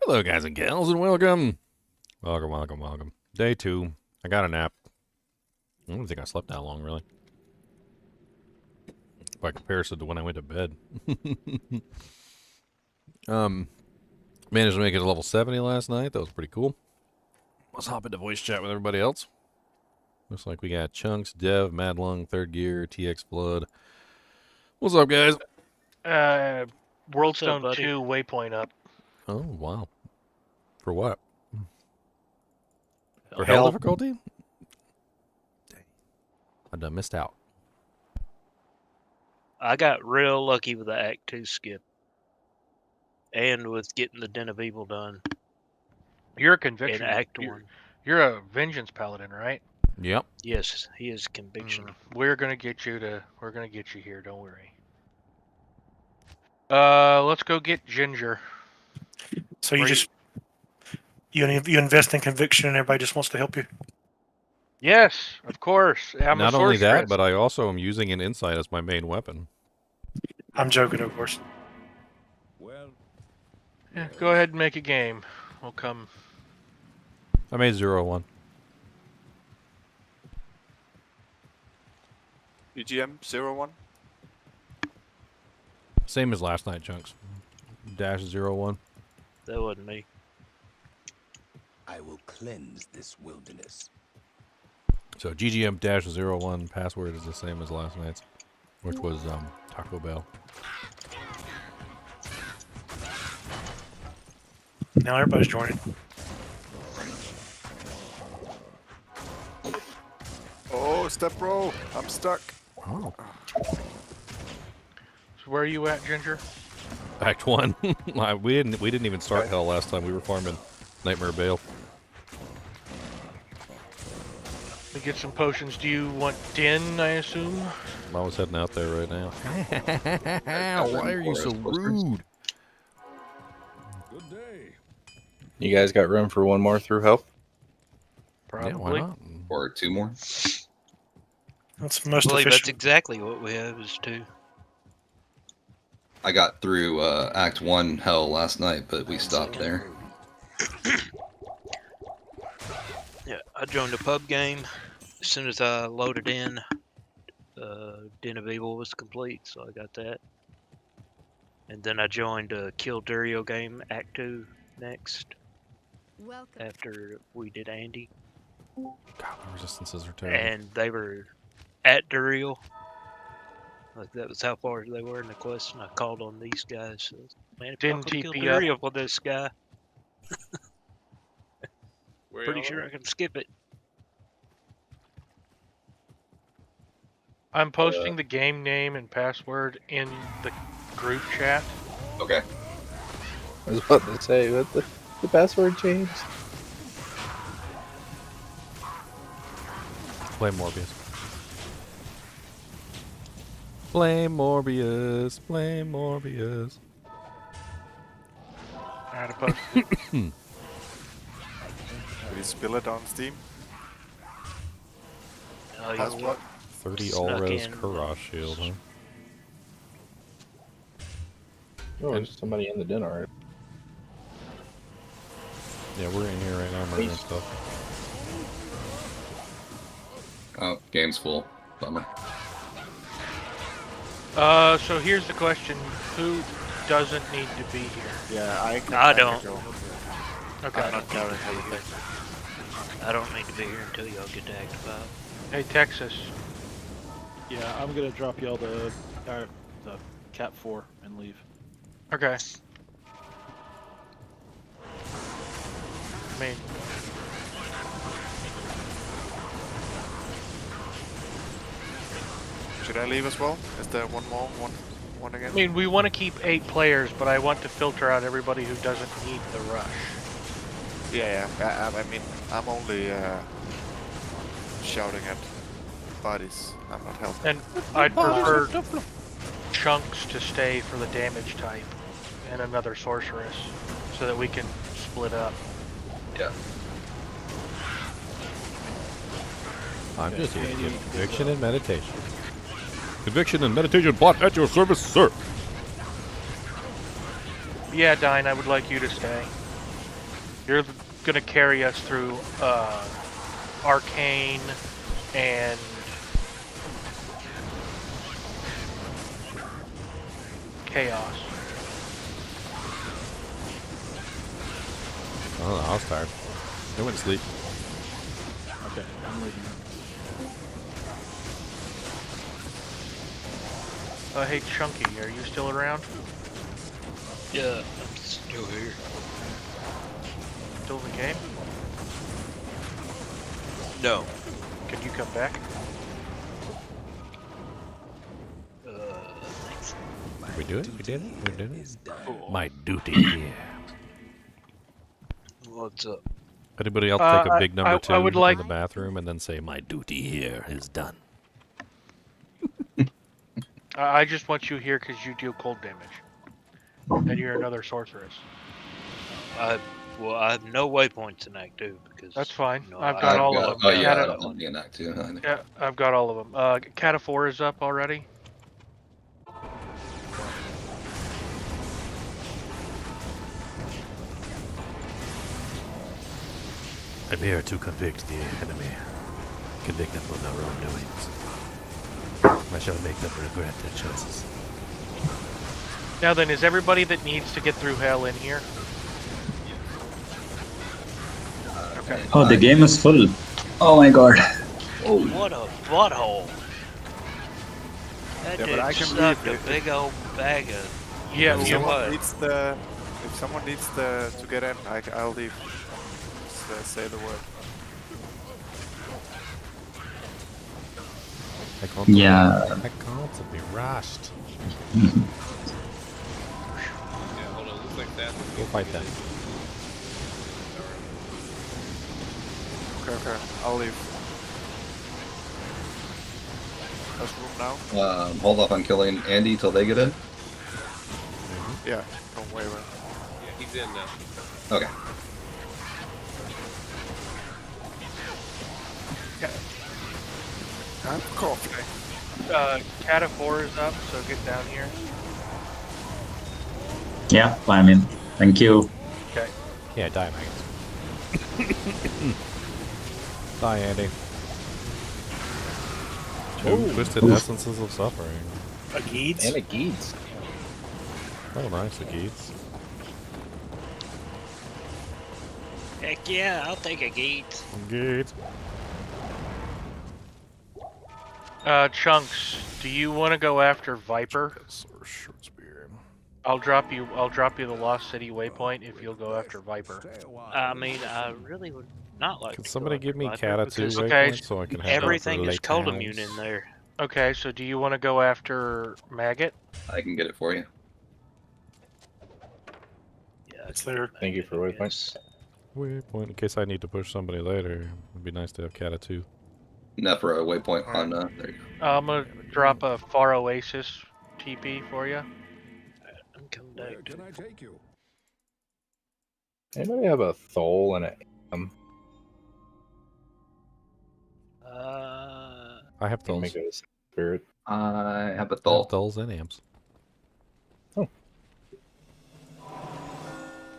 Hello, guys and gals, and welcome. Welcome. Day 2. I got a nap. I don't think I slept that long, really. By comparison to when I went to bed. Managed to make it to level 70 last night. That was pretty cool. Let's hop into voice chat with everybody else. Looks like we got Chunks, Dev, Madlung, Third Gear, TX Blood. What's up, guys? Worldstone 2 waypoint up. Oh, wow. For what? For Hell. hell difficulty? Dang. I done missed out. I got real lucky with the Act 2 skip. And with getting the Den of Evil done You're a in conviction. Act 1. You're a vengeance paladin, right? Yep. Yes, he is conviction. We're gonna get you here. Don't worry. Let's go get Ginger. So you invest in conviction and everybody just wants to help you? Yes, of course. I'm Not a only that, sorceress. but I also am using an insight as my main weapon. I'm joking, of course. Well, Yeah, go ahead and make a game. We'll come. I made 0-1. EGM 01. Same as last night, Chunks. Dash 0-1. That wasn't me. I will cleanse this wilderness. So GGM dash 01 password is the same as last night's, which was Taco Bell. Now everybody's joining. Oh, step bro, I'm stuck. Oh. So where are you at, Ginger? Act 1. we didn't even start hell last time. We were farming Nightmare Bale. We get some potions. Do you want Din, I assume? I was heading out there right now. Why are you so rude? Good day. You guys got room for one more through health? Probably. Yeah, why not? Or 2 more. That's I most believe that's efficient. exactly what we have is 2. I got through Act 1 hell last night, but we stopped there. Yeah, I joined a pub game. As soon as I loaded in, Den of Evil was complete, so I got that. And then I joined a Kill Durio game, Act 2, next, Welcome. after we did Andy. God, the resistances are terrible. And they were at Durio. Like, that was how far they were in the quest, and I called on these guys. So, man, if y'all Didn't could kill TP up. Durio for this guy, pretty sure I can skip it. I'm posting the game name and password in the group chat. Okay. I was about to say, what the password changed? Blame Morbius. Blame Morbius. Blame Morbius. I had to post it. Will you spill it on Steam? Oh, you Password? what? 30 Snuck all-res in. Karash shield, huh? Oh, there's somebody in the den already. Yeah, we're in here right now murdering stuff. Oh, game's full. Bummer. So here's the question: who doesn't need to be here? Yeah, I don't. Okay. I'm not carrying everything. I don't need to be here until y'all get to Act 5. Hey, Texas. Yeah, I'm gonna drop y'all the Cap 4 and leave. Okay. I mean, Should I leave as well? Is there one more? One again? we want to keep 8 players, but I want to filter out everybody who doesn't need the rush. Yeah. I mean, I'm only shouting at bodies. I'm not helping. And I'd prefer Chunks to stay for the damage type and another sorceress, so that we can split up. Yeah. I'm just here to give conviction and meditation. Conviction and meditation bot at your service, sir. Yeah, Dine, I would like you to stay. You're gonna carry us through Arcane and Chaos. Oh, I was tired. I went to sleep. Okay, I'm leaving. Hey Chunky, are you still around? Yeah, I'm still here. Still in the game? No. Can you come back? Thanks. We do it? We did it? We did it? Cool. My duty here. What's up? Anybody else take a big I number 2 would like- in the bathroom and then say, my duty here is done. I just want you here because you deal cold damage. And you're another sorceress. Well, I have no waypoints in Act 2 because That's fine. No, I've got all of them. Oh yeah, I Cata- don't have any in Act 2 either. yeah, I've got all of them. Cata 4 is up already. I'm here to convict the enemy. Convict them for their wrongdoings. I shall make them regret their choices. Now then, is everybody that needs to get through hell in here? Okay. Oh, the game is full. Oh my god. Oh, what a butthole! That Yeah, dude but I can sucked leave a if- big old bag of. Yeah, If you someone needs the, to get in, I'll leave. Just say the word. I can't Yeah. I can't be rushed. Yeah, hold on. Looks like that. We'll fight them. Okay, I'll leave. There's room now? Hold off on killing Andy till they get in. Yeah, don't waver. Yeah, he's in now. Okay. I'm coffee. Cata 4 is up, so get down here. Yeah, I'm in. Thank you. Okay. Yeah, die, Maggots. Die, Andy. Two twisted essences of suffering. A Geeds? And a Geeds. Oh, nice, the Geats. Heck yeah, I'll take a gate. Geats. Chunks, do you want to go after Viper? Short spear. I'll drop you the Lost City waypoint if you'll go after Viper. I mean, I really would not like. Can to somebody go give me after Viper Cata 2 because Okay, waypoint so I can have everything is cold towns? immune in there. Okay, so do you want to go after Maggot? I can get it for you. Yeah, It's there. Thank you for waypoints. Waypoint in case I need to push somebody later. It'd be nice to have Cata 2. Enough for a waypoint on. There you go. I'm gonna drop a Far Oasis TP for you. I'm coming back. Can I take you? Anybody have a Thol and a I have Can Thulls. make it a spirit? I have a I have Thol. Thulls and Amps. Would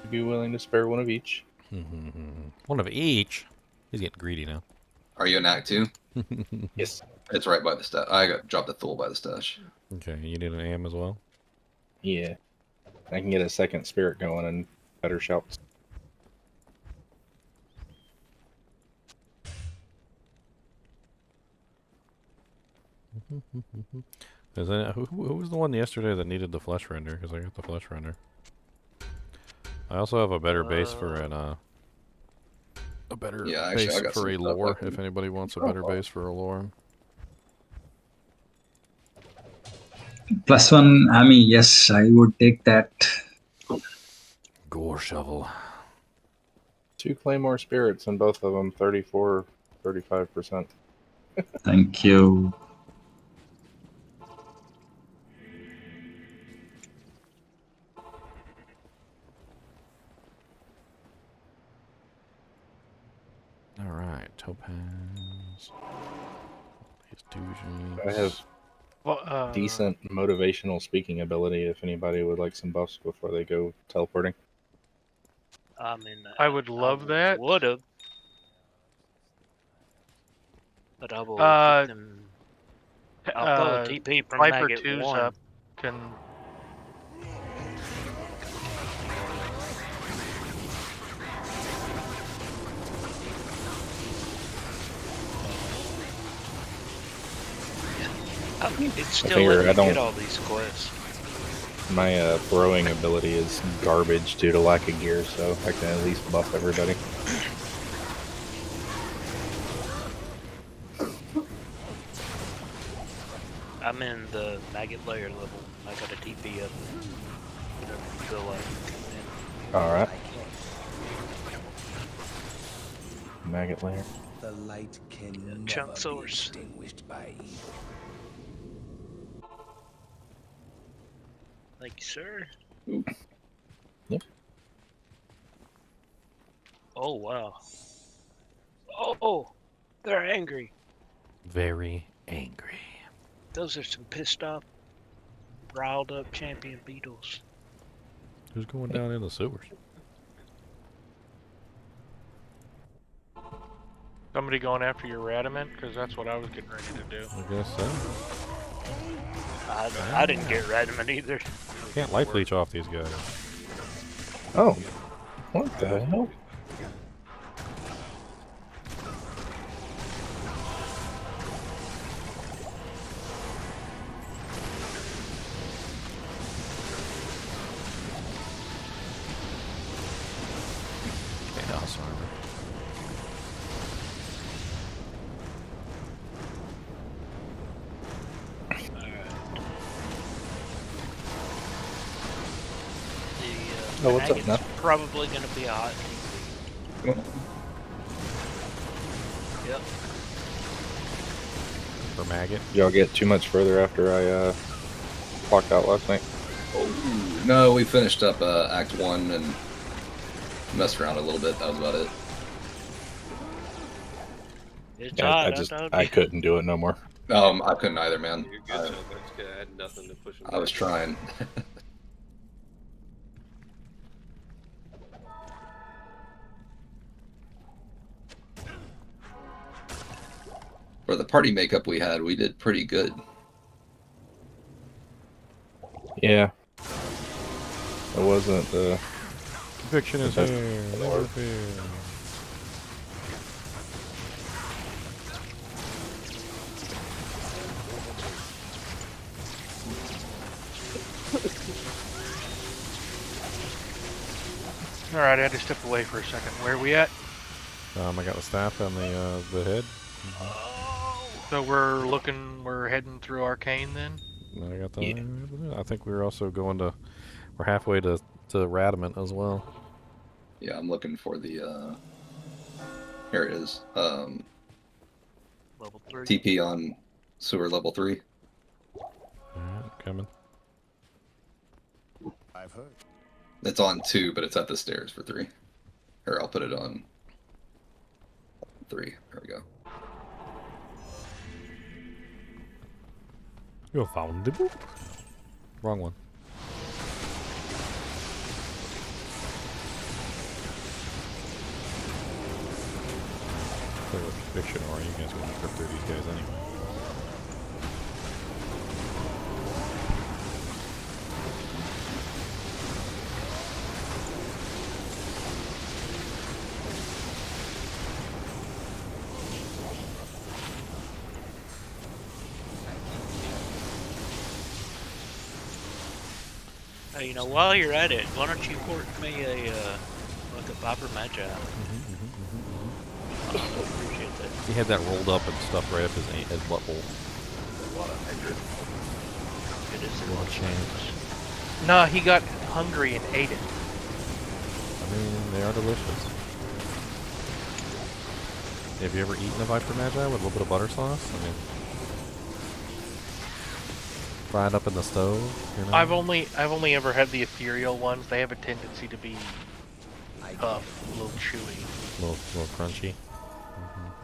you be willing to spare one of each? One of each. He's getting greedy now. Are you in Act 2? Yes. It's right by the stash. I got dropped a Thol by the stash. Okay, you need an Am as well? Yeah. I can get a second spirit going and better shouts. Is that, who was the one yesterday that needed the flesh render? Because I got the flesh render. I also have a better base for an a better Yeah, actually, base I got for some a stuff lore. I can- If anybody wants a better base for a lore. +1 Ami, yes, I would take that. Gore shovel. 2 Claymore spirits and both of them 34, 35%. Thank you. All right, topaz. These Dujins. I have Well, decent motivational speaking ability if anybody would like some buffs before they go teleporting. I mean, I would love that. Would have. But I will Uh, get them. I'll pull a TP from Viper Maggot 2's 1. up. Can I mean, it's still figure letting I me don't- get all these quests. My throwing ability is garbage due to lack of gear, so I can at least buff everybody. I'm in the Maggot layer level. I got a TP up. Whatever you feel like. Alright. Maggot layer. The light can Chunk never be source. extinguished by evil. Thank you, sir. Yep. Oh, wow. Oh, they're angry. Very angry. Those are some pissed off, riled up champion beetles. Who's going down in the sewers? somebody going after your Radamant? Because that's what I was getting ready to do. I guess so. I didn't get Radamant either. Can't life leech off these guys. Oh. What the hell? Chaos armor. Oh, what's up Maggot's now? probably going to be a hot TP. Yep. For maggot. Y'all get too much further after I clocked out last night? Oh, no, we finished up Act 1 and messed around a little bit. That was about it. It's Yeah, hot. I couldn't do it no more. I couldn't either, man. You're good, so that's good. I had nothing to push him I was back. trying. For the party makeup we had, we did pretty good. Yeah. It wasn't Conviction is That's- here. Never fear. Alright, I had to step away for a second. Where are we at? I got the staff and the head. So we're heading through Arcane then? And I got the. Yeah. I think we're also going to. We're halfway to Radamant as well. Yeah, I'm looking for the. Here it is. Level 3. TP on sewer level 3. Alright, coming. I've heard. It's on 2, but it's at the stairs for 3. Here, I'll put it on 3. There we go. You found the boop. Wrong one. Play with fiction, or you guys wouldn't grip through these guys anyway. Hey, while you're at it, why don't you port me a Viper Magi? I appreciate that. He had that rolled up and stuff right up his butthole. It is Little change. Nah, he got hungry and ate it. I mean, they are delicious. Have you ever eaten a Viper Magi with a little bit of butter sauce? I mean, fried up in the stove. I've only ever had the ethereal ones. They have a tendency to be tough, a little chewy. A little crunchy.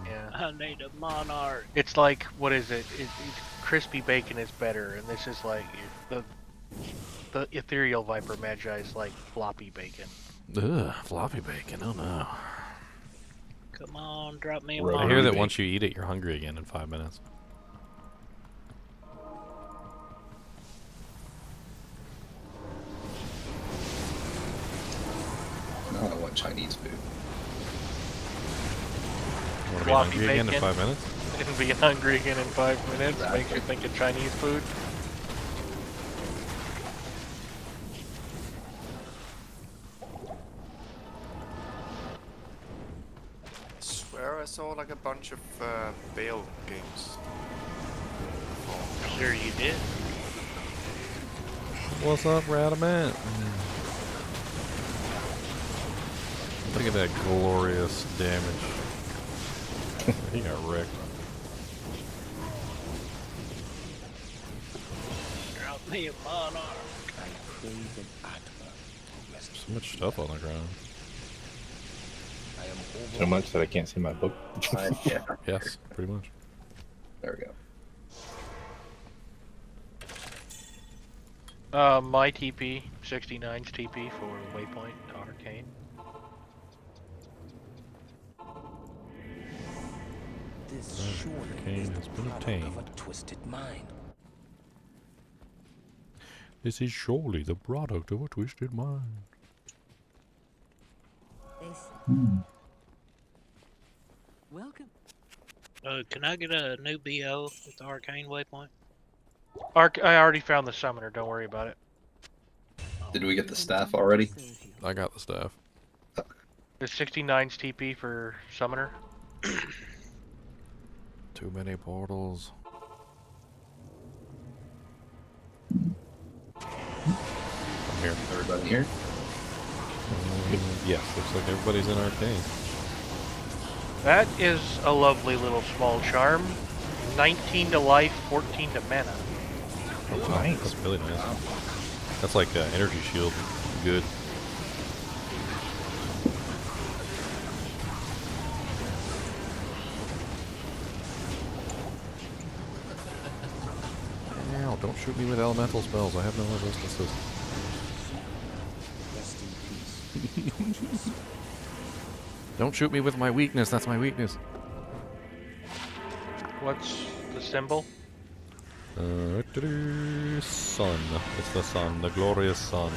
Yeah. I need a monarch. It's like, what is it? Crispy bacon is better, and this is like the ethereal Viper Magi is like floppy bacon. Ugh, floppy bacon. Oh no. Come on, drop me a Right. I bomb. hear that once you eat it, you're hungry again in 5 minutes. No, I want Chinese food. Want to be Floppy hungry again in bacon. 5 minutes? And being hungry again in 5 minutes makes you think of Chinese food. Swear I saw like a bunch of Bale games. Sure you did. What's up, Radamant? Look at that glorious damage. He got wrecked. Drop me a monarch. I crave an atma. Rescue. So much stuff on the ground. I am So much that I can't see my book. Yeah, Yes, pretty much. there we go. My TP, 69's TP for Waypoint to Arcane. This surely Arcane is the has been product obtained. of a twisted mind. This is surely the product of a twisted mind. Welcome. Can I get a new BO with the Arcane Waypoint? I already found the summoner, don't worry about it. Did we get the staff already? I got the staff. There's 69's TP for summoner. Too many portals. I'm here. Everybody here? Yes, looks like everybody's in Arcane. That is a lovely little small charm. 19 to life, 14 to mana. Oh, wow, Nice. That's really nice. That's like energy shield. Good. Ow, don't shoot me with elemental spells. I have no resistances. Rest in peace. Don't shoot me with my weakness. That's my weakness. What's the symbol? Sun. It's the sun. The glorious sun.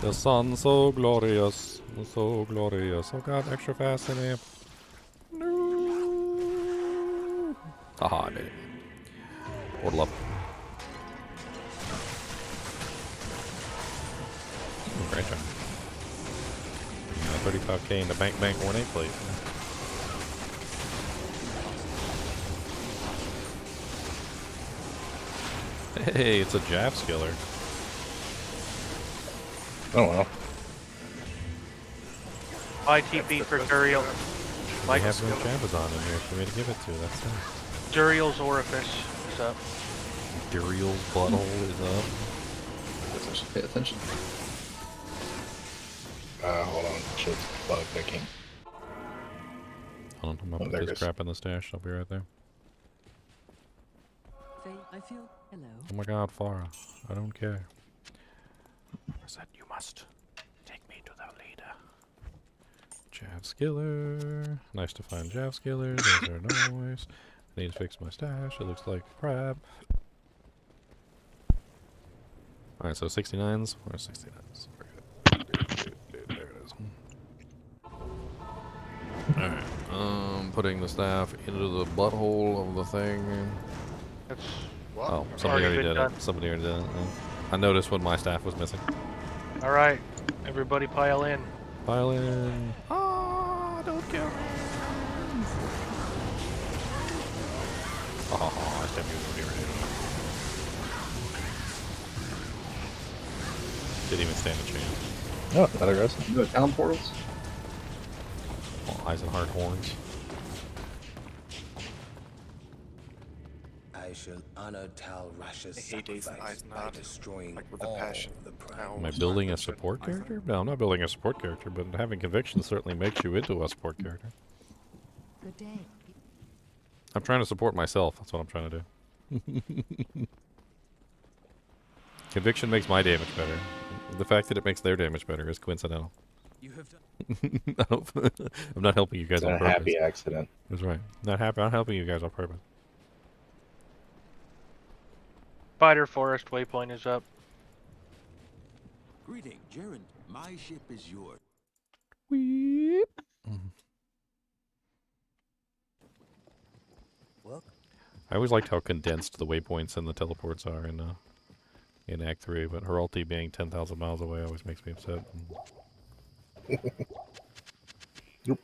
The sun so glorious. So glorious. Oh god, extra fast in amp. No. Haha, I made it. Portal up. Oh, great job. 35k in the bank ornate plate. Hey, it's a Jav skiller. Oh well. My TP for Duriel. I have no Javazon in here for me to give it to. That's nice. Duriel's Orifice is up. Duriel's butthole is up. Pay attention. Hold on. Shit's bug picking. Hold on, I'm gonna there put it this is. crap in the stash. I'll be right there. I feel. Hello. Oh my god, Farah. I don't care. I said you must take me to the leader. Jav skiller. Nice to find Jav skillers. Those are nice. I need to fix my stash. It looks like crap. Alright, so 69s. Where's 69s? There it is. Alright, putting the staff into the butthole of the thing. That's Oh, somebody already been did done. it. Somebody already did it. I noticed when my staff was missing. Alright, everybody pile in. Pile in. Ah, don't kill me. Oh, I stabbed you with a ready. Didn't even stand a chance. Oh, that aggressive. You go town portals? Oh, Eisenhard horns. I shall honor Tal Rash's I hate Ace and sacrifice by Eisenhard, destroying like with a all passion. the Now- pride. Am I building a support character? No, I'm not building a support character, but having conviction certainly makes you into a support character. Good day. I'm trying to support myself. That's what I'm trying to do. Conviction makes my damage better. The fact that it makes their damage better is coincidental. You have done. I'm not helping you guys It's on a purpose. happy accident. That's right. Not happy. I'm helping you guys on purpose. Spider Forest waypoint is up. Greeting, Jaren. My ship is yours. Weep. Well, I always liked how condensed the waypoints and the teleports are in Act 3, but her ulti being 10,000 miles away always makes me upset. Yep.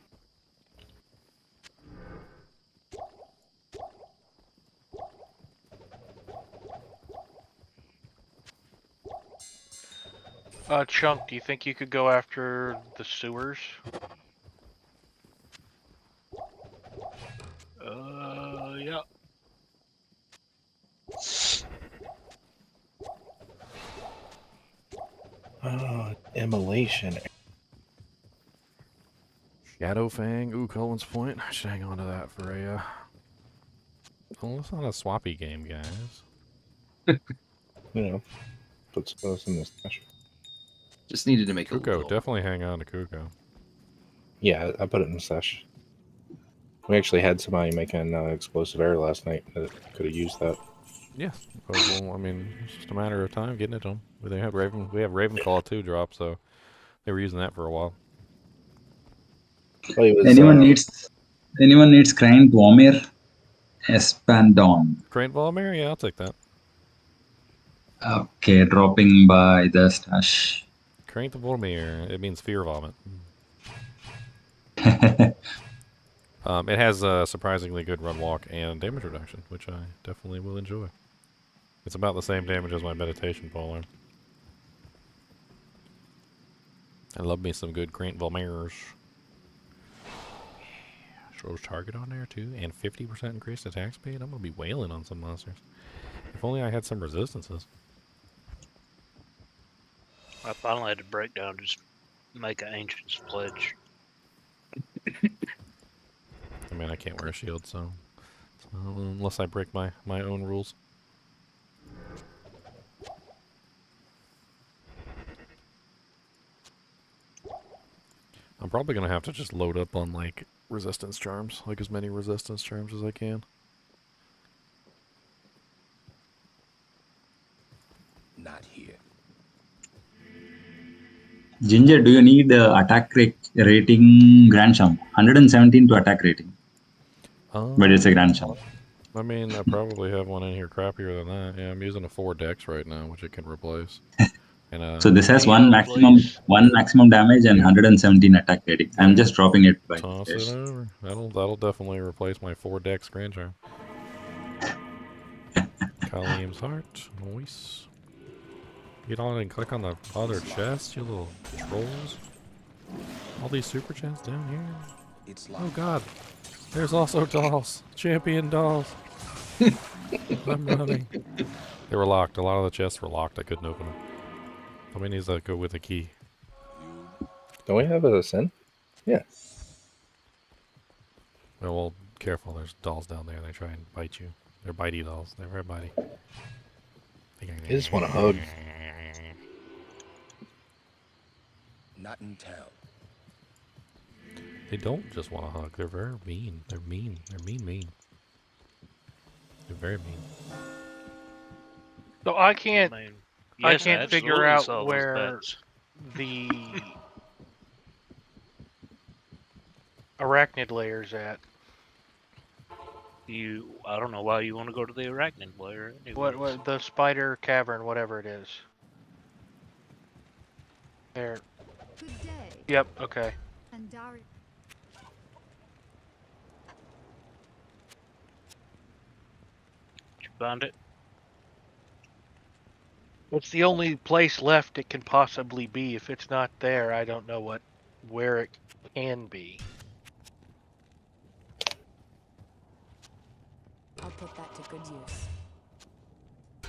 Chunk, do you think you could go after the sewers? Yeah. Immolation. Shadowfang, ooh, Cullen's Point. I should hang on to that for a, well, it's not a swappy game, guys. You know, put suppose in this stash. Just needed to make a Kuko, little. definitely hang on to Kuko. Yeah, I put it in the stash. We actually had somebody making explosive air last night that could have used that. Yeah, well, I mean, it's just a matter of time getting it to them. We have Ravenclaw 2 drop, so they were using that for a while. Well, he was, Anyone needs Crane Vomir Espandon. Crane Volmir? Yeah, I'll take that. Okay, dropping by the stash. Crane Volmir. It means fear vomit. It has a surprisingly good run walk and damage reduction, which I definitely will enjoy. It's about the same damage as my meditation polearm. I love me some good Crane Volmirs. Shows target on there too, and 50% increased attack speed. I'm gonna be wailing on some monsters. If only I had some resistances. I finally had to break down, just make an Ancient's Pledge. I mean, I can't wear a shield, so unless I break my own rules. I'm probably gonna have to just load up on like resistance charms, like as many resistance charms as I can. Not here. Ginger, do you need attack rating Grand Champ? 117 to attack rating. But it's a Grand Champ. I mean, I probably have one in here crappier than that. Yeah, I'm using a 4 dex right now, which it can replace. And So this has one maximum damage and 117 attack rating. I'm just dropping it by toss it over. That'll definitely replace my 4 dex Grand Charm. Kaliem's Heart. Nice. Get on and click on the other chest, you little trolls. All these super chests down here. It's Oh god. There's also dolls. Champion dolls. I'm running. They were locked. A lot of the chests were locked. I couldn't open them. Somebody needs to go with a key. Don't we have a sin? Yeah. Well, careful. There's dolls down there. They try and bite you. They're bitey dolls. They're very bitey. They just want to hug. not in town. They don't just want to hug. They're very mean. They're mean. They're mean. They're very mean. So I can't. I mean, I yes, can't figure absolutely out saw those where bats. the arachnid layer's at. I don't know why you want to go to the arachnid layer. What the spider cavern, whatever it is. There. Good day. Yep. Okay. Andari. Did you find it? It's the only place left it can possibly be. If it's not there, I don't know where it can be. I'll put that to good use.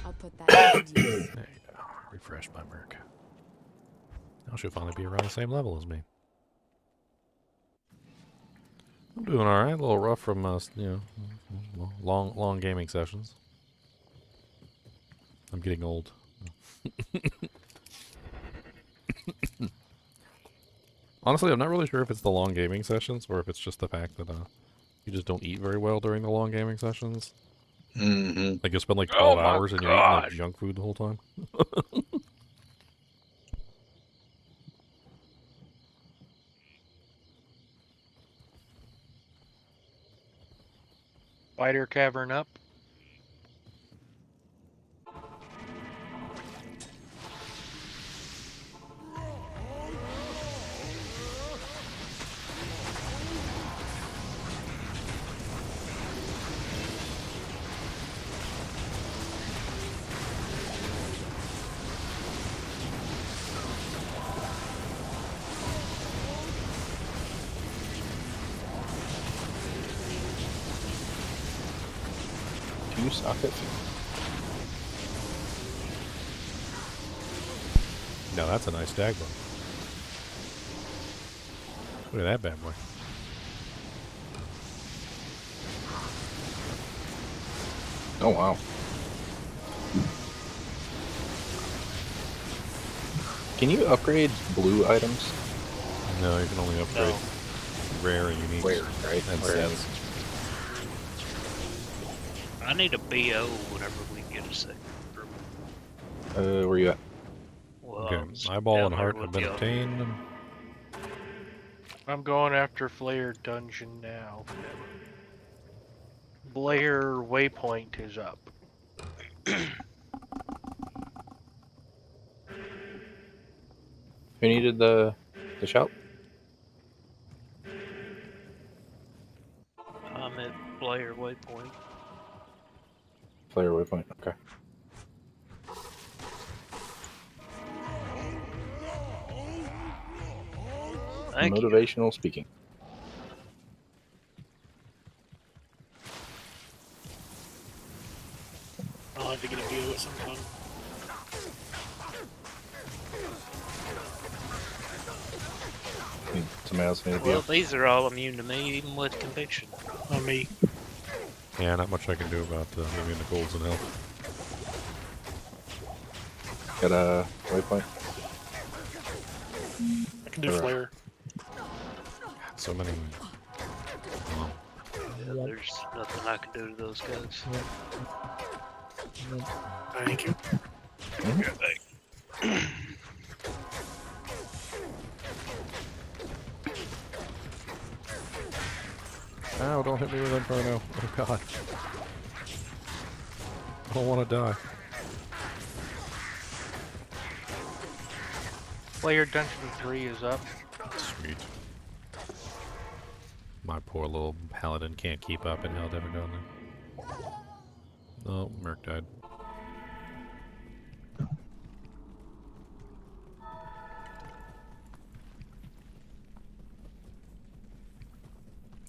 I'll put that to good use. There you go. Refresh my merc. Now she'll finally be around the same level as me. I'm doing all right. A little rough from long gaming sessions. I'm getting old. Honestly, I'm not really sure if it's the long gaming sessions or if it's just the fact that you just don't eat very well during the long gaming sessions. Mm-hmm. Like you spend like 12 my hours and you're eating like God. junk food the whole time. Spider cavern up. Two socket. No, that's a nice stag bone. Look at that bad boy. Oh wow. Can you upgrade blue items? No, you can only upgrade rare and unique. Rare, right? And Rare. sets. I need a BO whenever we get a second. Where you at? Well, Okay, I'm eyeball down and there heart with have been y'all. obtained. I'm going after Flair Dungeon now. Blair Waypoint is up. Who needed the shout? I'm at Blair Waypoint. Player waypoint. Okay. Thank you. Motivational speaking. I'll have to get a deal at some time. Somebody else need a Well, deal? these are all immune to me, even with conviction. On me. Yeah, not much I can do about moving the golds and health. Got a waypoint? I can do Alright. flare. So many. Yeah, there's nothing I can do to those guys. Thank you. Ow, don't hit me with Inferno. Oh god. I don't want to die. Player Dungeon 3 is up. Sweet. My poor little paladin can't keep up and held ever down there. Oh, Merc died.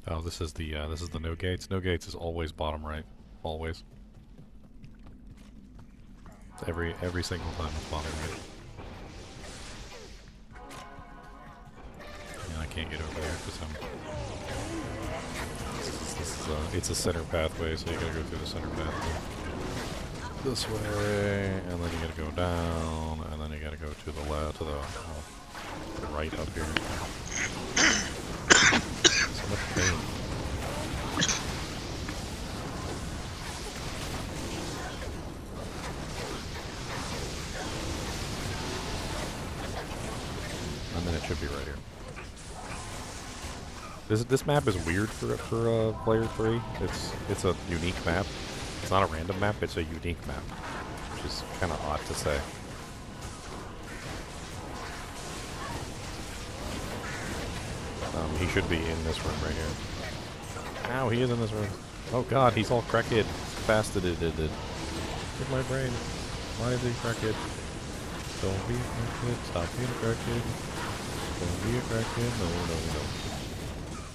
Oh, this is the no gates. No gates is always bottom right, always. Every single time it's bottom right. Yeah, I can't get over there because it's a center pathway, so you gotta go through the center pathway. This way, and then you gotta go down, and then you gotta go to the left, to the right up here. So much pain. And then it should be right here. This map is weird for player 3. It's a unique map. It's not a random map. It's a unique map, which is kind of odd to say. He should be in this room right here. Ow, he is in this room. Oh god, he's all cracked. Faceted. With my brain. Why is he cracked? Don't be a crackhead. Stop being a crackhead. Don't be a crackhead.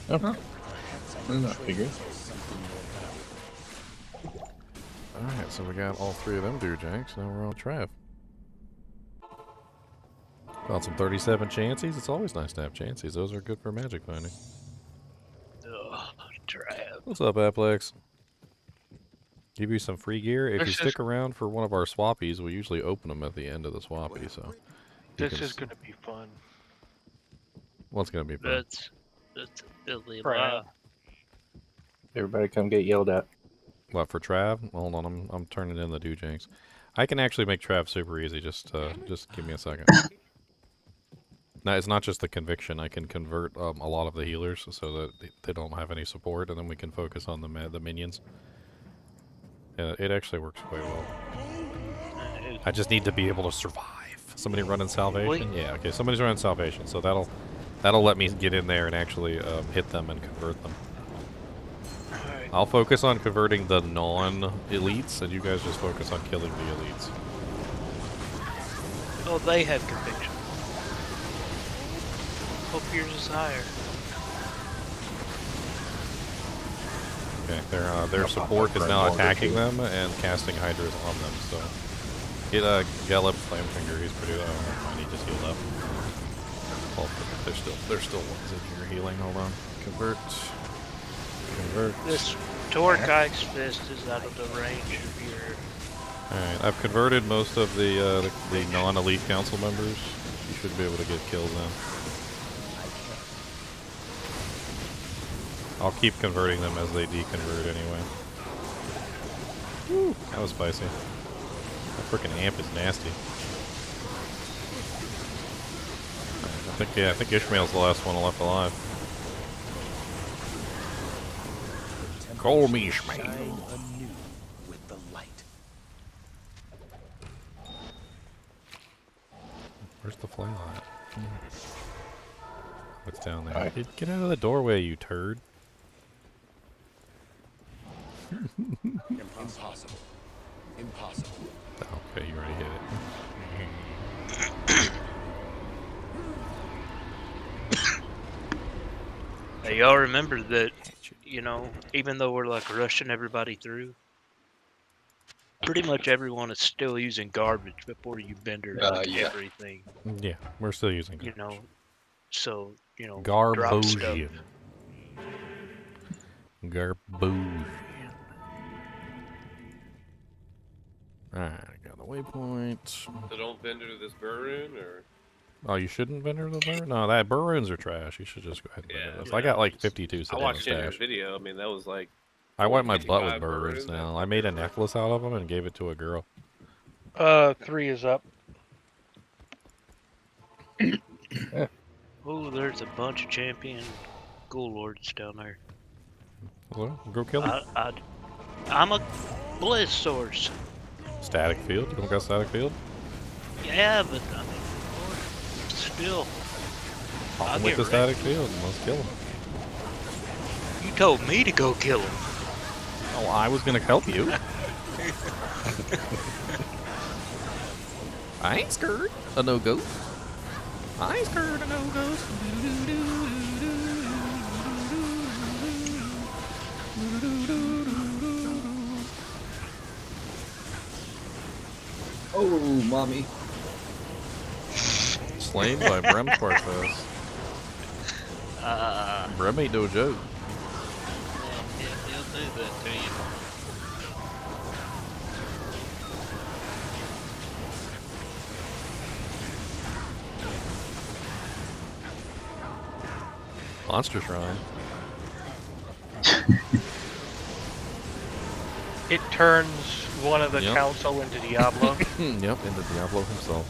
No. Oh. I'm not figuring. Alright, so we got all three of them Doojanks. Now we're on Trav. Got some 37 chances. It's always nice to have chances. Those are good for magic finding. Ugh, Trav. What's up, Aplex? Give you some free gear. If you This stick is- around for one of our swappies, we usually open them at the end of the swappie, so This Because- is gonna be fun. What's gonna be fun? That's Billy Crap. Everybody come get yelled at. What, for Trav? Hold on, I'm turning in the Doojanks. I can actually make Trav super easy. Just give me a second. No, it's not just the conviction. I can convert a lot of the healers so that they don't have any support, and then we can focus on the minions. Yeah, it actually works quite well. I just need to be able to survive. Somebody running salvation? Yeah, okay. Somebody's running salvation, so that'll let me get in there and actually hit them and convert them. Alright. I'll focus on converting the non-elites, and you guys just focus on killing the elites. Oh, they have conviction. Hope yours is higher. Okay, their support is now attacking them and casting hydras on them. So get Gelb Flamefinger. He's pretty. He just healed up. Oh, there's still ones in here healing. Hold on. Convert. This Torkai's fist is out of the range of your. All right, I've converted most of the non-elite council members. You should be able to get kills now. I'll keep converting them as they deconvert anyway. Woo, that was spicy. That frickin' amp is nasty. I think Ishmael's the last one left alive. Call me Ishmael. With the light. Where's the flail at? What's down there? Get out of the doorway, you turd. Impossible. Impossible. Okay, you already hit it. Hey, y'all remember that, you know, even though we're like rushing everybody through, pretty much everyone is still using garbage before you bender Yeah. everything. Yeah, we're still using You know, so, you know, drop stuff. Garbosian. Garbosian. Alright, I got the waypoint. So don't vendor this burn or. Oh, you shouldn't vendor the burn? No, that burns are trash. You should just go ahead and vendor those. I got like 52 I sitting in the watched it in your stash. video. I mean, that was like. I wiped my butt with 55 burns burns. now. I made a necklace out of them and gave it to a girl. 3 is up. Oh, there's a bunch of champion ghoul lords down there. Well, go kill them. I'm a blizz source. Static field? You don't got static field? Yeah, but I mean, still. Pop I'll them with get the static field and let's kill them. You told me to go kill him. Oh, I was gonna help you. I ain't scared of no ghost. I ain't scared of no ghost. Oh, mommy. Slain by Brem Quartz. Brem ain't no joke. He'll do that to you. Monster Shrine. It turns one of the Yep. council into Diablo. Yep, into Diablo himself.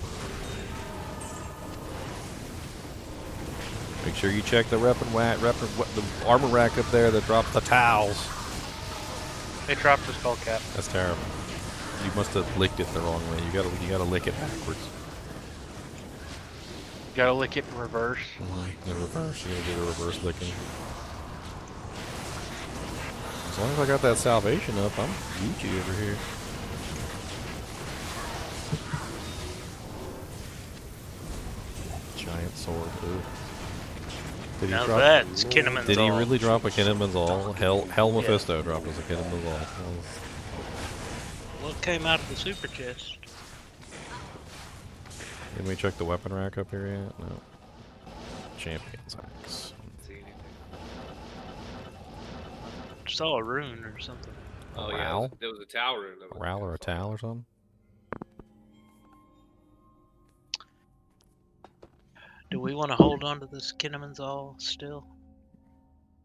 Make sure you check the the armor rack up there that drops the towels. It dropped the skull cap. That's terrible. You must have licked it the wrong way. You gotta lick it backwards. Gotta lick it in reverse. In reverse, you gotta do the reverse licking. As long as I got that salvation up, I'm Gucci over here. Giant sword, too. Did he Now drop? that's Kinnaman's Did he all. really drop a Kinnaman's all? Hell Mephisto dropped us a Kinnaman's all. What came out of the super chest? Didn't we check the weapon rack up here yet? No. Champion's axe. Saw a rune or something. Oh yeah, Ral? there was a tower in A Ral or a Tal or something? Do we want to hold on to this Kinnaman's all still?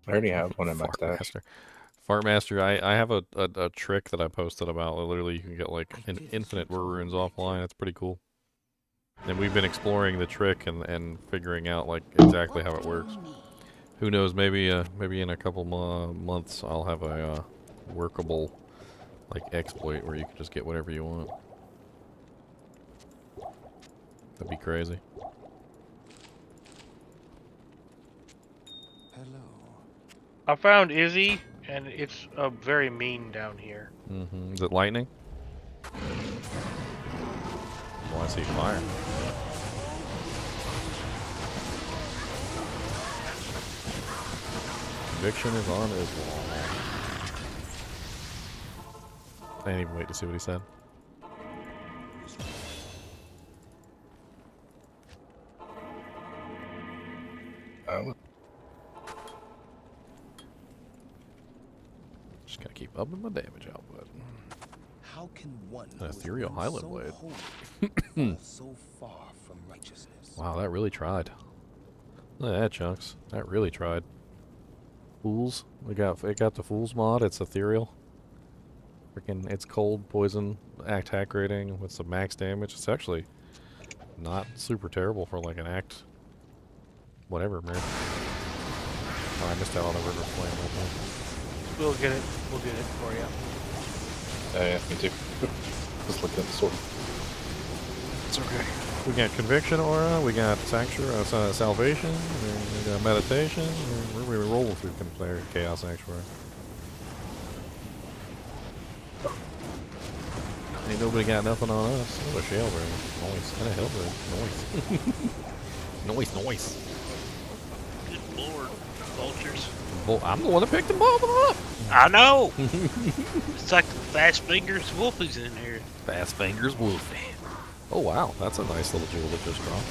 I already have one in my stash. Fartmaster. Fartmaster, I have a trick that I posted about. Literally, you can get like an infinite runes offline. That's pretty cool. And we've been exploring the trick and figuring out like exactly how it works. Who knows? Maybe maybe in a couple months I'll have a workable like exploit where you can just get whatever you want. That'd be crazy. I found Izzy, and it's very mean down here. Mm-hmm. Is it lightning? Oh, I see fire. Conviction is on his wall. I didn't even wait to see what he said. Just gotta keep upping my damage output. How can one An ethereal Highland blade. fall so far from righteousness? Wow, that really tried. Look at that, Chunks. That really tried. Fools. It got the Fools mod. It's ethereal. Freaking, it's cold, poison, attack rating with some max damage. It's actually not super terrible for like an act. Whatever, man. Oh, I missed out on the river flame. We'll get it. We'll get it for you. Yeah, me too. Just looking at the sword. It's okay. We got conviction aura, we got sanctuary, salvation, we got meditation. We're rolling through chaos sanctuary. Ain't nobody got nothing on us. Oh, a shell ring. Noise. And a hell ring. Noise. Noise. Good lord, vultures. I'm the one that picked them all up. I know! It's like the Fast Fingers Wolfies in here. Fast Fingers Wolfie. Oh wow, that's a nice little jewel that just dropped.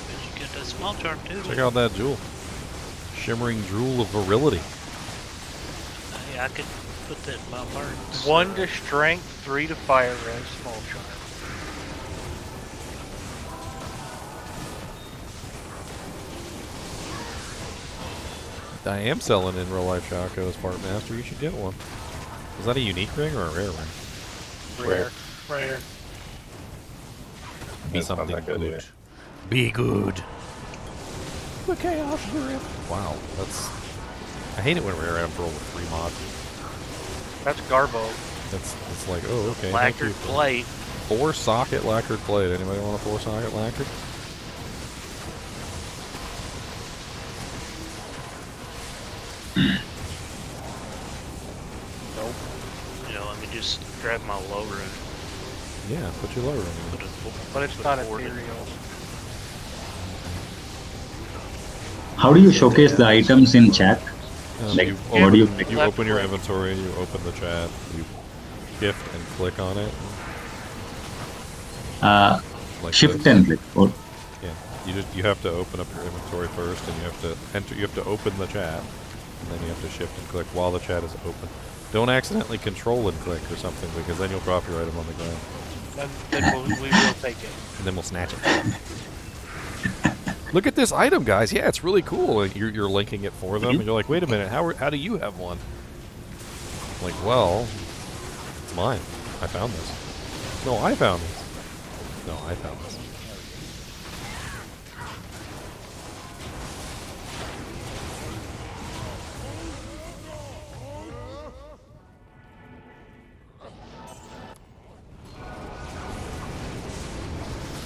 But you get that small charm too. Check out that jewel. Shimmering jewel of virility. Hey, I could put that in my parts. 1 to strength, 3 to fire res, small charm. I am selling in real life Shaco as Fartmaster. You should get one. Is that a unique ring or a rare ring? Rare. Be It's not something that good, good. either. Be good. The chaos grip. Wow, that's. I hate it when rare items roll with 3 mods. That's Garbo. It's like, oh, okay. thank Lacquered you. plate. 4 socket lacquered plate. Anybody want a 4 socket lacquered? Nope. You know, let me just grab my lower and Yeah, put your lower in. put it. But it's put not it forward. ethereal. How do you showcase the items in chat? Like, you what do you open, pick? you open your inventory, you open the chat, you shift and click on it. Like Shift this. and click. Or, Yeah, you have to open up your inventory first, and you have to enter. You have to open the chat, and then you have to shift and click while the chat is open. Don't accidentally control and click or something, because then you'll drop your item on the ground, Then we will take it. and then we'll snatch it. Look at this item, guys. Yeah, it's really cool. And you're linking it for them, and you're like, wait a minute, how do you have one? Like, well, it's mine. I found this. No, I found this. No, I found this.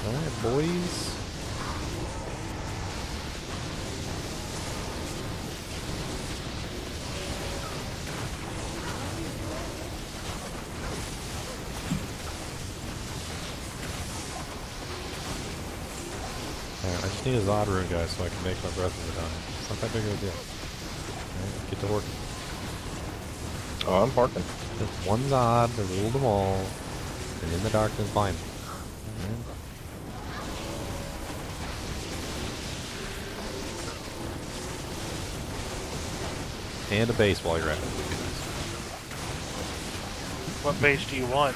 Alright, boys. Alright, I just need a Zod rune, guys, so I can make my breath of the dying. It's not that big of a deal. Alright, get to work. Oh, I'm parking. Just one Zod to rule them all, and in the darkness bind them. Alright. And a base while you're at it. What base do you want?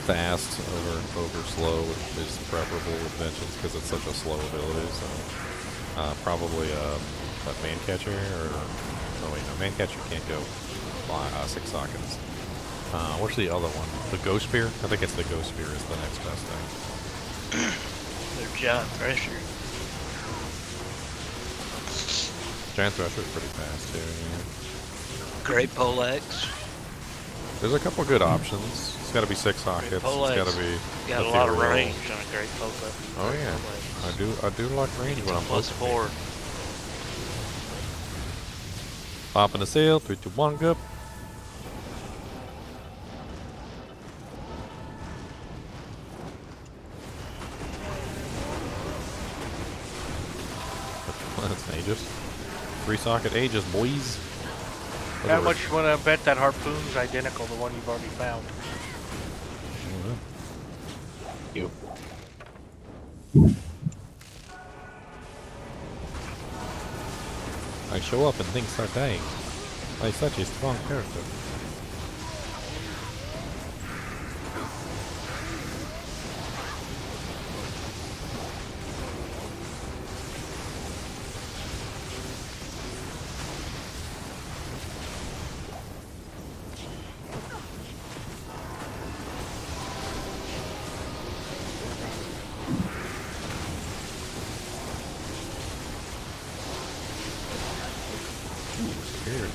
Fast over slow is preferable with Vengeance because it's such a slow ability. So, probably what, man catcher or oh wait, no, man catcher can't go 6 sockets. What's the other one? The Ghost Spear? I think it's the Ghost Spear is the next best thing. Their giant thresher. Giant Thresher is pretty fast too. Yeah. Great poleaxe. There's a couple good options. It's got to be 6 sockets. It's got to be. Got a lot of range on a great poleaxe. Oh yeah, I do like range when I'm +4. Popping a sail, 3, 2, 1, go. That's Aegis. 3 socket Aegis, boys. How much you want to bet that harpoon's identical to the one you've already found? You. I show up and things start dying. I'm such a strong character.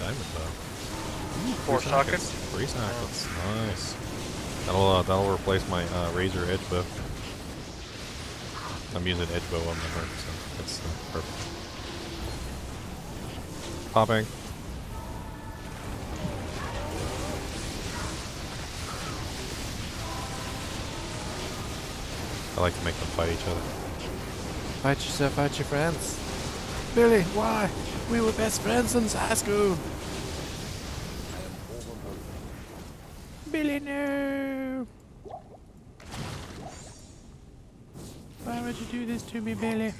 Diamond bow. 4 sockets? 3 sockets. Nice. That'll replace my razor edge bow. I'm using edge bow on my heart, so that's perfect. Popping. I like to make them fight each other. Fight yourself, fight your friends. Billy, why? We were best friends since high school. Billy, no. Why would you do this to me, Billy?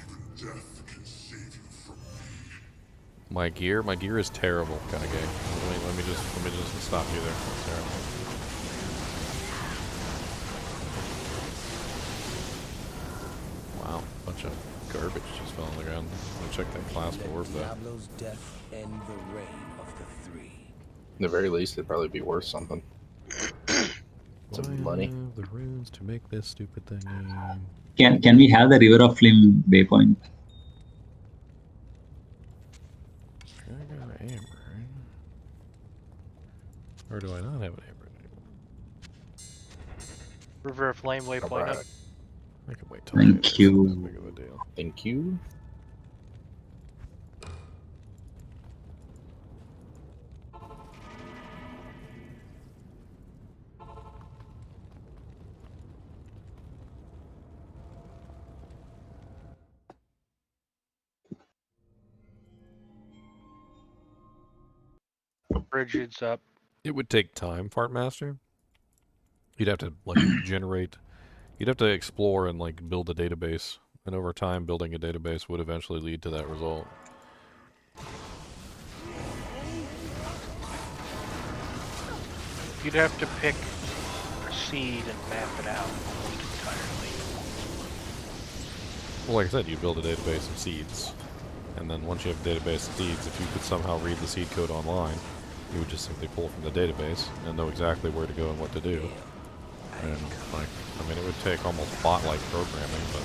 My gear is terrible, kind of game. Let me just stop you there. It's terrible. Wow, bunch of garbage just fell on the ground. Let me check that class orb though. Diablo's death and the reign of the 3. At the very least, it'd probably be worth something. Some money. The runes to make this stupid thing. Can we have the River of Flame waypoint? Or do I not have an amber? River of Flame waypoint up. I can wait till Thank you. That big of a deal. Thank you. Bridget's up. It would take time, Fartmaster. You'd have to like generate. You'd have to explore and like build a database, and over time, building a database would eventually lead to that result. You'd have to pick a seed and map it out entirely. Well, like I said, you build a database of seeds, and then once you have a database of seeds, if you could somehow read the seed code online, you would just simply pull from the database and know exactly where to go and what to do. And like, I mean, it would take almost bot-like programming, but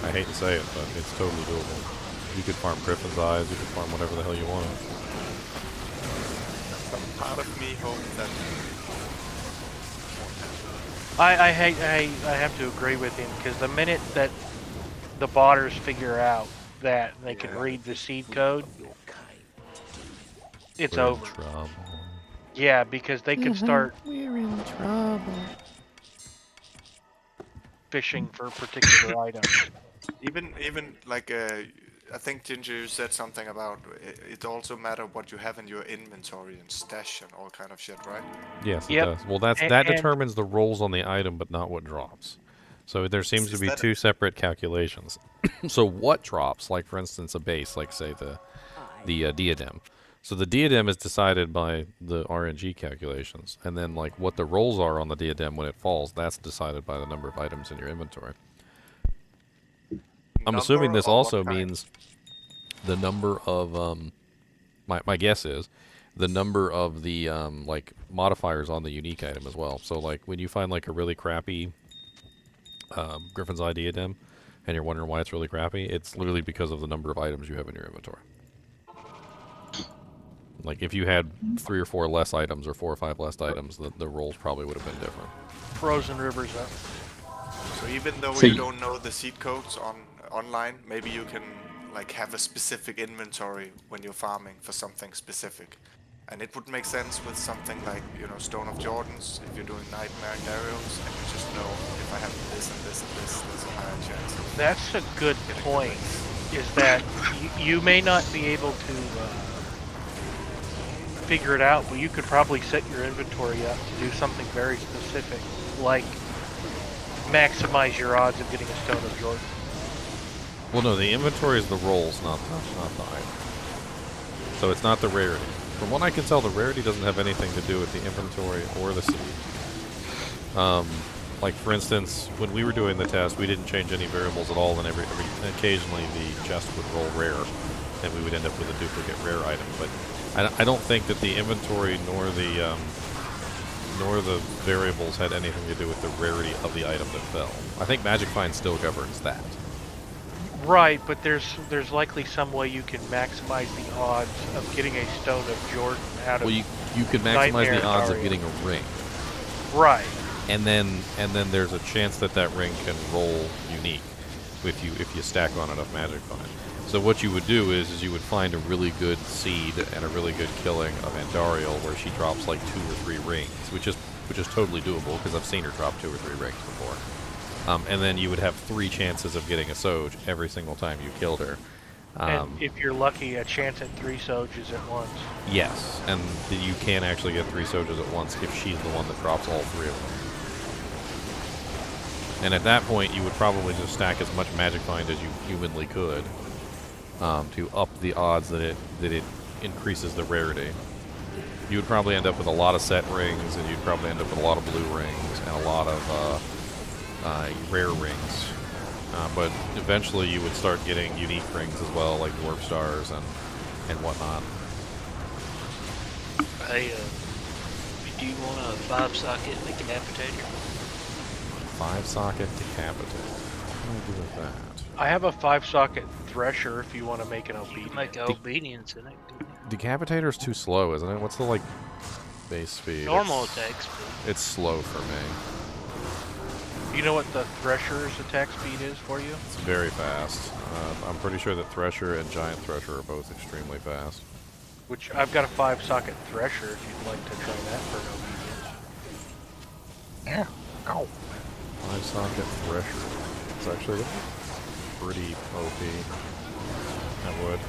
I hate to say it, but it's totally doable. You could farm Griffin's Eyes, you could farm whatever the hell you want. Some part of me hopes that I have to agree with him, because the minute that the botters figure out that they can read the seed code, it's We're in over. trouble. Yeah, because they can start We're in trouble. fishing for particular items. even like I think Ginger, you said something about it also matter what you have in your inventory and stash and all kind of shit, right? Yes, it Yep. does. Well, that determines the rolls on the item, but not what drops. So there seems to Is be that 2 separate calculations. So what drops, like for instance a base, like say the diadem, So the diadem is decided by the RNG calculations, and then like what the rolls are on the diadem when it falls, that's decided by the number of items in your inventory. I'm assuming this also means the number of my guess is the number of the like modifiers on the unique item as well. So like when you find like a really crappy Griffin's Eye diadem, and you're wondering why it's really crappy, it's literally because of the number of items you have in your inventory. Like, if you had 3 or 4 less items or 4 or 5 less items, the rolls probably would have been different. Frozen River's up. So even though you don't know the seed codes online, maybe you can like have a specific inventory when you're farming for something specific. And it would make sense with something like, you know, Stone of Jordans, if you're doing Nightmare and Burials, and you just know if I have this and this and this, there's a higher chance. That's a good point, is that you may not be able to figure it out, but you could probably set your inventory up to do something very specific, like maximize your odds of getting a Stone of Jordan. Well, no, the inventory is the rolls, not the item. So it's not the rarity. From what I can tell, the rarity doesn't have anything to do with the inventory or the seed. Like, for instance, when we were doing the test, we didn't change any variables at all, and occasionally the chest would roll rare, and we would end up with a duplicate rare item. But I don't think that the inventory nor the variables had anything to do with the rarity of the item that fell. I think Magic Find still governs that. Right, but there's likely some way you can maximize the odds of getting a Stone of Jordan out of. Well, you could maximize the odds of getting a ring. Right. And then there's a chance that ring can roll unique if you stack on enough Magic Find. So what you would do is you would find a really good seed and a really good killing of Andariel where she drops like 2 or 3 rings, which is totally doable because I've seen her drop 2 or 3 rings before. And then you would have 3 chances of getting a Soj every single time you killed her. And if you're lucky, a chance at 3 Sojas at once. Yes, and you can actually get 3 Sojas at once if she's the one that drops all 3 of them. And at that point, you would probably just stack as much Magic Find as you humanly could to up the odds that it increases the rarity. You would probably end up with a lot of set rings, and you'd probably end up with a lot of blue rings and a lot of rare rings. But eventually, you would start getting unique rings as well, like Dwarf Stars and whatnot. Hey, do you want a 5-socket decapitator? 5-socket decapitator. What do I do with that? I have a 5-socket Thresher if you want to make an Obedience. Make Obedience in it. Decapitator's too slow, isn't it? What's the like base speed? Normal attack speed. It's slow for me. You know what the Thresher's attack speed is for you? It's very fast. I'm pretty sure that Thresher and Giant Thresher are both extremely fast. Which I've got a 5-socket Thresher if you'd like to try that for an Obedience. Yeah. Ow. 5-socket Thresher. It's actually pretty OP. I would.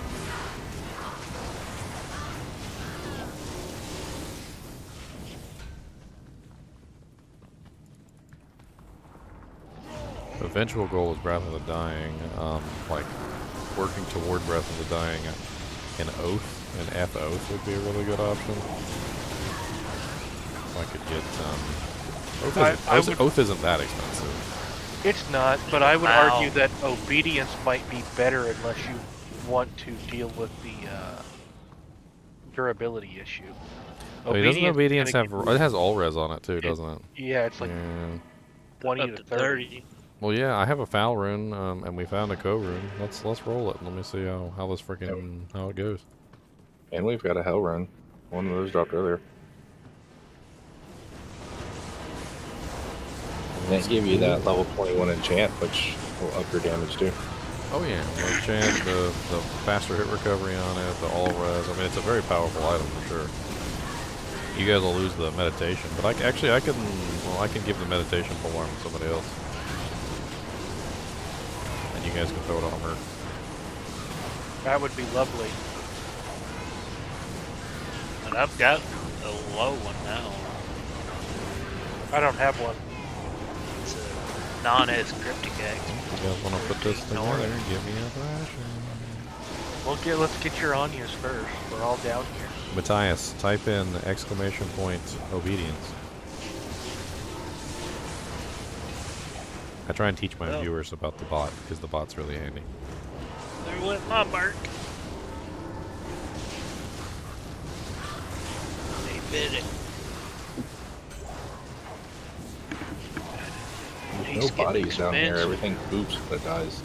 The eventual goal is Breath of the Dying, like working toward Breath of the Dying. An Oath, an F-Oath would be a really good option. If I could get, Oath isn't that expensive. It's not, but I would argue that Obedience might be better unless you want to deal with the durability issue. Wait, doesn't Obedience have... It has all res on it too, doesn't it? Yeah, it's like 20 to 30. Well, yeah, I have a Foul rune, and we found a Co-rune. Let's roll it. Let me see how this freaking how it goes. And we've got a Hell rune. One of those dropped earlier. That give you that level 21 enchant, which will up your damage too. Oh yeah, the enchant, the faster hit recovery on it, the all res. I mean, it's a very powerful item for sure. You guys will lose the meditation, but I can give the meditation form to somebody else. And you guys can throw it on her. That would be lovely. And I've got a low one now. I don't have one. It's a non-S cryptic axe. You guys want to put this together? Give me a flashlight. Let's get your onions first. We're all down here. Matthias, type in exclamation point obedience. I try and teach my viewers about the bot because the bot's really handy. There went my mark. They bit it. There's no bodies down here. Everything poops when it dies.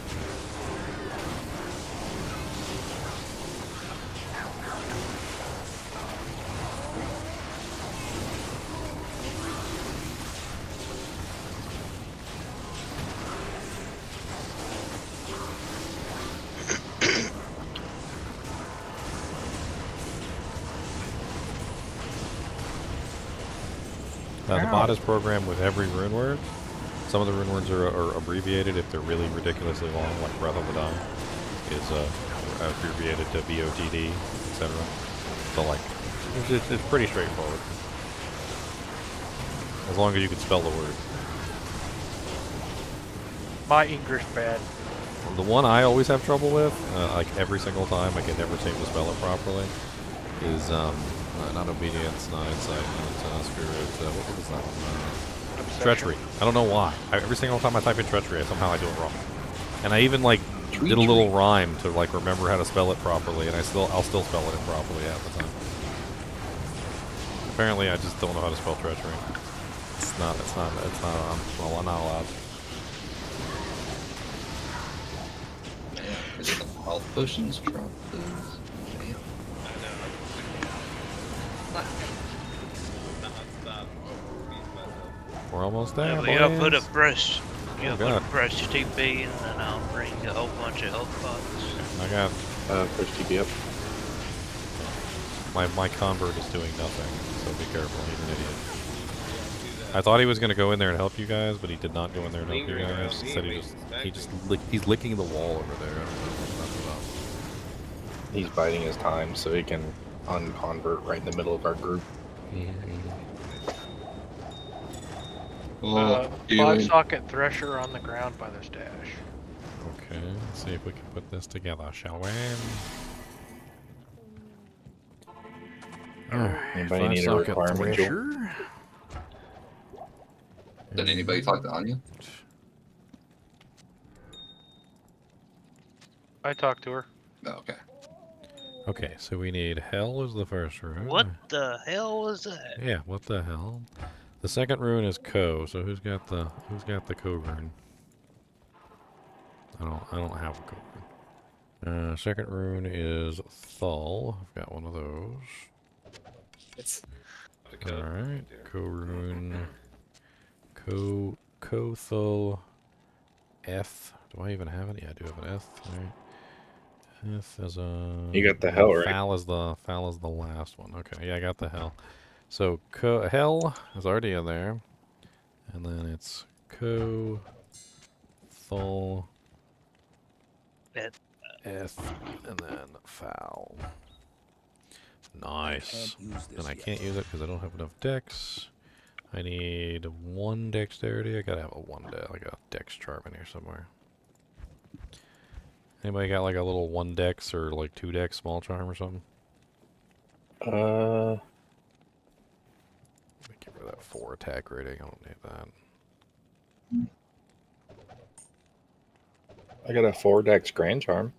The bot is programmed with every rune word. Some of the rune words are abbreviated if they're really ridiculously long, like Breath of the Dawn is abbreviated to BOTD, etc. So, like, it's pretty straightforward. As long as you can spell the word. My English bad. The one I always have trouble with, like every single time, I can never seem to spell it properly, is not obedience, not insight, not spirit. What was that one? Treachery. I don't know why. Every single time I type in treachery, somehow I do it wrong. And I even like did a little rhyme to like remember how to spell it properly, and I'll still spell it improperly half the time. Apparently, I just don't know how to spell treachery. I'm not allowed. Health potions drop those. We're almost there. We gotta put a brush. You Oh, gotta put God. a brush TP, and then I'll bring a whole bunch of health pots. I got push TP up. my convert is doing nothing, so be careful. He's an idiot. I thought he was gonna go in there and help you guys, but he did not go in there and help you guys. Instead, he's licking the wall over there. I don't know what that's about. He's biding his time so he can unconvert right in the middle of our group. Five socket thresher on the ground by the stash. Okay, let's see if we can put this together, shall we? Anybody need a requirement, Joel? Did anybody talk to Anya? I talked to her. Oh, okay. Okay, so we need hell is the first rune. What the hell was that? Yeah, what the hell? The second rune is ko. So who's got the ko rune? I don't have a ko rune. Second rune is thal. I've got one of those. All right, ko rune. Ko thal. F. Do I even have it? Yeah, I do have an F. All right. F is a. You got the hell, right? Fal is the last one. Okay, yeah, I got the hell. So hell is already in there, and then it's ko, thal, F, and then foul. Nice. And I can't use it because I don't have enough dex. I need 1 dexterity. I gotta have a 1 dex. I got a dex charm in here somewhere. Anybody got like a little 1 dex or like 2 dex small charm or something? Let me get rid of that 4 attack rating. I don't need that. I got a 4 dex grand charm.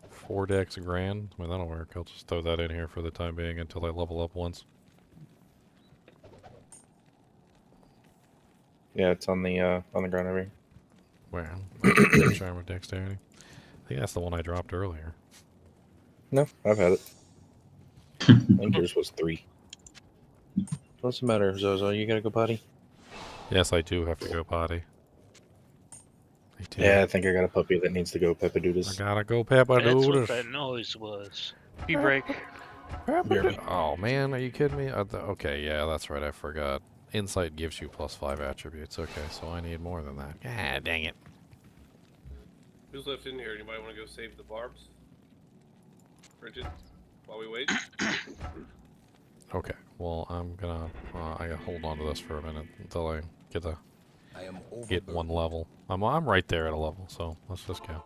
4 dex grand? Well, that'll work. I'll just throw that in here for the time being until I level up once. Yeah, it's on the ground over here. Where? Charm of dexterity. I think that's the one I dropped earlier. No, I've had it. I think yours was 3. What's the matter, Zozo? You gotta go potty? Yes, I do have to go potty. Yeah, I think I got a puppy that needs to go Peppadoodles. I gotta go That's what Peppadoodles. that noise was. Pee break. Oh man, are you kidding me? Okay, yeah, that's right. I forgot. Insight gives you +5 attributes. Okay, so I need more than that. Ah, dang it. Who's left in here? Anybody want to go save the barbs? Bridget, while we wait? Okay, well, I'm gonna I gotta hold on to this for a minute until I get 1 level. I'm right there at a level, so let's just go.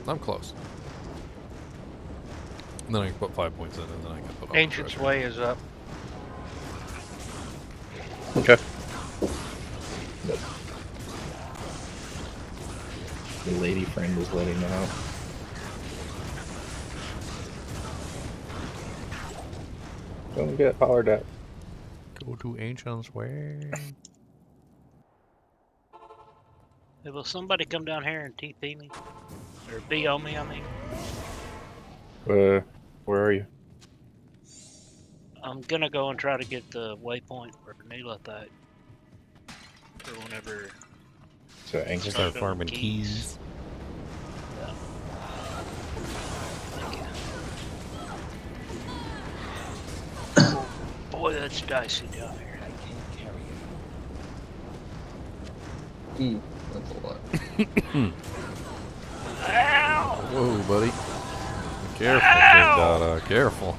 I'm close. And then I can put 5 points in, and then I can put. Ancient's Way is up. Okay. The lady friend is letting them out. Don't get hollered at. Go to Ancient's Way. Hey, will somebody come down here and TP me? Or BO me, I mean? Where are you? I'm gonna go and try to get the waypoint for Neela that. For whenever. So anxious. Start farming keys. Yeah. Thank you. Boy, that's dicey down here. That's a lot. Ow! Whoa, buddy. Careful, Dada. Careful.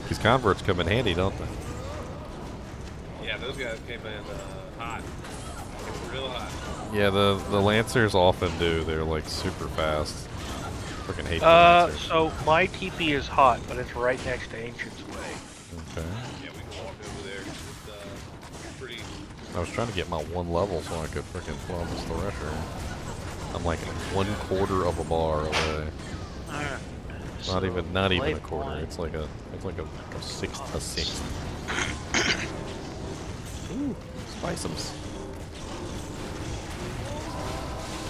These converts come in handy, don't they? Yeah, those guys came in hot. Came in real hot. Yeah, the Lancers often do. They're like super fast. Freaking hate the Lancers. So my TP is hot, but it's right next to Ancient's Way. Okay. Yeah, we can walk over there. It's pretty. I was trying to get my 1 level so I could freaking throw this Thresher. I'm like 1/4 of a bar away. Alright. Not even a quarter. It's like a sixth. Ooh, spiceums.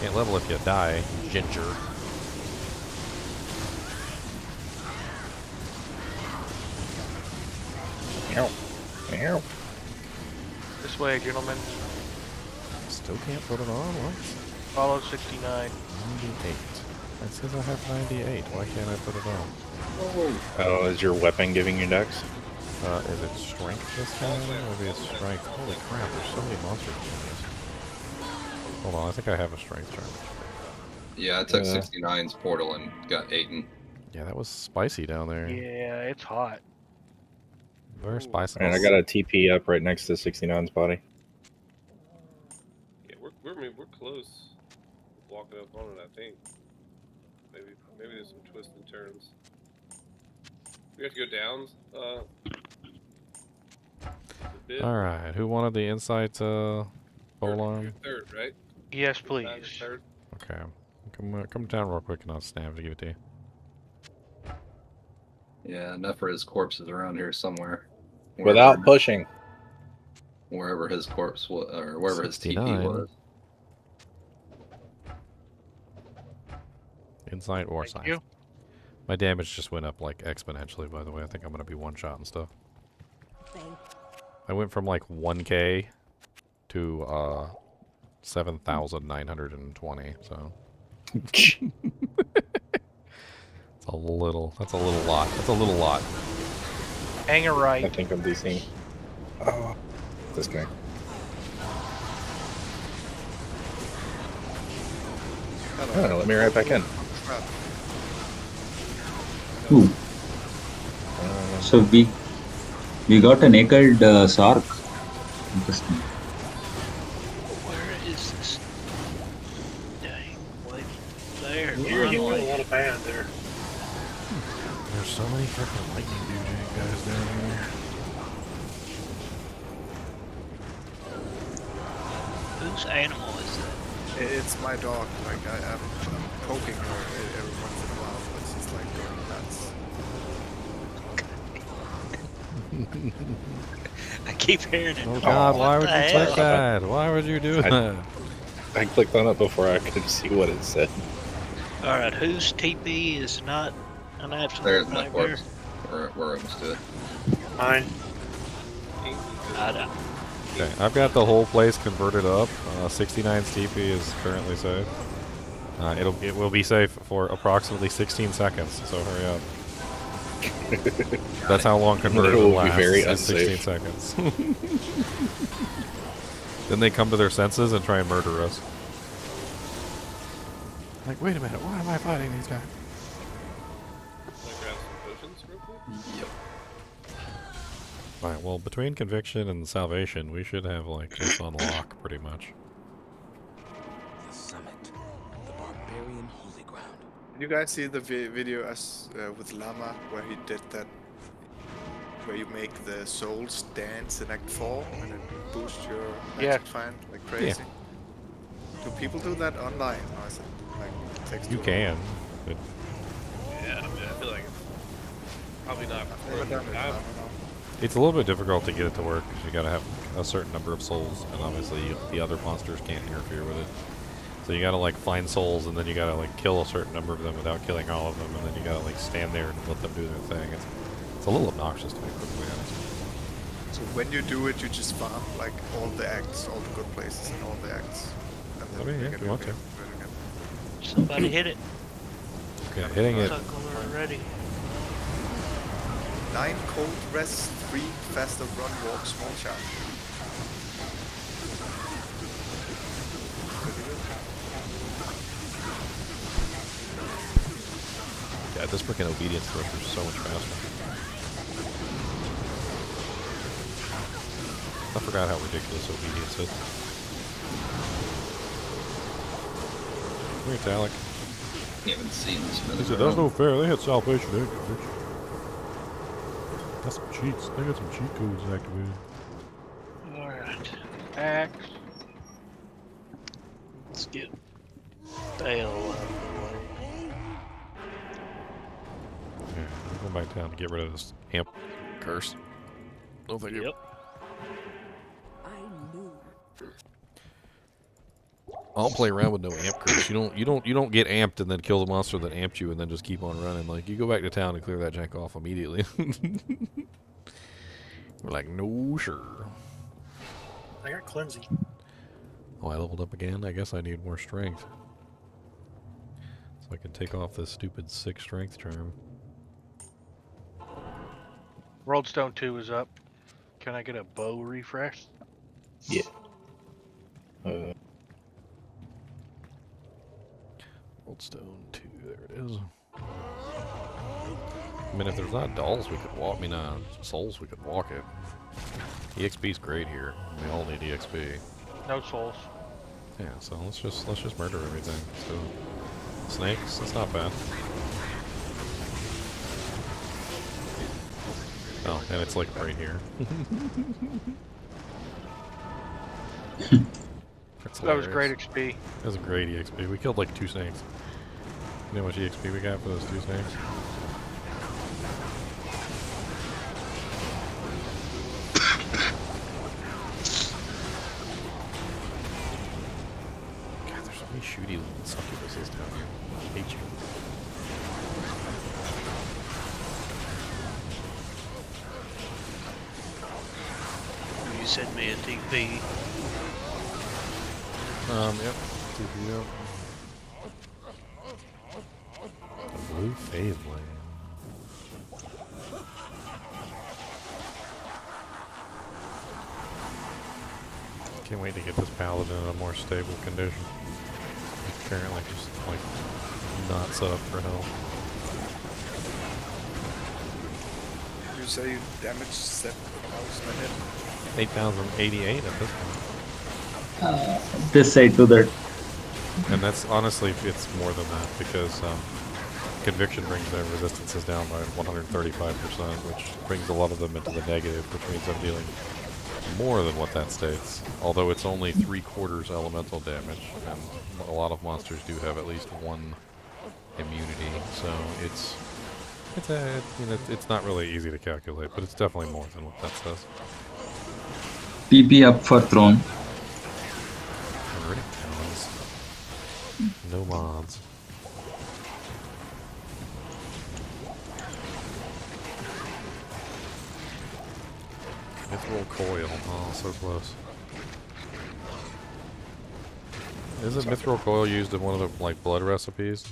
Can't level if you die, ginger. Ow. Ow. This way, gentlemen. Still can't put it on. What? Follow 69. 98. It says I have 98. Why can't I put it on? Oh, is your weapon giving you dex? Is it strength this time? Maybe it's strength. Holy crap, there's so many monsters doing this. Hold on, I think I have a strength charge. Yeah, I took 69's portal and got 8. Yeah, that was spicy down there. Yeah, it's hot. Very spicy. And I got a TP up right next to 69's body. Yeah, we're close. Walking up on it, I think. Maybe there's some twists and turns. We have to go down. Alright, who wanted the insight polearm? Third, right? Yes, please. Third. Okay. Come down real quick and I'll snap to give it to you. Yeah, enough for his corpses around here somewhere. Without pushing. Wherever his corpse was, or wherever 69. his TP was. Insight or science. My damage just went up like exponentially, by the way. I think I'm going to be one-shot and stuff. I went from like 1k to 7,920, so. That's a little lot. That's a little lot. Hang a right. I think I'm DCing. Oh, this guy. Oh, let me right back in. Ooh. So we got a naked Sark. Interesting. Where is this? Dang, wait. There. You're getting a lot of bad there. There's so many freaking lightning dude guys down here. Whose animal is that? It's my dog. Like I'm poking her every once in a while, but she's like going nuts. I keep hearing it. Oh God! Why would you click hell? that? Why would you do that? I clicked on it before I could see what it said. Alright, whose TP is not an absolute There's my nightmare? corpse. We're almost to it. Mine. I don't. Okay, I've got the whole place converted up. 69's TP is currently safe. It will be safe for approximately 16 seconds. So hurry up. That's how long conversion will be lasts. very is 16 seconds. Then they come to their senses and try and murder us. Like, wait a minute, why am I fighting these guys? Like grab some potions real quick? Yep. Alright, well, between conviction and salvation, we should have, like, this on lock, pretty much. The summit. The Did you guys see the video with Llama where he did that? Where you make the souls dance in Act 4 and it boosts your magic find like crazy? Do people do that online or is it like text? You can. But Yeah, I mean, I feel like it's probably not. I've never done it. I don't know. it's a little bit difficult to get it to work because you got to have a certain number of souls, and obviously the other monsters can't interfere with it. So you got to like find souls, and then you got to like kill a certain number of them without killing all of them, and then you got to like stand there and let them do their thing. It's a little obnoxious to be perfectly honest. So when you do it, you just farm like all the acts, all the good places and all the acts. And I mean, yeah, if you want to. Somebody hit it. Okay, hitting it. Suckle already. 9 cold rest, 3 faster run, walk, small charge. Yeah, this freaking obedience thruster is so much faster. I forgot how ridiculous obedience is. Come here, Talik. Haven't seen this He minute. said, that's no fair. They had salvation. They bitch. That's some cheats. They got some cheat codes activated. Alright. Axe. Let's get Bale out of the way. Yeah, I'm going back down to get rid of this amp curse. No thank you. Yep. I knew. I'll play around with no amp curse. You don't get amped and then kill the monster that amped you and then just keep on running. Like you go back to town and clear that jank off immediately. We're like, no sure. I got clumsy. Oh, I leveled up again? I guess I need more strength. So I can take off this stupid 6 strength charm. Roadstone 2 is up. Can I get a bow refresh? Yeah. Oldstone 2, there it is. I mean, if there's not dolls, we could walk. I mean, souls, we could walk it. EXP's great here. We all need EXP. No souls. Yeah, so let's just murder everything. So snakes, that's not bad. Oh, and it's like right here. That was great XP. That was a great EXP. We killed like 2 snakes. You know how much EXP we got for those 2 snakes? God, there's so many shooty little succubuses down here. I hate you. You send me a TP. Yep. TP up. The blue phase lane. Can't wait to get this paladin in a more stable condition. It's currently just like not set up for hell. You say you damaged 7,000 a hit? 8,088 at this point. This side to that. And that's honestly, it's more than that because conviction brings their resistances down by 135%, which brings a lot of them into the negative, which means I'm dealing more than what that states. Although it's only 3/4 elemental damage, and a lot of monsters do have at least 1 immunity, so it's not really easy to calculate, but it's definitely more than what that says. TP up for throne. No mods. Mithril coil. Oh, so close. Isn't mithril coil used in one of the like blood recipes?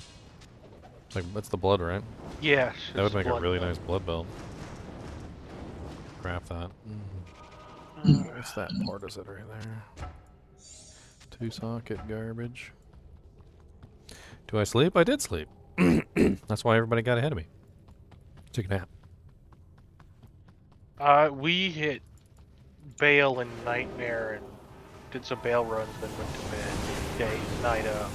It's like that's the blood, right? Yes. That would make a really belt. nice blood belt. Craft that. What's that part? Is it right there? 2-socket garbage. Do I sleep? I did sleep. That's why everybody got ahead of me. Took a nap. We hit Bale and Nightmare and did some Bale runs, then went to bed. Night up.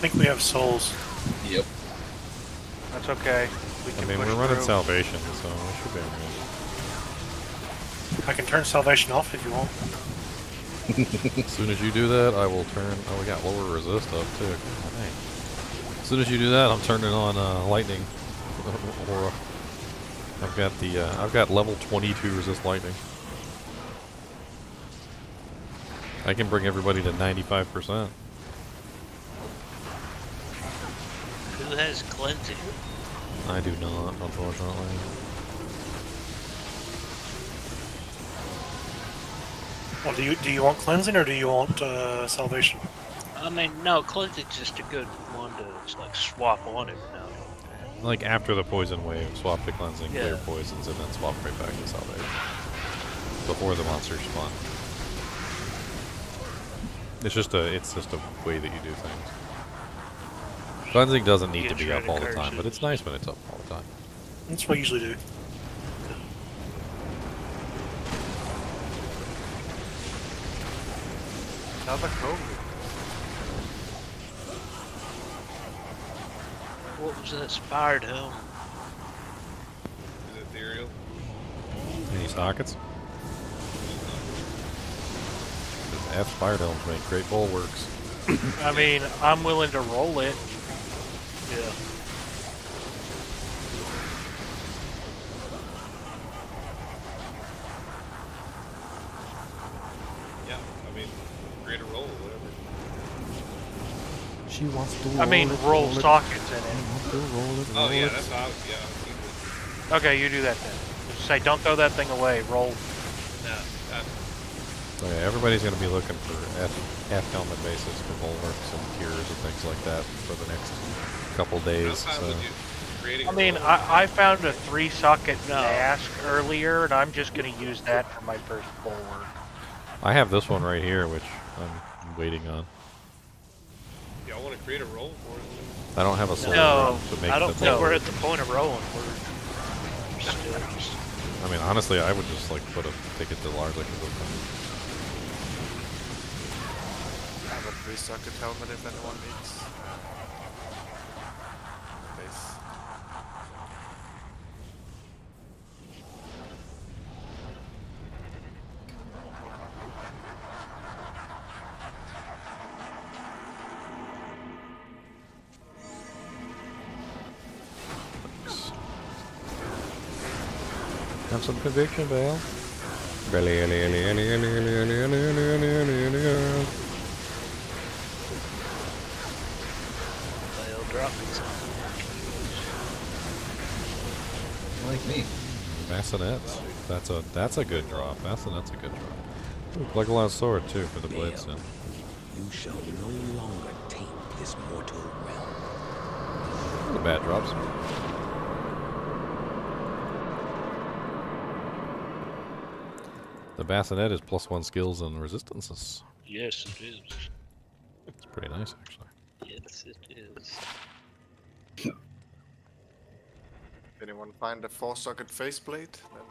think we have souls. Yep. That's okay. We I can mean, push we're running through. salvation, so we should be alright. I can turn salvation off if you want. As soon as you do that, I will turn. Oh, we got lower resist up too. Oh, dang. As soon as you do that, I'm turning on lightning aura. I've got level 22 resist lightning. I can bring everybody to 95%. Who has cleansing? I do not, unfortunately. Well, do you want cleansing or do you want salvation? I mean, no, cleansing's just a good one to like swap on it now. Like after the poison wave, swap to cleansing, clear Yeah. poisons, and then swap right back to salvation. Before the monsters spawn. It's just a way that you do things. Cleansing doesn't need to Gets be rid up of all the time, but curses. it's nice when it's up all the time. That's what I usually do. Another cobble. What was that spired helm? Is it ethereal? Any sockets? F fire domes make great bulwarks. I mean, I'm willing to roll it. Yeah. Yeah, I mean, create a roll or whatever. She wants to I mean, roll sockets in it. Oh yeah, that's how I was, yeah. I was Okay, you do that then. Just say, don't throw that thing away. Roll. no, Okay, everybody's going to be looking for F helmet bases for bulwarks and cures and things like that for the next couple days. I'm fine So. with you creating I a mean, roll. I found a 3-socket mask earlier, and I'm just going to use that for my first bulwark. I have this one right here, which I'm waiting on. Y'all want to create a roll for it? I don't have a soul No, to make I don't the think we're bulwark. at the point of rolling. We're still just... I mean, honestly, I would just like take it to large like a I have a 3-socket helmet if anyone needs. Base. Have some conviction, Vale. They'll drop me some. Like me. Bassinets. That's a good drop. Bassinet's a good drop. Ooh, like a lot of sword too for the blade sin. You shall no longer taint this mortal realm. The bad drops. The bassinet is +1 skills and resistances. Yes, it is. It's pretty nice, actually. Yes, it is. If anyone find a 4-socket faceplate, then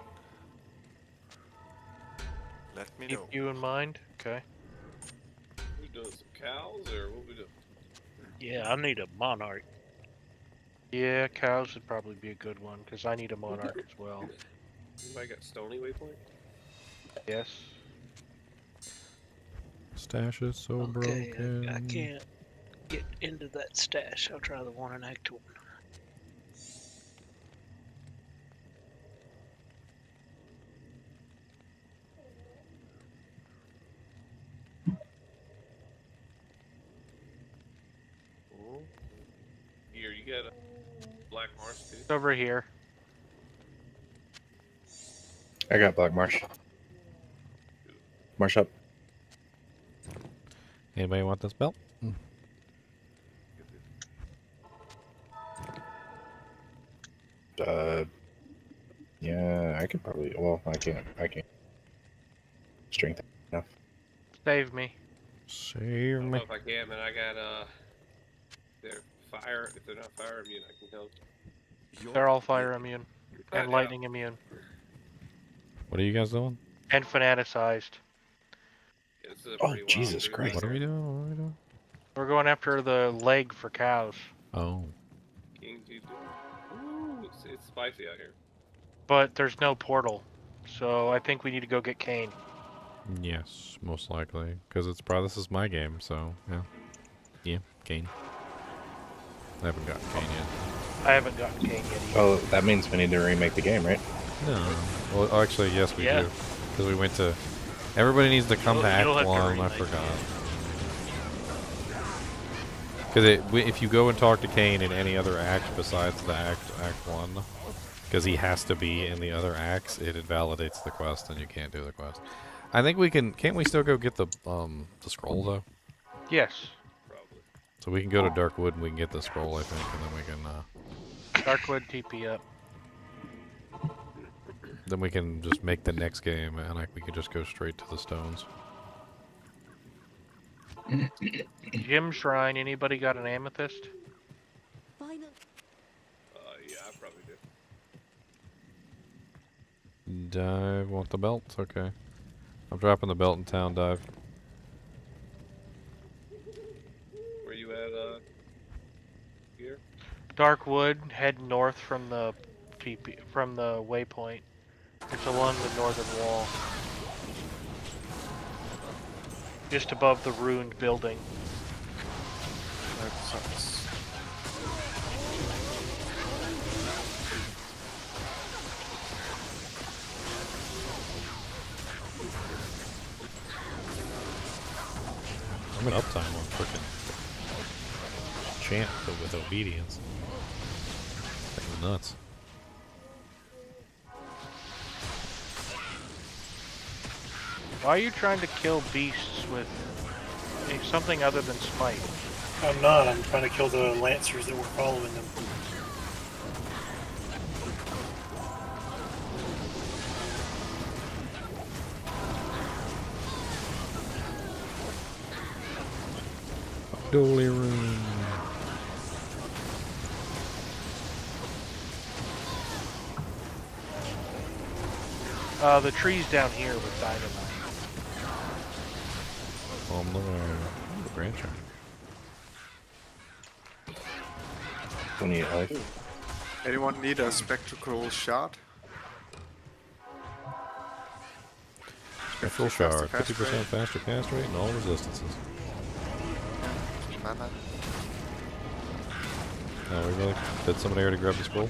let me Keep know. you in mind. Okay. We doing some cows or what we doing? Yeah, I need a monarch. Yeah, cows would probably be a good one, because I need a monarch as well. Anybody got stony waypoint? Yes. Stash is so Okay, broken. I can't get into that stash. I'll try the one in Act 1. Here, you got a black marsh too? It's over here. I got Black Marsh. Marsh up. Anybody want this belt? Yeah, I could probably. Well, I can't. Strength enough. Save me. I Save don't me. know if I can, man. I got they're fire. If they're not fire immune, I can help. They're all fire immune. And Yeah. lightning immune. What are you guys doing? And fanaticized. Yeah, this is a Oh, pretty wild Jesus group Christ. right What are we here. doing? What are we doing? We're going after the leg for cows. Oh. King D2. Ooh, it's spicy out here. But there's no portal. So I think we need to go get Kane. Yes, most likely. Because it's probably, this is my game, so, yeah. Yeah, Kane. I haven't gotten Kane yet. I haven't gotten Kane yet either. Oh, that means we need to remake the game, right? No. Well, actually, yes, we do. Because we went to... Everybody needs to come to Act 1. I forgot. Because if you go and talk to Kane in any other act besides the Act 1, because he has to be in the other acts, it invalidates the quest and you can't do the quest. I think we can... Can't we still go get the scroll, though? Yes. Probably. So we can go to Darkwood and we can get the scroll, I think, and then we can... Darkwood TP up. Then we can just make the next game, and we can just go straight to the stones. Gem Shrine, anybody got an amethyst? Final. Yeah, I probably do. Dive, want the belt? Okay. I'm dropping the belt in town, Dive. Where you at, here? Darkwood, head north from the TP, from the waypoint. It's along the northern wall. Just above the ruined building. That sucks. I'm in uptime on frickin' chant with obedience. That's nuts. Why are you trying to kill beasts with something other than smite? I'm not. I'm trying to kill the lancers that were following them. Dolly room. The trees down here with dynamite. On the way. The branch. 28 life. Anyone need a spectacle shot? Spectral shard. 50% faster cast rate and all resistances. Mana. Oh, we really? Did somebody already grab the scroll?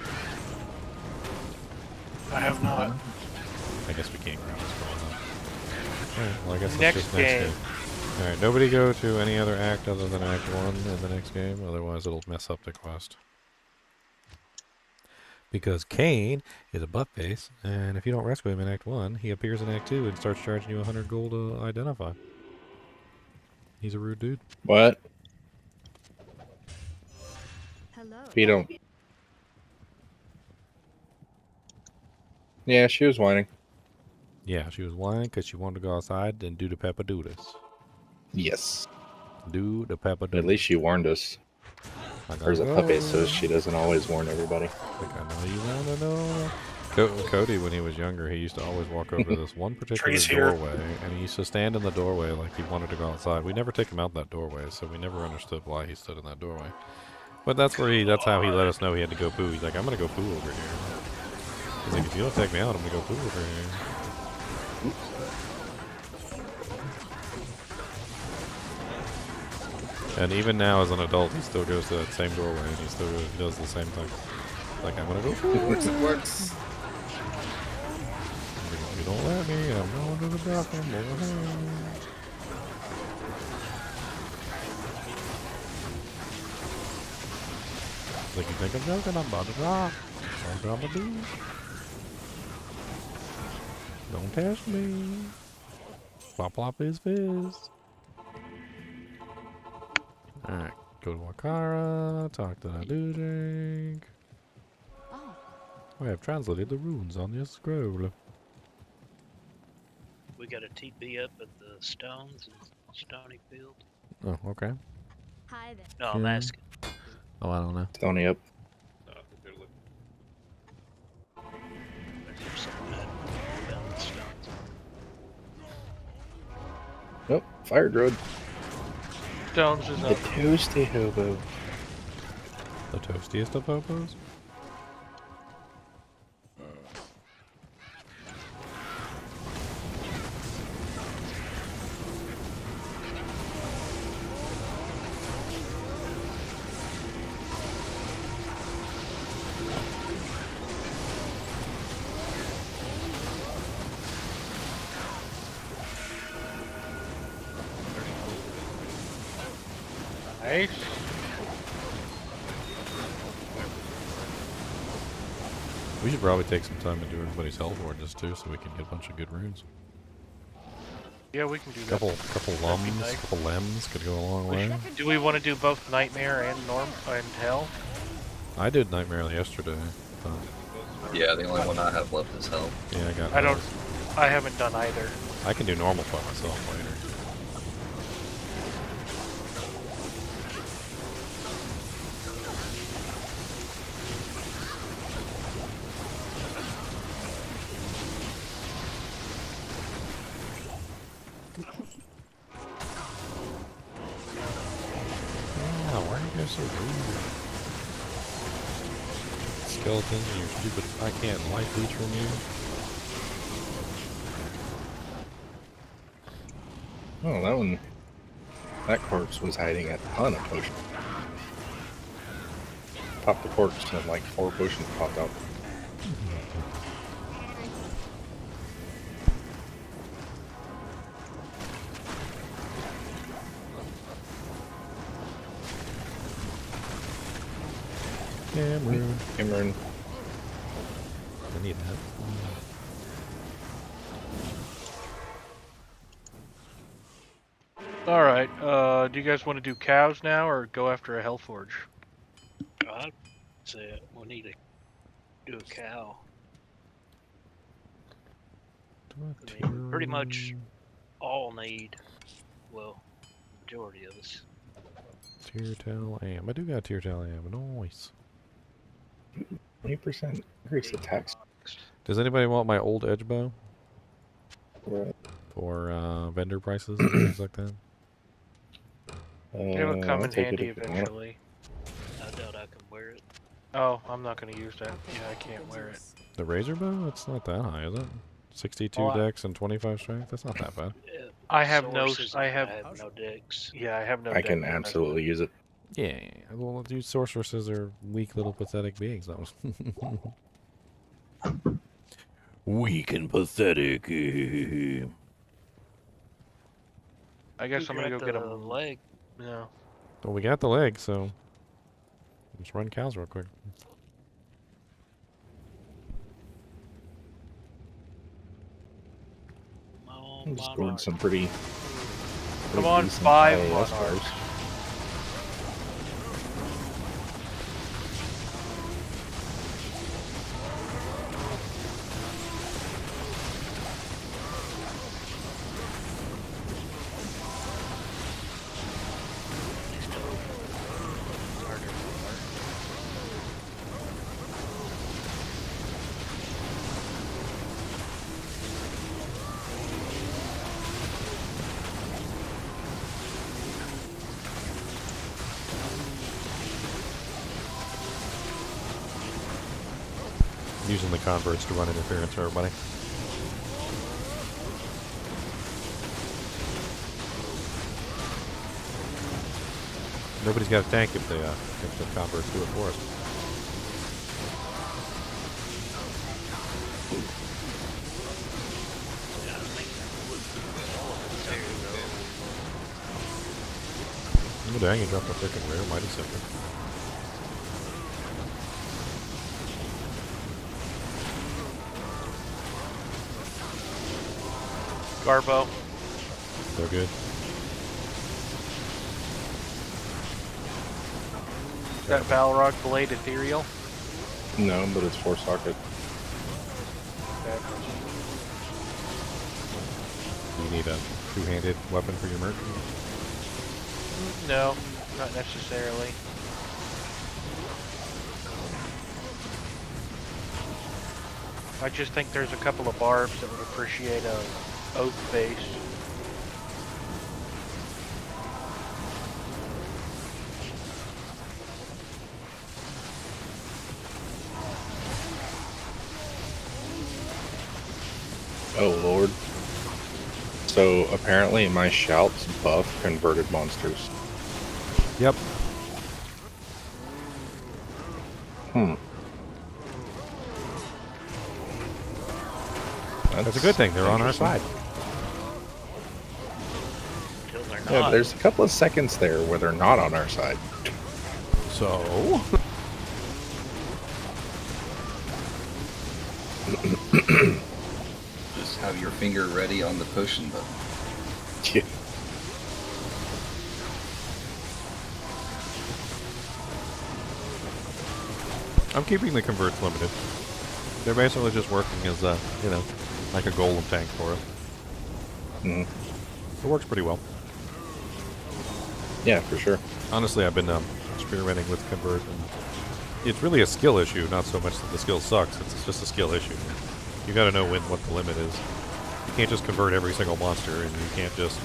I have not. I guess we can't grab the scroll now. Alright, well I guess Next that's just next game. game. Alright, nobody go to any other act other than Act 1 in the next game, otherwise it'll mess up the quest. Because Kane is a butt face, and if you don't rescue him in Act 1, he appears in Act 2 and starts charging you 100 gold to identify. He's a rude dude. What? Hello. If you don't. Yeah, she was whining. Yeah, she was whining because she wanted to go outside and do the peppadoodles. Yes. Do the peppadoodles. At least she warned us. There's a puppy, so she doesn't always warn everybody. Like, I know you want to know. Cody, when he was younger, he used to always walk over this one particular doorway, and he used to stand in the doorway like he wanted to go outside. We never took him out that doorway, so we never understood why he stood in that doorway. But that's that's how he let us know he had to go poo. He's like, I'm gonna go poo over here. He's like, if you don't take me out, I'm gonna go poo over here. And even now, as an adult, he still goes to that same doorway, and he still does the same thing. Like, I'm gonna go poo. It works. If you don't let me, I'm going to the bathroom over here. Like, you think I'm joking? I'm about to drop. I'm gonna do. Don't test me. Plop plop his fizz. Alright, go to Wakara, talk to Nadujik. Oh, I have translated the runes on this scroll. We got a TP up at the Stones and Stony Field. Oh, okay. hi there. No, I'm Yeah. asking. Oh, I don't know. Tony up. They're looking. There's something that down the Stones. Oh, fire druid. Stones is The up. toasty hobo. The toastiest of hobos? Nice. We should probably take some time to do everybody's health orders too, so we can get a bunch of good runes. Yeah, we can do that. Couple That'd be lums, nice. couple lems could go a long way. Do we want to do both Nightmare and and Hell? I did Nightmare yesterday. Yeah, the only one I have left is Hell. Yeah, I got. I haven't done either. I can do normal by myself later. Why are you guys so rude? Skeletons and your stupid I can't life leech from you. Oh, that one. That corpse was hiding a ton of potions. Popped the corpse and like 4 potions popped out. Cameron. I need that. Alright, do you guys want to do cows now or go after a Hellforge? I'd say we'll need to do a cow. I mean, pretty much all need, well, majority of us. Tear tail am. I do got tear tail am. Nice. 20% increase attacks. Does anybody want my old edge bow? Right. For vendor prices and things like that? It'll come I'll in take it handy if you want. eventually. I doubt I can wear it. Oh, I'm not going to use that. Yeah, I can't wear it. The razor bow? It's not that high, is it? 62 dex and 25 strength? That's not that bad. Yeah, I have no. sources, I have no decks. Yeah, I have no. I can deck. absolutely use it. Yeah, well, dude, sorceresses are weak little pathetic beings. That was weak and pathetic. I guess I'm gonna go get a leg. No. Well, we got the leg, so let's run cows real quick. Scored some pretty. Come on, decent 5 IAS monarchs. bars. Using the converts to run interference for everybody. Nobody's got a tank if the converts do it for us. Oh dang, he dropped a freaking rare mighty scepter. Garbo. So good. Is that Balrog Blade ethereal? No, but it's 4 socket. Okay. Do you need a two-handed weapon for your merc? No, not necessarily. I just think there's a couple of barbs that would appreciate a oak base. Oh lord. So apparently my shouts buff converted monsters. Yep. That's a good thing. They're on our side. Until they're Yeah, not. there's a couple of seconds there where they're not on our side. So... Just have your finger ready on the potion button. Yeah. I'm keeping the converts limited. They're basically just working as a, you know, like a golem tank for us. Mm. It works pretty well. Yeah, for sure. Honestly, I've been experimenting with convert, and it's really a skill issue, not so much that the skill sucks. It's just a skill issue. You got to know what the limit is. You can't just convert every single monster, and you can't just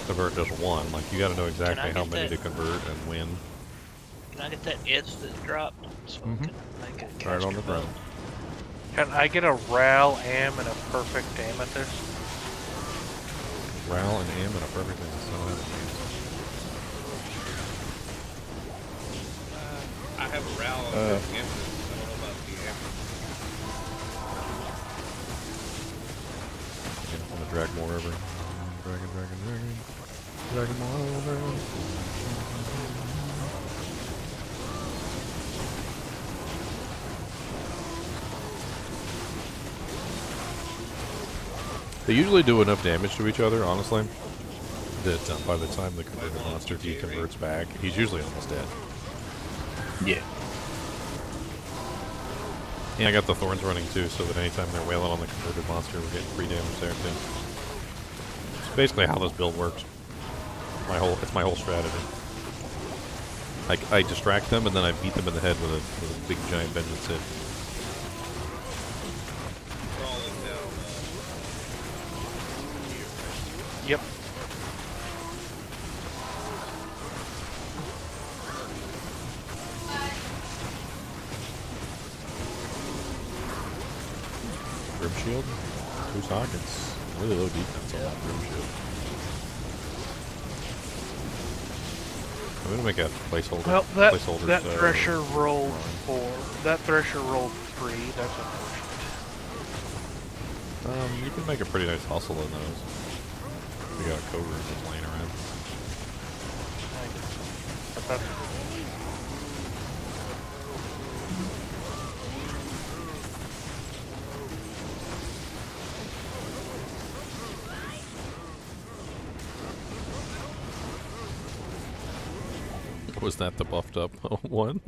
convert just one. Like, you got to know exactly how many to convert and when. Can I get that itch that dropped so I can make a Right on the caster ground. belt? Can I get a Ral Am and a perfect Amethyst? Ral and Am and a perfect thing. So I have a Ral on the Amethyst. I don't know about the Amethyst. I'm gonna drag more over. Dragon more over. They usually do enough damage to each other, honestly, that by the time the converted monster deconverts back, he's usually almost dead. Yeah. And I got the thorns running too, so that anytime they're wailing on the converted monster, we're getting free damage there too. It's basically how this build works. It's my whole strategy. I distract them and then I beat them in the head with a big giant vengeance hit. Yep. Grim shield, 2 sockets. Really low defense on that grim shield. I'm gonna make a placeholder. Well, that placeholder, Thresher rolled 4. That Thresher rolled 3. That's unfortunate. You can make a pretty nice hustle in those. We got a cobra just laying around. But that's Was that the buffed up one?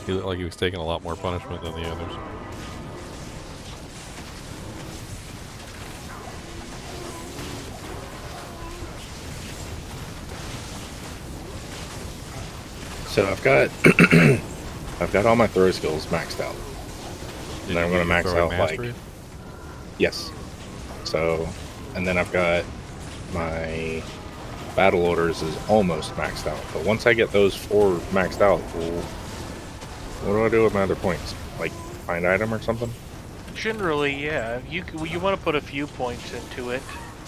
He looked like he was taking a lot more punishment than the others. So I've got I've got all my throw skills maxed out. And then I'm gonna max out like yes. So and then I've got my battle orders is almost maxed out. But once I get those 4 maxed out, well, what do I do with my other points? Like find item or something? generally, yeah. You want to put a few points into it.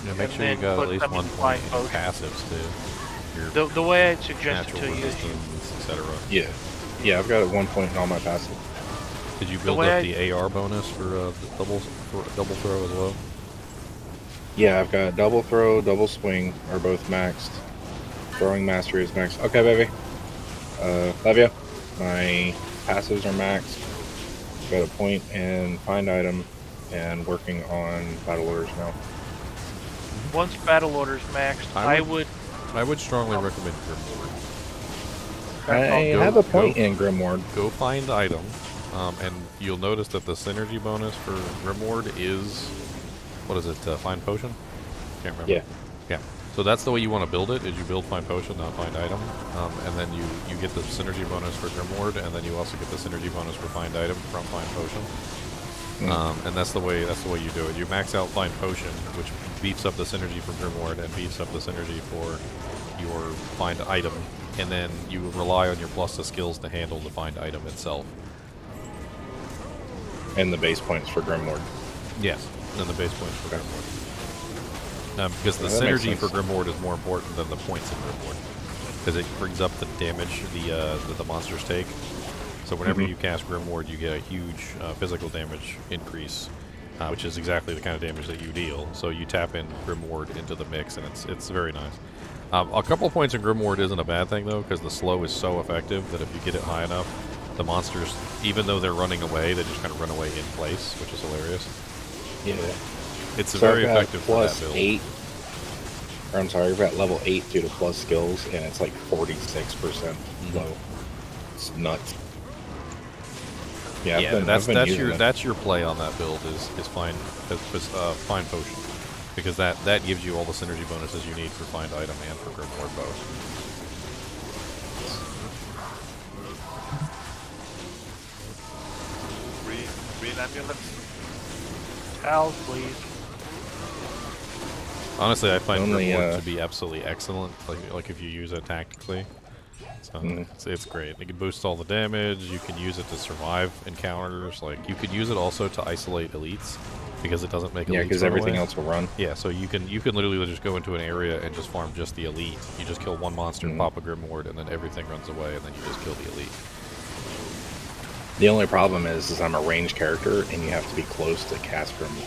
Yeah, make and sure you then got put at least them in 1 point in fine potion. passives too. The way I'd suggest it Natural to you is resistance, etc. Yeah, I've got 1 point in all my passive. Did you build up the AR bonus for the double throw as well? Yeah, I've got double throw, double swing are both maxed. Throwing mastery is maxed. Okay, baby. Love ya. My passives are maxed. Got a point in find item and working on battle orders now. once battle orders maxed, I would strongly recommend Grimoire. I have a point in Grimoire. Go find item, and you'll notice that the synergy bonus for Grimoire is, what is it, find potion? Can't remember. Yeah. Yeah. So that's the way you want to build it, is you build find potion, not find item. And then you get the synergy bonus for Grimoire, and then you also get the synergy bonus for find item from find potion. And that's the way you do it. You max out find potion, which beefs up the synergy for Grimoire and beefs up the synergy for your find item, and then you rely on your plus the skills to handle the find item itself. And the base points for Grimoire. Yes. and then the base points for Grimoire. Because the that makes synergy for sense. Grimoire is more important than the points in Grimoire. Because it brings up the damage that the monsters take. So whenever you cast Grimoire, you get a huge physical damage increase, which is exactly the kind of damage that you deal. So you tap in Grimoire into the mix, and it's very nice. A couple of points in Grimoire isn't a bad thing, though, because the slow is so effective that if you get it high enough, the monsters, even though they're running away, they just kind of run away in place, which is hilarious. Yeah. It's So very I've got effective for that plus build. 8. Or I'm sorry, I've got level 8 due to plus skills, and it's like 46% low. It's nuts. Yeah, that's your play on that build is find potion, because that gives you all the synergy bonuses you need for find item and for Grimoire both. Green amulets. Towels, please. Honestly, I find Only, Grimoire to be absolutely excellent. Like if you use it tactically, so it's great. You can boost all the damage. You can use it to survive encounters. Like you could use it also to isolate elites, because it doesn't make elites. Yeah, because everything else will run. Yeah, so you can literally just go into an area and just farm just the elite. You just kill one monster, pop a Grimoire, and then everything runs away, and then you just kill the elite. The only problem is I'm a ranged character, and you have to be close to cast Grimoire.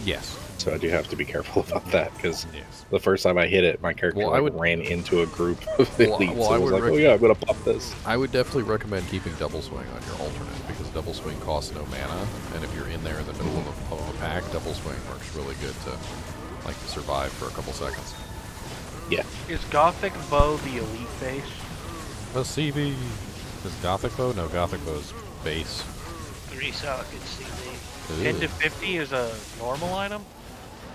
Yes. So I do have to be careful about that, because the first time I hit it, my character ran into a group of elites. So I was like, oh yeah, I'm going to pop this. I would definitely recommend keeping Double Swing on your alternate, because Double Swing costs no mana, and if you're in there in the middle of a pack, Double Swing works really good to like survive for a couple seconds. Yeah. Is Gothic Bow the elite base? The CB. Is Gothic Bow? No, Gothic Bow's base. 3 sockets CB. 10 to 50 is a normal item?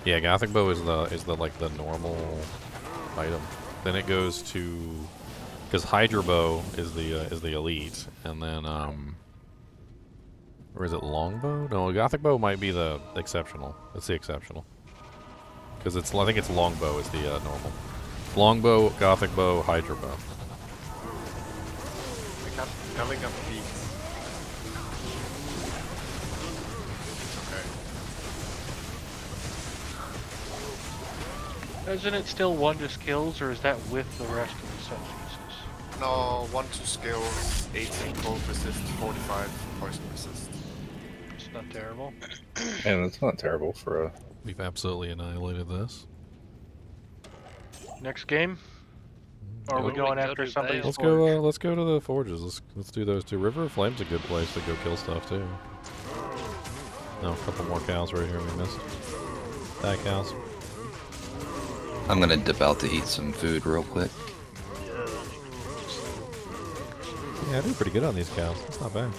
Yeah, Gothic Bow is the like the normal item. Then it goes to, because Hydra Bow is the elite, and then or is it Longbow? No, Gothic Bow might be the exceptional. It's the exceptional, because I think it's Longbow is the normal. Longbow, Gothic Bow, Hydra Bow. Coming up peak. Isn't it still 1 to skills, or is that with the rest of the set pieces? No, 1 to skills, 18 cold resist, 45 poison resist. It's not terrible. And it's not terrible for a... We've absolutely annihilated this. Next game? Or are we going after somebody's Let's forge? let's go to the forges. Let's do those two. River of Flame's a good place to go kill stuff too. No, a couple more cows right here we missed. That cows. I'm gonna dip out to eat some food real quick. Yeah, I do pretty good on these cows. It's not bad.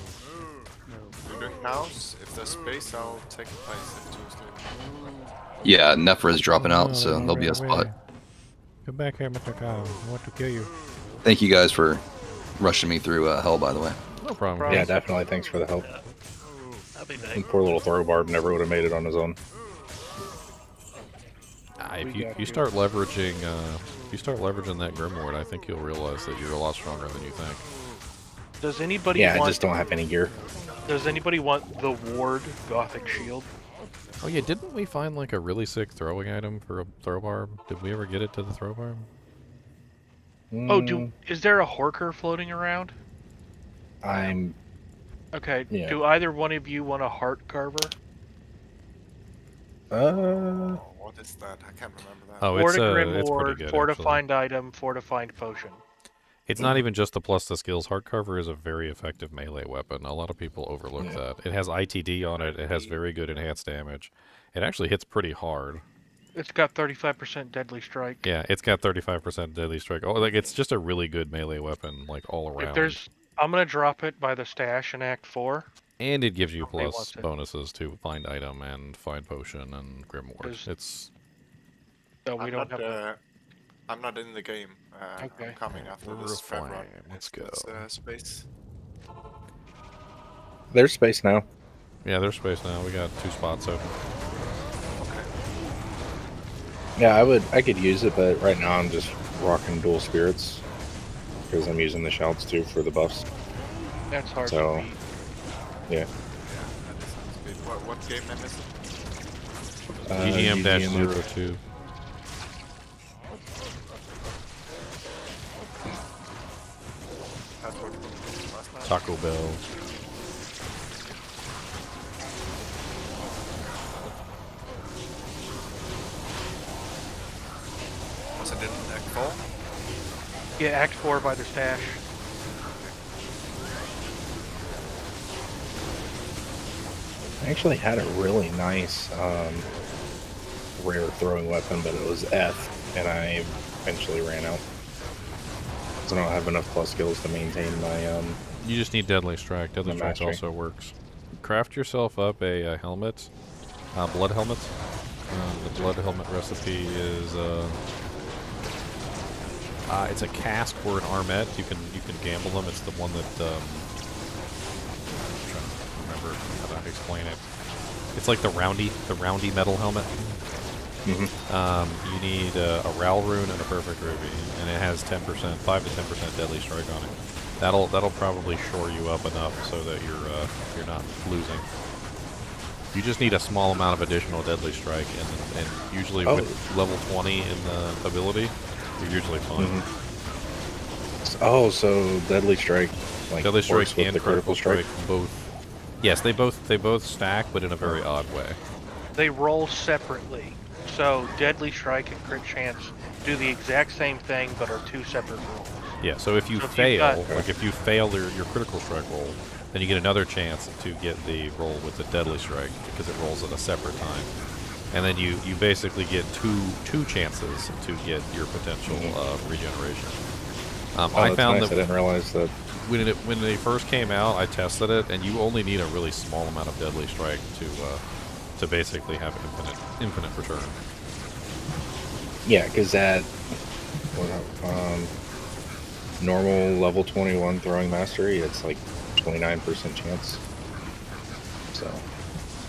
Bigger cows, if there's space, I'll take the place if Tuesday. Yeah, Nephra is dropping out, so there'll be a spot. Come back here, Mr. Cow. I want to kill you. Thank you guys for rushing me through hell, by the way. No problem. Yeah, definitely. Thanks for the help. I'll be back. And poor little Throwbarb never would have made it on his own. If you start leveraging, that Grimoire, I think you'll realize that you're a lot stronger than you think. Does anybody Yeah, want... I just don't have any gear. Does anybody want the Ward Gothic Shield? Oh yeah, didn't we find like a really sick throwing item for a Throwbarb? Did we ever get it to the Throwbarb? Oh, is there a Horker floating around? I'm... Okay, Yeah. do either one of you want a Heart Carver? What is that? I can't remember that. Oh, It's pretty Grimoire, good, Fortified Item, Fortified Potion. It's not even just the plus the skills. Heartcarver is a very effective melee weapon. A lot of people overlook that. It has ITD on it. It has very good enhanced damage. It actually hits pretty hard. It's got 35% Deadly Strike. Yeah, it's got 35% deadly strike. Oh, like it's just a really good melee weapon, like all around. I'm gonna drop it by the stash in Act 4. And it gives you Nobody plus wants it. bonuses to find item and find potion and Grimoire. It's. So we don't have. I'm not in the game. Okay. I'm coming after River this of friend run. Flame, let's go. Space. There's space now. Yeah, there's space now. We got 2 spots open. Yeah, I could use it, but right now I'm just rocking dual spirits because I'm using the shouts too for the buffs. That's hard So, to beat. yeah. What game name is it? GGM-02. That's what we did last night. Taco Bell. Was it in Act 4? Yeah, Act 4 by the stash. I actually had a really nice rare throwing weapon, but it was F, and I eventually ran out. So I don't have enough plus skills to maintain my You just need Deadly Strike. Deadly Strike mastery. also works. Craft yourself up a helmet. Blood helmet. The blood helmet recipe is it's a cask or an armet. You can gamble them. It's the one that I'm trying to remember how to explain it. It's like the roundy metal helmet. You need a Ral rune and a perfect ruby, and it has 5 to 10% deadly strike on it. That'll probably shore you up enough so that you're not losing. You just need a small amount of additional deadly strike, and usually with level 20 in the ability, you're usually fine. Oh, so deadly strike, like deadly strike with and the critical strike both. Yes, they both stack, but in a very odd way. They roll separately. So Deadly Strike and Crit Chance do the exact same thing, but are 2 separate rolls. Yeah, so if you fail, if you fail your critical strike roll, then you get another chance to get the roll with the Deadly Strike, because it rolls at a separate time. And then you basically get two chances to get your potential regeneration. I found nice. that I didn't realize that. When they first came out, I tested it, and you only need a really small amount of Deadly Strike to basically have infinite return. Yeah, because that normal level 21 throwing mastery, it's like 29% chance. So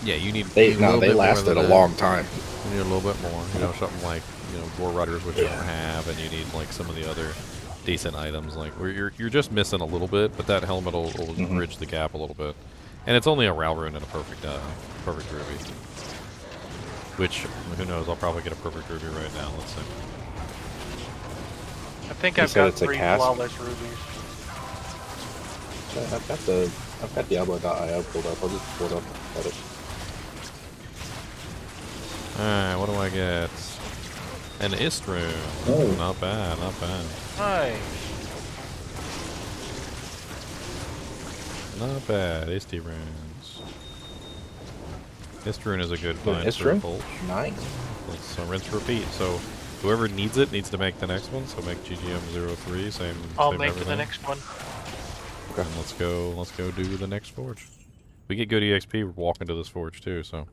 yeah, you need. They lasted a long time. You need a little bit more. You know, something like Gore Rudders, which you don't have, and you need like some of the other decent items. Like where you're just missing a little bit, but that helmet will bridge the gap a little bit. And it's only a Ral rune and a perfect ruby. Which, who knows, I'll probably get a perfect ruby right now, let's see. I think I've got 3 flawless rubies. I've got Diablo.io pulled up. I'll just pull it up at it. Alright, what do I get? An Ist rune. Oh. Not bad, not bad. Nice. Not bad, Isty runes. Ist rune is a good find. Ist rune? Nice. Let's rinse repeat. So whoever needs it needs to make the next one. So make GGM-03. Same. I'll same make everything. the next one. Okay. And let's go do the next forge. We get good EXP walking to this forge too, so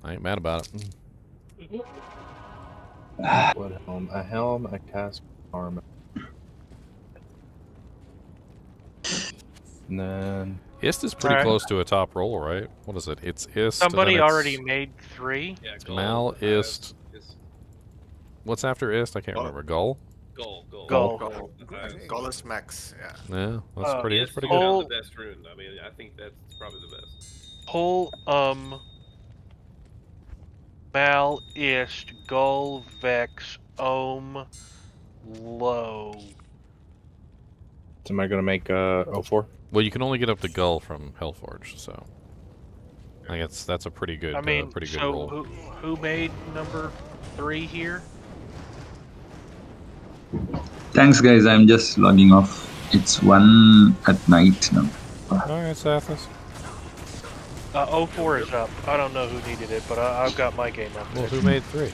I ain't mad about it. What helm? A helm, a cask, armor. And then Ist is pretty close to a top roll, right? What is it? It's Ist. Somebody already made 3. Yeah, it's Mal, Ist. What's after Ist? I can't remember. Gull? Gull. Gull is max, yeah. Yeah, that's pretty Ist good. the best rune. I mean, I think that's probably the best. Pull, Mal, Ist, Gull, Vex, Ohm, Low. am I gonna make 04? Well, you can only get up to Gull from Hellforge, so I think that's a pretty good. I mean, pretty good so roll. who made number 3 here? Thanks, guys. I'm just logging off. It's 1 at night now. All right, Sathis. 04 is up. I don't know who needed it, but I've got my game up there. Well, who made 3?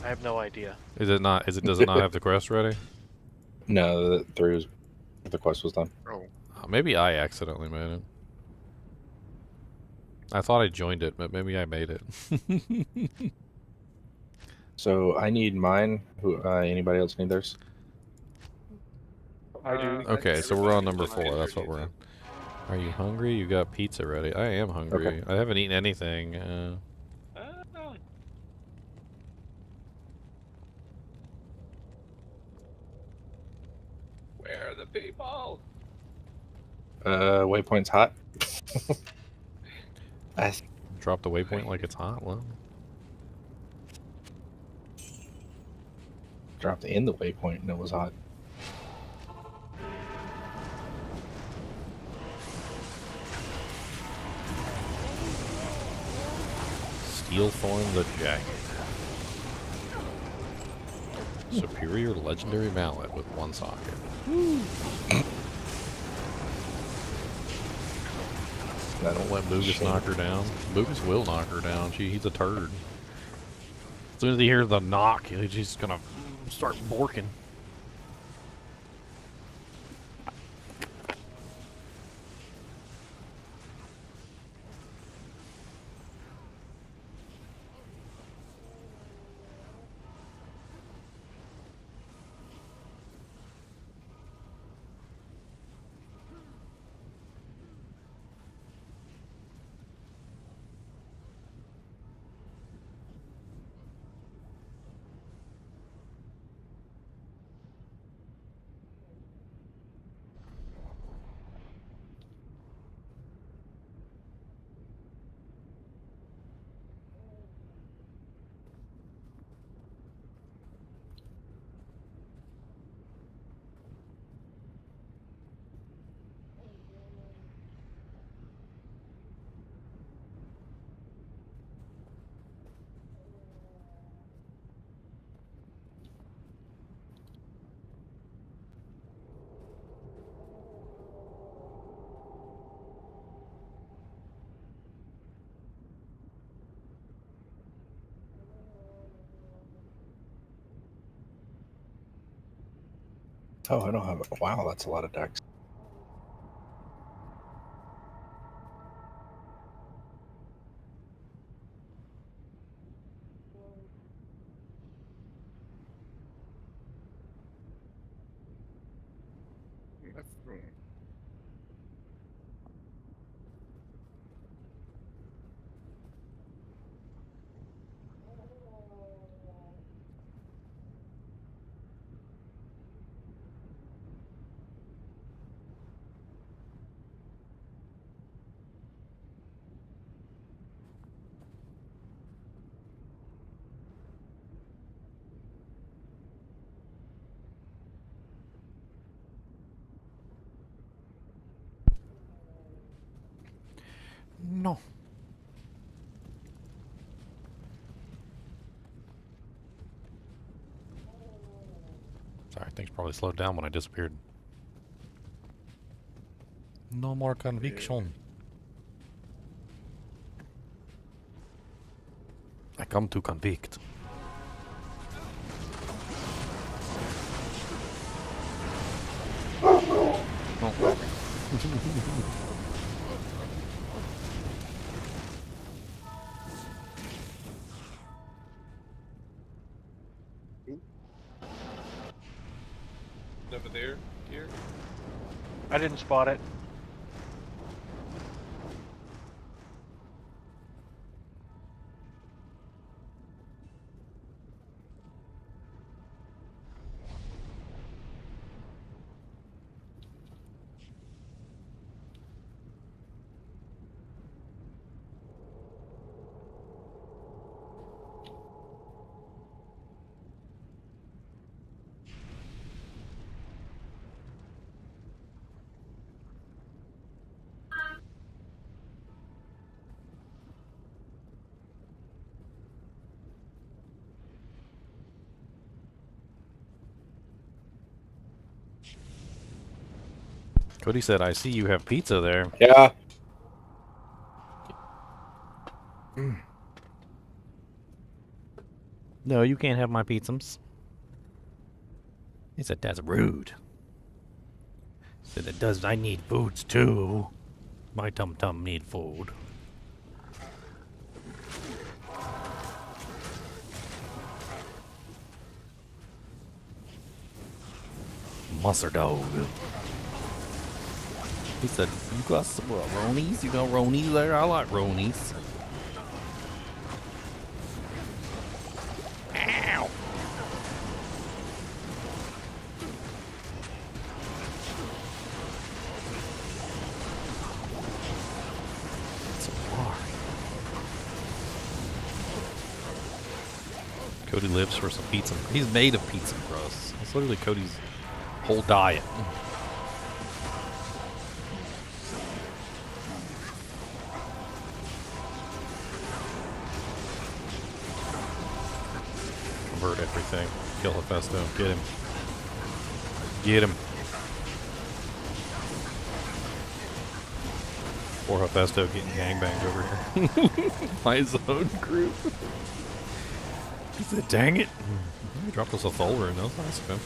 I have no idea. Is it not? Does it not have the quest ready? No, the quest was done. Oh. Maybe I accidentally made it. I thought I joined it, but maybe I made it. So I need mine. Who? Anybody else need theirs? I do. Okay, so we're on number 4. That's what we're on. Are you hungry? You got pizza ready. I am hungry. Okay. I haven't eaten anything. Where are the people? Waypoint's hot. Drop the waypoint like it's hot? Well, Dropped in the waypoint and it was hot. Steel Thorn the Jagged. Superior legendary mallet with one socket. Don't let Boogus knock her down. Boogus will knock her down. He's a turd. As soon as he hears the knock, he's just gonna start borking. Oh, I don't have it. Wow, that's a lot of decks. No. Sorry, things probably slowed down when I disappeared. No more conviction. I come to convict. Oh. Over there, here. I didn't spot it. Cody said, I see you have pizza there. Yeah. No, you can't have my pizzas. He said, that's rude. He said, it does. I need foods too. My tum-tum need food. Mustard dog. He said, you got some Ronies? You got Ronies there? I like Ronies. Ow! It's a bar. Cody lives for some pizza. He's made of pizza crusts. That's literally Cody's whole diet. Convert everything. Kill Hephaestus. Get him. Get him. Poor Hephaestus getting gangbanged over here. My own group. He said, dang it. He dropped us a Thulrune. That was nice of him.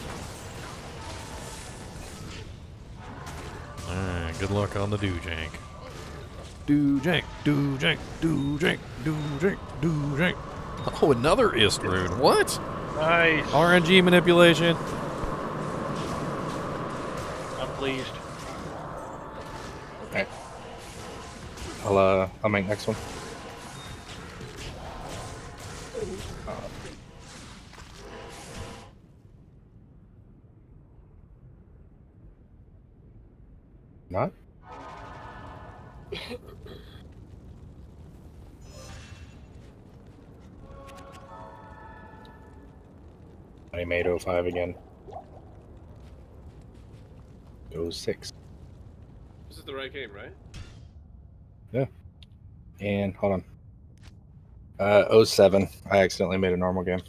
Alright, good luck on the Doojank. Doojank, Doojank, Doojank, Doojank, Doojank. Oh, another Ist rune. What? Nice. RNG manipulation. I'm pleased. Alright. I'll make next one. Not? I made 05 again. 06. This is the right game, right? Yeah. And hold on. 07. I accidentally made a normal game.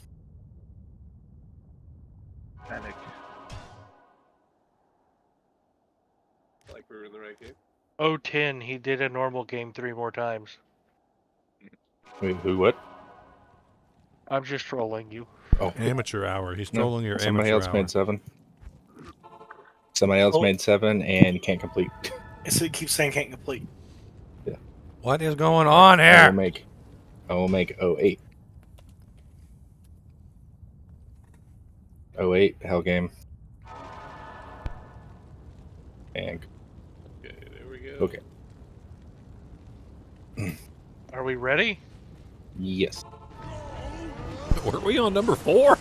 Panic. Like we were in the right game. 010, he did a normal game 3 more times. Wait, who? What? I'm just trolling you. Oh, amateur hour. He's trolling your somebody amateur else hour. made 7. Somebody else made 7 and can't complete. It keeps saying can't complete. Yeah. What is going on I here? will make 08. 08 Hell game. And Okay, there we go. okay. Are we ready? Yes. Were we on number 4?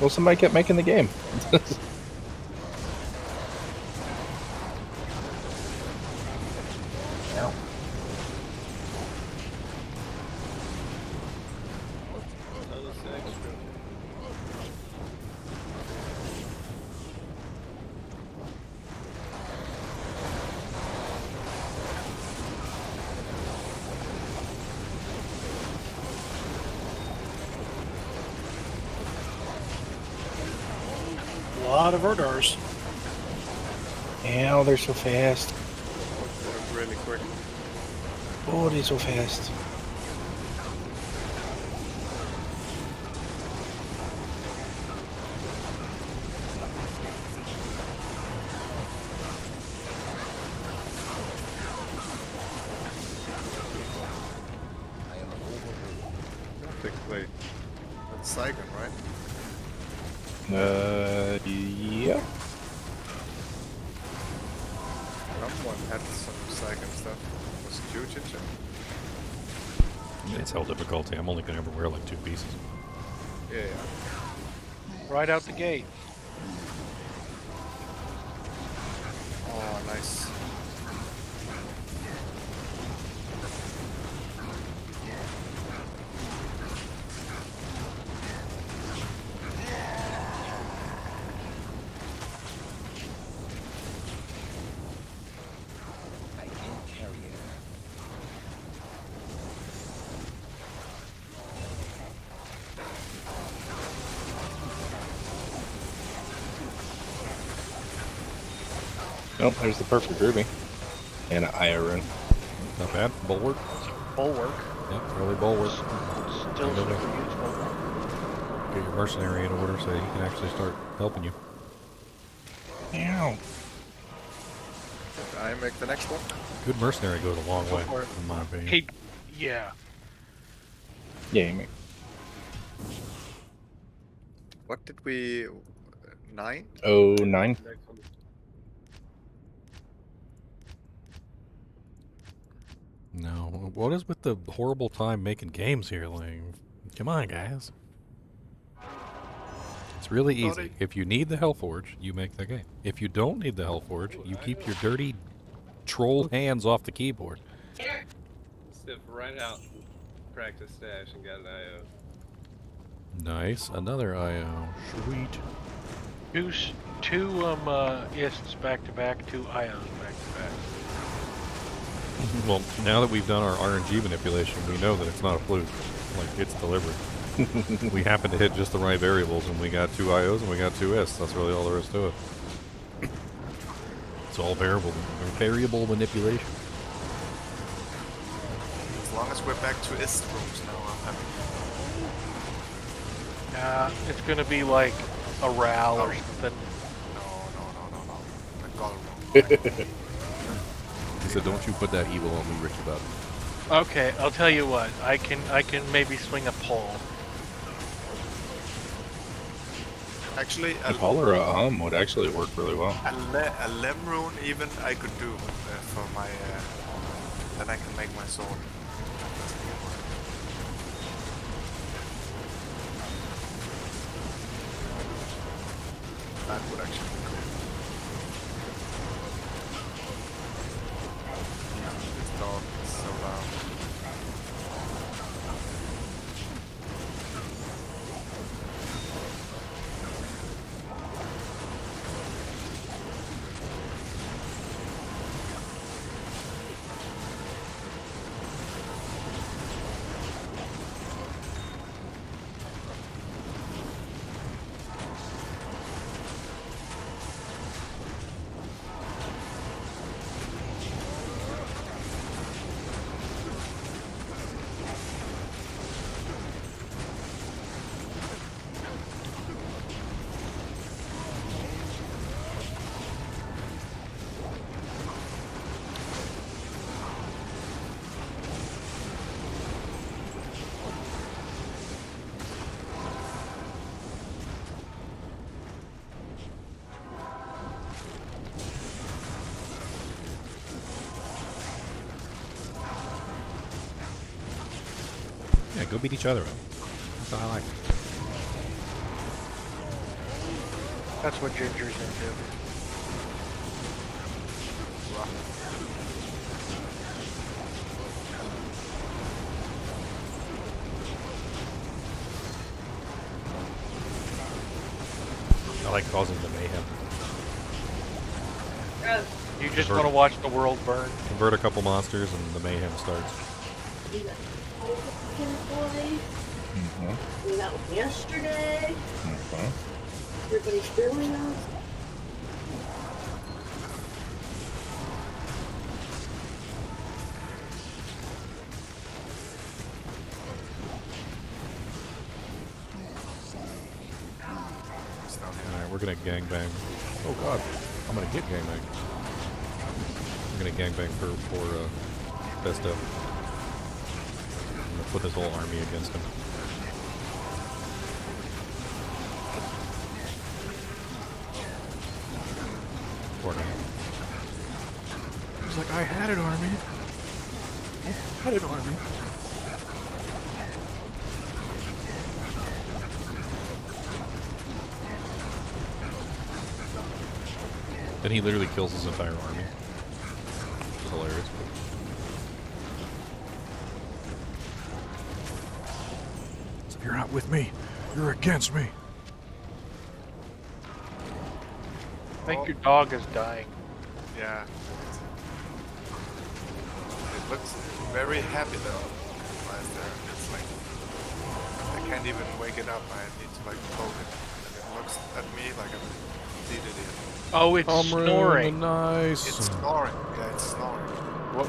Well, somebody kept making the game. A lot of Erdars. Ow, they're so fast. Really quick. Oh, they're so fast. Wait. That's Saigon, right? Yeah. Someone had some Saigon stuff. Was it you, Chinchilla? It's hell difficulty. I'm only going to ever wear like 2 pieces. Yeah. Right out the gate. Oh, nice. Nope, there's the perfect ruby. And an iron. Not bad. Bulwark. Bulwark. Yep, early bulwark. Still super useful. Get your mercenary in order so he can actually start helping you. Ow. Did I make the next one? Good mercenary goes a long way, for it. in my opinion. Hey, yeah. Yeah, you make. What did we... 9? 09. Next one. No, what is with the horrible time making games here? Like, come on, guys. It's really easy. If you need the Hellforge, you make the game. If you don't need the Hellforge, you keep your dirty troll hands off the keyboard. Step right out. cracked his stash and got an IO. Nice. Another IO. Sweet. Two ists back to back, two ions back to back. Well, now that we've done our RNG manipulation, we know that it's not a fluke. Like, it's deliberate. We happen to hit just the right variables, and we got 2 IOs and we got 2 ists. That's really all there is to it. It's all variable manipulation. As long as we're back to ist rooms now, I'm happy. It's gonna be like a RAL or something. No. A goal room. He said, "Don't you put that evil on me, Rich, about it." Okay, I'll tell you what. I can maybe swing a pole. Actually, A pole or a would actually work really well. a lem rune even I could do for my. Then I can make my sword. That would actually be cool. This dog is so loud. Yeah, go beat each other up. That's what I like. That's what Ginger's into. I like causing the mayhem. You just want to watch the world burn. Convert a couple monsters and the mayhem starts. We got one yesterday. Everybody's feeling us. Alright, we're gonna gangbang. Oh god, I'm gonna get gangbang. We're gonna gangbang for Festo. I'm gonna put this whole army against him. Poor guy. He's like, I had it, army. I had it, army. Then he literally kills his entire army. Which is hilarious. So if you're not with me, you're against me. I think your dog is dying. Yeah. It looks very happy though. Lies there. It's like I can't even wake it up. I need to like poke it. And it looks at me like I'm a complete idiot. Oh, it's snoring. Nice. It's snoring. Yeah, it's snoring.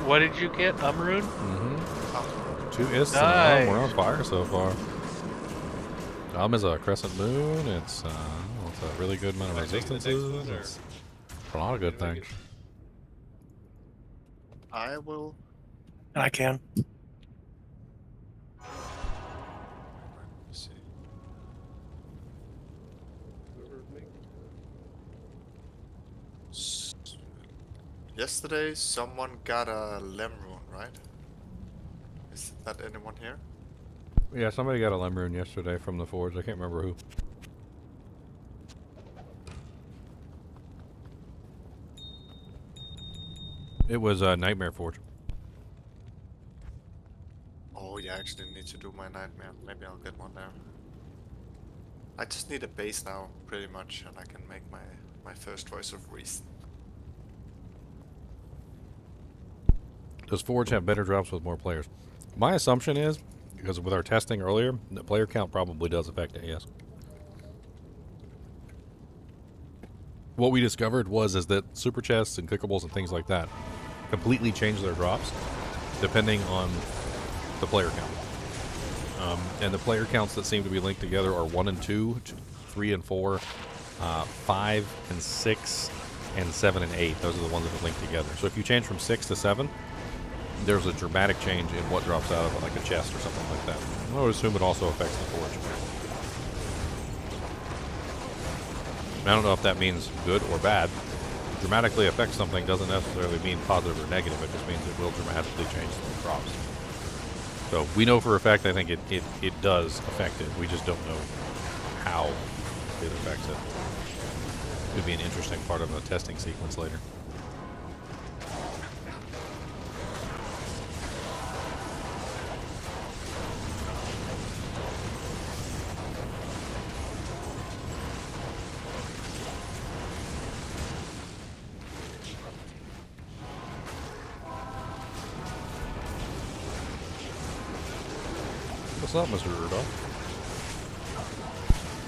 What did you get? Umrune? Mm-hmm. 2 ists Nice. and we're on fire so far. Is a crescent moon. It's a really good amount of resistances. It's a lot of good things. I will. I can. See. Yesterday, someone got a lem rune, right? Is that anyone here? Yeah, somebody got a lem rune yesterday from the forge. I can't remember who. It was Nightmare Forge. Oh yeah, actually need to do my nightmare. Maybe I'll get one there. I just need a base now, pretty much, and I can make my first voice of reason. Does Forge have better drops with more players? My assumption is, because with our testing earlier, the player count probably does affect it, yes. What we discovered is that super chests and clickables and things like that completely change their drops depending on the player count. And the player counts that seem to be linked together are 1 and 2, 3 and 4, 5 and 6, and 7 and 8. Those are the ones that are linked together. So if you change from 6 to 7, there's a dramatic change in what drops out of it, like a chest or something like that. I would assume it also affects the Forge. I don't know if that means good or bad. Dramatically affect something doesn't necessarily mean positive or negative. It just means it will dramatically change the drops. So we know for a fact, I think it does affect it. We just don't know how it affects it. Could be an interesting part of a testing sequence later. What's up, Mr. Rudolph?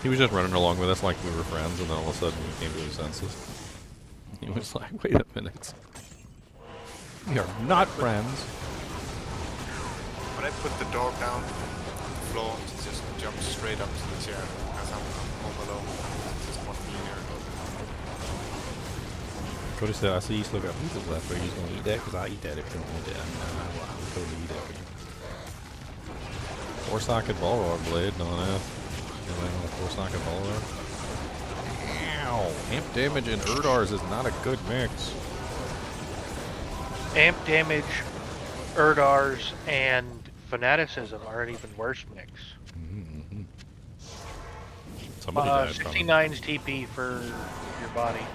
He was just running along with us like we were friends, and then all of a sudden he came to his senses. He was like, wait a minute. We are not friends. When I put the dog down on the floor, he just jumped straight up to the chair because I'm home alone. Just one here. Cody said, I see you still got pizzas left. Are you just going to eat that? Because I'll eat that if you don't want that. I'll totally eat that for you. 4-socket ball rod blade, no enough. You land on a 4-socket ball rod. Ow! Amp damage and Urdars is not a good mix. Amp damage, Urdars, and fanaticism are an even worse mix. Mm-hmm. Somebody died from it. 69's TP for your body.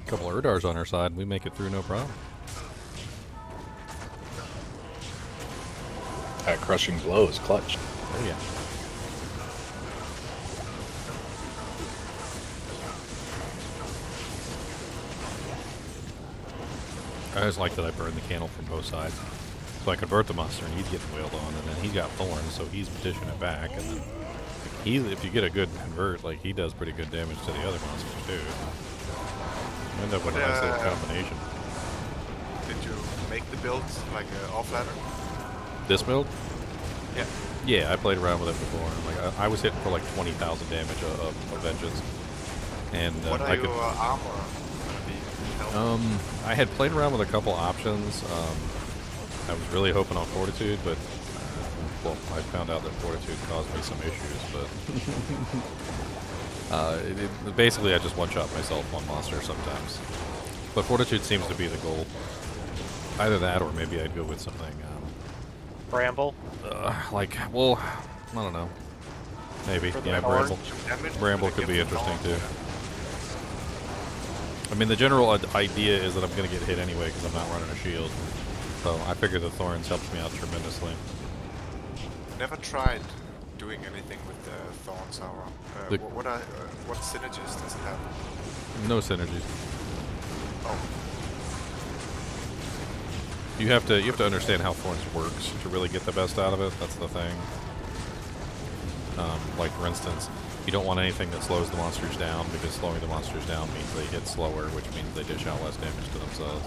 Couple of Urdars on our side, we make it through no problem. That crushing blow is clutch. Oh yeah. I just like that I burned the candle from both sides. So I convert the monster and he's getting wailed on, and then he's got thorns, so he's petitioning it back, and then if you get a good convert, like he does pretty good damage to the other monsters too. End up with a nice little combination. Did you make the build like off ladder? This build? Yeah. Yeah, I played around with it before. Like I was hitting for like 20,000 damage of Vengeance, and what are I could. Your armor gonna be? I had played around with a couple options. I was really hoping on Fortitude, but well, I found out that Fortitude caused me some issues. But basically, I just one-shot myself on monsters sometimes. But Fortitude seems to be the goal. Either that, or maybe I'd go with something. Bramble? Like, well, I don't know. Maybe, yeah, Bramble. Bramble could be interesting too. I mean, the general idea is that I'm going to get hit anyway because I'm not running a shield. So I figure the Thorns helps me out tremendously. Never tried doing anything with the Thorns aura. What synergies does it have? No synergies. Oh. You have to understand how Thorns works to really get the best out of it. That's the thing. Like for instance, you don't want anything that slows the monsters down, because slowing the monsters down means they hit slower, which means they dish out less damage to themselves.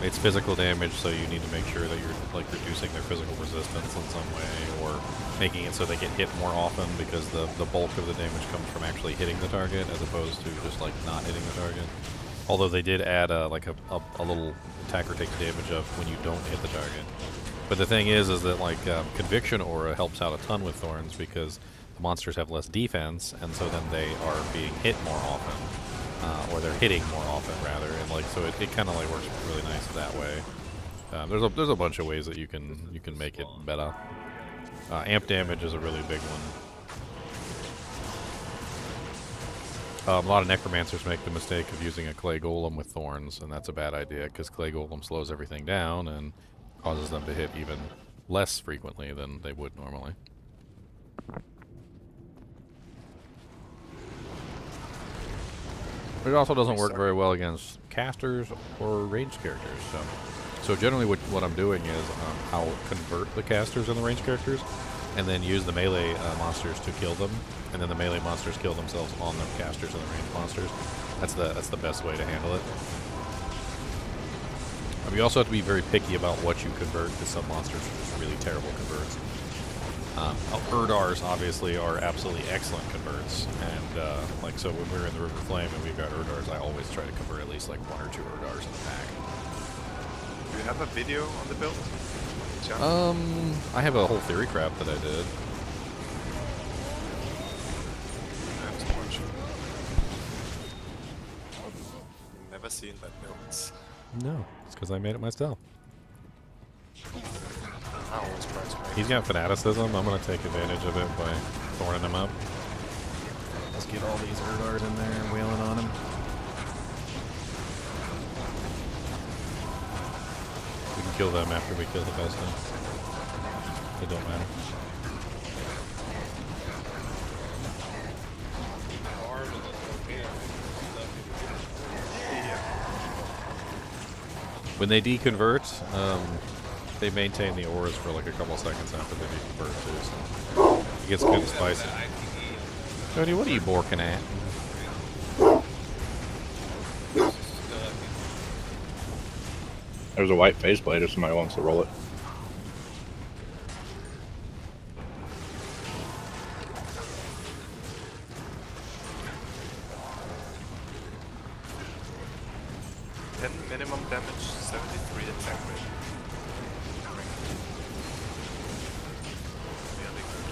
It's physical damage, so you need to make sure that you're like reducing their physical resistance in some way, or making it so they get hit more often, because the bulk of the damage comes from actually hitting the target as opposed to just like not hitting the target. Although they did add like a little attacker takes damage of when you don't hit the target. But the thing is that like Conviction Aura helps out a ton with Thorns, because the monsters have less defense, and so then they are being hit more often. Or they're hitting more often, rather, and like so it kind of like works really nice that way. There's a bunch of ways that you can make it better. Amp damage is a really big one. A lot of necromancers make the mistake of using a clay golem with thorns, and that's a bad idea because clay golem slows everything down and causes them to hit even less frequently than they would normally. It also doesn't work very well against casters or ranged characters. So generally what I'm doing is I'll convert the casters and the ranged characters, and then use the melee monsters to kill them, and then the melee monsters kill themselves on the casters and the ranged monsters. That's the best way to handle it. You also have to be very picky about what you convert, because some monsters are just really terrible converts. Urdars obviously are absolutely excellent converts, and like so when we're in the River Flame and we've got Urdars, I always try to convert at least like 1 or 2 Urdars in the pack. Do you have a video on the build? I have a whole theory crap that I did. That's watching. Never seen that build. No, it's because I made it myself. I always try to make He's got fanaticism. I'm going to take advantage of it by thorning him up. Let's get all these Urdars in there and wheeling on him. We can kill them after we kill the best one. It don't matter. When they deconvert, they maintain the auras for like a couple seconds after they deconvert too, so it gets kind of spicy. Cody, what are you borking at? There's a white faceplate if somebody wants to roll it. minimum damage, 73 attack rate. Really good.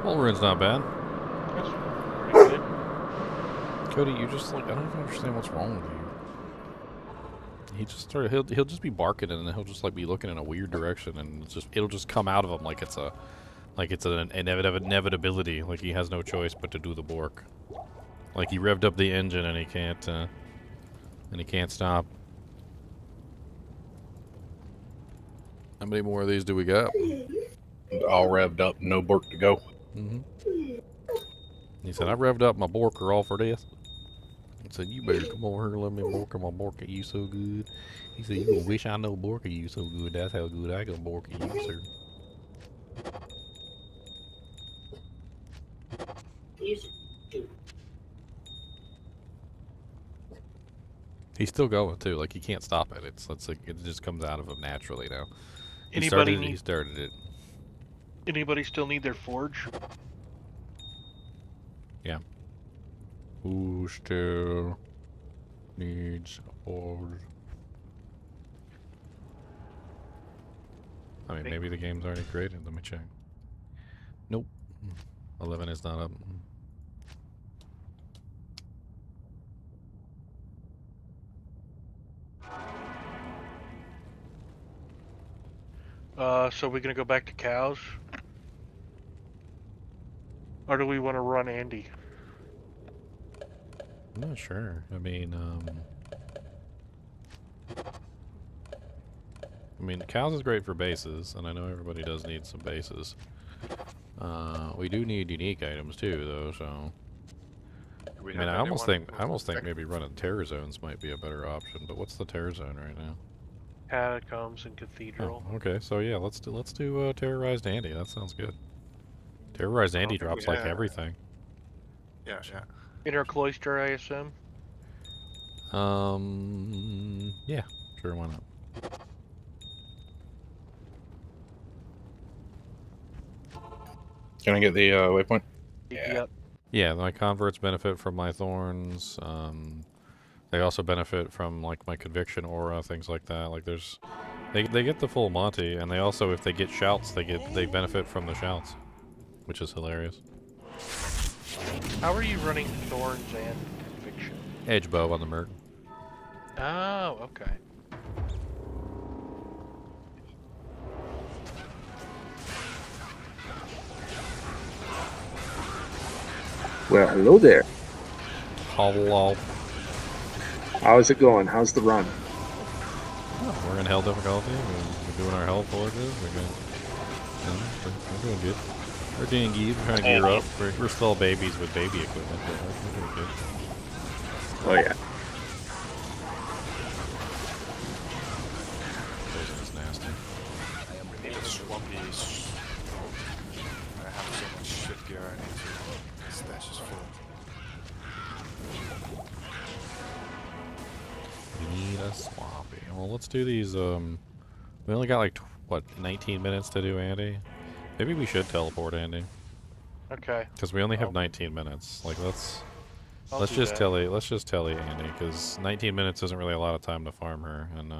Wolverine's not bad. That's pretty good. Cody, you just like, I don't even understand what's wrong with you. He just started, he'll just be barking, and then he'll just like be looking in a weird direction, and it'll just come out of him like it's an inevitability, like he has no choice but to do the bork. Like he revved up the engine and he can't stop. How many more of these do we got? All revved up, no bork to go. He said, I revved up my borker all for this. I said, you better come over here and let me bork my bork at you so good. He said, you gonna wish I know bork at you so good. That's how good I gonna bork at you, sir. He's still going too. Like he can't stop it. It's like it just comes out of him naturally now. He started it. Anybody still need their forge? Yeah. Who still needs a forge? I mean, maybe the game's already created. Let me check. Nope. 11 is not up. So we're gonna go back to cows? Or do we want to run Andy? I'm not sure. I mean, cows is great for bases, and I know everybody does need some bases. We do need unique items too, though. So, Do we I mean, have I almost anyone think with maybe running terror zones might be a better option. But what's the terror zone right now? Catacombs and Cathedral. Oh, okay, so yeah, let's do terrorized Andy. That sounds good. Terrorized Andy think we drops like have- everything. Yeah, yeah. Inner Cloister, I assume. Yeah, sure, why not? Can I get the waypoint? Yeah. Yep. Yeah, my converts benefit from my thorns. They also benefit from like my conviction aura, things like that. Like they get the full Monty, and they also, if they get shouts, they benefit from the shouts, which is hilarious. How are you running Thorns and Conviction? Edge bow on the Merc. Oh, okay. Well, hello there. Hello. How's it going? How's the run? Oh, we're in hell difficulty. We're doing our hell forges. We're doing good. We're doing good. We're trying to gear up. We're still babies with baby equipment, but we're doing good. Oh yeah. Poison is nasty. We need a swampy. I have so much shit gear I need to stash is full. We need a swampy. Well, let's do these. We only got like what 19 minutes to do, Andy. Maybe we should teleport, Andy. Okay. Because we only have 19 minutes. Like let's just tell Andy, because 19 minutes isn't really a lot of time to farm her, and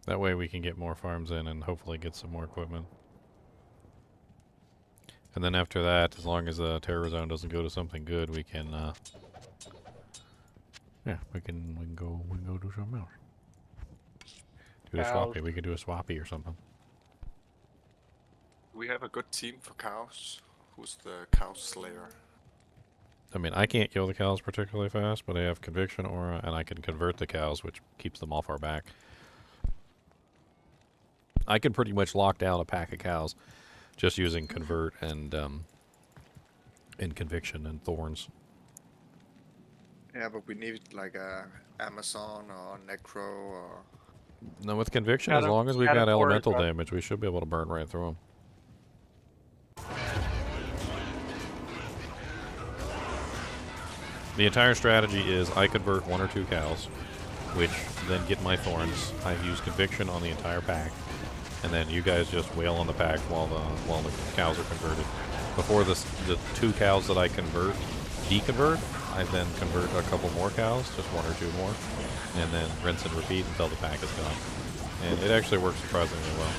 that way we can get more farms in and hopefully get some more equipment. And then after that, as long as the terror zone doesn't go to something good, we can yeah, we can go do something else. Do a swappy. We could do a swappy or something. We have a good team for cows. Who's the cow slayer? I mean, I can't kill the cows particularly fast, but I have conviction aura, and I can convert the cows, which keeps them off our back. I can pretty much lock down a pack of cows just using convert and conviction and thorns. Yeah, but we need like a Amazon or Necro or... No, with conviction, as long as we've got elemental damage, we should be able to burn right through them. The entire strategy is I convert 1 or 2 cows, which then get my thorns. I use conviction on the entire pack, and then you guys just wail on the pack while the cows are converted. Before the 2 cows that I convert deconvert, I then convert a couple more cows, just 1 or 2 more, and then rinse and repeat until the pack is gone. And it actually works surprisingly well.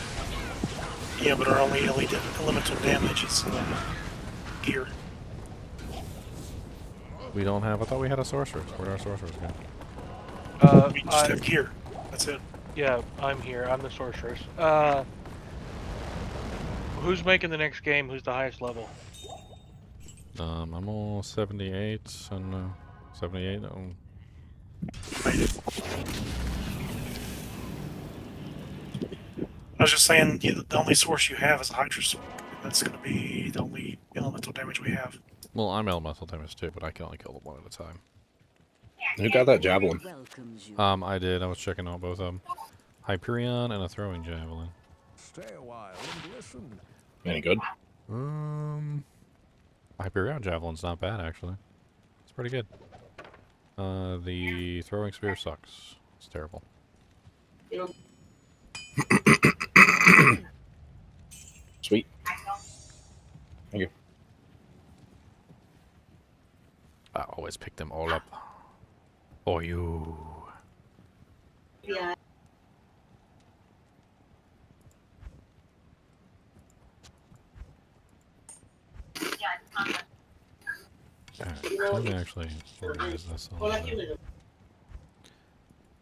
Yeah, but our only elemental damage is gear. We don't have. I thought we had a sorceress. Where'd our sorceress go? We just have gear. That's it. Yeah, I'm here. I'm the sorceress. Who's making the next game? Who's the highest level? I'm all 78 and 78. I was just saying, the only source you have is a Hydra Sword. That's going to be the only elemental damage we have. Well, I'm elemental damage too, but I can only kill them 1 at a time. Who got that javelin? I did. I was checking out both of them. Hyperion and a throwing javelin. Stay a while and listen. Any good? Hyperion javelin's not bad actually. It's pretty good. The throwing spear sucks. It's terrible. Sweet. Thank you. I always pick them all up. For you. Yeah. Let me actually organize this a little bit.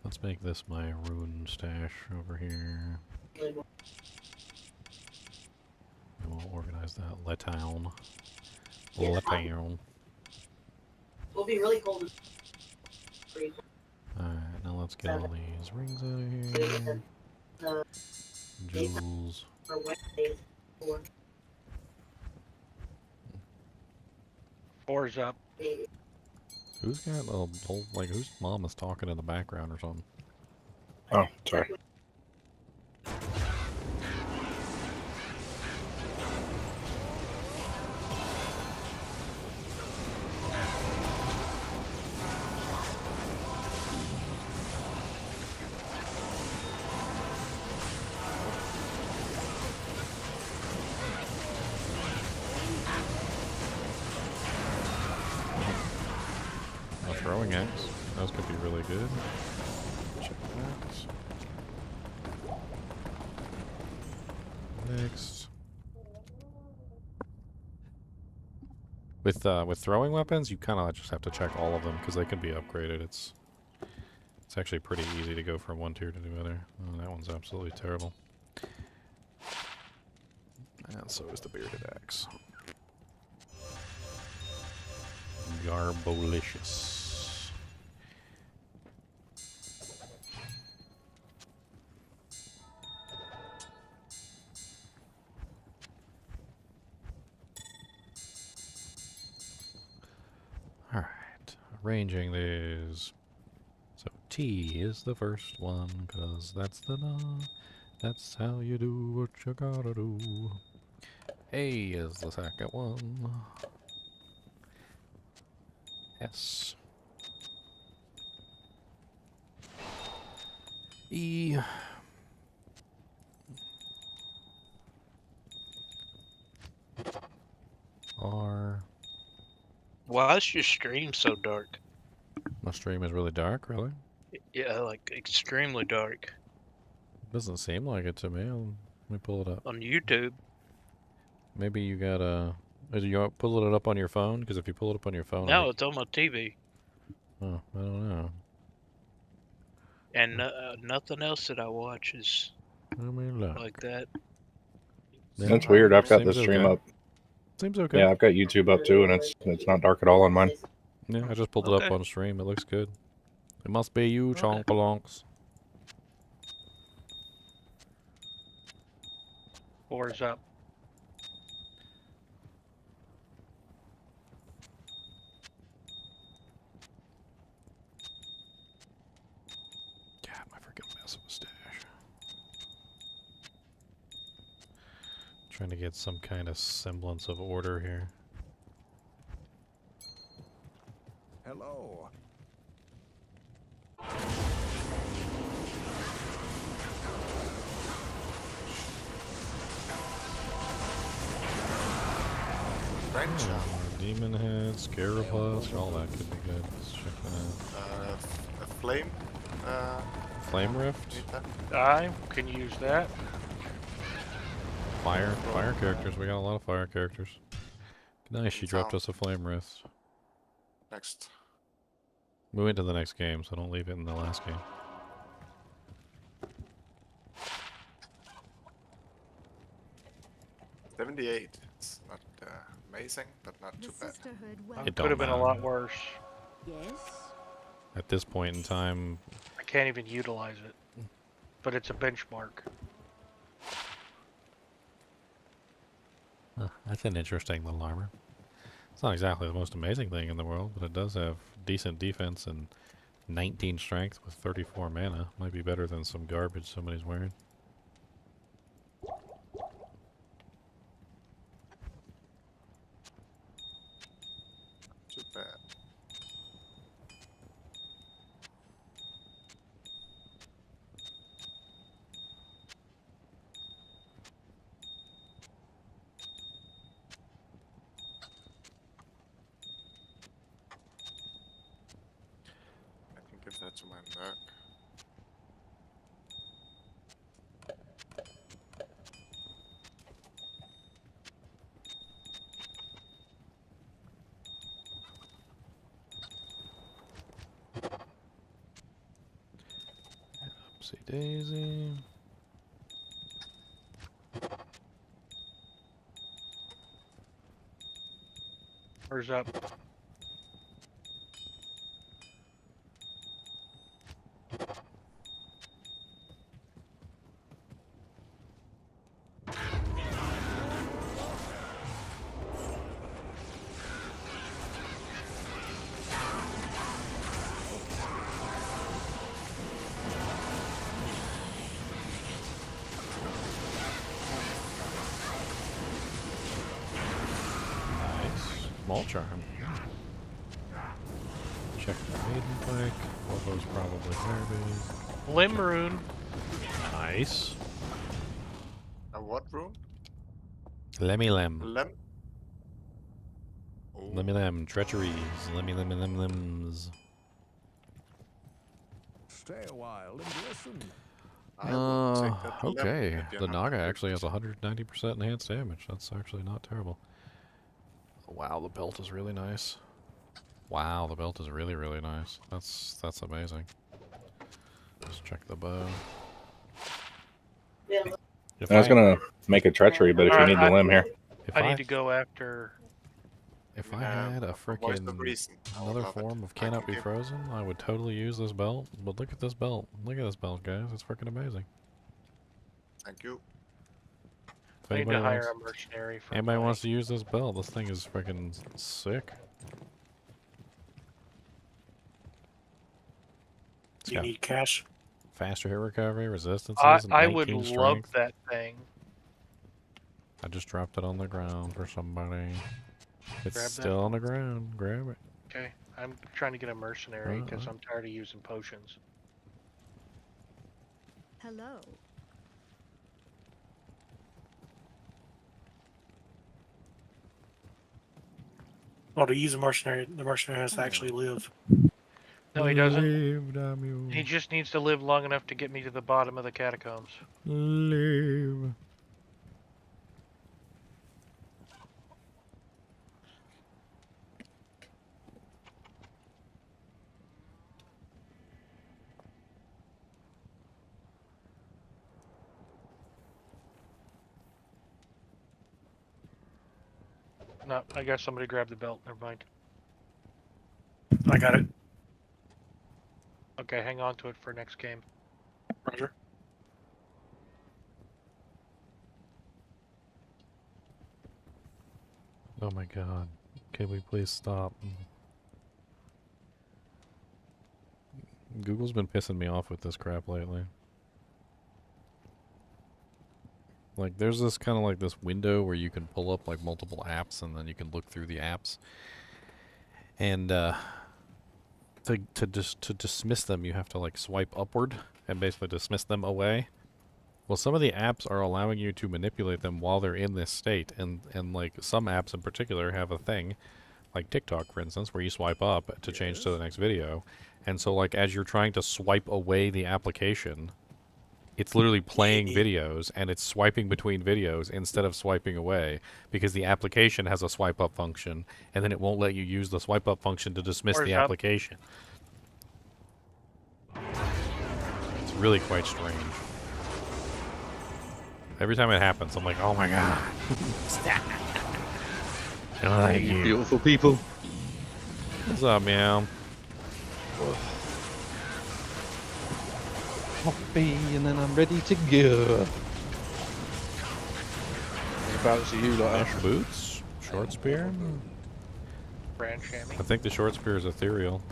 Let's make this my rune stash over here. And we'll organize that. Letown. Letown. It'll be really cold. let's get all these rings out of here. Jewels. Four's up. Who's got a whole, like, whose mom is talking in the background or something? Oh, sorry. A throwing axe. Those could be really good. Check that. Next. With throwing weapons, you kind of just have to check all of them because they can be upgraded. It's actually pretty easy to go from one tier to the other. Oh, that one's absolutely terrible. And so is the bearded axe. Garbolicious. Alright, arranging these. So T is the first one, cause that's how you do what you gotta do. A is the second one. S. E. R. Why is your stream so dark? My stream is really dark, really? Yeah, like extremely dark. Doesn't seem like it to me. Let me pull it up. On YouTube. Maybe you gotta... You pull it up on your phone? Because if you pull it up on your phone... No, it's on my TV. Oh, I don't know. And nothing else that I watch is like that. Yeah, That's weird. I've got the seems stream okay. up. Seems okay. Yeah, I've got YouTube up too, and it's not dark at all on mine. Yeah, I just pulled it up on stream. It looks good. It must be you, chonkalonks. Four's up. God, my freaking massive mustache. Trying to get some kind of semblance of order here. Hello. Demon head, scarab husk, all that could be good. Let's check that out. A flame. Flame rift? I can use that. Fire characters. We got a lot of fire characters. Nice, she dropped us a flame rift. Next. We went to the next game, so don't leave it in the last game. $78. It's not amazing, but not too bad. It could have been a lot worse. Yes. At this point in time, I can't even utilize it. But it's a benchmark. that's an interesting little armor. It's not exactly the most amazing thing in the world, but it does have decent defense and 19 strength with 34 mana. Might be better than some garbage somebody's wearing. Too bad. I can give that to my merc. Oopsie daisy. Where's up? Small charm. Check the maiden pike. Elbow's probably garbage. Limb rune. Nice. A what rune? Lemmy lem. Lem? Lemmy lem. Treacheries. Lemmy lems. Stay a while and listen. Okay. The Naga actually has 190% enhanced damage. That's actually not terrible. Wow, the belt is really nice. Wow, the belt is really, really nice. That's amazing. Let's check the bow. I was gonna make a treachery, but if you need the limb here. I need to go after... If I had a frickin' another form of cannot be frozen, I would totally use this belt. But look at this belt. Look at this belt, guys. It's frickin' amazing. Thank you. If I need to hire a mercenary. Anybody wants to use this belt, this thing is frickin' sick. Do you need cash? Faster hit recovery, resistance. I would love that thing. I just dropped it on the ground for somebody. It's Grab still that. on the ground. Grab it. Okay, I'm trying to get a mercenary because I'm tired of using potions. Hello. Well, to use a mercenary, the mercenary has to actually live. No, he doesn't. He just needs to live long enough to get me to the bottom of the catacombs. Live. No, I guess somebody grabbed the belt. Never mind. I got it. Okay, hang on to it for next game. Roger. Oh my god. Can we please stop? Google's been pissing me off with this crap lately. Like, there's this kind of like this window where you can pull up like multiple apps and then you can look through the apps. And to dismiss them, you have to like swipe upward and basically dismiss them away. Well, some of the apps are allowing you to manipulate them while they're in this state, and like some apps in particular have a thing, like TikTok, for instance, where you swipe up to change to the next video. And so like as you're trying to swipe away the application, it's literally playing videos and it's swiping between videos instead of swiping away because the application has a swipe up function and then it won't let you use the swipe up function to dismiss the application. It's really quite strange. Every time it happens, I'm like, oh my god. I like you. Beautiful people. What's up, meow? Coffee, and then I'm ready to go. Whereabouts are you, like? Ash boots? Short spear? Brand chamois. I think the short spear is ethereal.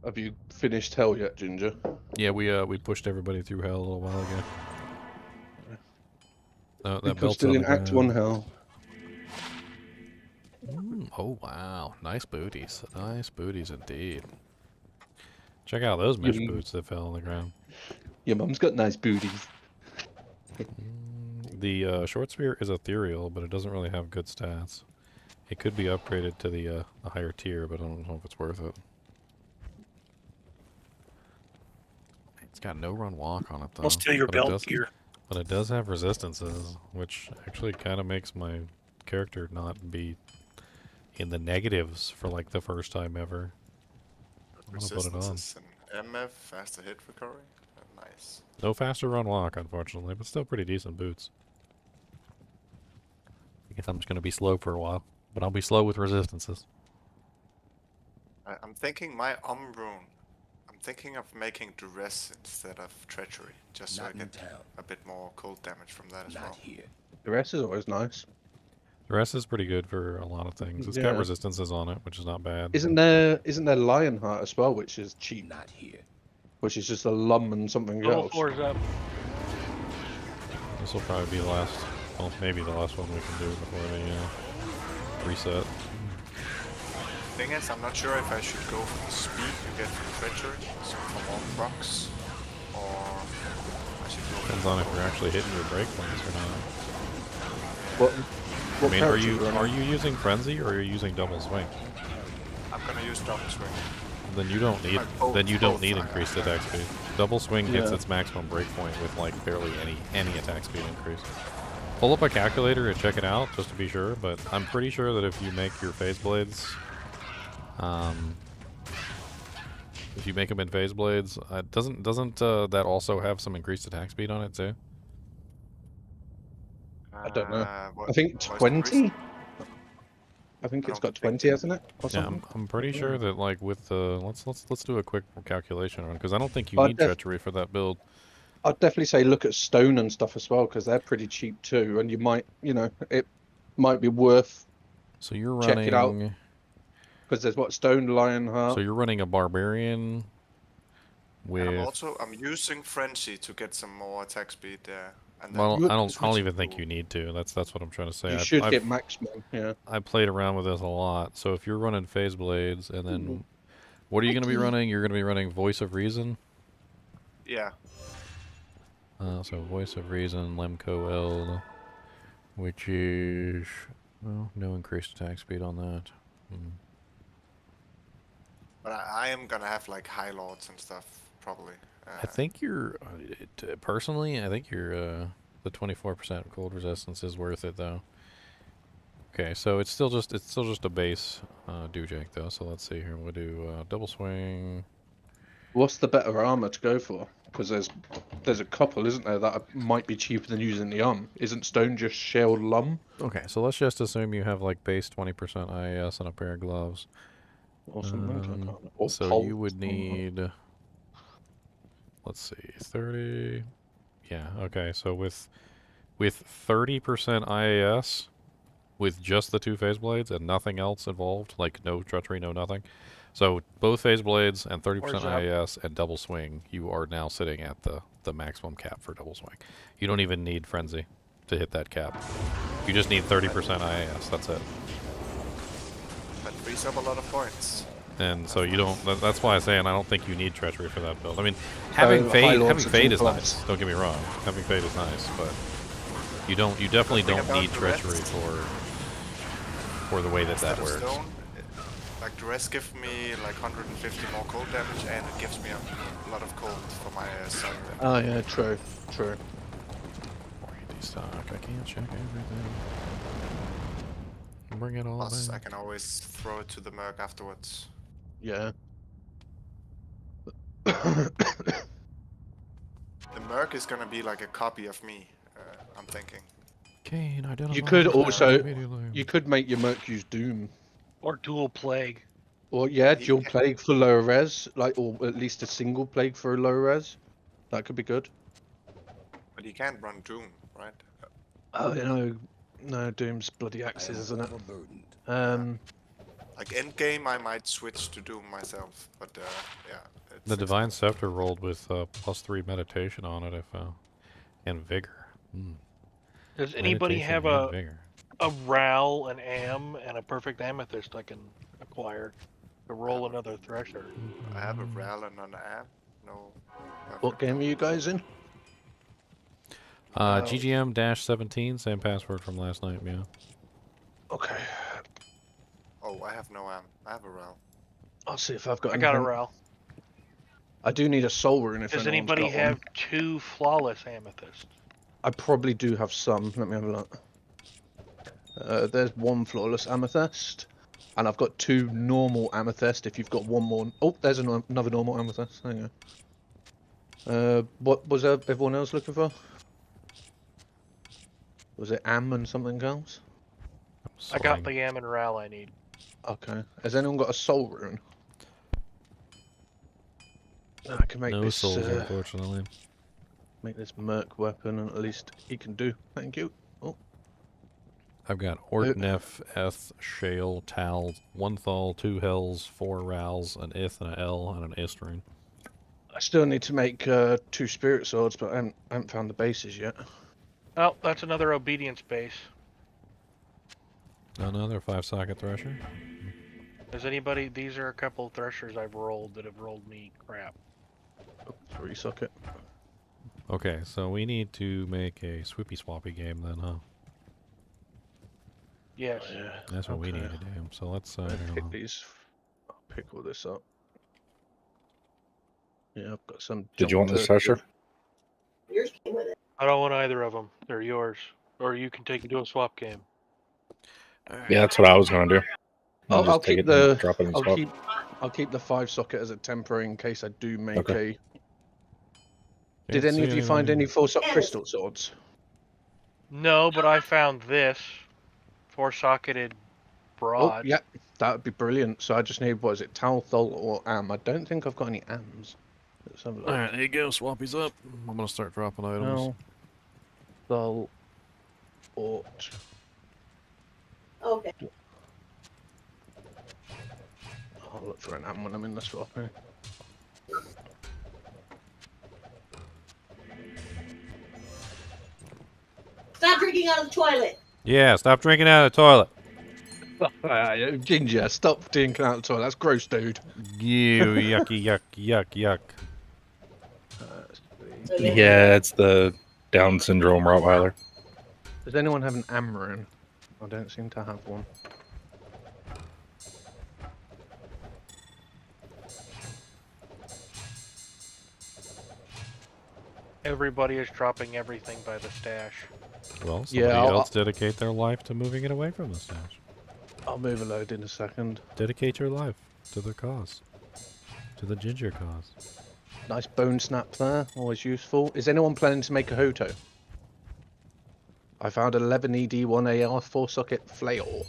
Have you finished hell yet, Ginger? Yeah, we pushed everybody through hell a little while ago. That We're belt's still on in the Act ground. 1 hell. Oh wow, nice booties. Nice booties indeed. Check out those mesh boots that fell on the ground. Your mum's got nice booties. The short spear is ethereal, but it doesn't really have good stats. It could be upgraded to the higher tier, but I don't know if it's worth it. It's got no run walk on it though. I'll steal your but it belt does- gear. But it does have resistances, which actually kind of makes my character not be in the negatives for like the first time ever. I'm gonna put it on. Resistances and MF, faster hit recovery. Nice. No faster run walk, unfortunately, but still pretty decent boots. I guess I'm just gonna be slow for a while, but I'll be slow with resistances. I'm thinking my rune. I'm thinking of making duress instead of treachery, just so I get a bit more cold damage from that as well. The rest is always nice. The rest is pretty good for a lot of things. It's got resistances on it, which is not bad. Isn't there Lionheart as well, which is cheap? Not here. Which is just a lum and something Level else. 4's up. This will probably be the Well, maybe the last one we can do before they reset. Thing is, I'm not sure if I should go for the speed you get from treachery, so for more procs, or I should go. Depends on if you're actually hitting your breakpoints or not. What I mean, are you running? using frenzy or are you using double swing? I'm gonna use double swing. Then you don't need increased attack speed. Double swing hits its maximum breakpoint with like barely any attack speed increase. Pull up a calculator and check it out just to be sure, but I'm pretty sure that if you make your phase blades, if you make them in phase blades, doesn't that also have some increased attack speed on it too? I don't know. I think 20. I think it's got 20, hasn't it? Or something? Yeah, I'm pretty sure that like with the let's do a quick calculation run because I don't think you need treachery for that build. I'd definitely say look at stone and stuff as well because they're pretty cheap too, and you might, it might be worth. So you're check running. It out. Because there's what stone, Lionheart. So you're running a barbarian. With. I'm using frenzy to get some more attack speed there. And well, I don't even think you need to. That's what I'm trying to say. You should get maximum. Yeah. I played around with this a lot. So if you're running phase blades, and then what are you going to be running? You're going to be running Voice of Reason. Yeah. So Voice of Reason, Lemco Eld, which is no increased attack speed on that. But I am gonna have like high lords and stuff probably. I think you're personally. I think you're the 24% cold resistance is worth it though. Okay, so it's still just a base Dujek though. So let's see here. We'll do double swing. What's the better armor to go for? Because there's a couple, isn't there, that might be cheaper than using the Isn't stone just shelled lum? Okay, so let's just assume you have like base 20% IAS and a pair of gloves. Awesome. So you would need, let's see, 30. Yeah, okay. So with 30% IAS, with just the two phase blades and nothing else involved, like no treachery, no nothing. So both phase blades and 30% IAS and double swing, you are now sitting at the maximum cap for double swing. You don't even need frenzy to hit that cap. You just need 30% IAS. That's it. That frees up a lot of points. And so you don't. That's why I'm saying I don't think you need treachery for that build. I mean, having fade is nice. Don't get me wrong. Having fade is nice, but you don't. You definitely don't need treachery for the way that works. Stone, like the rest give me like 150 more cold damage, and it gives me a lot of cold for my side. Oh yeah, true. Stock. I can't check everything. Bring it all Plus, back. I can always throw it to the merc afterwards. Yeah. The merc is gonna be like a copy of me. I'm thinking. Kane, you could also make your merc use Doom. Or dual plague. Or yeah, dual plague for lower res, or at least a single plague for a lower res. That could be good. But you can't run Doom, right? Oh no, Doom's bloody axes, isn't it? Like end game, I might switch to Doom myself, but yeah. The Divine Scepter rolled with +3 meditation on it, and vigor. Does anybody have a Ral, an Am, and a Perfect Amethyst I can acquire to roll another Thresher? I have a Ral and an Am. No. What game are you guys in? GGM-17, same password from last night, yeah. Okay. Oh, I have no Am. I have a Ral. I'll see if I've got. I got a Ral. I do need a soul rune. Does anybody have 2 flawless amethysts? I probably do have some. Let me have a look. There's 1 flawless amethyst, and I've got 2 normal amethyst. If you've got 1 more, oh, there's another normal amethyst. There you go. What was everyone else looking for? Was it Am and something else? I got the Am and Ral I need. Okay. Has anyone got a soul rune? I can make this. Souls, unfortunately. Make this merc weapon, and at least he can do. Thank you. Oh. I've got Ortnef, Eth, Shale, Tal, 1 Thal, 2 Hells, 4 Rals, an Ith, and an L, and an Istrin. I still need to make 2 spirit swords, but I haven't found the bases yet. Oh, that's another obedience base. Another 5-socket thresher. Does anybody? These are a couple of threshers I've rolled that have rolled me crap. 3-socket. Okay, so we need to make a swoopy swappy game then, huh? Yes. Oh, yeah. That's what we need to do. So let's pick these. I'll pick all this up. Yeah, I've got some. Did you want this thresher? Yours came with it. I don't want either of them. They're yours. Or you can take it to a swap game. Yeah, that's what I was gonna do. I'll just take keep it and the. drop it in swap. I'll keep the 5-socket as a temporary in case I do make Okay. a. Did any of you find any 4-socket crystal swords? No, but I found this 4-socketed broad. Oh, yeah, that would be brilliant. So I just need, what is it, Talthol or Am? I don't think I've got any Ams. Let's have a look. Alright, there you go, swappies up. I'm gonna start dropping items. Thol, Ort. Okay. I'll look for an Am when I'm in the swap. Stop drinking out of the toilet. Yeah, stop drinking out of the toilet. Ginger, stop drinking out of the toilet. That's gross, dude. You yucky yuck yuck yuck. Yeah, it's the Down syndrome Rottweiler. Does anyone have an Amaran? I don't seem to have one. Everybody is dropping everything by the stash. Well, somebody else dedicate their life to moving it away from the stash. I'll move a load in a second. Dedicate your life to the cause. To the ginger cause. Nice bone snap there, always useful. Is anyone planning to make a Hoto? I found 11 ED1 AR 4-socket flail.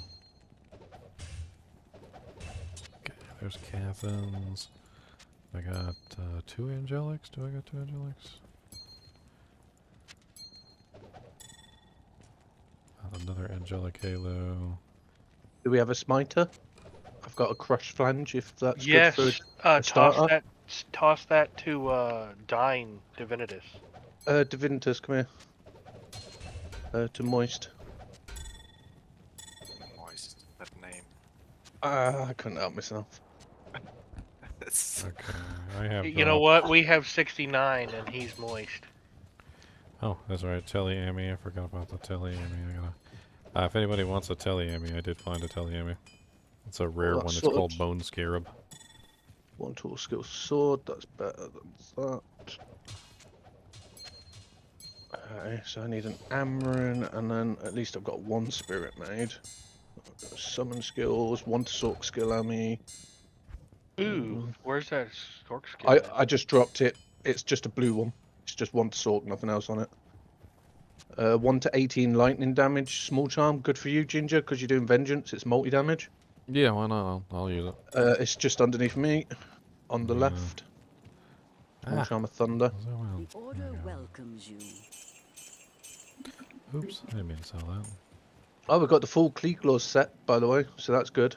Okay, there's Cathans. I got 2 angelics. Do I got 2 angelics? Another angelic halo. Do we have a smiter? I've got a crush flange if that's Yes. good for a starter. Toss that to Dine Divinitus. Divinitus, come here. To Moist. Moist, that name. I couldn't help myself. Okay, I have. You know what? We have 69 and he's moist. Oh, that's right. Telly-Amy. I forgot about the Telly-Amy. I gotta. If anybody wants a Telly-Amy, I did find a Telly-Amy. It's a rare one. It's called Bone Scarab. 1 tool skill sword. That's better than that. Okay, so I need an Amaran, and then at least I've got 1 spirit made. Summon skills, 1 Sork skill Ami. Ooh, where's that Sork skill? I just dropped it. It's just a blue one. It's just 1 Sork, nothing else on it. 1 to 18 lightning damage, small charm. Good for you, Ginger, because you're doing vengeance. It's multi damage. Yeah, why not? I'll use it. It's just underneath me, on the left. Small charm of thunder. The order welcomes you. Oops, I didn't mean to sell that. Oh, we've got the full Cleeclaws set, by the way, so that's good.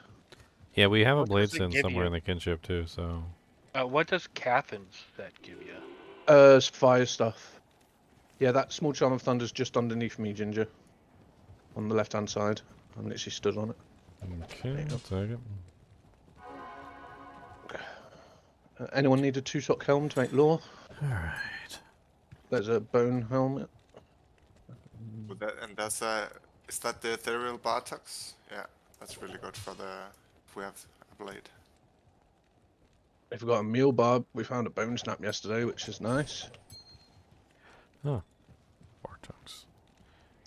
Yeah, we have a What blade does it sin give somewhere you? in the kinship too, so. What does Cathin's set give you? It's fire stuff. Yeah, that small charm of thunder's just underneath me, Ginger. On the left-hand side. I'm literally stood on it. Okay, I'll take it. Anyone need a 2-sock helm to make lore? Alright. There's a bone helmet. Would that, and that's is that the ethereal Bartox? Yeah, that's really good for the if we have a blade. If we've got a meal barb, we found a bone snap yesterday, which is nice. Oh. Bartox.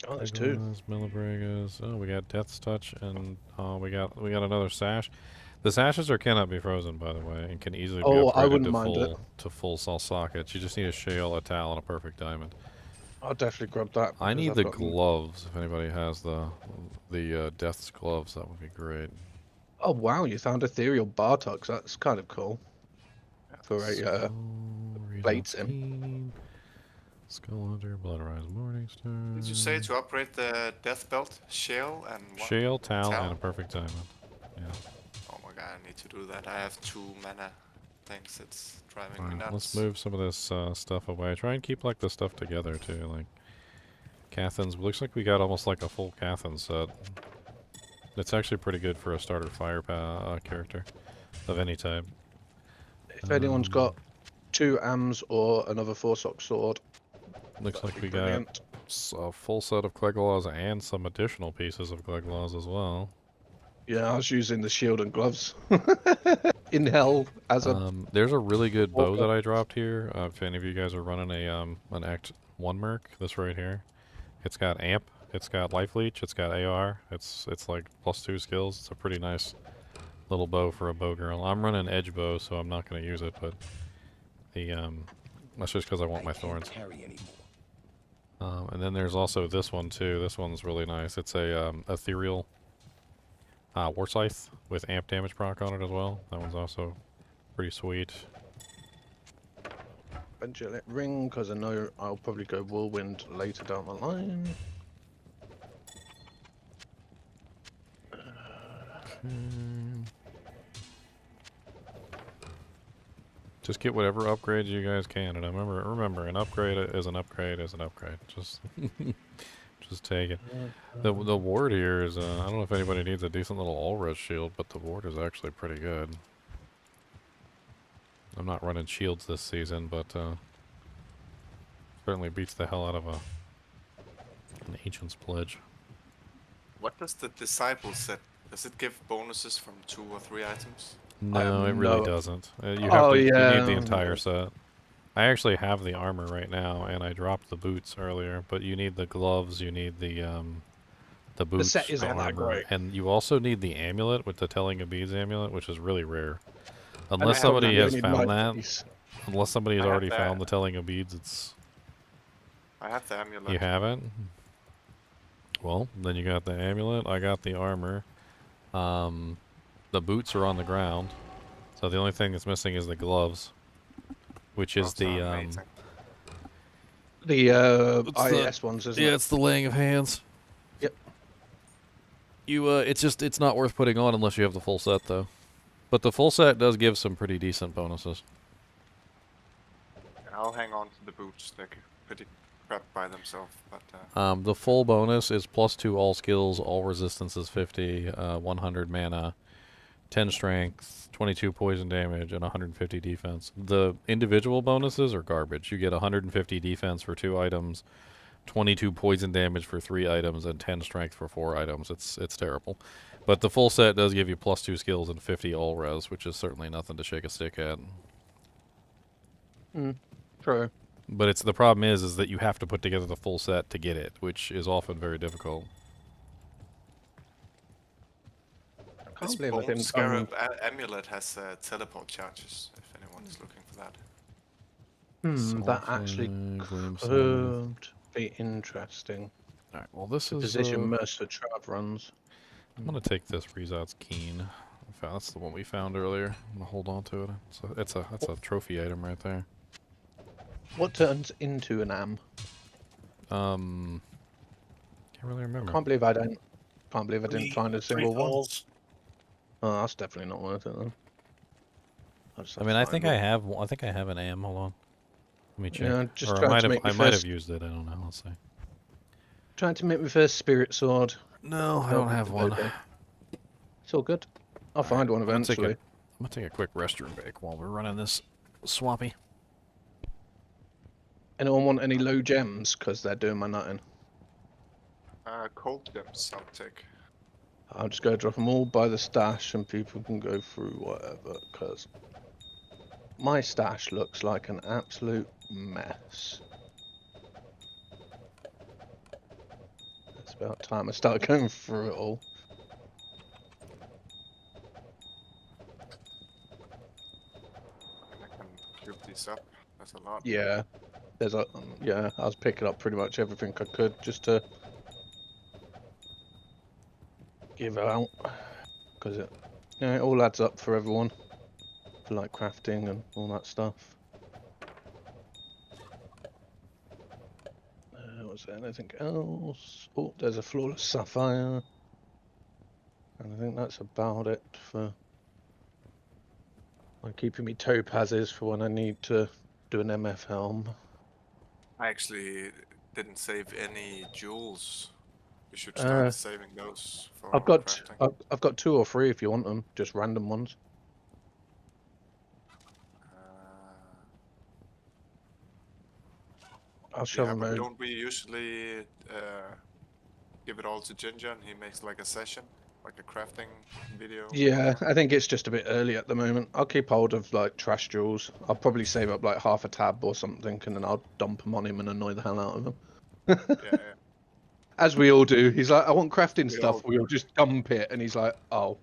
Oh, there's 2. Millibragas. Oh, we got Death's Touch, and we got another sash. The sashes cannot be frozen, by the way, and can easily be upgraded to full cell sockets. You just need a shale, a towel, and a perfect diamond. I'll definitely grab that. I need the gloves. If anybody has the Death's gloves, that would be great. Oh wow, you found ethereal Bartox. That's kind of cool. For a blade sim. Skull Hunter, Blood Rise Morningstar. Did you say to upgrade the death belt? Shale and what? Shale, towel, and a perfect diamond. Yeah. Oh my god, I need to do that. I have 2 mana things. It's driving me nuts. Let's move some of this stuff away. Try and keep like the stuff together too. Like Cathans. Looks like we got almost like a full Cathan set. It's actually pretty good for a starter fire character of any type. If anyone's got 2 AMs or another 4-sock sword, looks like we brilliant. got a full set of Cleglaws and some additional pieces of Cleglaws as well. Yeah, I was using the shield and gloves in hell as a. There's a really good bow that I dropped here. If any of you guys are running a an Act 1 merc, this right here. It's got amp, it's got life leech, it's got AR. It's like +2 skills. It's a pretty nice little bow for a bow girl. I'm running edge bow, so I'm not going to use it, but the that's just because I want my thorns. And then there's also this one too. This one's really nice. It's a ethereal war scythe with amp damage proc on it as well. That one's also pretty sweet. Angelic ring, because I know I'll probably go whirlwind later down the line. Just get whatever upgrades you guys can, and remember, an upgrade is an upgrade is an upgrade. Just, just take it. The ward here is, I don't know if anybody needs a decent little all-res shield, but the ward is actually pretty good. I'm not running shields this season, but certainly beats the hell out of an Ancient's Pledge. What does the Disciple set? Does it give bonuses from 2 or 3 items? No, it really doesn't. You need the entire set. I actually have the armor right now, and I dropped the boots earlier, but you need the gloves, you need the boots, the set isn't that great. And you also need the amulet with the Telling of Beads amulet, which is really rare. Unless somebody has found that. Unless somebody has already found the Telling of Beads, it's... I have the amulet. You haven't? Well, then you got the amulet, I got the armor. The boots are on the ground, so the only thing that's missing is the gloves, which is the IAS ones, isn't it? Yeah, it's the laying of hands. Yep. It's not worth putting on unless you have the full set, though. But the full set does give some pretty decent bonuses. I'll hang on to the boots. They're pretty crap by themselves. But the full bonus is +2 all skills, all resistances 50, 100 mana, 10 strength, 22 poison damage, and 150 defense. The individual bonuses are garbage. You get 150 defense for 2 items, 22 poison damage for 3 items, and 10 strength for 4 items. It's terrible. But the full set does give you +2 skills and 50 all res, which is certainly nothing to shake a stick at. True. But the problem is that you have to put together the full set to get it, which is often very difficult. I can't believe I didn't Scarab amulet has teleport charges, if anyone is looking for that. That actually could be interesting. Alright, well this is... Position Mercer Trav runs. I'm going to take this Rezat's Keen. That's the one we found earlier. I'm going to hold on to it. That's a trophy item right there. What turns into an am? Can't really remember. Can't believe I didn't find a single one. Oh, that's definitely not worth it then. I think I have an am. Hold on. Let me check. Yeah, just or I might have used it. I don't know. Let's see. Trying to make my first spirit sword. No, I don't have one. It's all good. I'll find one eventually. I'm gonna take a quick restroom break while we're running this swappy. Anyone want any low gems? Because they're doing my nutting. Cold gems, I'll take. I'll just go drop them all by the stash and people can go through whatever. Because my stash looks like an absolute mess. It's about time I start going through it all. I can cube these up. That's a lot. Yeah. There's a I was picking up pretty much everything I could just to give out, because it all adds up for everyone, for like crafting and all that stuff. Was there anything else? Oh, there's a flawless sapphire, and I think that's about it for. I'm keeping me topazes for when I need to do an MF helm. I actually didn't save any jewels. You should start saving those for I've got crafting. I've got 2 or 3 if you want them, just random ones. I'll show them. But don't we usually give it all to Ginger and he makes like a session, like a crafting video? Yeah, I think it's just a bit early at the moment. I'll keep hold of like trash jewels. I'll probably save up like half a tab or something, and then I'll dump them on him and annoy the hell out of him. Yeah. As we all do. He's like, I want crafting stuff. We'll just dump it, and he's like, oh.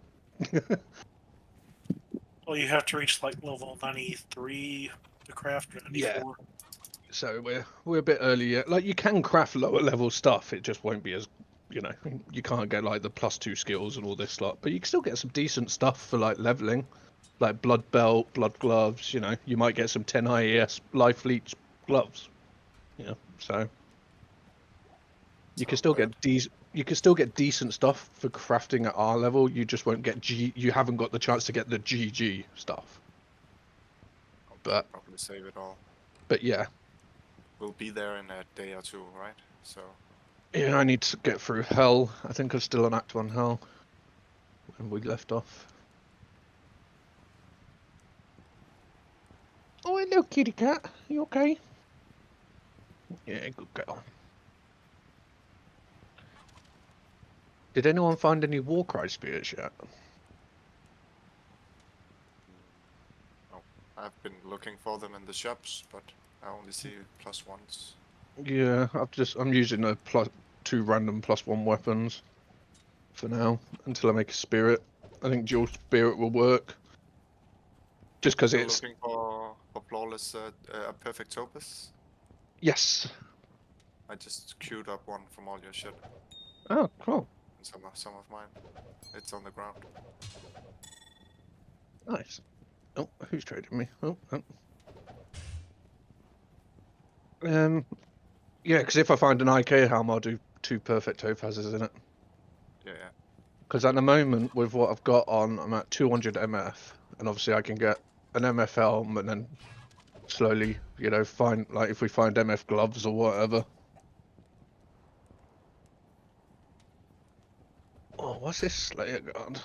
Well, you have to reach like level 93 to craft, or 94. Yeah. So we're a bit early yet. Like, you can craft lower level stuff. It just won't be as, you know, you can't get like the +2 skills and all this lot. But you can still get some decent stuff for like leveling, like blood belt, blood gloves. You know, you might get some 10 IES life leech gloves. You know, so you can still get decent stuff for crafting at our level. You just won't get you haven't got the chance to get the GG stuff. But probably save it all. But yeah. We'll be there in a day or two, right? So. Yeah, I need to get through Hell. I think I'm still on Act 1 Hell when we left off. Oh, hello, kitty cat. You okay? Yeah, good girl. Did anyone find any Warcry spears yet? No, I've been looking for them in the shops, but I only see +1s. Yeah, I'm using a +2 random +1 weapons for now until I make a spirit. I think dual spirit will work. Just because it's looking for flawless, a perfect topaz. Yes. I just queued up one from all your shit. Oh, cool. Some of mine. It's on the ground. Nice. Oh, who's trading me? Oh. Yeah, because if I find an IK helm, I'll do 2 perfect topazes in it. Yeah. Because at the moment, with what I've got on, I'm at 200 MF, and obviously I can get an MF helm, and then slowly, you know, find like if we find MF gloves or whatever. Oh, what's this Slayer guard?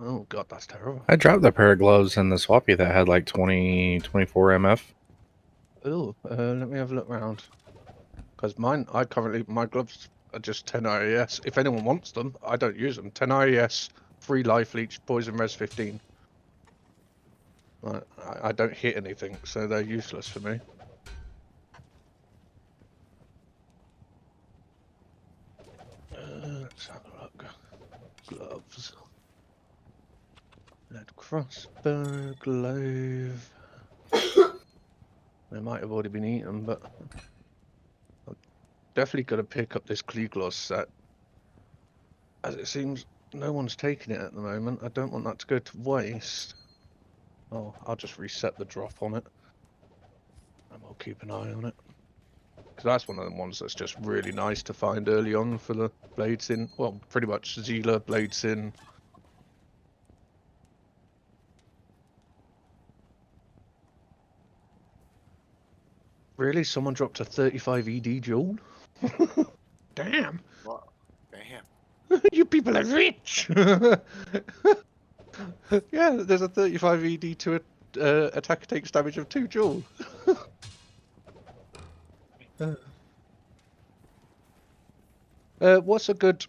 Oh god, that's terrible. I dropped the pair of gloves in the swappy that had like 24 MF. Oh, let me have a look around. Because my gloves are just 10 IES. If anyone wants them, I don't use them. 10 IES, 3 life leech, poison res 15. I don't hit anything, so they're useless for me. Let's have a look. Gloves. Lead crossbow, glaive. They might have already been eaten, but I'm definitely got to pick up this Kleeglass set. As it seems no one's taking it at the moment. I don't want that to go to waste. Oh, I'll just reset the drop on it. And we'll keep an eye on it. Because that's one of the ones that's just really nice to find early on for the blades in. Well, pretty much Zealer, blades in. Really? Someone dropped a 35 ED jewel? Damn. What? Damn. You people are rich! Yeah, there's a 35 ED to attack takes damage of 2 jewel. What's a good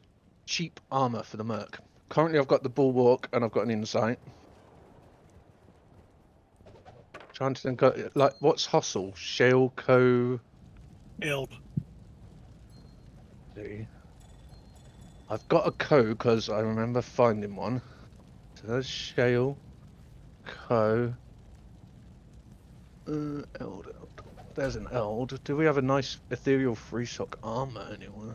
cheap armor for the merc? Currently I've got the bulwark and I've got an insight. Trying to think, like, what's Hustle? Shale Co. Elb. See. I've got a Co because I remember finding one. So there's Shale Co. Eld. There's an Eld. Do we have a nice ethereal free sock armor anywhere?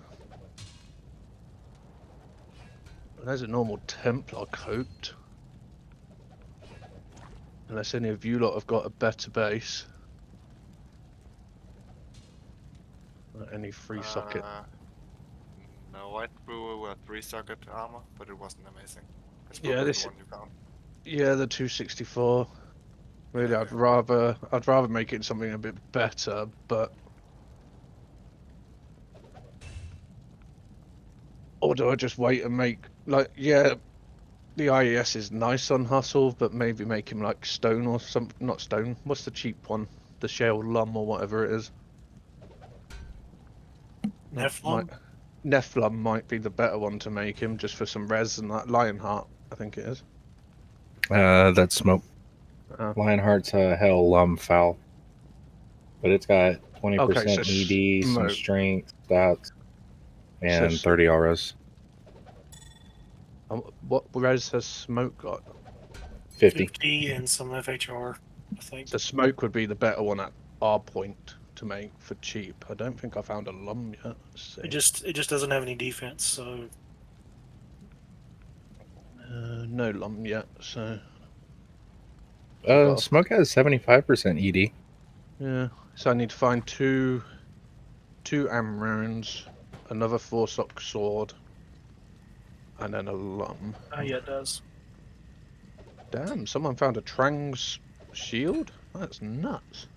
There's a normal Templar coat. Unless any of you lot have got a better base. Any free socket. No, I threw a 3-socket armor, but it wasn't amazing. It's Yeah, this. the one you found. Yeah, the 264. Really, I'd rather make it something a bit better, but Or do I just wait and make like the IES is nice on Hustle, but maybe make him like stone or something. Not stone. What's the cheap one? The shell lum or whatever it is. Nephilim? Nephilim might be the better one to make him, just for some res and that Lionheart. I think it is. That's smoke. Lionheart's hell foul, but it's got 20% ED, some strength, stats, and 30 auras. What res has smoke got? 50 and some FHR, I think. So smoke would be the better one at our point to make for cheap. I don't think I found a lum yet. It just doesn't have any defense, so. No lum yet, so. Smoke has 75% ED. Yeah, so I need to find two Amrons, another 4-sock sword, and then a lum. Oh yeah, it does. Damn, someone found a Trang's shield? That's nuts.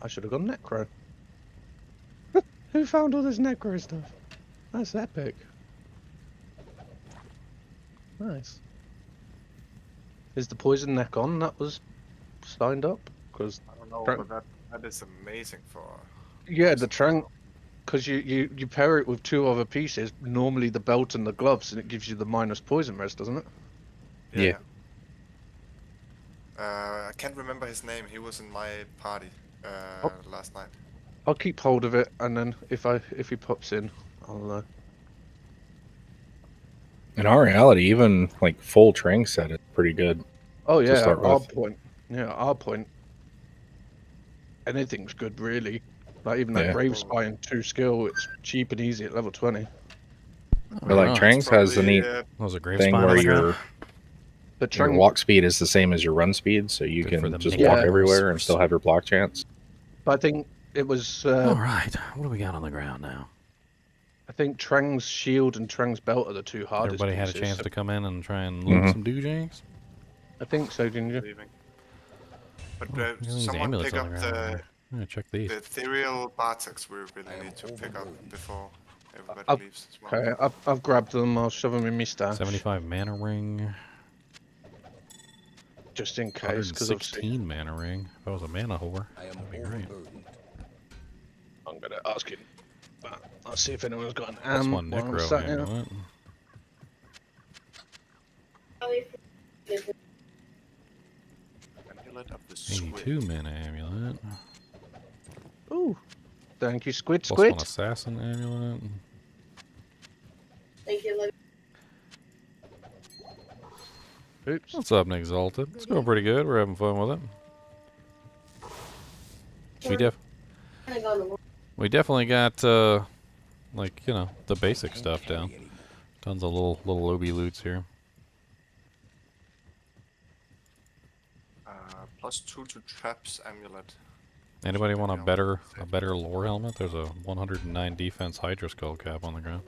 I should have gone Necro. Who found all this Necro stuff? That's epic. Nice. Is the poison neck on that was signed up? Because I don't know, but that is amazing for. Yeah, the Trang, because you pair it with 2 other pieces, normally the belt and the gloves, and it gives you the minus poison res, doesn't it? Yeah. I can't remember his name. He was in my party last night. I'll keep hold of it, and then if he pops in, I'll. In our reality, even like full Trang set is pretty good. Oh yeah, to start our with. point. Yeah, our point. Anything's good really. Like even that Grave Spy and 2 skill, it's cheap and easy at level 20. But like Trang's has a neat thing where your walk speed is the same as your run speed, so you can just walk everywhere and still have your block chance. But I think it was. All right, what do we got on the ground now? I think Trang's shield and Trang's belt are the 2 hardest. Everybody had a chance to come in and try and loot some doojangs? I think so, didn't you? But someone pick up check these. the ethereal Bartex we really need to pick up before everybody leaves as well. Okay, I've grabbed them. I'll shove them in my stash. 75 mana ring. Just in case, because 16 mana ring. If I was a mana whore, that'd be great. I'm gonna ask him. But I'll see if anyone's got an That's am. one necro amulet. Amulet of the 82 mana amulet. Ooh, thank you, Squid. +1 assassin amulet. Thank you. Oops. What's up, Exalted? It's going pretty good. We're having fun with it. We definitely got like, you know, the basic stuff down. Tons of little lobby loots here. +2 to traps amulet. Anybody want a better lore helmet? There's a 109 defense Hydra skull cap on the ground.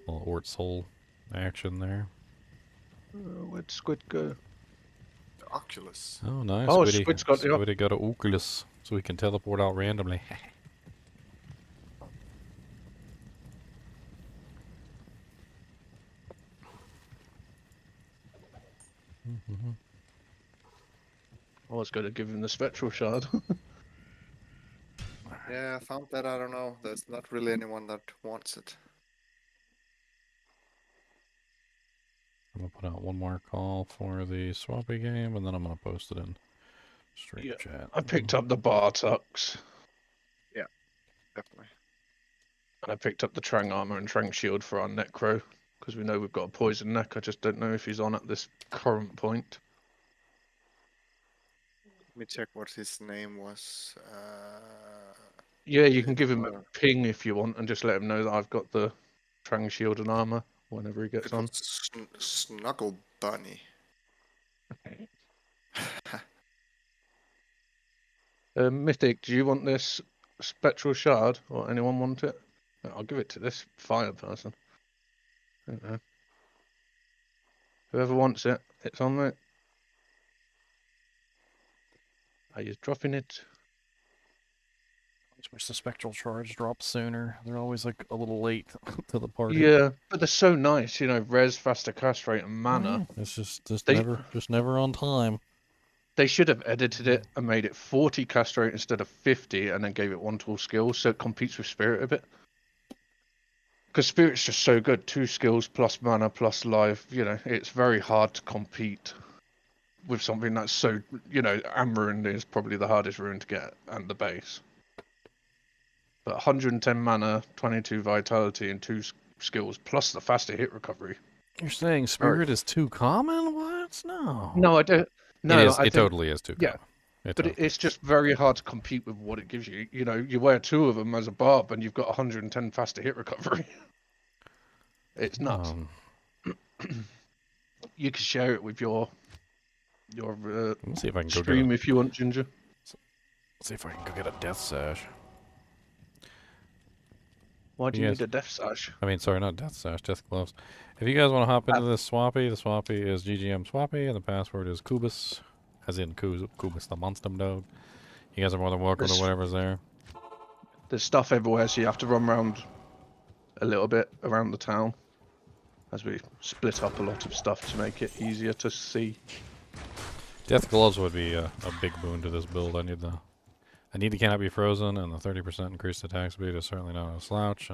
Little Ort Soul action there. Where'd Squid go? The Oculus. Oh, nice. Oh, Squiddy, Squid's got the Squiddy got an Oculus, so we can teleport out randomly. I was going to give him the spectral shard. Yeah, I found that. I don't know. There's not really anyone that wants it. I'm going to put out one more call for the Swampy game, and then I'm going to post it in stream chat. I picked up the Bartux. Yeah, definitely. And I picked up the Trang armor and Trang shield for our Necro, because we know we've got a poison neck. I just don't know if he's on at this current point. Let me check what his name was. Yeah, you can give him a ping if you want, and just let him know that I've got the Trang shield and armor whenever he gets on. Snuggle Bunny. Mythic, do you want this spectral shard, or anyone want it? I'll give it to this fire person. I don't know. Whoever wants it, it's on there. Are you dropping it? Wish the spectral charge dropped sooner. They're always like a little late to the party. Yeah, but they're so nice, you know, res, faster cast rate, and mana. It's just They- never on time. They should have edited it and made it 40 cast rate instead of 50, and then gave it one tool skill so it competes with Spirit a bit. Because Spirit's just so good, 2 skills plus mana plus life. You know, it's very hard to compete with something that's so, you know, Amarin is probably the hardest rune to get and the base. But 110 mana, 22 vitality, and 2 skills plus the faster hit recovery. You're saying Spirit is too common? What? No. No, I don't. No, it is. I It think, totally is too common. Yeah. But it's just very hard to compete with what it gives you. You know, you wear 2 of them as a barb, and you've got 110 faster hit recovery. It's nuts. You can share it with your Let me see if I can go stream get if you want, Ginger. Let's see if I can go get a death sash. Why do you need a death sash? I mean, sorry, not death sash, death gloves. If you guys want to hop into this swappy, the swappy is GGM swappy, and the password is Kubus, as in Kubus the monster dog. You guys are more than welcome to whatever's there. There's stuff everywhere, so you have to run around a little bit around the town as we split up a lot of stuff to make it easier to see. Death gloves would be a big boon to this build. I need the cannot be frozen, and the 30% increased attack speed is certainly not a slouch.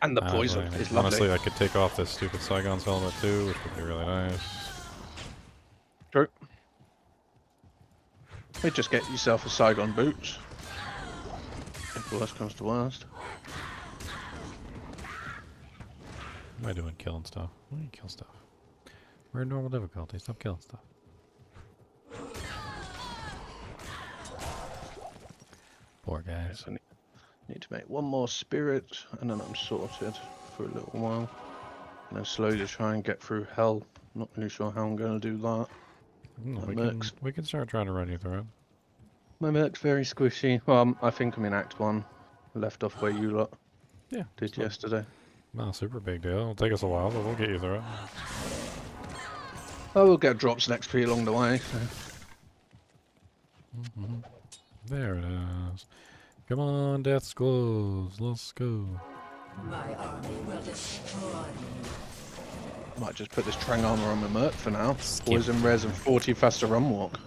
And the poison is lovely. Honestly, I could take off this stupid Saigon's helmet too, which would be really nice. True. You just get yourself a Saigon boots. If worst comes to worst. What am I doing killing stuff? Why do you kill stuff? We're in normal difficulty. Stop killing stuff. Poor guys. I need to make one more spirit, and then I'm sorted for a little while. And then slowly try and get through hell. Not really sure how I'm going to do that. We can start trying to run you through it. My merc's very squishy. Well, I think I'm in Act 1. Left off where you lot did yesterday. Not a super big deal. It'll take us a while, but we'll get you through it. Oh, we'll get drops and XP along the way. So. There it is. Come on, Death's Gloves. Let's go. My army will destroy you. Might just put this Trang armor on my merc for now. Poison res and 40 faster run walk.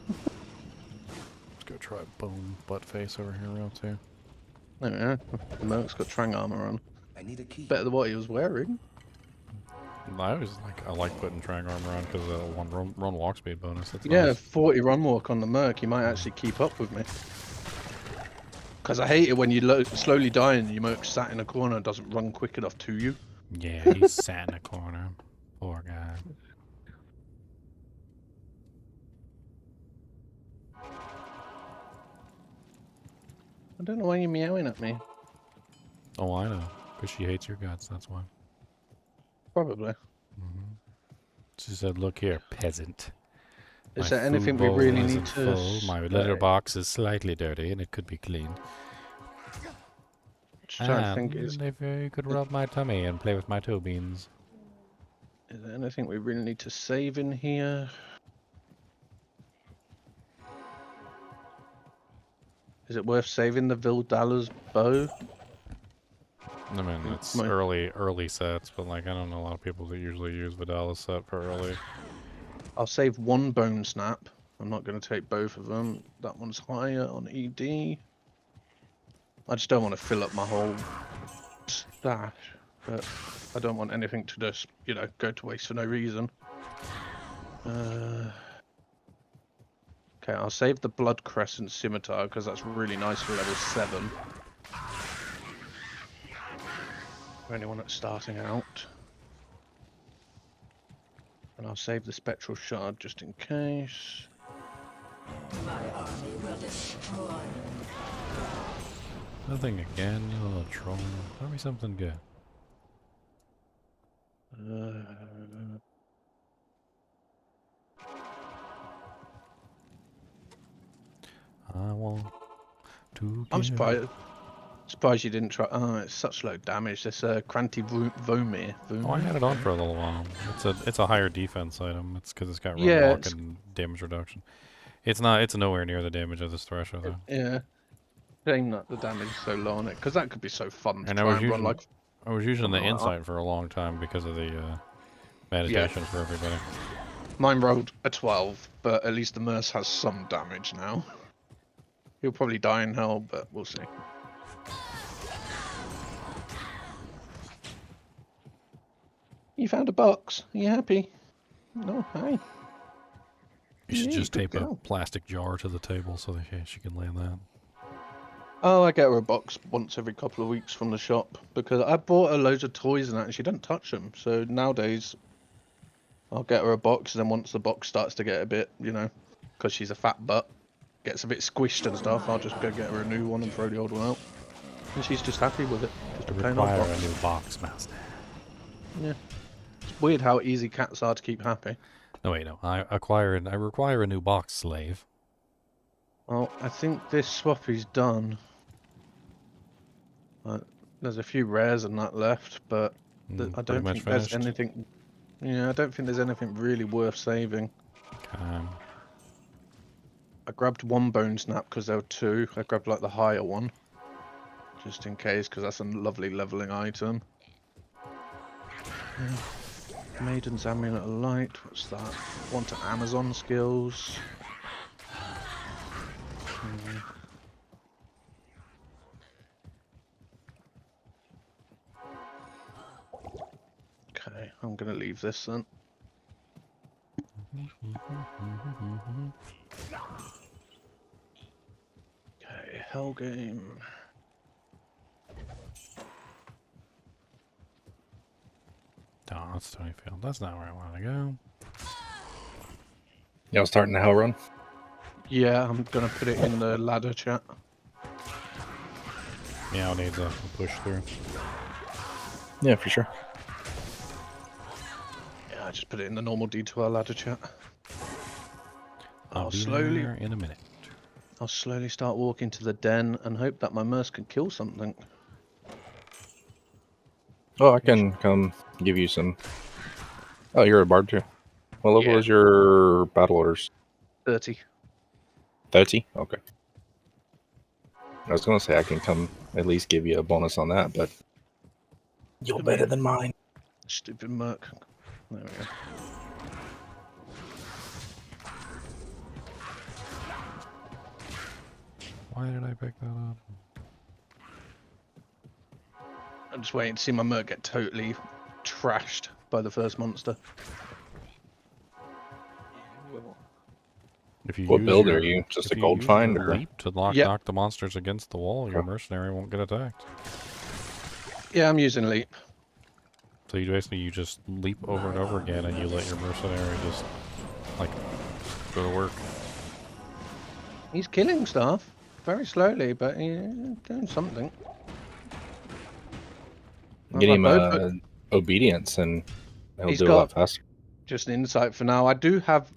Let's go try bone butt face over here real too. There we go. The merc's got Trang armor on. I need a key. Better than what he was wearing. I like putting Trang armor on because of the one run walk speed bonus. That's Yeah, nice. 40 run walk on the merc. You might actually keep up with me. Because I hate it when you slowly die and your merc sat in a corner and doesn't run quick enough to you. Yeah, he sat in a corner. Poor guy. I don't know why you're meowing at me. Oh, I know. Because she hates your guts, that's why. Probably. She said, look here, peasant. Is My there anything food we bowl really need isn't to full. My litter box is slightly dirty and it could be cleaned. Just trying to think, is if you could rub my tummy and play with my toe beans. there anything we really need to save in here? Is it worth saving the Vildala's bow? I mean, it's early sets, but like I don't know a lot of people that usually use Vidala's set for early. I'll save one bone snap. I'm not going to take both of them. That one's higher on ED. I just don't want to fill up my whole stash, but I don't want anything to just, you know, go to waste for no reason. Okay, I'll save the Blood Crescent Scimitar because that's really nice for level 7. For anyone that's starting out. And I'll save the Spectral Shard just in case. My army will destroy you. Nothing again, you little troll. Tell me something good. I want to. I'm surprised you didn't try. Oh, it's such low damage. This Cranty Vomir. Oh, I had it on for a little while. It's a higher defense item. It's because it's got run Yeah, walk and damage reduction. It's nowhere near the damage of this thresher though. Yeah. Shame that the damage is so low on it, because that could be so fun to And try and run like. I was using the something like that. insight for a long time because of the meditations for everybody. Mine rolled a 12, but at least the Merce has some damage now. He'll probably die in hell, but we'll see. You found a box. Are you happy? No, hi. You should Yeah, just good tape a girl. plastic jar to the table so that she can lay on that. Oh, I get her a box once every couple of weeks from the shop because I bought her loads of toys and that, and she doesn't touch them. So nowadays, I'll get her a box, and then once the box starts to get a bit, because she's a fat butt, gets a bit squished and stuff, I'll just go get her a new one and throw the old one out. And she's just happy with it. Just a plain old Require box. a new box, master. Yeah. It's weird how easy cats are to keep happy. No, wait, no. I require a new box, slave. Well, I think this swap is done. There's a few rares and that left, but I don't think there's anything. Yeah, I don't think there's anything really worth saving. I grabbed one bone snap because there were two. I grabbed like the higher one, just in case, because that's a lovely leveling item. Maiden's Amulet of Light. What's that? Want Amazon skills. Okay, I'm gonna leave this then. Okay, Hell Game. Oh, that's Stonyfield. That's not where I want to go. Y'all starting the hell run? Yeah, I'm gonna put it in the ladder chat. Yeah, I'll need to push through. Yeah, for sure. Yeah, I just put it in the normal D2R ladder chat. I'll be there in a minute. I'll slowly start walking to the den and hope that my Merce can kill something. Oh, I can come give you some. Oh, you're a bard too. What level is your battle orders? 30. 30? Okay. I was going to say I can come at least give you a bonus on that, but you're better than mine. Stupid merc. There we go. Why did I pick that up? I'm just waiting to see my merc get totally trashed by the first monster. If you What use build your, are you? Just if a you gold use find? your Or? leap to knock the monsters against the wall, your mercenary won't get attacked. Yeah, I'm using leap. So you just leap over and over again, and you let your mercenary just like go to work. He's killing stuff very slowly, but he's doing something. Get him obedience, and he'll do a lot faster. Just an insight for now. I do have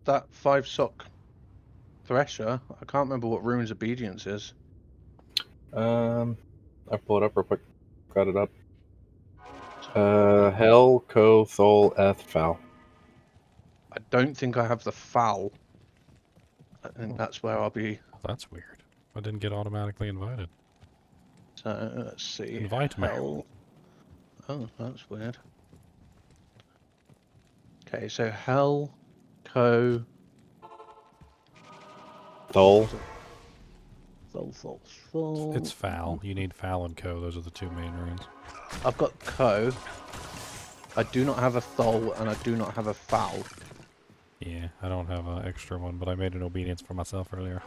that 5-sock thresher. I can't remember what Rune's obedience is. I'll pull it up real quick. Got it up. Hell, Co, Thol, Eth, Foul. I don't think I have the foul. I think that's where I'll be. That's weird. I didn't get automatically invited. So let's see. Invite me. Hell. Oh, that's weird. Okay, so Hell, Co, Thol. Thol. It's Foul. You need Foul and Co. Those are the two main runes. I've got Co. I do not have a Thol, and I do not have a Foul. Yeah, I don't have an extra one, but I made an obedience for myself earlier.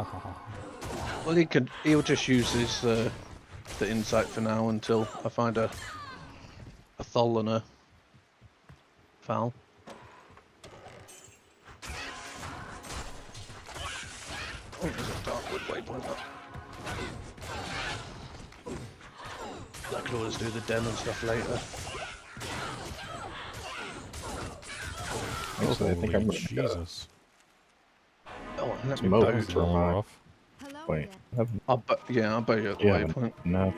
Well, he'll just use his the insight for now until I find a Thol and a Foul. Oh, there's a Darkwood waypoint up. I could always do the den and stuff later. Actually, I think I'm gonna Jesus. Oh, let me Smoke bow for my... rough. Wait. I'll bow you at the waypoint. No.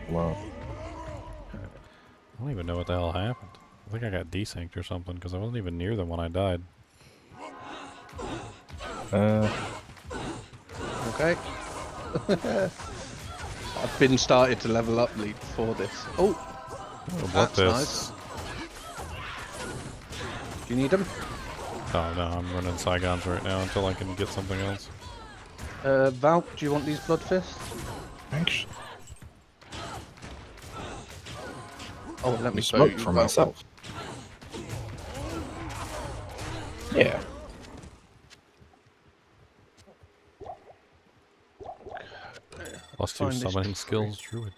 Well. I don't even know what the hell happened. I think I got desynced or something because I wasn't even near them when I died. Okay. I've been started to level up lead before this. Oh, that's nice. Do you need them? Oh no, I'm running Saigons right now until I can get something else. Val, do you want these blood fists? Thanks. Oh, let me smoke for myself. Yeah. Plus 2 summoning skills, druid.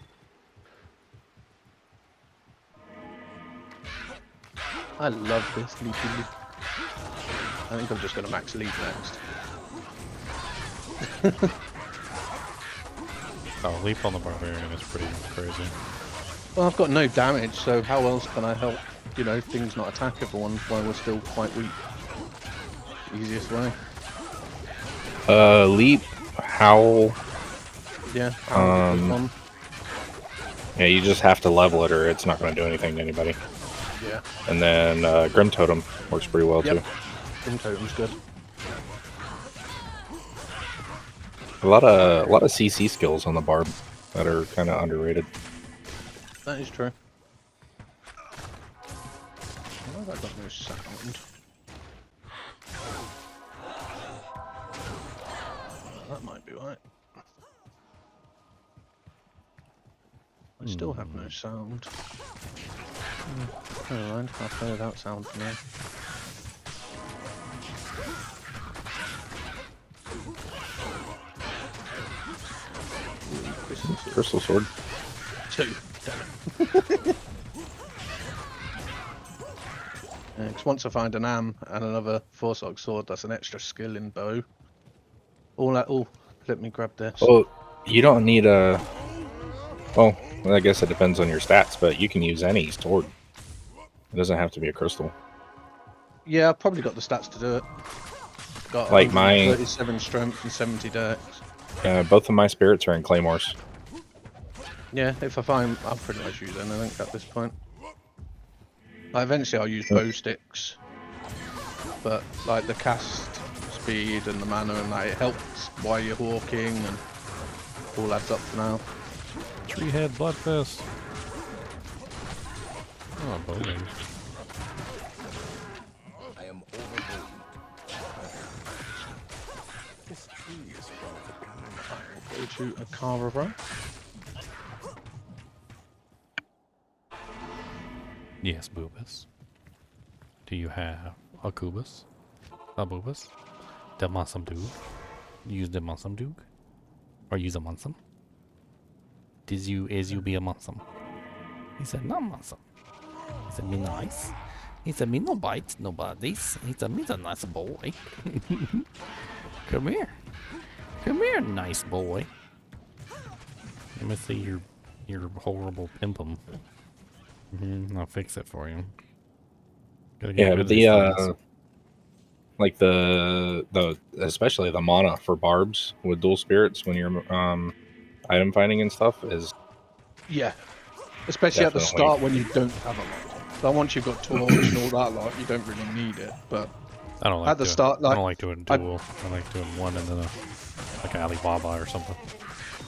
I love this leapy leap. I think I'm just going to max leap next. Oh, leap on the barbarian is pretty crazy. Well, I've got no damage, so how else can I help, you know, things not attack everyone while we're still quite weak? Easiest way. Leap, howl. Yeah, howl. Yeah, you just have to level it or it's not going to do anything to anybody. Yeah. And then Grim Totem works pretty well too. Grim Totem's good. A lot of CC skills on the barb that are kind of underrated. That is true. Why have I got no sound? That might be right. I still have no sound. Never mind, I'll play without sound for now. Crystal sword. 2. Damn it. Because once I find an am and another Forsog sword, that's an extra skill in bow. Oh, let me grab this. Oh, you don't need a... Well, I guess it depends on your stats, but you can use any sword. It doesn't have to be a crystal. Yeah, I've probably got the stats to do it. Got like my 37 strength and 70 dex. Both of my spirits are in claymores. Yeah, if I find, I'll pretty much use anything at this point. Like, eventually I'll use bow sticks, but like the cast speed and the mana and that, it helps while you're walking and all adds up for now. Tree head bloodfist. Oh, bowling. I am overwhelmed. This tree is one of a kind. Go to a carver. Yes, Boobus. Do you have a Kubus? A Boobus? Dem on some dude? Use them on some dude? Or use them on some? Is you be a muscle? He said, not muscle. He said, me nice. He said, me no bites, no bodies. He said, me's a nice boy. Come here. Come here, nice boy. Let me see your horrible pimpum. I'll fix it for you. Yeah, but the like the especially the mana for barbs with dual spirits when you're item finding and stuff is especially at the start when you don't have a lot. But once you've got torch and all that lot, you don't really need it. But I don't like at the start, like, I don't like doing dual. I like doing one and then like an Alibaba or something.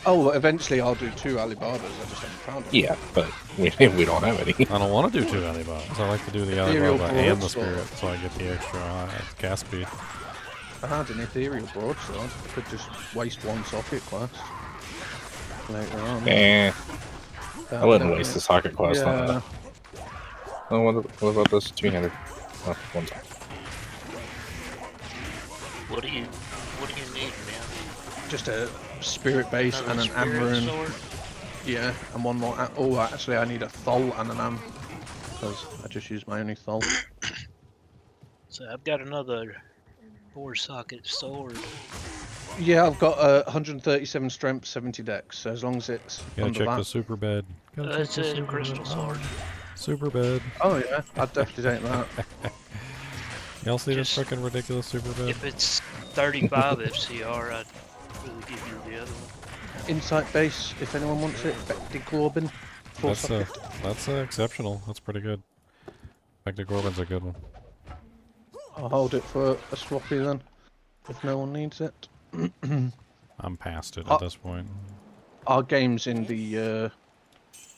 Oh, eventually I'll do 2 Alibabas. I just haven't found them. Yeah, but we don't have any. I don't want to do 2 Alibabas. I like to do the Alibaba and the spirit, so I get the extra cast speed. If I had an ethereal broadsword, I could just waste 1 socket quest later on. I wouldn't waste the socket quest on that. Oh, what about this 200? Oh, 1 time. What do you need now? Just a spirit base and an Amarin. Yeah, and 1 more. Oh, actually, I need a Thol and an Am because I just used my only Thol. So I've got another 4-socket sword. Yeah, I've got 137 strength, 70 dex. So as long as it's gotta under check that. the super bed. That's a crystal sword. Super bed. Oh yeah, I'd definitely take that. Y'all see this fucking ridiculous super bed? If it's 35 FCR, I'd really give you the other one. Insight base, if anyone wants it. Vector Corbin. That's exceptional. That's pretty good. Vector Corbin's a good one. I'll hold it for a swappy then, if no one needs it. I'm past it at this point. Our game's in the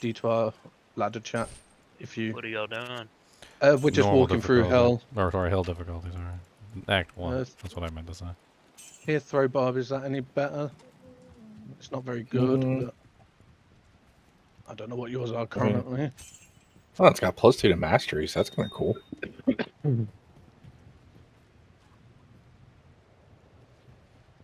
D2R ladder chat. If you. What are y'all doing? We're just Normal walking through hell. Or sorry, hell difficulty. Sorry, Act 1. That's what I meant to say. Here, throw barb. Is that any better? It's not very good. But I don't know what yours are currently. Oh, it's got +2 to mastery, so that's kind of cool.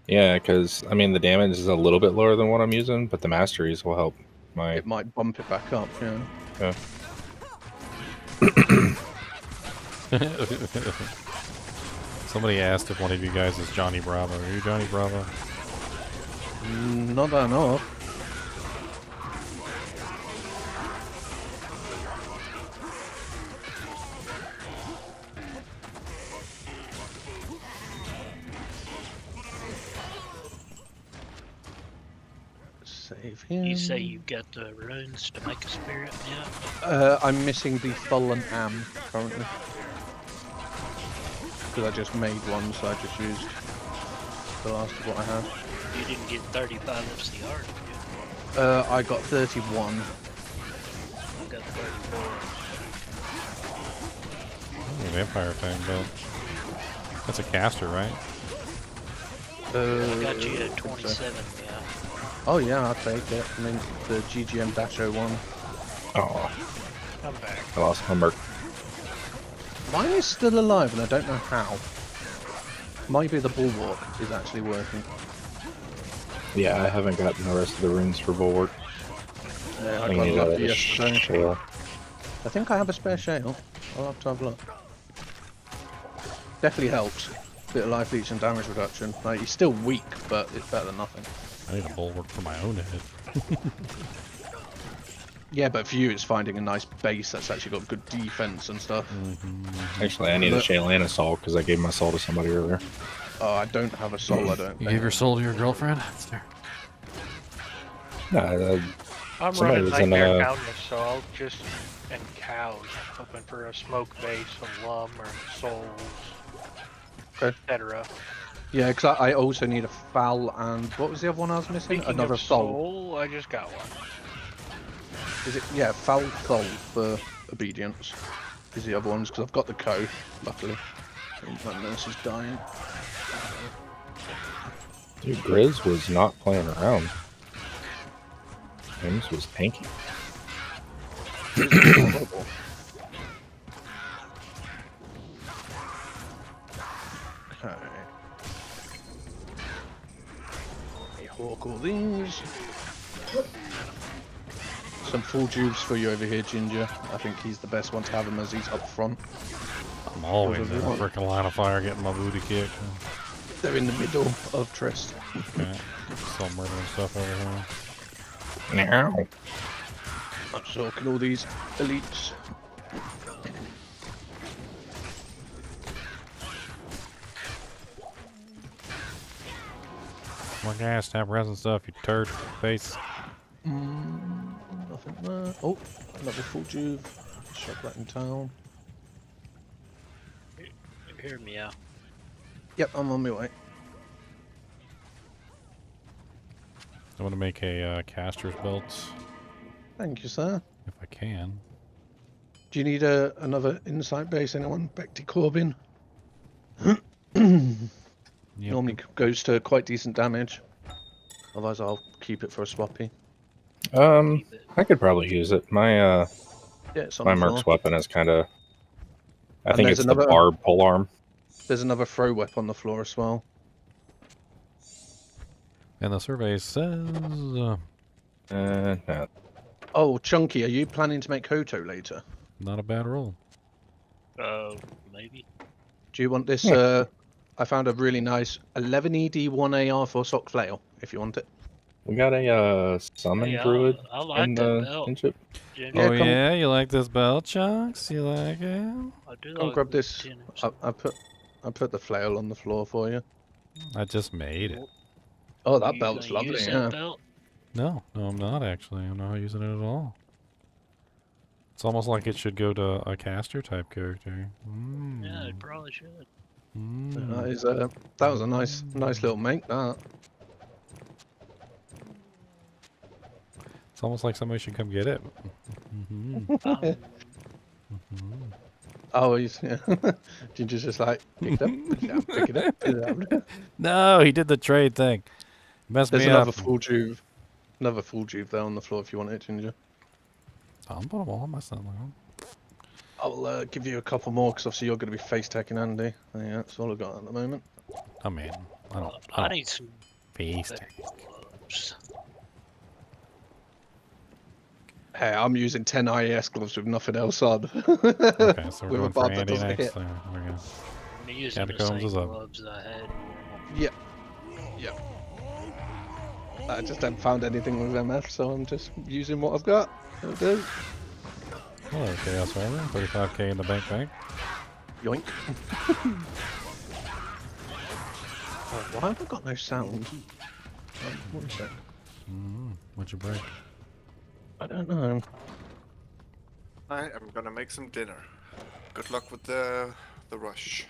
Yeah, because I mean the damage is a little bit lower than what I'm using, but the masteries will help my. It might bump it back up. Yeah. Yeah. Somebody asked if one of you guys is Johnny Bravo. Are you Johnny Bravo? Not that I know of. Save him. You say you got the runes to make a spirit now? I'm missing the Fallen Am currently. Because I just made one, so I just used the last of what I had. You didn't get 35 FCR, did you? I got 31. I got 34. Vampire thing, but that's a caster, right? I got you at 27, yeah. Oh yeah, I'll take it. I mean, the GGM-01. Oh. I'm back. I lost my merc. Mine is still alive, and I don't know how. Maybe the bulwark is actually working. Yeah, I haven't gotten the rest of the runes for bulwark. Yeah, I think got you a lot need a yesterday. shale. I think I have a spare shale. I'll have to have a look. Definitely helps. Bit of life leech and damage reduction. Like, he's still weak, but it's better than nothing. I need a bulwark for my own head. Yeah, but for you, it's finding a nice base that's actually got good defense and stuff. Actually, I need a shale and a soul because I gave my soul to somebody earlier. Oh, I don't have a soul. I don't. You gave your soul to your girlfriend? That's fair. No, I'm running Nightmare Countless, so I'll just and cows, hoping for a smoke base, a lum, or souls, etc. Yeah, because I also need a foul and what was the other one I was missing? Speaking Another of soul. I just got one. Is it? Yeah, foul soul for obedience. Is the other ones because I've got the code. Luckily, my nurse is dying. Dude, Grizz was not playing around. James was tanky. Okay. Let me hawk all these. Some full juice for you over here, Ginger. I think he's the best one to have him as he's up front. I'm always in a freaking line of fire getting my booty kicked. They're in the middle of Trist. Okay. Still murdering stuff over here. Now. I'm soaking all these elites. More gas, tap resin stuff, you turd face. Nothing there. Oh, another full juve. Shop that in town. Hear me out. Yep, I'm on my way. I want to make a caster's belt. Thank you, sir. If I can. Do you need another insight base? Anyone? Becty Corbin? Normally goes to quite decent damage. Otherwise, I'll keep it for a swappy. I could probably use it. My my merc's weapon is kind of. I think it's the barb polearm. There's another throw weapon on the floor as well. And the survey says. No. Oh, Chunky, are you planning to make Hoto later? Not a bad roll. Maybe. Do you want this? I found a really nice 11 ED 1 AR for sock flail. If you want it. We got a summon druid I like in that the belt. kinship. Oh yeah, you like this belt, Chunks? You like it? I do Come like grab this. lieutenants. I put the flail on the floor for you. I just made it. Oh, that You belt's gonna lovely. use Yeah. that belt? No, I'm not actually. I'm not using it at all. It's almost like it should go to a caster type character. Yeah, it probably should. That was a nice little make. That. It's almost like somebody should come get it. Oh, he's yeah. Ginger's just like pick it up, put it down, pick it up, put it down. No, he did the trade thing. Messed There's me another up. full juve. Another full juve there on the floor if you want it, Ginger. I'll put them all on my stomach. I'll give you a couple more because obviously you're going to be face attacking Andy. Yeah, that's all I've got at the moment. I mean, I I need some face better gloves. Hey, I'm using 10 IES gloves with nothing else on. Okay, so we're with a going for barb that Andy doesn't next. hit. So we're gonna I'm using the Catacombs same is up. gloves that I had. Yep. Yep. I just haven't found anything with MF, so I'm just using what I've got. It'll do. Hello, Chaos Armor. 35k in the bank. Yoink. Oh, why have I got no sound? One sec. What'd you break? I don't know. I am gonna make some dinner. Good luck with the rush.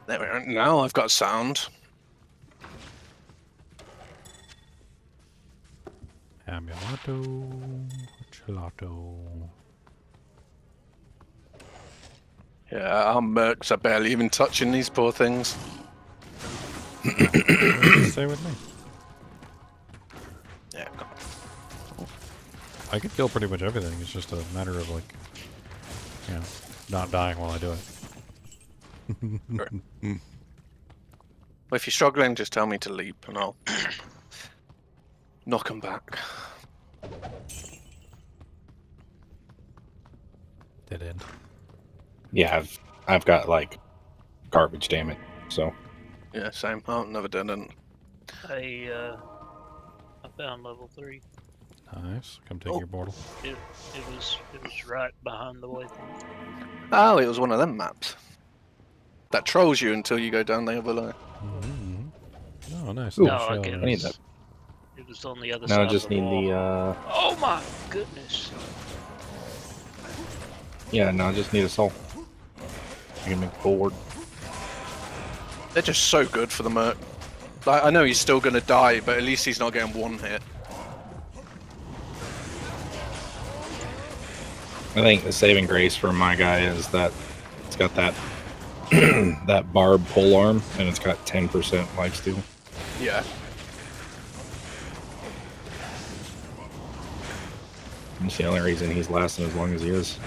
There we are. Now I've got sound. Amulato. Gelato. Yeah, our mercs are barely even touching these poor things. Stay with me. Yeah. I could kill pretty much everything. It's just a matter of like, you know, not dying while I do it. Well, if you're struggling, just tell me to leap and I'll knock them back. Dead end. Yeah, I've got like garbage, damn it. So Yeah, same. Oh, never done it. I found level 3. Nice. Come take your portal. It was right behind the waypoint. Oh, it was one of them maps that trolls you until you go down the other line. Oh, nice. Ooh, No, I need that. It was on the other Now side. I just of the need wall. the Oh my goodness! yeah, now I just need a soul. I can make forward. They're just so good for the merc. Like, I know he's still going to die, but at least he's not getting one hit. I think the saving grace for my guy is that it's got that that barb pole arm, and it's got 10% lifesteal. Yeah. That's the only reason he's lasting as long as he is.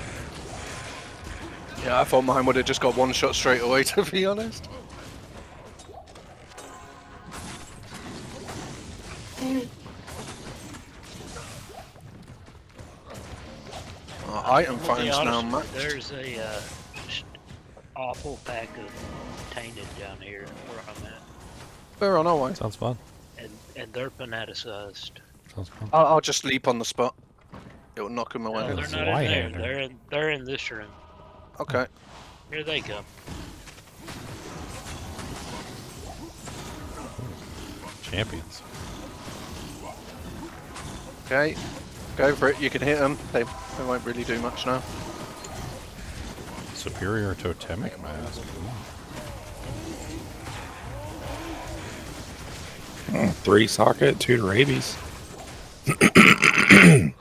Yeah, I thought mine would have just got one shot straight away, to be honest. Item To be finds now, honest, Max. there's a awful pack of tainted down here where I'm at, We're on our way. Sounds fun. and they're fanaticized. Sounds fun. I'll just leap on the spot. It will knock him away. No, they're not in there. They're in this room. Okay. Here they come. Champions. Okay. Go for it. You can hit them. They won't really do much now. Superior totemic mask. Oh, 3 socket, 2 rabies. I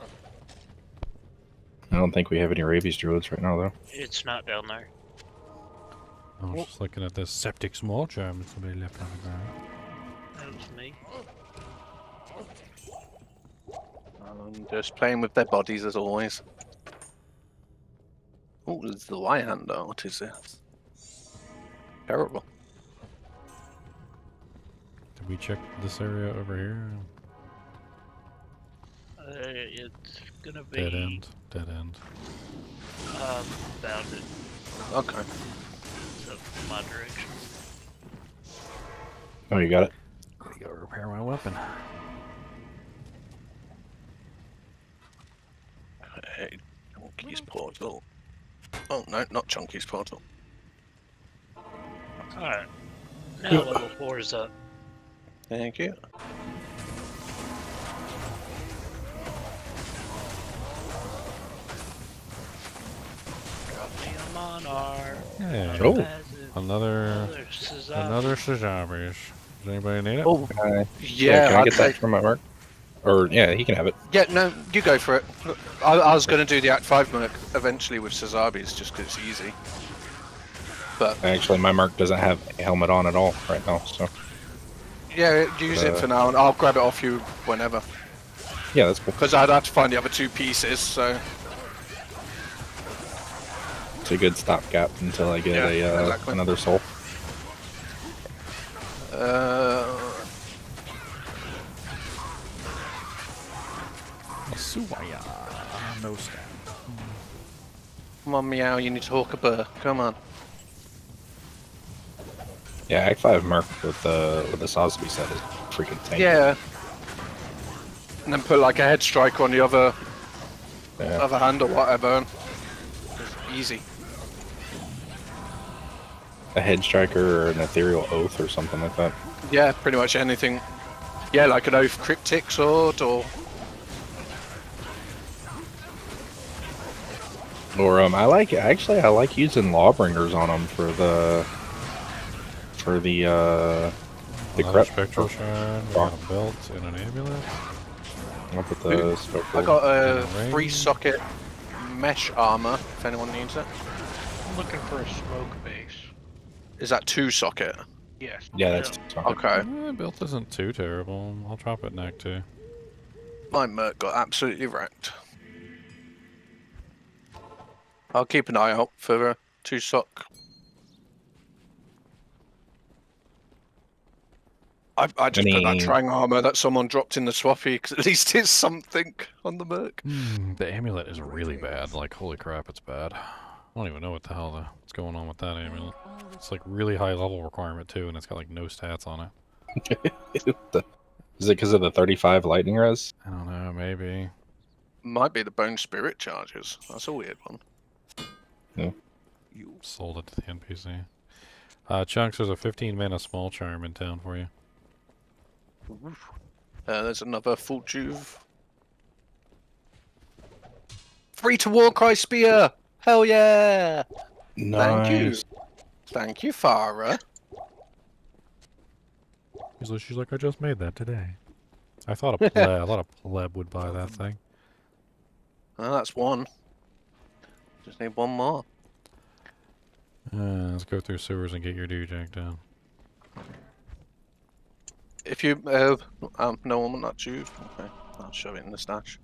don't think we have any rabies druids right now, though. It's not down there. I was just looking at this septic small charm that somebody left on the ground. That was me. Just playing with their bodies as always. Oh, there's the Y hander. What is this? Terrible. Did we check this area over here? It's gonna be Dead end. Dead end. Found it. Okay. It's up in my direction. Oh, you got it? Gotta go repair my weapon. Hey, Chunky's portal. Oh no, not Chunky's portal. Alright. Now level 4 is up. Thank you. Drop me a monarch. Yeah. Oh. Another Sazami. Sazamish. Does anybody need it? Oh, Yeah, yeah. can I get I'd that say- from my mark? Or, yeah, he can have it. Yeah, no, you go for it. I was going to do the Act 5 merc eventually with Cesabi's just because it's easy. But Actually, my merc doesn't have a helmet on at all right now, so... Yeah, use it for now, and I'll grab it off you whenever. Yeah, that's cool. Because I'd have to find the other 2 pieces, so... It's a good stopgap until I get another soul. No stat. Come on, Meow, you need to hawk a burr. Come on. Yeah, Act 5 merc with the Sosby set is freaking tanky. Yeah. And then put like a head striker on the other hand or whatever. It's easy. A head striker or an ethereal oath or something like that. Yeah, pretty much anything. Yeah, like an oath cryptic sword or... Or I like using Lawbringers on them for the spectral shine, a belt and an amulet. I'll put the spectral. I got a 3-socket mesh armor if anyone needs it. I'm looking for a smoke base. Is that 2-socket? Yes. Yeah, that's okay. Built isn't too terrible. I'll drop it neck too. My merc got absolutely wrecked. I'll keep an eye out for a 2-sock. I just put that Trang armor that someone dropped in the swappy because at least it's something on the merc. The amulet is really bad. Like, holy crap, it's bad. I don't even know what the hell what's going on with that amulet. It's like really high level requirement too, and it's got like no stats on it. Is it because of the 35 lightning res? I don't know, maybe. Might be the bone spirit charges. That's a weird one. Yeah. You sold it to the NPC. Chunks, there's a 15 mana small charm in town for you. There's another full juve. 3 to Warcry Spear! Hell yeah! Nice. Thank you. Thank you, Farah. She's like, I just made that today. I thought a pleb would buy that thing. Oh, that's one. Just need one more. Let's go through sewers and get your dewjack down. If you no one want that juve, okay, I'll shove it in the stash.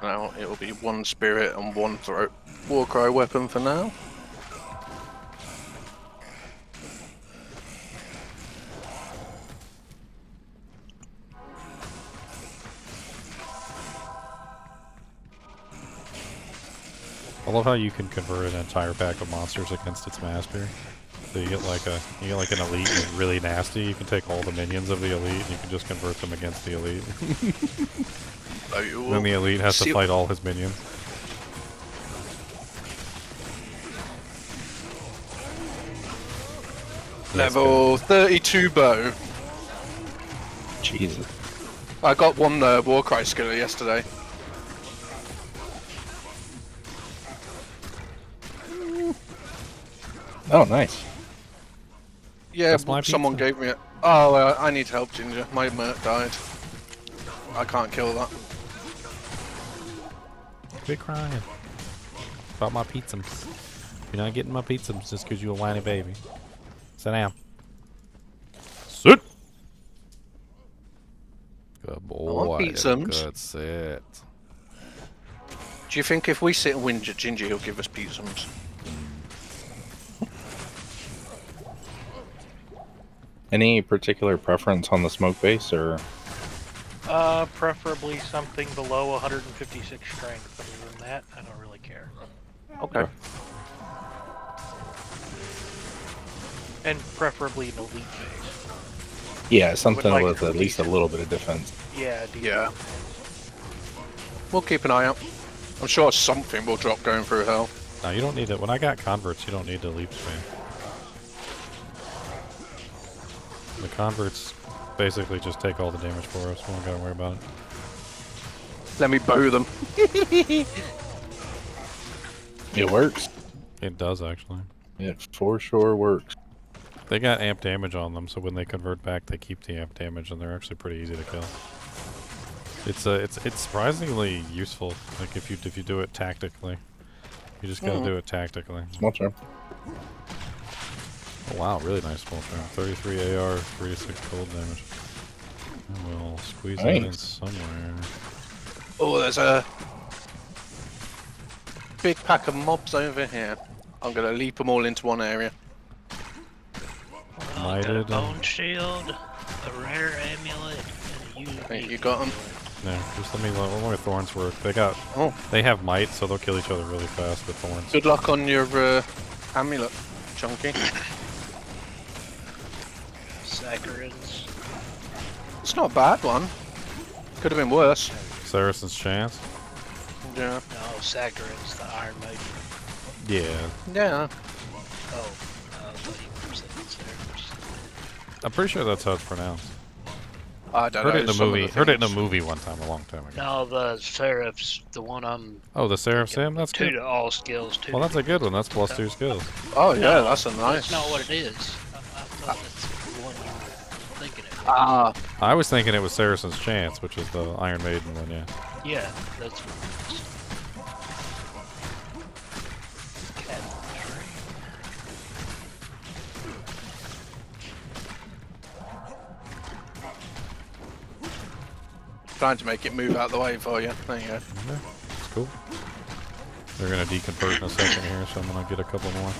Now it'll be 1 spirit and 1 throat Warcry weapon for now. I love how you can convert an entire pack of monsters against its master. So you get like an elite that's really nasty. You can take all the minions of the elite and you can just convert them against the elite. Then the elite has to fight all his minions. Level 32 bow. Jesus. I got 1 Warcry skiller yesterday. Oh, nice. Yeah, someone gave me it. Oh, I need help, Ginger. My merc died. I can't kill that. Quit crying about my pizzas. You're not getting my pizzas just because you're a whiny baby. Sit down. Sit. Good boy. I want pizzas. Good sit. Do you think if we sit and win Ginger, he'll give us pizzas? Any particular preference on the smoke base, or? Preferably something below 156 strength. Other than that, I don't really care. Okay. And preferably an elite base. Yeah, something Like with at least a little bit of defense. Yeah, Yeah. We'll keep an eye out. I'm sure something will drop going through hell. No, you don't need it. When I got converts, you don't need to leap spam. The converts basically just take all the damage for us. We don't gotta worry about it. Let me bow them. It works. It does, actually. It for sure works. They got amp damage on them, so when they convert back, they keep the amp damage, and they're actually pretty easy to kill. It's surprisingly useful. Like if you do it tactically, you just gotta do it tactically. Small charm. Oh wow, really nice small charm. 33 AR, 3 to 6 cold damage. And we'll squeeze that in somewhere. Oh, there's a big pack of mobs over here. I'm gonna leap them all into one area. I got a bone shield, a rare amulet, and a unique. You got them. No, just let me thorns work. They have might, so they'll kill each other really fast with thorns. Good luck on your amulet, Chunky. Saccharins. It's not a bad one. Could have been worse. Saracen's Chance? Yeah. No, Saccharins, the Iron Maiden. Yeah. Yeah. Oh, I thought you were saying Saracen's. I'm pretty sure that's how it's pronounced. I don't heard know. It in a movie. Heard it in a movie one time, a long time ago. No, the Seraph's the one I'm. Oh, the Seraph Sim? That's good. 2 to all skills. Well, that's a good one. That's plus 2 skills. Oh, yeah, that's a nice. That's not what it is. I thought that's the one you were thinking it was. Ah. I was thinking it was Saracen's Chance, which is the Iron Maiden one, yeah. Yeah, that's what it is. Trying to make it move out the way for you. There you go. Yeah, that's cool. They're gonna deconvert in a second here, so I'm gonna get a couple more.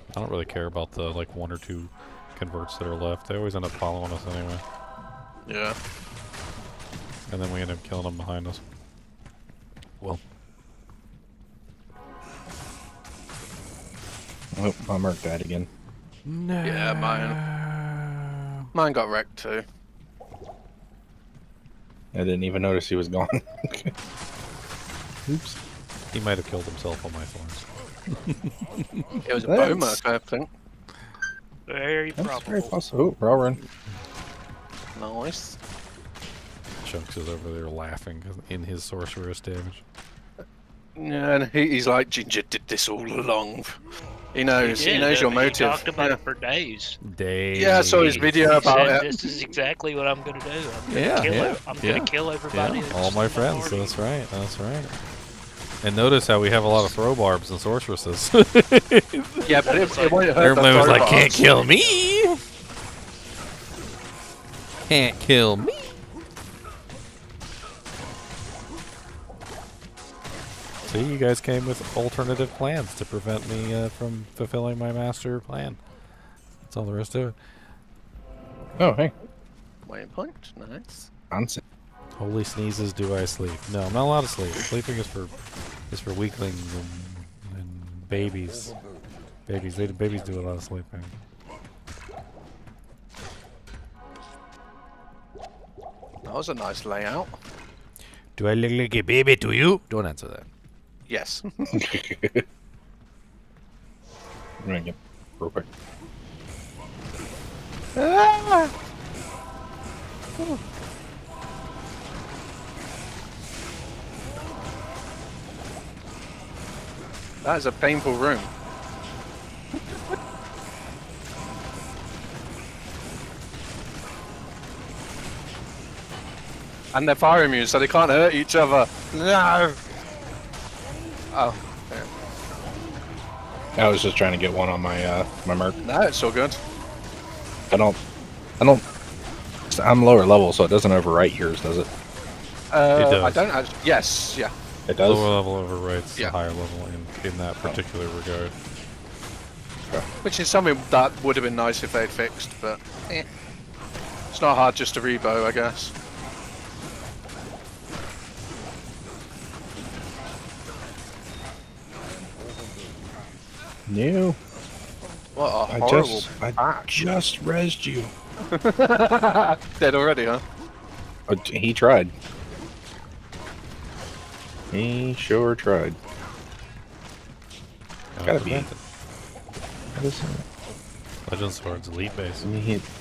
I don't really care about the like 1 or 2 converts that are left. They always end up following us anyway. Yeah. And then we end up killing them behind us. Well. Oh, my Merc died again. No. Yeah, mine got wrecked too. I didn't even notice he was gone. Oops. He might have killed himself on my thorns. It was a bow Merc, I think. Very That's probable. very possible. Oh, raw run. Nice. Chunks is over there laughing in his sorceress damage. Yeah, and he's like, Ginger did this all along. He knows. He knows your motive. He talked about it for days. Yeah, I saw his video about it. This is exactly what I'm gonna do. I'm gonna Yeah. kill everybody. Yeah, that's all my in friends. party. That's right. That's right. And notice how we have a lot of throw barbs and sorceresses. Yeah, but it won't hurt. Everybody was the like, throw "Can't barbs." kill me! Can't kill me!" See, you guys came with alternative plans to prevent me from fulfilling my master plan. That's all there is to it. Oh, hey. Waypoint, nice. Nonsense. Holy sneezes, do I sleep? No, I'm not allowed to sleep. Sleeping is for weaklings and babies. Babies do a lot of sleeping. That was a nice layout. Do I look like a baby to you? Don't answer that. Yes. I'm gonna get real quick. Ah! That is a painful room. And they're fire immune, so they can't hurt each other. No. Oh. I was just trying to get one on my my Merc. No, it's all good. I'm lower level, so it doesn't overwrite yours, does it? It does. I don't actually. Yes, yeah. It does. Lower level overwrites Yeah. the higher level in that particular regard. Which is something that would have been nice if they'd fixed, but it's not hard just to rebow, I guess. No. What a I horrible just rezzed you. Dead already, huh? Oh, he tried. He sure tried. Gotta be. Legend Sword's elite base.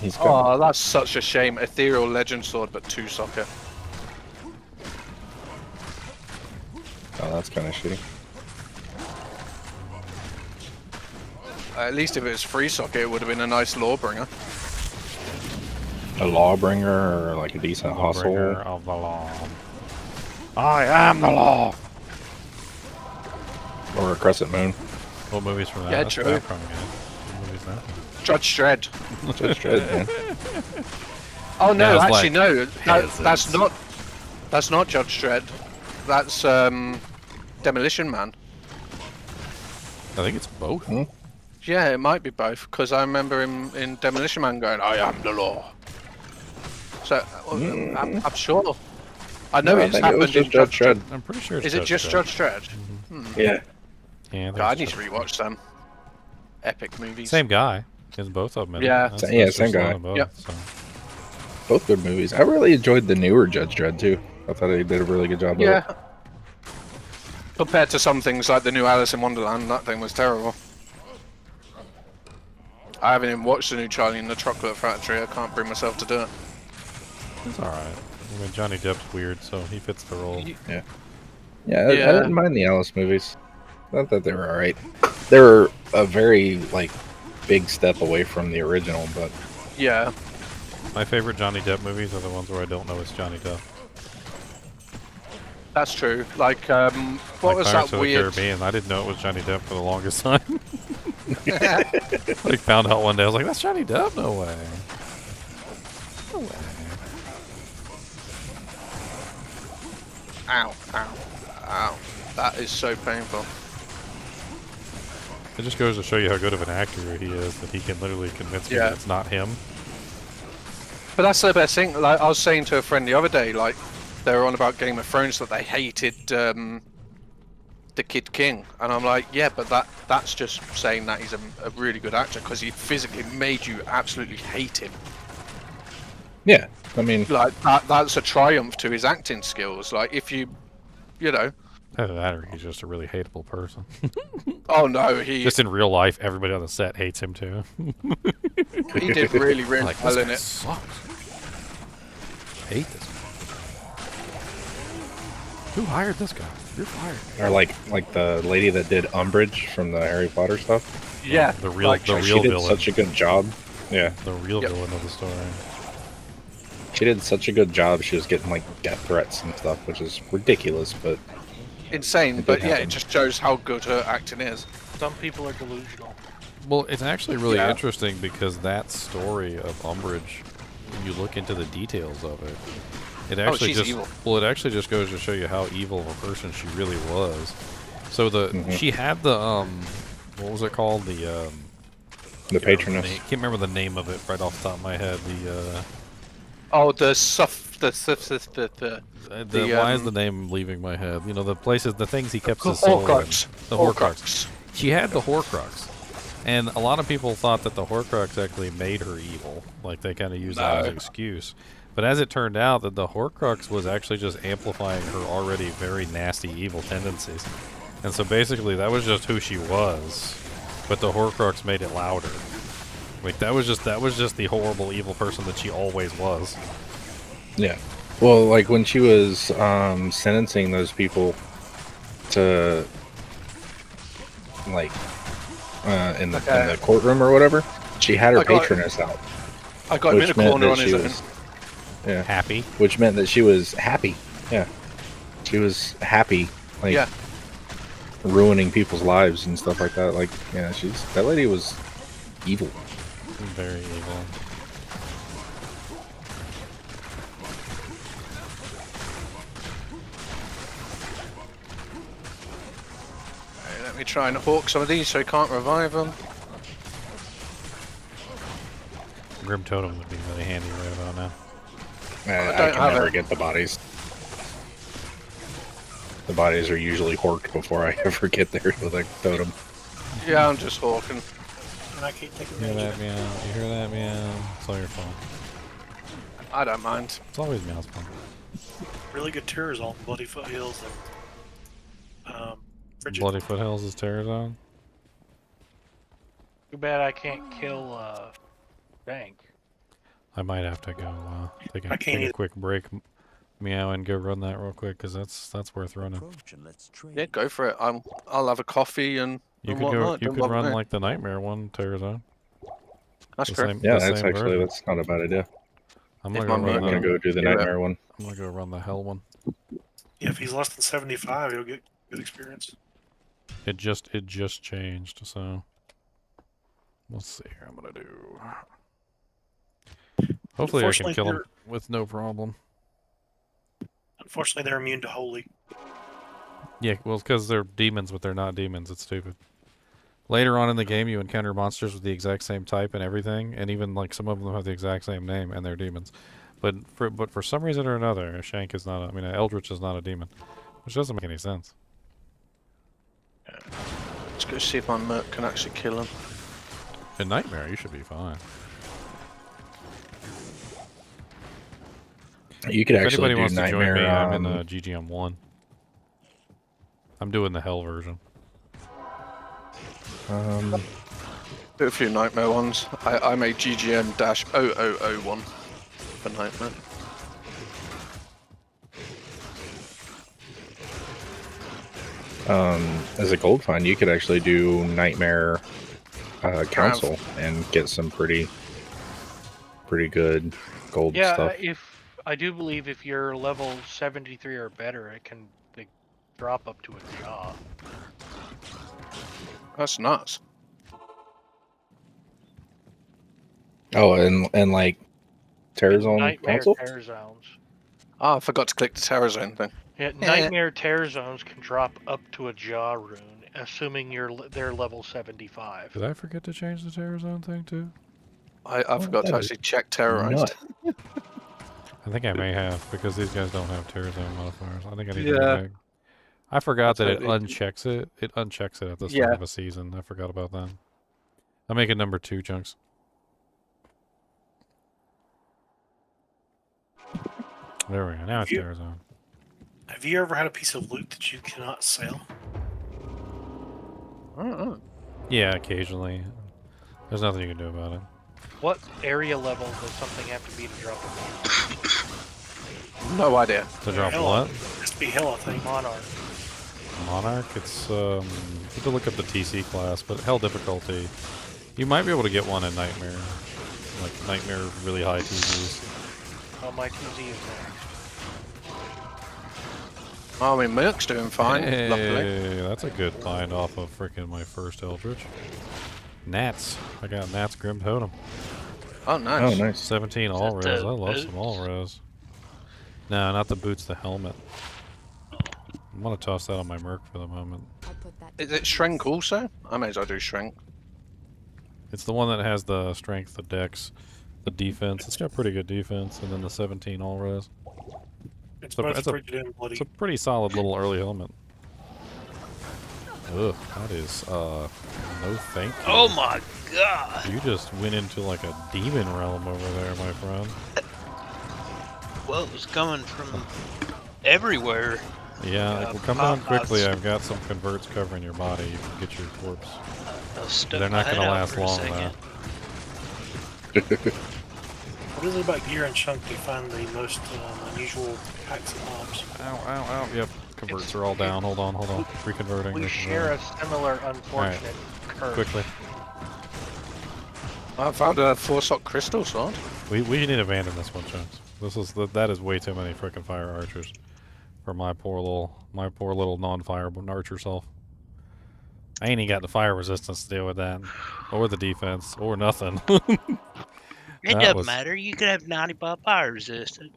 He's got. Oh, that's such a shame. Ethereal Legend Sword, but 2 socket. Oh, that's kind of shitty. At least if it was 3 socket, it would have been a nice Lawbringer. A Lawbringer or like a decent hustle. Lawbringer of the law. I am the law. Or a Crescent Moon. What movies from that? Yeah, That's true. bad from again. What movie's that? Judge Dredd. Judge Dredd, man. Oh no, Yeah, it's actually like no. peasants. That's not Judge Dredd. That's Demolition Man. I think it's both. Hmm? Yeah, it might be both, because I remember him in Demolition Man going, "I am the law." So I'm sure. I know No, I it's think it was happened in just Judge Dredd. I'm pretty sure it's Is it Judge just Dredd. Judge Dredd? Mm-hmm. Yeah. Yeah, God, I there's need to Judge- rewatch them. Epic movies. Same guy. Is both of them. in it. Yeah. That's- Yeah, that's same just one guy. of both, Yep. so. Both good movies. I really enjoyed the newer Judge Dredd too. I thought he did a really good job of Yeah. it. Compared to some things like the new Alice in Wonderland, that thing was terrible. I haven't even watched the new Charlie and the Chocolate Factory. I can't bring myself to do it. It's alright. I mean, Johnny Depp's weird, so he fits the role. Yeah. Yeah, I Yeah. didn't mind the Alice movies. I thought they were alright. They were a very, like, big step away from the original, but... Yeah. My favorite Johnny Depp movies are the ones where I don't know it's Johnny Depp. That's true. Like, what Like was Pirates that of weird? the Caribbean. I didn't know it was Johnny Depp for the longest time. I found out one day. I was like, "That's Johnny Depp? No way! No way!" Ow, ow, ow. That is so painful. It just goes to show you how good of an actor he is that he can literally convince me Yeah. that it's not him. But that's the best thing. Like, I was saying to a friend the other day, like, they were on about Game of Thrones that they hated the Kid King. And I'm like, yeah, but that's just saying that he's a really good actor because he physically made you absolutely hate him. Yeah, I mean... Like, that's a triumph to his acting skills. Like, if you know... Either that or he's just a really hateable person. Oh no, he... Just in real life, everybody on the set hates him too. He did really, really like, well this in guy it. sucks. I hate this guy. Who hired this guy? You're fired. Or like the lady that did Umbridge from the Harry Potter stuff. Yeah. The real, like, the She real did villain. such a good job. Yeah. The real Yep. villain of the story. She did such a good job. She was getting like death threats and stuff, which is ridiculous, but... Insane, It but did yeah, happen. it just shows how good her acting is. Some people are delusional. Well, it's actually really Yeah. interesting because that story of Umbridge, when you look into the details of it, it actually she's just evil. well, it actually just goes to show you how evil of a person she really was. So she had the what was it called? The Patroness. Can't remember the name of it right off the top of my head. Oh, the why is the name leaving my head? You know, the places, the things he kept his soul in. Horcrux. The Horcrux. She had the Horcrux. And a lot of people thought that the Horcrux actually made her evil. Like, they kind of used that as an excuse. But as it turned out, that the Horcrux was actually just amplifying her already very nasty evil tendencies. And so basically, that was just who she was. But the Horcrux made it louder. Like, that was just the horrible evil person that she always was. Yeah. Well, like when she was sentencing those people to like in the courtroom or whatever, she had her Patroness out. I got him in a corner on his own. Yeah. Happy. Which meant that she was happy. Yeah. She was happy. Like Yeah. ruining people's lives and stuff like that. Like, yeah, that lady was evil. Very evil. Right, let me try and hawk some of these so he can't revive them. Grim Totem would be really handy right about now. I can never get the bodies. The bodies are usually horked before I ever get there with a totem. Yeah, I'm just hawking. And I can't take You hear that meow? You hear that meow? It's all your fault. I don't mind. It's always meow's fault. really good tours on Bloody Foothills and Frigid. Bloody Foothills is Terror Zone? Too bad I can't kill Bank. I might have to go take I can't a either. quick break, meow, and go run that real quick because that's worth running. Yeah, go for it. I'll have a coffee and whatnot. You Don't could bother run me. like the Nightmare one, Terrazone. That's the true. Same, Yeah, the that's same actually version. that's not a bad idea. I'm If gonna my go meat run I'm gonna go do the Yeah. Nightmare one. I'm gonna go run the Hell one. Yeah, if he's less than 75, he'll get good experience. It just changed, so let's see here. I'm gonna do. Hopefully I can kill him with no problem. Unfortunately, they're immune to holy. Yeah, well, because they're demons, but they're not demons. It's stupid. Later on in the game, you encounter monsters with the exact same type and everything, and even like some of them have the exact same name, and they're demons. But for some reason or another, a Shank is not. An Eldritch is not a demon, which doesn't make any sense. Let's go see if my Merc can actually kill him. In Nightmare, you should be fine. You could If actually anybody do wants Nightmare. to join me, I'm in GGM 1. I'm doing the Hell version. Do a few Nightmare ones. I made GGN-0001 for Nightmare. As a gold find, you could actually do Nightmare Council and get some pretty good gold stuff. I do believe if you're level 73 or better, it can drop up to a jaw. That's nuts. Oh, and like Terrazone Nightmare Council? Terror Zones. Oh, I forgot to click the Terror Zone thing. Yeah, Nightmare Terror Zones can drop up to a jaw rune, assuming they're level 75. Did I forget to change the Terrazone thing too? I forgot to actually check Terrorized. I think I may have, because these guys don't have Terrazone modifiers. I think I need to Yeah. go back. I forgot that it Absolutely. unchecks it. It unchecks it at the start of a season. I forgot about that. I'll make it number 2, Chunks. There we go. Now it's Terrazone. Have you ever had a piece of loot that you cannot sell? Yeah, occasionally. There's nothing you can do about it. What area level does something have to be to drop a No idea. To drop Hell, what? It has to be Hell, I think. Monarch? Monarch? It's, you have to look up the TC class, but Hell difficulty. You might be able to get one in Nightmare. Like, Nightmare really high TCs. Oh, my TZ is next. Oh, I mean, Merc's doing fine, luckily. Hey, that's a good find off of freaking my first Eldritch. Nats. I got Nats Grim Totem. Oh, nice. Oh, nice. 17 all res. I love some all res. No, not the boots, the helmet. I'm gonna toss that on my Merc for the moment. Is it Shrink also? I may as well do Shrink. It's the one that has the strength, the dex, the defense. It's got pretty good defense, and then the 17 all res. It's So both it's a- frigid and bloody. It's a pretty solid little early helmet. Ugh, that is, no thank you. Oh my god! You just went into like a demon realm over there, my friend. Well, it was coming from everywhere. Yeah, well, come down quickly. I've got some converts covering your body. You can get your corpse. They're not going to last long, though. What is it about gear and chunk do you find the most unusual packs of mobs? Ow, ow, ow. Yep, converts are all down. Hold on. Reconverting. We share a similar unfortunate curse. Quickly. I found a 4-slot crystal sword. We need to abandon this one, Chunks. That is way too many frickin' fire archers for my poor little non-fire archer self. I ain't even got the fire resistance to deal with that, or the defense, or nothing. It doesn't matter. You could have 95 fire resistance.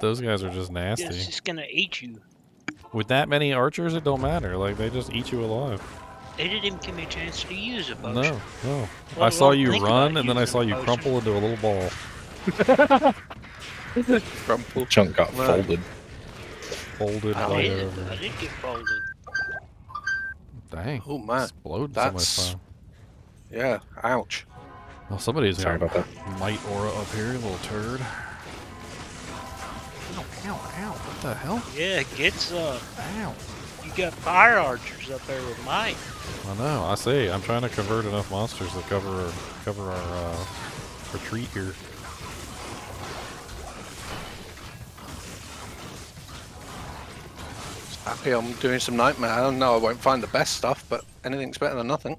Those guys are just nasty. It's just gonna eat you. With that many archers, it don't matter. Like, they just eat you alive. They didn't even give me a chance to use a potion. No. Well, I saw you think run, about and then I using saw a you potion. crumple into a little ball. Crumple. Chunk got folded. Folded I right did. over. I did get folded. Dang. Oh, man. Exploded so much That's... time. Yeah, ouch. Well, somebody's Sorry got about that. might aura up here, you little turd. Ow, ow, ow. What the hell? Yeah, get some. Ow. You got fire archers up there with might. I know. I see. I'm trying to convert enough monsters to cover our retreat here. Happy I'm doing some nightmare. I know I won't find the best stuff, but anything's better than nothing.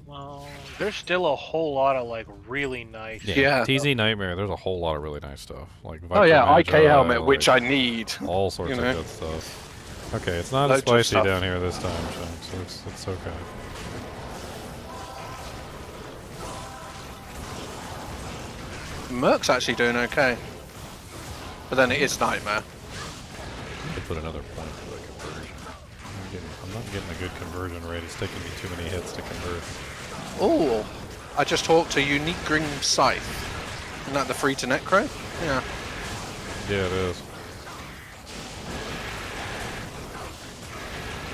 Well, there's still a whole lot of like really nice. Yeah. TZ Nightmare. There's a whole lot of really nice stuff. Like Oh yeah, Viper IK Magi, helmet, which I like, need. all sorts you of know. good stuff. Okay, it's not as Loads of spicy stuff. down here this time, so it's okay. Merc's actually doing okay. But then it is nightmare. I could put another point for the conversion. I'm not getting a good conversion rate. It's taking me too many hits to convert. Oh, I just talked to Unique Grim Scythe. Isn't that the free to Necro? Yeah. Yeah, it is.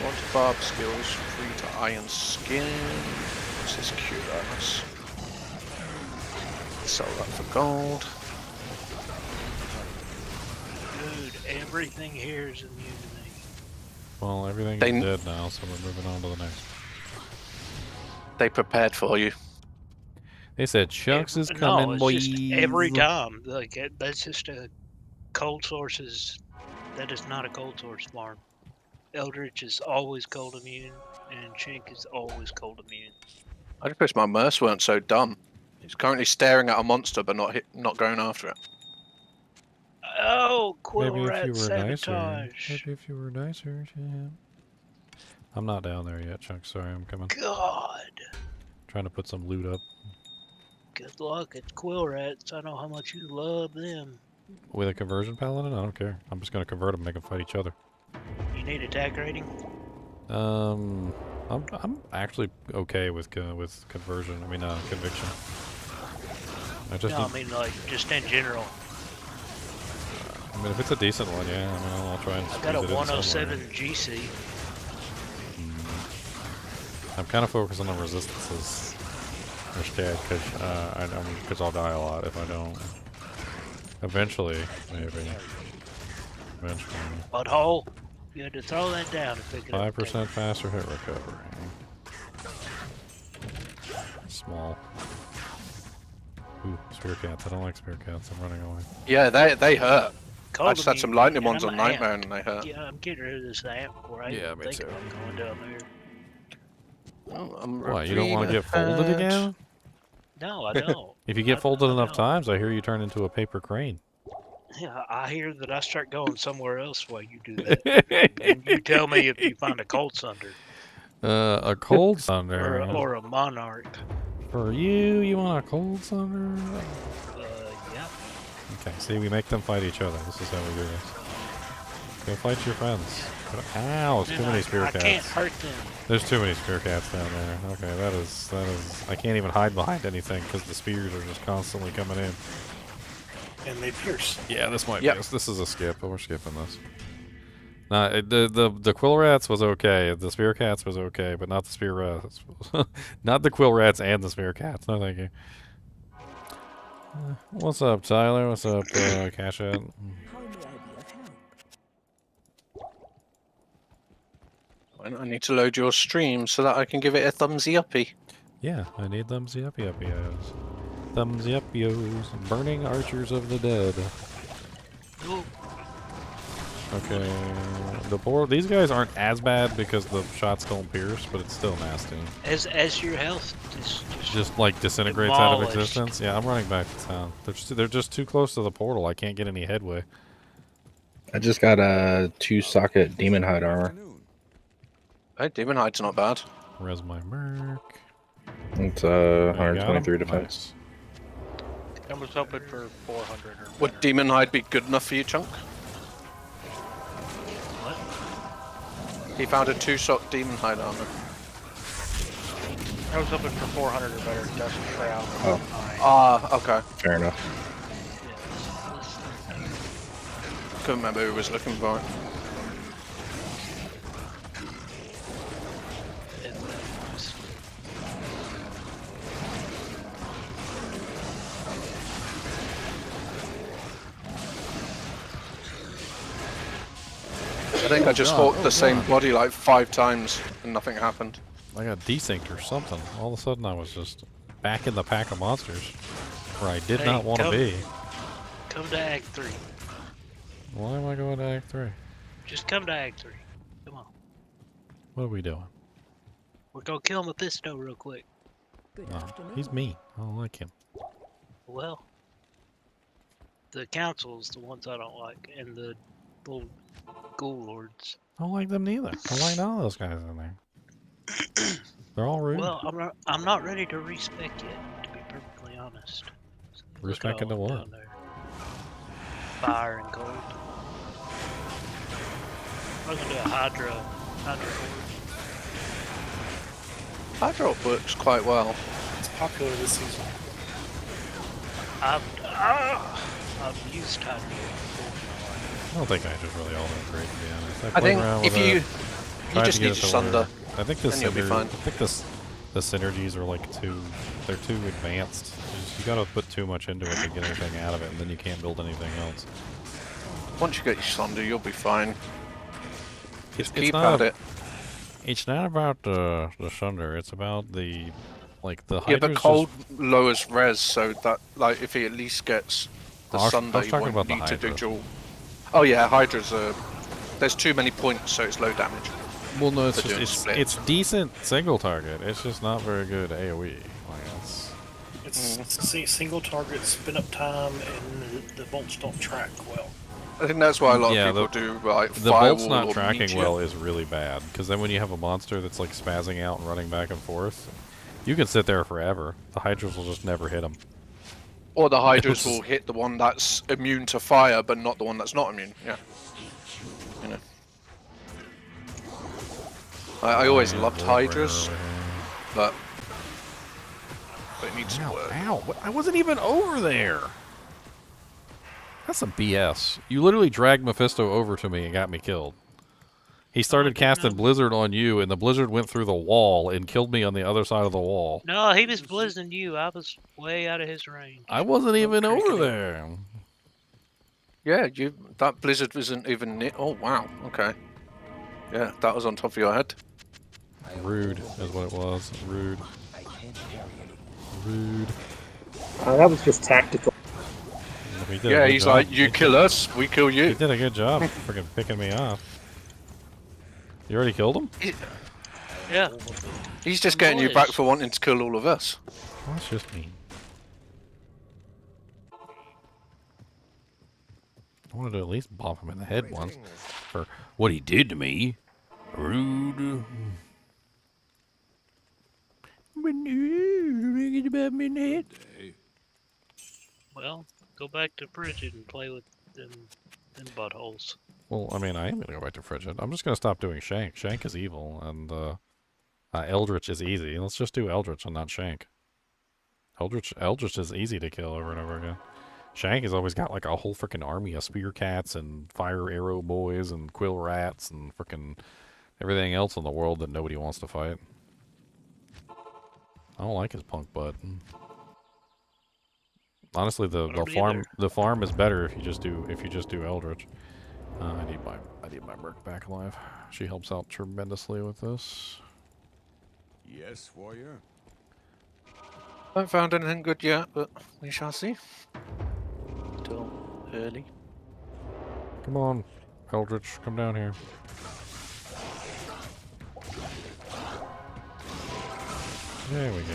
Want barb skills, free to Iron Skin. This is QRS. Sell that for gold. Dude, everything here is immune to me. Well, everything is dead now, so we're moving on to the next. They prepared for you. They said Chunks is coming, No, it's boys. just every time. Like that's just a cold sources. That is not a cold source farm. Eldritch is always cold immune, and Chink is always cold immune. I just wish my Merc weren't so dumb. He's currently staring at a monster, but not going after it. Oh, quill Maybe if rat you were nicer. sabotage. Maybe if you were nicer. Yeah. I'm not down there yet, Chunks. Sorry, I'm coming. God. Trying to put some loot up. Good luck. It's quill rats. I know how much you love them. With a conversion paladin? I don't care. I'm just gonna convert them, make them fight each other. You need attack rating? I'm actually okay with conversion. I mean, conviction. No, I mean like just in general. I mean, if it's a decent one, yeah. I mean, I'll try and. I got a squeeze it in 107 somewhere. GC. I'm kind of focusing on resistances instead, because I'll die a lot if I don't. Eventually, maybe. Eventually. Butthole. You had to throw that down to pick it up. 5% faster hit recovery. Small. Ooh, spear cats. I don't like spear cats. I'm running away. Yeah, they hurt. Cold I just had some immune, lightning and ones I'm on Nightmare amped. and they hurt. Yeah, I'm getting rid of this amp before I Yeah, even me think too. about going down there. Oh, I'm What, you don't want to get folded again? No, I don't. If you get folded enough times, I hear you turn into a paper crane. Yeah, I hear that I start going somewhere else while you do that. And you tell me if you find a cold sunder. A cold sunder. Or a monarch. For you want a cold sunder? Yeah. Okay, see, we make them fight each other. This is how we do this. Go fight your friends. Ow, it's too many spear I cats. can't hurt them. There's too many spear cats down there. Okay, that is. I can't even hide behind anything because the spears are just constantly coming in. And they pierce. Yeah, this might be. This is a skip, but we're skipping this. Nah, the quill rats was okay. The spear cats was okay, but not the spear rats. Not the quill rats and the spear cats. No, thank you. What's up, Tyler? What's up, Cash Out? I need to load your stream so that I can give it a thumbsy uppy. Yeah, I need thumbsy uppy uppios. Thumbsy uppios. Burning archers of the dead. Okay, these guys aren't as bad because the shots don't pierce, but it's still nasty. As your health Just like disintegrates out of demolished. existence. Yeah, I'm running back to town. They're just too close to the portal. I can't get any headway. I just got a 2-socket demon hide armor. Hey, Demon Hide's not bad. Res my merc. It's You got 123 him? defense. I was hoping for 400 or Would Demon Hide be good enough for you, Chunk? what? He found a 2-shot Demon Hide armor. I was hoping for 400 or better. Dust Shroud. Oh. Ah, okay. Fair enough. Couldn't remember who was looking for it. I think I just hawked the same body like 5 times and nothing happened. I got desynced or something. All of a sudden I was just back in the pack of monsters where I did not want to be. Come to Act 3. Why am I going to Act 3? Just come to Act 3. Come on. What are we doing? We're gonna kill Mephisto real quick. He's mean. I don't like him. Well, the council's the ones I don't like, and the little ghoul lords. I don't like them neither. I like none of those guys in there. They're all rude. Well, I'm not ready to respec yet, to be perfectly honest. Respec into what? Down there. Fire and gold. I'm gonna do a Hydra horde. Hydra works quite well. It's popular this season. I've used Hydra. I don't think Hydra's really all that great, to be honest. I think around if with you it, you tried just to get need it your to where- Sunder, I think the then you'll be fine. I think the synergies are like they're too advanced. You gotta put too much into it to get anything out of it, and then you can't build anything else. Once you get your Sunder, you'll be fine. Just It's keep not at it. It's not about the Sunder. It's about the Yeah, Hydra's but cold lowers res, so that like if he at least gets the I was Sunder, he talking won't about the need to do Hydra. dual. Oh yeah, Hydra's there's too many points, so it's low damage. Well, no, it's for doing just splits. it's decent single target. It's just not very good AOE. It's single target, spin up time, and the bolts don't track well. I think that's why a lot Yeah, of people do like the firewall bolt's not or tracking meteor. well is really bad, because then when you have a monster that's like spazzing out and running back and forth, you can sit there forever. The Hydras will just never hit them. Or the Hydras will hit the one that's immune to fire, but not the one that's not immune. Yeah. You know. I always loved Hydras, but it needs to work. Ow! I wasn't even over there. That's some BS. You literally dragged Mephisto over to me and got me killed. He started casting Blizzard on you, and the Blizzard went through the wall and killed me on the other side of the wall. No, he was blizzing you. I was way out of his range. I wasn't even over there. Yeah, that Blizzard wasn't even near. Oh wow. Okay. Yeah, that was on top of your head. Rude is what it was. Rude. Rude. That was just tactical. Yeah, he's like, you kill us, we kill you. He did a good job freaking picking me off. You already killed him? Yeah. He's just getting you back for wanting to kill all of us. That's just mean. I wanted to at least bop him in the head once for what he did to me. Rude. Well, go back to Frigid and play with them buttholes. Well, I mean, I am going to go back to Frigid. I'm just going to stop doing Shank. Shank is evil, and Eldritch is easy. Let's just do Eldritch and not Shank. Eldritch is easy to kill over and over again. Shank has always got like a whole freaking army of spear cats and fire arrow boys and quill rats and freaking everything else in the world that nobody wants to fight. I don't like his punk butt. Honestly, the farm is better if you just do Eldritch. I need my Merc back alive. She helps out tremendously with this. Yes, warrior. Haven't found anything good yet, but we shall see. Still early. Come on, Eldritch, come down here. There we go.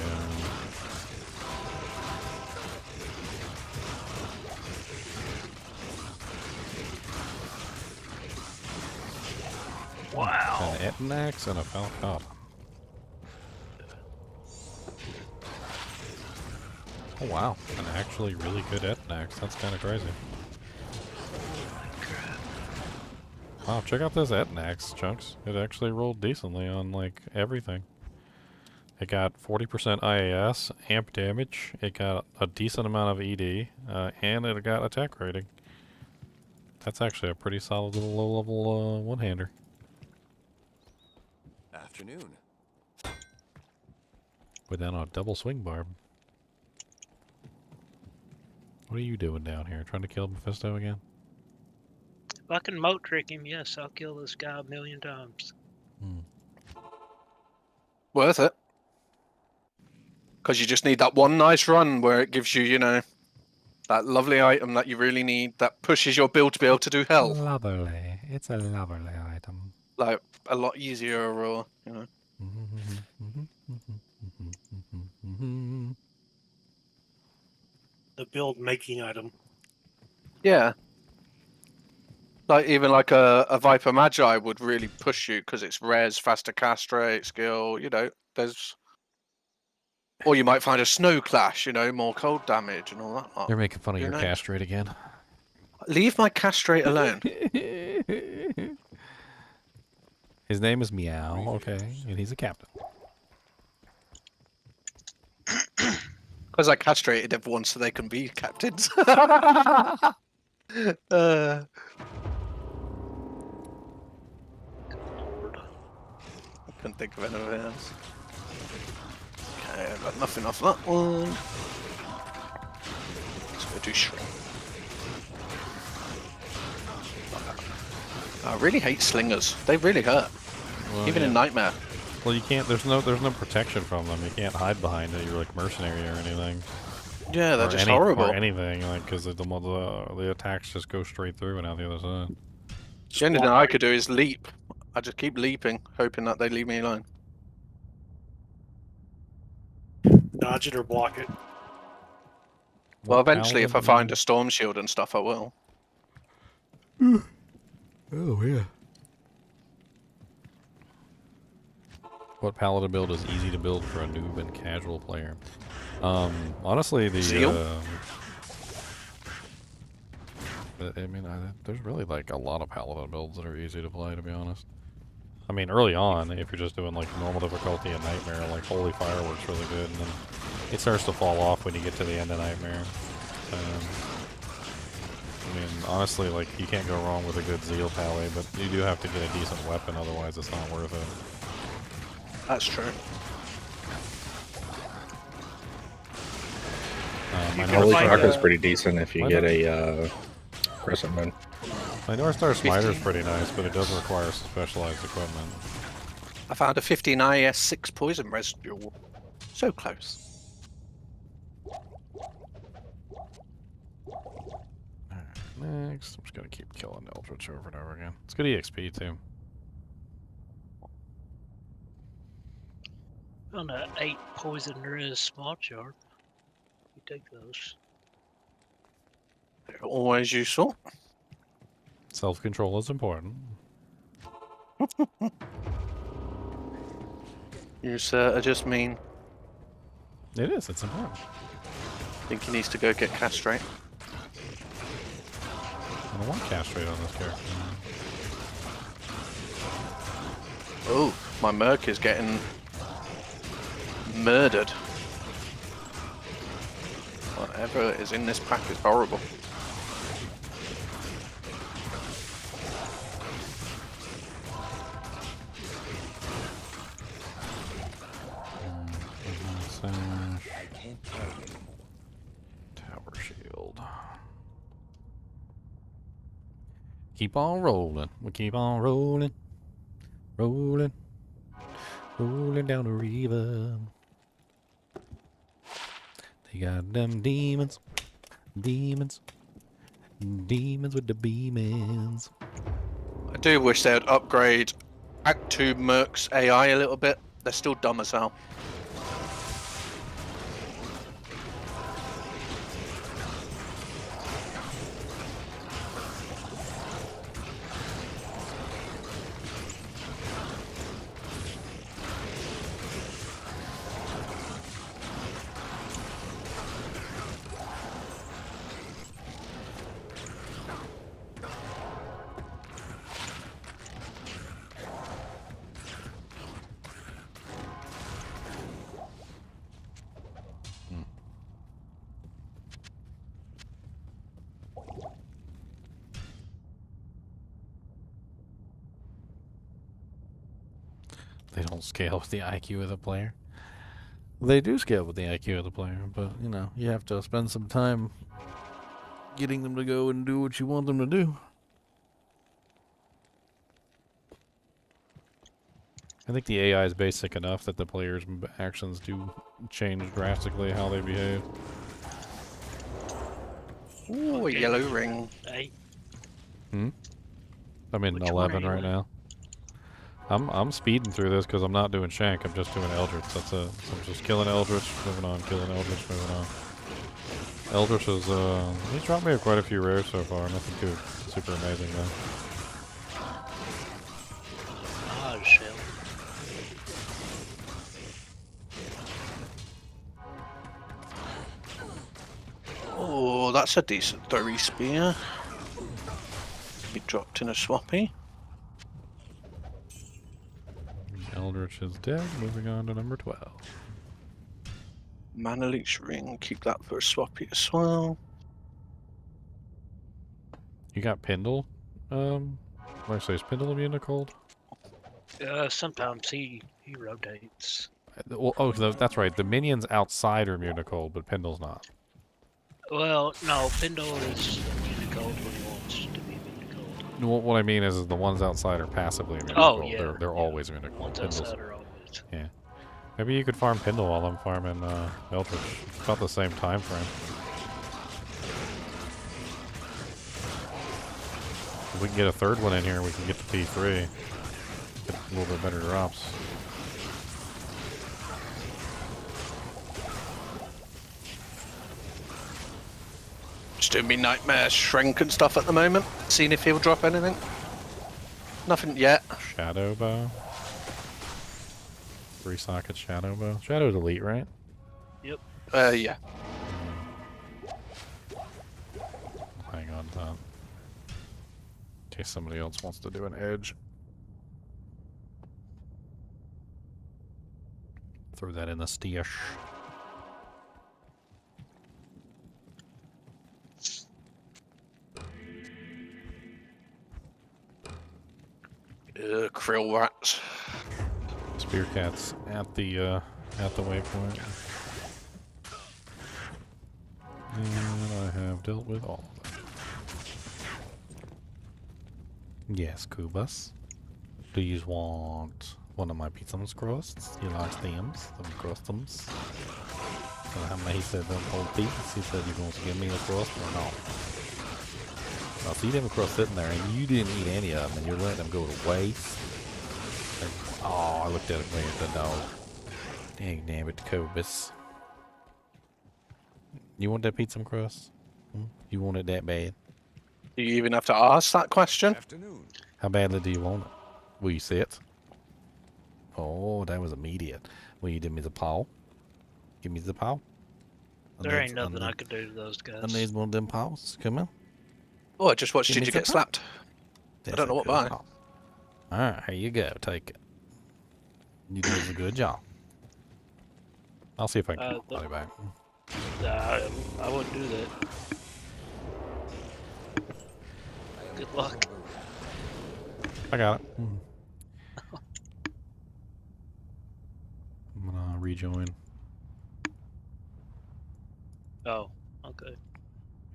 Wow. An Etnax and a Falcata. Oh wow, an actually really good Etnax. That's kind of crazy. Wow, check out this Etnax, Chunks. It actually rolled decently on like everything. It got 40% IAS, amp damage, it got a decent amount of ED, and it got attack rating. That's actually a pretty solid little low-level one-hander. Afternoon. With that on a double swing barb. What are you doing down here? Trying to kill Mephisto again? If I can moat trick him, yes, I'll kill this guy 1,000,000 times. Worth it. Because you just need that one nice run where it gives you, you know, that lovely item that you really need that pushes your build to be able to do hell. Lovely. It's a lovely item. Like, a lot easier, or, you know. The build making item. Yeah. Like, even like a Viper Magi would really push you because it's res, faster castrate, skill, you know, there's... Or you might find a Snow Clash, you know, more cold damage and all that lot. You're making fun of Who your knows? castrate again. Leave my castrate alone. His name is Meow, okay, and he's a captain. Because I castrated everyone so they can be captains. I couldn't think of anything else. Okay, I've got nothing off that one. Let's go do shrink. I really hate slingers. They really hurt. Well, Even in Nightmare. Well, you can't. There's no protection from them. You can't hide behind it. You're like mercenary or anything. Yeah, they're or just horrible. Or anything, like because the attacks just go straight through and out the other side. The only thing I could do is leap. I just keep leaping, hoping that they leave me alone. Dodge it or block it. Well, eventually, if I find a storm shield and stuff, I will. Oh yeah. What paladin build is easy to build for a noob and casual player? Honestly, I mean, there's really like a lot of paladin builds that are easy to play, to be honest. I mean, early on, if you're just doing like normal difficulty and Nightmare, like Holy Fire works really good, and then it starts to fall off when you get to the end of Nightmare. I mean, honestly, like, you can't go wrong with a good Zeal Pally, but you do have to get a decent weapon, otherwise it's not worth it. That's true. Holy Stalker's pretty decent if you get a Crescent Moon. My North Star Smiter's pretty nice, but it does require specialized equipment. I found a 15 IS 6 poison residue. So close. Next, I'm just gonna keep killing Eldritch over and over again. It's good EXP too. Found a 8 poison res small jar. You take those. They're always useful. Self-control is important. You are just mean. It is, it's important. I think he needs to go get castrate. I don't want castrate on this character. Oh, my Merc is getting murdered. Whatever is in this pack is horrible. Tower shield. Keep on rolling. We keep on rolling. Rolling. Rolling down the river. They got them demons. Demons. Demons with the beamins. I do wish they would upgrade Act 2 Merc's AI a little bit. They're still dumb as hell. They don't scale with the IQ of the player. They do scale with the IQ of the player, but, you know, you have to spend some time getting them to go and do what you want them to do. I think the AI is basic enough that the players' actions do change drastically how they behave. Ooh, a yellow ring. Hey, I'm in Which one 11 are you right in? now. I'm speeding through this because I'm not doing Shank. I'm just doing Eldritch. That's it. So I'm just killing Eldritch, moving on, killing Eldritch, moving on. Eldritch is he's dropped me quite a few rares so far. Nothing too super amazing though. oh shit. Oh, that's a decent 30 spear. Be dropped in a swappy. Eldritch is dead. Moving on to number 12. Mana Leech ring. Keep that for a swappy as well. You got Pindle? What I say, is Pindle immune to cold? Sometimes he rotates. Well, oh, that's right. The minions outside are immune to cold, but Pindle's not. Well, no, Pindle is immune to cold when he wants to be immune to cold. Well, what I mean is the ones outside are passively immune to Oh, cold. yeah. They're always immune to cold. Ones outside are always. Yeah. Maybe you could farm Pindle while I'm farming Eldritch. It's about the same time frame. If we can get a third one in here, we can get to P3. Get a little bit better drops. Just doing me nightmare shrink and stuff at the moment. Seeing if he'll drop anything. Nothing yet. Shadow Bow. 3-socket Shadow Bow. Shadow's elite, right? Yep. Yeah. Hang on, Tom. In case somebody else wants to do an edge. Throw that in the stash. Krill rats. Spear cats at the waypoint. And I have dealt with all of them. Yes, Kubas. Do you want one of my pizzas crusts? You like stems? Them crustums? He said them old pizzas. He said you want to give me a crust or not? I see them across sitting there, and you didn't eat any of them, and you're letting them go to waste. And, oh, I looked at it way at the dog. Dang, damn it, Cobus. You want that pizza crust? You want it that bad? Do you even have to ask that question? How badly do you want it? Will you sit? Oh, that was immediate. Will you give me the paw? Give me the paw. There ain't nothing I could do to those guys. I need one of them paws. Come on. Oh, I just watched Give me Ginger the get paw. slapped. That's I don't know a what good by. paw. Alright, here you go. Take it. You did a good job. I'll see if I can call you back. I wouldn't do that. Good luck. I got it. I'm gonna rejoin. Oh, okay.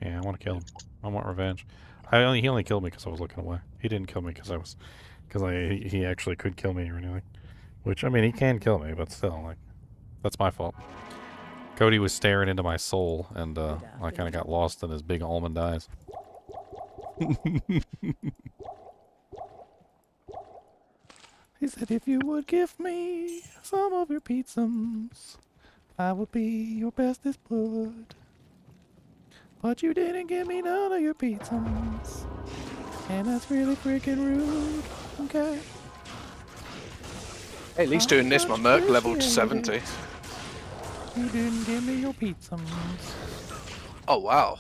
Yeah, I want to kill him. I want revenge. He only killed me because I was looking away. He didn't kill me because he actually could kill me or anything. Which, I mean, he can kill me, but still, like, that's my fault. Cody was staring into my soul, and I kind of got lost in his big almond eyes. He said, if you would give me some of your pizzas, I would be your bestest bud. But you didn't give me none of your pizzas, and that's really freaking rude, okay? Hey, at least doing this, my Merc leveled to 70. You didn't give me your pizzas. Oh, wow.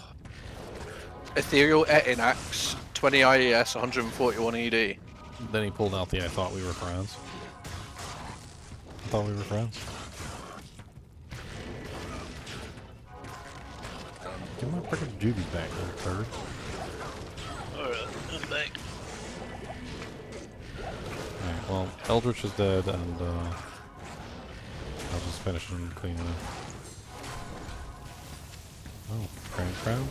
Ethereal Etting Axe, 20 IES, 141 ED. Then he pulled out the I thought we were friends. I thought we were friends. Give my freaking juvie back, little turd. Alright, I'm back. Alright, well, Eldritch is dead, and I'll just finish him cleaning up. Oh, Grand Crown?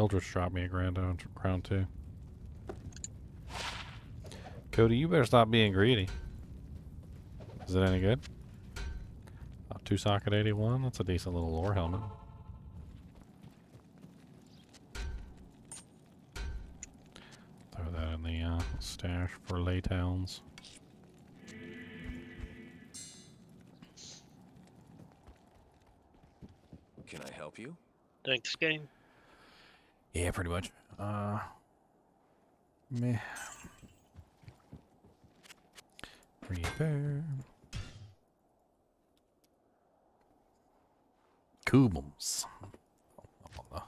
Eldritch dropped me a crown too. Cody, you better stop being greedy. Is it any good? 2 socket 81. That's a decent little lore helmet. Throw that in the stash for Laytowns. Can I help you? Thanks, game. Yeah, pretty much. Meh. Prepare. Cubums. Up on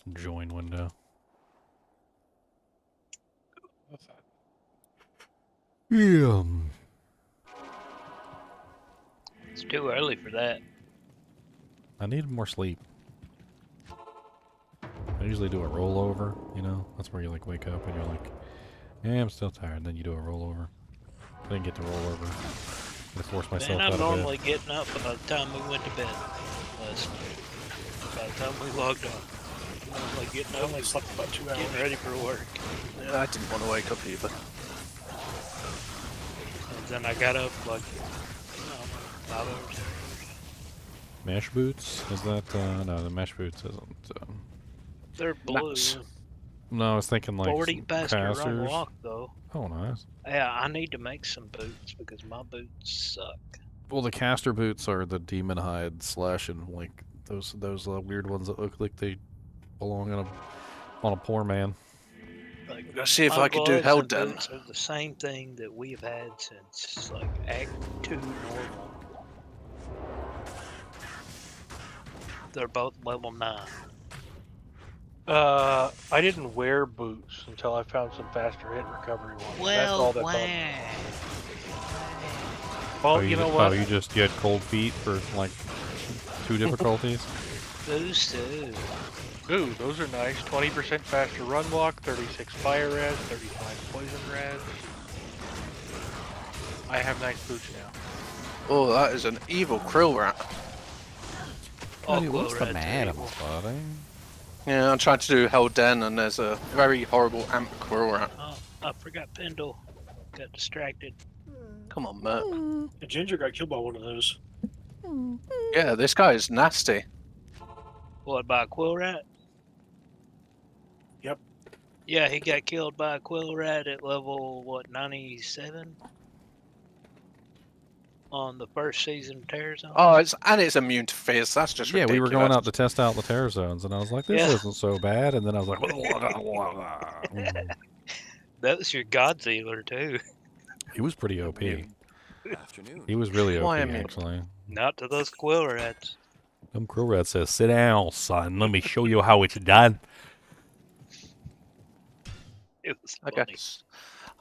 the join window. Yeah. It's too early for that. I need more sleep. I usually do a rollover, you know? That's where you like wake up and you're like, yeah, I'm still tired. And then you do a rollover. I didn't get to roll over. I forced myself Man, I'm out normally of bed. getting up by the time we went to bed last night. By the time we logged on. I'm normally getting I up only slept about 2 hours. getting ready for work. Yeah, I didn't want to wake up either. And then I got up like, 5 hours. Mesh boots? Is that, no, the mesh boots isn't, They're blue. No, I was thinking like 40 some faster run casters. walk though. Oh, nice. Yeah, I need to make some boots because my boots suck. Well, the caster boots are the demon hide slashing, like those weird ones that look like they belong on a poor man. Like, Let's see if my I could do gloves Hell and Den. boots are the same thing that we have had since like Act 2 normal. They're both level 9. I didn't wear boots until I found some faster hit recovery ones. That's all that's on. Well, you know what? Oh, you had cold feet for like 2 difficulties? Those two. Ooh, those are nice. 20% faster run walk, 36 fire res, 35 poison res. I have nice boots now. Oh, that is an evil krill rat. Hey, what's the matter, buddy? Yeah, I'm trying to do Hell Den, and there's a very horrible amp krill rat. Oh, I forgot Pendle. Got distracted. Come on, Matt. And Ginger got killed by one of those. Yeah, this guy is nasty. What, by a quill rat? Yep. Yeah, he got killed by a quill rat at level, what, 97? On the first season of Terror Zone? Oh, it's immune to fizz. That's just Yeah, ridiculous. we were going out to test out the terror zones, and I was like, this Yeah. isn't so bad. And then I was like, That was your Godzilla, too. he was pretty OP. Afternoon. He was really OP, Why, I mean- actually. Not to those quill rats. Them crow rat says, sit down, son. Let me show you how it's done. It was I funny. guess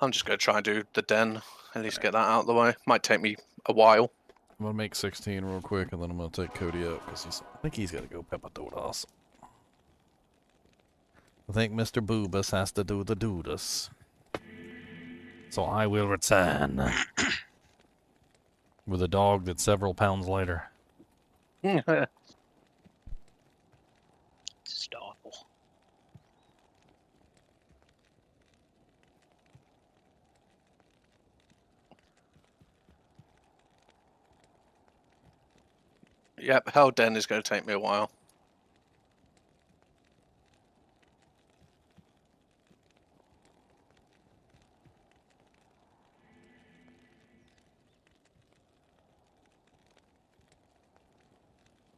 I'm just going to try and do the Den. At least get that out of the way. Might take me a while. I'm going to make 16 real quick, and then I'm going to take Cody up, because I think he's got to go Peppadoodles. I think Mr. Boobus has to do the doodus. So I will return. With a dog that's several pounds lighter. Just awful. Yep, Hell Den is going to take me a while.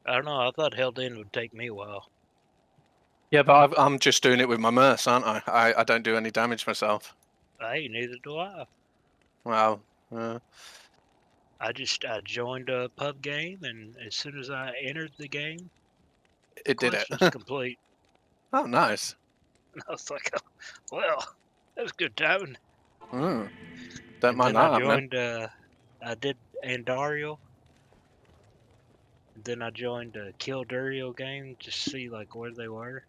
I don't know. I thought Held In would take me a while. Yeah, but I'm just doing it with my Merce, aren't I? I don't do any damage myself. Hey, neither do I. Well, I joined a pub game, and as soon as I entered the game, it did quest it. was complete. Oh, nice. And I was like, oh, well, that was good timing. Don't And mind then that I happening. joined, I did Andario. Then I joined a Kill Durio game to see like where they were.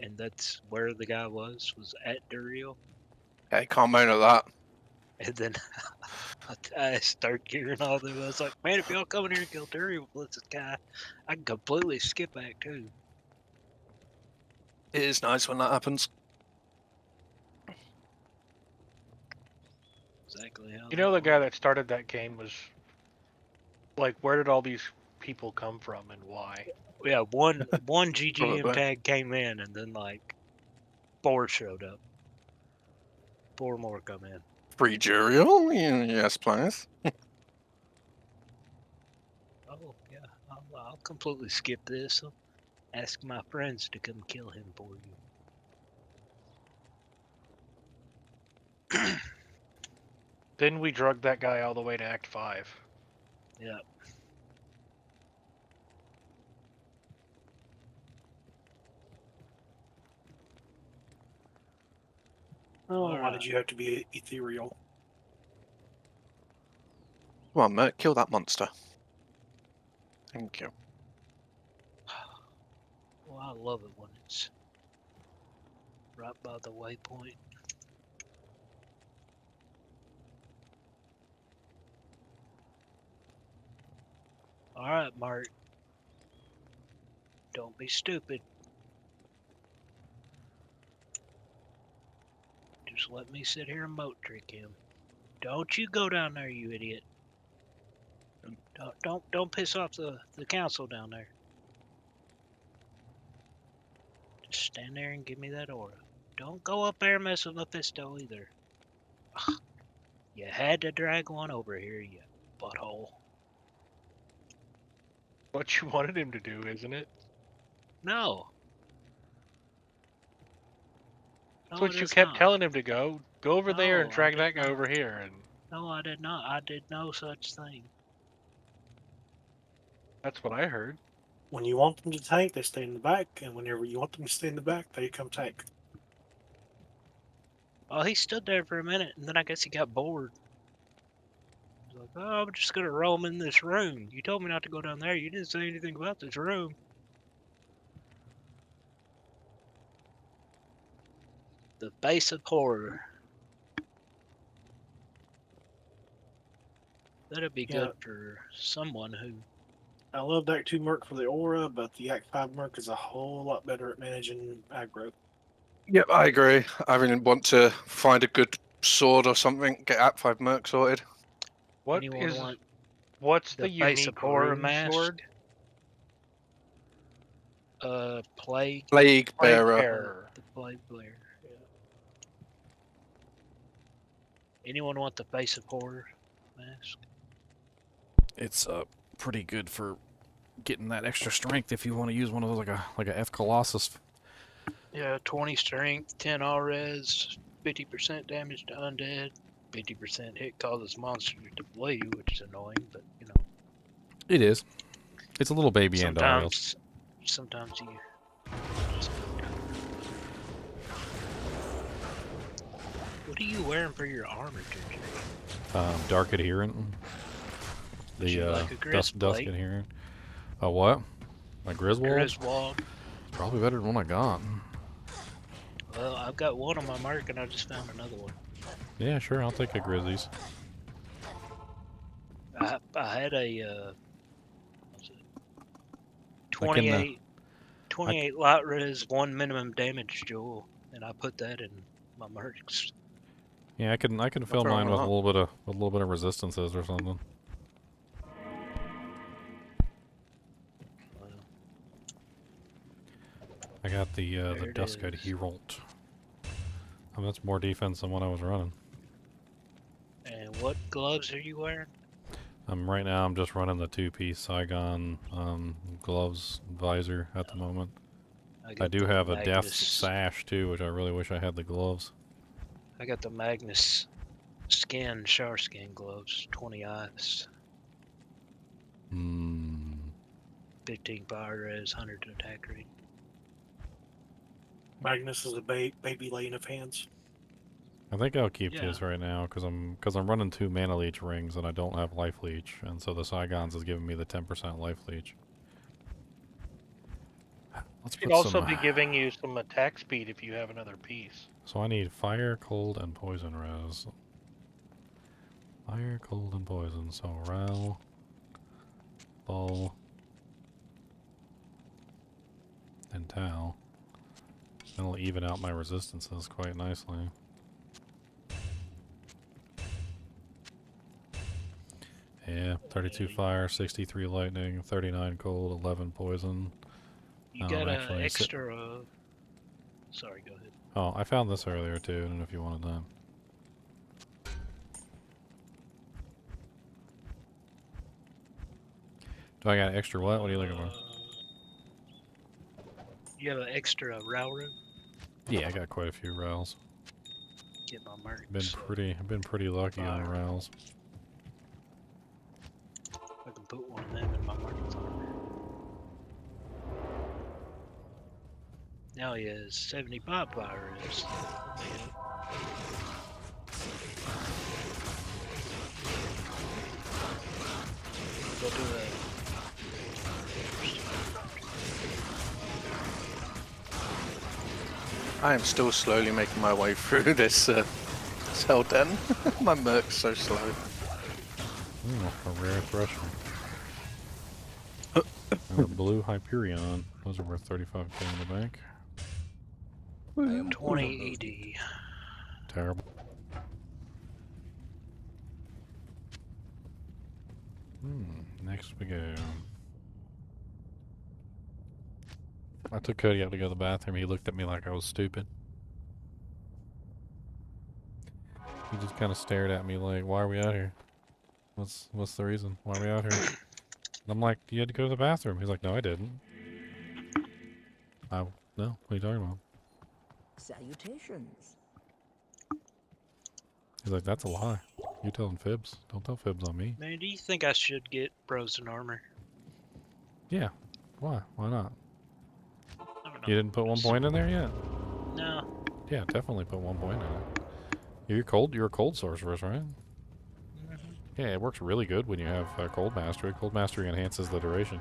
And that's where the guy was at Durio. Hey, can't moan at that. And then I start gearing all them. I was like, man, if y'all come in here and kill Durio with this guy, I can completely skip Act 2. It is nice when that happens. Exactly how You know, the guy that started that game was like, where did all these people come from and why? Yeah, one GGM Probably. tag came in, and then like 4 showed up. 4 more come in. Free Jurial? Yes, please. Oh yeah, I'll completely skip this. I'll ask my friends to come kill him for you. Then we drugged that guy all the way to Act 5. Yeah. Oh, why did you have to be ethereal? Come on, Mert, kill that monster. Thank you. Well, I love it when it's right by the waypoint. Alright, Mark. Don't be stupid. Just let me sit here and moat trick him. Don't you go down there, you idiot. Don't piss off the council down there. Just stand there and give me that aura. Don't go up there and mess with Mephisto either. Ugh, you had to drag one over here, you butthole. What you wanted him to do, isn't it? No. That's what you kept telling him to go. Go over there and No, drag that guy over here. And No, I did not. I did no such thing. that's what I heard. When you want them to tank, they stay in the back, and whenever you want them to stay in the back, they come tank. Well, he stood there for a minute, and then I guess he got bored. He's like, oh, I'm just going to roam in this room. You told me not to go down there. You didn't say anything about this room. The Face of Horror. That'd be good for someone who... I loved Act 2 Merc for the aura, but the Act 5 Merc is a whole lot better at managing aggro. Yep, I agree. I really want to find a good sword or something, get Act 5 Merc sorted. What's the Face of unique Horror rune mask? sword? Plague. Plague Bearer. The Plague Bearer. Yeah. Anyone want the Face of Horror mask? It's pretty good for getting that extra strength if you want to use one of those like a F Colossus. Yeah, 20 strength, 10 res, 50% damage to undead, 50% hit causes monsters to flee, which is annoying, but you know. It is. It's a little baby and Sometimes you. What are you wearing for your armor, Chinchilla? Dark Adherent. The like a dusk Grisblade? Adherent. What? My Griswold? Griswold. Probably better than what I got. Well, I've got one on my mark, and I just found another one. Yeah, sure. I'll take a Grizzlies. I had a what's it? I can, 28 light res, 1 minimum damage jewel, and I put that in my mercs. Yeah, I can fill mine with a little bit of resistances or something. I got the Dusk Adherent. That's more defense than what I was running. And what gloves are you wearing? Right now I'm just running the 2-piece Saigon gloves visor at the moment. I do have a death sash too, which I really wish I had the gloves. I got the Magnus skin, Char skin gloves, 20 eyes. 15 fire res, 100 attack rate. Magnus is a baby laying of hands. I think I'll keep his right now because I'm running 2 mana leech rings and I don't have life leech, and so the Saigons is giving me the 10% life leech. Let's It'd put also some, be giving you some attack speed if you have another piece. So I need fire, cold, and poison res. Fire, cold, and poison. So Rel, Bull, and Tal. It'll even out my resistances quite nicely. Yeah, 32 fire, 63 lightning, 39 cold, 11 poison. You got an extra. Sorry, go ahead. Oh, I found this earlier too. I don't know if you wanted that. Do I got extra what? What are you looking for? You have an extra railroad? Yeah, I got quite a few rails. Get my mercs. I've been pretty lucky on the rails. I can put one of them in my markets armor. Now he has 75 virus. Go do that. I am still slowly making my way through this cell den. My merc's so slow. A rare thresher. And a blue Hyperion. Those are worth 35k in the bank. 20 ED. Terrible. Next we go. I took Cody out to go to the bathroom. He looked at me like I was stupid. He just kind of stared at me like, why are we out here? What's the reason? Why are we out here? And I'm like, you had to go to the bathroom. He's like, no, I didn't. No, what are you talking about? Salutations. He's like, that's a lie. You're telling fibs. Don't tell fibs on me. Man, do you think I should get frozen armor? Yeah. Why? Why not? I don't know. You didn't put 1 point in there yet? No. Yeah, definitely put 1 point in it. You're a cold sorceress, right? Yeah, it works really good when you have cold mastery. Cold mastery enhances the duration.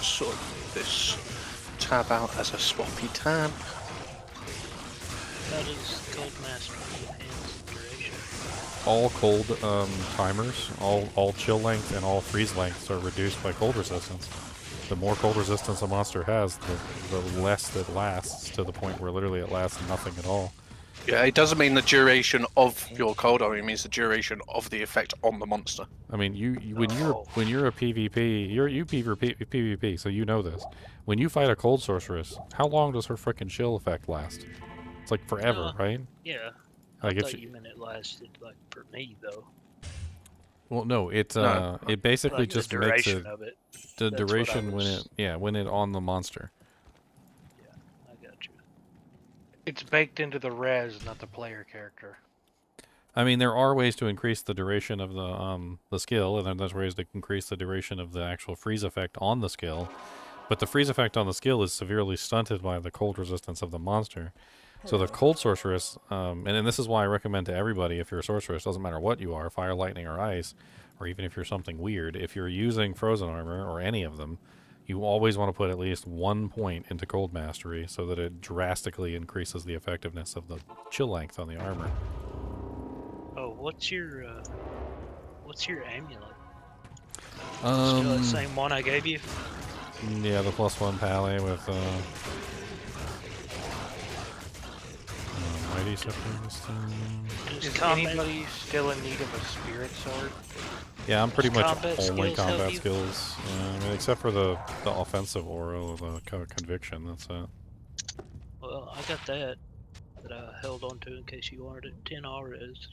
Sort this tab out as a swappy tab. That is cold mastery enhanced duration. All cold timers, all chill length and all freeze lengths are reduced by cold resistance. The more cold resistance a monster has, the less it lasts, to the point where literally it lasts nothing at all. Yeah, it doesn't mean the duration of your cold armor, it means the duration of the effect on the monster. I mean, when you're a PvP, you PvP, so you know this. When you fight a cold sorceress, how long does her frickin' chill effect last? It's like forever, right? Yeah. Like I thought you meant it lasted like for me though. Well, no, it basically Like the just makes duration it of it. the That's what I duration was- when it on the monster. I got you. It's baked into the res, not the player character. I mean, there are ways to increase the duration of the skill, and then there's ways to increase the duration of the actual freeze effect on the skill. But the freeze effect on the skill is severely stunted by the cold resistance of the monster. So the cold sorceress, and this is why I recommend to everybody, if you're a sorceress, doesn't matter what you are, fire, lightning, or ice, or even if you're something weird, if you're using frozen armor, or any of them, you always want to put at least 1 point into cold mastery so that it drastically increases the effectiveness of the chill length on the armor. Oh, what's your amulet? Um, Still the same one I gave you? Yeah, the +1 pally with mighty September. Is anybody still in need of a spirit sword? Yeah, I'm pretty Does much combat only skills help combat you? skills, I mean, except for the offensive aura of the conviction. That's it. Well, I got that I held on to in case you wanted it. 10 auras.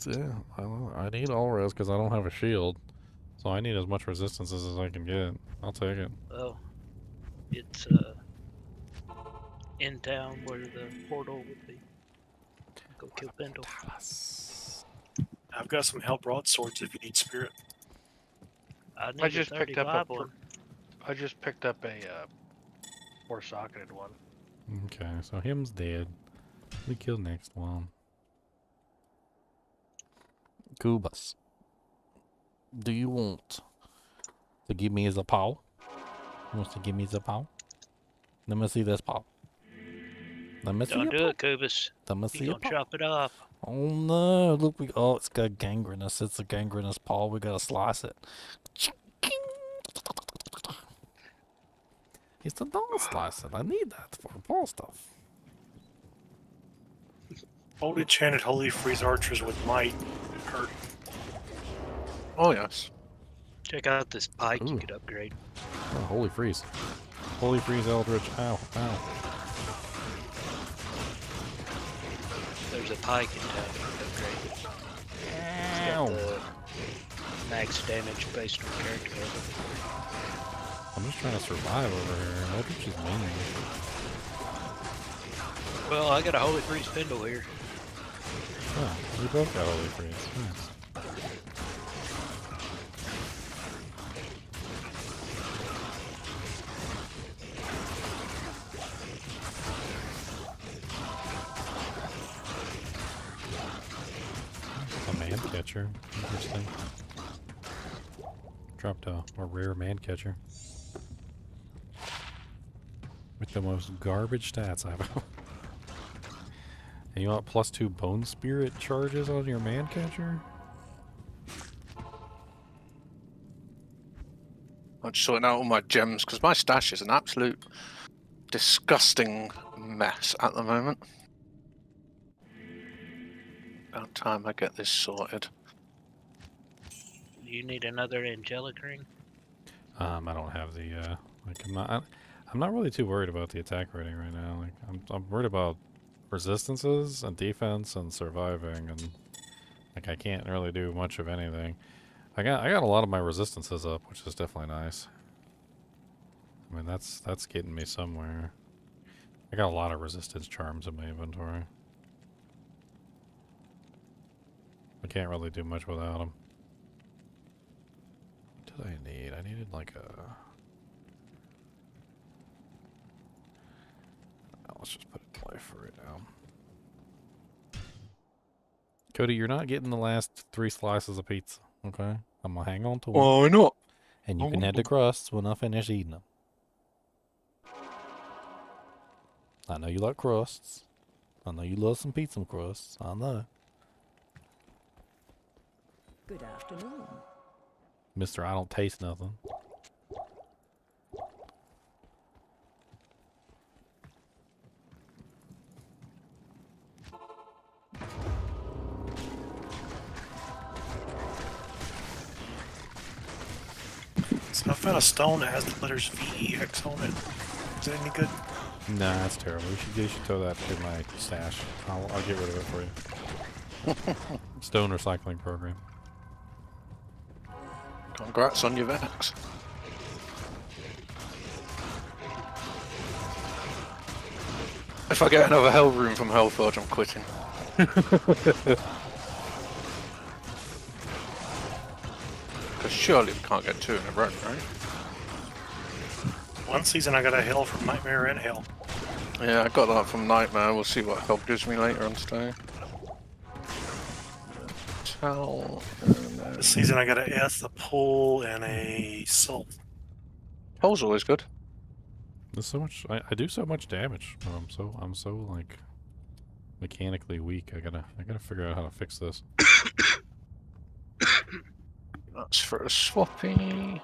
Yeah, I need all res because I don't have a shield, so I need as much resistance as I can get. I'll take it. Well, it's in town where the portal would be. Go kill Bendel. I've got some hell broadswords if you need spirit. I need I just a picked up 35 one. I just picked up a 4-socketed one. Okay, so him's dead. We kill next one. Kubas, do you want to give me the paw? Wants to give me the paw? Let me see this paw. Let me see Don't your do paw. it, Kubus. Let me see You your gonna paw. chop it off. Oh no! Look, it's got gangrenous. It's a gangrenous paw. We gotta slice it. It's the doll slicer. I need that for ball stuff. Old enchanted holy freeze archers with might hurt. Oh yes. Check out this pike Ooh. you could upgrade. Oh, holy freeze. Holy freeze eldritch. Ow, ow. There's a pike in town you could upgrade. It's Ow. got the max damage based on character level. I'm just trying to survive over here. Eldritch is mean. Well, I got a holy freeze spindle here. Oh, we both got holy freeze. Nice. A man catcher. Interesting. Dropped a rare man catcher. With the most garbage stats I've ever. And you want +2 bone spirit charges on your man catcher? I'm just sorting out all my gems because my stash is an absolute disgusting mess at the moment. About time I get this sorted. You need another angelic ring? I don't have the like I'm not really too worried about the attack rating right now. Like I'm worried about resistances and defense and surviving, and like I can't really do much of anything. I got a lot of my resistances up, which is definitely nice. I mean that's getting me somewhere. I got a lot of resistance charms in my inventory. I can't really do much without them. What did I need? I needed like a... Let's just put it in play for right now. Cody, you're not getting the last 3 slices of pizza, okay? I'm gonna hang on to them. Why not? And you can have the crusts when I finish eating them. I know you like crusts. I know you love some pizza crusts. I know. Good afternoon. Mister, I don't taste nothing. So I found a stone that has the letters VEX on it. Is that any good? Nah, that's terrible. You should throw that in my stash. I'll get rid of it for you. Stone recycling program. Congrats on your Vex. If I get another hell room from Hellforge, I'm quitting. Because surely we can't get 2 in a row, right? One season I got a hell from Nightmare and Hell. Yeah, I got that from Nightmare. We'll see what help gives me later on today. This season I got a Eth, a Pull, and a Salt. Pull's always good. There's so much. I do so much damage. I'm so like mechanically weak. I gotta figure out how to fix this. That's for a swappy.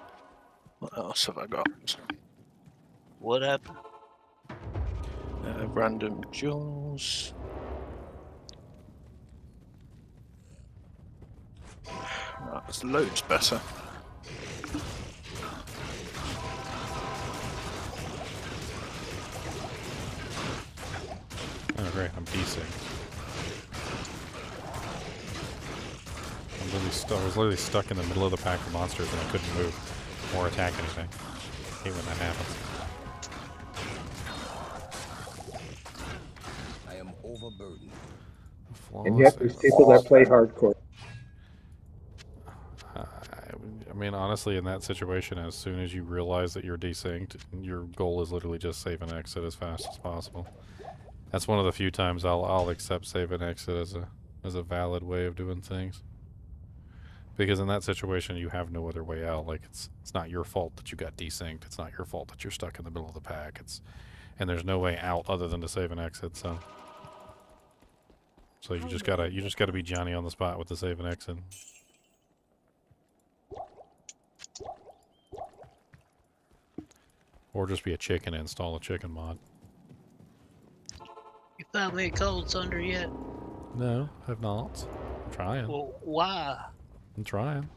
What else have I got? What happened? Random jewels. That's loads better. Oh great, I'm decent. I was literally stuck in the middle of the pack of monsters and I couldn't move or attack anything. I hate when that happens. I am overburdened. And yet there's people that play hardcore. I mean, honestly, in that situation, as soon as you realize that you're desynced, your goal is literally just save and exit as fast as possible. That's one of the few times I'll accept save and exit as a valid way of doing things. Because in that situation, you have no other way out. Like it's not your fault that you got desynced. It's not your fault that you're stuck in the middle of the pack. And there's no way out other than to save and exit. So you just gotta be Johnny on the spot with the save and exit. Or just be a chicken and install a chicken mod. You found me a cold thunder yet? No, I've not. I'm trying. Well, why? I'm trying.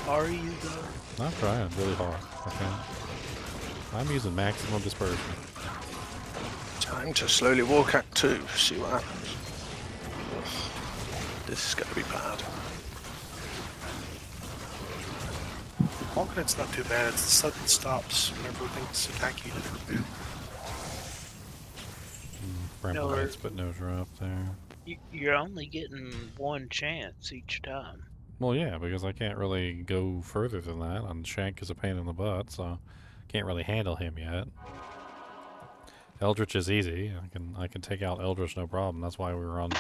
Are you though? I'm trying really hard. Okay. I'm using maximum dispersion. Time to slowly walk Act 2, see what happens. Ugh. This is going to be bad. Walking it's not too bad. It's the sudden stops whenever things attack you. Ramble heights, but no drop there. You're only getting one chance each time. Well, yeah, because I can't really go further than that. And Shank is a pain in the butt, so can't really handle him yet. Eldritch is easy. I can take out Eldritch no problem. That's why we were on.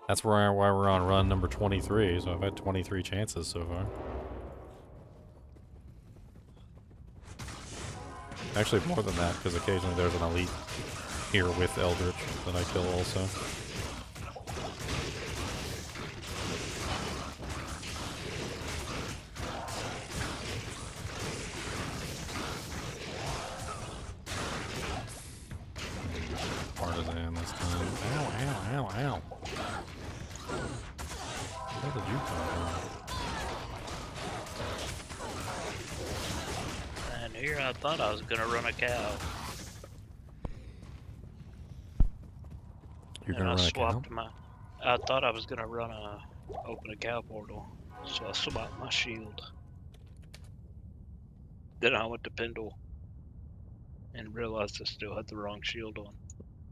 That's why we're on run number 23. So I've had 23 chances so far. Actually, more than that, because occasionally there's an elite here with Eldritch that I kill also. Partisan this time. Ow, ow, ow, ow. Where did you come from? And here I thought I was gonna run a cow. You're gonna run a cow? I thought I was gonna open a cow portal, so I swapped my shield. Then I went to Pendle and realized I still had the wrong shield on.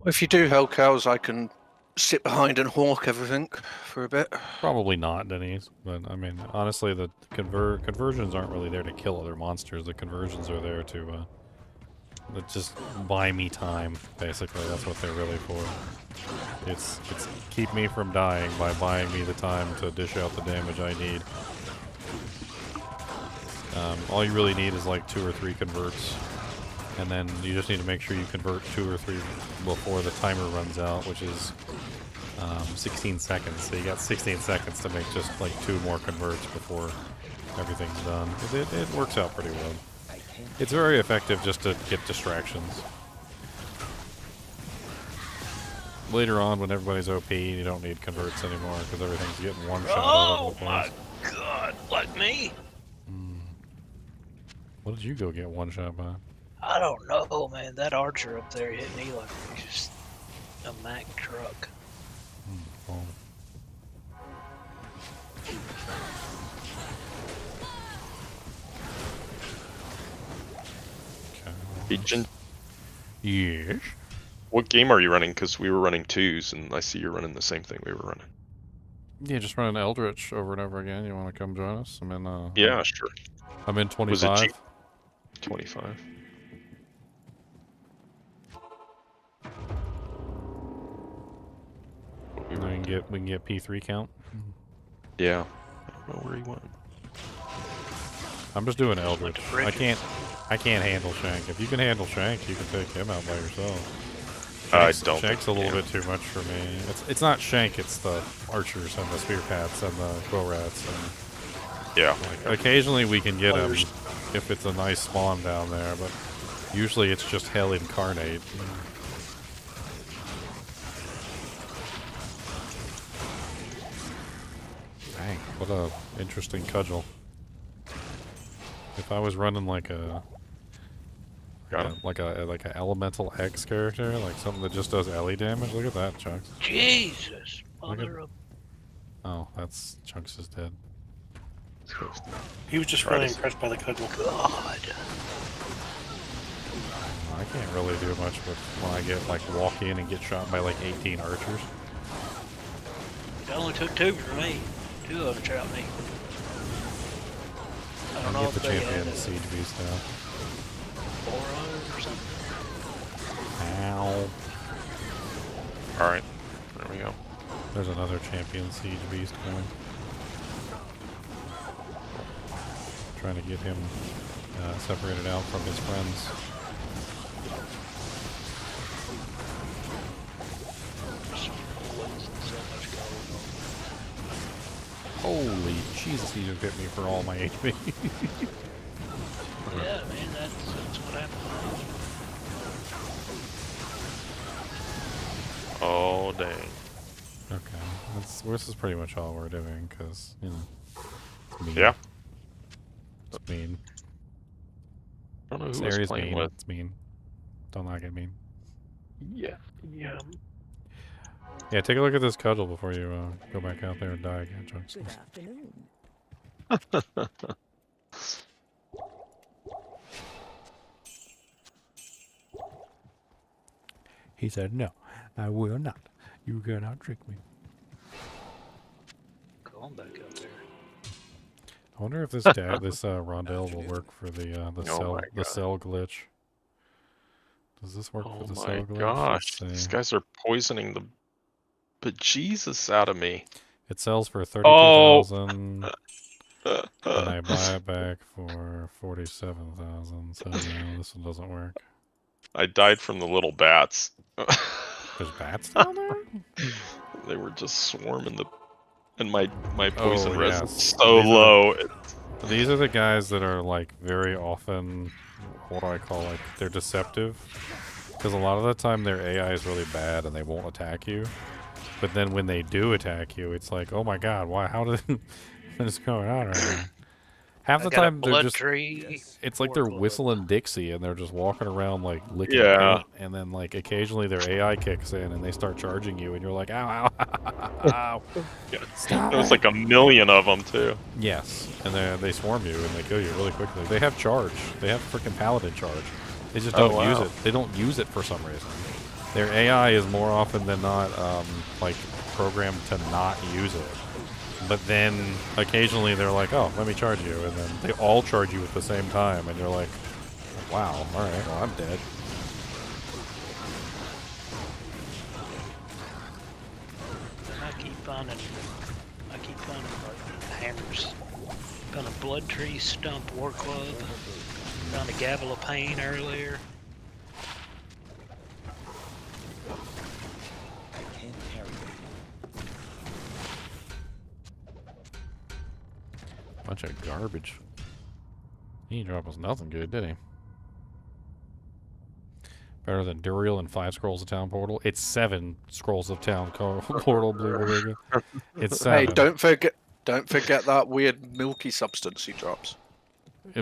If you do hell cows, I can sit behind and hawk everything for a bit. Probably not, Denise. But I mean, honestly, the conversions aren't really there to kill other monsters. The conversions are there to just buy me time. Basically, that's what they're really for. It's keep me from dying by buying me the time to dish out the damage I need. All you really need is like 2 or 3 converts. And then you just need to make sure you convert 2 or 3 before the timer runs out, which is 16 seconds. So you got 16 seconds to make just like 2 more converts before everything's done. It works out pretty well. It's very effective just to get distractions. Later on, when everybody's OP, you don't need converts anymore because everything's getting one shot all over the place. Oh my god, like me? What did you go get one shot by? I don't know, man. That archer up there hit me like just a Mack truck. Oh. Agent? Yes? What game are you running? Because we were running 2s, and I see you're running the same thing we were running. Yeah, just running Eldritch over and over again. You want to come join us? I'm in, yeah, sure. I'm in 25. Was it cheap? 25. We can get P3 count. Yeah. I don't know where he went. I'm just doing Eldritch. I can't handle Shank. If you can handle Shank, you can take him out by yourself. I don't. Shank's a little bit too much for me. It's not Shank. It's the archers and the spear cats and the quill rats. And yeah. Like, occasionally we can get him if it's a nice spawn down there, but usually it's just hell incarnate. Dang, what a interesting cudgel. If I was running like a like a elemental X character, like something that just does LE damage, look at that, Chunks. Jesus, mother of... Oh, that's Chunks is dead. He was just really impressed by the cudgel. God. I can't really do much with when I get like walk in and get shot by like 18 archers. It only took 2 for me. 2 of them shot me. I don't know get if the they champion had siege beast now. 400 or something. Ow. Alright, there we go. There's another champion siege beast coming. Trying to get him separated out from his friends. So much gold. Holy Jesus, you hit me for all my HP. Yeah, man, that's what happened. Oh, dang. Okay, this is pretty much all we're doing, because, you know, it's mean. Yeah. It's mean. I don't know This who I was area's playing mean. with. It's mean. Don't like it mean. Yeah. Yeah. Yeah, take a look at this cudgel before you go back out there and die again, Chunks. Good afternoon. He said, no, I will not. You cannot trick me. Go on back out there. I wonder if this rondelle will work for the Oh cell glitch. Does this work for the cell glitch? Gosh, these guys are poisoning the bejesus out of me. It sells for 32,000, and I buy it back for 47,000. So no, this one doesn't work. I died from the little bats. There's bats down there? They were just swarming and my poison res is yes. so low. These are the guys that are like very often, what do I call, like, they're deceptive. Because a lot of the time their AI is really bad and they won't attack you. But then when they do attack you, it's like, oh my god, why? How did what is going on right now? Half the time they're just, it's like they're whistling Dixie and they're just walking around like licking paint, and then like occasionally their AI kicks in and they start charging you and you're like, ow, ow, ow. Stop. There's like a million of them too. Yes, and they swarm you and they kill you really quickly. They have charge. They have freaking paladin charge. They just don't use it. They don't use it for some reason. Their AI is more often than not like programmed to not use it. But then occasionally they're like, oh, let me charge you. And then they all charge you at the same time. And you're like, wow, all right, well, I'm dead. I keep finding like hammers. Found a blood tree stump war club. Found a gavel of pain earlier. Bunch of garbage. He didn't drop us nothing good, did he? Better than Duriel and 5 scrolls of town portal. It's 7 scrolls of town portal, Blue Beluga. It's 7. Hey, don't forget that weird milky substance he drops.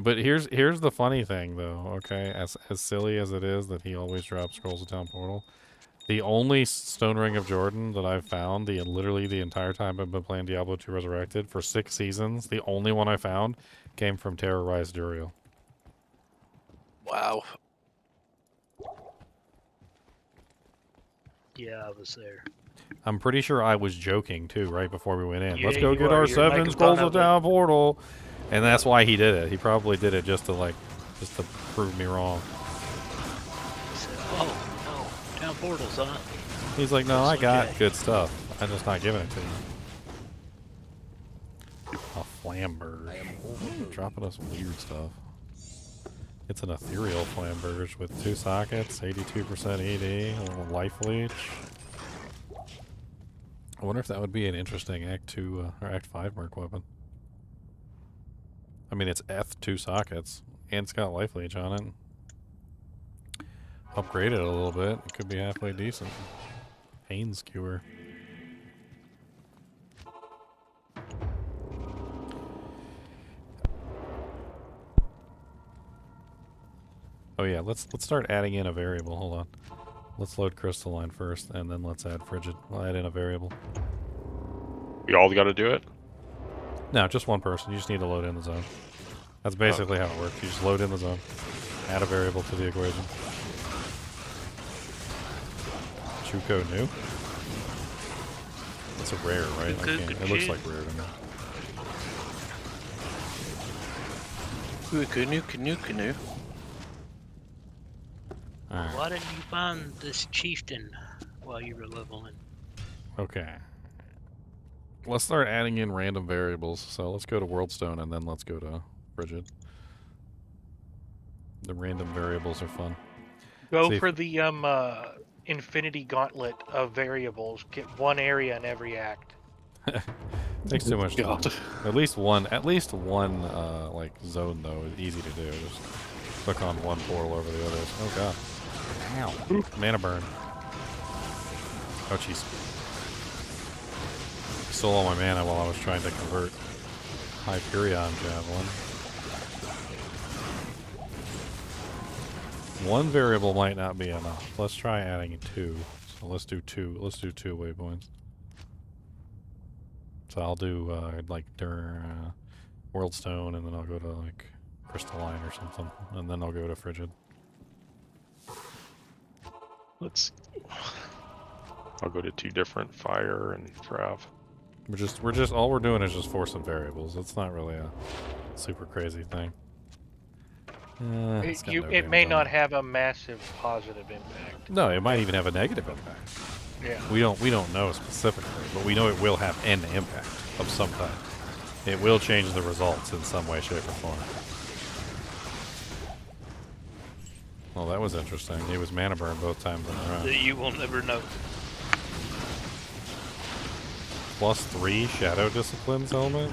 But here's the funny thing, though. Okay, as silly as it is that he always drops scrolls of town portal, the only Stone Ring of Jordan that I've found, literally the entire time I've been playing Diablo II Resurrected for 6 seasons, the only one I found came from Terrorized Duriel. Wow. Yeah, I was there. I'm pretty sure I was joking too right before we went in. Yeah, Let's go you get were. our You're 7 making scrolls fun of of it. town portal, and that's why he did it. He probably did it just to prove me wrong. I said, oh, no, town portals, huh? He's like, no, I That's got okay. good stuff. I'm just not giving it to you. A flamberge. Dropping us weird stuff. It's an ethereal flamberge with 2 sockets, 82% ED, a little life leech. I wonder if that would be an interesting Act 2 or Act 5 merc weapon. I mean, it's 2 sockets, and it's got life leech on it. Upgrade it a little bit. It could be halfway decent. Pain skewer. Oh yeah, let's start adding in a variable. Hold on. Let's load crystalline first, and then let's add frigid. We'll add in a variable. You all got to do it? No, just one person. You just need to load in the zone. That's basically how it works. You just load in the zone, add a variable to the equation. Chuko new? It's a rare, right? I can't, it looks like rare to me. Canoe. Alright. Why didn't you find this chieftain while you were leveling? Okay. Let's start adding in random variables. So let's go to Worldstone and then let's go to Frigid. The random variables are fun. Go for the Infinity Gauntlet of variables. Get one area in every act. Takes too much time. God. At least one like zone though is easy to do. Just click on one portal over the others. Oh god. Ow. Mana burn. Oh jeez. Stole all my mana while I was trying to convert Hyperion Javelin. One variable might not be enough. Let's try adding 2. So let's do 2. Let's do 2 waypoints. So I'll do like World Stone, and then I'll go to like Crystalline or something, and then I'll go to Frigid. I'll go to 2 different fire and Trav. We're just all we're doing is just forcing variables. It's not really a super crazy thing. It may not have a massive positive impact. No, it might even have a negative impact. Yeah. We don't know specifically, but we know it will have an impact of some kind. It will change the results in some way, shape, or form. Well, that was interesting. He was mana burn both times in a row. You will never know. +3 Shadow Disciplines helmet?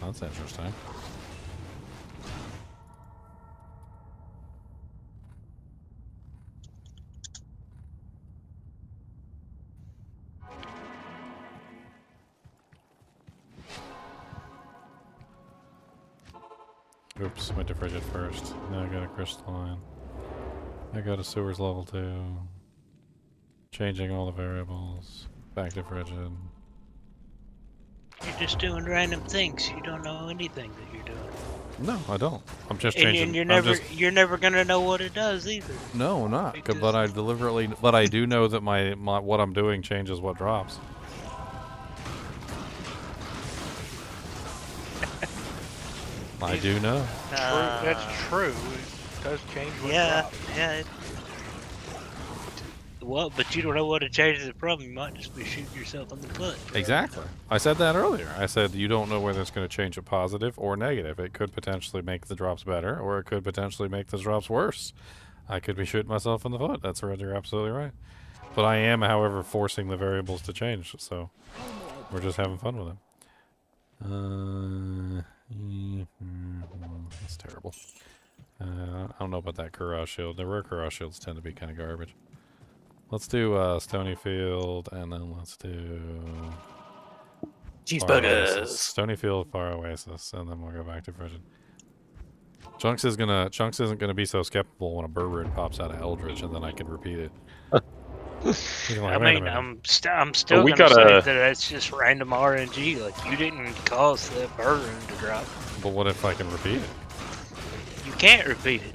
That's interesting. Oops, went to Frigid first. Now I got a Crystalline. I got a Sewers level 2. Changing all the variables. Back to Frigid. You're just doing random things. You don't know anything that you're doing. No, I don't. I'm just changing. And you're never gonna know what it does either. No, I'm not. But I deliberately. But I do know that my what I'm doing changes what drops. I do know. That's true. It does change what drops. Yeah. Well, but you don't know what it changes it from. You might just be shooting yourself in the foot. Exactly. I said that earlier. I said you don't know whether it's going to change it positive or negative. It could potentially make the drops better, or it could potentially make the drops worse. I could be shooting myself in the foot. That's right. You're absolutely right. But I am, however, forcing the variables to change. So we're just having fun with it. That's terrible. I don't know about that Kurow shield. The rare Kurow shields tend to be kind of garbage. Let's do Stonyfield, and then let's do Cheeseburgers. Stonyfield, Far Oasis, and then we'll go back to Frigid. Chunks isn't gonna be so skeptical when a Burbard pops out of Eldritch, and then I can repeat it. He's like, I "Wait a mean, minute." I'm still gonna say that it's just random RNG. Like, you didn't cause that burn to drop. But what if I can repeat it? You can't repeat it.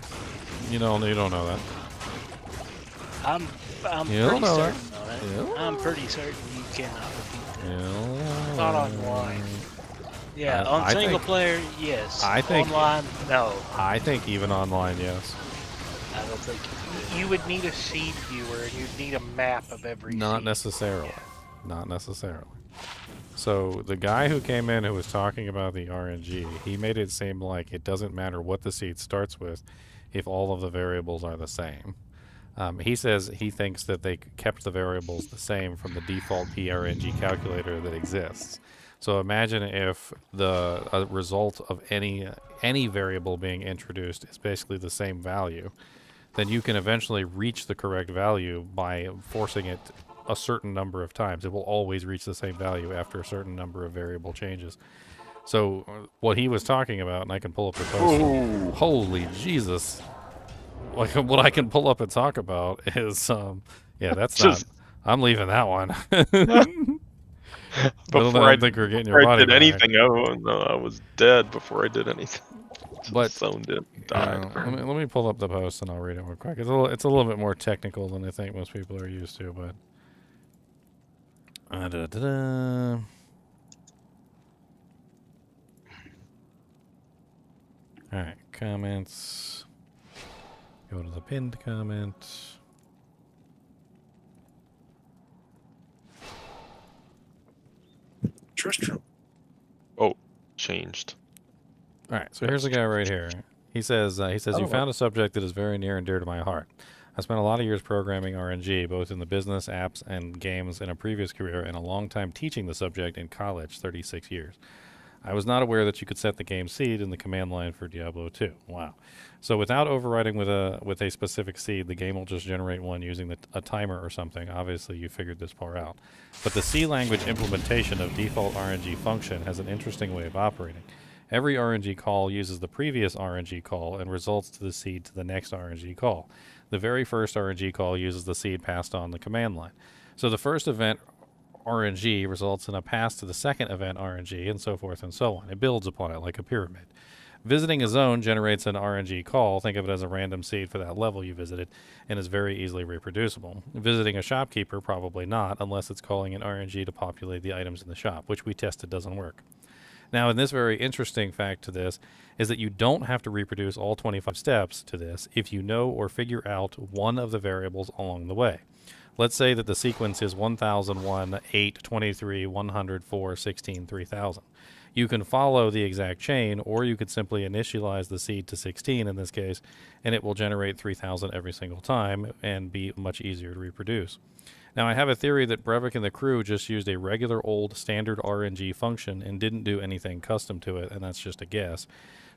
You don't know that. I'm You don't pretty know certain that. on it. You I'm pretty certain you cannot repeat that. Yeah. Not online. Yeah, on I single think- player, yes. I think Online, no. I think even online, yes. I don't think You would need a seed viewer, and you'd need a map of every Not seed. necessarily. Not necessarily. So the guy who came in who was talking about the RNG, he made it seem like it doesn't matter what the seed starts with if all of the variables are the same. He says he thinks that they kept the variables the same from the default PRNG calculator that exists. So imagine if the result of any variable being introduced is basically the same value, then you can eventually reach the correct value by forcing it a certain number of times. It will always reach the same value after a certain number of variable changes. So what he was talking about, and I can pull up the post. Ooh. Holy Jesus. Like, what I can pull up and talk about is, yeah, that's Just- not, I'm leaving that one. Before I don't think we're getting your body did back. anything, I was dead before I did anything. Just But zoned in, died. let me pull up the post and I'll read it real quick. It's a little bit more technical than I think most people are used to, but all right, comments. Go to the pinned comment. Tristram. Oh, changed. All right, so here's a guy right here. He says, you Oh. found a subject that is very near and dear to my heart. I spent a lot of years programming RNG, both in the business, apps, and games in a previous career, and a long time teaching the subject in college, 36 years. I was not aware that you could set the game seed in the command line for Diablo 2. Wow. So without overriding with a specific seed, the game will just generate one using a timer or something. Obviously, you figured this far out. But the C language implementation of default RNG function has an interesting way of operating. Every RNG call uses the previous RNG call and results to the seed to the next RNG call. The very first RNG call uses the seed passed on the command line. So the first event RNG results in a pass to the second event RNG, and so forth and so on. It builds upon it like a pyramid. Visiting a zone generates an RNG call. Think of it as a random seed for that level you visited, and is very easily reproducible. Visiting a shopkeeper, probably not, unless it's calling an RNG to populate the items in the shop, which we tested doesn't work. Now, in this very interesting fact to this is that you don't have to reproduce all 25 steps to this if you know or figure out one of the variables along the way. Let's say that the sequence is 1001, 8, 23, 100, 4, 16, 3000. You can follow the exact chain, or you could simply initialize the seed to 16 in this case, and it will generate 3000 every single time and be much easier to reproduce. Now, I have a theory that Brevik and the crew just used a regular old standard RNG function and didn't do anything custom to it, and that's just a guess.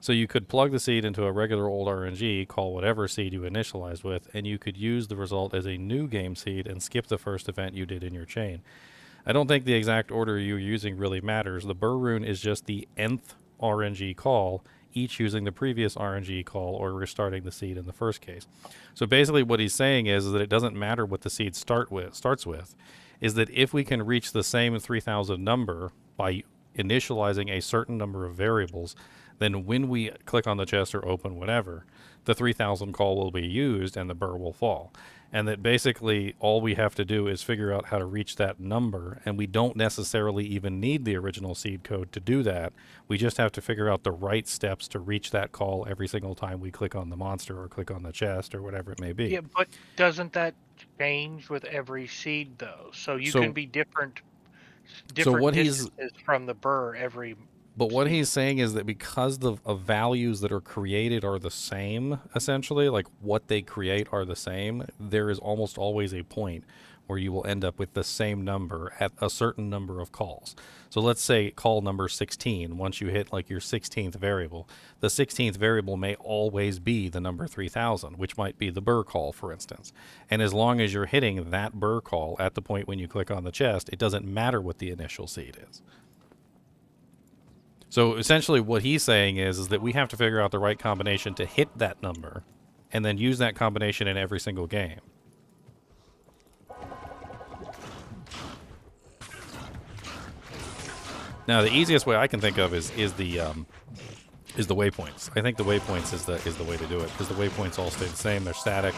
So you could plug the seed into a regular old RNG, call whatever seed you initialized with, and you could use the result as a new game seed and skip the first event you did in your chain. I don't think the exact order you're using really matters. The burr rune is just the nth RNG call, each using the previous RNG call or restarting the seed in the first case. So basically what he's saying is that it doesn't matter what the seed starts with, is that if we can reach the same 3000 number by initializing a certain number of variables, then when we click on the chest or open whatever, the 3000 call will be used and the burr will fall. And that basically all we have to do is figure out how to reach that number, and we don't necessarily even need the original seed code to do that. We just have to figure out the right steps to reach that call every single time we click on the monster or click on the chest or whatever it may be. Yeah, but doesn't that change with every seed though? So you can be different distances from the burr every. But what he's saying is that because the values that are created are the same, essentially, like what they create are the same, there is almost always a point where you will end up with the same number at a certain number of calls. So let's say call number 16, once you hit like your 16th variable, the 16th variable may always be the number 3000, which might be the burr call, for instance. And as long as you're hitting that burr call at the point when you click on the chest, it doesn't matter what the initial seed is. So essentially what he's saying is that we have to figure out the right combination to hit that number and then use that combination in every single game. Now, the easiest way I can think of is the waypoints. I think the waypoints is the way to do it, because the waypoints all stay the same. They're static,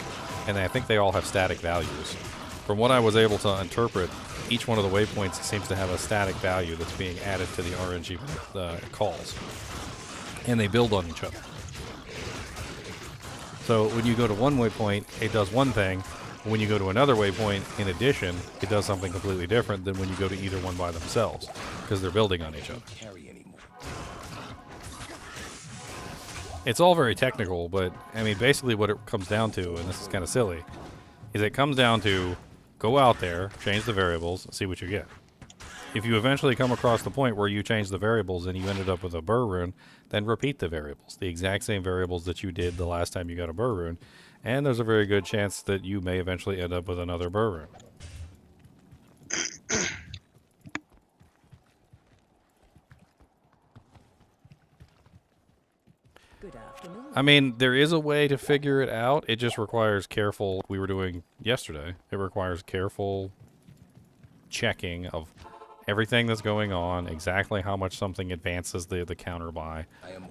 and I think they all have static values. From what I was able to interpret, each one of the waypoints seems to have a static value that's being added to the RNG calls, and they build on each other. So when you go to one waypoint, it does one thing. When you go to another waypoint, in addition, it does something completely different than when you go to either one by themselves, because they're building on each other. It's all very technical, but I mean, basically what it comes down to, and this is kind of silly, is it comes down to go out there, change the variables, and see what you get. If you eventually come across the point where you change the variables and you ended up with a burr rune, then repeat the variables, the exact same variables that you did the last time you got a burr rune, and there's a very good chance that you may eventually end up with another burr rune. I mean, there is a way to figure it out. It just requires careful, we were doing yesterday, it requires careful checking of everything that's going on, exactly how much something advances the counter by.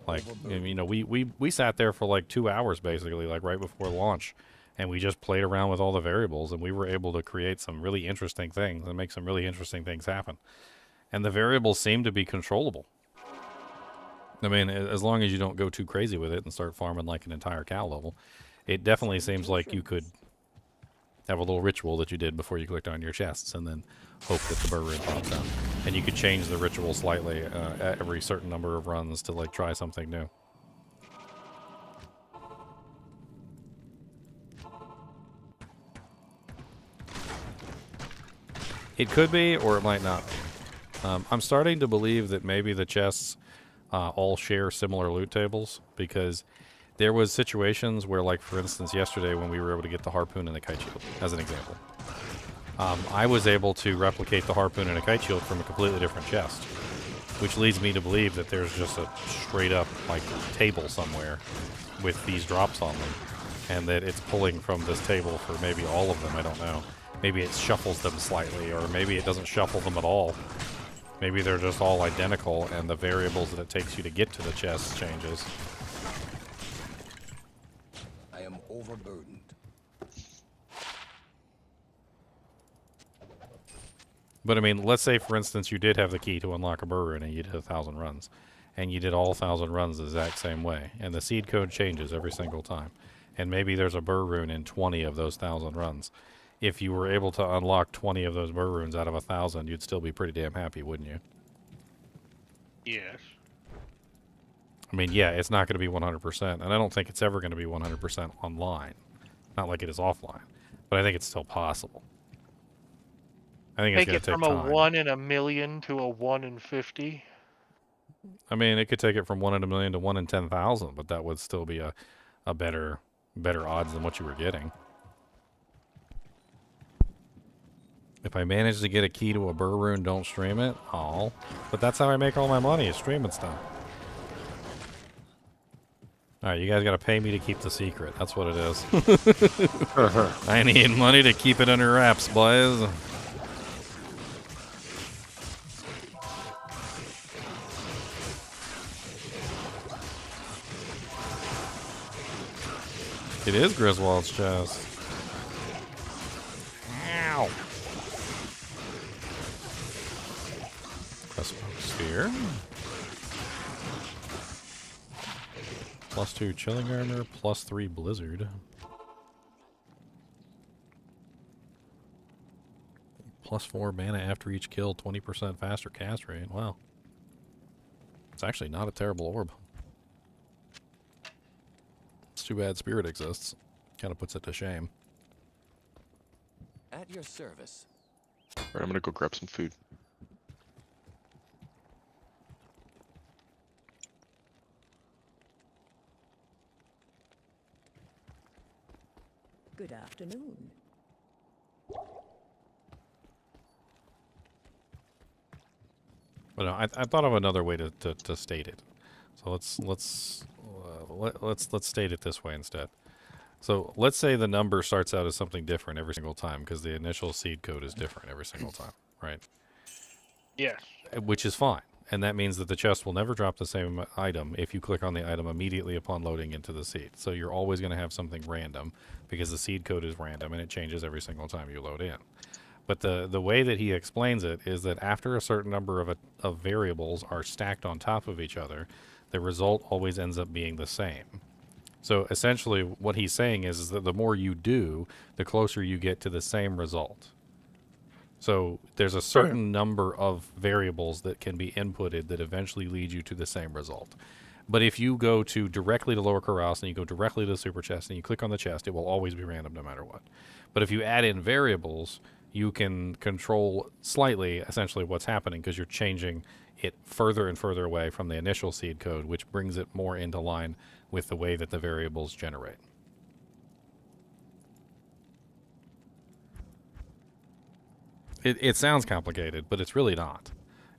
Like, you know, we sat there for like 2 hours basically, like right before launch, and we just played around with all the variables, and we were able to create some really interesting things and make some really interesting things happen. And the variables seem to be controllable. I mean, as long as you don't go too crazy with it and start farming like an entire cow level, it definitely seems like you could have a little ritual that you did before you clicked on your chests and then hope that the burr rune pops out. And you could change the ritual slightly at every certain number of runs to like try something new. It could be, or it might not be. I'm starting to believe that maybe the chests all share similar loot tables, because there was situations where, like, for instance, yesterday when we were able to get the harpoon and the kite shield, as an example. I was able to replicate the harpoon and a kite shield from a completely different chest, which leads me to believe that there's just a straight-up, like, table somewhere with these drops on them, and that it's pulling from this table for maybe all of them, I don't know. Maybe it shuffles them slightly, or maybe it doesn't shuffle them at all. Maybe they're just all identical, and the variables that it takes you to get to the chest changes. I am overburdened. But I mean, let's say, for instance, you did have the key to unlock a burr rune and you did 1,000 runs. And you did all 1,000 runs the exact same way. And the seed code changes every single time. And maybe there's a burr rune in 20 of those 1,000 runs. If you were able to unlock 20 of those burr runes out of 1,000, you'd still be pretty damn happy, wouldn't you? Yes. I mean, yeah, it's not going to be 100%. And I don't think it's ever going to be 100% online. Not like it is offline. But I think it's still possible. I think it's going to take from time. a 1 in a million to a 1 in 50. I mean, it could take it from 1 in a million to 1 in 10,000, but that would still be a better odds than what you were getting. If I manage to get a key to a burr rune, don't stream it. Oh, but that's how I make all my money, is streaming stuff. All right, you guys got to pay me to keep the secret. That's what it is. I need money to keep it under wraps, boys. It is Griswold's chest. Ow. Smoke sphere. +2 chilling armor, +3 blizzard. +4 mana after each kill, 20% faster cast rate. Wow. It's actually not a terrible orb. It's too bad Spirit exists. Kind of puts it to shame. At your service. Alright, I'm gonna go grab some food. Good afternoon. But no, I thought of another way to state it. So let's state it this way instead. So let's say the number starts out as something different every single time, because the initial seed code is different every single time, right? Yes. Which is fine. And that means that the chest will never drop the same item if you click on the item immediately upon loading into the seed. So you're always going to have something random, because the seed code is random and it changes every single time you load in. But the way that he explains it is that after a certain number of variables are stacked on top of each other, the result always ends up being the same. So essentially what he's saying is that the more you do, the closer you get to the same result. So there's a certain number of variables that can be inputted that eventually lead you to the same result. But if you go directly to lower carouse and you go directly to the super chest and you click on the chest, it will always be random no matter what. But if you add in variables, you can control slightly essentially what's happening, because you're changing it further and further away from the initial seed code, which brings it more into line with the way that the variables generate. It sounds complicated, but it's really not.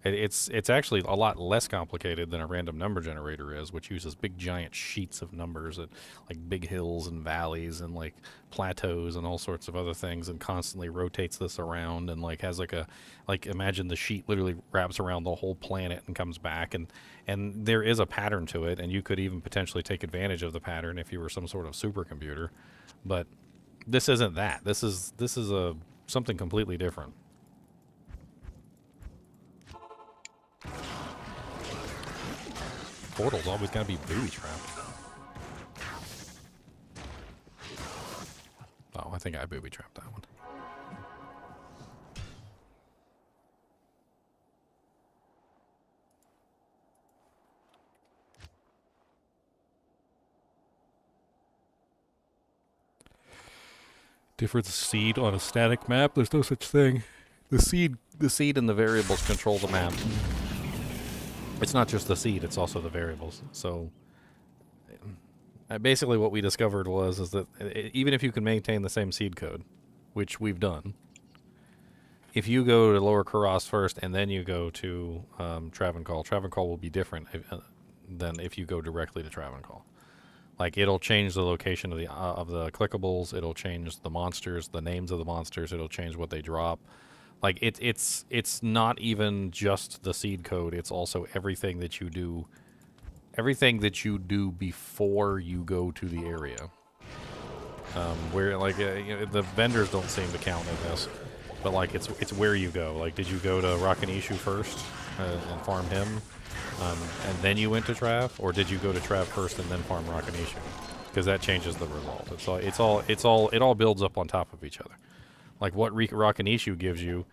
It's actually a lot less complicated than a random number generator is, which uses big giant sheets of numbers at like big hills and valleys and like plateaus and all sorts of other things, and constantly rotates this around and like has like imagine the sheet literally wraps around the whole planet and comes back, and there is a pattern to it, and you could even potentially take advantage of the pattern if you were some sort of supercomputer. But this isn't that. This is something completely different. Portal's always gotta be booby trapped. Oh, I think I booby trapped that one. Different seed on a static map? There's no such thing. The seed and the variables control the map. It's not just the seed, it's also the variables. So basically what we discovered is that even if you can maintain the same seed code, which we've done, if you go to Lower Kuros first and then you go to Travancore will be different than if you go directly to Travancore. Like, it'll change the location of the clickables, it'll change the monsters, the names of the monsters, it'll change what they drop. Like, it's not even just the seed code, it's also everything that you do before you go to the area. Where, like, the vendors don't seem to count in this, but, like, it's where you go. Like, did you go to Rakanishu first and farm him, and then you went to Trav, or did you go to Trav first and then farm Rakanishu? Because that changes the result. It all builds up on top of each other. Like, what Rakanishu gives you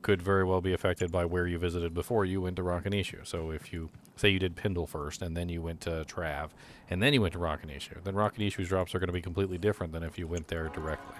could very well be affected by where you visited before you went to Rakanishu. So if you, say you did Pindle first, and then you went to Trav, and then you went to Rakanishu, then Rakanishu's drops are going to be completely different than if you went there directly.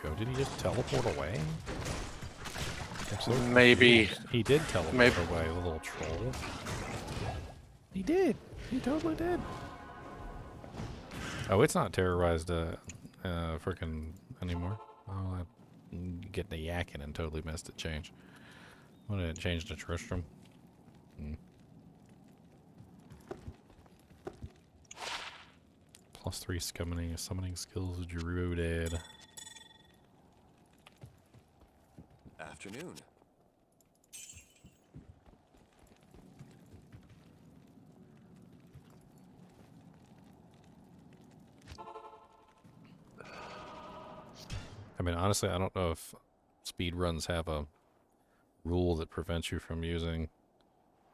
Go? Did he just teleport away? Maybe. He did teleport away, the little troll. He did. He totally did. Oh, it's not terrorized frickin' anymore. Oh, I get the yakking and totally missed it change. When did it change to Tristram? +3 summoning skills, Druided. Afternoon. I mean, honestly, I don't know if speedruns have a rule that prevents you from using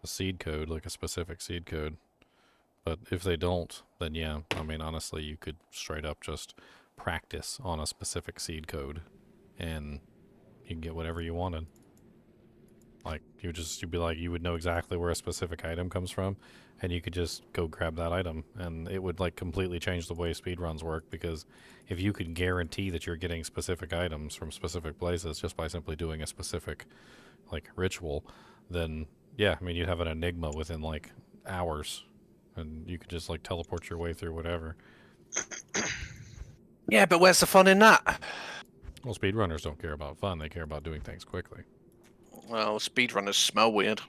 a seed code, like a specific seed code. But if they don't, then yeah, I mean, honestly, you could straight up just practice on a specific seed code and you can get whatever you wanted. Like, you'd be like, you would know exactly where a specific item comes from, and you could just go grab that item, and it would, like, completely change the way speedruns work, because if you could guarantee that you're getting specific items from specific places just by simply doing a specific, like, ritual, then, yeah, I mean, you'd have an enigma within, like, hours, and you could just, like, teleport your way through whatever. Yeah, but where's the fun in that? Well, speedrunners don't care about fun, they care about doing things quickly. Well, speedrunners smell weird.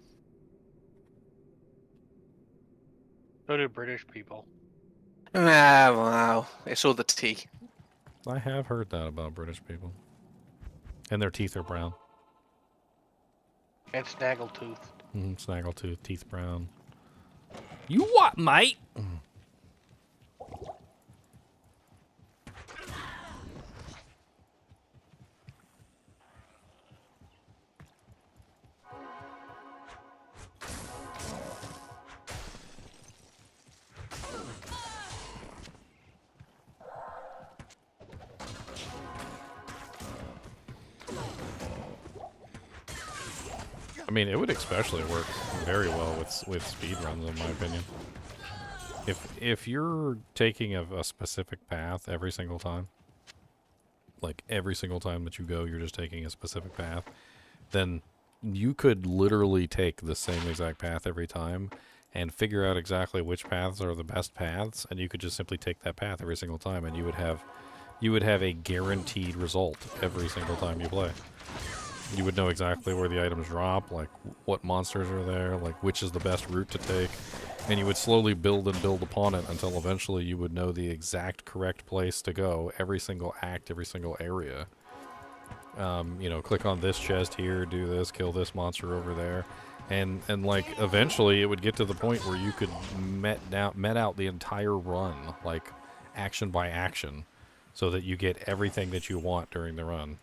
So do British people. Ah, wow. It's all the tea. I have heard that about British people. And their teeth are brown. And snaggletooth. Snaggletooth, teeth brown. You what, mate? I mean, it would especially work very well with speedruns, in my opinion. If you're taking a specific path every single time, like every single time that you go, you're just taking a specific path, then you could literally take the same exact path every time and figure out exactly which paths are the best paths, and you could just simply take that path every single time, and you would have a guaranteed result every single time you play. You would know exactly where the items drop, like what monsters are there, like which is the best route to take, and you would slowly build and build upon it until eventually you would know the exact correct place to go, every single act, every single area. You know, click on this chest here, do this, kill this monster over there, and like eventually it would get to the point where you could met out the entire run, like action by action, so that you get everything that you want during the run.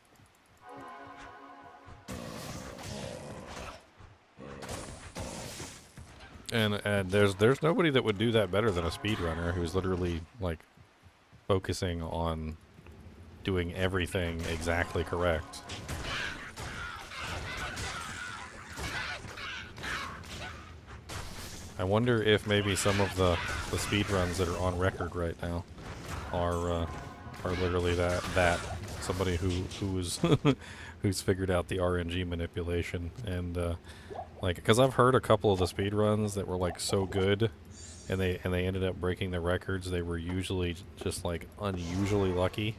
And there's nobody that would do that better than a speedrunner who's literally like focusing on doing everything exactly correct. I wonder if maybe some of the speedruns that are on record right now are literally that somebody who's who's figured out the RNG manipulation and like, because I've heard a couple of the speedruns that were like so good and they ended up breaking the records. They were usually just like unusually lucky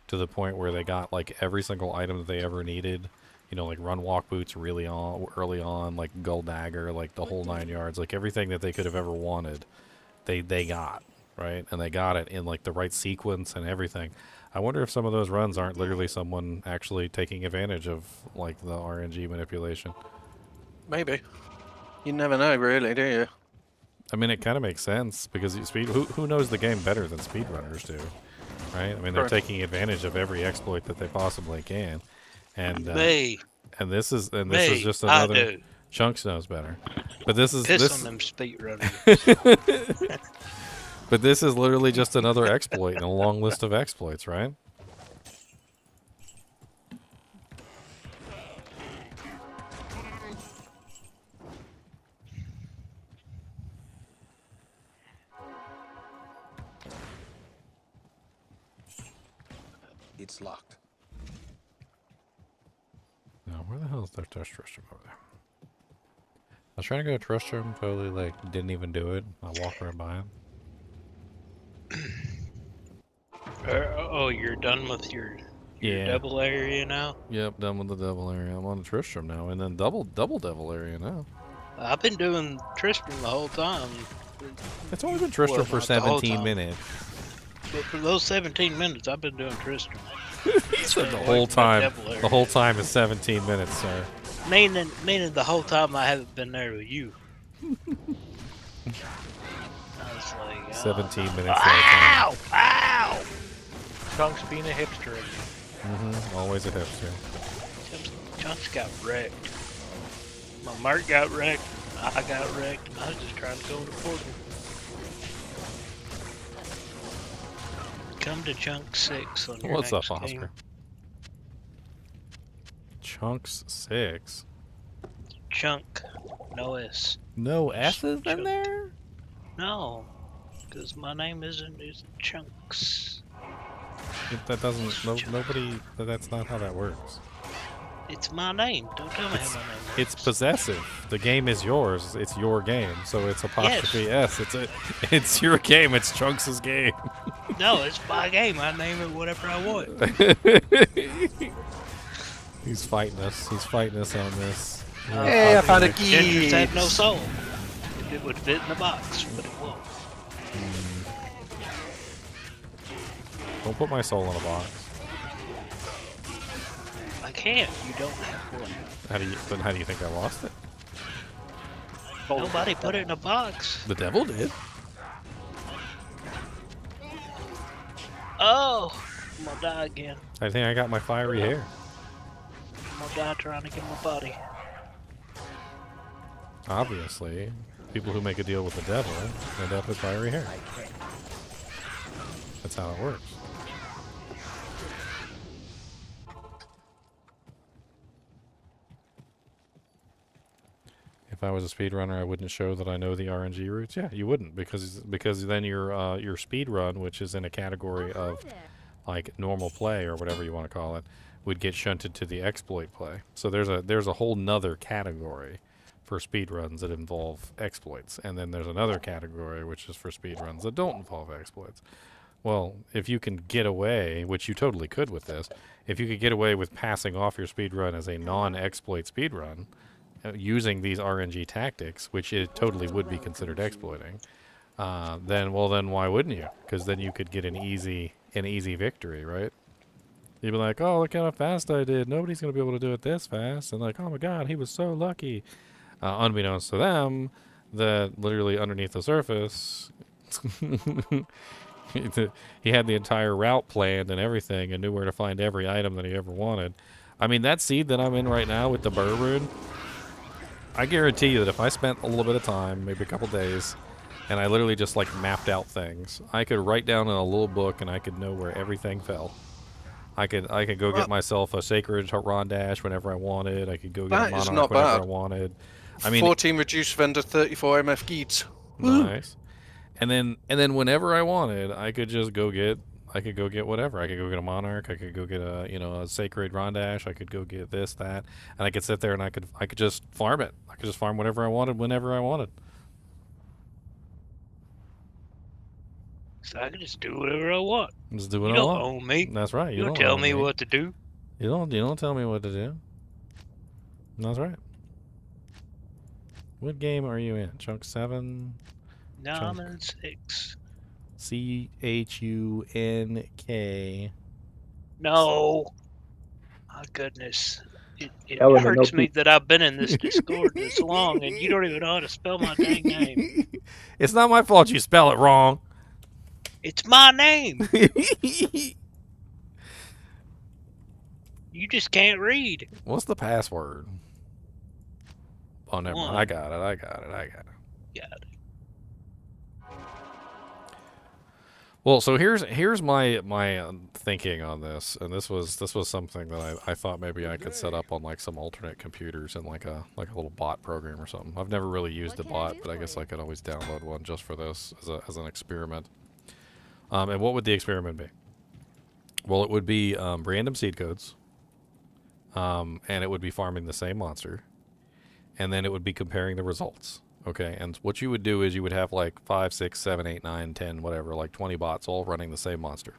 to the point where they got like every single item that they ever needed. You know, like run walk boots early on, like gold dagger, like the whole 9 yards, like everything that they could have ever wanted, they got, right? And they got it in like the right sequence and everything. I wonder if some of those runs aren't literally someone actually taking advantage of like the RNG manipulation. Maybe. You never know, really, do you? I mean, it kind of makes sense because who knows the game better than speedrunners do, right? I mean, they're taking advantage of every exploit that they possibly can. And this is just another. Chunks knows better, but this is Piss on them speedrunners. But this is literally just another exploit in a long list of exploits, right? It's locked. Now, where the hell is their trust room over there? I was trying to go to trust room, totally like didn't even do it. I walked right by him. Oh, you're done with your double area now? Yep, done with the double area. I'm on the Tristram now, and then double devil area now. I've been doing Tristram the whole time. It's only been Tristram for 17 minutes. But for those 17 minutes, I've been doing Tristram. He said the whole time. The whole time is 17 minutes, sir. Meaning the whole time I haven't been there with you. I was like, 17 minutes. Ow! Ow! Chunks being a hipster again. Always a hipster. Chunks got wrecked. My Mark got wrecked. I got wrecked. I was just trying to go to Portal. Come to Chunk 6 on your What's up, next Oscar? game. Chunks 6. Chunk, no S. No S's in there? No, because my name is Chunks. That doesn't. Nobody. That's not how that works. It's my name. Don't tell me how my name works. It's possessive. The game is yours. It's your game. So it's apostrophe S. It's your game. It's Chunks' game. No, it's my game. I name it whatever I want. He's fighting us. He's fighting us on this. Hey, I found a key. It just had no soul. It would fit in the box, but it won't. Don't put my soul in a box. I can't. You don't have one. Then how do you think I lost it? Nobody put it in a box. The devil did. Oh, I'm gonna die again. I think I got my fiery hair. I'm gonna die trying to get my body. Obviously, people who make a deal with the devil end up with fiery hair. That's how it works. If I was a speedrunner, I wouldn't show that I know the RNG routes. Yeah, you wouldn't, because then your speed run, which is in a category of like normal play or whatever you want to call it, would get shunted to the exploit play. So there's a whole nother category for speedruns that involve exploits, and then there's another category which is for speedruns that don't involve exploits. Well, if you can get away, which you totally could with this, if you could get away with passing off your speedrun as a non-exploit speedrun, using these RNG tactics, which it totally would be considered exploiting, then why wouldn't you? Because then you could get an easy victory, right? You'd be like, oh, look how fast I did. Nobody's going to be able to do it this fast. And like, oh my God, he was so lucky. Unbeknownst to them, that literally underneath the surface, he had the entire route planned and everything and knew where to find every item that he ever wanted. I mean, that seed that I'm in right now with the burr rune, I guarantee you that if I spent a little bit of time, maybe a couple days, and I literally just like mapped out things, I could write down in a little book and I could know where everything fell. I could go get myself a sacred Rondash whenever I wanted. I could go get a monarch whenever I wanted. I mean, 14 reduced vendor, 34 MF Geeds. Nice. And then whenever I wanted, I could just go get. I could go get whatever. I could go get a monarch. I could go get a sacred Rondash. I could go get this, that, and I could sit there and I could just farm it. I could just farm whatever I wanted whenever I wanted. So I can just do whatever I want. Just do what you I don't want. own me. That's right. You don't tell me what to do. You don't tell me what to do. That's right. What game are you in? Chunk 7? No, I'm in 6. CHUNK. No. My goodness. It hurts me that I've been in this Discord this long and you don't even know how to spell my dang name. It's not my fault you spell it wrong. It's my name. You just can't read. What's the password? Oh, never mind. I got it. Got it. Well, so here's my thinking on this, and this was something that I thought maybe I could set up on like some alternate computers and like a little bot program or something. I've never really used a bot, but I guess I could always download one just for this as an experiment. And what would the experiment be? Well, it would be random seed codes, and it would be farming the same monster, and then it would be comparing the results. Okay, and what you would do is you would have like 5, 6, 7, 8, 9, 10, whatever, like 20 bots all running the same monster.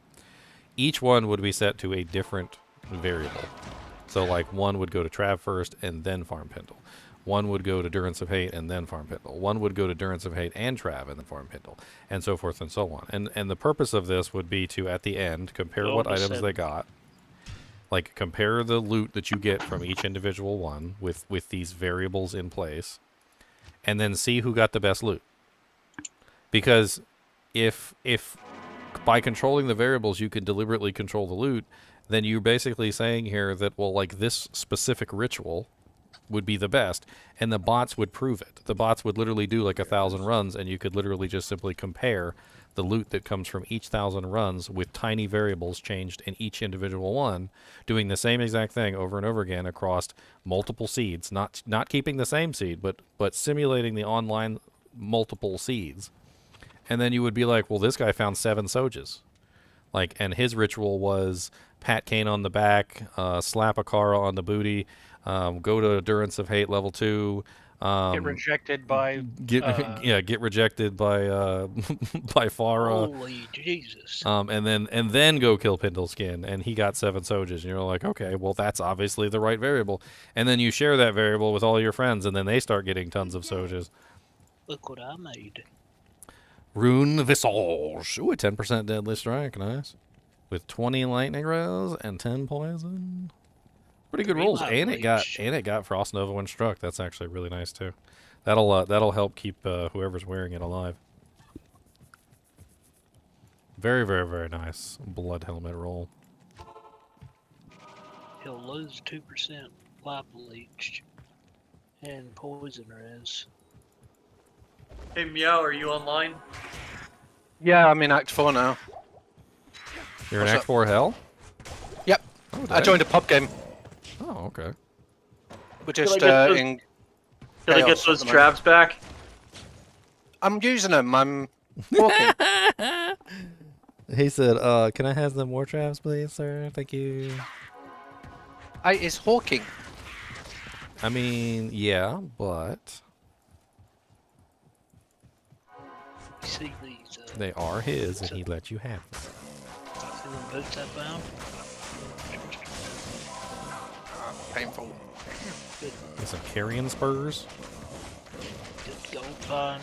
Each one would be set to a different variable. So like one would go to Trav first and then farm Pendle. One would go to Durance of Hate and then farm Pendle. One would go to Durance of Hate and Trav and then farm Pendle, and so forth and so on. And the purpose of this would be to, at the end, compare what items they got. Like compare the loot that you get from each individual one with these variables in place. And then see who got the best loot. Because if by controlling the variables you can deliberately control the loot, then you're basically saying here that, well, like this specific ritual would be the best, and the bots would prove it. The bots would literally do like 1,000 runs, and you could literally just simply compare the loot that comes from each 1,000 runs with tiny variables changed in each individual one, doing the same exact thing over and over again across multiple seeds, not keeping the same seed, but simulating the online multiple seeds. And then you would be like, well, this guy found 7 Sojas. Like, and his ritual was pat Kane on the back, slap a Kara on the booty, go to Durance of Hate level 2, get rejected by get rejected by by Farah. Holy Jesus! And then go kill Pendleskin, and he got 7 Sojas, and you're like, okay, well that's obviously the right variable. And then you share that variable with all your friends, and then they start getting tons of Sojas. Look what I made. Rune Visage. Ooh, a 10% deadly strike, nice. With 20 lightning rays and 10 poison. Pretty good rolls, and it got Frost Nova when struck. That's actually really nice too. That'll help keep whoever's wearing it alive. Very, very, very nice blood helmet roll. He'll lose 2% life leech and poison res. Hey Meow, are you online? Yeah, I'm in Act 4 now. You're in Act 4 Hell? Yep. Oh, I joined a pub game. Oh, okay. We're just Can in. I get those Travs back? I'm using them. I'm walking. He said, can I have some more traps, please, sir? Thank you. It's hawking. I mean, yeah, but... You see these, they are his, and he let you have them. See them boots I found? Painful. Get some carrion spurs. Good gold pine,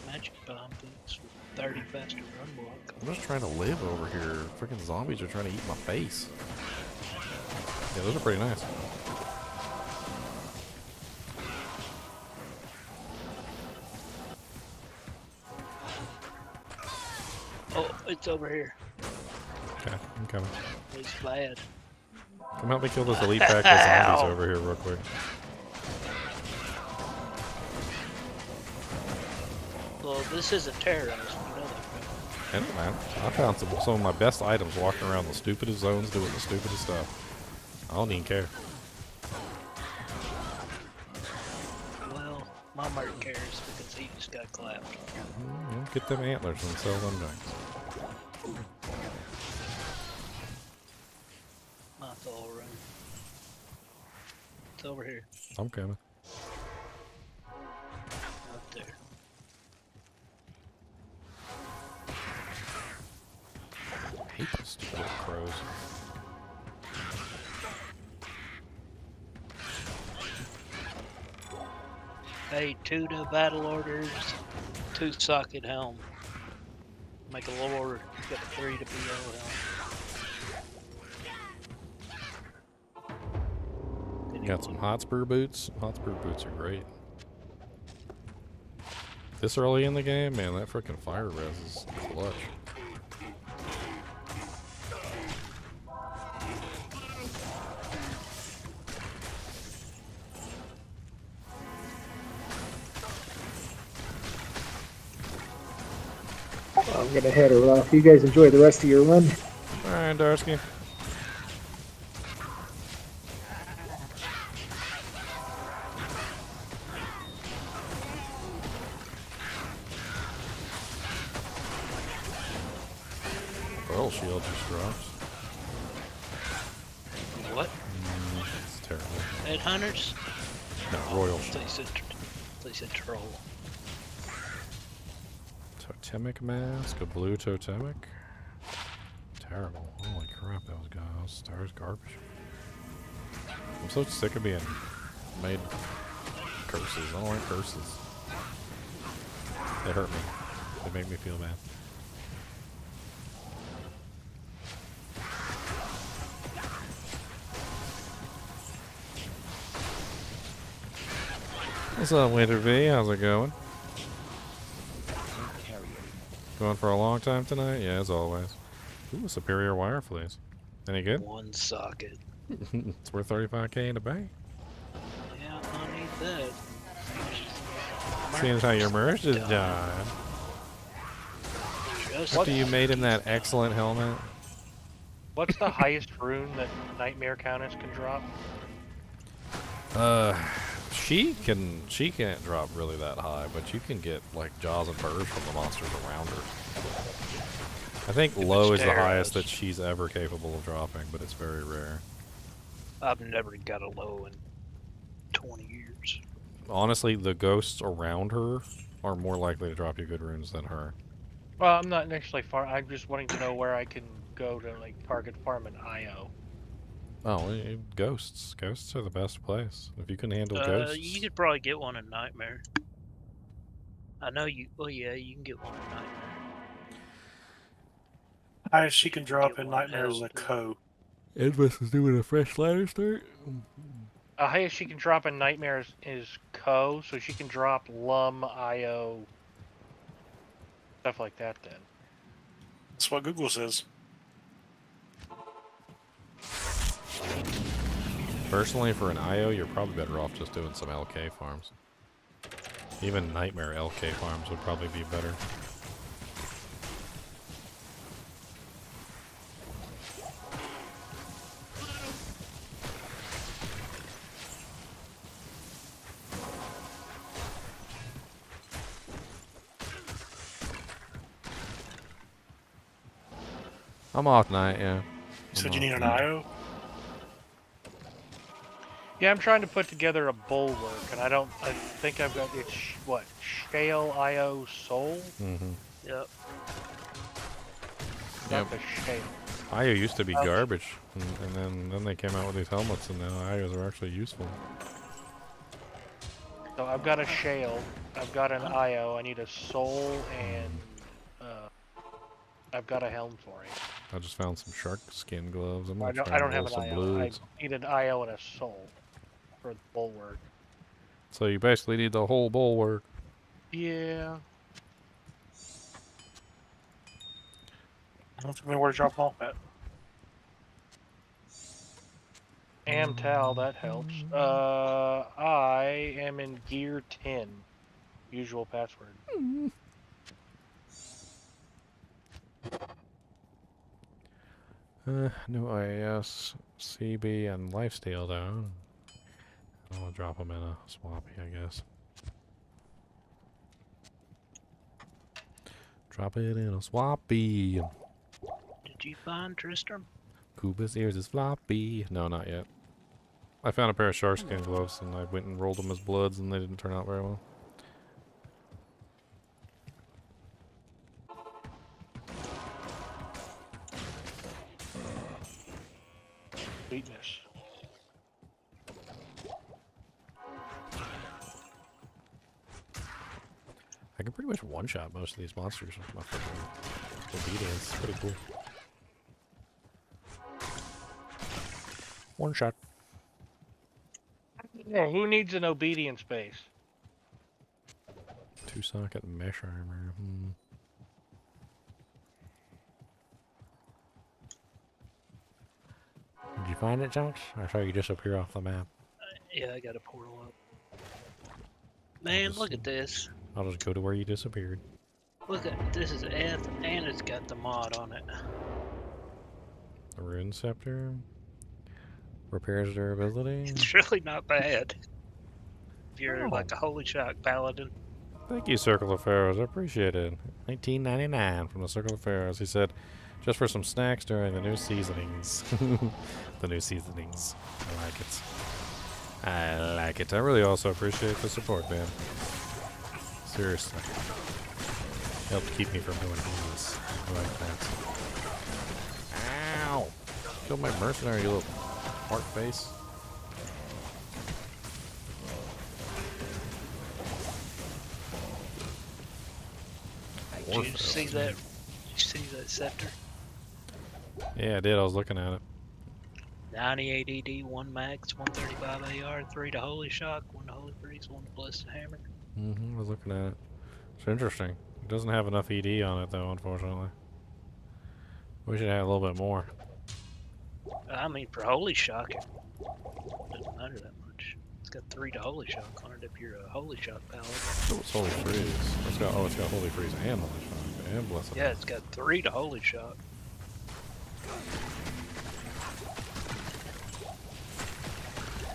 magic bomb boots with 30 faster run block. I'm just trying to live over here. Freaking zombies are trying to eat my face. Yeah, those are pretty nice. Oh, it's over here. Okay, I'm coming. It's bad. Come help me kill this elite pack of zombies over here real quick. Well, this isn't terrorized. You know that. And man, I found some of my best items walking around the stupidest zones doing the stupidest stuff. I don't even care. Well, my Mark cares because he just got clapped. Get them antlers and sell them things. Not all right. It's over here. I'm coming. Up there. I hate those stupid little crows. Hey, 2 to battle orders, 2 socket helm. Make a low order. Got 3 to BO helm. Got some Hotspur boots. Hotspur boots are great. This early in the game, man, that freaking fire res is clutch. I'm gonna head her off. You guys enjoy the rest of your run. Alright, Darsky. Pearl shield just drops. What? It's terrible. Headhunters? No, royal shield. They said troll. Totemic mask, a blue totemic. Terrible. Holy crap, those guys. Stars garbage. I'm so sick of being made curses. I don't like curses. They hurt me. They make me feel bad. What's up, Winter V? How's it going? Going for a long time tonight? Yeah, as always. Ooh, a superior wire fleece. Any good? 1 socket. It's worth 35k in the bank. Yeah, I need that. Seeing as how your merge is done. After you made him that excellent helmet. What's the highest rune that Nightmare Countess can drop? She can't drop really that high, but you can get like jaws and burrs from the monsters around her. I think low is the highest that she's ever capable of dropping, but it's very rare. I've never got a low in 20 years. Honestly, the ghosts around her are more likely to drop you good runes than her. Well, I'm not necessarily far. I'm just wanting to know where I can go to like target farm an IO. Oh, ghosts. Ghosts are the best place. If you can handle ghosts. You could probably get one in Nightmare. I know you. Oh yeah, you can get one in Nightmare. Highest she can drop in Nightmare is a Co. Edvis is doing a fresh ladder start. Highest she can drop in Nightmare is Co, so she can drop Lum, IO, stuff like that then. That's what Google says. Personally, for an IO, you're probably better off just doing some LK farms. Even Nightmare LK farms would probably be better. I'm off tonight, yeah. You said you need an IO? Yeah, I'm trying to put together a bulwark, and I think I've got it's what Shale IO Soul. Mm-hmm. Yep. Not the Shale. IO used to be garbage, and then they came out with these helmets, and now IOs are actually useful. So I've got a Shale, I've got an IO. I need a Soul, and I've got a helm for it. I just found some shark skin gloves. I'm I gonna don't have an some IO. blues. I need an IO and a Soul for the bulwark. So you basically need the whole bulwark. Yeah. Don't tell me where to drop them off at. Amtal, that helps. I am in gear 10. Usual password. No IAS, CB, and lifesteal down. I'll drop them in a swappy, I guess. Drop it in a swappy. Did you find Tristram? Kuba's ears is floppy. No, not yet. I found a pair of sharkskin gloves and I went and rolled them as bloods and they didn't turn out very well. Sweetness. I can pretty much one-shot most of these monsters with my fucking obedience. It's pretty cool. One shot. Yeah, who needs an obedience base? 2-socket mesh armor. Did you find it, Chunks? I saw you disappear off the map. Yeah, I got a portal up. Man, look at this. I'll just go to where you disappeared. Look at this is F and it's got the mod on it. The rune scepter. Repairs durability. It's really not bad. If you're like a holy shock paladin. Thank you, Circle of Pharaohs. I appreciate it. $19.99 from the Circle of Pharaohs. He said, just for some snacks during the new seasonings. The new seasonings. I like it. I like it. I really also appreciate the support, man. Seriously. Helped keep me from doing homeless. I like that. Ow! Killed my mercenary, you little fart face. Did you see that? Did you see that scepter? Yeah, I did. I was looking at it. 98 ED, 1 max, 135 AR, 3 to holy shock, 1 to holy freeze, 1 to blessed hammer. I was looking at it. It's interesting. It doesn't have enough ED on it, though, unfortunately. We should have a little bit more. I mean, for holy shock, it doesn't matter that much. It's got 3 to holy shock on it if you're a holy shock paladin. Oh, it's holy freeze. It's got holy freeze and holy shock and blessed. Yeah, it's got 3 to holy shock.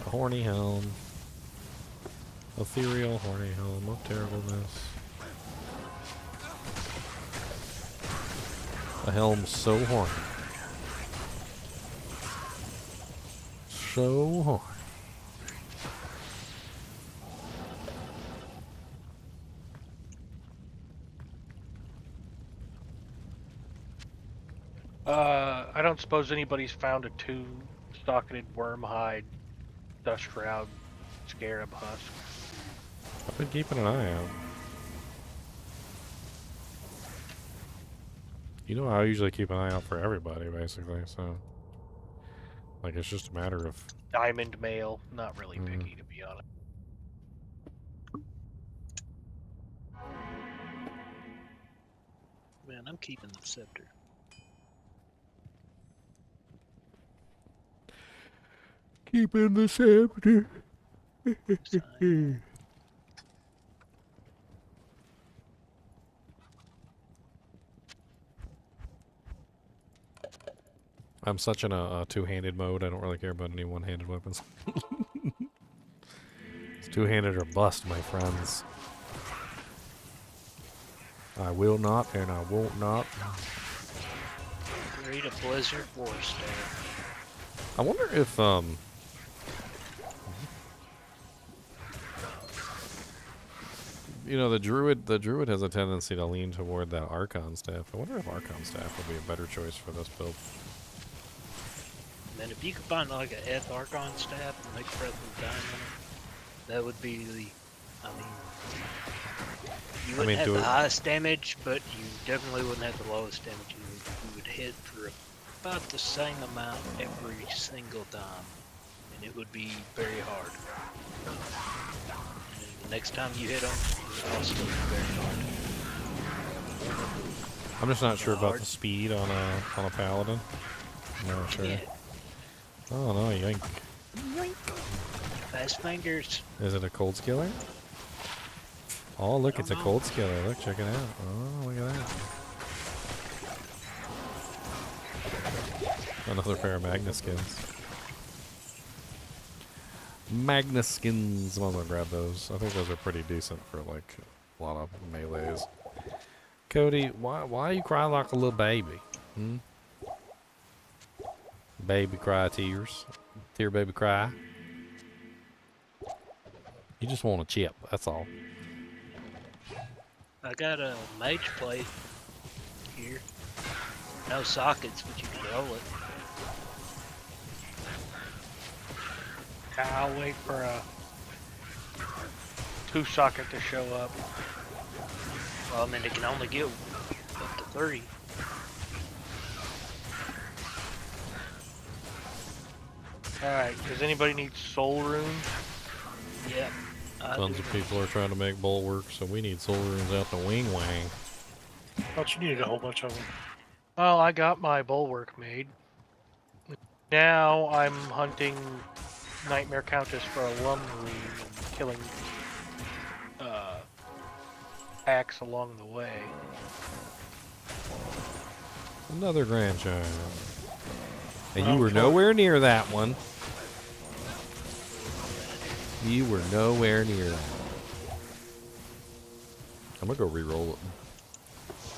A horny helm. Ethereal horny helm of terribleness. A helm so horny. So horny. I don't suppose anybody's found a 2-socketed wormhide dust shroud scarab husk. I've been keeping an eye out. You know, I usually keep an eye out for everybody, basically, so... Like, it's just a matter of... Diamond mail, not really picky, to be honest. Man, I'm keeping the scepter. Keeping the scepter. I'm such in a two-handed mode, I don't really care about any one-handed weapons. It's two-handed or bust, my friends. I will not, and I won't not. Read a blizzard war staff. I wonder if, you know, the druid has a tendency to lean toward that Archon staff. I wonder if Archon staff would be a better choice for this build. Man, if you could find like a Eth Archon staff and make breath of diamond, that would be the, I mean, you wouldn't have the highest damage, but you definitely wouldn't have the lowest damage. You would hit for about the same amount every single time, and it would be very hard. And the next time you hit them, it would also be very hard. I'm just not sure about the speed on a paladin. I'm not sure. Yeah. Oh no, yoink. Yoink. Fast fingers. Is it a cold skiller? Oh look, it's a cold skiller. Look, check it out. Oh, look at that. Another pair of Magnus skins. Magnus skins. I'm gonna grab those. I think those are pretty decent for like a lot of melees. Cody, why you crying like a little baby? Hmm? Baby cry tears. Tear baby cry. You just want a chip, that's all. I got a mage plate here. No sockets, but you can roll it. I'll wait for a 2-socket to show up. Well, I mean, it can only get up to 3. Alright, does anybody need soul rune? Yep. Tons of people are trying to make bulwark, so we need soul runes out the wing wang. Thought you needed a whole bunch of them. Well, I got my bulwark made. Now I'm hunting Nightmare Countess for a lum rune and killing packs along the way. Another grandchild. And you were nowhere near that one. You were nowhere near that. I'm gonna go re-roll it.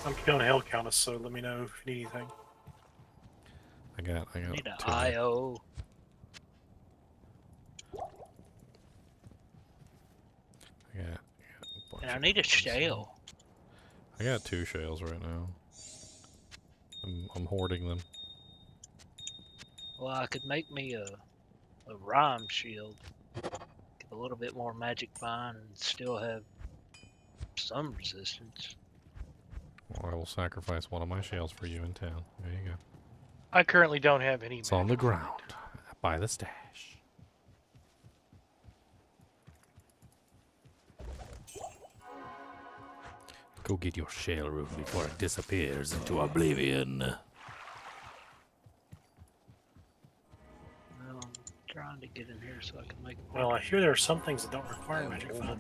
I'm killing Hell Countess, so let me know if you need anything. I got need an IO. And I need a shell. I got 2 shells right now. I'm hoarding them. Well, I could make me a rhyme shield. Get a little bit more magic fine and still have some resistance. Well, I will sacrifice one of my shells for you in town. There you go. I currently don't have any. It's on the ground by the stash. Go get your shell rune before it disappears into oblivion. Well, I'm trying to get in here so I can make. Well, I hear there are some things that don't require magic fine.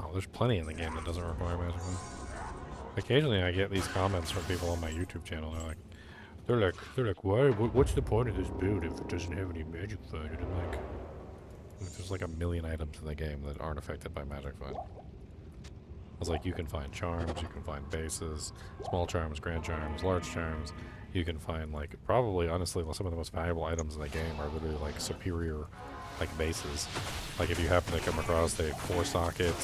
Oh, there's plenty in the game that doesn't require magic fine. Occasionally, I get these comments from people on my YouTube channel. They're like, why? What's the point of this build if it doesn't have any magic fine? And I'm like, there's like a million items in the game that aren't affected by magic fine. I was like, you can find charms, you can find bases, small charms, grand charms, large charms. You can find, like, probably, honestly, some of the most valuable items in the game are literally, like, superior, like, bases. Like, if you happen to come across a 4-socket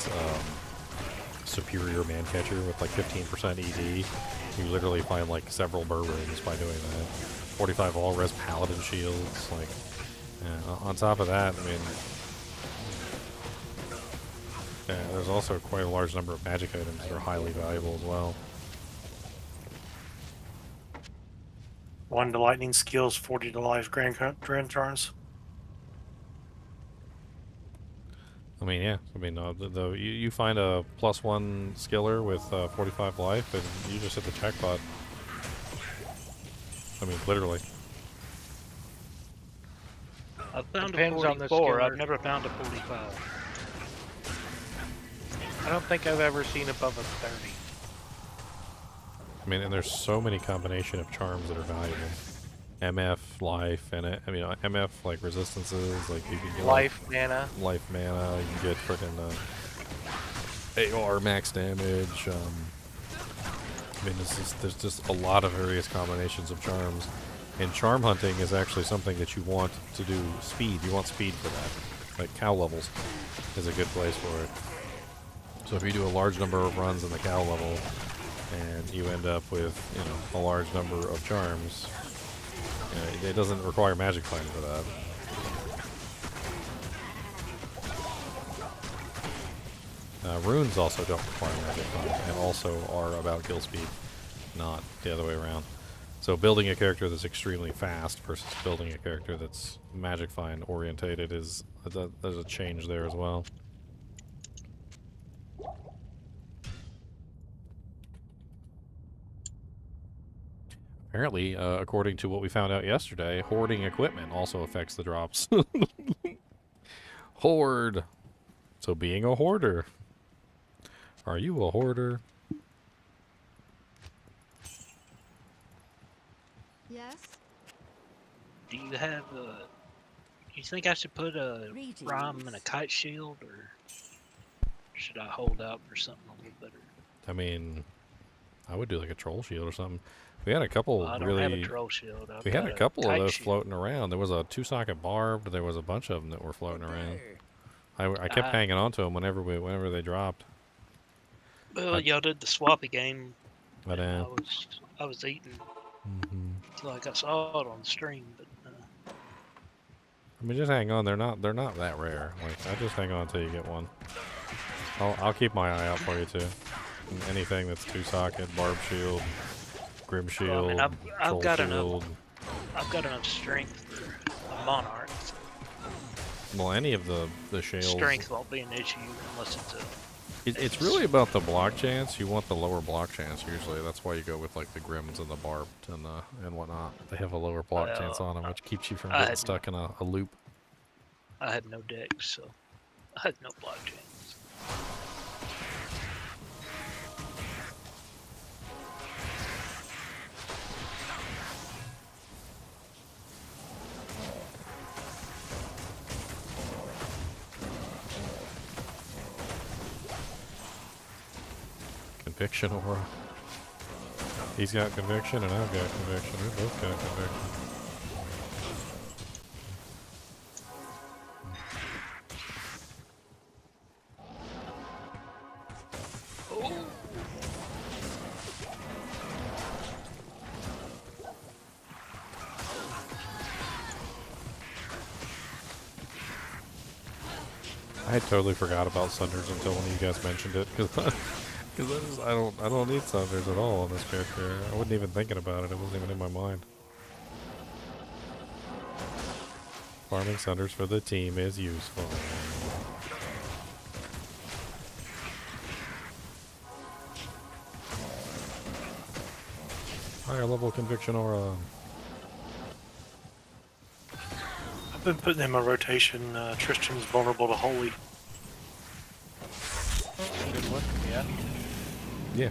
superior man catcher with, like, 15% ED, you literally find, like, several burr rooms by doing that. 45 all-res paladin shields, like, yeah. On top of that, I mean, yeah, there's also quite a large number of magic items that are highly valuable as well. 1 to lightning skills, 40 to life grand charms. I mean, yeah. I mean, you find a +1 skiller with 45 life, and you just hit the jackpot. I mean, literally. I've found Depends a on the 44. I've skiller. never found a 45. I don't think I've ever seen above a 30. I mean, and there's so many combination of charms that are valuable. MF, life, and I mean, MF, like, resistances, like, you can get... Life mana. Life mana, you can get frickin' AR max damage, I mean, there's just a lot of various combinations of charms. And charm hunting is actually something that you want to do speed. You want speed for that. Like, cow levels is a good place for it. So if you do a large number of runs in the cow level, and you end up with, you know, a large number of charms, you know, it doesn't require magic fine for that. Runes also don't require magic fine, and also are about kill speed, not the other way around. So building a character that's extremely fast versus building a character that's magic fine orientated is, there's a change there as well. Apparently, according to what we found out yesterday, hoarding equipment also affects the drops. Hoard. So being a hoarder. Are you a hoarder? Yes? Do you have you think I should put a rhyme and a kite shield, or should I hold out for something a little better? I mean, I would do like a troll shield or something. We had a couple Well, I don't really. have a troll shield. We had a couple of those shield. floating around. There was a 2-socket barbed. There was a bunch of them that were floating around. I kept hanging on to them whenever they dropped. Well, y'all did the swappy game. But I was eating till I saw it on the stream, but. I mean, just hang on. They're not that rare. Like, I just hang on until you get one. I'll keep my eye out for you too. Anything that's 2-socket, barb shield, grim shield, well, I mean, I've got shield. I've got enough strength for a monarch. So well, any of the shields. Strength won't be an issue unless it's a. It's really about the block chance. You want the lower block chance usually. That's why you go with like the grims and the barbed and whatnot. They have a lower block chance on them, which keeps you from getting stuck in a loop. I had no decks, so I had no block chance. Conviction aura. He's got conviction and I've got conviction. We both got conviction. I totally forgot about Sunders until when you guys mentioned it, because I don't need Sunders at all on this character. I wasn't even thinking about it. It wasn't even in my mind. Farming Sunders for the team is useful. Higher level conviction aura. I've been putting in my rotation. Tristan's vulnerable to holy. Good one. Yeah. Yeah.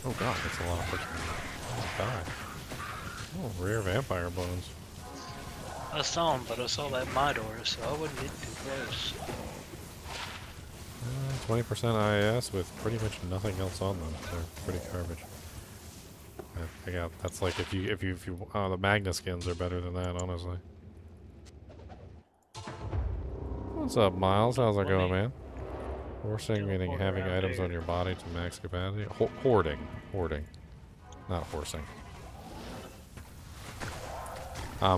Oh god, that's a lot of freaking. Oh god. Oh, rare vampire bones. I saw him, but I saw that Midor, so I wouldn't get too close. 20% IS with pretty much nothing else on them. They're pretty garbage. That's like if you the Magna skins are better than that, honestly. What's up, Miles? How's it going, man? Horsing meaning having items on your body to max capacity. Hoarding, not horsing.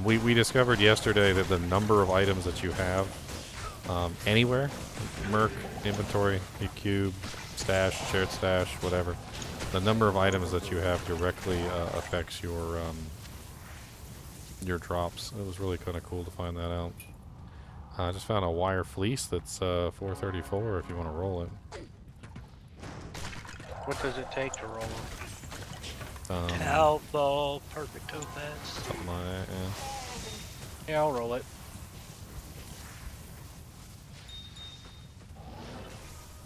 We discovered yesterday that the number of items that you have anywhere, Merc, inventory, cube, stash, shared stash, whatever, the number of items that you have directly affects your drops. It was really kind of cool to find that out. I just found a wire fleece that's 434 if you want to roll it. What does it take to roll it? Towel ball, perfect topaz. Something like that, yeah. Yeah, I'll roll it.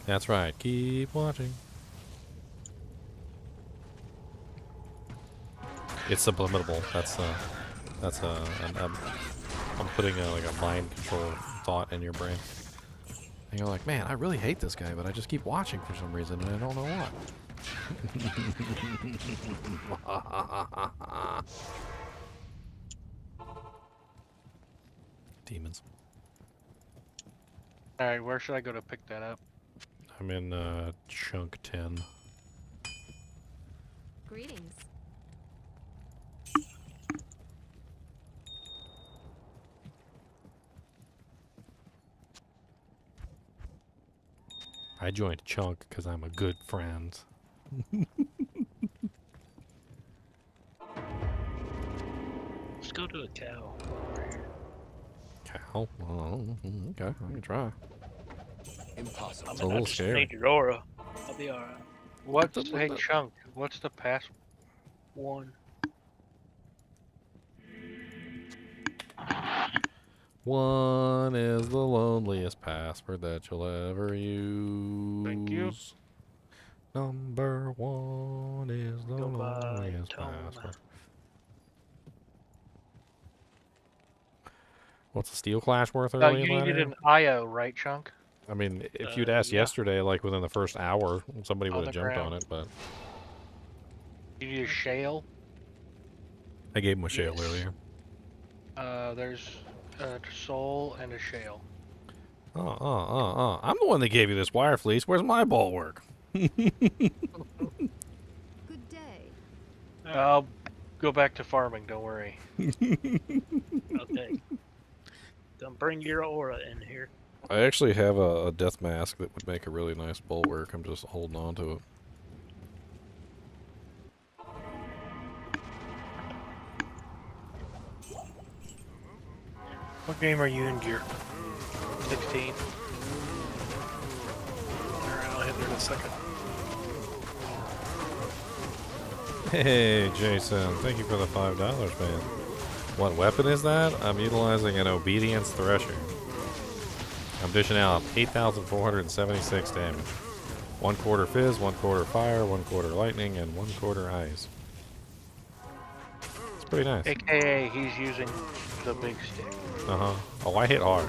That's right. Keep watching. It's subliminal. I'm putting like a mind control thought in your brain. And you're like, man, I really hate this guy, but I just keep watching for some reason, and I don't know what. Demons. Alright, where should I go to pick that up? I'm in chunk 10. Greetings. I joined Chunk because I'm a good friend. Let's go to a cow. Cow? Well, okay, I can try. Impossible. It's a little scary. Need your aura. I'll be alright. What's hey Chunk? What's the password? 1. One is the loneliest password that you'll ever use. Thank you. Number one is the loneliest password. What's the steel clash worth Oh, early you in needed ladder? an IO, right, Chunk? I mean, if you'd asked yesterday, like within the first hour, somebody would have jumped ground. on it, but... You need a shale? I gave him a shale earlier. There's a soul and a shale. I'm the one that gave you this wire fleece. Where's my bulwark? Good day. I'll go back to farming, don't worry. Okay. Don't bring your aura in here. I actually have a death mask that would make a really nice bulwark. I'm just holding on to it. What game are you in, Gear? 16. Alright, I'll hit there in a second. Hey, Jason. Thank you for the $5, man. What weapon is that? I'm utilizing an Obedience Thresher. I'm dishing out 8,476 damage. 1/4 fizz, 1/4 fire, 1/4 lightning, and 1/4 ice. It's pretty nice. AKA, he's using the big stick. Uh-huh. Oh, I hit hard.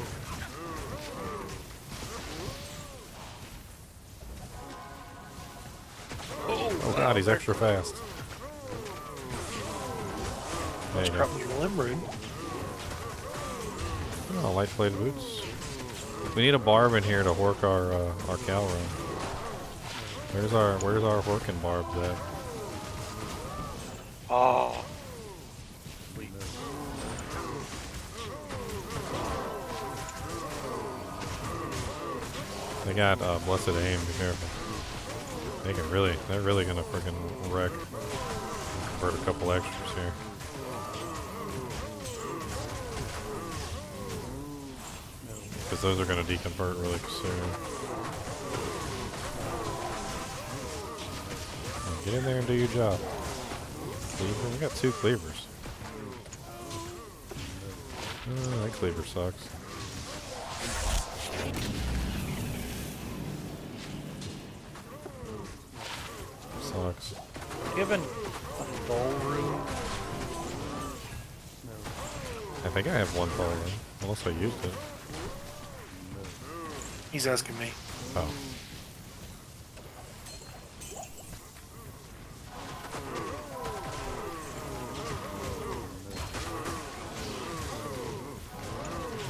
Oh god, he's extra fast. There you go. Oh, light plated boots. We need a barb in here to work our cow run. Where's our working barbs at? Oh. They got blessed aim. Be careful. They're really gonna freaking wreck. Convert a couple extras here. Because those are gonna deconvert really soon. Now get in there and do your job. Cleaver? We got 2 cleavers. That cleaver sucks. Sucks. Given a bowl room. I think I have 1 bowl room, unless I used it. He's asking me. Oh.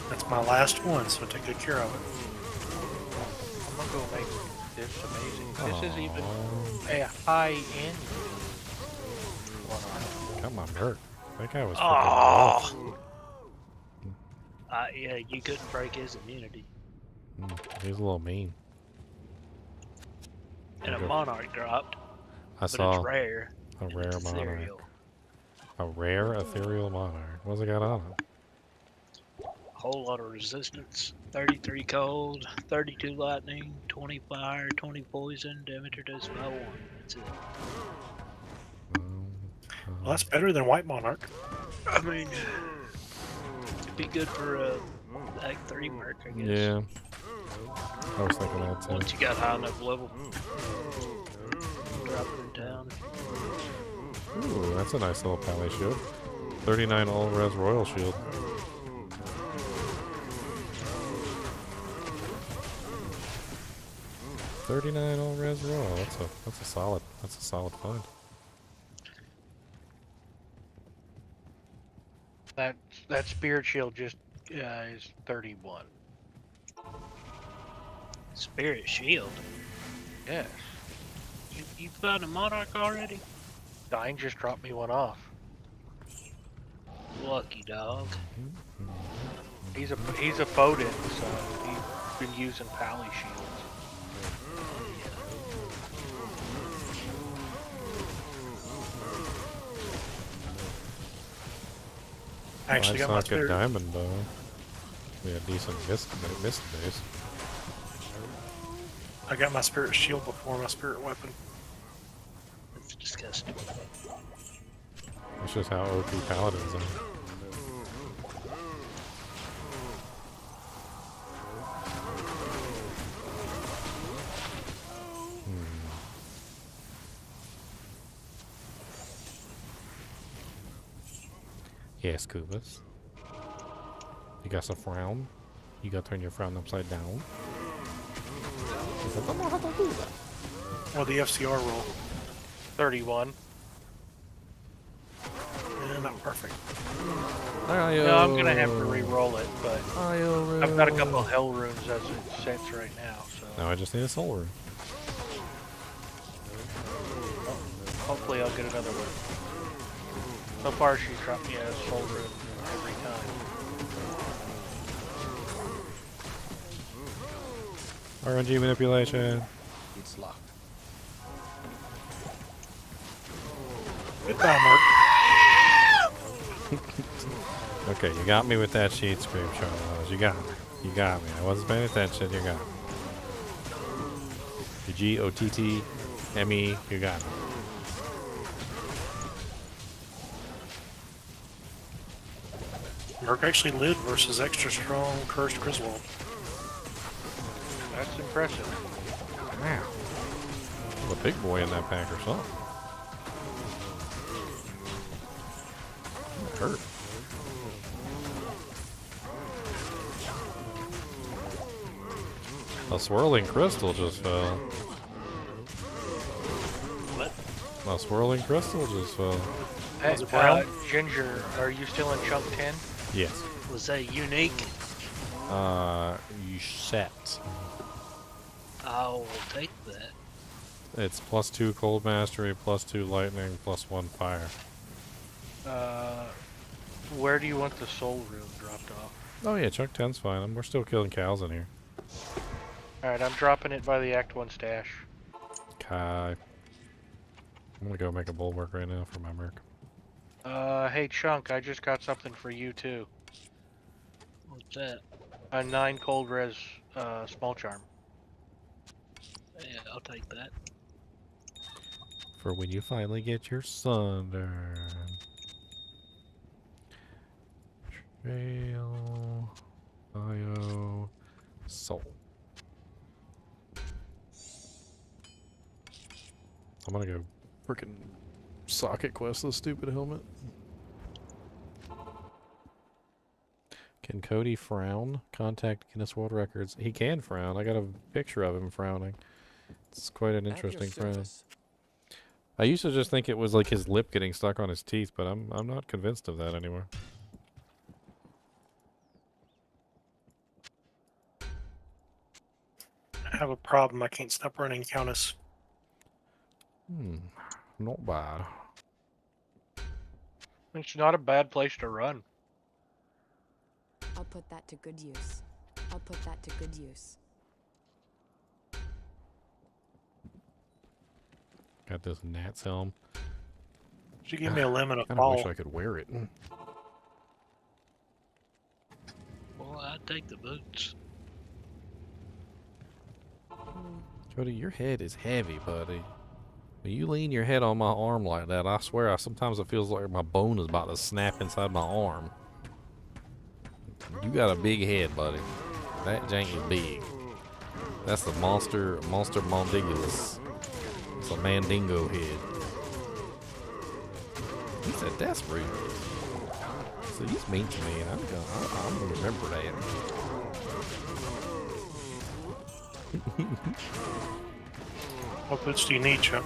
That's my last one, so take good care of it. I'm gonna go make this amazing. This is even a high-end one. Got my Merc. That guy was freaking rough. Yeah, you couldn't break his immunity. He's a little mean. And a monarch dropped. I saw it's rare. A rare it's monarch. ethereal. A rare ethereal monarch. What's it got on it? Whole lot of resistance. 33 cold, 32 lightning, 20 fire, 20 poison, damage reduced by 1. That's it. Well, that's better than White Monarch. I mean, it'd be good for a Act 3 mark, I guess. Yeah. I was thinking that too. Once you got high enough level, drop it in town. Ooh, that's a nice little pally shield. 39 all res royal shield. $39 all res royal. That's a solid find. That spirit shield just is 31. Spirit shield? Yes. You found a monarch already? Dying just dropped me one off. Lucky dog. He's a Foden, so he's been using pally shields. I actually got my spirit. Diamond bow. We had decent mist base. I got my spirit shield before my spirit weapon. That's disgusting. That's just how OP paladins are. Yes, Kubus. You got a frown? You gotta turn your frown upside down. He said, I don't know how to do that. Well, the FCR roll. 31. Yeah, not perfect. No, I'm gonna have to re-roll it, but I've got a couple of hell runes as it sits right now. So now I just need a soul rune. hopefully I'll get another one. So far she's dropped me a soul rune every time. RNG manipulation. It's locked. Goodbye, Mark. Okay, you got me with that sheet scream, Charles. You got me. You got me. I wasn't paying attention. You got me. The G-O-T-T-M-E. You got me. Merc actually lived versus extra strong cursed Griswold. That's impressive. Wow. The big boy in that pack or something. That hurt. A swirling crystal just fell. What? A swirling crystal just fell. Hey, Ginger, are you still in chunk 10? Yes. Was that unique? You set. I will take that. It's +2 cold mastery, +2 lightning, +1 fire. Where do you want the soul rune dropped off? Oh yeah, chunk 10's fine. We're still killing cows in here. Alright, I'm dropping it by the Act 1 stash. Kai. I'm gonna go make a bulwark right now for my merc. Hey Chunk, I just got something for you too. What's that? A 9 cold res small charm. Yeah, I'll take that. For when you finally get your sunburn. Trail. Bio. Soul. I'm gonna go frickin' socket quest this stupid helmet. Can Cody frown? Contact Guinness World Records. He can frown. I got a picture of him frowning. It's quite an interesting frown. I used to just think it was like his lip getting stuck on his teeth, but I'm not convinced of that anymore. I have a problem. I can't stop running Countess. Not bad. It's not a bad place to run. I'll put that to good use. I'll put that to good use. Got this Nat's helm. She gave me a lemon of I fall. wish I could wear it. Well, I'd take the boots. Cody, your head is heavy, buddy. When you lean your head on my arm like that, I swear, sometimes it feels like my bone is about to snap inside my arm. You got a big head, buddy. That jank is big. That's the monster mandingulus. It's a mandingo head. He said that's rude. So he's mean to me, and I'm gonna remember that. What boots do you need, Chuck?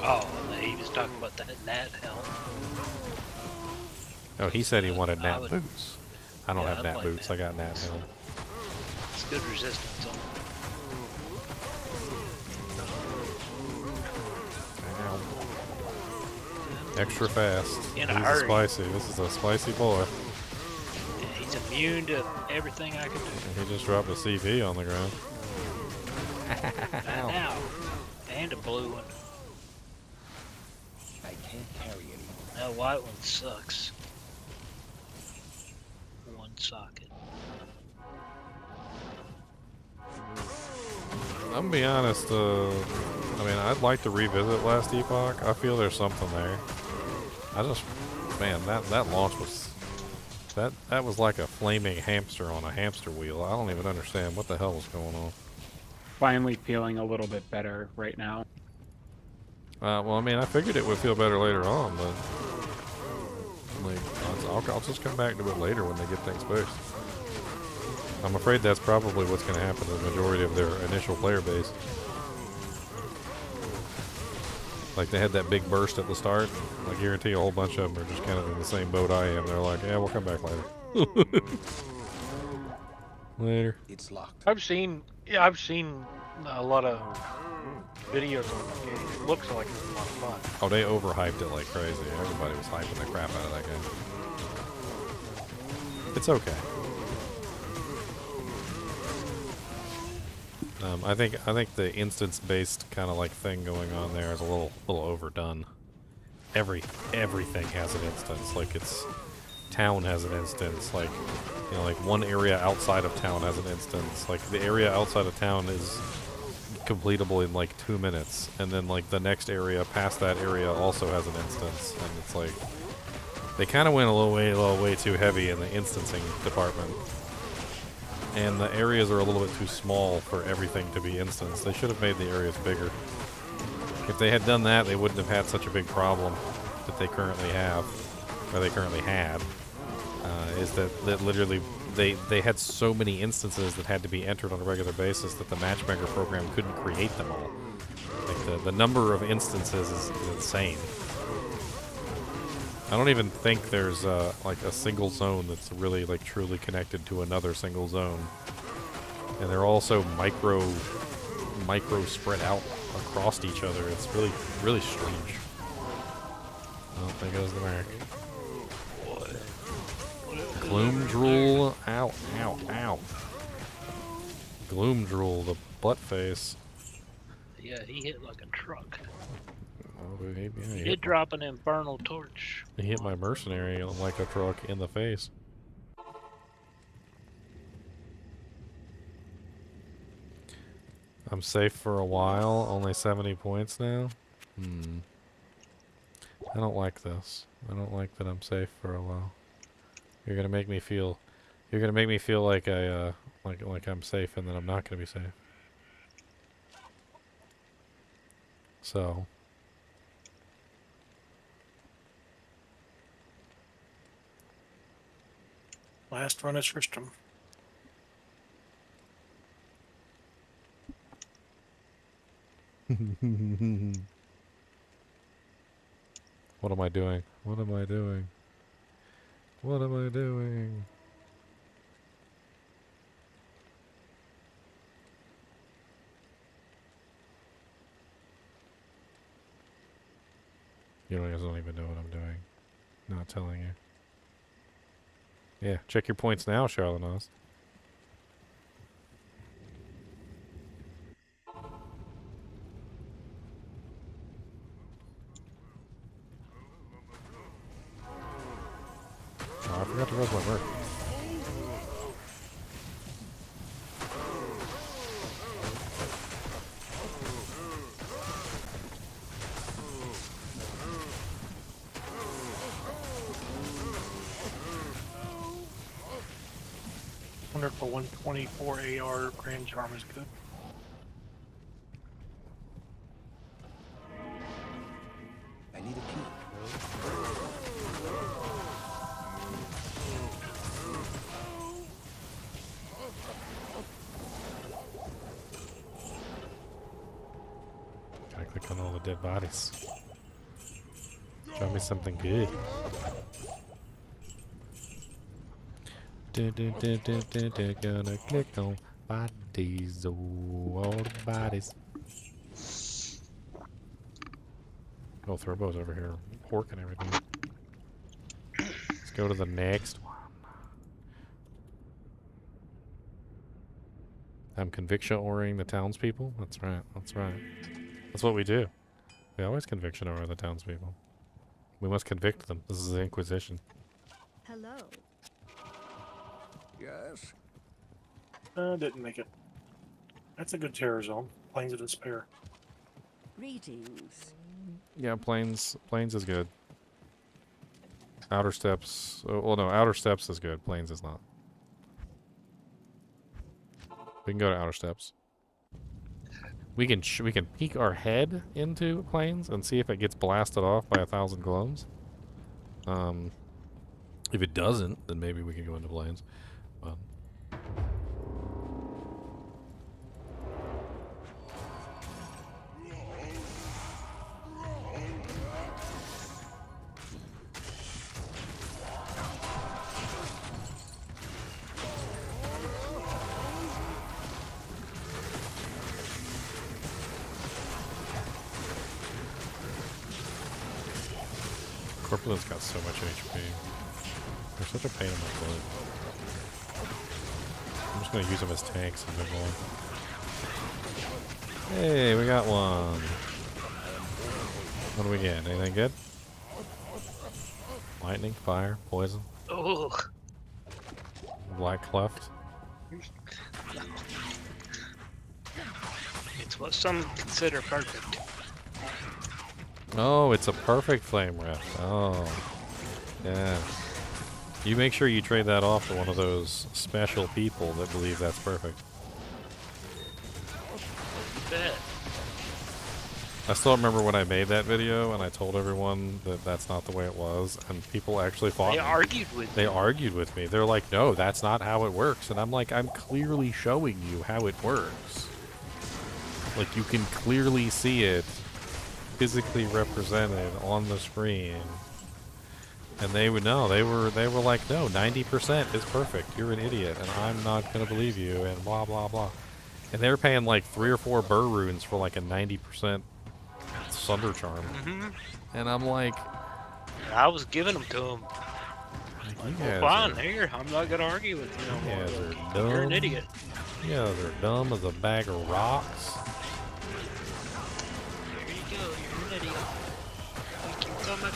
Oh, he was talking about that Nat helm. Oh, he said he wanted Nat boots. I don't have Nat boots. I got Nat helm. It's good resistance on it. Extra fast. In a He's hurry. spicy. This is a spicy boy. Yeah, he's immune to everything I can do. He just dropped a CV on the ground. Now, and a blue one. I can't carry it. That white one sucks. One socket. I'm gonna be honest, I mean, I'd like to revisit Last Epoch. I feel there's something there. Man, that launch was, that was like a flaming hamster on a hamster wheel. I don't even understand what the hell was going on. Finally feeling a little bit better right now. Well, I mean, I figured it would feel better later on, but Like, I'll just come back to it later when they get things fixed. I'm afraid that's probably what's going to happen to the majority of their initial player base. Like, they had that big burst at the start. I guarantee a whole bunch of them are just kind of in the same boat I am. They're like, yeah, we'll come back later. Later. It's locked. I've seen a lot of videos on the game. It looks like it's a lot of fun. Oh, they overhyped it like crazy. Everybody was hyping the crap out of that game. It's okay. I think the instance-based kind of like thing going on there is a little overdone. Everything has an instance. Like town has an instance. Like, you know, like one area outside of town has an instance. Like the area outside of town is completable in like 2 minutes, and then like the next area past that area also has an instance, and it's like they kind of went a little way too heavy in the instancing department. And the areas are a little bit too small for everything to be instanced. They should have made the areas bigger. If they had done that, they wouldn't have had such a big problem that they currently have, or they currently had. Is that literally they had so many instances that had to be entered on a regular basis that the matchmaker program couldn't create them all. Like the number of instances is insane. I don't even think there's like a single zone that's really like truly connected to another single zone, and they're also micro spread out across each other. It's really strange. Oh, there goes the mark. Gloom Drool, ow, ow, ow. Gloom Drool, the butt face. Yeah, he hit like a truck. Oh, He did drop an infernal torch. He hit my mercenary like a truck in the face. I'm safe for a while, only 70 points now. I don't like this. I don't like that I'm safe for a while. You're gonna make me feel like I like I'm safe, and then I'm not gonna be safe. So last run is system. What am I doing? What am I doing? What am I doing? You guys don't even know what I'm doing. Not telling you. Yeah, check your points now, Charlotte. Oh, I forgot to rest my work. For 124 AR Grand Charm is good. I need a key. Gotta click on all the dead bodies. Show me something good. Gonna click on bodies, oh, all the bodies. Oh, Thurbo's over here porking everything. Let's go to the next one. I'm conviction-oring the townspeople? That's right, that's right. That's what we do. We always conviction-ore the townspeople. We must convict them. This is the Inquisition. Hello. Yes. Didn't make it. That's a good terror zone. Plains of Despair. Greetings. Yeah, Plains is good. Outer Steps. Oh, well, no, Outer Steps is good. Plains is not. We can go to Outer Steps. We can peek our head into Plains and see if it gets blasted off by 1,000 gloams. If it doesn't, then maybe we can go into plains. But Corpulent's got so much HP. They're such a pain in my butt. I'm just gonna use them as tanks a bit more. Hey, we got one. What do we get? Anything good? Lightning, fire, poison. Oh. Black cleft. It's what some consider perfect. Oh, it's a perfect flame rift. Oh, yeah. You make sure you trade that off to one of those special people that believe that's perfect. You bet. I still remember when I made that video and I told everyone that that's not the way it was, and people actually fought me. They argued with They argued with me. They're like, no, that's not how it works. And I'm like, I'm clearly showing you how it works. Like, you can clearly see it physically represented on the screen. And they would know. They were like, no, 90% is perfect. You're an idiot, and I'm not gonna believe you, and blah blah blah. And they were paying like 3 or 4 burr runes for like a 90% Sunder Charm. And I'm like, I was giving them to him. well, fine, here. I'm not gonna argue with you no more. they're Look, dumb. You're an idiot. Yeah, they're dumb as a bag of rocks. There you go. You're an idiot. Thank you so much.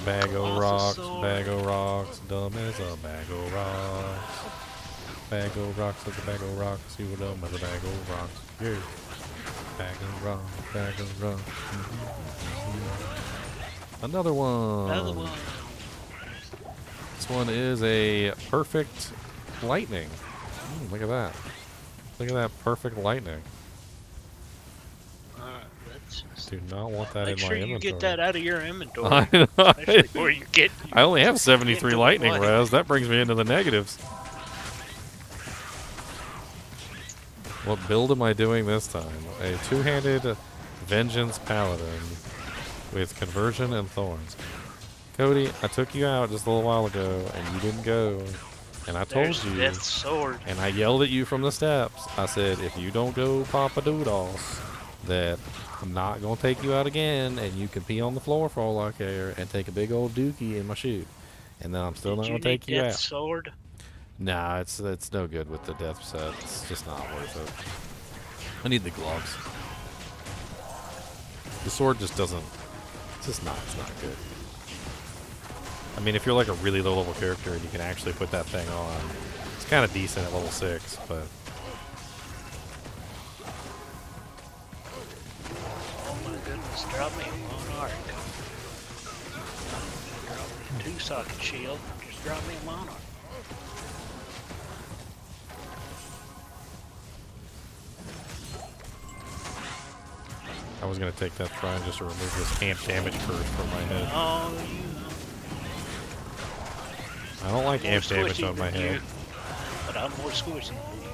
Bag of rocks, dumb as a bag of rocks. Bag of rocks is a bag of rocks, you were dumb as a bag of rocks. Yeah. Bag of rocks, bag of rocks. Another one. Another one. This one is a perfect lightning. Look at that. Look at that perfect lightning. Do not want that in my inventory. Make sure you get that out of your inventory. I know. Especially before you get. I only have 73 lightning play. res. That brings me into the negatives. What build am I doing this time? A two-handed Vengeance Paladin with conversion and thorns. Cody, I took you out just a little while ago, and you didn't go. And I told There's you. Death Sword. And I yelled at you from the steps. I said, if you don't go Papa Doodles, that I'm not going to take you out again, and you can pee on the floor for all I care, and take a big old dookie in my shoe. And then I'm still not going to take you out. Death Sword? Nah, it's no good with the death set. It's just not worth it. I need the gloves. The sword just doesn't. It's not good. I mean, if you're like a really low level character and you can actually put that thing on, it's kind of decent at level 6, but. Oh my goodness, drop me a monarch. Drop me a 2-socket shield. Just drop me a monarch. I was going to take that try just to remove this amp damage curse from my head. Oh, you. I don't like More amp damage squishy on my than head. you, but I'm more squishy than you.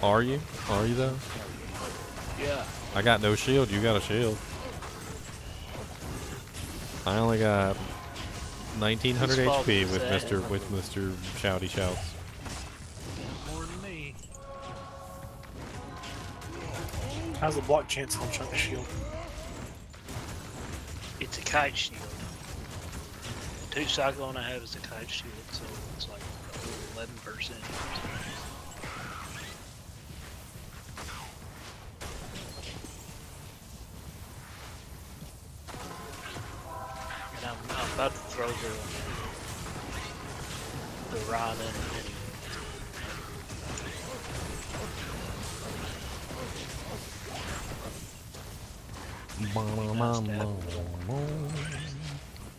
Are you? Are you though? Yeah. I got no shield. You got a shield. I only got 1900 Whose fault HP is with that? Mr. Shouty Shouts. More than me. How's the block chance on Chunk Shield? It's a kite shield. The 2-socket one I have is a kite shield, so it's like 11%. And I'm about to throw the rod in anyway.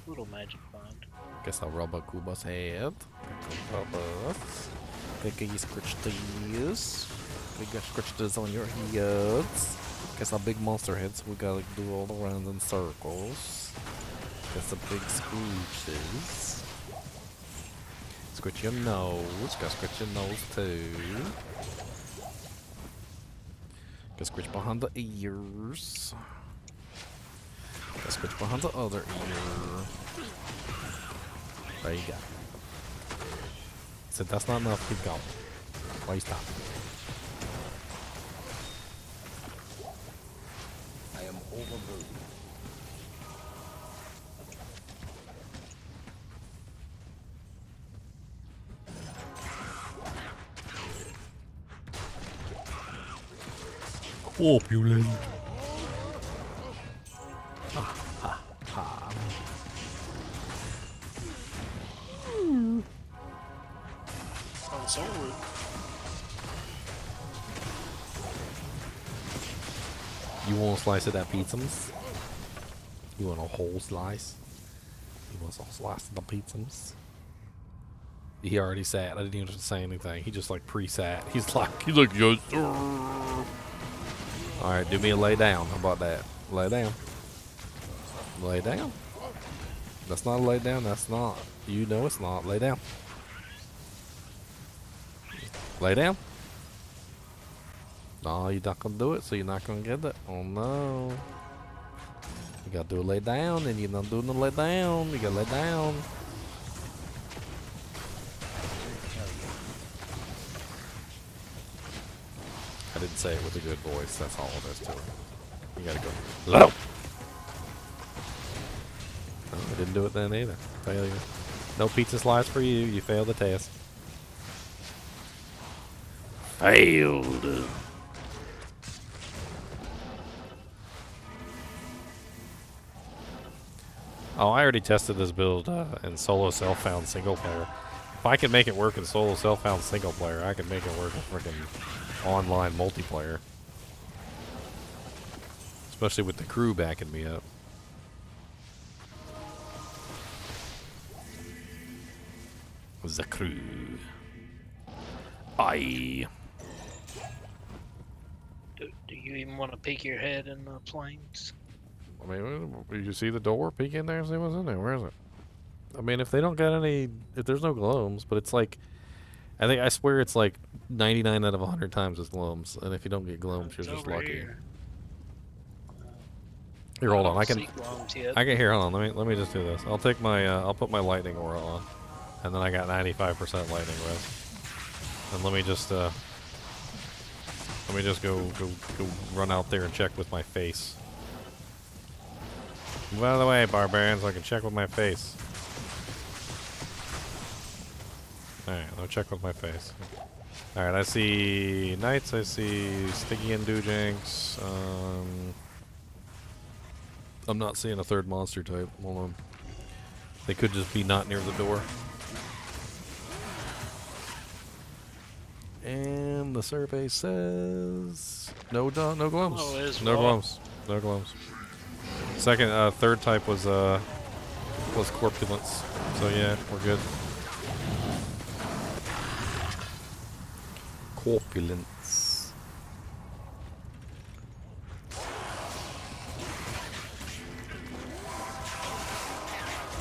Little magic wand. Guess I'll rub a Kuba's head. Pick a scratches. Pick a scratches on your heads. Guess a big monster head, so we gotta do all the rounds in circles. Guess a big scooches. Scratch your nose. Gotta scratch your nose too. Gotta scratch behind the ears. Gotta scratch behind the other ear. There you go. Said that's not enough. Keep going. Why you stop? I am overburdened. Corpulent. You want a slice of that pizzas? You want a whole slice? You want a slice of the pizzas? He already sat. I didn't even say anything. He just like pre-sat. He's like, yes. Alright, do me a lay down. How about that? Lay down. Lay down. That's not a lay down. That's not. You know it's not. Lay down. Lay down. No, you're not gonna do it, so you're not gonna get it. Oh no. You gotta do a lay down, and you're not doing the lay down. You gotta lay down. I didn't say it with a good voice. That's all it is to it. You gotta go low. No, I didn't do it then either. Failure. No pizza slice for you. You failed the test. Failed. Oh, I already tested this build in solo self-found single player. If I can make it work in solo self-found single player, I can make it work in freaking online multiplayer. Especially with the crew backing me up. The crew. Aye. Do you even want to peek your head in the flames? I mean, you see the door? Peek in there and see what's in there. Where is it? I mean, if they don't got any, if there's no glowms, but it's like, I swear it's like 99 out of 100 times it's glowms, and if you don't get glowms, you're just lucky. Here, hold on. I can here. Hold on. Let me just do this. I'll take my I'll put my lightning aura on, and then I got 95% lightning res. And let me just go run out there and check with my face. Move out of the way, barbarians, so I can check with my face. Alright, I'll check with my face. Alright, I see knights, I see Sticky and Dujinks. I'm not seeing a third monster type. Hold on. They could just be not near the door. And the survey says no glums. Oh, no glums. No glums. Second, third type was corpulence. So yeah, we're good. Corpulence.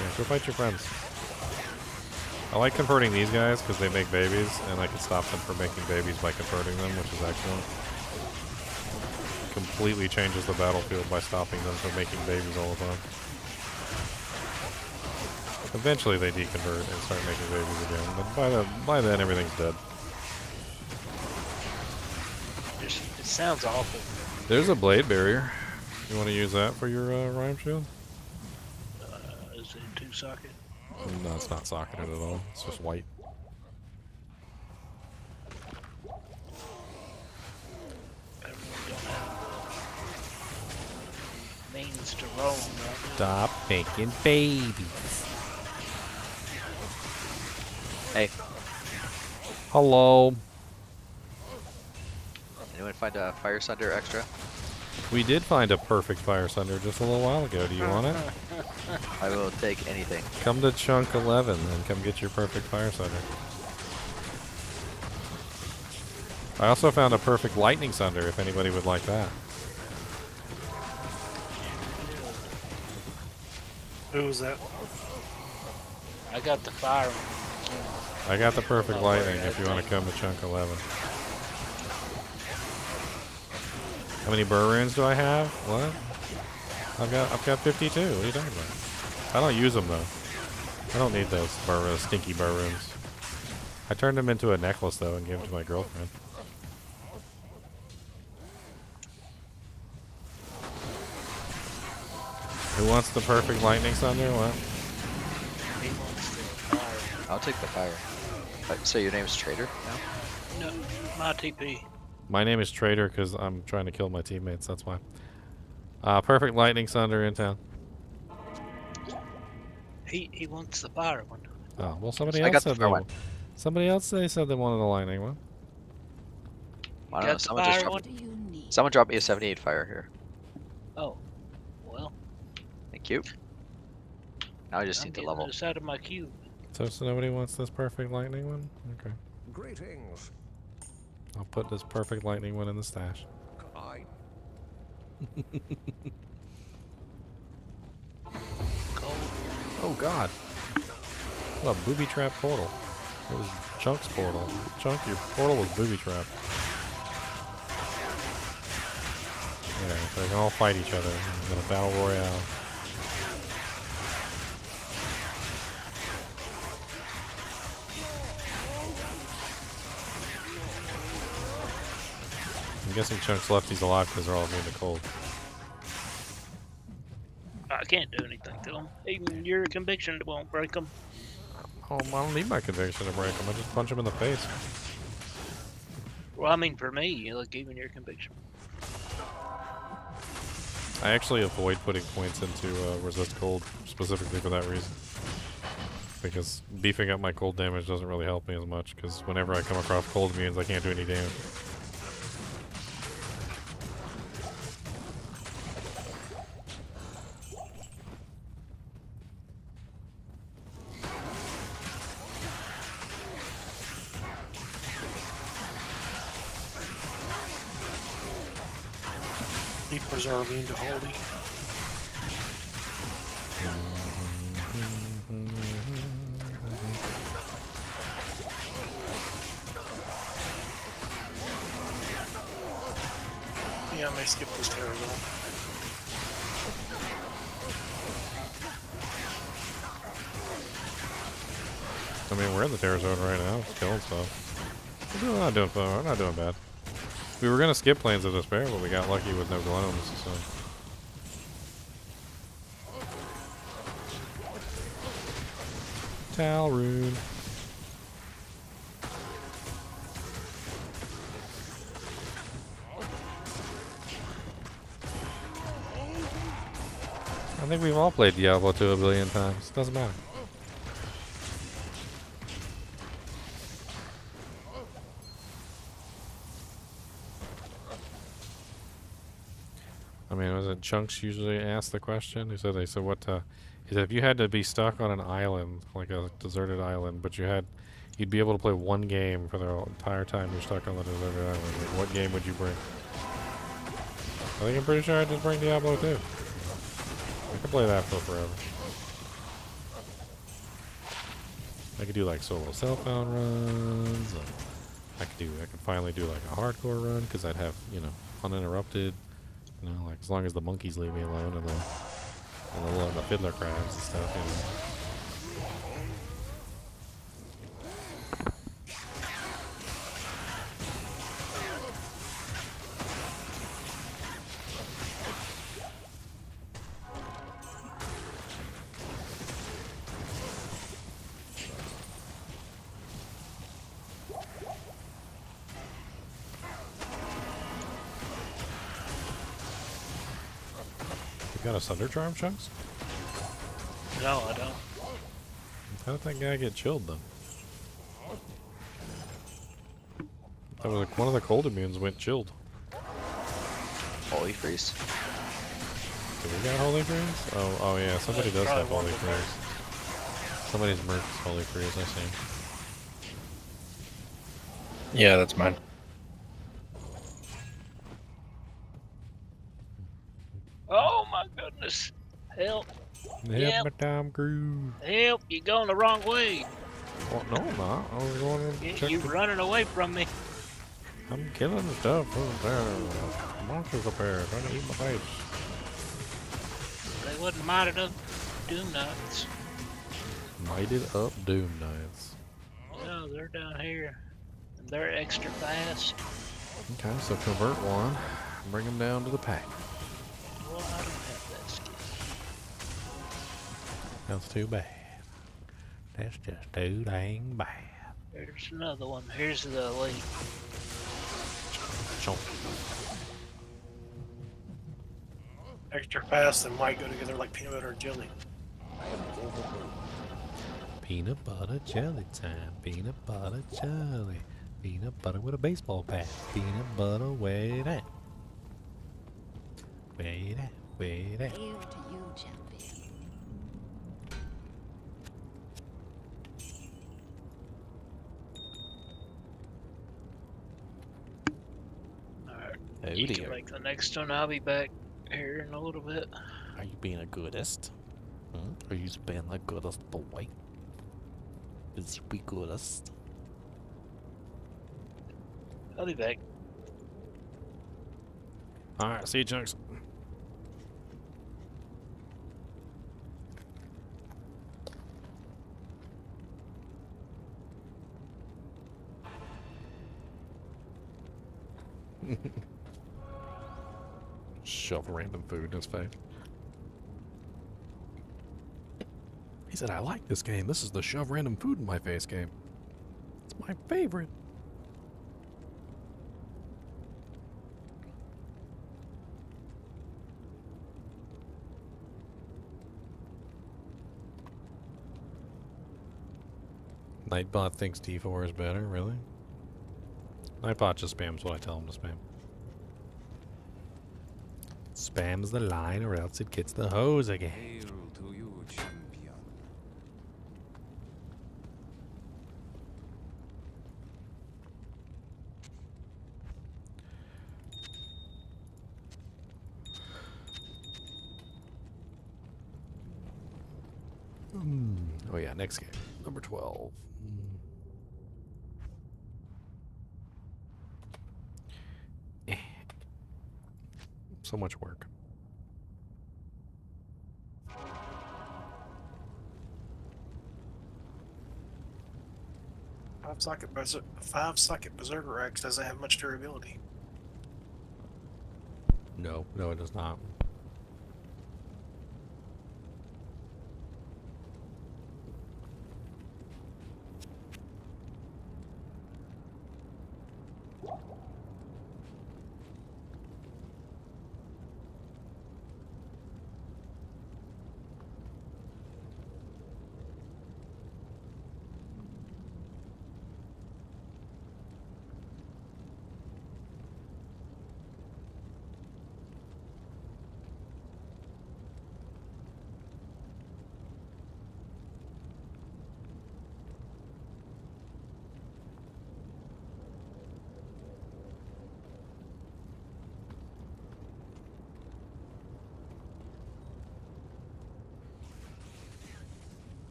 Yeah, go fight your friends. I like converting these guys because they make babies, and I can stop them from making babies by converting them, which is excellent. Completely changes the battlefield by stopping them from making babies all the time. Eventually they deconvert and start making babies again, but by then everything's dead. It sounds awful. There's a blade barrier. You want to use that for your rhyme shield? Is it 2-socket? No, it's not socketed at all. It's just white. Means to roam, right? Stop making babies. Hey. Hello. Anyone find a Fire Sunder extra? We did find a perfect Fire Sunder just a little while ago. Do you want it? I will take anything. Come to Chunk 11 and come get your perfect Fire Sunder. I also found a perfect Lightning Sunder if anybody would like that. Who was that? I got the fire one. I got the perfect lightning if you want to come to chunk 11. How many burr runes do I have? What? I've got 52. What are you talking about? I don't use them though. I don't need those stinky burr runes. I turned them into a necklace though and gave them to my girlfriend. Who wants the perfect lightning thunder? What? I'll take the fire. So your name's Trader now? No, my TP. My name is Trader because I'm trying to kill my teammates. That's why. Perfect lightning thunder in town. He wants the fire one. Oh well, somebody else said they. Somebody else said they wanted a lightning one. I don't know. Someone dropped me a 78 fire here. Oh, well. Thank you. Now I just need to level. This out of my cube. So nobody wants this perfect lightning one? Okay. Greetings. I'll put this perfect lightning one in the stash. Oh God! What a booby trap portal. It was Chunk's portal. Chunk, your portal was booby trap. Yeah, so they can all fight each other in a battle royale. I'm guessing Chunk's left he's alive because they're all in the cold. I can't do anything to him. Even your conviction won't break him. Oh, I don't need my conviction to break him. I just punch him in the face. Well, I mean, for me, like, even your conviction. I actually avoid putting points into resist cold specifically for that reason. Because beefing up my cold damage doesn't really help me as much, because whenever I come across cold immunes, I can't do any damage. Preserving to holy. Yeah, I may skip this terrible. I mean, we're in the terror zone right now. It's killing stuff. We're not doing bad. We were gonna skip Plains of Despair, but we got lucky with no glomes, so. Tal rune. I think we've all played Diablo 2 a billion times. Doesn't matter. I mean, was it Chunks usually asked the question? He said what, he said if you had to be stuck on an island, like a deserted island, but you'd be able to play one game for the entire time you're stuck on the deserted island, like what game would you bring? I think I'm pretty sure I'd just bring Diablo 2. I could play that for forever. I could do like solo self-found runs. I could finally do like a hardcore run, because I'd have, uninterrupted. You know, like as long as the monkeys leave me alone and the fiddler crabs and stuff, You got a Thunder Charm, Chunks? No, I don't. How did that guy get chilled, though? That was like one of the cold immunes went chilled. Holy Freeze. Do we got Holy Freeze? Oh yeah, somebody does have Holy Freeze. Somebody's mercs Holy Freeze, I see. Yeah, that's mine. Oh my goodness. Help. Help me, Tom Cruise. Help, you're going the wrong way. Well, no, I'm not. I was going to check You're running away from me. I'm killing the stuff over there. Monsters up there trying to eat my face. They wasn't mighted up Doom Knights. Mighted up Doom Knights. No, they're down here. And they're extra fast. Okay, so convert one. Bring them down to the pack. Well, I don't have that skill. That's too bad. That's just too dang bad. There's another one. Here's the elite. Chomp. Extra fast and might go together like peanut butter and jelly. Peanut butter jelly time. Peanut butter jelly. Peanut butter with a baseball bat. Peanut butter, where it at? Where it at? Where it at? Hail to you, champion. Alright. Oh You dear. can make the next one. I'll be back here in a little bit. Are you being a goodest? Are you being a goodest boy? Is you be goodest? I'll be back. Alright, see you, Chunks. Shove random food in his face. He said, I like this game. This is the shove random food in my face game. It's my favorite. Nightbot thinks D4 is better, really? Nightbot just spams what I tell him to spam. Spams the line or else it gets the hose again. Hail to you, champion. Oh yeah, next game. Number 12. So much work. Five-socket Berserker Axe doesn't have much durability. No, it does not.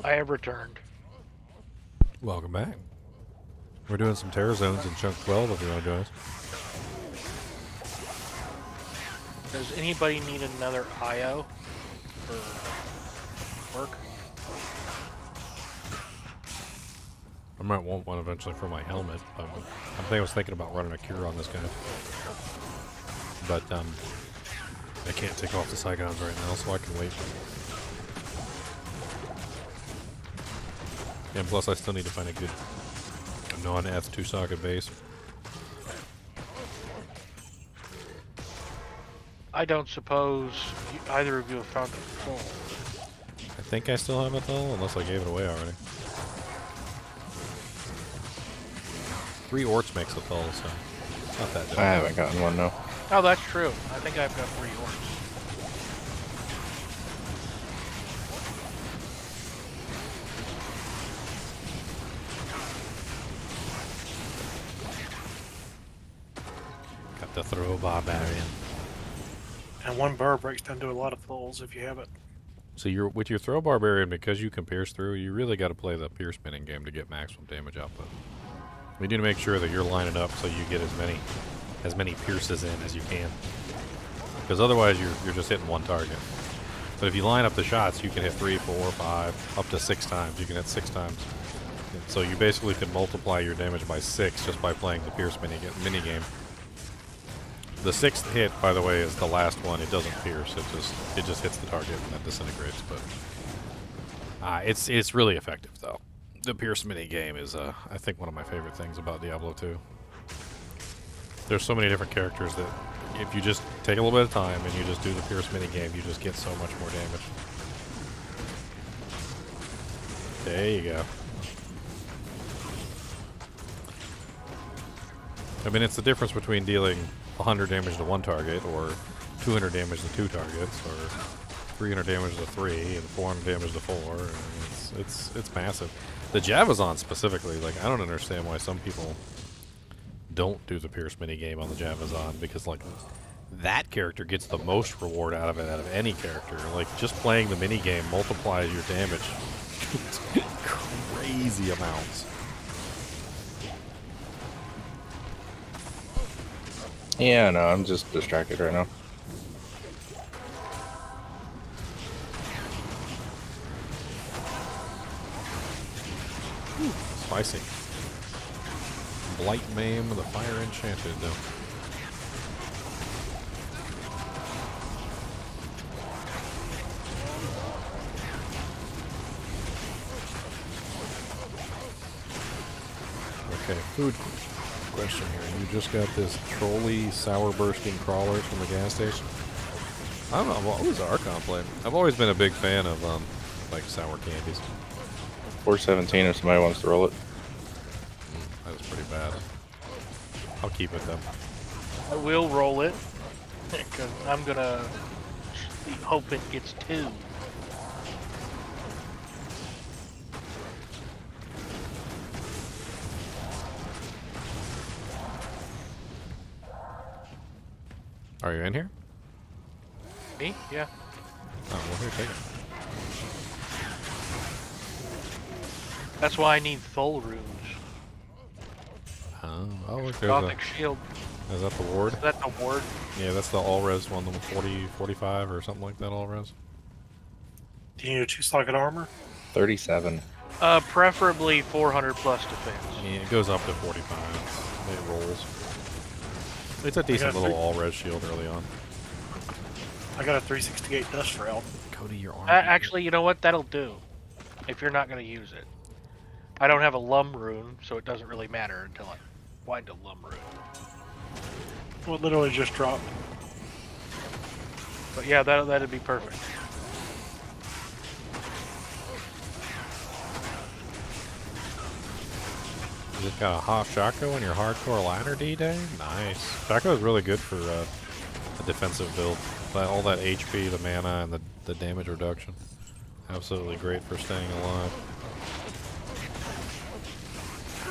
I have returned. Welcome back. We're doing some Terror Zones in Chunk 12 if you want to join us. Does anybody need another IO for work? I might want one eventually for my helmet. I was thinking about running a cure on this guy. But I can't take off the Saigons right now, so I can wait. And plus I still need to find a good non-F 2-socket base. I don't suppose either of you have found a phone. I think I still have it though, unless I gave it away already. 3 orts makes a thull, so Not that I haven't gotten one, no. Oh, that's true. I think I've got 3 orbs. Got the throw barbarian. And 1 burr breaks down to a lot of falls if you have it. So you're with your throw barbarian, because you can pierce through, you really got to play the pierce spinning game to get maximum damage output. We need to make sure that you're lining up so you get as many pierces in as you can. Because otherwise you're just hitting 1 target. But if you line up the shots, you can hit 3, 4, 5, up to 6 times. You can hit 6 times. So you basically can multiply your damage by 6 just by playing the pierce mini game. The 6th hit, by the way, is the last one. It doesn't pierce. It just hits the target and then disintegrates. But it's really effective though. The pierce mini game is I think one of my favorite things about Diablo 2. There's so many different characters that if you just take a little bit of time and you just do the pierce mini game, you just get so much more damage. There you go. I mean, it's the difference between dealing 100 damage to 1 target, or 200 damage to 2 targets, or 300 damage to 3, and 400 damage to 4. I mean, it's massive. The Javazon specifically, like, I don't understand why some people don't do the pierce mini game on the Javazon, because like that character gets the most reward out of it out of any character. Like just playing the mini game multiplies your damage crazy amounts. Yeah, no, I'm just distracted right now. Ooh, spicy. Blight Maim, the Fire Enchanted. Okay, food question here. You just got this trolley sour bursting crawlers from the gas station? I don't know, what was Archon playing? I've always been a big fan of like sour candies. 417 if somebody wants to roll it. That was pretty bad. I'll keep it though. I will roll it, because I'm gonna hope it gets 2. Are you in here? Me? Yeah. Oh, well, here, take it. That's why I need Thol runes. Oh, look, there's Gothic shield. Is that the ward? Is that the ward? Yeah, that's the all-res one, the 40, 45 or something like that all-res. Do you need a 2-socket armor? 37. Preferably 400 plus defense. Yeah, it goes up to 45. It rolls. It's a decent little all-res shield early on. I got a 368 dust rail. Cody, your arm. Actually, you know what? That'll do. If you're not going to use it. I don't have a Lum rune, so it doesn't really matter until I find a Lum rune. Well, it literally just dropped. But yeah, that'd be perfect. You just got a hot Shaco in your hardcore ladder D-Day? Nice. Shaco is really good for a defensive build. All that HP, the mana, and the damage reduction. Absolutely great for staying alive.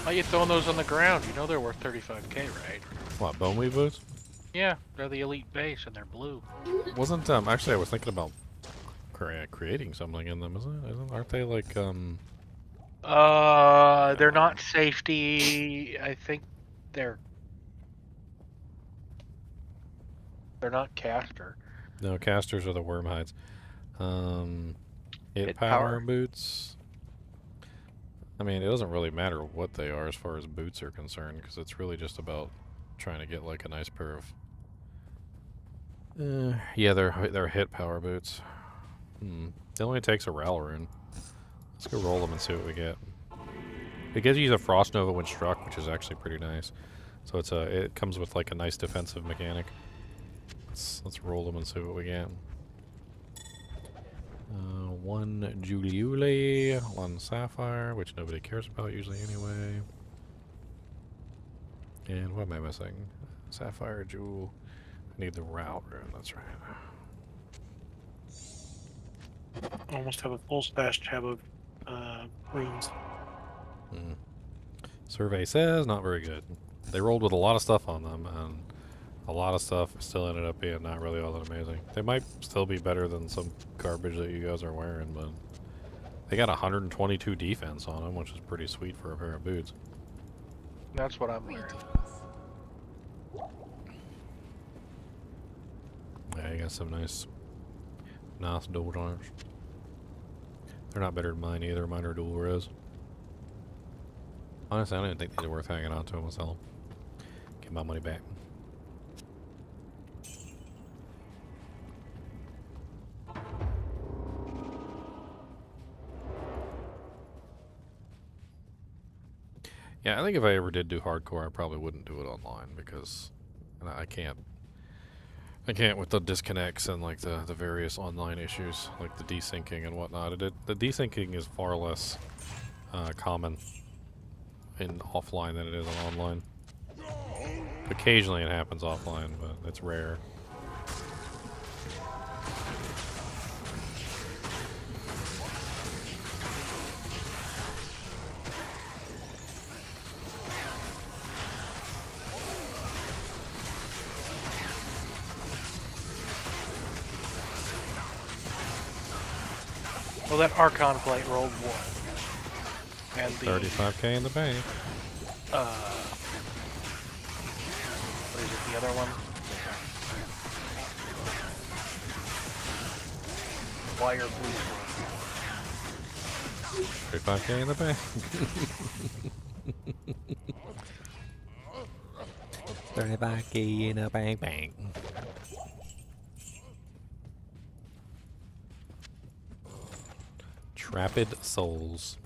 Why are you throwing those on the ground? You know they're worth 35k, right? What, bone weave boots? Yeah, they're the elite base and they're blue. Wasn't actually I was thinking about creating something in them, aren't they like they're not safety. I think they're not caster. No, casters are the worm hides. Hit power boots. I mean, it doesn't really matter what they are as far as boots are concerned, because it's really just about trying to get like a nice pair of. Yeah, they're hit power boots. It only takes a Ral rune. Let's go roll them and see what we get. It gives you the Frost Nova when struck, which is actually pretty nice. So it comes with like a nice defensive mechanic. Let's roll them and see what we get. 1 Juliule, 1 Sapphire, which nobody cares about usually anyway. And what am I missing? Sapphire Jewel. I need the route rune, that's right. Almost have a full stash tab of runes. Survey says not very good. They rolled with a lot of stuff on them, and a lot of stuff still ended up being not really all that amazing. They might still be better than some garbage that you guys are wearing, but they got 122 defense on them, which is pretty sweet for a pair of boots. That's what I'm wearing. Yeah, you got some nice dual runners. They're not better than mine either. Mine are dual res. Honestly, I don't even think these are worth hanging on to. I'm gonna sell them. Get my money back. Yeah, I think if I ever did do hardcore, I probably wouldn't do it online because I can't with the disconnects and like the various online issues, like the desyncing and whatnot. The desyncing is far less common in offline than it is on online. Occasionally it happens offline, but it's rare. Well, that Archon plate rolled 1. And the 35k in the bank. What is it, the other one? Wire blue. 35k in the bank. 35k in a bank bank. Trapped Souls.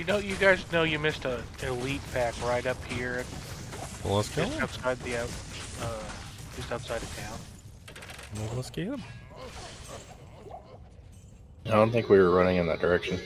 You guys know you missed a elite pack right up here. Well, let's go. Just outside the just outside of town. Well, let's get him. I don't think we were running in that direction.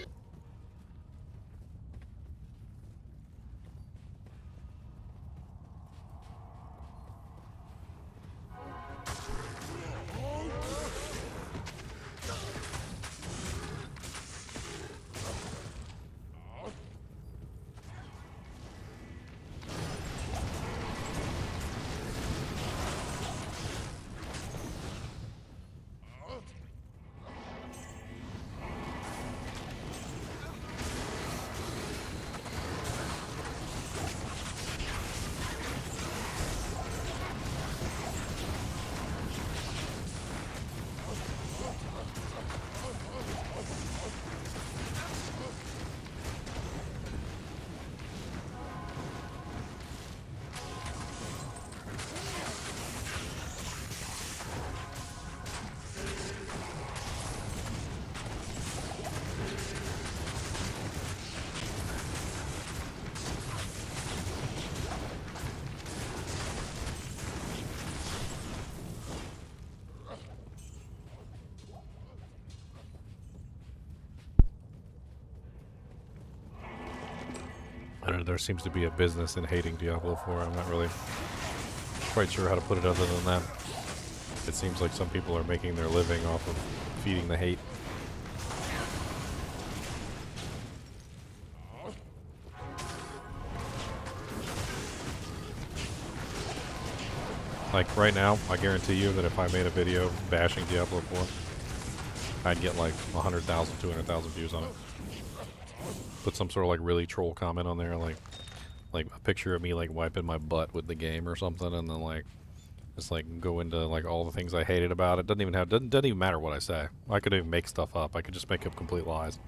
I don't know, there seems to be a business in hating Diablo 4. I'm not really quite sure how to put it other than that. It seems like some people are making their living off of feeding the hate. Like right now, I guarantee you that if I made a video bashing Diablo 4, I'd get like 100,000, 200,000 views on it. Put some sort of like really troll comment on there, like a picture of me like wiping my butt with the game or something, and then like Just like go into like all the things I hated about it. Doesn't even matter what I say. I could even make stuff up. I could just make up complete lies.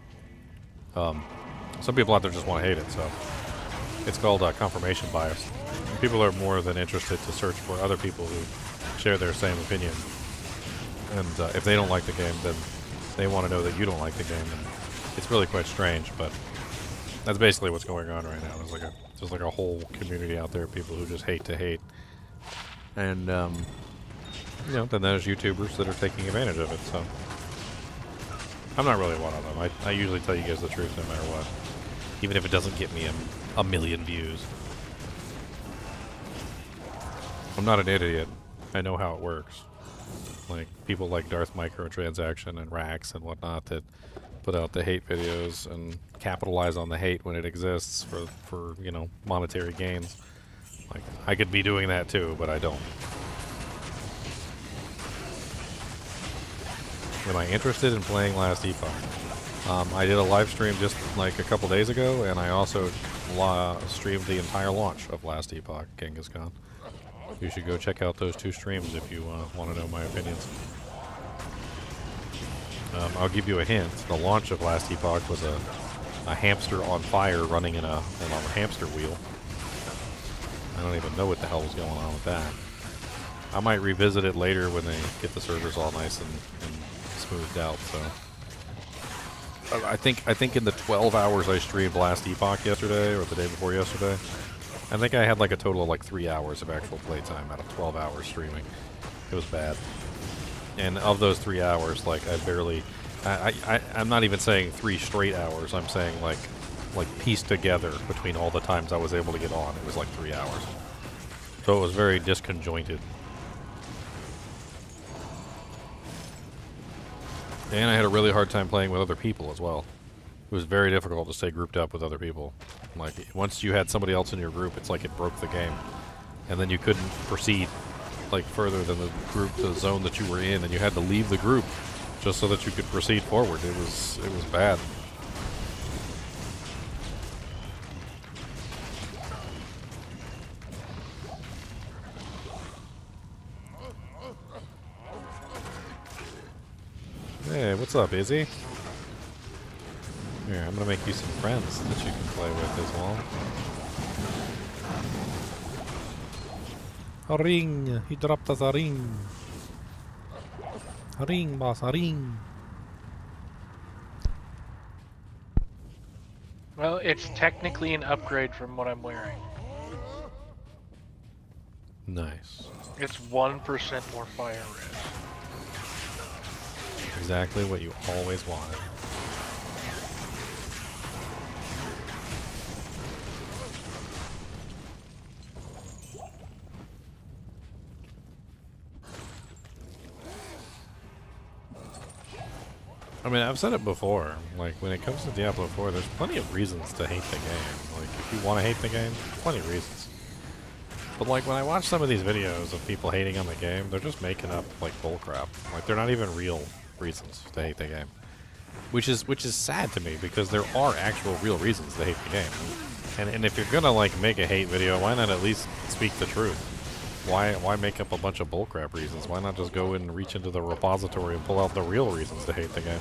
Some people out there just want to hate it, so it's called confirmation bias. People are more than interested to search for other people who share their same opinion. And if they don't like the game, then they want to know that you don't like the game. And it's really quite strange, but that's basically what's going on right now. There's like a whole community out there of people who just hate to hate. And, you know, then there's YouTubers that are taking advantage of it, so. I'm not really one of them. I usually tell you guys the truth no matter what. Even if it doesn't get me a million views. I'm not an idiot. I know how it works. Like, people like Darth Microtransaction and Rax and whatnot that put out the hate videos and capitalize on the hate when it exists for you know, monetary gains. Like, I could be doing that too, but I don't. Am I interested in playing Last Epoch? I did a live stream just like a couple days ago, and I also streamed the entire launch of Last Epoch, Genghis Khan. You should go check out those two streams if you want to know my opinions. I'll give you a hint. The launch of Last Epoch was a hamster on fire running in a hamster wheel. I don't even know what the hell was going on with that. I might revisit it later when they get the servers all nice and smoothed out. So I think in the 12 hours I streamed Last Epoch yesterday or the day before yesterday, I think I had like a total of like 3 hours of actual playtime out of 12 hours streaming. It was bad. And of those 3 hours, like I barely, I'm not even saying 3 straight hours. I'm saying like pieced together between all the times I was able to get on. It was like 3 hours. So it was very disconjointed. And I had a really hard time playing with other people as well. It was very difficult to stay grouped up with other people. Like, once you had somebody else in your group, it's like it broke the game. And then you couldn't proceed, like, further than the zone that you were in, and you had to leave the group just so that you could proceed forward. It was bad. Hey, what's up, Izzy? Here, I'm gonna make you some friends that you can play with as well. A ring! He dropped us a ring! A ring, boss, a ring! Well, it's technically an upgrade from what I'm wearing. Nice. It's 1% more fire res. Exactly what you always wanted. I mean, I've said it before, like, when it comes to Diablo 4, there's plenty of reasons to hate the game. Like, if you want to hate the game, plenty of reasons. But, like, when I watch some of these videos of people hating on the game, they're just making up, like, bullcrap. Like, they're not even real reasons to hate the game. Which is sad to me, because there are actual real reasons to hate the game. And if you're gonna, like, make a hate video, why not at least speak the truth? Why make up a bunch of bullcrap reasons? Why not just go and reach into the repository and pull out the real reasons to hate the game?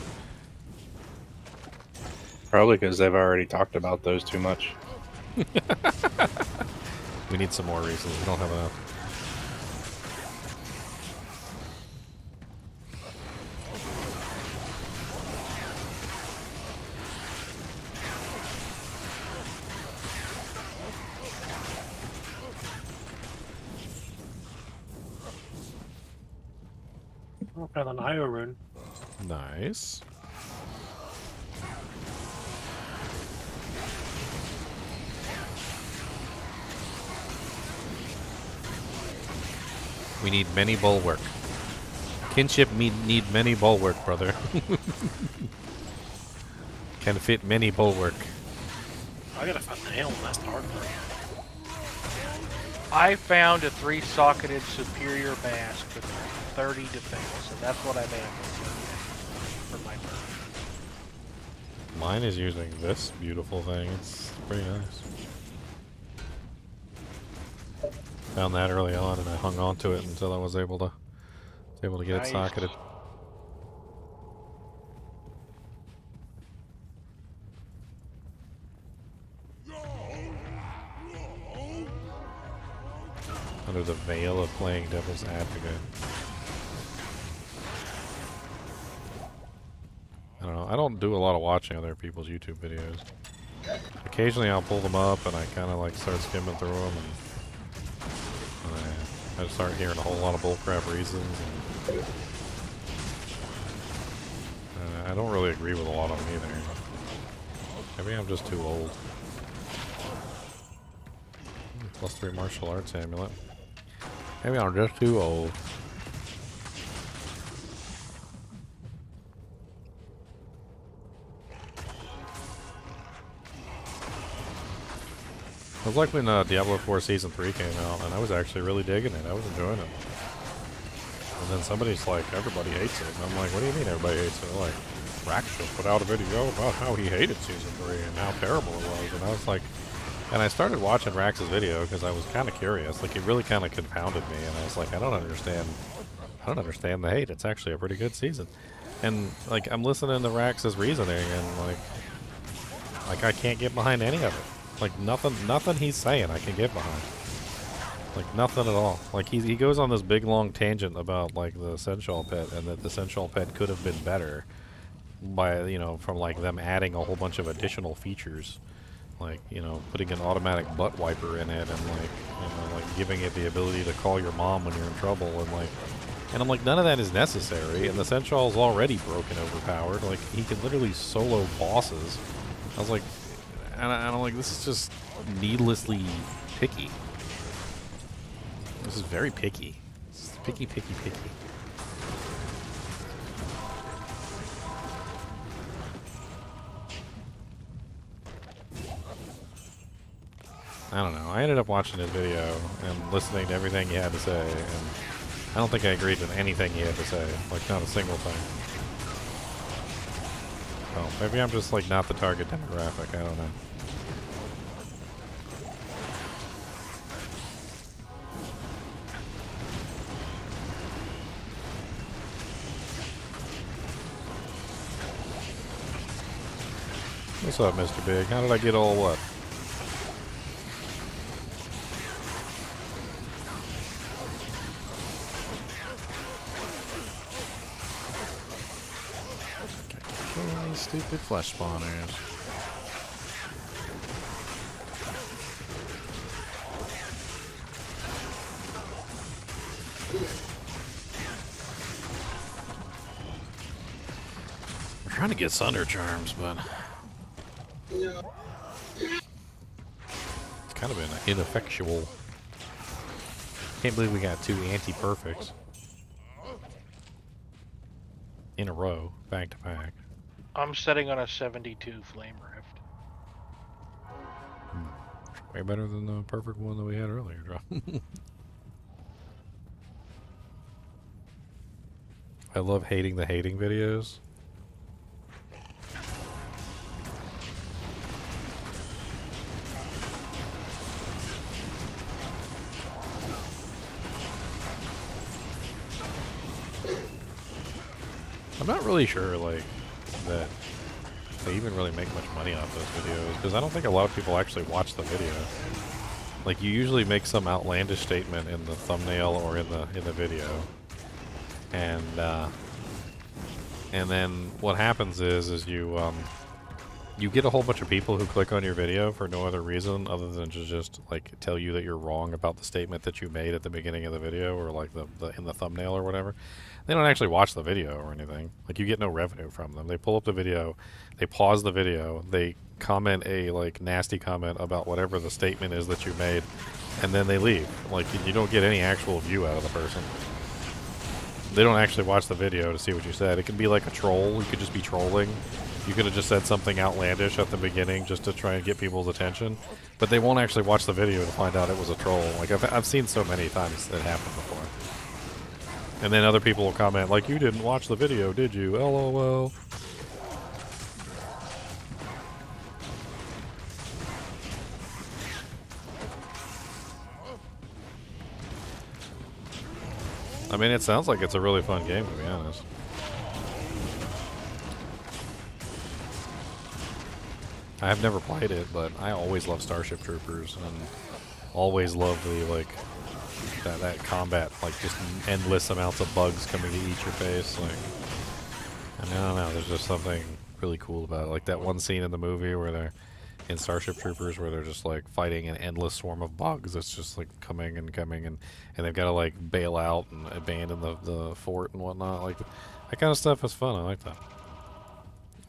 Probably because they've already talked about those too much. We need some more reasons. We don't have enough. I found an IO rune. Nice. We need many bulwark. Kinship need many bulwark, brother. Can fit many bulwark. I gotta find the helm. That's the hard part. I found a 3-socketed superior mask with 30 defense, and that's what I made for my bird. Mine is using this beautiful thing. It's pretty nice. Found that early on, and I hung on to it until I was able to get it socketed. Under the veil of playing devil's advocate. I don't know. I don't do a lot of watching other people's YouTube videos. Occasionally I'll pull them up and I kind of like start skimming through them, and I just start hearing a whole lot of bullcrap reasons. And, I don't really agree with a lot of them either. Maybe I'm just too old. +3 martial arts amulet. Maybe I'm just too old. It was like when Diablo 4 Season 3 came out, and I was actually really digging it. I was enjoying it. And then somebody's like, everybody hates it. And I'm like, what do you mean everybody hates it? They're like, Rax just put out a video about how he hated Season 3 and how terrible it was. And I was like, and I started watching Rax's video because I was kind of curious. Like, it really kind of confounded me. And I was like, I don't understand the hate. It's actually a pretty good season. And, like, I'm listening to Rax's reasoning, and, like I can't get behind any of it. Like, nothing he's saying I can get behind. Like, nothing at all. Like, he goes on this big, long tangent about, like, the Sensual Pet, and that the Sensual Pet could have been better by, you know, from, like, them adding a whole bunch of additional features. Like, you know, putting an automatic butt wiper in it, and, like, you know, like, giving it the ability to call your mom when you're in trouble, and I'm like, none of that is necessary, and the Sensual is already broken, overpowered. Like, he can literally solo bosses. I was like, and I'm like, this is just needlessly picky. This is very picky. This is picky. I don't know. I ended up watching his video and listening to everything he had to say, and I don't think I agreed with anything he had to say. Like, not a single thing. Oh, maybe I'm just, like, not the target demographic. I don't know. What's up, Mr. Big? How did I get all what? Stupid flesh spawners. I'm trying to get Sunder Charms, but it's kind of been ineffectual. Can't believe we got 2 anti-perfects in a row, back to back. I'm setting on a 72 Flame Rift. Way better than the perfect one that we had earlier, I love hating the hating videos. I'm not really sure, like, that they even really make much money off those videos, because I don't think a lot of people actually watch the video. Like, you usually make some outlandish statement in the thumbnail or in the video, and then what happens is you get a whole bunch of people who click on your video for no other reason other than to just like tell you that you're wrong about the statement that you made at the beginning of the video, or like the in the thumbnail or whatever. They don't actually watch the video or anything. Like, you get no revenue from them. They pull up the video, they pause the video, they comment a like nasty comment about whatever the statement is that you made, and then they leave. Like, you don't get any actual view out of the person. They don't actually watch the video to see what you said. It can be like a troll. You could just be trolling. You could have just said something outlandish at the beginning just to try and get people's attention, but they won't actually watch the video to find out it was a troll. Like, I've seen so many times that happen before. And then other people will comment, like, you didn't watch the video, did you? LOL. I mean, it sounds like it's a really fun game, to be honest. I've never played it, but I always love Starship Troopers and always love the like that combat, like just endless amounts of bugs coming to eat your face. Like, I don't know, there's just something really cool about it. Like that one scene in the movie where they're in Starship Troopers where they're just like fighting an endless swarm of bugs that's just like coming and they've got to like bail out and abandon the fort and whatnot. Like that kind of stuff is fun. I like that.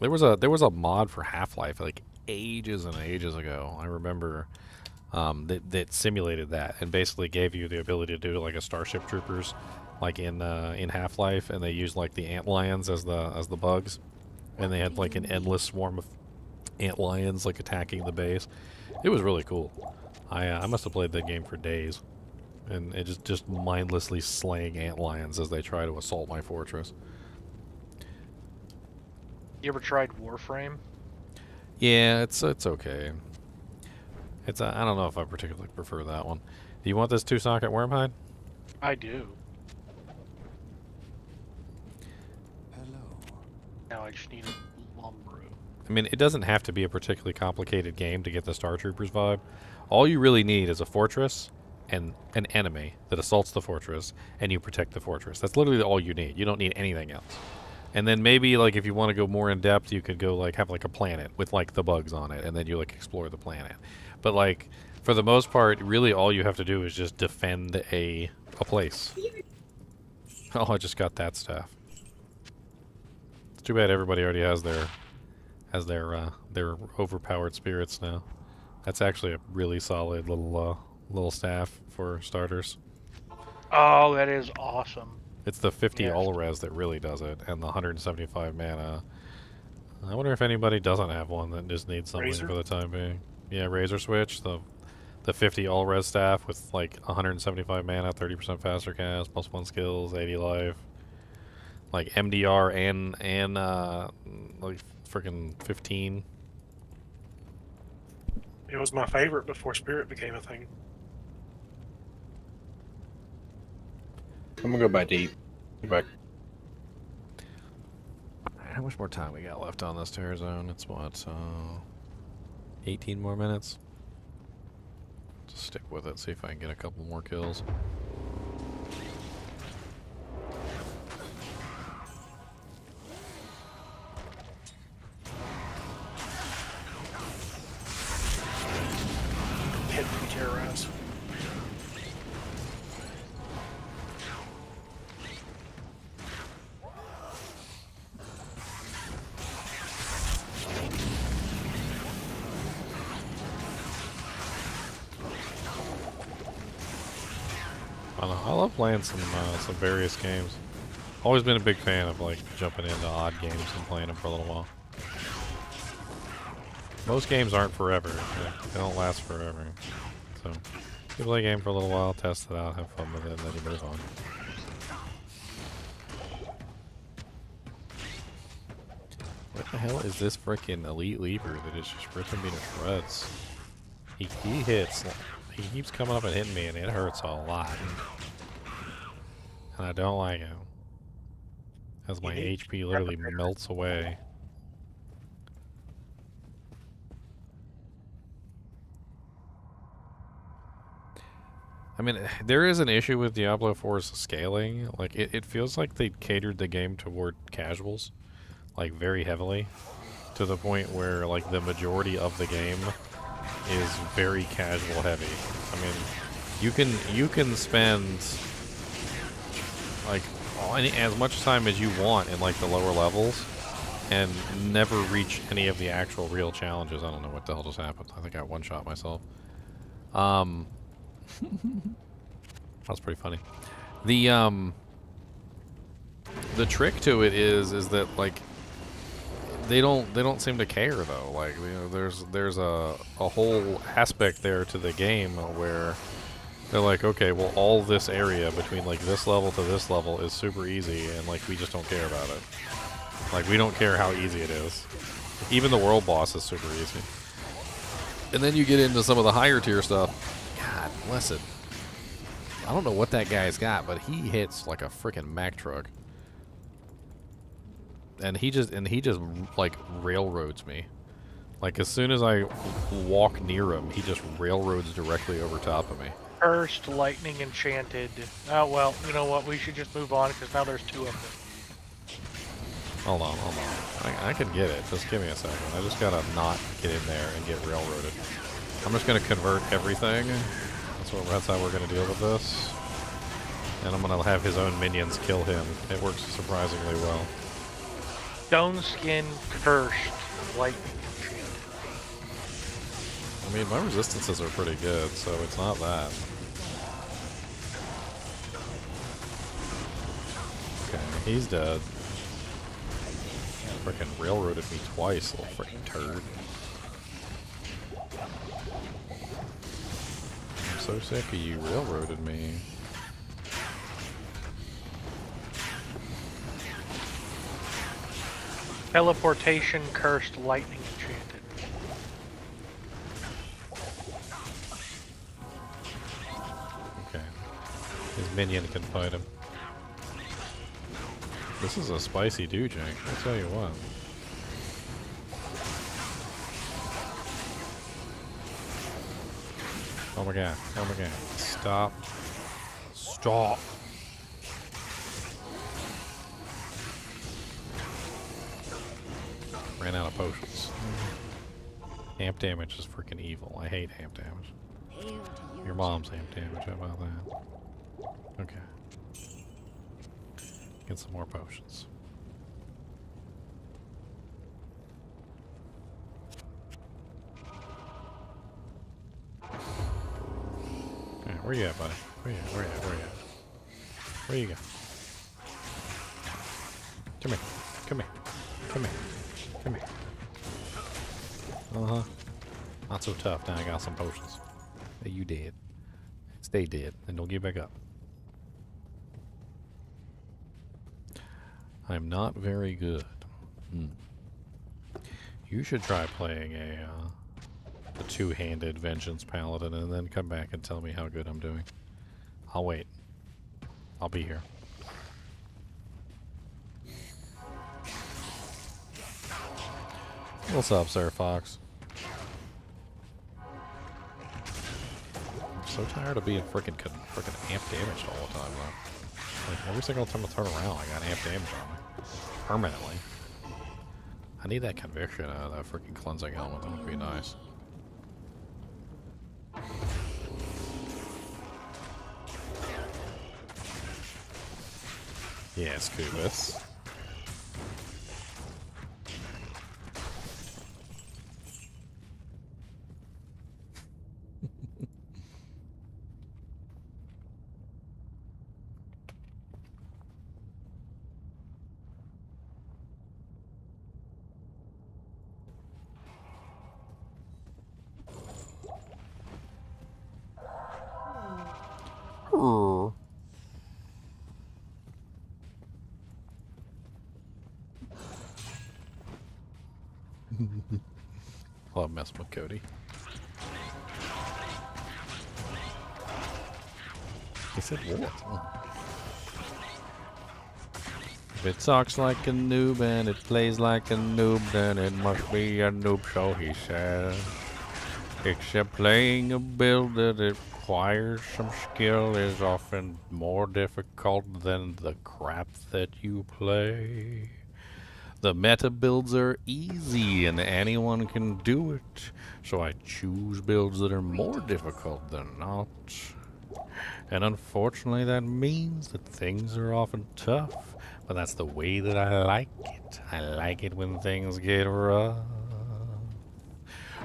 There was a mod for Half-Life like ages and ages ago. I remember that simulated that and basically gave you the ability to do like a Starship Troopers like in Half-Life, and they used like the ant lions as the bugs, and they had like an endless swarm of ant lions like attacking the base. It was really cool. I must have played that game for days, and it just mindlessly slaying ant lions as they try to assault my fortress. You ever tried Warframe? Yeah, it's okay. I don't know if I particularly prefer that one. Do you want this 2-socket wormhide? I do. Hello. Now I just need a lumber. I mean, it doesn't have to be a particularly complicated game to get the Star Troopers vibe. All you really need is a fortress and an enemy that assaults the fortress, and you protect the fortress. That's literally all you need. You don't need anything else. And then maybe, like, if you want to go more in depth, you could go, like, have, like, a planet with, like, the bugs on it, and then you, like, explore the planet. But, like, for the most part, really all you have to do is just defend a place. Oh, I just got that staff. It's too bad everybody already has their overpowered spirits now. That's actually a really solid little staff for starters. Oh, that is awesome. It's the 50 all-res that really does it, and the 175 mana. I wonder if anybody doesn't have one that just needs something for the time being. Yeah, Razor Switch, the 50 all-res staff with like 175 mana, 30% faster cast, +1 skills, 80 life. Like MDR and like freaking 15. It was my favorite before Spirit became a thing. I'm gonna go by deep. Back. How much more time we got left on this Terror Zone? It's what, 18 more minutes? Just stick with it, see if I can get a couple more kills. Hit and terrorize. I love playing some various games. Always been a big fan of like jumping into odd games and playing them for a little while. Most games aren't forever. They don't last forever. So you play a game for a little while, test it out, have fun with it, and then you move on. What the hell is this freaking elite leaper that is just ripping me to shreds? He hits. He keeps coming up and hitting me, and it hurts a lot. And I don't like it. As my HP literally melts away. I mean, there is an issue with Diablo 4's scaling. Like, it feels like they catered the game toward casuals, like, very heavily, to the point where, like, the majority of the game is very casual heavy. I mean, you can spend like as much time as you want in like the lower levels and never reach any of the actual real challenges. I don't know what the hell just happened. I think I one-shot myself. That's pretty funny. The trick to it is that like they don't seem to care though. Like, you know, there's a whole aspect there to the game where they're like, okay, well, all this area between like this level to this level is super easy, and like we just don't care about it. Like, we don't care how easy it is. Even the world boss is super easy. And then you get into some of the higher tier stuff. God bless it. I don't know what that guy's got, but he hits like a freaking Mack truck. And he just like railroads me. Like as soon as I walk near him, he just railroads directly over top of me. Cursed, lightning enchanted. Oh well, you know what? We should just move on because now there's 2 of them. Hold on. I can get it. Just give me a second. I just gotta not get in there and get railroaded. I'm just gonna convert everything. That's how we're gonna deal with this. And I'm gonna have his own minions kill him. It works surprisingly well. Stone skin, cursed, lightning enchanted. I mean, my resistances are pretty good, so it's not that. Okay, he's dead. Frickin' railroaded me twice, little frickin' turd. I'm so sick of you railroaded me. Teleportation, cursed, lightning enchanted. Okay. His minion can fight him. This is a spicy doojank, I'll tell you what. Oh my god, oh my god. Stop. Stop. Ran out of potions. Amp damage is freaking evil. I hate amp damage. Your mom's amp damage, how about that? Okay. Get some more potions. Okay, where you at, buddy? Where you at? Where you at? Where you at? Where you go? Come here. Come here. Come here. Come here. Uh-huh. Not so tough. Now I got some potions. Hey, you dead. Stay dead and don't get back up. I'm not very good. You should try playing a two-handed Vengeance Paladin and then come back and tell me how good I'm doing. I'll wait. I'll be here. What's up, Sir Fox? I'm so tired of being freaking amp damaged all the time, though. Like, every single time I turn around, I got amp damage on me. Permanently. I need that conviction out of that freaking cleansing helmet. That would be nice. Yes, Kubis. Love messing with Cody. He said what? If it talks like a noob and it plays like a noob, then it must be a noob, so he said. Except playing a build that requires some skill is often more difficult than the crap that you play. The meta builds are easy and anyone can do it, so I choose builds that are more difficult than not. And unfortunately that means that things are often tough, but that's the way that I like it. I like it when things get rough.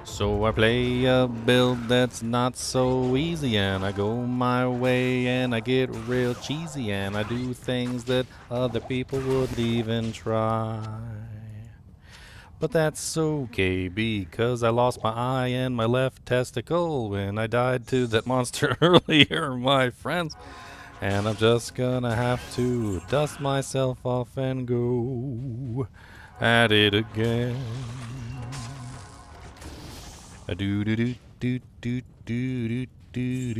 So I play a build that's not so easy, and I go my way, and I get real cheesy, and I do things that other people wouldn't even try. But that's okay, because I lost my eye and my left testicle when I died to that monster earlier, my friends. And I'm just gonna have to dust myself off and go at it again. Do do do do do do do Get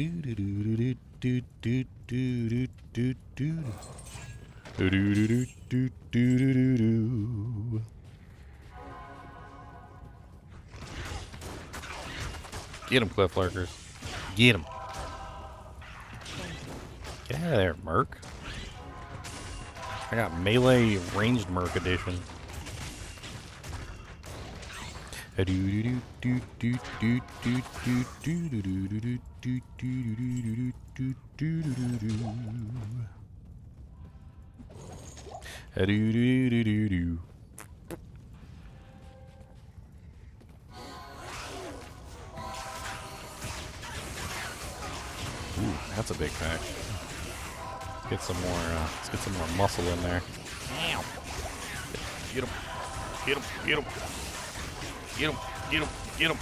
him, cliff lurkers. Get him. Get out of there, Merc. I got melee ranged Merc edition. Ooh, that's a big pack. Let's get some more muscle in there. Ow. Get him. Get him. Get him. Get him. Get him. Get him.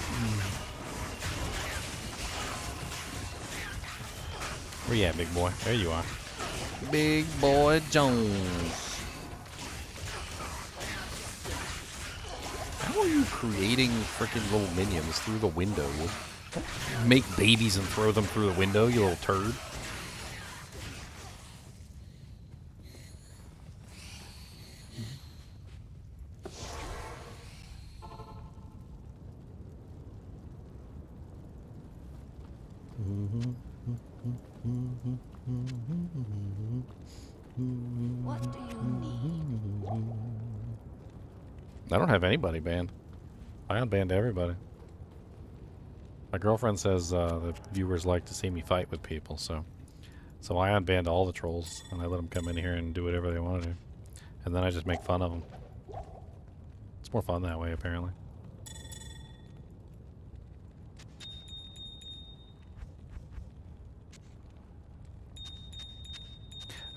Where you at, big boy? There you are. Big boy Jones. How are you creating freaking little minions through the window? Make babies and throw them through the window, you little turd. What do you need? I don't have anybody banned. I unbanned everybody. My girlfriend says that viewers like to see me fight with people, so I unbanned all the trolls and I let them come in here and do whatever they want to do, and then I just make fun of them. It's more fun that way, apparently.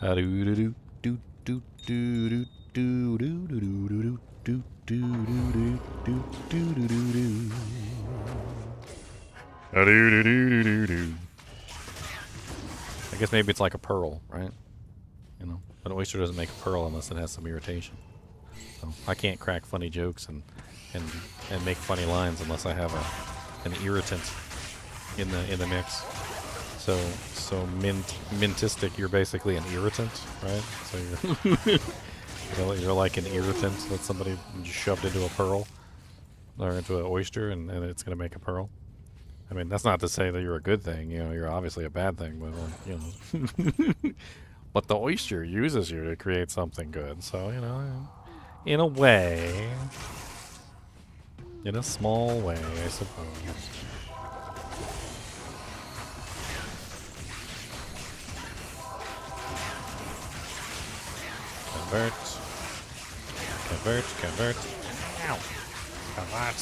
I guess maybe it's like a pearl, right? You know, an oyster doesn't make a pearl unless it has some irritation. So I can't crack funny jokes and make funny lines unless I have an irritant in the mix. So mintistic, you're basically an irritant, right? So you're like an irritant that somebody just shoved into a pearl or into an oyster, and it's gonna make a pearl. I mean, that's not to say that you're a good thing. You know, you're obviously a bad thing, but you know. But the oyster uses you to create something good. So you know, in a way, in a small way, I suppose. Convert. Convert, convert. Ow. Convert.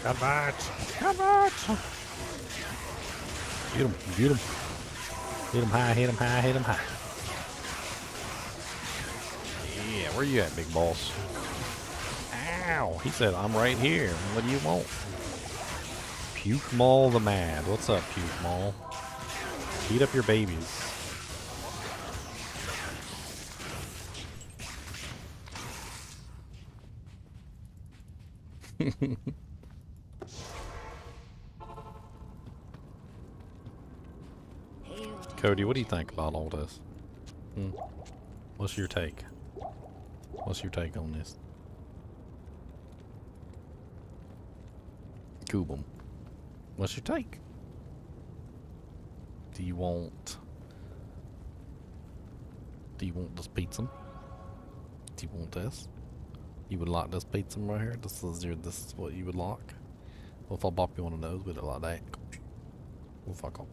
Convert. Convert. Get him, get him. Hit him high, hit him high, hit him high. Yeah, where you at, big boss? Ow. He said, I'm right here. What do you want? Puke Mall the Mad. What's up, Puke Mall? Beat up your babies. Cody, what do you think about all this? What's your take? What's your take on this? Kubum. What's your take? Do you want this pizza? Do you want this? You would like this pizza right here? This is what you would like? Well, if I bop you on the nose with it like that. Well, if I go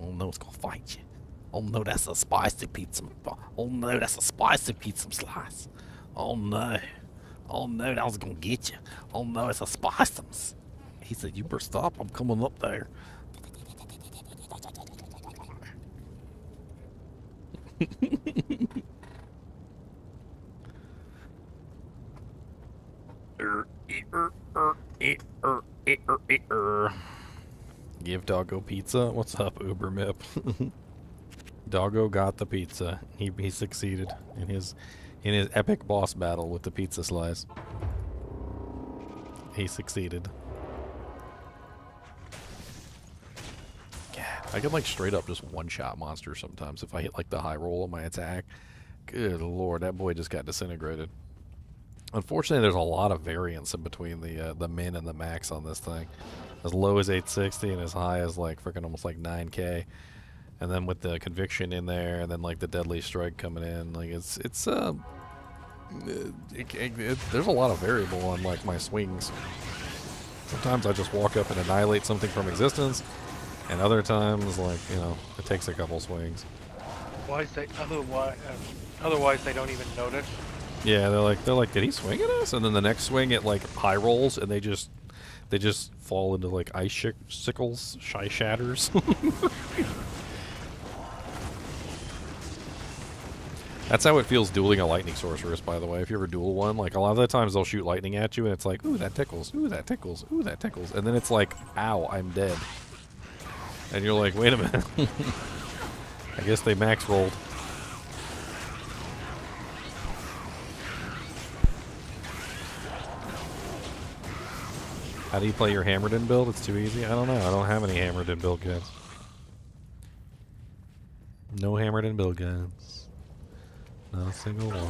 oh no, it's gonna fight you. Oh no, that's a spicy pizza. Oh no, that's a spicy pizza slice. Oh no. Oh no, that was gonna get you. Oh no, it's a spicy. He said, you better stop, I'm coming up there. Give Doggo pizza. What's up, Uber Mip? Doggo got the pizza. He succeeded in his epic boss battle with the pizza slice. He succeeded. I can like straight up just one-shot monsters sometimes if I hit like the high roll on my attack. Good lord, that boy just got disintegrated. Unfortunately, there's a lot of variance in between the min and the max on this thing. As low as 860 and as high as like freaking almost like 9k. And then with the conviction in there, and then like the deadly strike coming in, like there's a lot of variable on like my swings. Sometimes I just walk up and annihilate something from existence, and other times, like, you know, it takes a couple swings. Otherwise they don't even notice. Yeah, they're like, did he swing at us? And then the next swing it like high rolls, and they just fall into like ice sickles, shy shatters. That's how it feels dueling a lightning sorceress, by the way. If you ever duel one, like a lot of the times they'll shoot lightning at you, and it's like, ooh, that tickles, ooh, that tickles, ooh, that tickles, and then it's like, ow, I'm dead. And you're like, wait a minute. I guess they max rolled. How do you play your hammered in build? It's too easy? I don't know. I don't have any hammered in build guns. No hammered in build guns. Not a single one.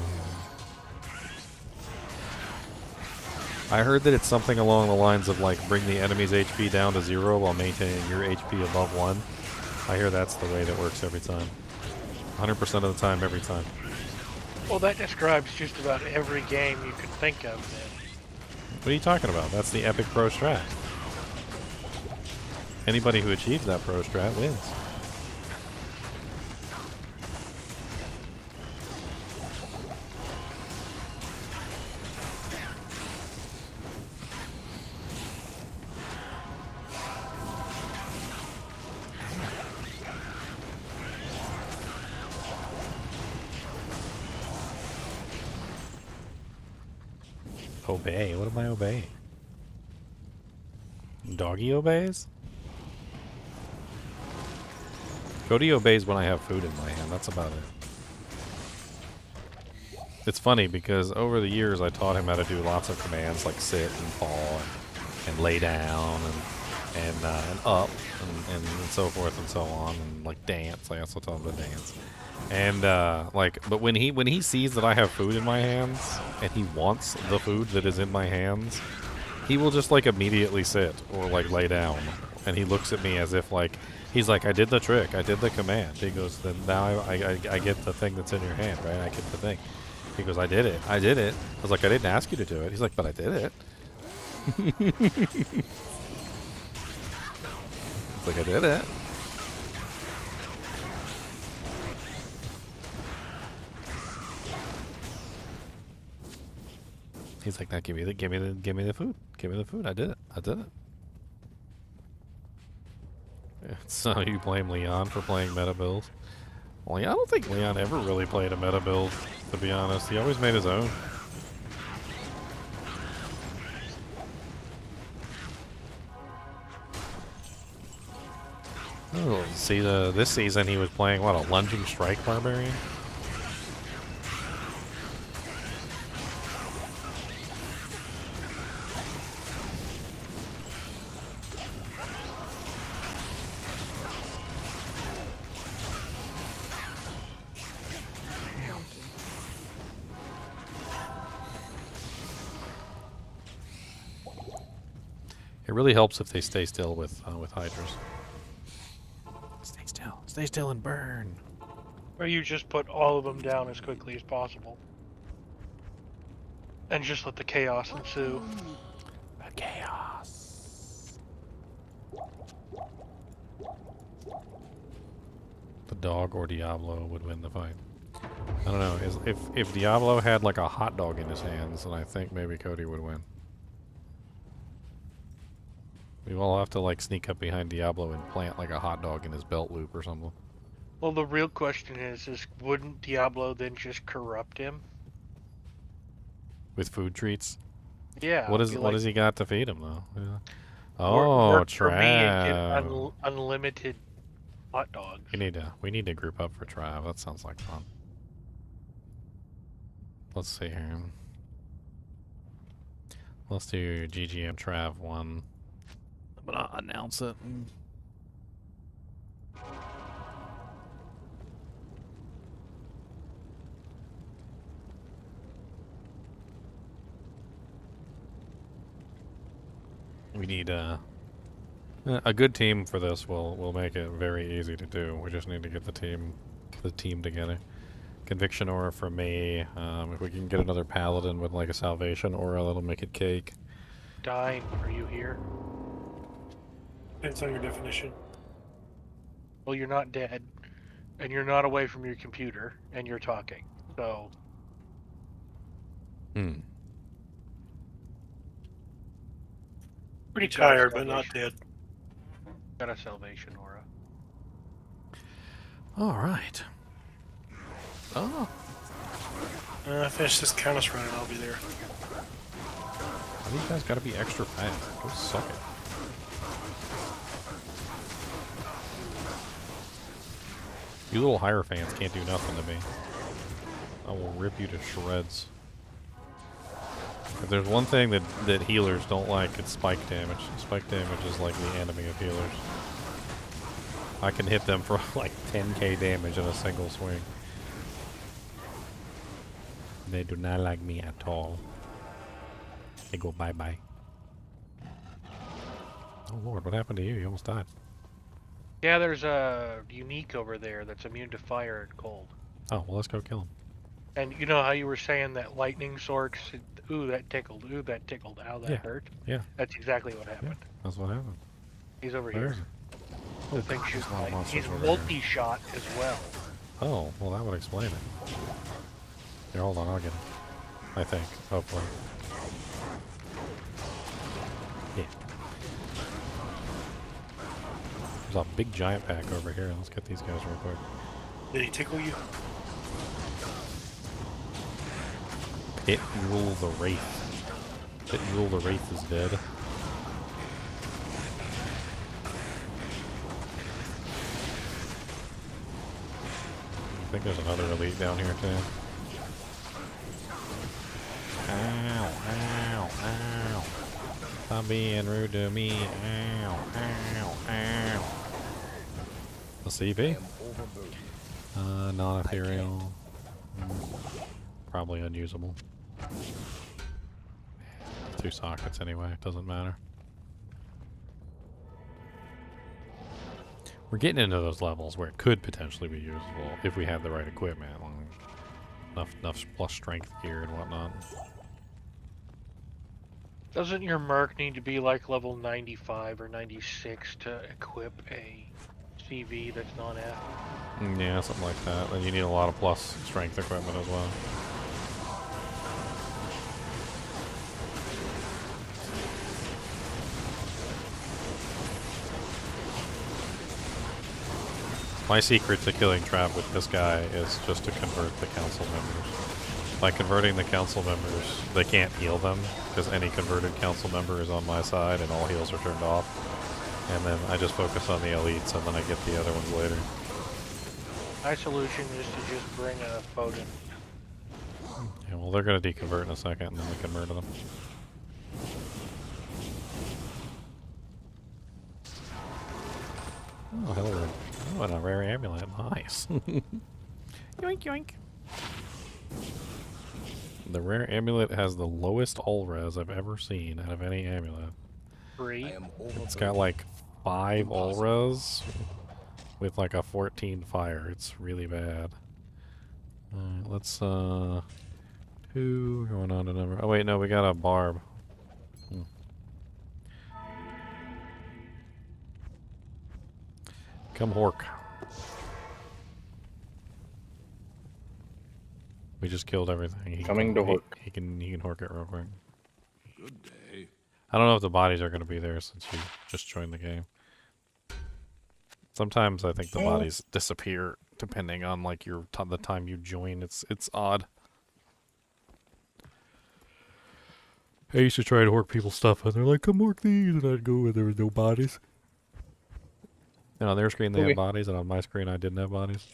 I heard that it's something along the lines of like bring the enemy's HP down to 0 while maintaining your HP above 1. I hear that's the way that works every time. 100% of the time, every time. Well, that describes just about every game you could think of then. What are you talking about? That's the epic pro strat. Anybody who achieves that pro strat wins. Obey? What am I obeying? Doggy obeys? Cody obeys when I have food in my hand. That's about it. It's funny because over the years I taught him how to do lots of commands like sit and fall and lay down and up and so forth and so on, and like dance. I also taught him to dance. And but when he sees that I have food in my hands and he wants the food that is in my hands, he will just like immediately sit or like lay down, and he looks at me as if like he's like, I did the trick, I did the command. He goes, then now I get the thing that's in your hand, right? I get the thing. He goes, I did it. I was like, I didn't ask you to do it. He's like, but I did it. It's like, I did it. He's like, now give me the food. Give me the food. I did it. I did it. Yeah, so you blame Leon for playing meta build? Well, I don't think Leon ever really played a meta build, to be honest. He always made his own. Oh, see, this season he was playing, what, a lunging strike barbarian? It really helps if they stay still with hydras. Stay still. Stay still and burn. Or you just put all of them down as quickly as possible. And just let the chaos ensue. The chaos. The dog or Diablo would win the fight. I don't know. If Diablo had like a hot dog in his hands, then I think maybe Cody would win. We all have to like sneak up behind Diablo and plant like a hot dog in his belt loop or something. Well, the real question is wouldn't Diablo then just corrupt him? With food treats? Yeah. What has he got to feed him though? Yeah. Oh, work for me and Trav. get unlimited hot dogs. We need to group up for Trav. That sounds like fun. Let's see here. Let's do GGM Trav 1. I'm gonna announce it. We need a good team for this. Will make it very easy to do. We just need to get the team together. Conviction aura for me. If we can get another paladin with like a salvation aura, that'll make it cake. Dying, are you here? Depends on your definition. Well, you're not dead, and you're not away from your computer, and you're talking. So. Pretty tired, but not dead. Got a salvation aura. All right. Oh. Finish this Countess run and I'll be there. These guys gotta be extra fast. Go suck it. You little Hierophants can't do nothing to me. I will rip you to shreds. If there's one thing that healers don't like, it's spike damage. Spike damage is like the enemy of healers. I can hit them for like 10k damage in a single swing. They do not like me at all. They go bye-bye. Oh lord, what happened to you? You almost died. Yeah, there's a unique over there that's immune to fire and cold. Oh, well let's go kill him. And you know how you were saying that lightning sorks, ooh that tickled, ooh that tickled, ow that hurt? Yeah. That's exactly what happened. Yeah, that's what happened. He's over Where here. is he? The thing shoots a lot of monsters He's over multi-shot as well. Oh, well that would explain it. Here, hold on, I'll get him. I think, hopefully. Yeah. There's a big giant pack over here. Let's get these guys real quick. Did he tickle you? Pit Rule the Wraith. Pit Rule the Wraith is dead. I think there's another elite down here too. Ow, ow, ow. Stop being rude to me. Ow, ow, ow. A CV? Non-ethereal. Probably unusable. 2 sockets anyway, doesn't matter. We're getting into those levels where it could potentially be usable if we had the right equipment. Enough plus strength gear and whatnot. Doesn't your Merc need to be like level 95 or 96 to equip a CV that's non-F? Yeah, something like that. And you need a lot of plus strength equipment as well. My secret to killing Trav with this guy is just to convert the council members. By converting the council members, they can't heal them, because any converted council member is on my side and all heals are turned off. And then I just focus on the elites and then I get the other ones later. My solution is to just bring a Foden. Yeah, well they're going to deconvert in a second and then we can murder them. Oh, hello. Oh, and a rare amulet. Nice. Yoink, yoink. The rare amulet has the lowest all res I've ever seen out of any amulet. 3. It's got like 5 all res with like a 14 fire. It's really bad. Alright, let's 2 going on to number. Oh wait, no, we got a barb. Come hork. We just killed everything. He Coming to hork. He can hork it real quick. Good day. I don't know if the bodies are going to be there since you just joined the game. Sometimes I think the bodies disappear depending on like the time you join. It's odd. I used to try to hork people's stuff and they're like, come hork these, and I'd go and there was no bodies. And on their screen they had bodies, and on my screen I didn't have bodies.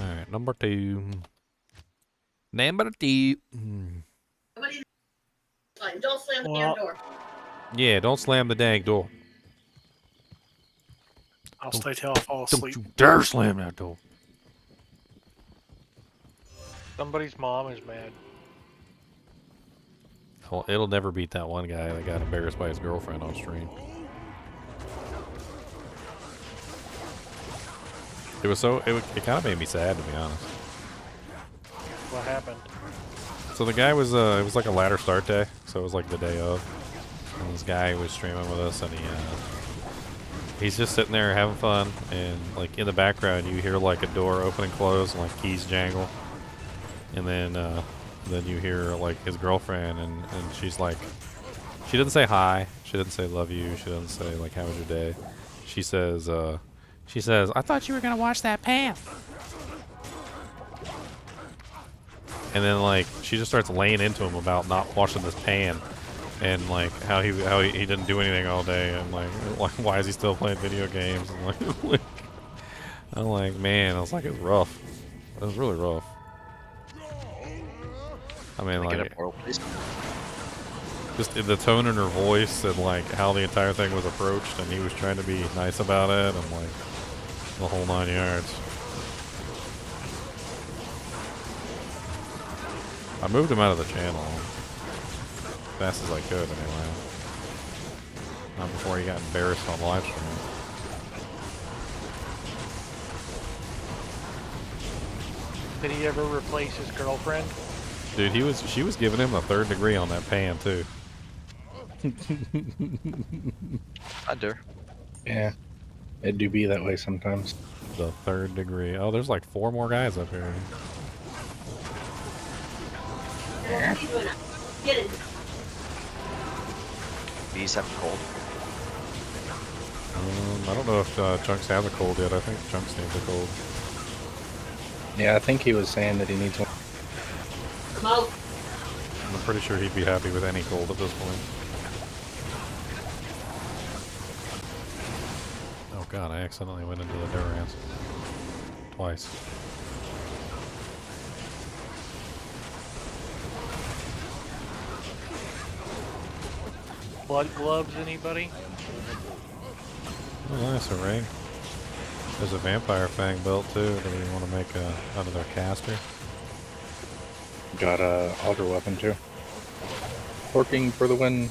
Alright, number 2. Number 2. Fine, don't slam the damn door. Yeah, don't slam the dang door. I'll stay till I fall asleep. Don't you dare slam that door. Somebody's mom is mad. Well, it'll never beat that one guy that got embarrassed by his girlfriend on stream. It was so, it kind of made me sad, to be honest. What happened? So the guy was, it was like a ladder start day, so it was like the day of. And this guy was streaming with us, and he's just sitting there having fun, and like in the background you hear like a door open and close, and like keys jangle. And then you hear like his girlfriend, and she's like, she didn't say hi, she didn't say love you, she didn't say like how was your day. She says, I thought you were gonna wash that pan. And then like she just starts laying into him about not washing this pan, and like how he didn't do anything all day, and like why is he still playing video games, and like I'm like, man, I was like, it's rough. It was really rough. I mean, like, just the tone in her voice and like how the entire thing was approached, and he was trying to be nice about it, and like the whole 9 yards. I moved him out of the channel as fast as I could, anyway. Not before he got embarrassed on live stream. Did he ever replace his girlfriend? Dude, she was giving him a 3rd degree on that pan too. I do. Yeah, it do be that way sometimes. The 3rd degree. Oh, there's like 4 more guys up here. Get it. Bees have a cold. I don't know if Chunks has a cold yet. I think Chunks needs a cold. Yeah, I think he was saying that he needs one. Smoke. I'm pretty sure he'd be happy with any cold at this point. Oh god, I accidentally went into the Durans. Twice. Blood gloves, anybody? Oh, nice, a ring. There's a vampire fang belt too. Do we want to make another caster? Got a auger weapon too. Horking for the win.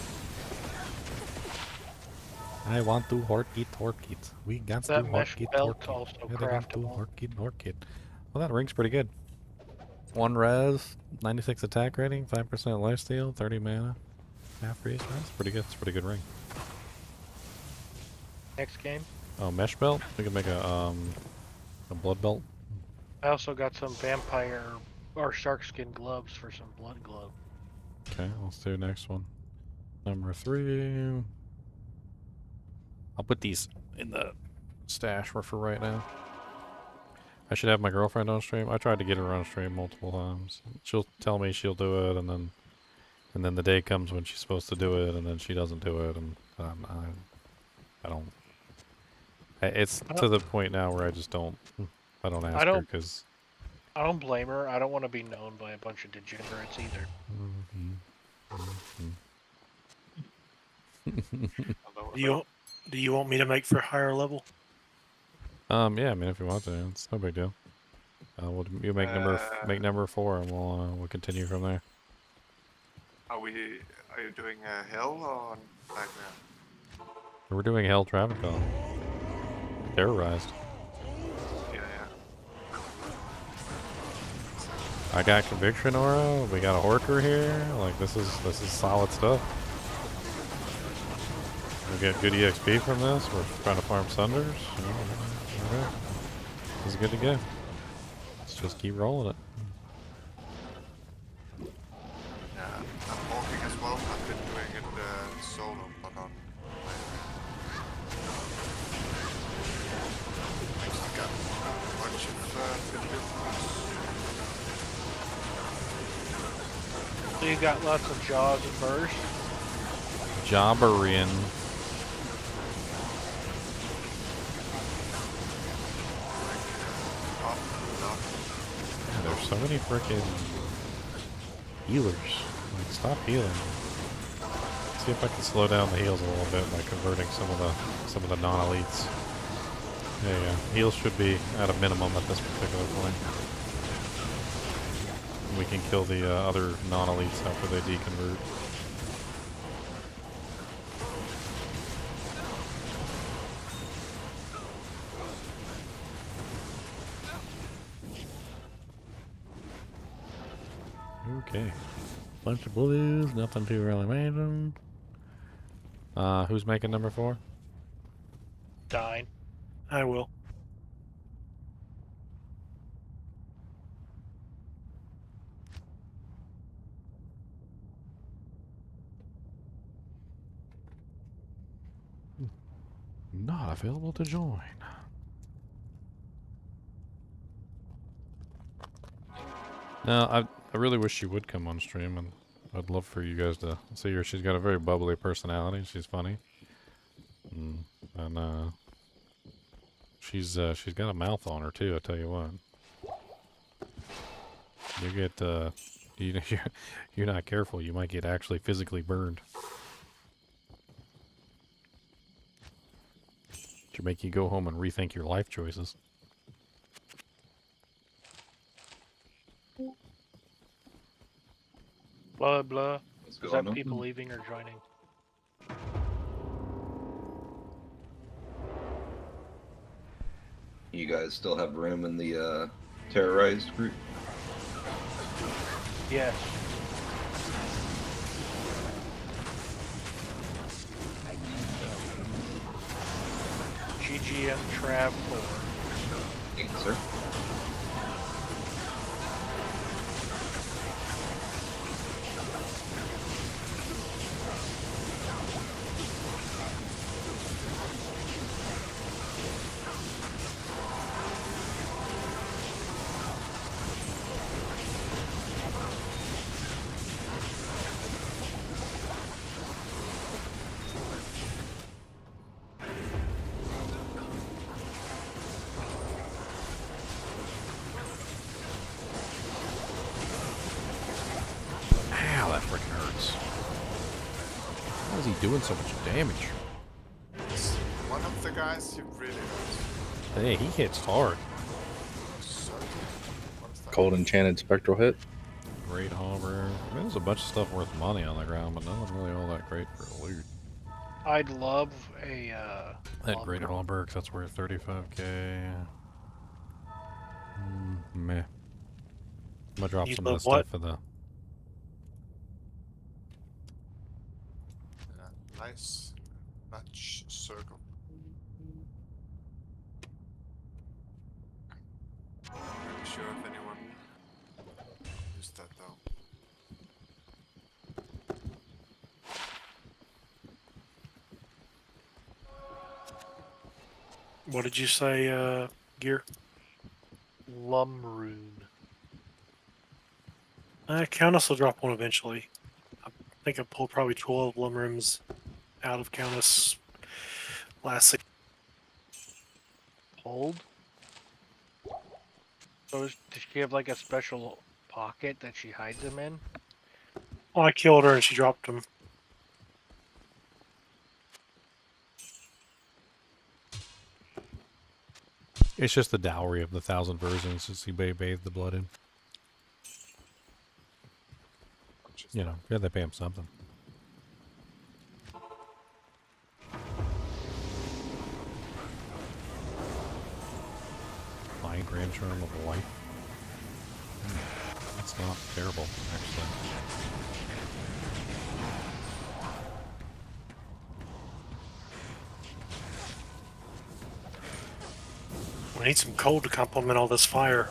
I want to hork it. We got to hork it. Well, that ring's pretty good. 1 res, 96 attack rating, 5% lifesteal, 30 mana, half freeze. That's pretty good. It's a pretty good ring. Next game. Oh, mesh belt. We can make a blood belt. I also got some vampire or shark skin gloves for some blood glove. Okay, let's do next one. Number 3. I'll put these in the stash for right now. I should have my girlfriend on stream. I tried to get her on stream multiple times. She'll tell me she'll do it, and then the day comes when she's supposed to do it, and then she doesn't do it, and I don't. It's to the point now where I just don't. I don't ask her because. I don't blame her. I don't want to be known by a bunch of degenerates either. Do you want me to make for higher level? Yeah, I mean if you want to, it's no big deal. You make number 4, and we'll continue from there. Are you doing hell or nightmare? We're doing hell Travical. Terrorized. Yeah. I got conviction aura. We got a horker here. Like this is solid stuff. We get good EXP from this. We're trying to farm Sunders. Okay. This is good to go. Let's just keep rolling it. Yeah, I'm walking as well. I've been doing it solo, but on. I got a bunch of So you got lots of jaws and burst? Jobberian. There's so many frickin' healers. Like, stop healing. See if I can slow down the heals a little bit by converting some of the non-elites. There you go. Heals should be at a minimum at this particular point. We can kill the other non-elites after they deconvert. Okay. Bunch of blues, nothing too really amazing. Who's making number 4? Dine. I will. Not available to join. No, I really wish she would come on stream, and I'd love for you guys to see her. She's got a very bubbly personality. She's funny, and she's got a mouth on her too. I tell you what, you get you're not careful, you might get actually physically burned. To make you go home and rethink your life choices. Blah blah. Is that people leaving or joining? You guys still have room in the terrorized group? Yes. GGM Trav 4. Thank you, sir. Doing so much damage. One of the guys who really hurts. Hey, he hits hard. Cold enchanted spectral hit. Great harbor. I mean, there's a bunch of stuff worth money on the ground, but nothing really all that great for loot. I'd love a that great harbor, because that's worth 35k. Meh. I'm gonna drop some of the stuff for the. Nice match circle. I'm not sure if anyone used that though. What did you say, Gear? Lumrune. Countess will drop one eventually. I think I pulled probably 12 Lumrunes out of Countess last 6. Hold? So does she have like a special pocket that she hides them in? Well, I killed her and she dropped them. It's just the dowry of the 1,000 versions that he bathed the blood in. You know, yeah, they pay him something. Flying Grand Charm of Life. That's not terrible, actually. We need some cold to complement all this fire.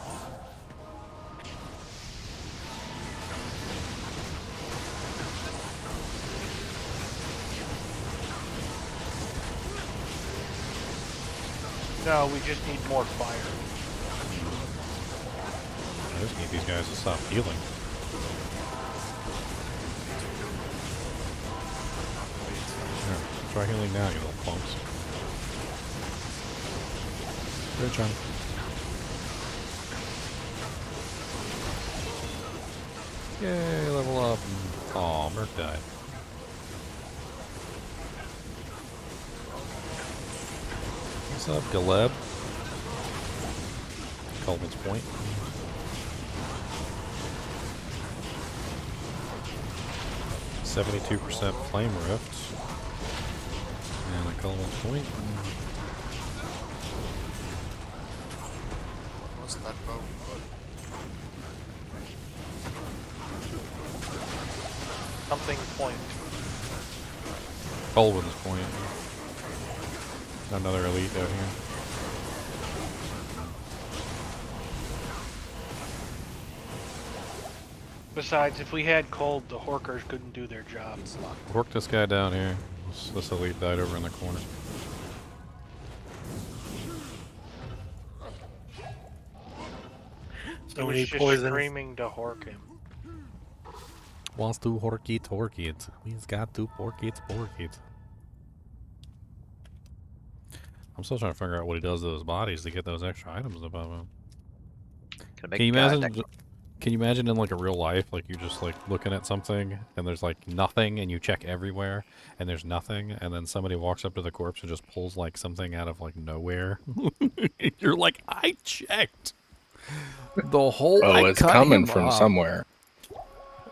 No, we just need more fire. I just need these guys to stop healing. Here, try healing now, you little punks. Good job. Yay, level up. Aw, Merc died. What's up, Galeb? Culvin's Point. .72% Flame Rift. And a Culvin's Point. What's that bow? something point. Colwyn's Point. Another elite out here. Besides, if we had cold, the Horkers couldn't do their job. Hork this guy down here. This elite died over in the corner. So we He's need just poison. screaming to hork him. Wants to hork it. He's got to pork it. I'm still trying to figure out what he does to those bodies to get those extra items above him. Can you imagine in like a real life, like you're just like looking at something and there's like nothing, and you check everywhere and there's nothing, and then somebody walks up to the corpse and just pulls like something out of like nowhere. You're like, I checked the whole. Oh, it's coming from somewhere.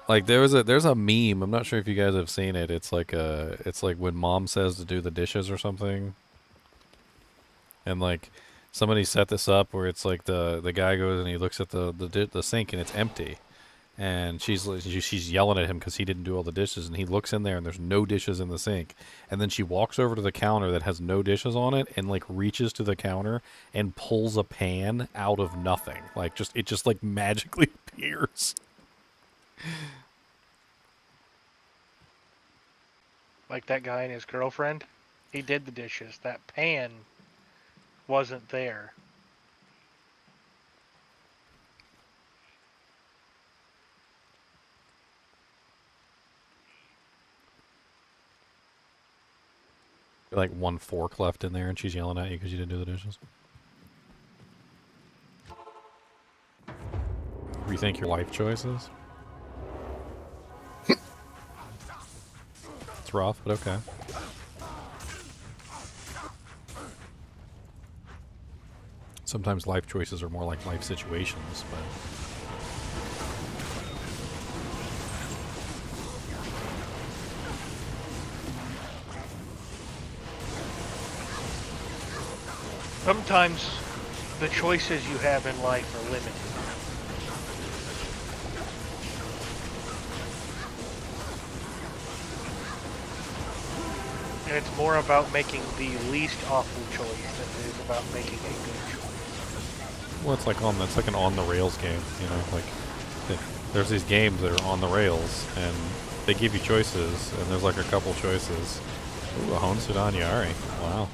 Like there's a meme. I'm not sure if you guys have seen it. It's like when mom says to do the dishes or something, and like somebody set this up where it's like the guy goes and he looks at the sink and it's empty, and she's yelling at him because he didn't do all the dishes, and he looks in there and there's no dishes in the sink, and then she walks over to the counter that has no dishes on it and like reaches to the counter and pulls a pan out of nothing. Like it just like magically appears. Like that guy and his girlfriend. He did the dishes. That pan wasn't there. Like one fork left in there and she's yelling at you because you didn't do the dishes. Rethink your life choices. It's rough, but okay. Sometimes life choices are more like life situations, but... Sometimes the choices you have in life are limited. And it's more about making the least awful choice than it is about making a good choice. Well, it's like an on the rails game, you know. Like there's these games that are on the rails, and they give you choices, and there's like a couple choices. Ooh, a Honsudan Yari. Wow,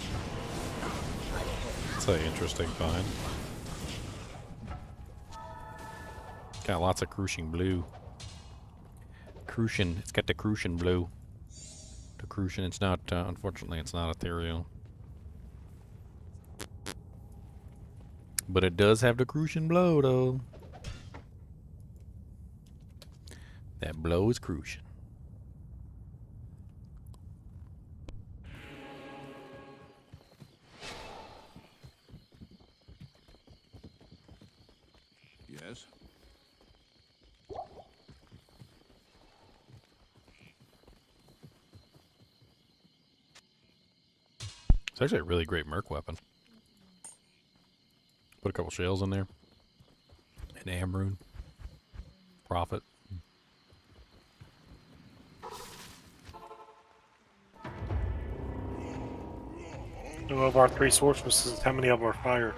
that's an interesting find. Got lots of Crucian blue. Crucian, it's got the Crucian blue. The Crucian, it's not, unfortunately, it's not ethereal. But it does have the Crucian blow, though. That blow is Crucian. Yes? It's actually a really great merc weapon. Put a couple shells in there. An Amrune. Prophet. Of our 3 sorceresses, how many of them are fire?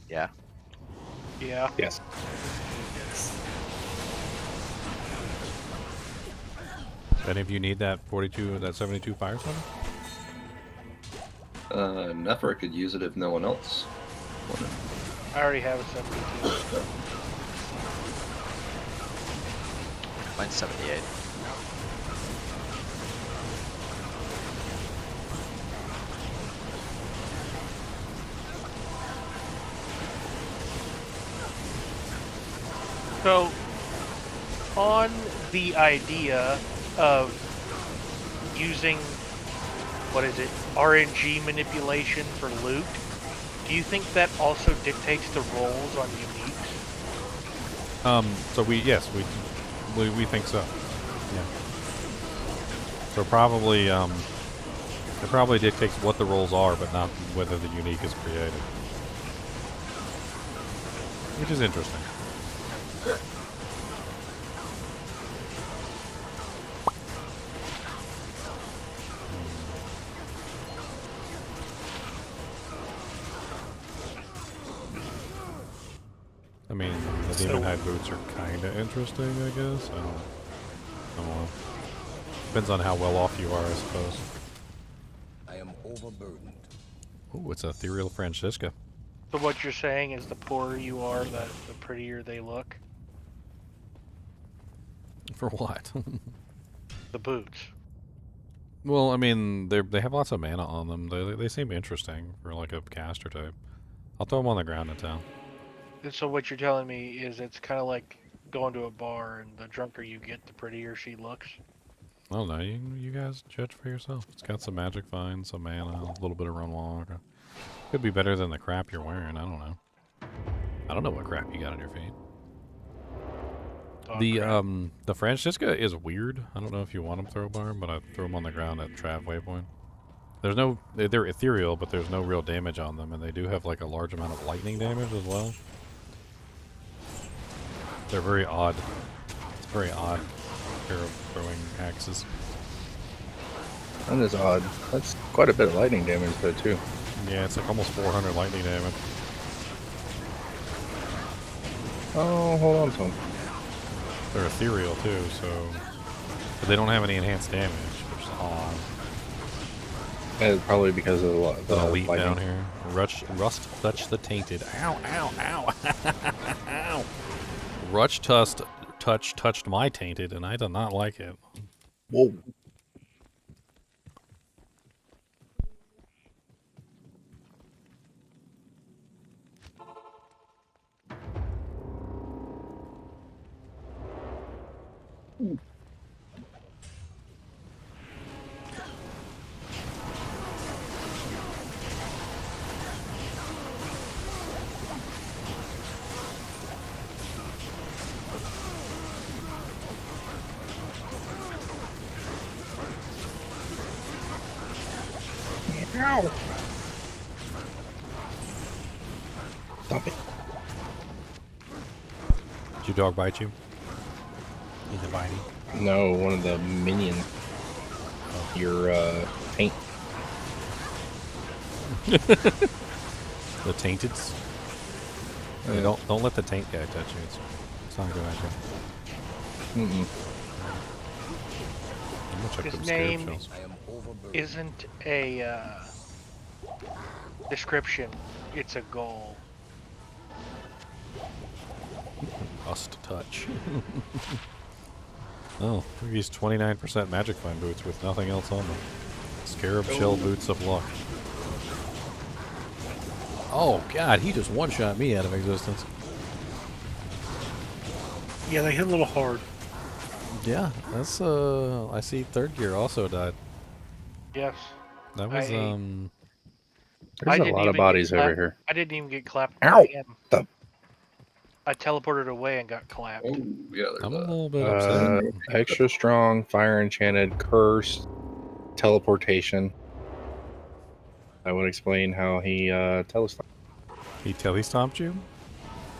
Yeah. Yeah. Yes. Do any of you need that 72 fire summon? Nefer could use it if no one else wanted. I already have a 72. Mine's 78. So, on the idea of using, what is it, RNG manipulation for loot, do you think that also dictates the rolls on uniques? So we think so. Yeah. So probably, it probably dictates what the rolls are, but not whether the unique is created. Which is interesting. mean, the demon hide boots are kind of interesting, I guess. I don't know. Depends on how well off you are, I suppose. I am overburdened. Ooh, it's Ethereal Francisca. So what you're saying is the poorer you are, the prettier they look? For what? The boots. Well, I mean, they have lots of mana on them. They seem interesting for like a caster type. I'll throw them on the ground in town. And so what you're telling me is it's kind of like going to a bar, and the drunker you get, the prettier she looks? I don't know. You guys judge for yourself. It's got some magic vine, some mana, a little bit of run walk. Could be better than the crap you're wearing. I don't know. I don't know what crap you got on your feet. The Francisca is weird. I don't know if you want them throw bar, but I throw them on the ground at Trav Waypoint. They're ethereal, but there's no real damage on them, and they do have like a large amount of lightning damage as well. They're very odd. It's a very odd pair of throwing axes. That is odd. That's quite a bit of lightning damage though too. Yeah, it's like almost 400 lightning damage. Oh, hold on to them. They're ethereal too, so... But they don't have any enhanced damage, which is odd. Probably because of the elite lightning down here. Rust touch the tainted. Ow, ow, ow. Ow. Rust touched my tainted, and I did not like it. Whoa. Ow! Stop it. Did your dog bite you? He's a biting. No, one of the minions of your taint. The tainteds? Yeah, don't let the taint guy touch you. It's not a good idea. Mm-mm. I'm gonna check His them name scarab shells. isn't a description, it's a goal. Rust touch. Oh, these 29% magic find boots with nothing else on them. Scarab shell boots of luck. Oh god, he just one-shot me out of existence. Yeah, they hit a little hard. Yeah, that's I see third gear also died. Yes. That was There's a lot of bodies over here. I didn't even get clapped. Ow! Stop. I teleported away and got clapped. Oh, yeah, I'm a little bit upset. Extra strong, fire enchanted, cursed, teleportation. I would explain how he telestomped. He telestomped you?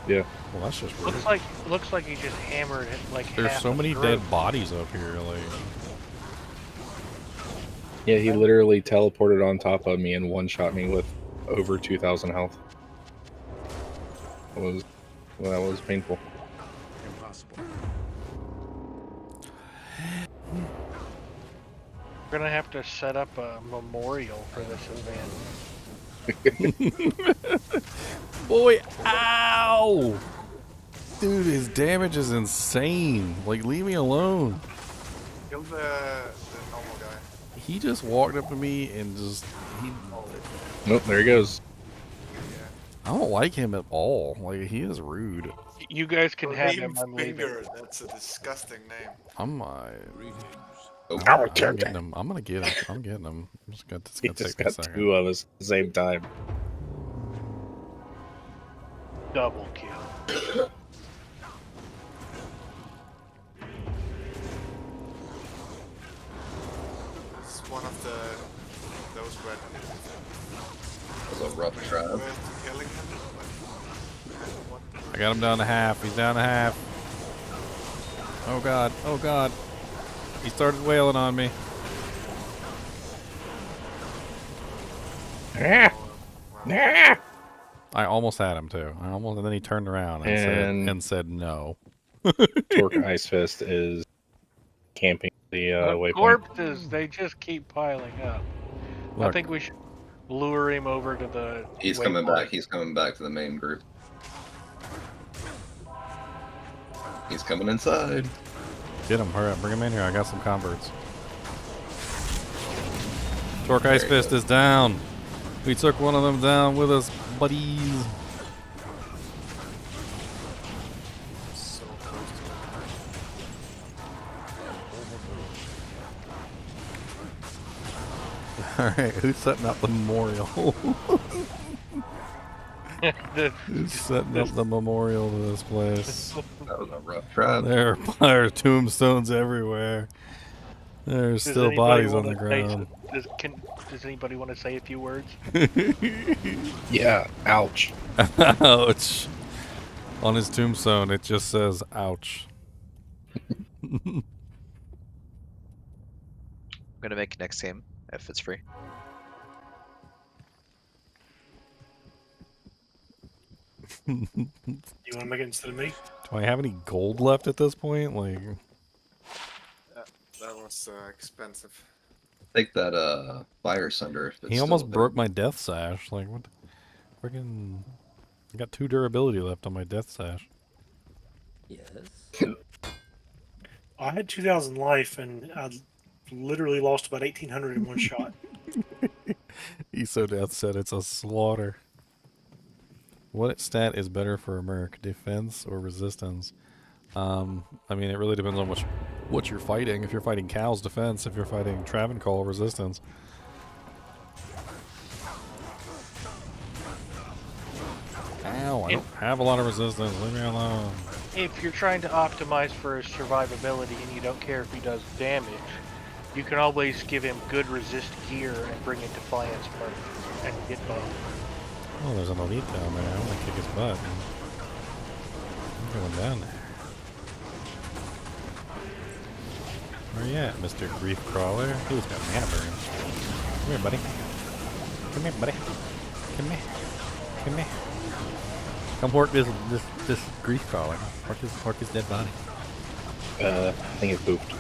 Yeah. Well, that's just weird. Looks like he just hammered it like There's half so the many group. dead bodies up here, like... Yeah, he literally teleported on top of me and one-shot me with over 2,000 health. That was painful. Impossible. We're gonna have to set up a memorial for this event. Boy, ow! Dude, his damage is insane. Like, leave me alone. Kill the normal guy. He just walked up to me and just... Nope, there he goes. I don't like him at all. Like, he is rude. You guys can have Name him. I'm leaving. Finger, that's a disgusting name. I'm Oh, getting him. I'm gonna get him. I'm getting him. It's gonna He just got two of us at the same time. Double kill. It's one of those red. That's a rough trap. Worth killing him. I got him down to half. He's down to half. Oh god. Oh god. He started wailing on me. Ah! Ah! I almost had him too. And then he turned around and said no. Torque Ice Fist is camping the waypoint. Corpses, they just keep piling up. Look. I think we should lure him over to the He's coming back. He's coming back to the main group. He's coming inside. Get him, hurry up, bring him in here. I got some converts. Torque Ice Fist is down. We took one of them down with us, buddies. So close to Alright, who's setting up the memorial? Who's setting up the memorial to this place? That was a rough trap. There are tombstones everywhere. There's still bodies on the ground. Does anybody want to say a few words? Yeah, ouch. Ouch. On his tombstone, it just says, ouch. I'm gonna make next game if it's free. You want to make it instead of me? Do I have any gold left at this point? Like, that was expensive. Take that fire sunder. he almost broke my death sash. Like, what? Freaking! I got 2 durability left on my death sash. Yes. I had 2,000 life, and I literally lost about 1,800 in one shot. ESO Death said it's a slaughter. What stat is better for a merc, defense or resistance? I mean, it really depends on what you're fighting. If you're fighting cows, defense. If you're fighting Travancore, resistance. Ow, I don't have a lot of resistance. Leave me alone. If you're trying to optimize for his survivability and you don't care if he does damage, you can always give him good resist gear and bring in Defiance mode and get buff. Oh, there's an elite down there. I want to kick his butt. I'm going down there. Where you at, Mr. Grief Crawler? Who's got mana burn? Come here, buddy. Come here, buddy. Come here. Come here. Come work this Grief Crawler. Work his dead body. I think it pooped.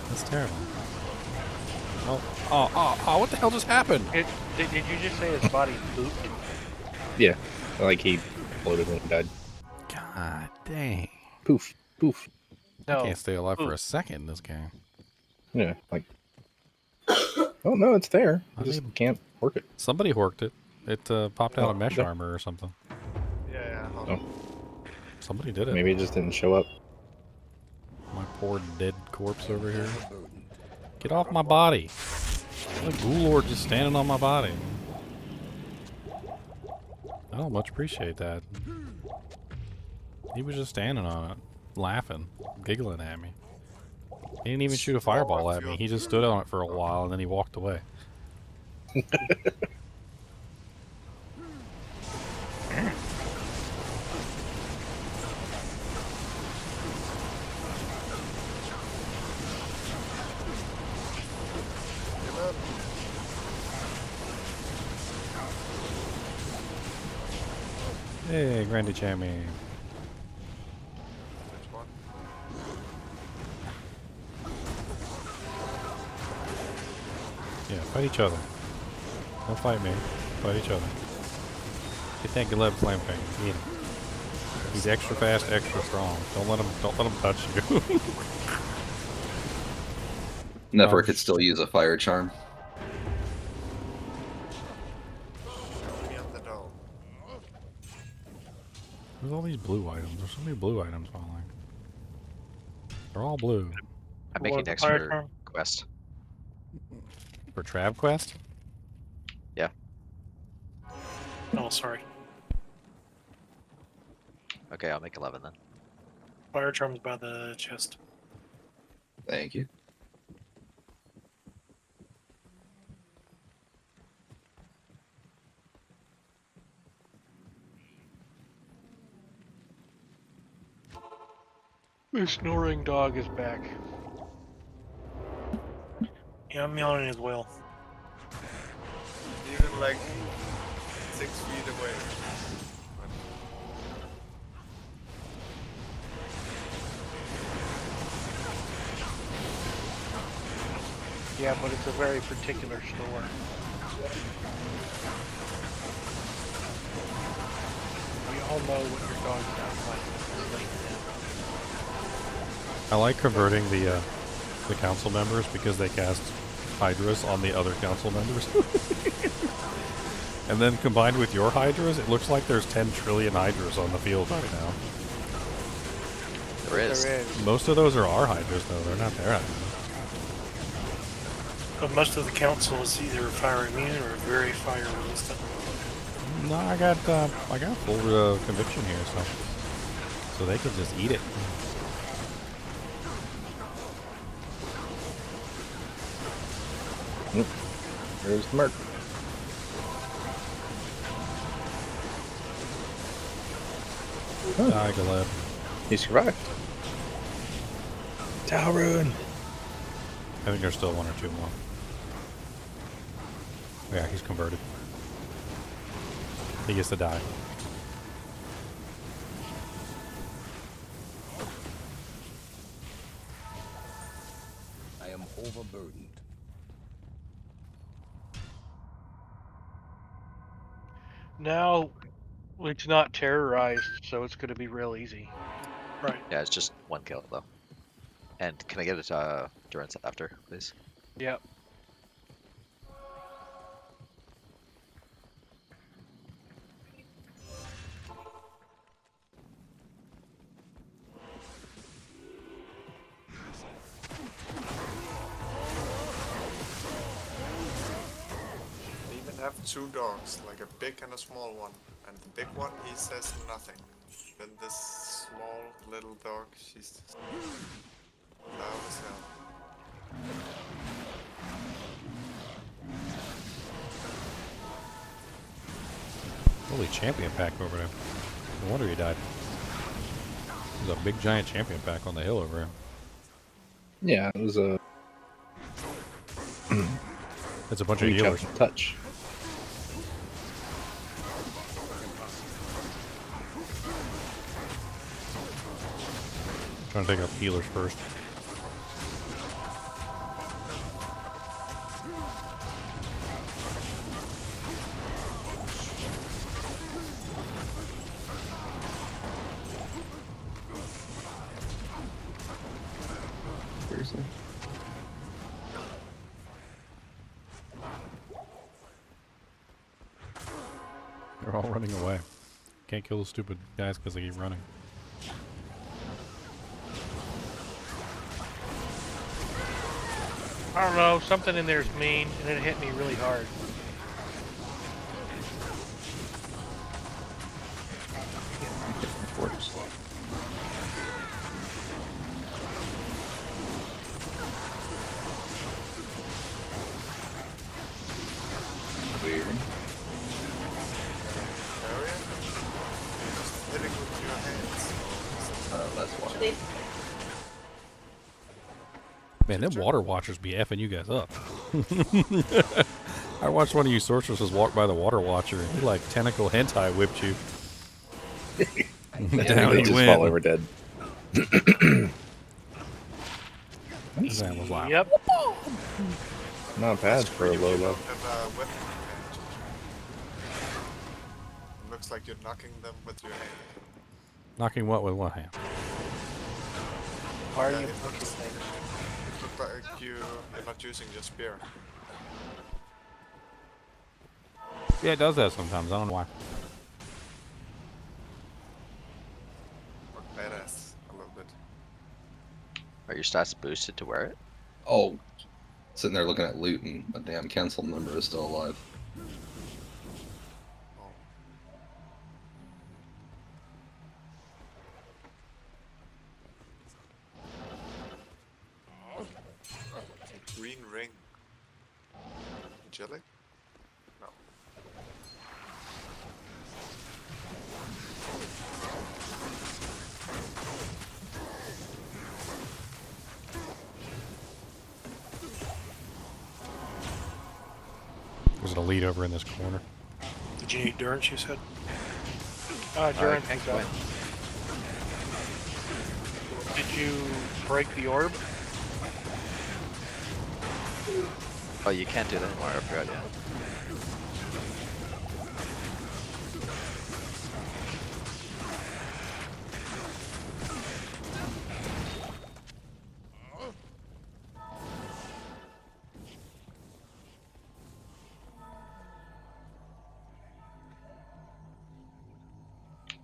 That's terrible. Oh, what the hell just happened? Did you just say his body pooped? Yeah, like he floated when he died. God dang. Poof, poof. I can't stay alive for a second in this game. Yeah, like... oh, no, it's there. I just can't work it. Somebody horked it. It popped out of mesh armor or something. Yeah. Oh. Somebody did it. Maybe it just didn't show up. My poor dead corpse over here. Get off my body. The ghoul lord just standing on my body. I don't much appreciate that. He was just standing on it, laughing, giggling at me. He didn't even shoot a fireball at me. He just stood on it for a while and then he walked away. Hey, Grandy Chammy. Which one? Yeah, fight each other. Don't fight me. Fight each other. Get that Gleb Flame Thing. Eat him. He's extra fast, extra strong. Don't let him touch you. Never could still use a fire charm. Where's all these blue items? There's so many blue items falling. They're all blue. I'm making next for quest. For Trav quest? Yeah. Oh, sorry. Okay, I'll make 11 then. Fire charms by the chest. Thank you. The snoring dog is back. Yeah, I'm yawning as well. Even like 6 feet away. Yeah, but it's a very particular store. We all know what your dog sounds like. I like converting the council members because they cast hydras on the other council members. And then combined with your hydras, it looks like there's 10 trillion hydras on the field right now. There is. Most of those are our hydras, though. They're not their hydras. But most of the council is either fire immune or very fire resistant. No, I got full conviction here, so they could just eat it. There's the merc. Die, Galeb. He survived. Talrun. I think there's still one or two more. Yeah, he's converted. He gets to die. I am overburdened. Now, it's not terrorized, so it's going to be real easy. Right. Yeah, it's just one kill though. And can I get it Durance after, please? Yep. We even have two dogs, like a big and a small one. And the big one, he says nothing. Then this small little dog, she's loud as hell. Holy champion pack over there. No wonder he died. There's a big giant champion pack on the hill over here. Yeah, it was a. It's a bunch of healers. Touch. Trying to take out the healers first. Seriously. They're all running away. Can't kill the stupid guys because they keep running. I don't know, something in there is mean, and it hit me really hard. Weird. Hitting with your hands. Oh, that's why. Man, them water watchers be effing you guys up. I watched one of you sorceresses walk by the water watcher and he like tentacle hentai whipped you. Down he just fall over dead. That was loud. Yep. Not bad for a low level. Looks like you're knocking them with your hand. Knocking what with one hand? Why are Yeah, you it fucking looks thing? like you're not using your spear. Yeah, it does that sometimes. I don't know why. Or badass a little bit. Are your stats boosted to wear it? Oh, sitting there looking at loot and a damn council member is still alive. Green ring. Angelic? No. There's an elite over in this corner. Did you need Durance, you said? Durance is up. Did you break the orb? Oh, you can't do that anymore. I forgot, yeah.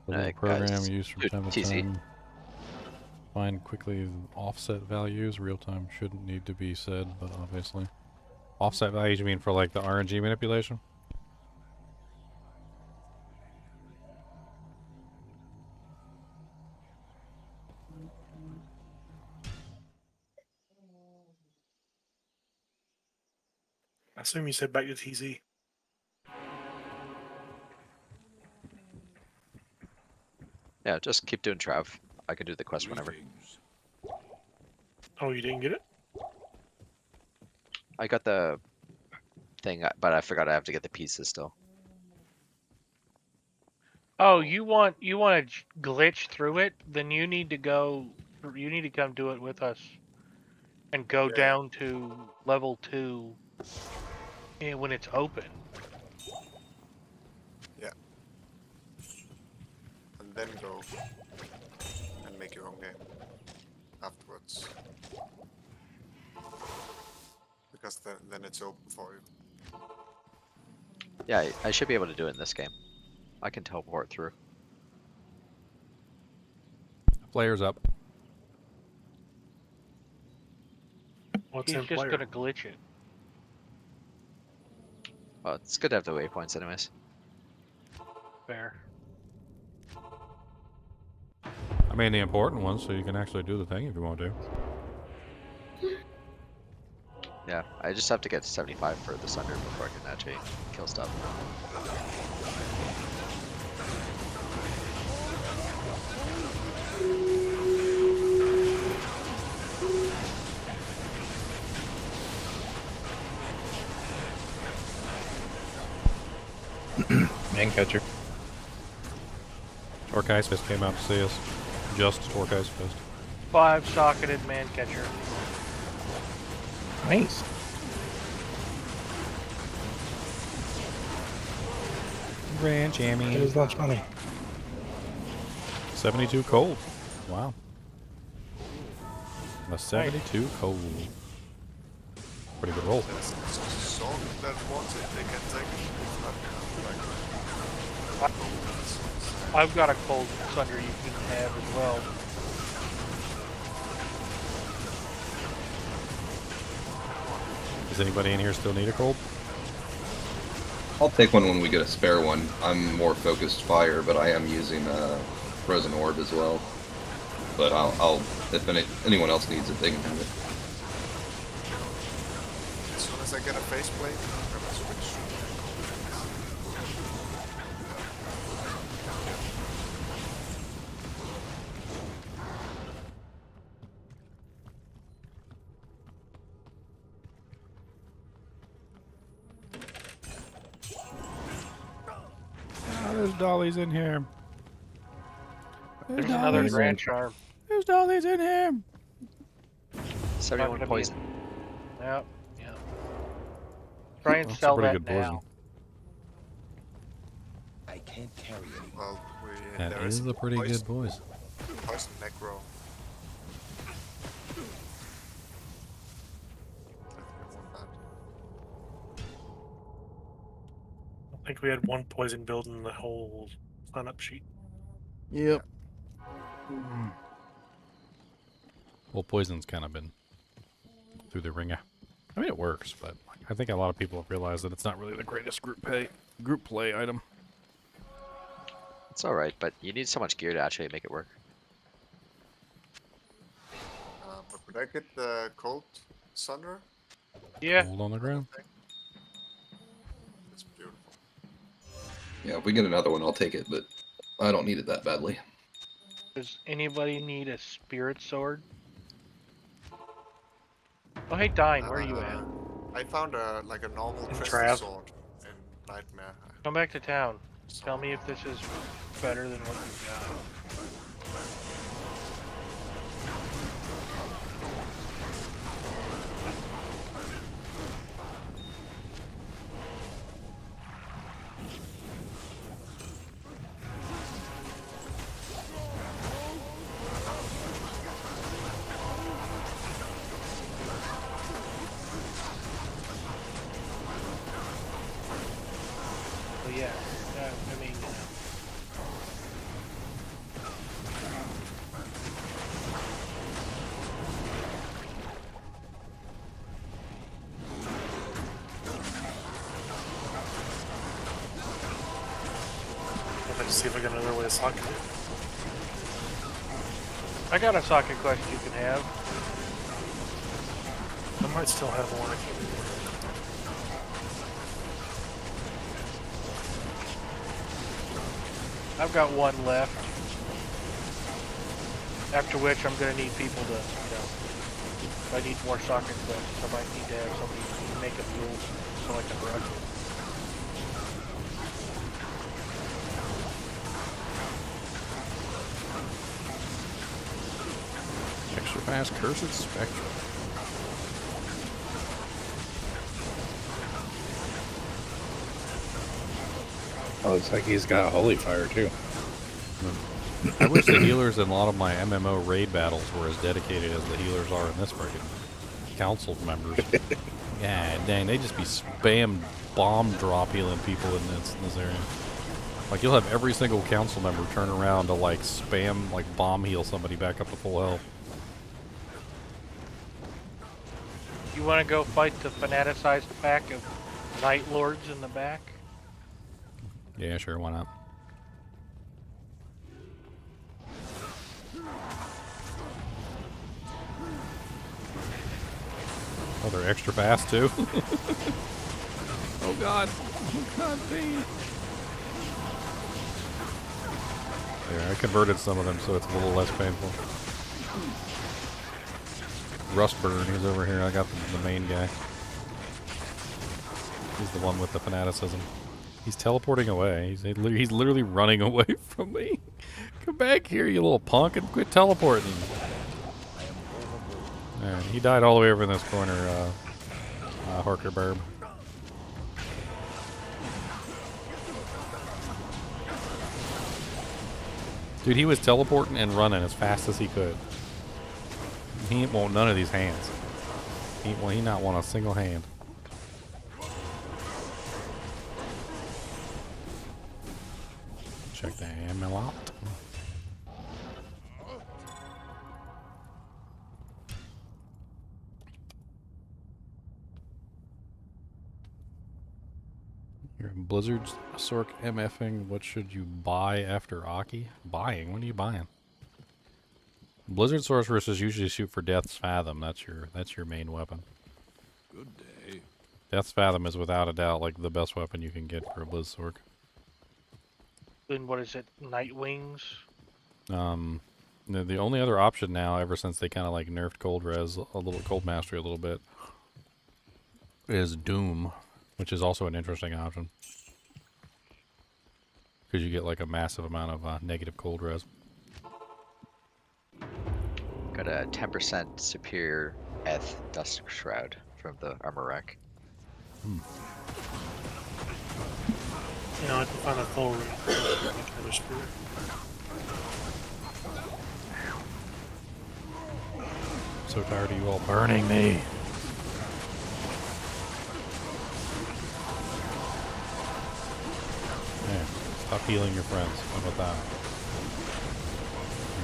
The little program used from time to time. Find quickly offset values. Real time shouldn't need to be said, but obviously. Offset values you mean for like the RNG manipulation? I assume you said back to TZ. Yeah, just keep doing Trav. I can do the quest whenever. Oh, you didn't get it? I got the thing, but I forgot I have to get the pieces still. Oh, you want to glitch through it? Then you need to go. You need to come do it with us, and go down to level 2 when it's open. Yeah. And then go and make your own game afterwards. Because then it's open for you. Yeah, I should be able to do it in this game. I can teleport through. Player's up. What's He's in just player? gonna glitch it. Well, it's good to have the waypoints anyways. Fair. I mean the important ones, so you can actually do the thing if you want to. Yeah, I just have to get to 75 for the Sunder before I can actually kill stuff. Man catcher. Torkai's Fist came out to see us. Just Torkai's Fist. 5-socketed man catcher. Nice. Grand jammy. It is much money. 72 cold. Wow. A 72 cold. Pretty good roll. Song that wants it, they can take it. I've got a cold Sunder you can have as well. Does anybody in here still need a cold? I'll take one when we get a spare one. I'm more focused fire, but I am using frozen orb as well. But I'll if anyone else needs it, they can have it. As soon as I get a faceplate, I'm gonna switch. Oh, there's dollies in here. There's another grand charm. There's dollies in here. 71 poison. Yep. Yep. Try and That's sell a pretty that good now. poison. I can't carry it. Well, That there is a pretty poison- good poison. Poison necro. I think we had one poison build in the whole sign-up sheet. Yep. Well, poison's kind of been through the ringer. I mean, it works, but I think a lot of people have realized that it's not really the greatest group play item. It's alright, but you need so much gear to actually make it work. But would I get the cold Sunder? Yeah. Hold on the ground. It's beautiful. Yeah, if we get another one, I'll take it, but I don't need it that badly. Does anybody need a spirit sword? Oh, hey, Dine, where are you at? I found a normal crystal Trav. sword in nightmare. Come back to town. Tell me if this is better than what you've got. See if I got another way to socket it. I got a socket quest you can have. I might still have one. I've got one left. After which I'm gonna need people to, if I need more socket quests, I might need to have somebody make a mule so I can rush it. Extra fast cursed spectrum. Oh, looks like he's got holy fire too. I wish the healers in a lot of my MMO raid battles were as dedicated as the healers are in this freaking council members. God dang, they just be spam bomb drop healing people in this area. Like, you'll have every single council member turn around to like spam, like bomb heal somebody back up to full health. You want to go fight the fanaticized pack of Night Lords in the back? Yeah, sure, why not? Oh, they're extra fast too. Oh god. Oh god, dang. Yeah, I converted some of them so it's a little less painful. Rustburn, he's over here. I got the main guy. He's the one with the fanaticism. He's teleporting away. He's literally running away from me. Come back here, you little punk, and quit teleporting. And he died all the way over in this corner, Harker Burb. Dude, he was teleporting and running as fast as he could. He ain't want none of these hands. He not want a single hand. Check the ammo out. You're in Blizzard's Sork MFing. What should you buy after Aki? Buying? What are you buying? Blizzard sorceresses usually shoot for Death's Fathom. That's your main weapon. Good day. Death's Fathom is without a doubt like the best weapon you can get for a Blizz Sork. Then what is it? Night Wings? The only other option now, ever since they kind of like nerfed Cold Res a little, Cold Mastery a little bit, is Doom, which is also an interesting option because you get like a massive amount of negative Cold Res. Got a 10% superior Eth Dust Shroud from the armor rack. You know, I can find a full spirit. So tired of you all burning me. Yeah, stop healing your friends. How about that?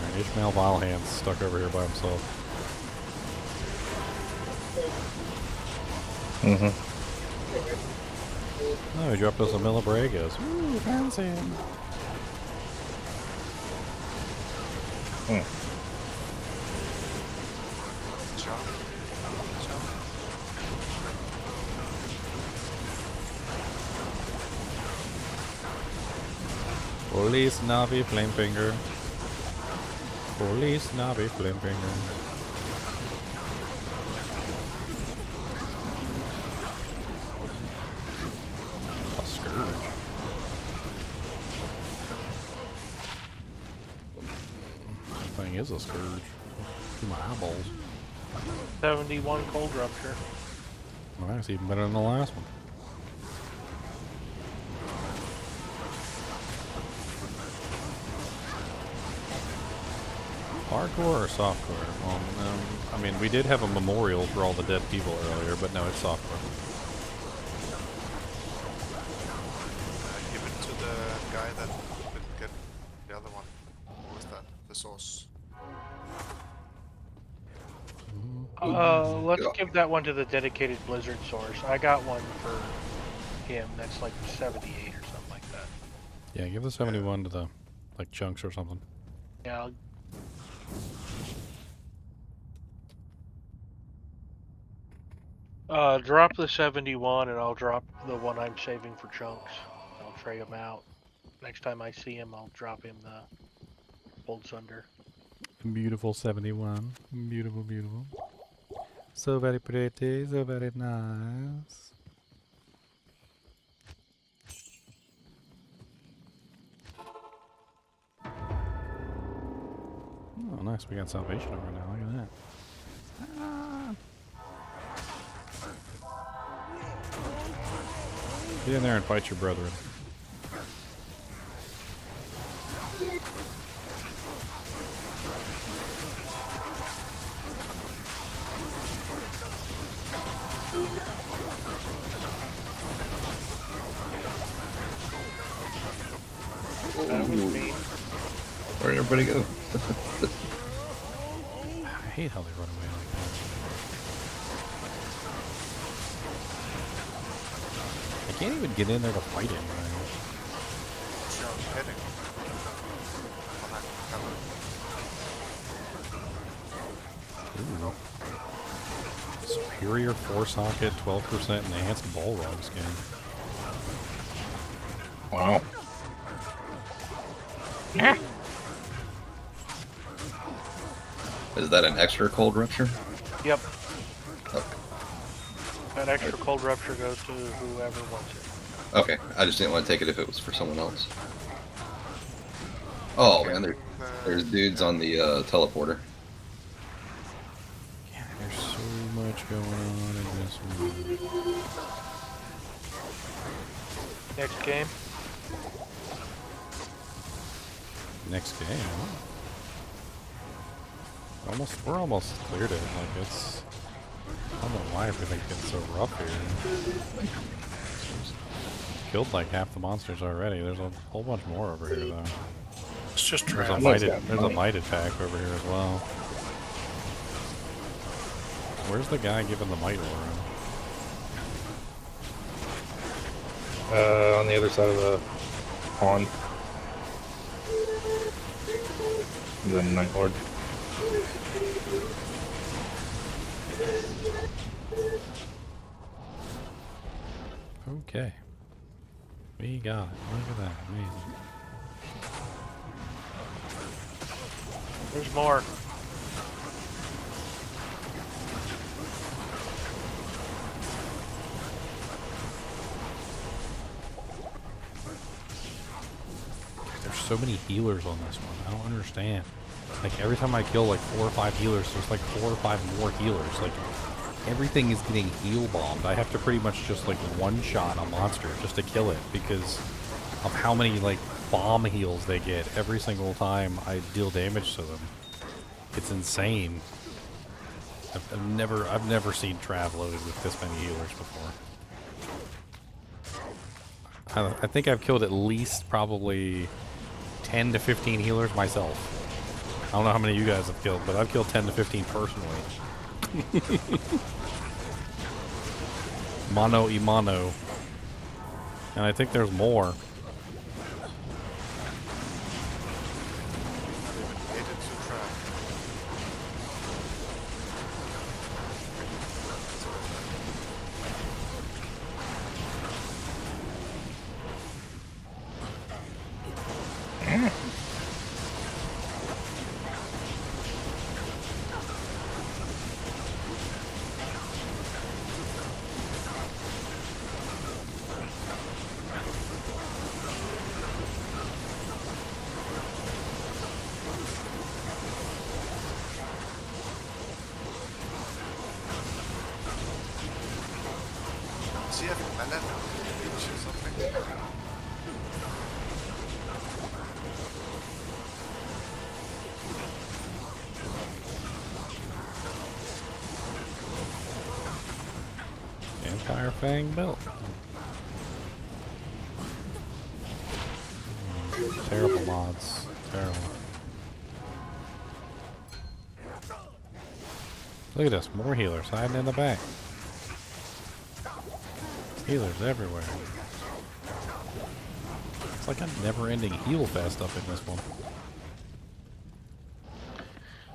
Alright, Ishmael Vilehand's stuck over here by himself. Oh, he dropped us a Millabragas. Ooh, fancy him. Police Navi Flamefinger. Police Navi Flamefinger. A skirt. thing is a scourge. Through my eyeballs. 71 cold rupture. Well, that's even better than the last one. Hardcore or softcore? Well, I mean, we did have a memorial for all the dead people earlier, but no, it's softcore. Give it to the guy that couldn't get the other one. What was that? The source. Let's give that one to the dedicated Blizzard source. I got one for him that's like 78 or something like that. Yeah, give the 71 to the, like, chunks or something. Yeah. Drop the 71 and I'll drop the one I'm saving for chunks. I'll trade them out. Next time I see him, I'll drop him the Old Sunder. Beautiful 71. Beautiful, beautiful. So very pretty, so very nice. Oh, nice. We got salvation over now. Look at that. Ah. Get in there and fight your brethren. Where'd everybody go? I hate how they run away like that. I can't even get in there to fight him right now. Ooh. Superior 4-socket, 12% enhanced ballrog skin. Wow. Is that an extra cold rupture? Yep. Okay. That extra cold rupture goes to whoever wants it. Okay, I just didn't want to take it if it was for someone else. Oh man, there's dudes on the teleporter. Yeah, there's so much going on in this one. Next game. Next game. We're almost cleared it. Like it's. I don't know why everything's getting so rough here. Killed like half the monsters already. There's a whole bunch more over here though. It's just there's trash. a mighted pack over here as well. Where's the guy giving the might aura? On the other side of the pond. The Night Lord. Okay. We got it. Look at that. Amazing. There's more. There's so many healers on this one. I don't understand. Like every time I kill like 4 or 5 healers, there's like 4 or 5 more healers. Like everything is getting heal bombed. I have to pretty much just like one-shot a monster just to kill it because of how many like bomb heals they get every single time I deal damage to them. It's insane. I've never seen Trav loaded with this many healers before. I think I've killed at least probably 10 to 15 healers myself. I don't know how many you guys have killed, but I've killed 10 to 15 personally. Mano y mano. And I think there's more. Leech or something. Empire Fang belt. Terrible mods. Terrible. Look at this. More healers hiding in the back. Healers everywhere. It's like a never-ending heal fest up in this one.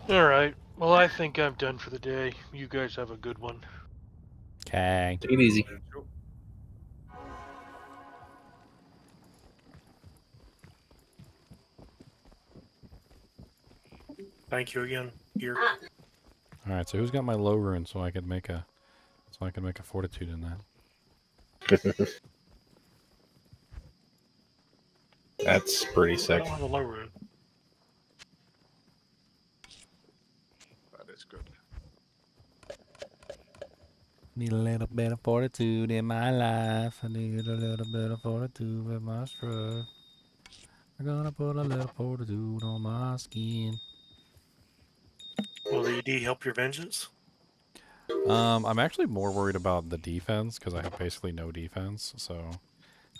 Alright. Well, I think I'm done for the day. You guys have a good one. Okay. Take it easy. Thank you again. Here. All right. So who's got my low rune so I could make a fortitude in that? That's pretty I sick. don't have a low rune. That is good. Need a little bit of fortitude in my life. I need a little bit of fortitude with my strut. I'm gonna put a little fortitude on my skin. Will the ED help your vengeance? I'm actually more worried about the defense because I have basically no defense. So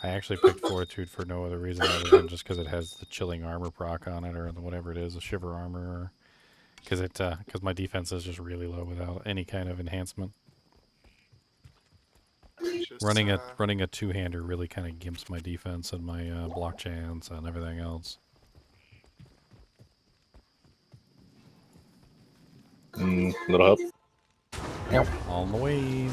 I actually picked fortitude for no other reason other than just because it has the chilling armor proc on it or whatever it is, a shiver armor. Because my defense is just really low without any kind of enhancement. Running a two-hander really kind of gimps my defense and my block chance and everything else. Little help. Yep. On the way.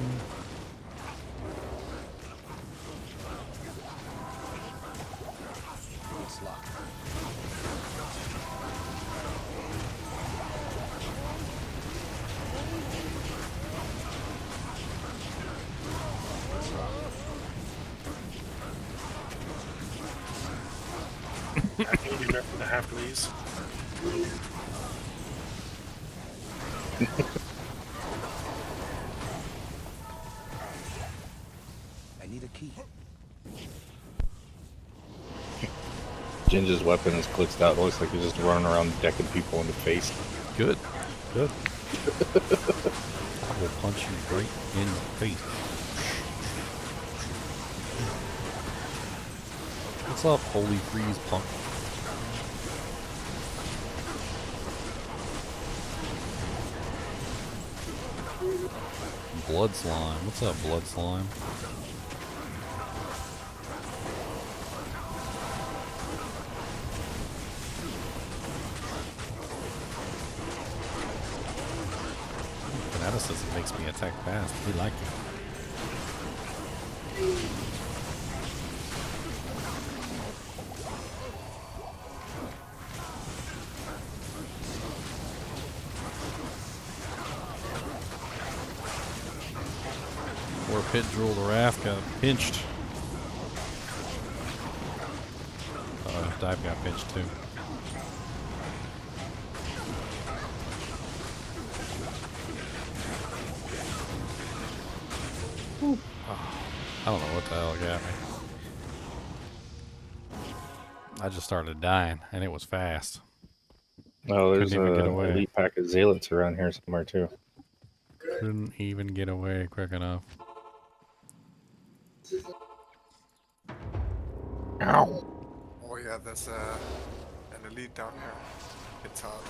I can do that for the half of these. I need a key. Ginger's weapon is glitched out. It looks like he's just running around decking people in the face. Good. Good. I will punch you right in the face. What's up, Holy Freeze punk? Blood slime. What's up, blood slime? Fanaticism makes me attack fast. We like it. Poor pit drool the Raft got pinched. Dive got pinched too. Oh, I don't know what the hell got me. I just started dying, and it was fast. Oh, there's Couldn't even get a away. elite pack of zealots around here somewhere too. Couldn't even get away quick enough. Ow. Oh yeah, there's an elite down here. It's hard.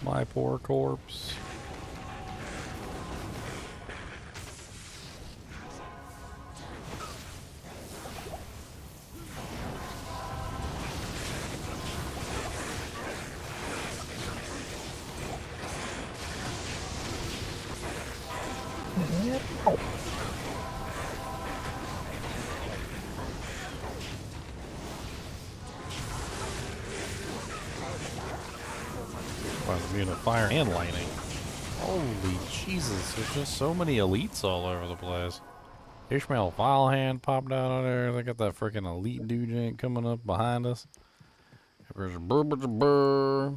My poor corpse. Immune to fire and lightning. Holy Jesus, there's just so many elites all over the place. Ishmael Filehand popped out of there. They got that freaking elite dude coming up behind us. There's a burr.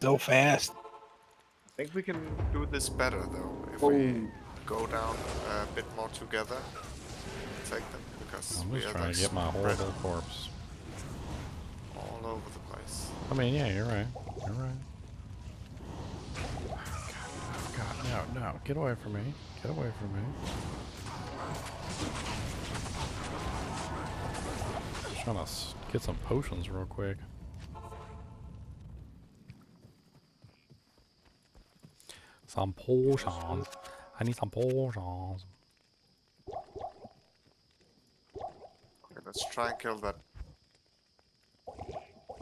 So fast. I think we can do this better though if we go down a bit more together and take them, because I'm we just are trying like to get my spread horrible corpse. all over the place. I mean, yeah, you're right. You're right. God, no, get away from me. Get away from me. Just trying to get some potions real quick. Some potions. I need some potions. Okay, let's try and kill that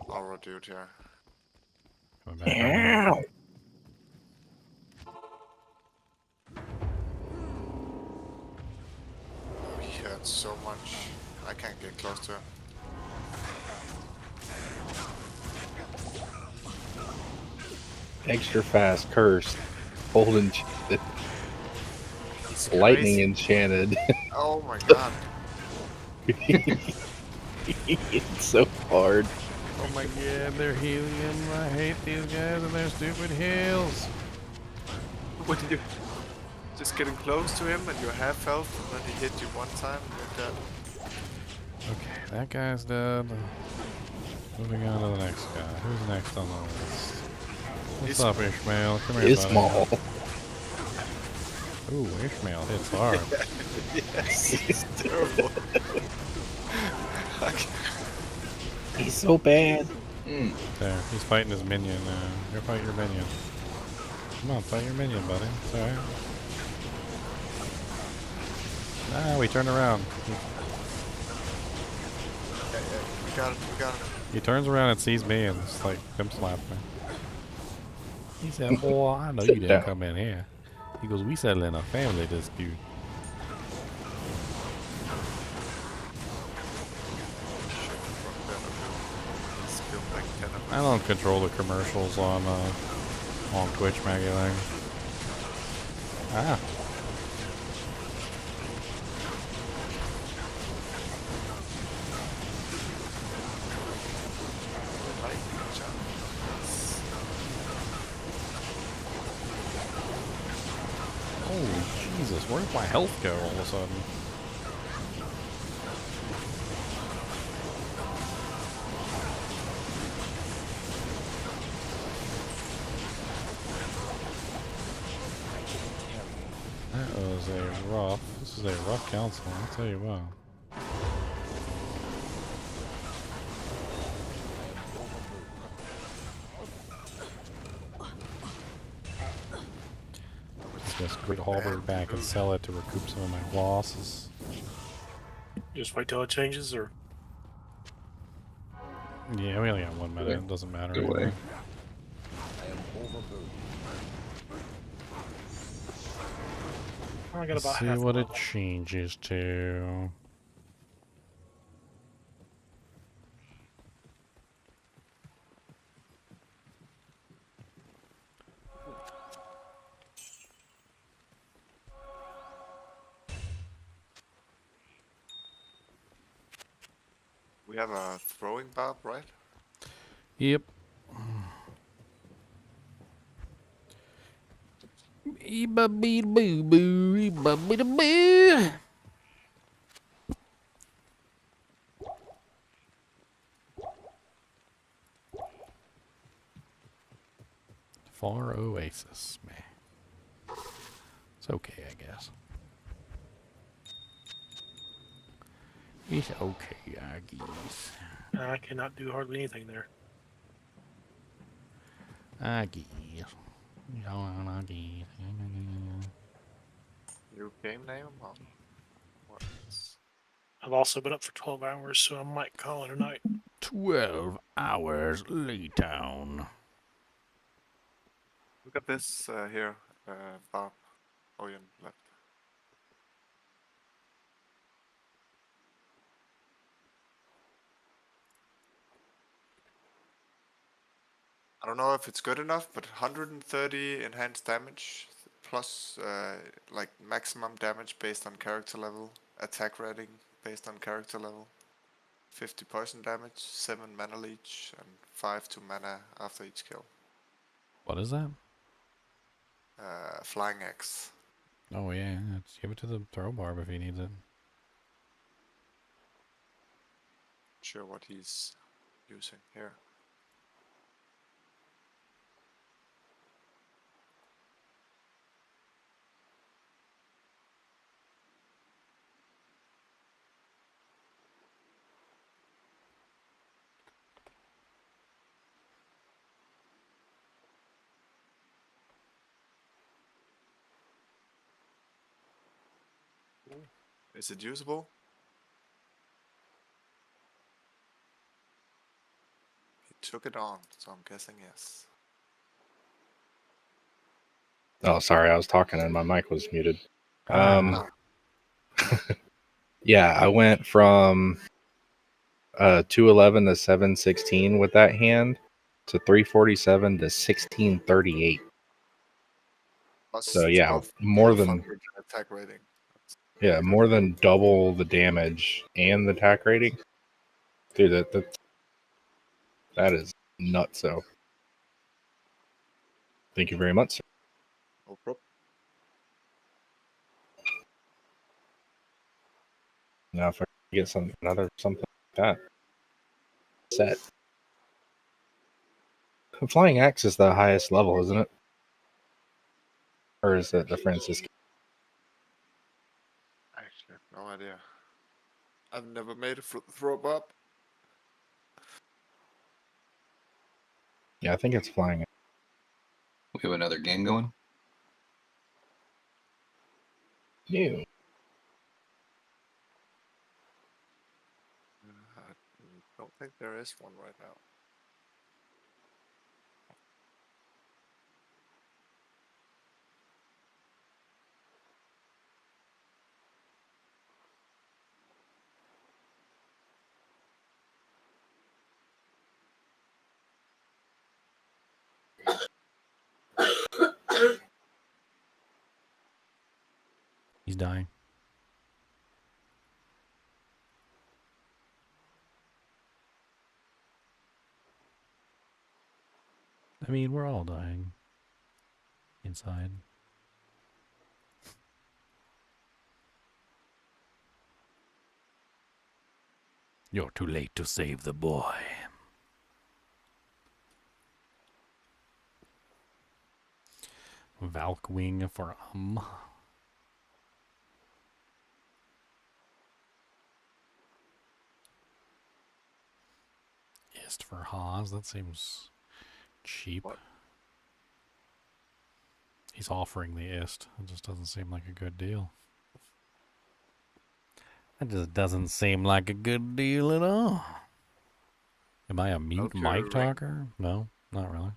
aura dude here. Coming back down. Oh, he hurts so much. I can't get close to him. Extra fast, cursed, cold enchanted, lightning enchanted. Oh my god. It's so hard. Oh my god, they're healing him. I hate these guys and their stupid heals. When you just getting close to him and you're half health and then he hit you one time and you're dead. Okay, that guy's dead. Moving on to the next guy. Who's next on the list? What's up, Ishmael? Come here, Ismail. buddy. Ooh, Ishmael hits hard. Yes, he's terrible. He's so bad. There, he's fighting his minion. Go fight your minion. Come on, fight your minion, buddy. It's alright. Ah, we turned around. We got it, we got it. He turns around and sees me and just like him slap me. He said, boy, I know you didn't come in here. He goes, we settling a family dispute. I don't control the commercials on Twitch, Maggie Lang. Ah. Holy Jesus, where did my health go all of a sudden? That was a rough, this is a rough council, I'll tell you what. Just great halberd back and sell it to recoup some of my losses. Just wait till it changes, or? Yeah, we only got 1 minute, it doesn't matter Good anyway. way. I got Let's about see half what a it changes to. We have a throwing barb, right? Yep. Far oasis, man. It's okay, I guess. It's okay, I guess. I cannot do hardly anything there. I guess. I guess. New game name? Or what? I've also been up for 12 hours, so I might call it a night. 12 hours later. Look at this here, barb. Oh, you left. I don't know if it's good enough, but 130 enhanced damage plus like maximum damage based on character level, attack rating based on character level, 50 poison damage, 7 mana leech, and 5 to mana after each kill. What is that? Flying axe. Oh yeah, let's give it to the throw barb if he needs it. Sure what he's using here. Is it usable? He took it on, so I'm guessing yes. Oh, sorry, I was talking and my mic was muted. Yeah, I went from 211 to 716 with that hand to 347 to 1638. So yeah, more than attack rating. Yeah, more than double the damage and the attack rating. Dude, that is nuts. So, thank you very much, sir. No problem. Now, if I get something like that set, Flying Axe is the highest level, isn't it? Or is it the Franciscan? Actually, I have no idea. I've never made a throw up. Yeah, I think it's Flying Axe. We have another game going? Yeah. I don't think there is one right now. He's dying. I mean, we're all dying. Inside. You're too late to save the boy. Valkwing for Ist for Haas, that seems cheap. What? He's offering the Ist. It just doesn't seem like a good deal. That just doesn't seem like a good deal at all. Am I a mute mic talker? No, not really.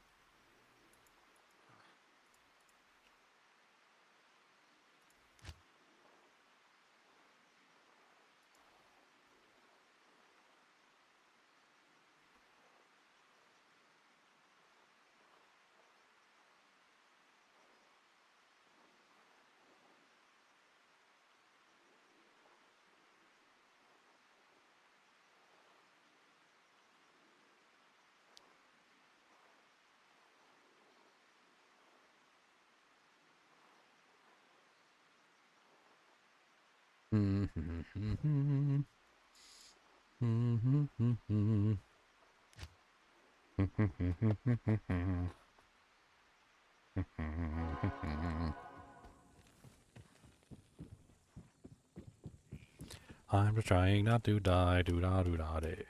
I'm just trying not to die, do-da-do-da-day.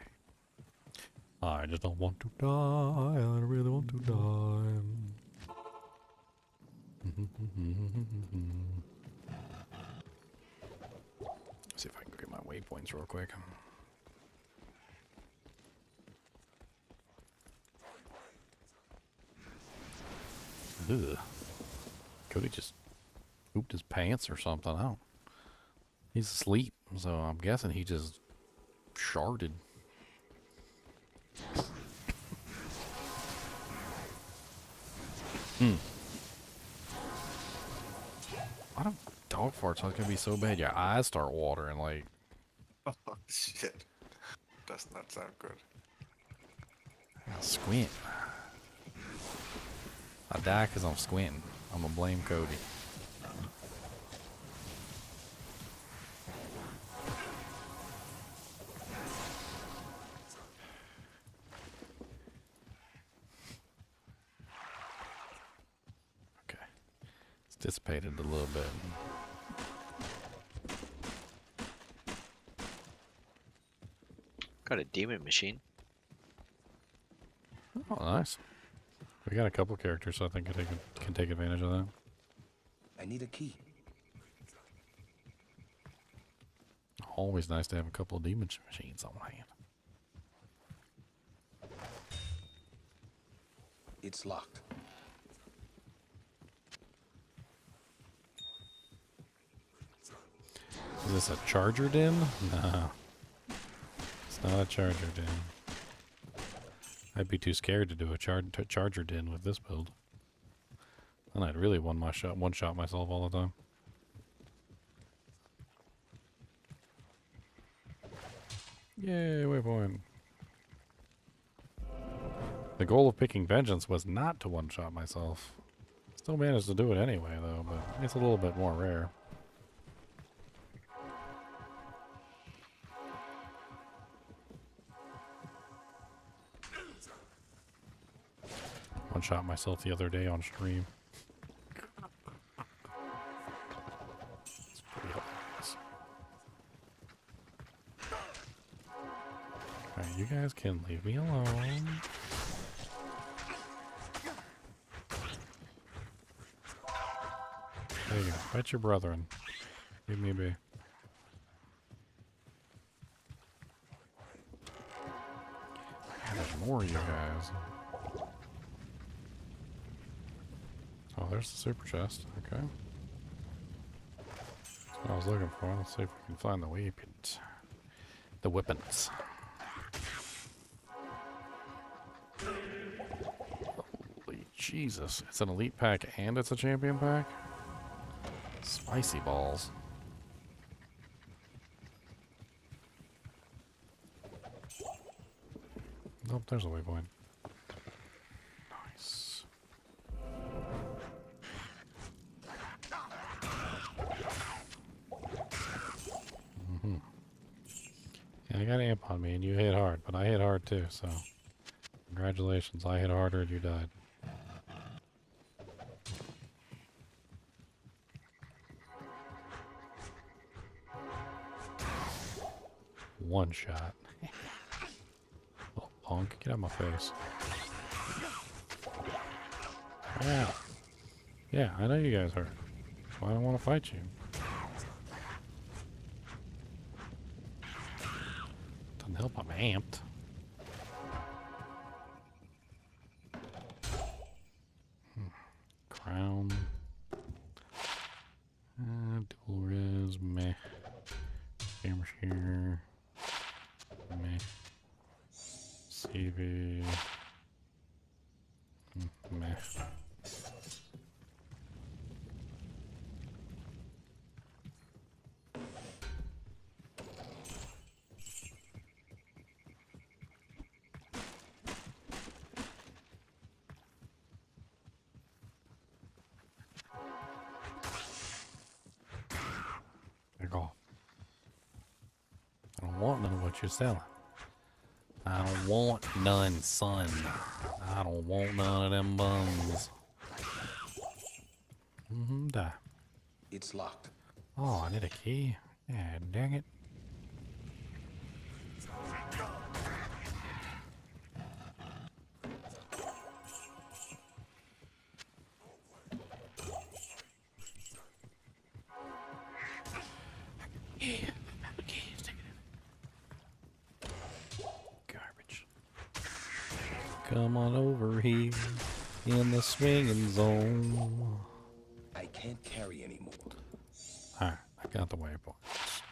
I just don't want to die, I don't really want to die. See if I can get my waypoints real quick. Ugh. Cody just pooped his pants or something. I don't. He's asleep, so I'm guessing he just sharded. Why do dog farts always gonna be so bad? Your eyes start watering like. Oh shit. Does not sound good. Squint. I die because I'm squinting. I'm gonna blame Cody. Okay. It's dissipated a little bit. Got a demon machine. Oh, nice. We got a couple characters, so I think can take advantage of that. I need a key. Always nice to have a couple of demon machines on hand. It's locked. Is this a charger den? No. It's not a charger den. I'd be too scared to do a charger den with this build. Then I'd really one-shot myself all the time. Yay, waypoint. The goal of picking Vengeance was not to one-shot myself. Still managed to do it anyway, though, but it's a little bit more rare. One-shot myself the other day on stream. It's pretty hilarious. Alright, you guys can leave me alone. There you go. Fight your brethren. Leave me be. There's more of you guys. Oh, there's the super chest. Okay. That's what I was looking for. Let's see if we can find the weapons. The weapons. Holy Jesus. It's an elite pack and it's a champion pack? Spicy balls. Nope, there's a waypoint. Nice. Yeah, I got an amp on me and you hit hard, but I hit hard too, so congratulations, I hit harder and you died. One shot. Little punk, get out of my face. Ow. Yeah, I know you guys hurt. That's why I don't want to fight you. Doesn't help I'm amped. Crown. Dual res, meh. Camera share. Meh. CV. Meh. Back off. I don't want none of what you're selling. I don't want none, son. I don't want none of them buns. Die. It's locked. Oh, I need a key. Yeah, dang it. Garbage. Come on over here in the swinging zone. I can't carry anymore. Alright, I got the waypoint.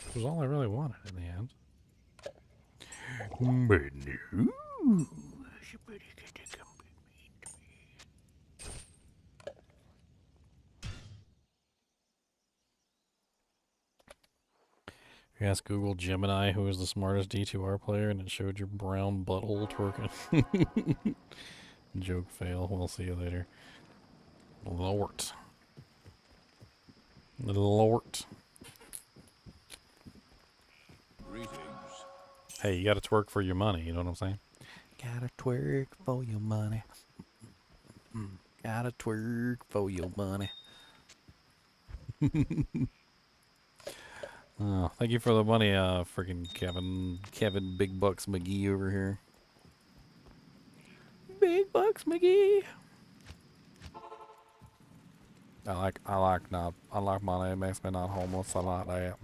Which was all I really wanted in the end. But no. You ask Google Gemini who is the smartest D2R player and it showed your brown butthole twerking. Joke fail. We'll see you later. Lord. Lord. Greetings. Hey, you gotta twerk for your money, you know what I'm saying? Gotta twerk for your money. Gotta twerk for your money. Oh, thank you for the money, freaking Kevin Big Bucks McGee over here. Big Bucks McGee. I like money. It makes me not homeless. I like that.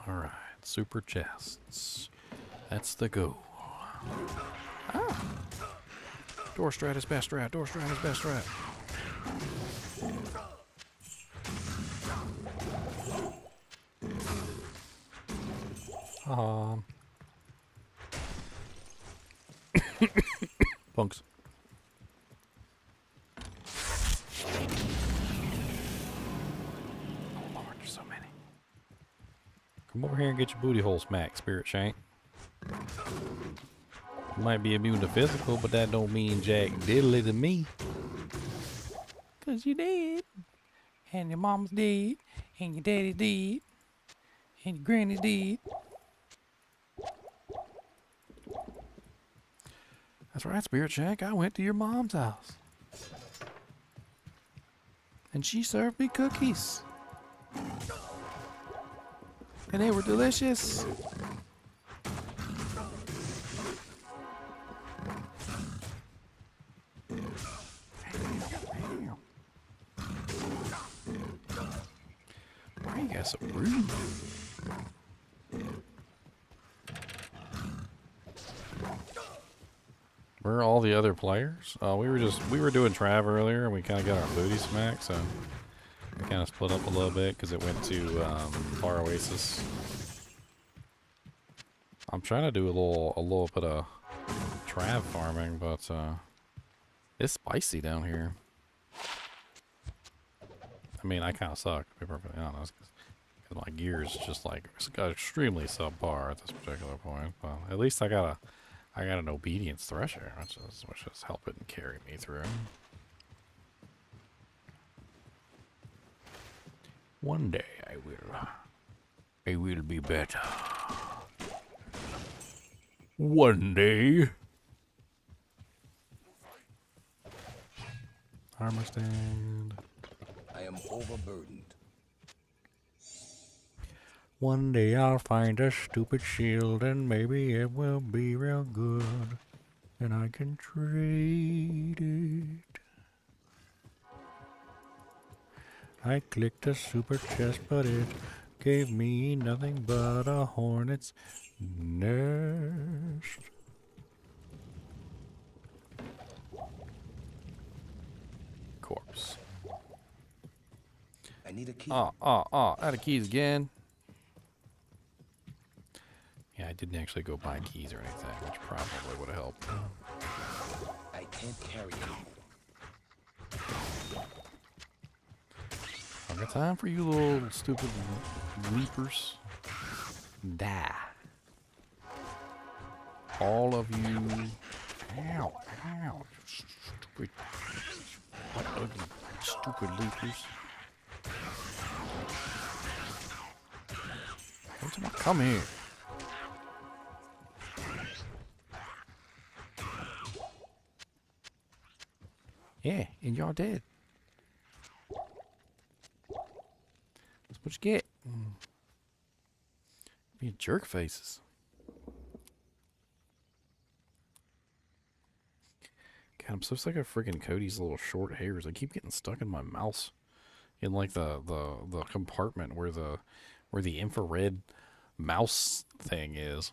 Alright, super chests. That's the go. Ah! Door strat is best strat. Door strat is best strat. Punks. Oh Lord, there's so many. Come over here and get your booty hole smacked, Spirit Shank. You might be immune to physical, but that don't mean jack diddly to me. 'Cause you dead. And your mama's dead. And your daddy's dead. And your granny's dead. That's right, Spirit Shack. I went to your mom's house. And she served me cookies. And they were delicious. Why you guys so rude? Where are all the other players? We were doing Trav earlier, and we kind of got our booty smacked, so we kind of split up a little bit because it went to Far Oasis. I'm trying to do a little bit of Trav farming, but it's spicy down here. I mean, I kind of suck, to be perfectly honest, because my gear is just like extremely subpar at this particular point. But at least I got an obedience thresher, which is helping carry me through. One day I will be better. One day. Armor stand. I am overburdened. One day I'll find a stupid shield and maybe it will be real good. And I can trade it. I clicked a super chest, but it gave me nothing but a hornet's nest. Corpse. I need a key. Out of keys again. Yeah, I didn't actually go buy keys or anything, which probably would have helped. I can't carry it. I got time for you little stupid leapers. Die. All of you. Ow, ow. Stupid. What ugly, stupid leapers. Come here. Yeah, and y'all dead. That's what you get. Being jerk faces. God, I'm so sick of freaking Cody's little short hairs. I keep getting stuck in my mouse, in like the compartment where the infrared mouse thing is.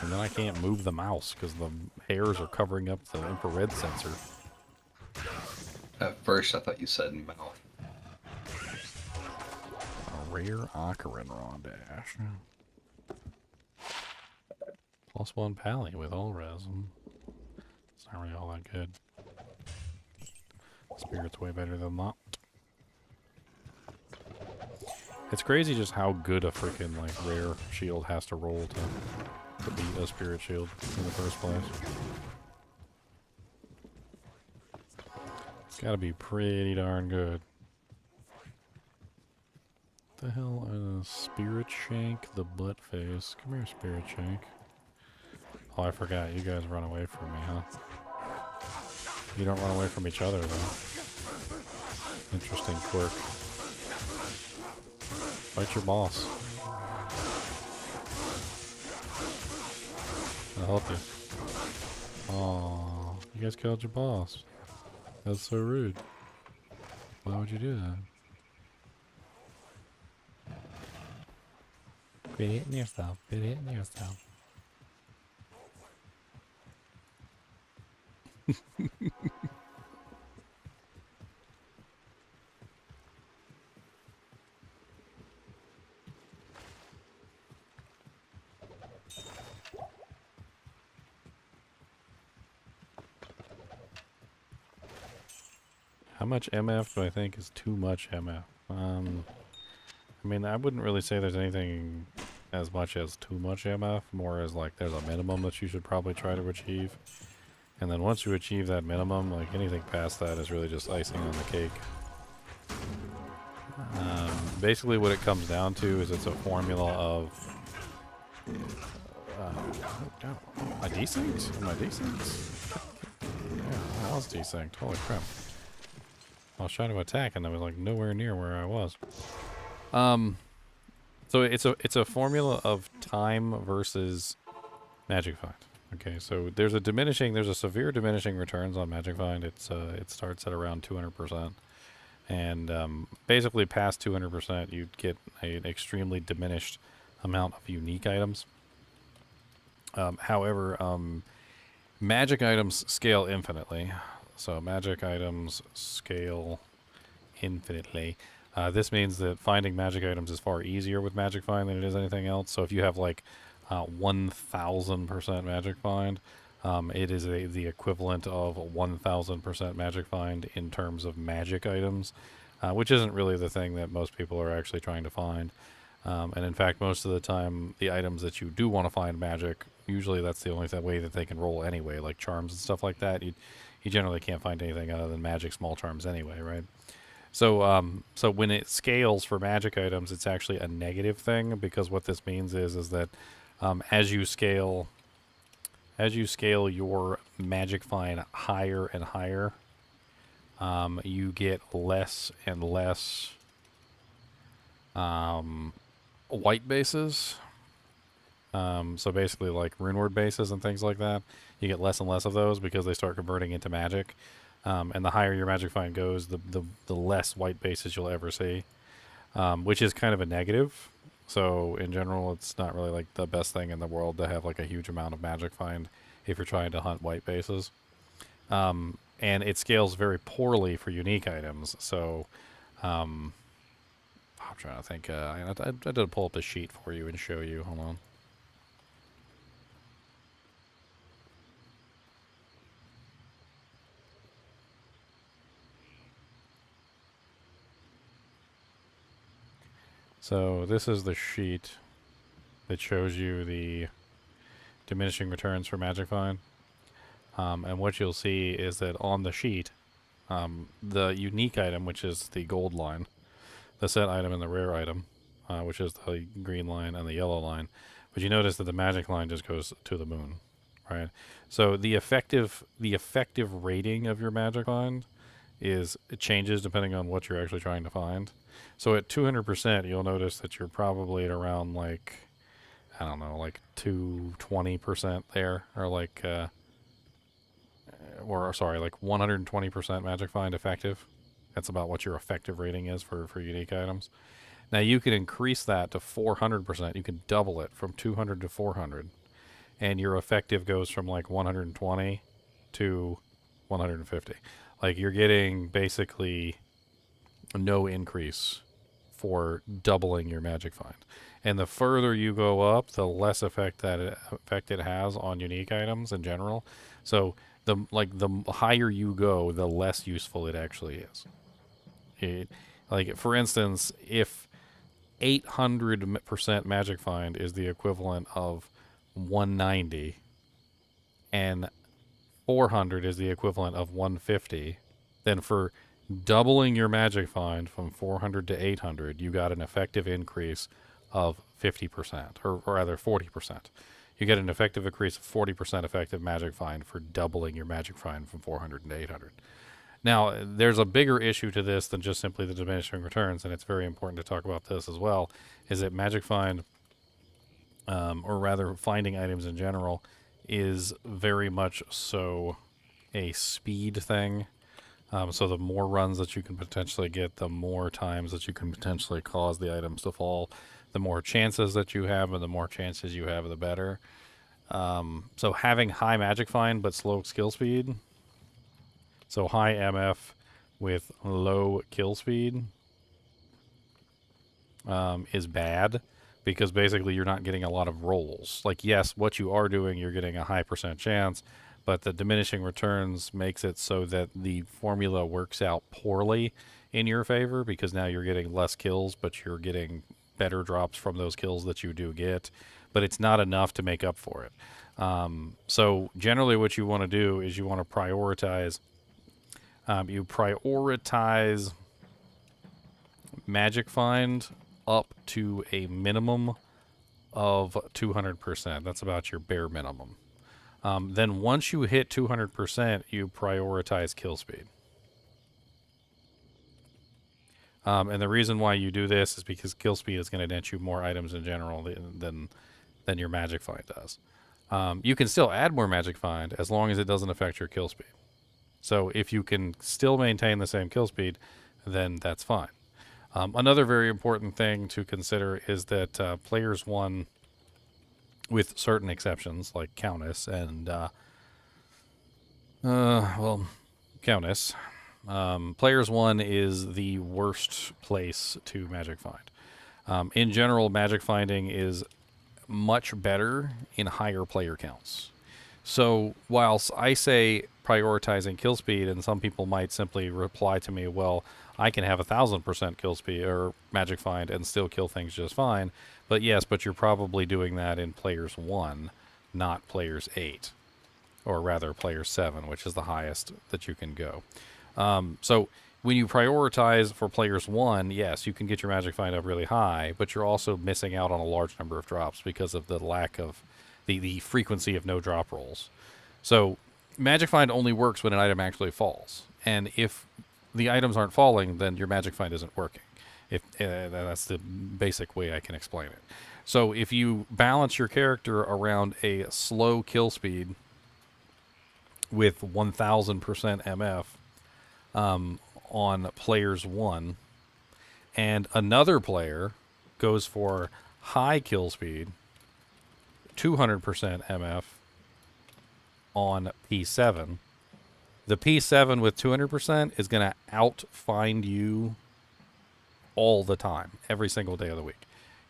And then I can't move the mouse because the hairs are covering up the infrared sensor. At first, I thought you said mouth. A rare Ocarina Dash. +1 pally with all res. It's not really all that good. Spirit's way better than that. It's crazy just how good a freaking like rare shield has to roll to beat a spirit shield in the first place. It's gotta be pretty darn good. What the hell is Spirit Shank the butt face? Come here, Spirit Shank. Oh, I forgot. You guys run away from me, huh? You don't run away from each other, though. Interesting quirk. Fight your boss. I'll help you. Aw, you guys killed your boss. That's so rude. Why would you do that? Quit hitting yourself. Quit hitting yourself. How much MF do I think is too much MF? I mean, I wouldn't really say there's anything as much as too much MF, more as like there's a minimum that you should probably try to achieve. And then once you achieve that minimum, like anything past that is really just icing on the cake. Basically what it comes down to is it's a formula of... am I desynced? Am I desynced? Yeah, I was desynced. Holy crap. I was trying to attack and I was like nowhere near where I was. So it's a formula of time versus Magic Find. Okay, so there's a severe diminishing returns on Magic Find. It starts at around 200%, and basically past 200%, you'd get an extremely diminished amount of unique items. However, magic items scale infinitely. So magic items scale infinitely. This means that finding magic items is far easier with Magic Find than it is anything else. So if you have like 1000% Magic Find, it is the equivalent of 1000% Magic Find in terms of magic items, which isn't really the thing that most people are actually trying to find. And in fact, most of the time, the items that you do want to find magic, usually that's the only way that they can roll anyway, like charms and stuff like that. You generally can't find anything other than magic small charms anyway, right? So so when it scales for magic items, it's actually a negative thing, because what this means is that as you scale your Magic Find higher and higher, you get less and less white bases. So basically like runeward bases and things like that, you get less and less of those because they start converting into magic. And the higher your Magic Find goes, the less white bases you'll ever see, which is kind of a negative. So in general, it's not really like the best thing in the world to have like a huge amount of Magic Find if you're trying to hunt white bases. And it scales very poorly for unique items. So I'm trying to think. I did pull up a sheet for you and show you. Hold on. So this is the sheet that shows you the diminishing returns for Magic Find. And what you'll see is that on the sheet, the unique item, which is the gold line, the set item and the rare item, which is the green line and the yellow line, but you notice that the magic line just goes to the moon, right? So the effective rating of your Magic Find it changes depending on what you're actually trying to find. So at 200%, you'll notice that you're probably at around like, I don't know, like 220% there, or like, like 120% Magic Find effective. That's about what your effective rating is for unique items. Now you can increase that to 400%. You can double it from 200 to 400, and your effective goes from like 120 to 150. Like you're getting basically no increase for doubling your Magic Find. And the further you go up, the less effect it has on unique items in general. So the higher you go, the less useful it actually is. Like for instance, if 800% magic find is the equivalent of 190, and 400 is the equivalent of 150, then for doubling your magic find from 400 to 800, you got an effective increase of 50%, or rather 40%. You get an effective increase of 40% effective magic find for doubling your magic find from 400 to 800. Now, there's a bigger issue to this than just simply the diminishing returns, and it's very important to talk about this as well, is that magic find, or rather finding items in general, is very much so a speed thing. So the more runs that you can potentially get, the more times that you can potentially cause the items to fall, the more chances that you have, and the more chances you have, the better. So having high magic find but slow skill speed, so high MF with low kill speed, is bad, because basically you're not getting a lot of rolls. Like, yes, what you are doing, you're getting a high % chance, but the diminishing returns makes it so that the formula works out poorly in your favor, because now you're getting less kills, but you're getting better drops from those kills that you do get, but it's not enough to make up for it. So generally what you want to do is you want to prioritize magic find up to a minimum of 200%. That's about your bare minimum. Then once you hit 200%, you prioritize kill speed. And the reason why you do this is because kill speed is going to net you more items in general than your magic find does. You can still add more magic find as long as it doesn't affect your kill speed. So if you can still maintain the same kill speed, then that's fine. Another very important thing to consider is that players won, with certain exceptions like Countess and Countess, players 1 is the worst place to magic find. In general, magic finding is much better in higher player counts. So whilst I say prioritizing kill speed, and some people might simply reply to me, well, I can have 1,000% kill speed or magic find and still kill things just fine. But yes, but you're probably doing that in players 1, not players 8, or rather players 7, which is the highest that you can go. So when you prioritize for players 1, yes, you can get your magic find up really high, but you're also missing out on a large number of drops because of the lack of the frequency of no drop rolls. So magic find only works when an item actually falls, and if the items aren't falling, then your magic find isn't working. If that's the basic way I can explain it. So if you balance your character around a slow kill speed with 1,000% MF on players 1, and another player goes for high kill speed, 200% MF on P7, the P7 with 200% is going to outfind you all the time, every single day of the week.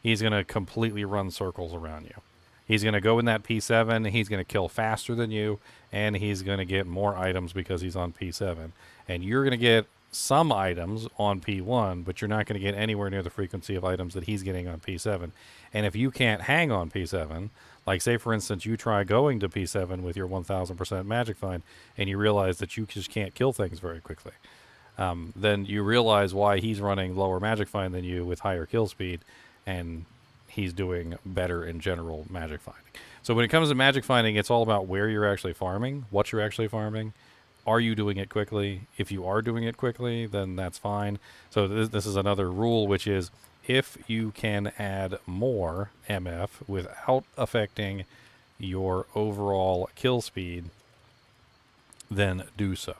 He's going to completely run circles around you. He's going to go in that P7, he's going to kill faster than you, and he's going to get more items because he's on P7. And you're going to get some items on P1, but you're not going to get anywhere near the frequency of items that he's getting on P7. And if you can't hang on P7, like say for instance you try going to P7 with your 1,000% magic find and you realize that you just can't kill things very quickly, then you realize why he's running lower magic find than you with higher kill speed, and he's doing better in general magic finding. So when it comes to magic finding, it's all about where you're actually farming, what you're actually farming. Are you doing it quickly? If you are doing it quickly, then that's fine. So this is another rule, which is if you can add more MF without affecting your overall kill speed, then do so.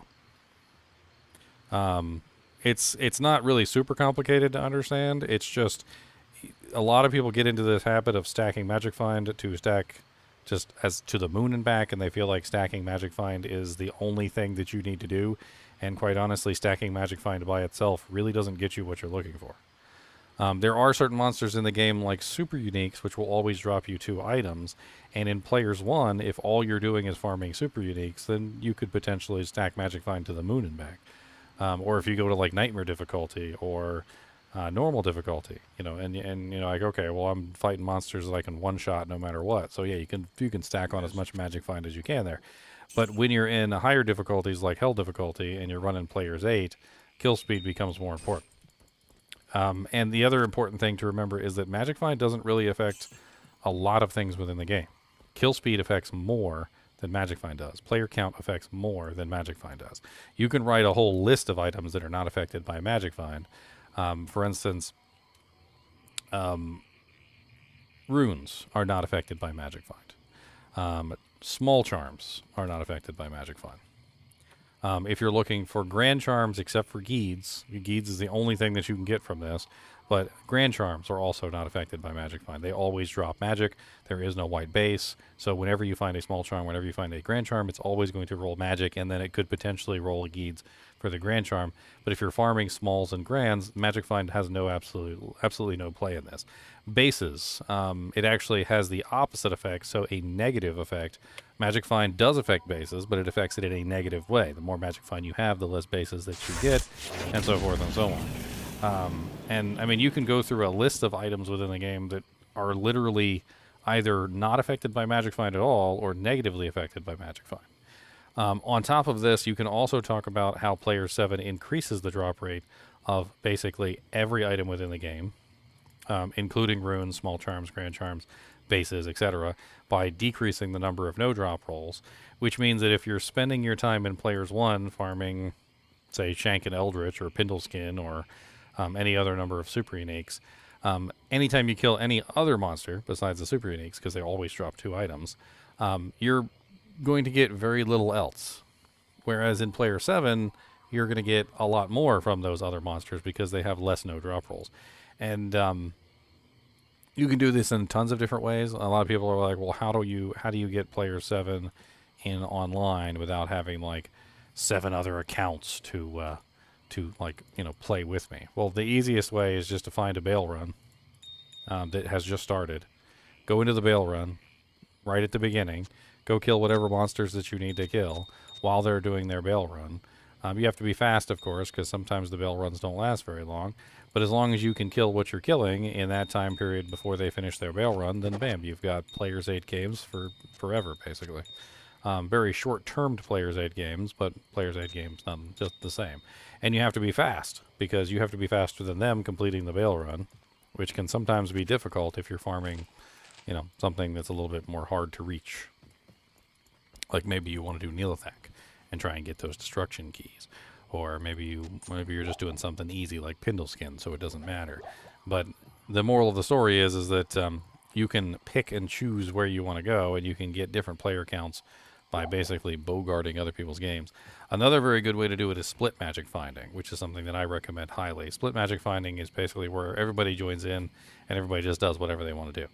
It's not really super complicated to understand. It's just a lot of people get into this habit of stacking magic find to stack just as to the moon and back, and they feel like stacking magic find is the only thing that you need to do. And quite honestly, stacking magic find by itself really doesn't get you what you're looking for. There are certain monsters in the game like super uniques, which will always drop you 2 items. And in Players 1, if all you're doing is farming super uniques, then you could potentially stack Magic Find to the moon and back. Or if you go to like Nightmare difficulty or normal difficulty, and like, okay, well, I'm fighting monsters that I can one-shot no matter what. So yeah, you can stack on as much Magic Find as you can there. But when you're in higher difficulties like Hell difficulty and you're running Players 8, kill speed becomes more important. And the other important thing to remember is that Magic Find doesn't really affect a lot of things within the game. Kill speed affects more than Magic Find does. Player count affects more than Magic Find does. You can write a whole list of items that are not affected by Magic Find. For instance, runes are not affected by Magic Find. Small charms are not affected by Magic Find. If you're looking for grand charms, except for Geeds is the only thing that you can get from this, but grand charms are also not affected by Magic Find. They always drop magic. There is no white base, so whenever you find a small charm, whenever you find a grand charm, it's always going to roll magic, and then it could potentially roll a Geeds for the grand charm. But if you're farming smalls and grands, Magic Find has absolutely no play in this. Bases, it actually has the opposite effect, so a negative effect. Magic Find does affect bases, but it affects it in a negative way. The more Magic Find you have, the less bases that you get, and so forth and so on. And I mean, you can go through a list of items within the game that are literally either not affected by Magic Find at all or negatively affected by Magic Find. On top of this, you can also talk about how Player 7 increases the drop rate of basically every item within the game, including runes, small charms, grand charms, bases, etc., by decreasing the number of no-drop rolls, which means that if you're spending your time in Players 1 farming, say, Shank and Eldritch or Pindleskin or any other number of super uniques, anytime you kill any other monster besides the super uniques, because they always drop 2 items, you're going to get very little else. Whereas in Player 7, you're going to get a lot more from those other monsters because they have less no-drop rolls. And you can do this in tons of different ways. A lot of people are like, well, how do you get Player 7 in online without having like 7 other accounts to like, play with me? Well, the easiest way is just to find a bail run that has just started. Go into the bail run right at the beginning. Go kill whatever monsters that you need to kill while they're doing their bail run. You have to be fast, of course, because sometimes the bail runs don't last very long. But as long as you can kill what you're killing in that time period before they finish their bail run, then bam, you've got Players 8 games for forever, basically. Very short-termed Players 8 games, but Players 8 games just the same. And you have to be fast, because you have to be faster than them completing the bail run, which can sometimes be difficult if you're farming, something that's a little bit more hard to reach. Like maybe you want to do Neelathak and try and get those destruction keys. Or maybe you're just doing something easy like Pindleskin, so it doesn't matter. But the moral of the story is that you can pick and choose where you want to go, and you can get different player counts by basically bogarting other people's games. Another very good way to do it is split magic finding, which is something that I recommend highly. Split magic finding is basically where everybody joins in and everybody just does whatever they want to do.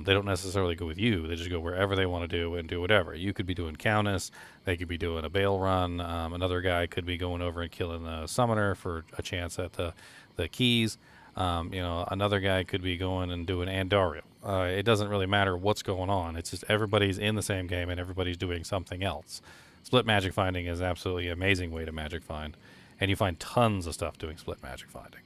They don't necessarily go with you. They just go wherever they want to do and do whatever. You could be doing Countess. They could be doing a bail run. Another guy could be going over and killing the summoner for a chance at the keys. Another guy could be going and doing Andariel. It doesn't really matter what's going on. It's just everybody's in the same game and everybody's doing something else. Split magic finding is absolutely an amazing way to magic find. And you find tons of stuff doing split magic finding.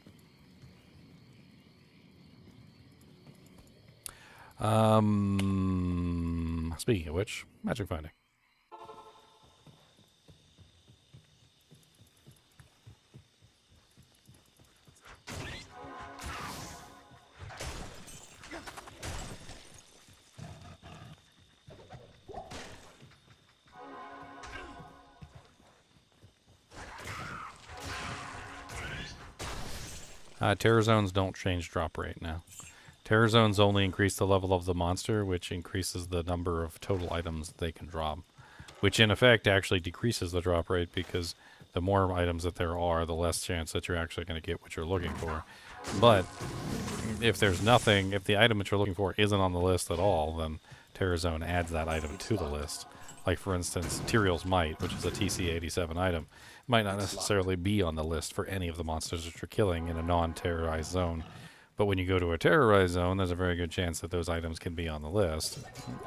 Speaking of which, magic finding. Terror zones don't change drop rate now. Terror zones only increase the level of the monster, which increases the number of total items they can drop, which in effect actually decreases the drop rate because the more items that there are, the less chance that you're actually going to get what you're looking for. But if there's nothing, if the item that you're looking for isn't on the list at all, then Terror Zone adds that item to the list. Like, for instance, Tyrael's Might, which is a TC-87 item, might not necessarily be on the list for any of the monsters that you're killing in a non-terrorized zone. But when you go to a terrorized zone, there's a very good chance that those items can be on the list,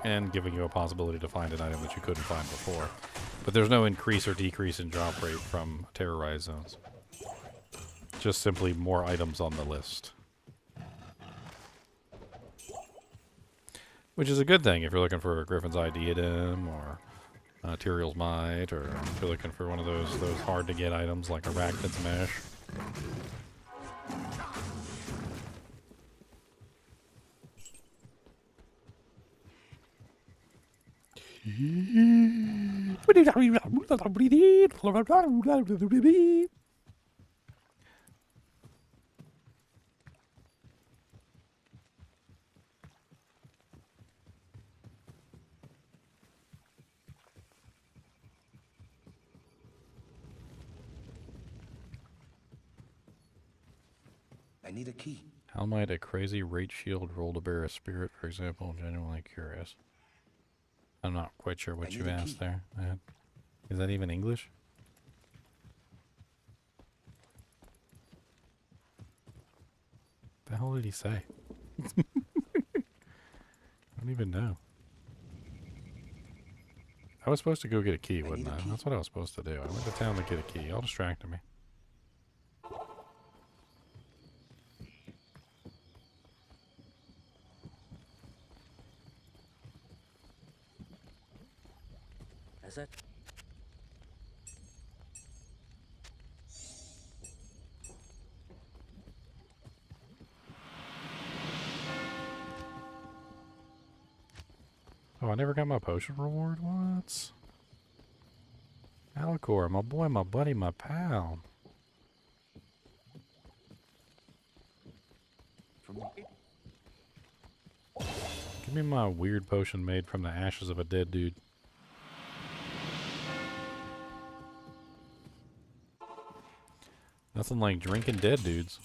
and giving you a possibility to find an item that you couldn't find before. But there's no increase or decrease in drop rate from terrorized zones. Just simply more items on the list. Which is a good thing if you're looking for a Griffin's Eye Diadem, or Tyrael's Might, or if you're looking for one of those hard-to-get items like a Arachnid's Mesh. I need a key. How might a crazy rate shield roll to bear a spirit, for example? I'm genuinely curious. I'm not quite sure what you asked there. Is that even English? The hell did he say? I don't even know. I was supposed to go get a key, wasn't I? That's what I was supposed to do. I went to town to get a key. Y'all distracted me. Is it? Oh, I never got my potion reward? What? Alicor, my boy, my buddy, my pal. Give me my weird potion made from the ashes of a dead dude. Nothing like drinking dead dudes.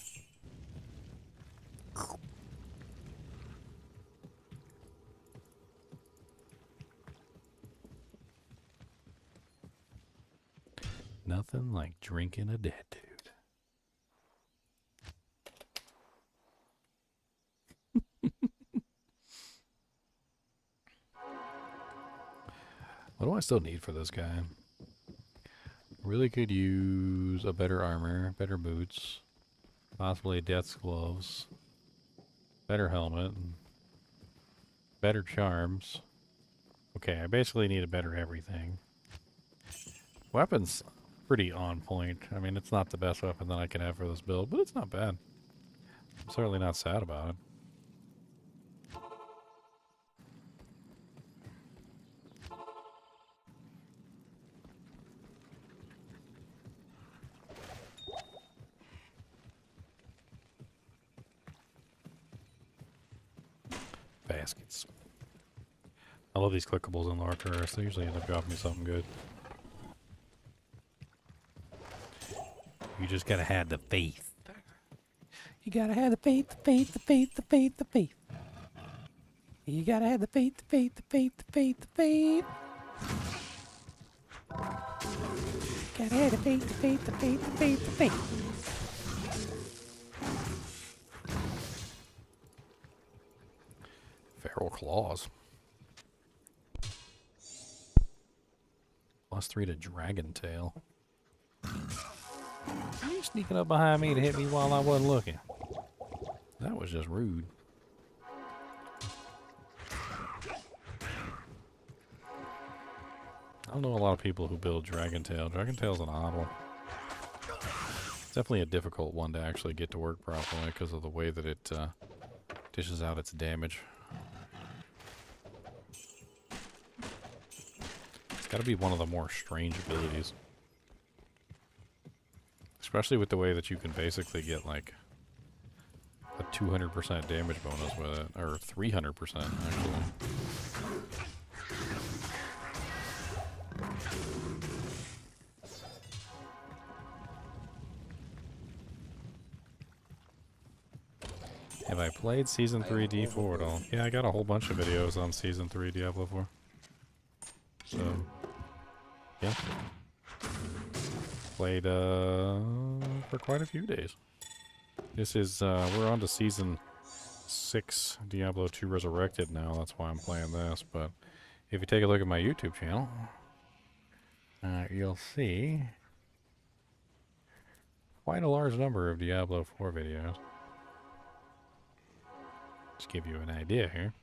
Nothing like drinking a dead dude. What do I still need for this guy? Really could use a better armor, better boots, possibly death's gloves, better helmet, better charms. Okay, I basically need a better everything. Weapons pretty on point. I mean, it's not the best weapon that I can have for this build, but it's not bad. I'm certainly not sad about it. Baskets. I love these clickables in the Arcturus. They usually end up dropping me something good. You just gotta have the faith. You gotta have the faith, the faith, the faith, the faith, the faith. You gotta have the faith, the faith, the faith, the faith, the faith. Gotta have the faith, the faith, the faith, the faith, the faith. Feral claws. +3 to Dragon Tail. Are you sneaking up behind me to hit me while I wasn't looking? That was just rude. I don't know a lot of people who build Dragon Tail. Dragon Tail's an odd one. It's definitely a difficult one to actually get to work properly because of the way that it dishes out its damage. It's got to be one of the more strange abilities. Especially with the way that you can basically get like a 200% damage bonus with it, or 300% actually. Have I played Season 3 D4 at all? Yeah, I got a whole bunch of videos on Season 3 Diablo 4. So, yeah. Played for quite a few days. This is, we're on to Season 6, Diablo II Resurrected now. That's why I'm playing this. But if you take a look at my YouTube channel, you'll see quite a large number of Diablo 4 videos. Just give you an idea here.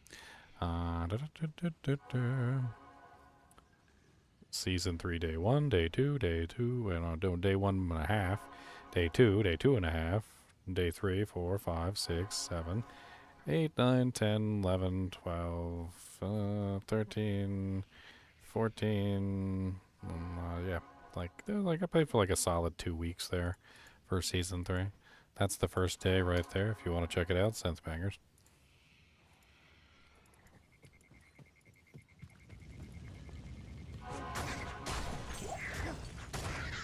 Season 3, Day 1, Day 2, Day 2, and Day 1.5, Day 2, Day 2.5, Day 3, 4, 5, 6, 7, 8, 9, 10, 11, 12, 13, 14, yeah, like I played for like a solid 2 weeks there for Season 3. That's the first day right there if you want to check it out, Sense Bangers.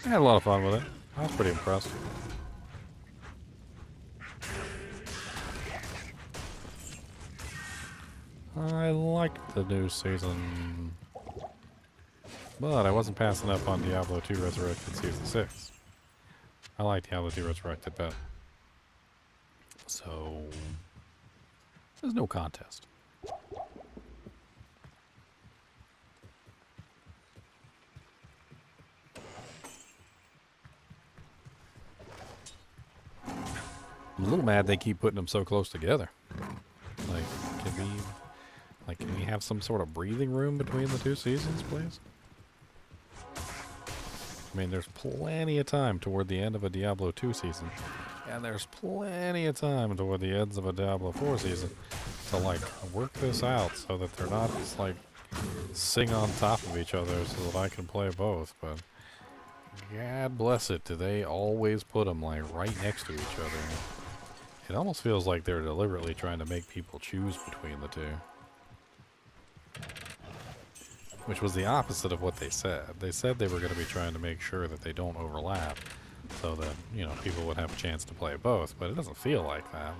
I had a lot of fun with it. I was pretty impressed. I liked the new season, but I wasn't passing up on Diablo II Resurrected Season 6. I like Diablo II Resurrected better. So, there's no contest. I'm a little mad they keep putting them so close together. Like, can we have some sort of breathing room between the 2 seasons, please? I mean, there's plenty of time toward the end of a Diablo 2 season, and there's plenty of time toward the ends of a Diablo 4 season to, like, work this out so that they're not just, like, sing on top of each other so that I can play both, but God bless it, do they always put them, like, right next to each other. It almost feels like they're deliberately trying to make people choose between the 2. Which was the opposite of what they said. They said they were going to be trying to make sure that they don't overlap so that, you know, people would have a chance to play both, but it doesn't feel like that.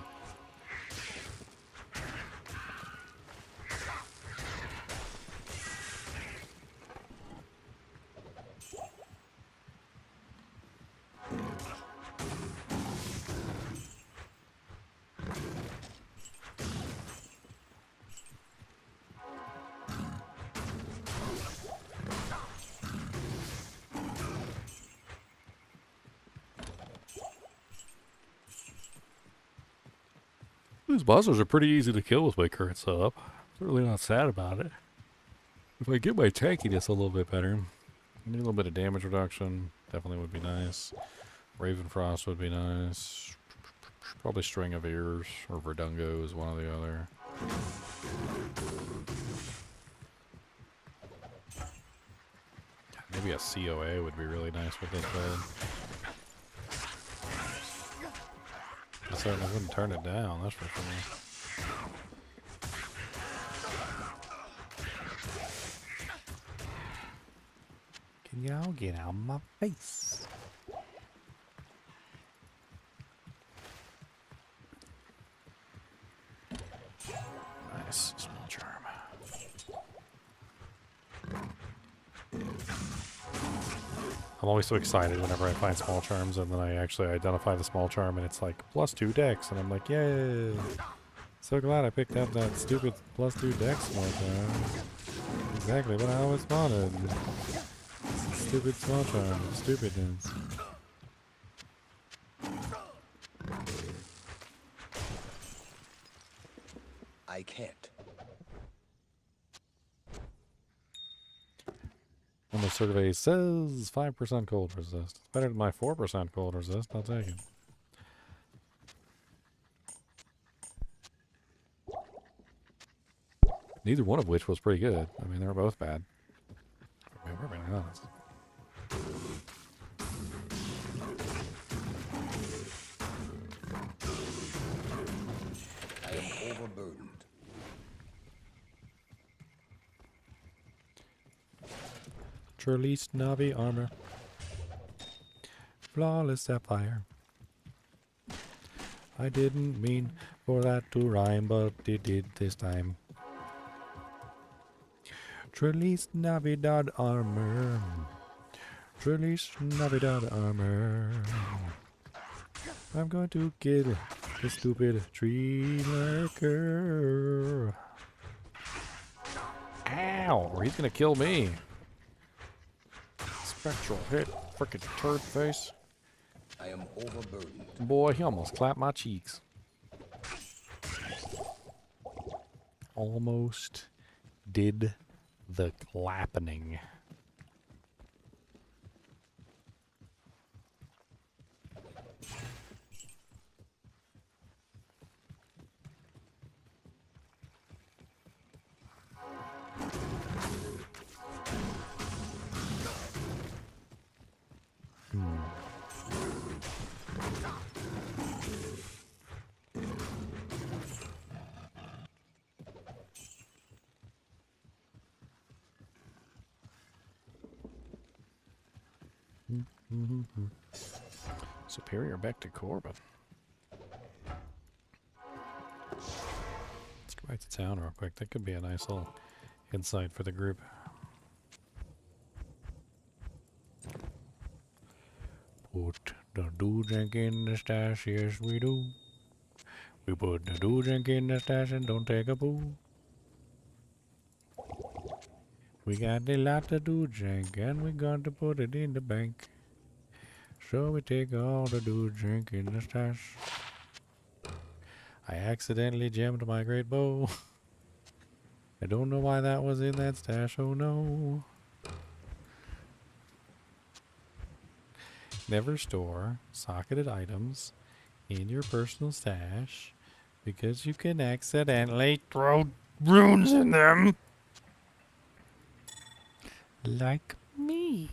These bosses are pretty easy to kill with my current setup. I'm really not sad about it. If I get my tankiness a little bit better, need a little bit of damage reduction, definitely would be nice. Ravenfrost would be nice. Probably String of Ears or Verdungos, one or the other. Maybe a COA would be really nice with this build. I certainly wouldn't turn it down, that's for sure. Can y'all get out of my face? Nice, small charm. I'm always so excited whenever I find small charms and then I actually identify the small charm and it's like +2 dex and I'm like, yay! So glad I picked up that stupid +2 dex small charm. Exactly what I always wanted. Stupid small charm, stupidness. I can't. And the survey says 5% cold resist. It's better than my 4% cold resist. I'll take it. Neither one of which was pretty good. I mean, they were both bad. I mean, we're being honest. I am overburdened. Released Navi armor. Flawless sapphire. I didn't mean for that to rhyme, but it did this time. Released Navidad armor. Released Navidad armor. I'm going to kill the stupid tree lurker. Ow! He's gonna kill me. Spectral hit, frickin' turd face. I am overburdened. Boy, he almost clapped my cheeks. Almost did the clapping. Superior back to Corbin. Let's go back to town real quick. That could be a nice little insight for the group. Put the do drink in the stash, yes we do. We put the do drink in the stash and don't take a poo. We got a lot to do drink and we got to put it in the bank. So we take all the do drink in the stash. I accidentally jammed my great bow. I don't know why that was in that stash, oh no. Never store socketed items in your personal stash because you can accidentally throw runes in them. Like me.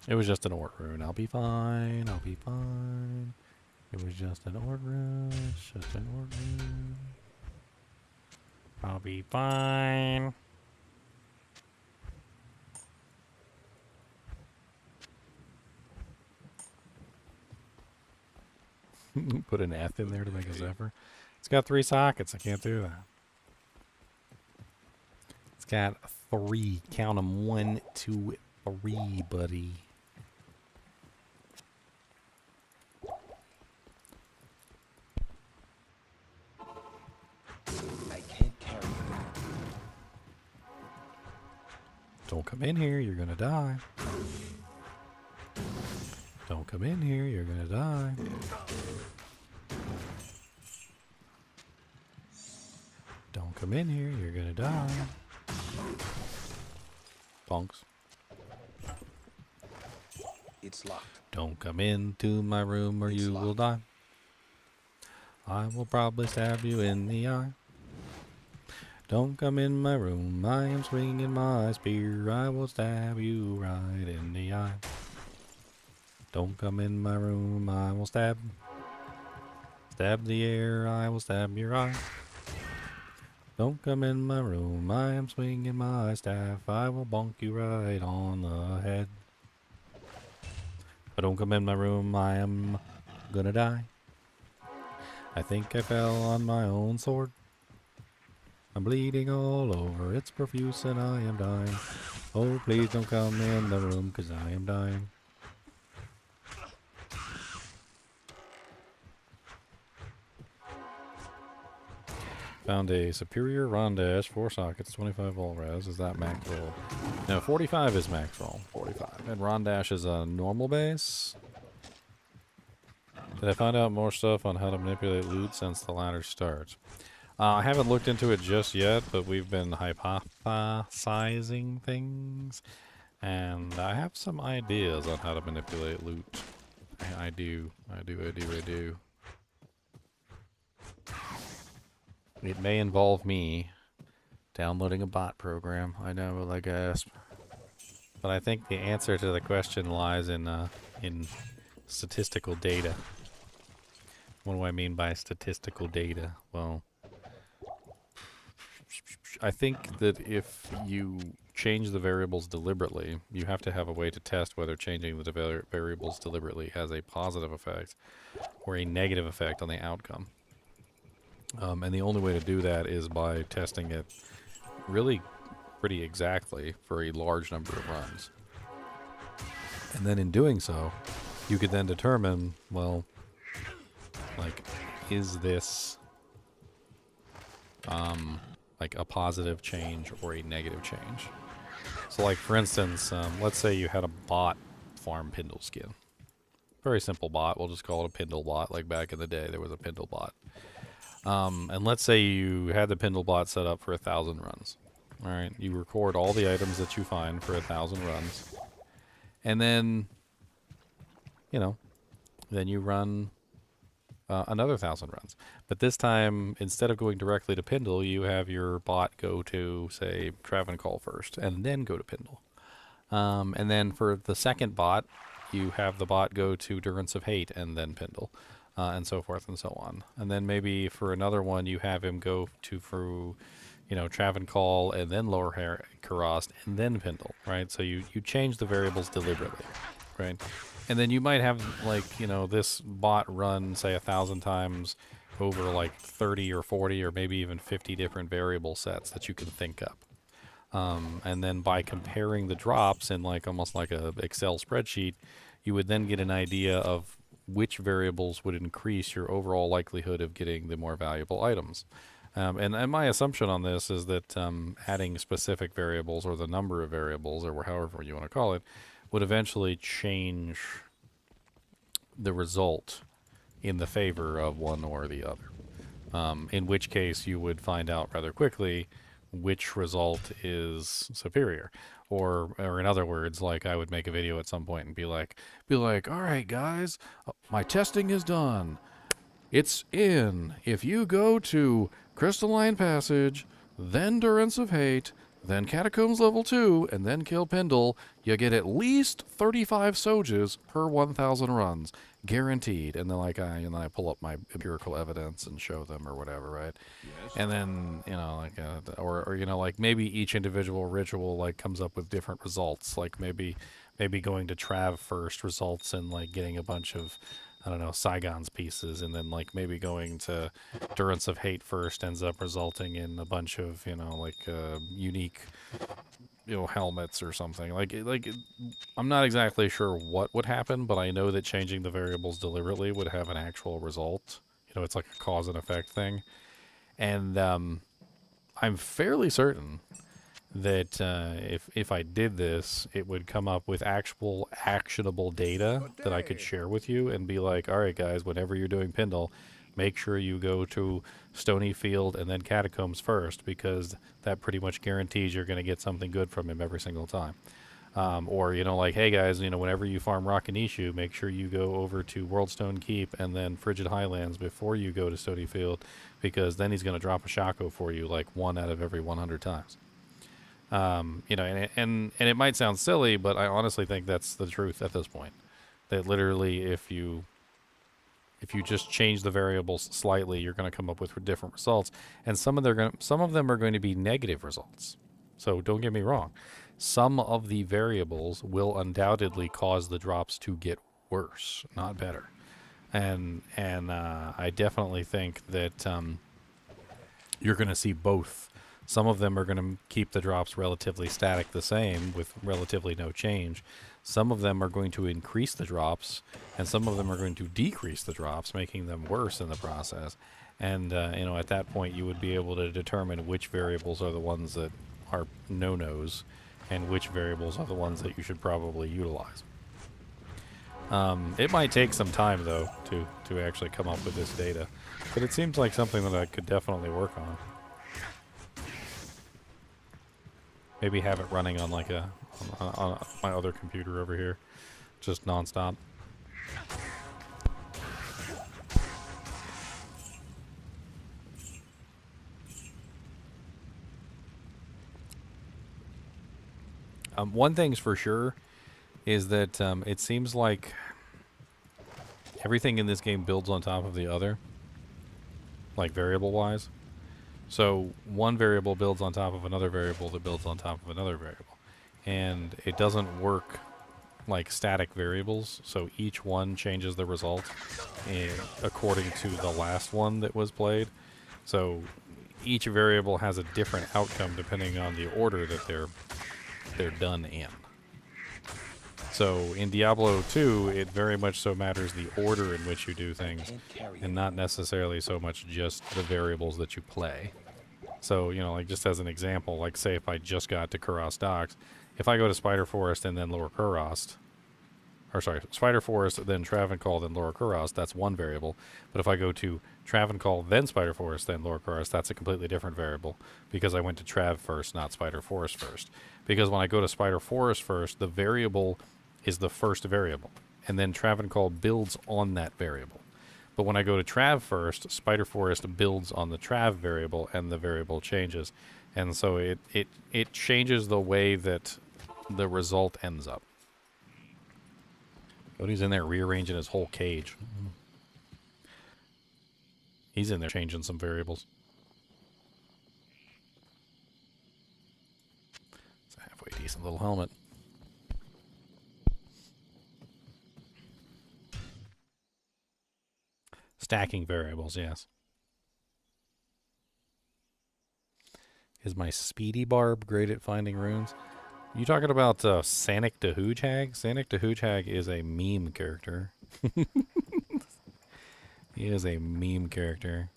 It was just an ort rune. I'll be fine. I'll be fine. It was just an ort rune. It's just an ort rune. I'll be fine. Put an F in there to make a Zephyr. It's got 3 sockets. I can't do that. It's got 3. Count them. 1, 2, 3, buddy. I can't carry it. Don't come in here. You're gonna die. Don't come in here. You're gonna die. Don't come in here. You're gonna die. Bonks. It's locked. Don't come into my room or you will die. I will probably stab you in the eye. Don't come in my room. I am swinging my spear. I will stab you right in the eye. Don't come in my room. I will stab. Stab the air. I will stab your eye. Don't come in my room. I am swinging my staff. I will bonk you right on the head. But don't come in my room. I am gonna die. I think I fell on my own sword. I'm bleeding all over. It's profuse and I am dying. Oh, please don't come in the room, 'cause I am dying. Found a superior Rondash, 4 sockets, 25 volt res. Is that max roll? No, 45 is max roll. 45. And Rondash is a normal base. Did I find out more stuff on how to manipulate loot since the ladder starts? I haven't looked into it just yet, but we've been hypothesizing things. And I have some ideas on how to manipulate loot. I do. It may involve me downloading a bot program. I know, like a gasp. But I think the answer to the question lies in statistical data. What do I mean by statistical data? Well, I think that if you change the variables deliberately, you have to have a way to test whether changing the variables deliberately has a positive effect or a negative effect on the outcome. And the only way to do that is by testing it really pretty exactly for a large number of runs. And then in doing so, you could then determine, well, like, is this like a positive change or a negative change? So like, for instance, let's say you had a bot farm Pindle skin. Very simple bot. We'll just call it a Pindle bot. Like back in the day, there was a Pindle bot. And let's say you had the Pindle bot set up for 1,000 runs. All right, you record all the items that you find for 1,000 runs. And then, you know, then you run another 1,000 runs. But this time, instead of going directly to Pindle, you have your bot go to, say, Travancore first, and then go to Pindle. And then for the second bot, you have the bot go to Durance of Hate and then Pindle, and so forth and so on. And then maybe for another one, you have him go to, for, you know, Travancore and then Lower Karast and then Pindle, right? So you change the variables deliberately, right? And then you might have, like, you know, this bot run, say, 1,000 times over, like, 30 or 40 or maybe even 50 different variable sets that you can think up. And then by comparing the drops in, like, almost like a Excel spreadsheet, you would then get an idea of which variables would increase your overall likelihood of getting the more valuable items. And my assumption on this is that adding specific variables, or the number of variables, or however you want to call it, would eventually change the result in the favor of one or the other. In which case you would find out rather quickly which result is superior. Or in other words, like, I would make a video at some point and be like, all right, guys, my testing is done. It's in. If you go to Crystalline Passage, then Durance of Hate, then Catacombs level 2, and then kill Pindle, you get at least 35 Sojas per 1,000 runs. Guaranteed. And then, like, I pull up my empirical evidence and show them or whatever, right? Yes. And then, you know, like, or you know, like, maybe each individual ritual, like, comes up with different results. Like, maybe going to Trav first results in, like, getting a bunch of, I don't know, Saigon's pieces, and then, like, maybe going to Durance of Hate first ends up resulting in a bunch of, you know, like, unique, you know, helmets or something. Like, I'm not exactly sure what would happen, but I know that changing the variables deliberately would have an actual result. You know, it's like a cause and effect thing. And I'm fairly certain that if I did this, it would come up with actual actionable data that I could share with you and be like, all right, guys, whenever you're doing Pindle, make sure you go to Stony Field and then Catacombs first, because that pretty much guarantees you're going to get something good from him every single time. Or, you know, like, hey, guys, you know, whenever you farm Rockanishu, make sure you go over to Worldstone Keep and then Frigid Highlands before you go to Stony Field, because then he's going to drop a Shaco for you like 1 out of every 100 times. You know, and it might sound silly, but I honestly think that's the truth at this point. That literally, if you just change the variables slightly, you're going to come up with different results, and some of them are going to be negative results. So don't get me wrong, some of the variables will undoubtedly cause the drops to get worse, not better. And I definitely think that you're going to see both. Some of them are going to keep the drops relatively static, the same, with relatively no change. Some of them are going to increase the drops, and some of them are going to decrease the drops, making them worse in the process. And, you know, at that point, you would be able to determine which variables are the ones that are no-nos, and which variables are the ones that you should probably utilize. It might take some time, though, to actually come up with this data. But it seems like something that I could definitely work on. Maybe have it running on, like, on my other computer over here, just nonstop. One thing's for sure is that it seems like everything in this game builds on top of the other, like variable-wise. So one variable builds on top of another variable that builds on top of another variable. And it doesn't work like static variables, so each one changes the result according to the last one that was played. So each variable has a different outcome depending on the order that they're done in. So in Diablo 2, it very much so matters the order in which you do things, and not necessarily so much just the variables that you play. So, you know, like just as an example, like say if I just got to Kuros Docks, if I go to Spider Forest and then Lower Kuros, or sorry, Spider Forest, then Travancore, then Lower Kuros, that's one variable. But if I go to Travancore, then Spider Forest, then Lower Kuros, that's a completely different variable because I went to Trav first, not Spider Forest first. Because when I go to Spider Forest first, the variable is the first variable, and then Travancore builds on that variable. But when I go to Trav first, Spider Forest builds on the Trav variable, and the variable changes. And so it changes the way that the result ends up. Cody's in there rearranging his whole cage. He's in there changing some variables. It's a halfway decent little helmet. Stacking variables, yes. Is my speedy barb great at finding runes? You talking about Sanic the Hoojhag? Sanic the Hoojhag is a meme character. He is a meme character.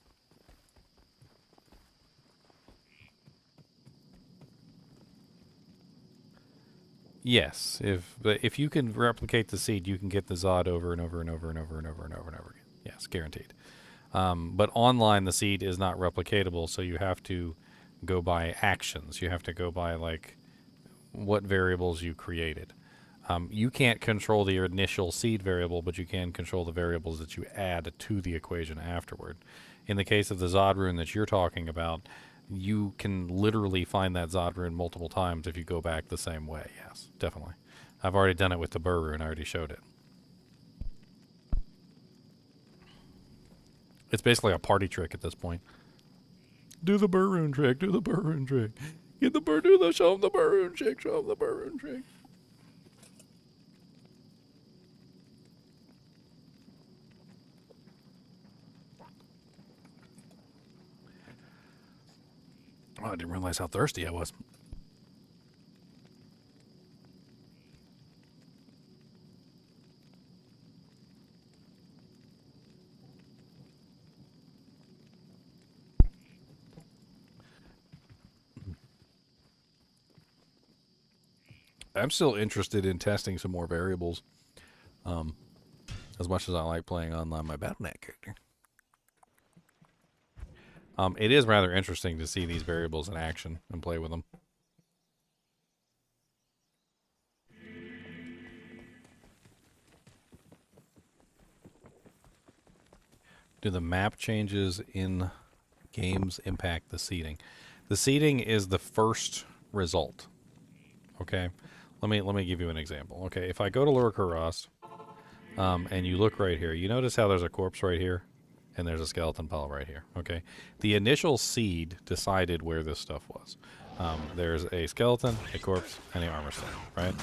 Yes, if you can replicate the seed, you can get the Zod over and over and over and over and over and over and over again. Yes, guaranteed. But online, the seed is not replicatable, so you have to go by actions. You have to go by, like, what variables you created. You can't control the initial seed variable, but you can control the variables that you add to the equation afterward. In the case of the Zod rune that you're talking about, you can literally find that Zod rune multiple times if you go back the same way. Yes, definitely. I've already done it with the Burr rune. I already showed it. It's basically a party trick at this point. Do the Burr rune trick. Do the Burr rune trick. Get the Burr. Show him the Burr rune trick. Show him the Burr rune trick. Oh, I didn't realize how thirsty I was. I'm still interested in testing some more variables. As much as I like playing online my Battle.net character. It is rather interesting to see these variables in action and play with them. Do the map changes in games impact the seeding? The seeding is the first result. Okay, let me give you an example. Okay, if I go to Lower Kuros, and you look right here, you notice how there's a corpse right here, and there's a skeleton pile right here. Okay, the initial seed decided where this stuff was. There's a skeleton, a corpse, and an armor set, right?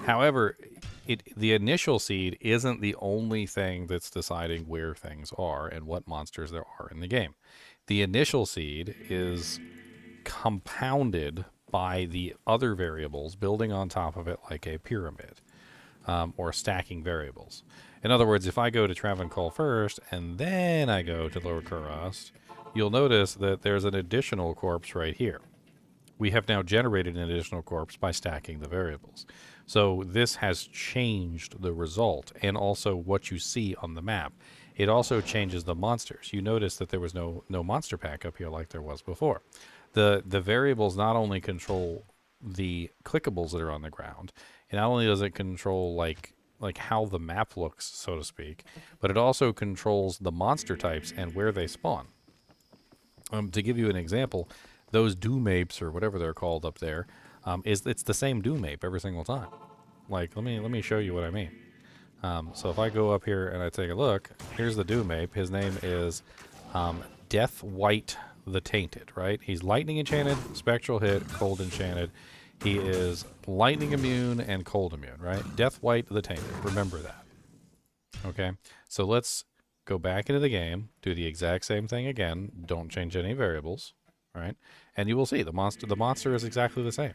However, the initial seed isn't the only thing that's deciding where things are and what monsters there are in the game. The initial seed is compounded by the other variables building on top of it like a pyramid, or stacking variables. In other words, if I go to Travancore first and then I go to Lower Kuros, you'll notice that there's an additional corpse right here. We have now generated an additional corpse by stacking the variables. So this has changed the result and also what you see on the map. It also changes the monsters. You notice that there was no monster pack up here like there was before. The variables not only control the clickables that are on the ground, and not only does it control like how the map looks, so to speak, but it also controls the monster types and where they spawn. To give you an example, those doom apes or whatever they're called up there, it's the same doom ape every single time. Like, let me show you what I mean. So if I go up here and I take a look, here's the doom ape. His name is Death White the Tainted, right? He's lightning enchanted, spectral hit, cold enchanted. He is lightning immune and cold immune, right? Death White the Tainted. Remember that. Okay, so let's go back into the game, do the exact same thing again. Don't change any variables, right? And you will see the monster is exactly the same.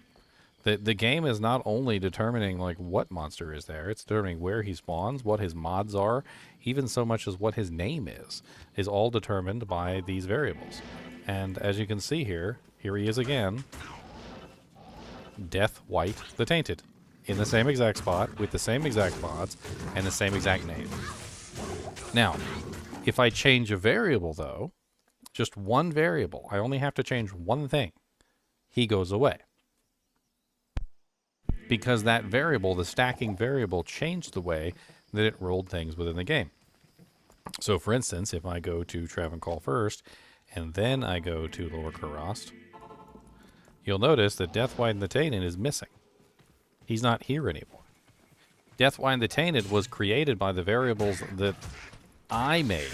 The game is not only determining like what monster is there, it's determining where he spawns, what his mods are, even so much as what his name is all determined by these variables. And as you can see here he is again, Death White the Tainted, in the same exact spot, with the same exact mods, and the same exact name. Now, if I change a variable though, just one variable, I only have to change one thing, he goes away. Because that variable, the stacking variable, changed the way that it rolled things within the game. So for instance, if I go to Travancore first, and then I go to Lower Kurast, you'll notice that Death White the Tainted is missing. He's not here anymore. Death White the Tainted was created by the variables that I made,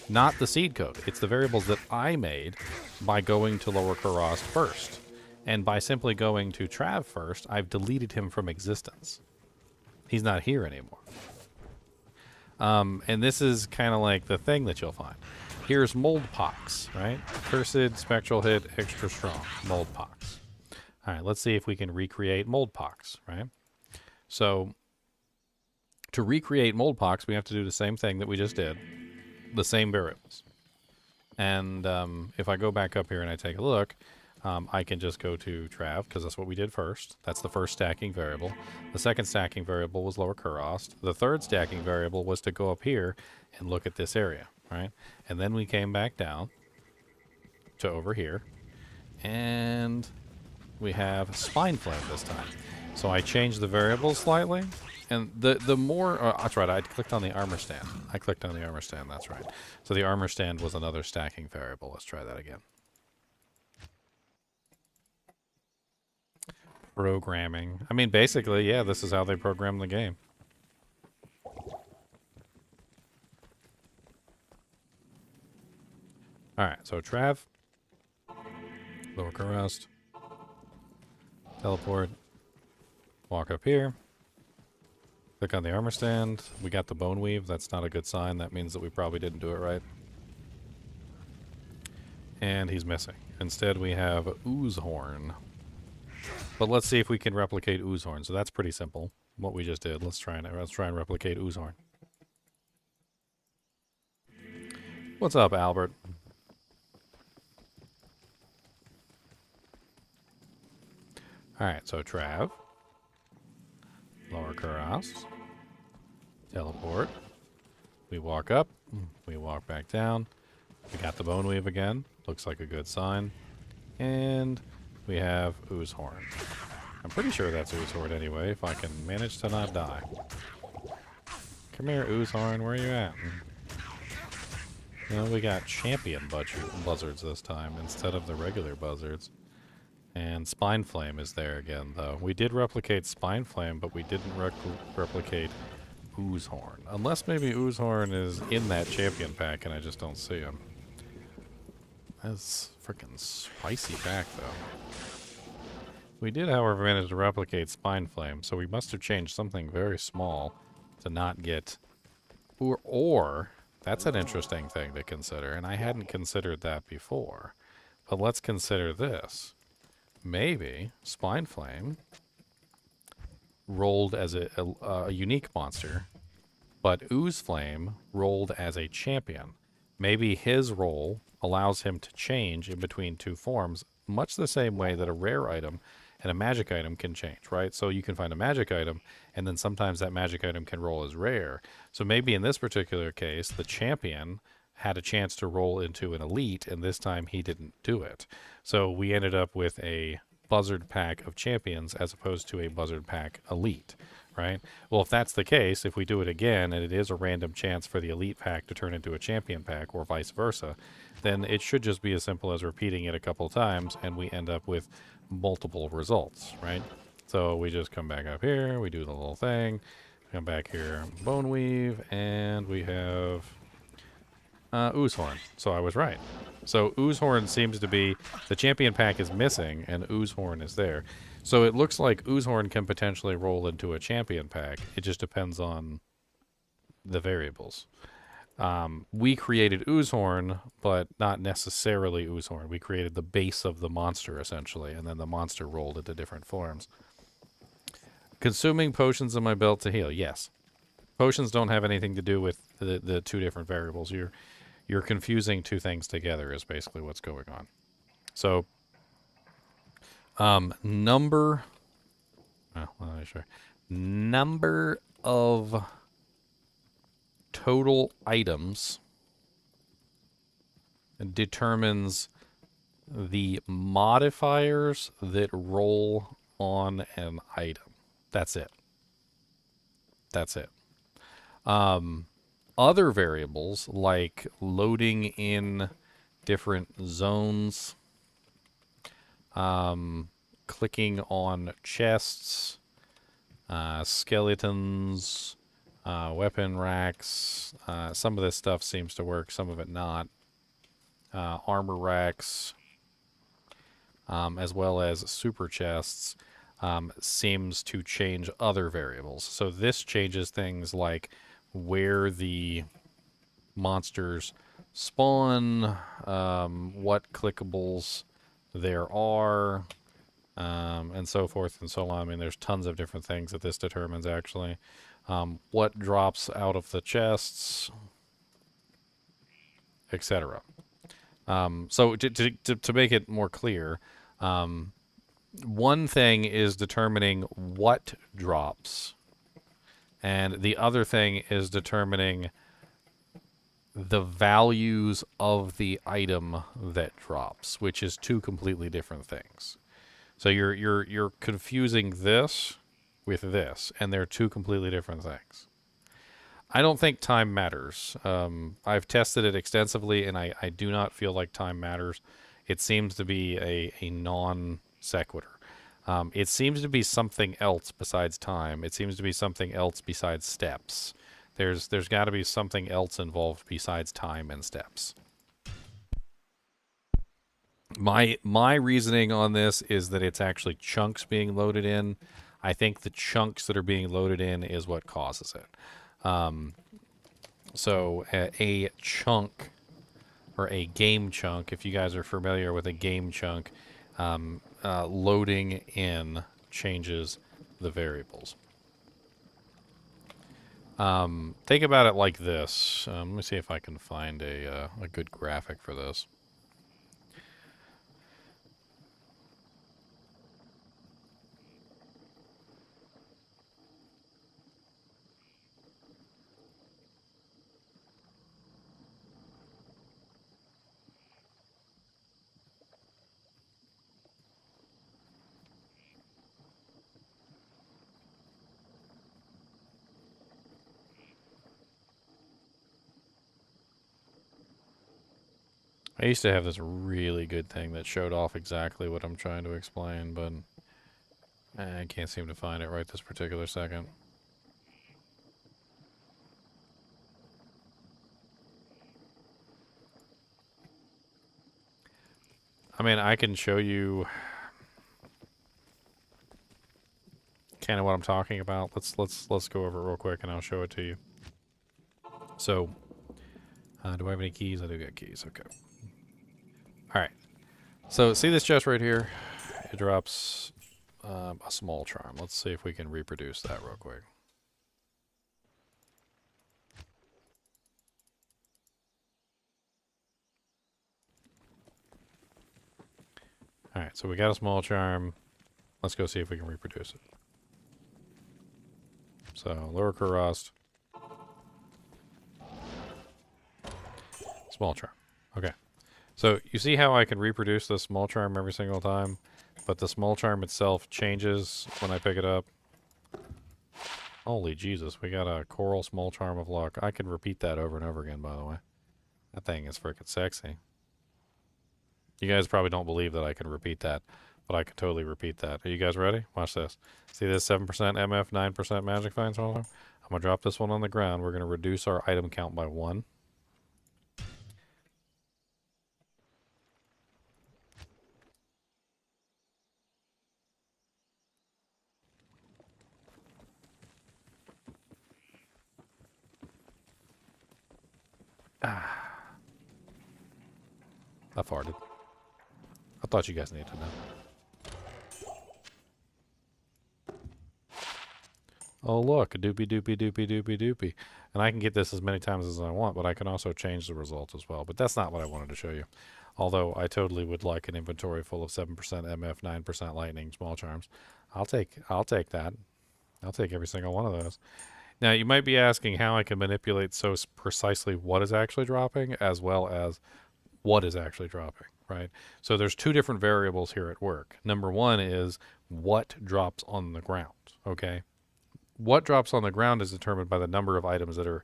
not the seed code. It's the variables that I made by going to Lower Kurast first. And by simply going to Trav first, I've deleted him from existence. He's not here anymore. And this is kind of like the thing that you'll find. Here's Mold Pox, right? Cursed, Spectral Hit, Extra Strong. Mold Pox. All right, let's see if we can recreate Mold Pox, right? So, to recreate Mold Pox, we have to do the same thing that we just did. The same variables. And if I go back up here and I take a look, I can just go to Trav, because that's what we did first. That's the first stacking variable. The second stacking variable was Lower Kurast. The third stacking variable was to go up here and look at this area, right? And then we came back down to over here, and we have Spine Flame this time. So I changed the variables slightly, and the more... that's right, I clicked on the armor stand. I clicked on the armor stand, that's right. So the armor stand was another stacking variable. Let's try that again. Programming. I mean, basically, yeah, this is how they program the game. Alright, so Trav. Lower Kurast. Teleport. Walk up here. Click on the armor stand. We got the bone weave. That's not a good sign. That means that we probably didn't do it right. And he's missing. Instead, we have Oozehorn. But let's see if we can replicate Oozehorn. So that's pretty simple. What we just did. Let's try and replicate Oozehorn. What's up, Albert? Alright, so Trav. Lower Kurast. Teleport. We walk up. We walk back down. We got the bone weave again. Looks like a good sign. And we have Oozehorn. I'm pretty sure that's Oozehorn anyway, if I can manage to not die. Come here, Oozehorn, where are you at? You know, we got champion buzzards this time instead of the regular buzzards. And Spine Flame is there again, though. We did replicate Spine Flame, but we didn't replicate Oozehorn. Unless maybe Oozehorn is in that champion pack and I just don't see him. That's freaking spicy pack, though. We did, however, manage to replicate Spine Flame, so we must have changed something very small to not get... Or that's an interesting thing to consider, and I hadn't considered that before. But let's consider this. Maybe Spine Flame rolled as a unique monster, but Ooze Flame rolled as a champion. Maybe his roll allows him to change in between two forms, much the same way that a rare item and a magic item can change, right? So you can find a magic item, and then sometimes that magic item can roll as rare. So maybe in this particular case, the champion had a chance to roll into an elite, and this time he didn't do it. So we ended up with a buzzard pack of champions as opposed to a buzzard pack elite, right? Well, if that's the case, if we do it again, and it is a random chance for the elite pack to turn into a champion pack, or vice versa, then it should just be as simple as repeating it a couple times, and we end up with multiple results, right? So we just come back up here, we do the little thing, come back here, bone weave, and we have Oozehorn. So I was right. So Oozehorn seems to be... The champion pack is missing, and Oozehorn is there. So it looks like Oozehorn can potentially roll into a champion pack. It just depends on the variables. We created Oozehorn, but not necessarily Oozehorn. We created the base of the monster, essentially, and then the monster rolled into different forms. Consuming potions in my belt to heal, yes. Potions don't have anything to do with the two different variables. You're confusing two things together is basically what's going on. So, number of total items determines the modifiers that roll on an item. That's it. That's it. Other variables like loading in different zones, clicking on chests, skeletons, weapon racks. Some of this stuff seems to work, some of it not. Armor racks, as well as super chests, seems to change other variables. So this changes things like where the monsters spawn, what clickables there are, and so forth and so on. I mean, there's tons of different things that this determines, actually. What drops out of the chests, etc. So to make it more clear, one thing is determining what drops, and the other thing is determining the values of the item that drops, which is two completely different things. So you're confusing this with this, and they're two completely different things. I don't think time matters. I've tested it extensively, and I do not feel like time matters. It seems to be a non sequitur. It seems to be something else besides time. It seems to be something else besides steps. There's got to be something else involved besides time and steps. My reasoning on this is that it's actually chunks being loaded in. I think the chunks that are being loaded in is what causes it. So a chunk, or a game chunk, if you guys are familiar with a game chunk, loading in changes the variables. Think about it like this. Let me see if I can find a good graphic for this. I used to have this really good thing that showed off exactly what I'm trying to explain, but I can't seem to find it right this particular second. I mean, I can show you kind of what I'm talking about. Let's go over it real quick, and I'll show it to you. So, do I have any keys? I do got keys. Okay. All right. So, see this chest right here? It drops a small charm. Let's see if we can reproduce that real quick. All right, so we got a small charm. Let's go see if we can reproduce it. So, lower Rust. Small charm. Okay. So, you see how I can reproduce the small charm every single time, but the small charm itself changes when I pick it up? Holy Jesus, we got a coral small charm of luck. I can repeat that over and over again, by the way. That thing is freaking sexy. You guys probably don't believe that I can repeat that, but I can totally repeat that. Are you guys ready? Watch this. See this 7% MF, 9% magic find? I'm going to drop this one on the ground. We're going to reduce our item count by 1. I farted. I thought you guys needed to know. Oh, look, a doopy, doopy, doopy, doopy, doopy. And I can get this as many times as I want, but I can also change the results as well. But that's not what I wanted to show you. Although I totally would like an inventory full of 7% MF, 9% lightning, small charms. I'll take that. I'll take every single one of those. Now, you might be asking how I can manipulate so precisely what is actually dropping as well as what is actually dropping, right? So there's two different variables here at work. Number one is what drops on the ground, okay? What drops on the ground is determined by the number of items that are,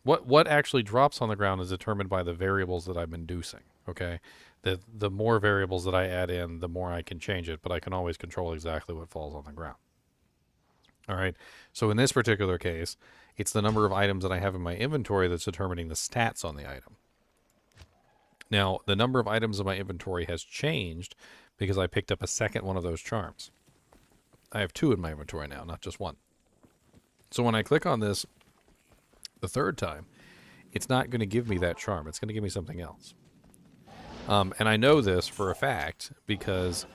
what actually drops on the ground is determined by the variables that I'm inducing, okay? The more variables that I add in, the more I can change it, but I can always control exactly what falls on the ground. All right, so in this particular case, it's the number of items that I have in my inventory that's determining the stats on the item. Now, the number of items in my inventory has changed because I picked up a second one of those charms. I have 2 in my inventory now, not just 1. So when I click on this the third time, it's not going to give me that charm. It's going to give me something else. And I know this for a fact because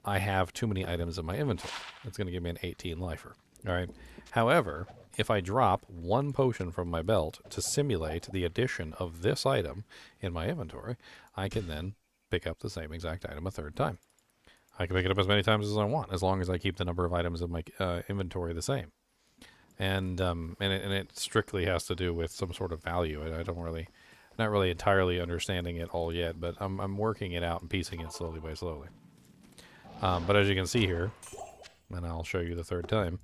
I have too many items in my inventory. It's going to give me an 18 lifer. All right. However, if I drop 1 potion from my belt to simulate the addition of this item in my inventory, I can then pick up the same exact item a third time. I can pick it up as many times as I want, as long as I keep the number of items in my inventory the same. And it strictly has to do with some sort of value. I don't really, not really entirely understanding it all yet, but I'm working it out and piecing it slowly by slowly. But as you can see here, and I'll show you the third time,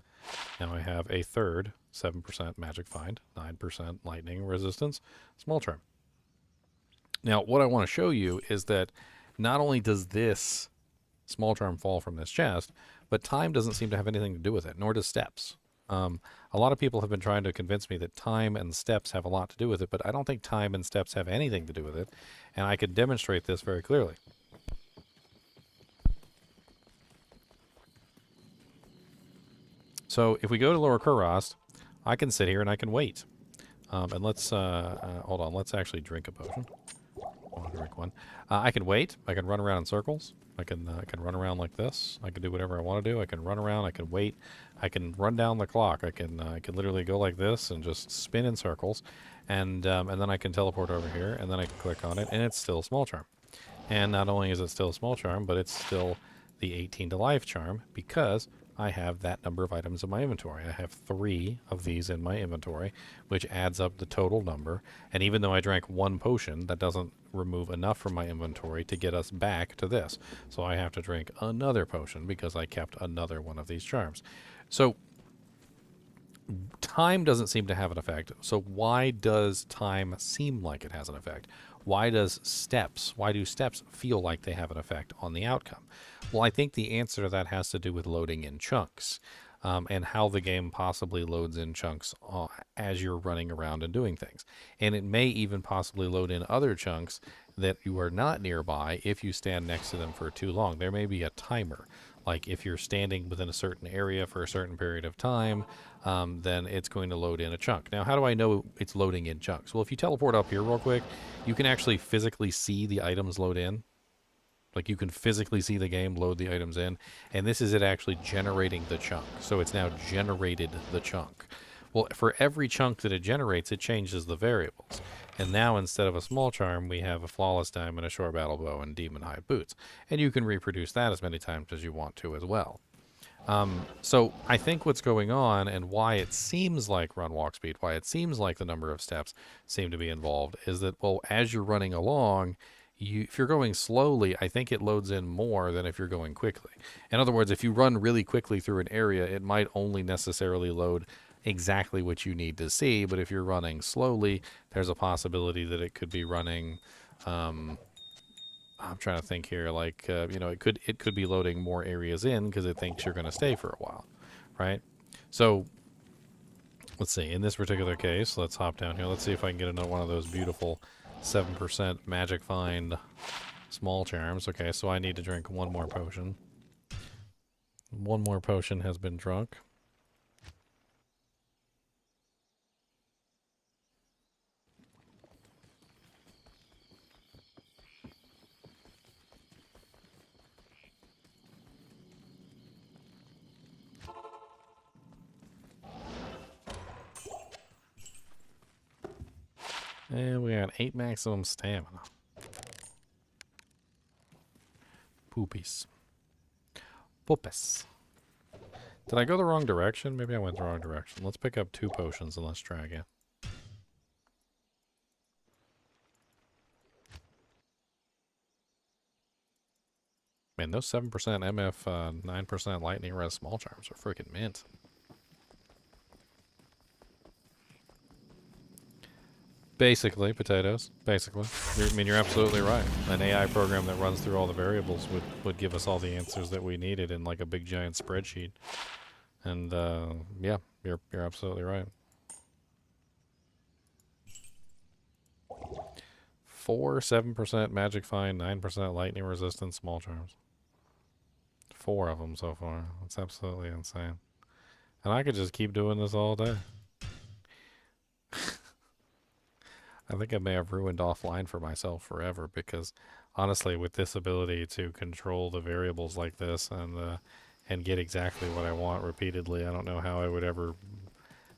now I have a third 7% magic find, 9% lightning resistance, small charm. Now, what I want to show you is that not only does this small charm fall from this chest, but time doesn't seem to have anything to do with it, nor does steps. A lot of people have been trying to convince me that time and steps have a lot to do with it, but I don't think time and steps have anything to do with it, and I could demonstrate this very clearly. So if we go to Lower Kurast, I can sit here and I can wait. And let's, hold on, let's actually drink a potion. I want to drink one. I can wait. I can run around in circles. I can run around like this. I can do whatever I want to do. I can run around. I can wait. I can run down the clock. I can literally go like this and just spin in circles, and then I can teleport over here, and then I can click on it, and it's still small charm. And not only is it still small charm, but it's still the 18 to life charm because I have that number of items in my inventory. I have 3 of these in my inventory, which adds up the total number. And even though I drank 1 potion, that doesn't remove enough from my inventory to get us back to this. So I have to drink another potion because I kept another one of these charms. So time doesn't seem to have an effect. So why does time seem like it has an effect? Why do steps feel like they have an effect on the outcome? Well, I think the answer to that has to do with loading in chunks, and how the game possibly loads in chunks as you're running around and doing things. And it may even possibly load in other chunks that you are not nearby if you stand next to them for too long. There may be a timer. Like if you're standing within a certain area for a certain period of time, then it's going to load in a chunk. Now, how do I know it's loading in chunks? Well, if you teleport up here real quick, you can actually physically see the items load in. Like you can physically see the game load the items in, and this is it actually generating the chunk. So it's now generated the chunk. Well, for every chunk that it generates, it changes the variables. And now instead of a small charm, we have a flawless diamond, a short battle bow, and demon high boots. And you can reproduce that as many times as you want to as well. So I think what's going on and why it seems like run walk speed, why it seems like the number of steps seem to be involved is that, well, as you're running along, if you're going slowly, I think it loads in more than if you're going quickly. In other words, if you run really quickly through an area, it might only necessarily load exactly what you need to see, but if you're running slowly, there's a possibility that it could be running, I'm trying to think here, like, you know, it could be loading more areas in because it thinks you're going to stay for a while, right? So let's see, in this particular case, let's hop down here. Let's see if I can get another one of those beautiful 7% magic find small charms. Okay, so I need to drink 1 more potion. 1 more potion has been drunk. And we got 8 maximum stamina. Poopies. Poopus. Did I go the wrong direction? Maybe I went the wrong direction. Let's pick up 2 potions and let's try again. Man, those 7% MF, 9% lightning res small charms are freaking mint. Basically, potatoes. Basically. I mean, you're absolutely right. An AI program that runs through all the variables would give us all the answers that we needed in like a big giant spreadsheet. And, yeah, you're absolutely right. 4, 7% magic find, 9% lightning resistance small charms. 4 of them so far. That's absolutely insane. And I could just keep doing this all day. I think I may have ruined offline for myself forever because, honestly, with this ability to control the variables like this and get exactly what I want repeatedly, I don't know how I would ever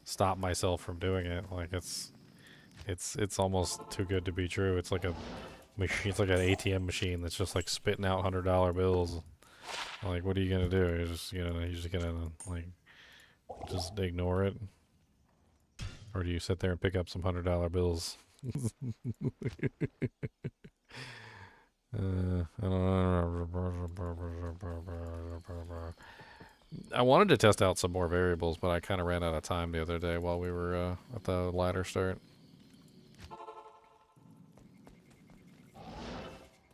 stop myself from doing it. Like it's almost too good to be true. It's like a machine. It's like an ATM machine that's just like spitting out $100 bills. Like, what are you gonna do? You're just gonna like just ignore it, or do you sit there and pick up some $100 bills? I wanted to test out some more variables, but I kind of ran out of time the other day while we were at the ladder start.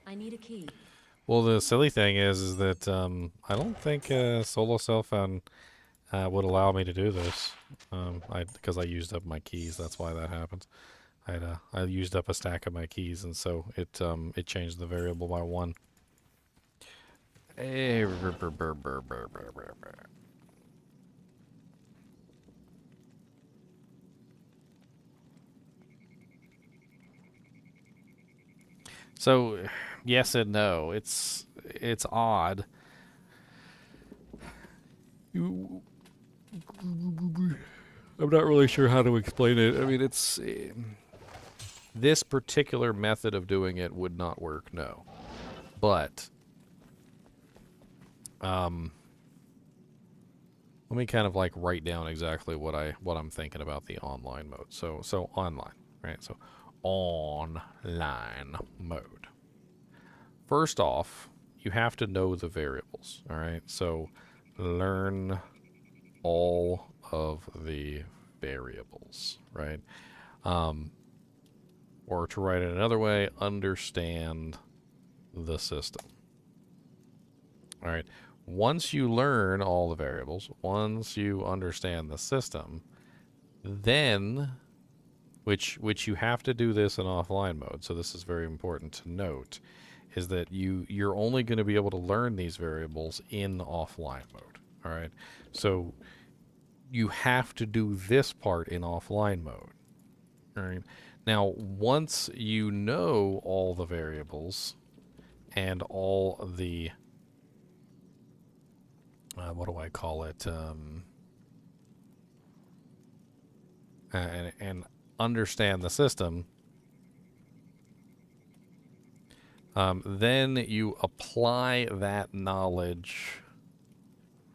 I need a key. Well, the silly thing is that I don't think Solo Self-Found would allow me to do this because I used up my keys. That's why that happens. I used up a stack of my keys, and so it changed the variable by 1. So, yes and no. It's odd. I'm not really sure how to explain it. I mean, it's this particular method of doing it would not work, no. But let me kind of like write down exactly what I'm thinking about the online mode. So online, right? So online mode. First off, you have to know the variables, all right? So learn all of the variables, right? Or to write it another way, understand the system. All right. Once you learn all the variables, once you understand the system, then, which you have to do this in offline mode, so this is very important to note, is that you're only going to be able to learn these variables in offline mode. All right. So you have to do this part in offline mode. All right. Now, once you know all the variables and all the what do I call it? And understand the system, then you apply that knowledge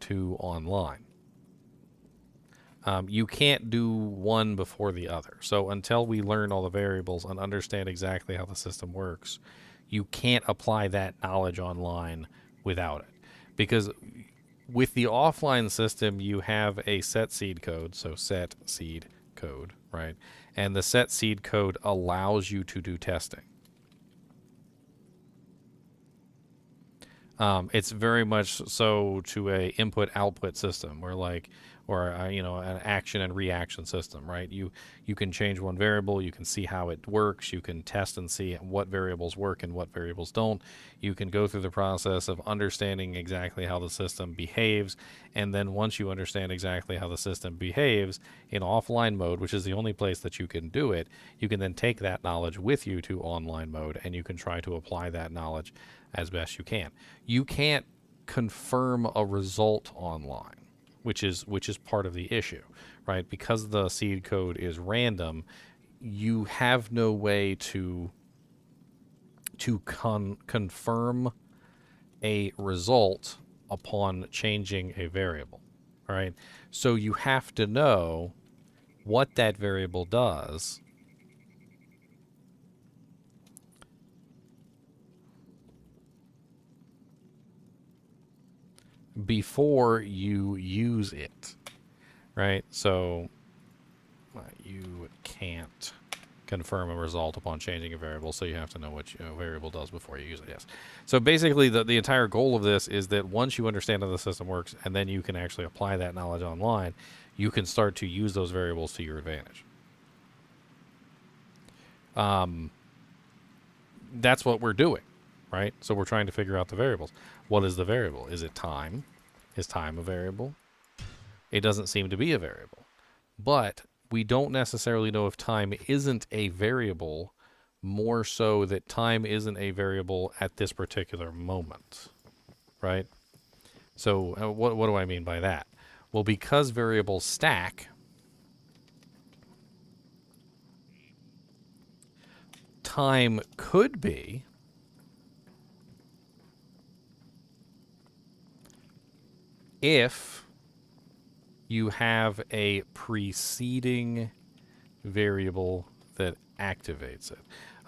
to online. You can't do one before the other. So until we learn all the variables and understand exactly how the system works, you can't apply that knowledge online without it. Because with the offline system, you have a set seed code, so set seed code, right? And the set seed code allows you to do testing. It's very much so to a input-output system, where an action and reaction system, right? You can change one variable, you can see how it works, you can test and see what variables work and what variables don't. You can go through the process of understanding exactly how the system behaves, and then once you understand exactly how the system behaves in offline mode, which is the only place that you can do it, you can then take that knowledge with you to online mode, and you can try to apply that knowledge as best you can. You can't confirm a result online, which is part of the issue, right? Because the seed code is random, you have no way to confirm a result upon changing a variable. All right, so you have to know what that variable does before you use it, right? So you can't confirm a result upon changing a variable, so you have to know what your variable does before you use it, yes. So basically, the entire goal of this is that once you understand how the system works, and then you can actually apply that knowledge online, you can start to use those variables to your advantage. That's what we're doing, right? So we're trying to figure out the variables. What is the variable? Is it time? Is time a variable? It doesn't seem to be a variable. But we don't necessarily know if time isn't a variable, more so that time isn't a variable at this particular moment, right? So what do I mean by that? Well, because variables stack, time could be if you have a preceding variable that activates it.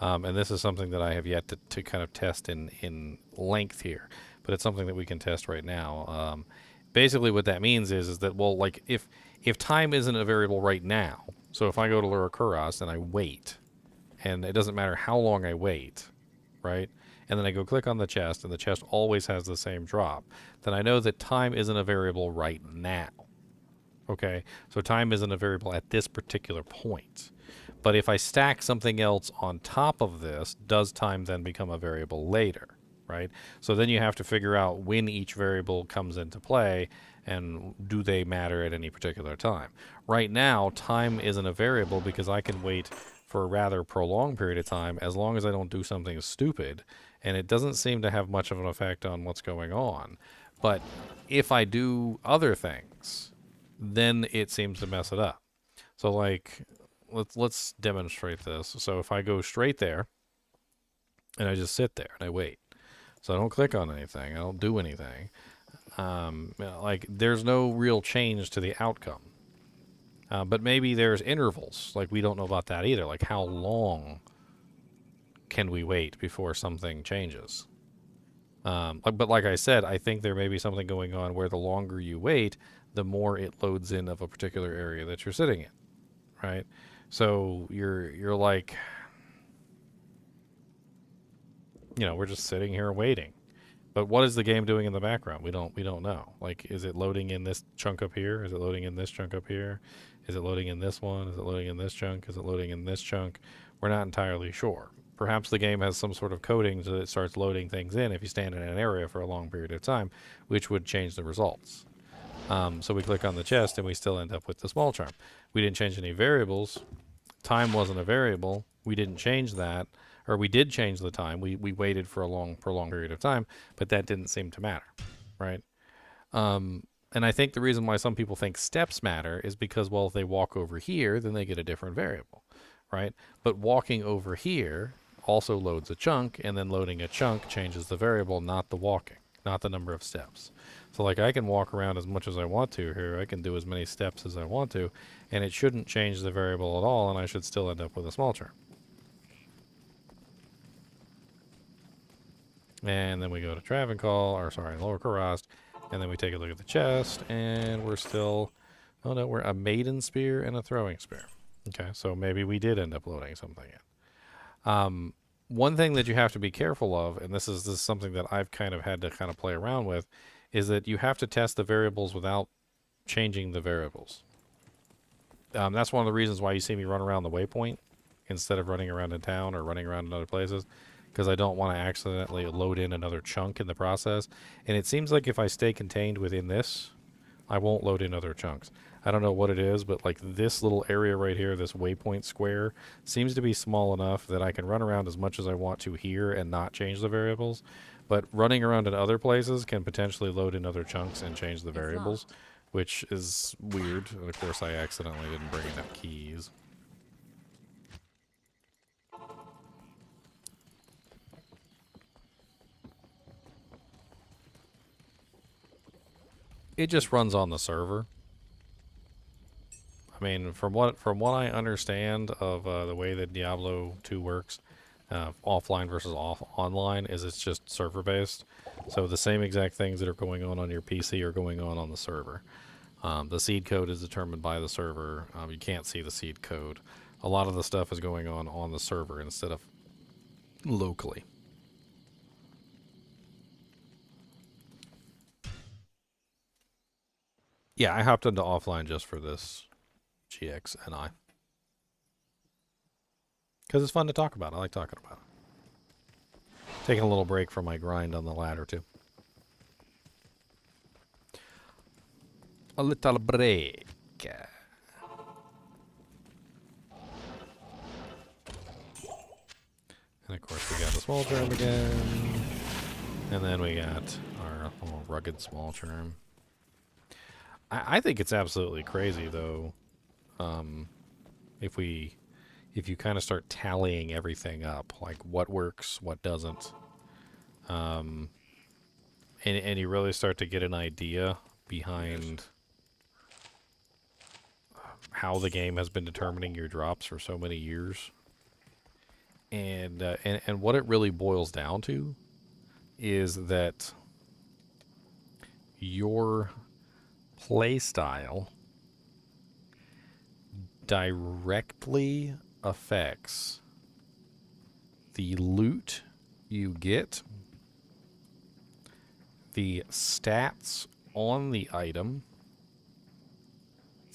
And this is something that I have yet to kind of test in length here, but it's something that we can test right now. Basically what that means is that, well, like if time isn't a variable right now, so if I go to Lura Kuras and I wait, and it doesn't matter how long I wait, right? And then I go click on the chest, and the chest always has the same drop, then I know that time isn't a variable right now. Okay, so time isn't a variable at this particular point. But if I stack something else on top of this, does time then become a variable later, right? So then you have to figure out when each variable comes into play and do they matter at any particular time. Right now, time isn't a variable because I can wait for a rather prolonged period of time as long as I don't do something stupid, and it doesn't seem to have much of an effect on what's going on. But if I do other things, then it seems to mess it up. So like, let's demonstrate this. So if I go straight there, and I just sit there and I wait, so I don't click on anything, I don't do anything, like there's no real change to the outcome. But maybe there's intervals, like we don't know about that either, like how long can we wait before something changes? But like I said, I think there may be something going on where the longer you wait, the more it loads in of a particular area that you're sitting in, right? So you're like, you know, we're just sitting here waiting. But what is the game doing in the background? We don't know. Like, is it loading in this chunk up here? Is it loading in this chunk up here? Is it loading in this one? Is it loading in this chunk? Is it loading in this chunk? We're not entirely sure. Perhaps the game has some sort of coding so that it starts loading things in if you stand in an area for a long period of time, which would change the results. So we click on the chest and we still end up with the small charm. We didn't change any variables. Time wasn't a variable. We didn't change that. Or we did change the time. We waited for a prolonged period of time, but that didn't seem to matter, right? And I think the reason why some people think steps matter is because, well, if they walk over here, then they get a different variable, right? But walking over here also loads a chunk, and then loading a chunk changes the variable, not the walking, not the number of steps. So like I can walk around as much as I want to here. I can do as many steps as I want to, and it shouldn't change the variable at all, and I should still end up with a small charm. And then we go to Travancore, or sorry, Lower Kurast, and then we take a look at the chest, and we're still, oh no, we're a maiden spear and a throwing spear. Okay, so maybe we did end up loading something in. One thing that you have to be careful of, and this is something that I've kind of had to kind of play around with, is that you have to test the variables without changing the variables. That's one of the reasons why you see me run around the waypoint instead of running around in town or running around in other places, because I don't want to accidentally load in another chunk in the process. And it seems like if I stay contained within this, I won't load in other chunks. I don't know what it is, but like this little area right here, this waypoint square, seems to be small enough that I can run around as much as I want to here and not change the variables. But running around in other places can potentially load in other chunks and change the variables, which is weird. And of course, I accidentally didn't bring enough keys. It just runs on the server. I mean, from what I understand of the way that Diablo 2 works, offline versus online, is it's just server based. So the same exact things that are going on your PC are going on the server. The seed code is determined by the server. You can't see the seed code. A lot of the stuff is going on the server instead of locally. Yeah, I hopped into offline just for this GX and I. Because it's fun to talk about. I like talking about it. Taking a little break from my grind on the ladder, too. A little break. And of course we got the small term again. And then we got our little rugged small term. I think it's absolutely crazy, though, if you kind of start tallying everything up, like what works, what doesn't, and you really start to get an idea behind how the game has been determining your drops for so many years, and what it really boils down to is that your play style directly affects the loot you get, the stats on the item,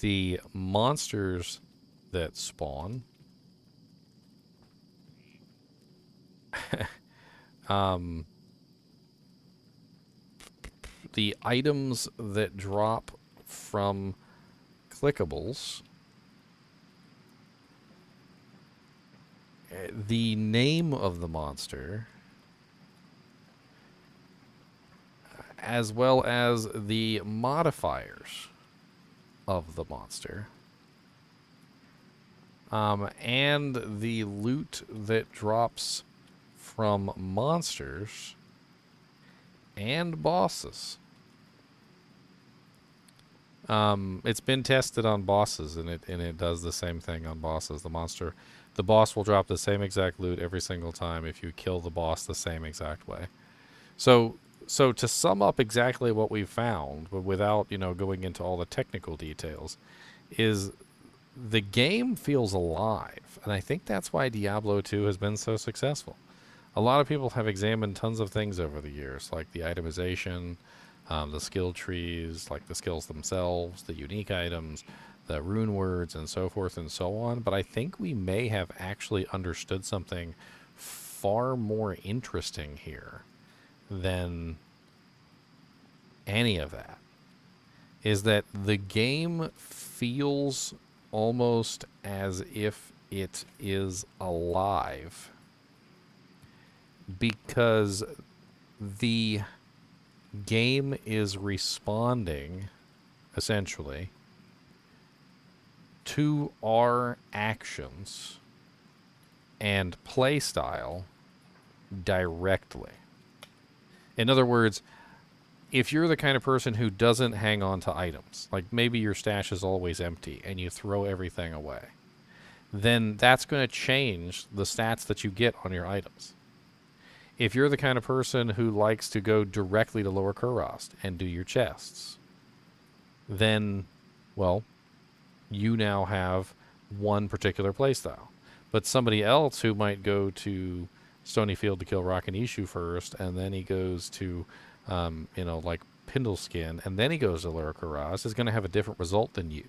the monsters that spawn, the items that drop from clickables, the name of the monster, as well as the modifiers of the monster, and the loot that drops from monsters and bosses. It's been tested on bosses, and it does the same thing on bosses. The boss will drop the same exact loot every single time if you kill the boss the same exact way. So to sum up exactly what we've found, but without, going into all the technical details, is the game feels alive. And I think that's why Diablo 2 has been so successful. A lot of people have examined tons of things over the years, like the itemization, the skill trees, like the skills themselves, the unique items, the rune words, and so forth and so on. But I think we may have actually understood something far more interesting here than any of that. Is that the game feels almost as if it is alive, because the game is responding, essentially, to our actions and play style directly. In other words, if you're the kind of person who doesn't hang on to items, like maybe your stash is always empty and you throw everything away, then that's going to change the stats that you get on your items. If you're the kind of person who likes to go directly to Lower Kurast and do your chests, then, well, you now have one particular playstyle. But somebody else who might go to Stonyfield to kill Rakanishu first, and then he goes to, like Pindleskin, and then he goes to Lower Kurast, is going to have a different result than you.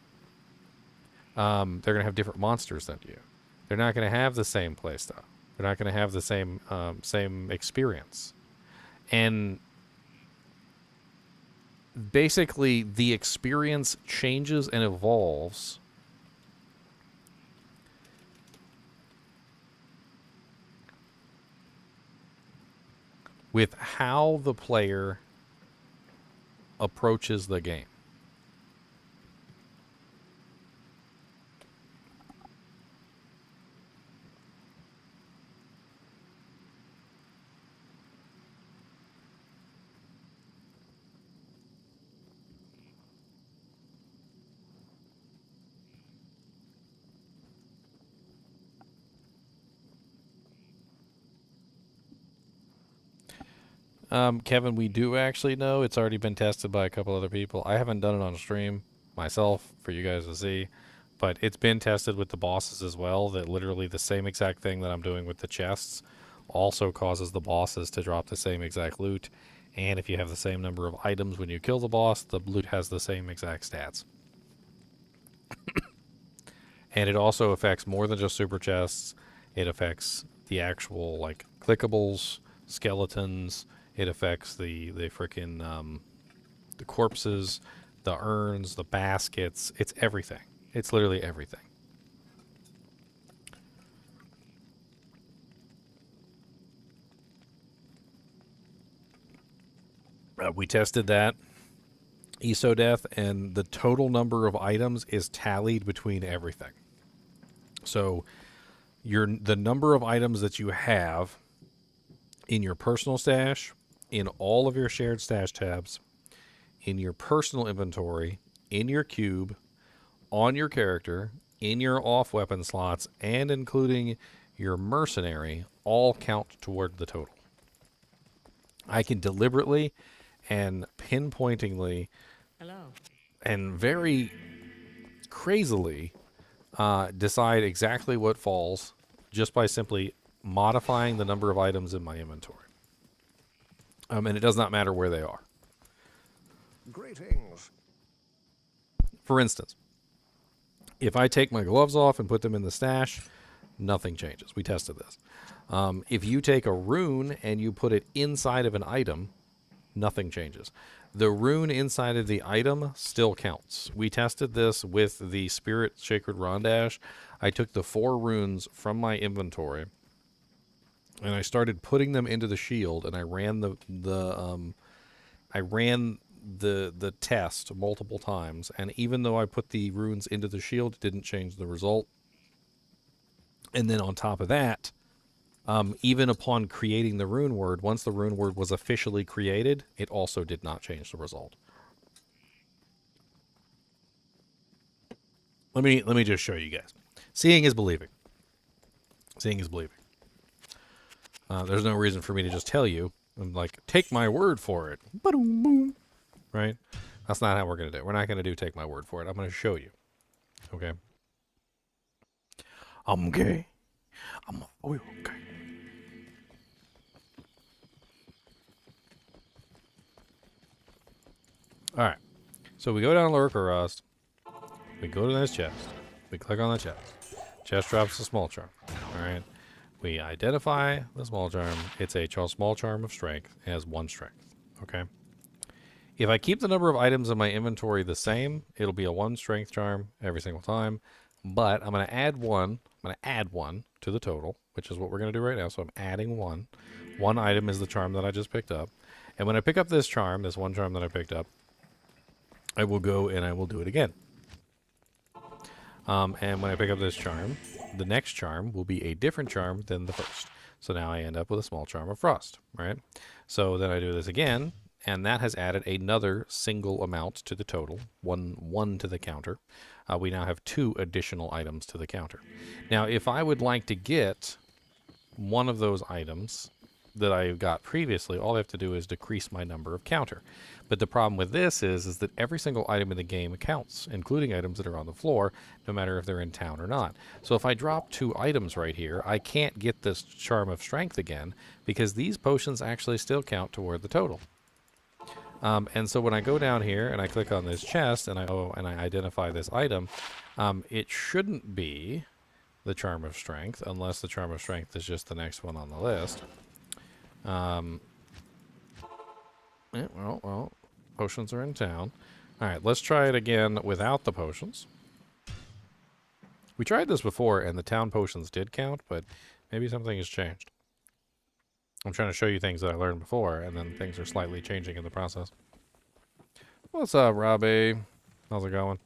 They're going to have different monsters than you. They're not going to have the same playstyle. They're not going to have the same experience. And basically, the experience changes and evolves with how the player approaches the game. Kevin, we do actually know. It's already been tested by a couple other people. I haven't done it on stream myself for you guys to see, but it's been tested with the bosses as well, that literally the same exact thing that I'm doing with the chests also causes the bosses to drop the same exact loot. And if you have the same number of items when you kill the boss, the loot has the same exact stats. And it also affects more than just super chests. It affects the actual, like, clickables, skeletons. It affects the freaking the corpses, the urns, the baskets. It's everything. It's literally everything. We tested that ESO death, and the total number of items is tallied between everything. So the number of items that you have in your personal stash, in all of your shared stash tabs, in your personal inventory, in your cube, on your character, in your off weapon slots, and including your mercenary, all count toward the total. I can deliberately and pinpointingly and very crazily decide exactly what falls just by simply modifying the number of items in my inventory. And it does not matter where they are. Greetings. For instance, if I take my gloves off and put them in the stash, nothing changes. We tested this. If you take a rune and you put it inside of an item, nothing changes. The rune inside of the item still counts. We tested this with the Spirit Sacred Rondash. I took the 4 runes from my inventory and I started putting them into the shield, and I ran the test multiple times, and even though I put the runes into the shield, it didn't change the result. And then on top of that, even upon creating the rune word, once the rune word was officially created, it also did not change the result. Let me just show you guys. Seeing is believing. Seeing is believing. There's no reason for me to just tell you, I'm like, take my word for it. Ba-doom, boom. Right? That's not how we're going to do it. We're not going to do take my word for it. I'm going to show you. Okay? I'm gay. Oh, okay. Alright. So we go down Lurker Rust. We go to this chest. We click on the chest. Chest drops a small charm. Alright. We identify the small charm. It's a small charm of strength. It has 1 strength. Okay? If I keep the number of items in my inventory the same, it'll be a 1 strength charm every single time. But I'm going to add 1. I'm going to add 1 to the total, which is what we're going to do right now. So I'm adding 1. 1 item is the charm that I just picked up. And when I pick up this charm, this 1 charm that I picked up, I will go and I will do it again. And when I pick up this charm, the next charm will be a different charm than the first. So now I end up with a small charm of frost, right? So then I do this again, and that has added another single amount to the total, one to the counter. We now have 2 additional items to the counter. Now, if I would like to get one of those items that I got previously, all I have to do is decrease my number of counter. But the problem with this is that every single item in the game counts, including items that are on the floor, no matter if they're in town or not. So if I drop 2 items right here, I can't get this Charm of Strength again, because these potions actually still count toward the total. And so when I go down here and I click on this chest and I identify this item, it shouldn't be the Charm of Strength, unless the Charm of Strength is just the next one on the list. Well, potions are in town. Alright, let's try it again without the potions. We tried this before and the town potions did count, but maybe something has changed. I'm trying to show you things that I learned before, and then things are slightly changing in the process. What's up, Robbie? How's it going?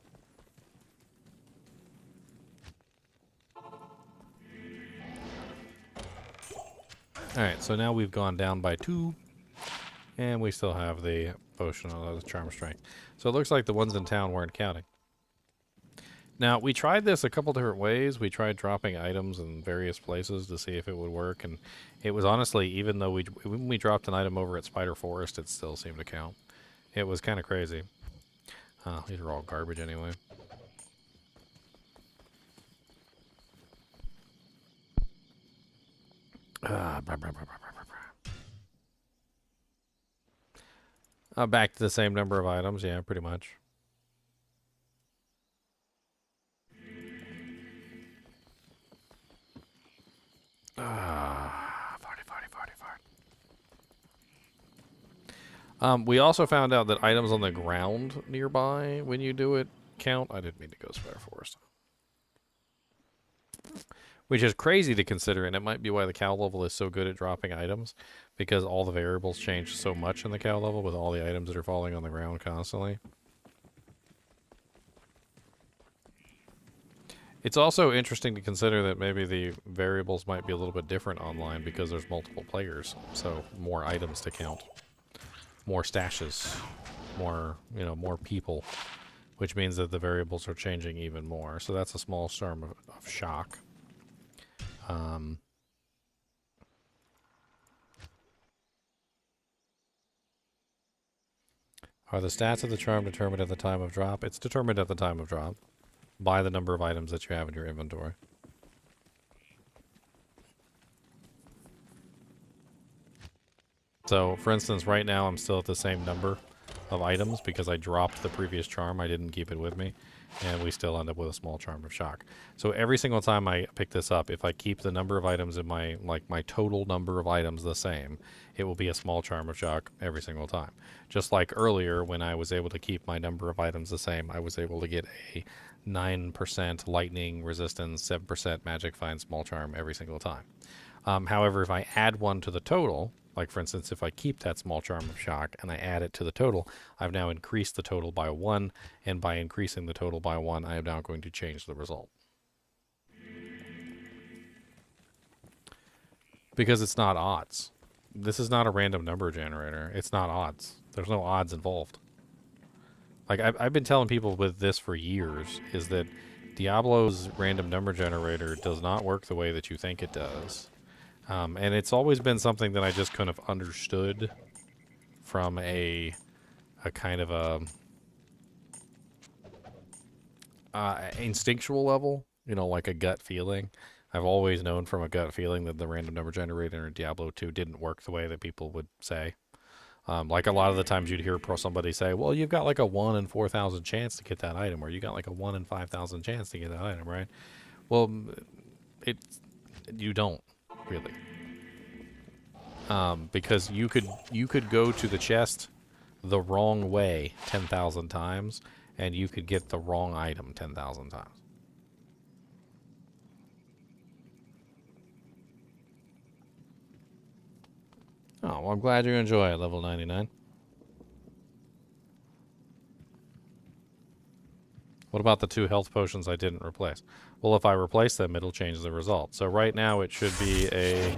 Alright, so now we've gone down by 2, and we still have the potion of the Charm of Strength. So it looks like the ones in town weren't counting. Now, we tried this a couple different ways. We tried dropping items in various places to see if it would work, and it was honestly, even though when we dropped an item over at Spider Forest, it still seemed to count. It was kind of crazy. These are all garbage anyway. Back to the same number of items, yeah, pretty much. We also found out that items on the ground nearby, when you do it, count. I didn't mean to go Spider Forest. Which is crazy to consider, and it might be why the cow level is so good at dropping items, because all the variables change so much in the cow level with all the items that are falling on the ground constantly. It's also interesting to consider that maybe the variables might be a little bit different online because there's multiple players, so more items to count. More stashes, more, more people, which means that the variables are changing even more. So that's a small storm of shock. Are the stats of the charm determined at the time of drop? It's determined at the time of drop by the number of items that you have in your inventory. So, for instance, right now I'm still at the same number of items because I dropped the previous charm. I didn't keep it with me, and we still end up with a small charm of shock. So every single time I pick this up, if I keep the number of items in my total number of items the same, it will be a small charm of shock every single time. Just like earlier when I was able to keep my number of items the same, I was able to get a 9% lightning resistance, 7% magic find small charm every single time. However, if I add one to the total, like for instance, if I keep that small charm of shock and I add it to the total, I've now increased the total by 1, and by increasing the total by 1, I am now going to change the result. Because it's not odds. This is not a random number generator. It's not odds. There's no odds involved. Like, I've been telling people with this for years, is that Diablo's random number generator does not work the way that you think it does. And it's always been something that I just kind of understood from a kind of instinctual level, like a gut feeling. I've always known from a gut feeling that the random number generator in Diablo 2 didn't work the way that people would say. Like a lot of the times you'd hear somebody say, well, you've got like a 1 in 4,000 chance to get that item, or you got like a 1 in 5,000 chance to get that item, right? Well, you don't. Really, because you could go to the chest the wrong way 10,000 times, and you could get the wrong item 10,000 times. Oh, well, I'm glad you enjoy it, level 99. What about the 2 health potions I didn't replace? Well, if I replace them, it'll change the result. So right now it should be a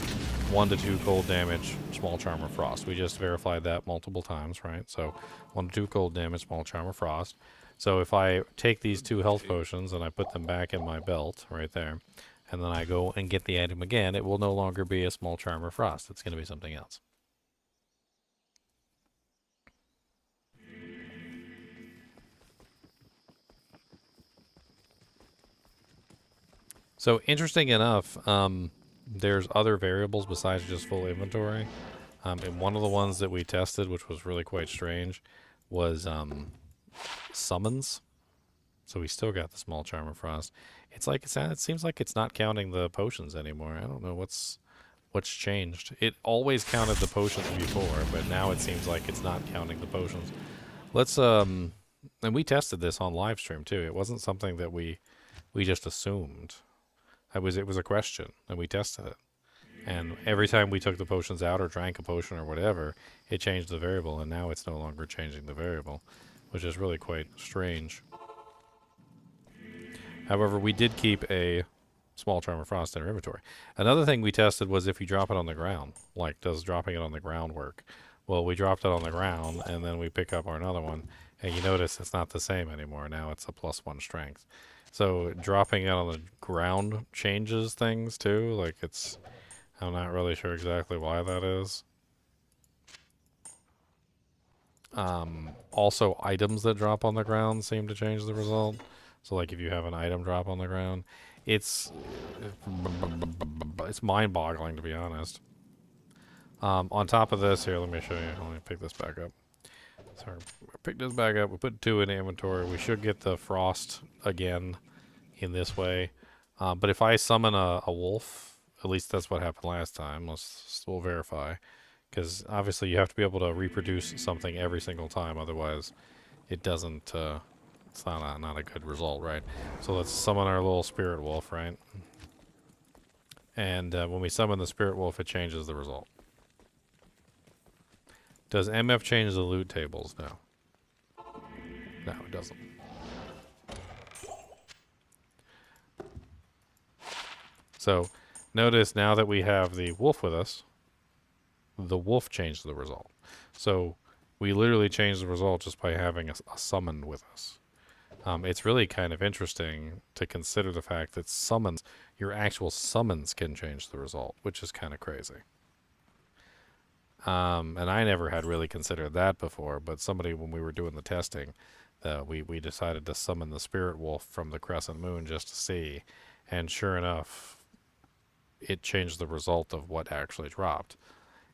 1 to 2 cold damage, small charm of frost. We just verified that multiple times, right? So 1 to 2 cold damage, small charm of frost. So if I take these 2 health potions and I put them back in my belt right there, and then I go and get the item again, it will no longer be a small charm of frost. It's going to be something else. So interesting enough, there's other variables besides just full inventory. And one of the ones that we tested, which was really quite strange, was summons. So we still got the small charm of frost. It seems like it's not counting the potions anymore. I don't know what's changed. It always counted the potions before, but now it seems like it's not counting the potions. Let's and we tested this on live stream too. It wasn't something that we just assumed. It was a question, and we tested it. And every time we took the potions out or drank a potion or whatever, it changed the variable, and now it's no longer changing the variable, which is really quite strange. However, we did keep a small charm of frost in our inventory. Another thing we tested was if you drop it on the ground. Like, does dropping it on the ground work? Well, we dropped it on the ground, and then we pick up another one, and you notice it's not the same anymore. Now it's a +1 strength. So dropping it on the ground changes things too. Like I'm not really sure exactly why that is. Also, items that drop on the ground seem to change the result. So, like, if you have an item drop on the ground, it's mind-boggling, to be honest. On top of this, here, let me show you. Let me pick this back up. Sorry, pick this back up. We put 2 in the inventory. We should get the frost again in this way. But if I summon a wolf, at least that's what happened last time. We'll verify. Because obviously you have to be able to reproduce something every single time, otherwise it doesn't, it's not a good result, right? So let's summon our little spirit wolf, right? And when we summon the spirit wolf, it changes the result. Does MF change the loot tables? No. No, it doesn't. So notice now that we have the wolf with us, the wolf changed the result. So we literally changed the result just by having a summon with us. It's really kind of interesting to consider the fact that summons, your actual summons can change the result, which is kind of crazy. And I never had really considered that before, but somebody, when we were doing the testing, we decided to summon the spirit wolf from the crescent moon just to see, and sure enough, it changed the result of what actually dropped.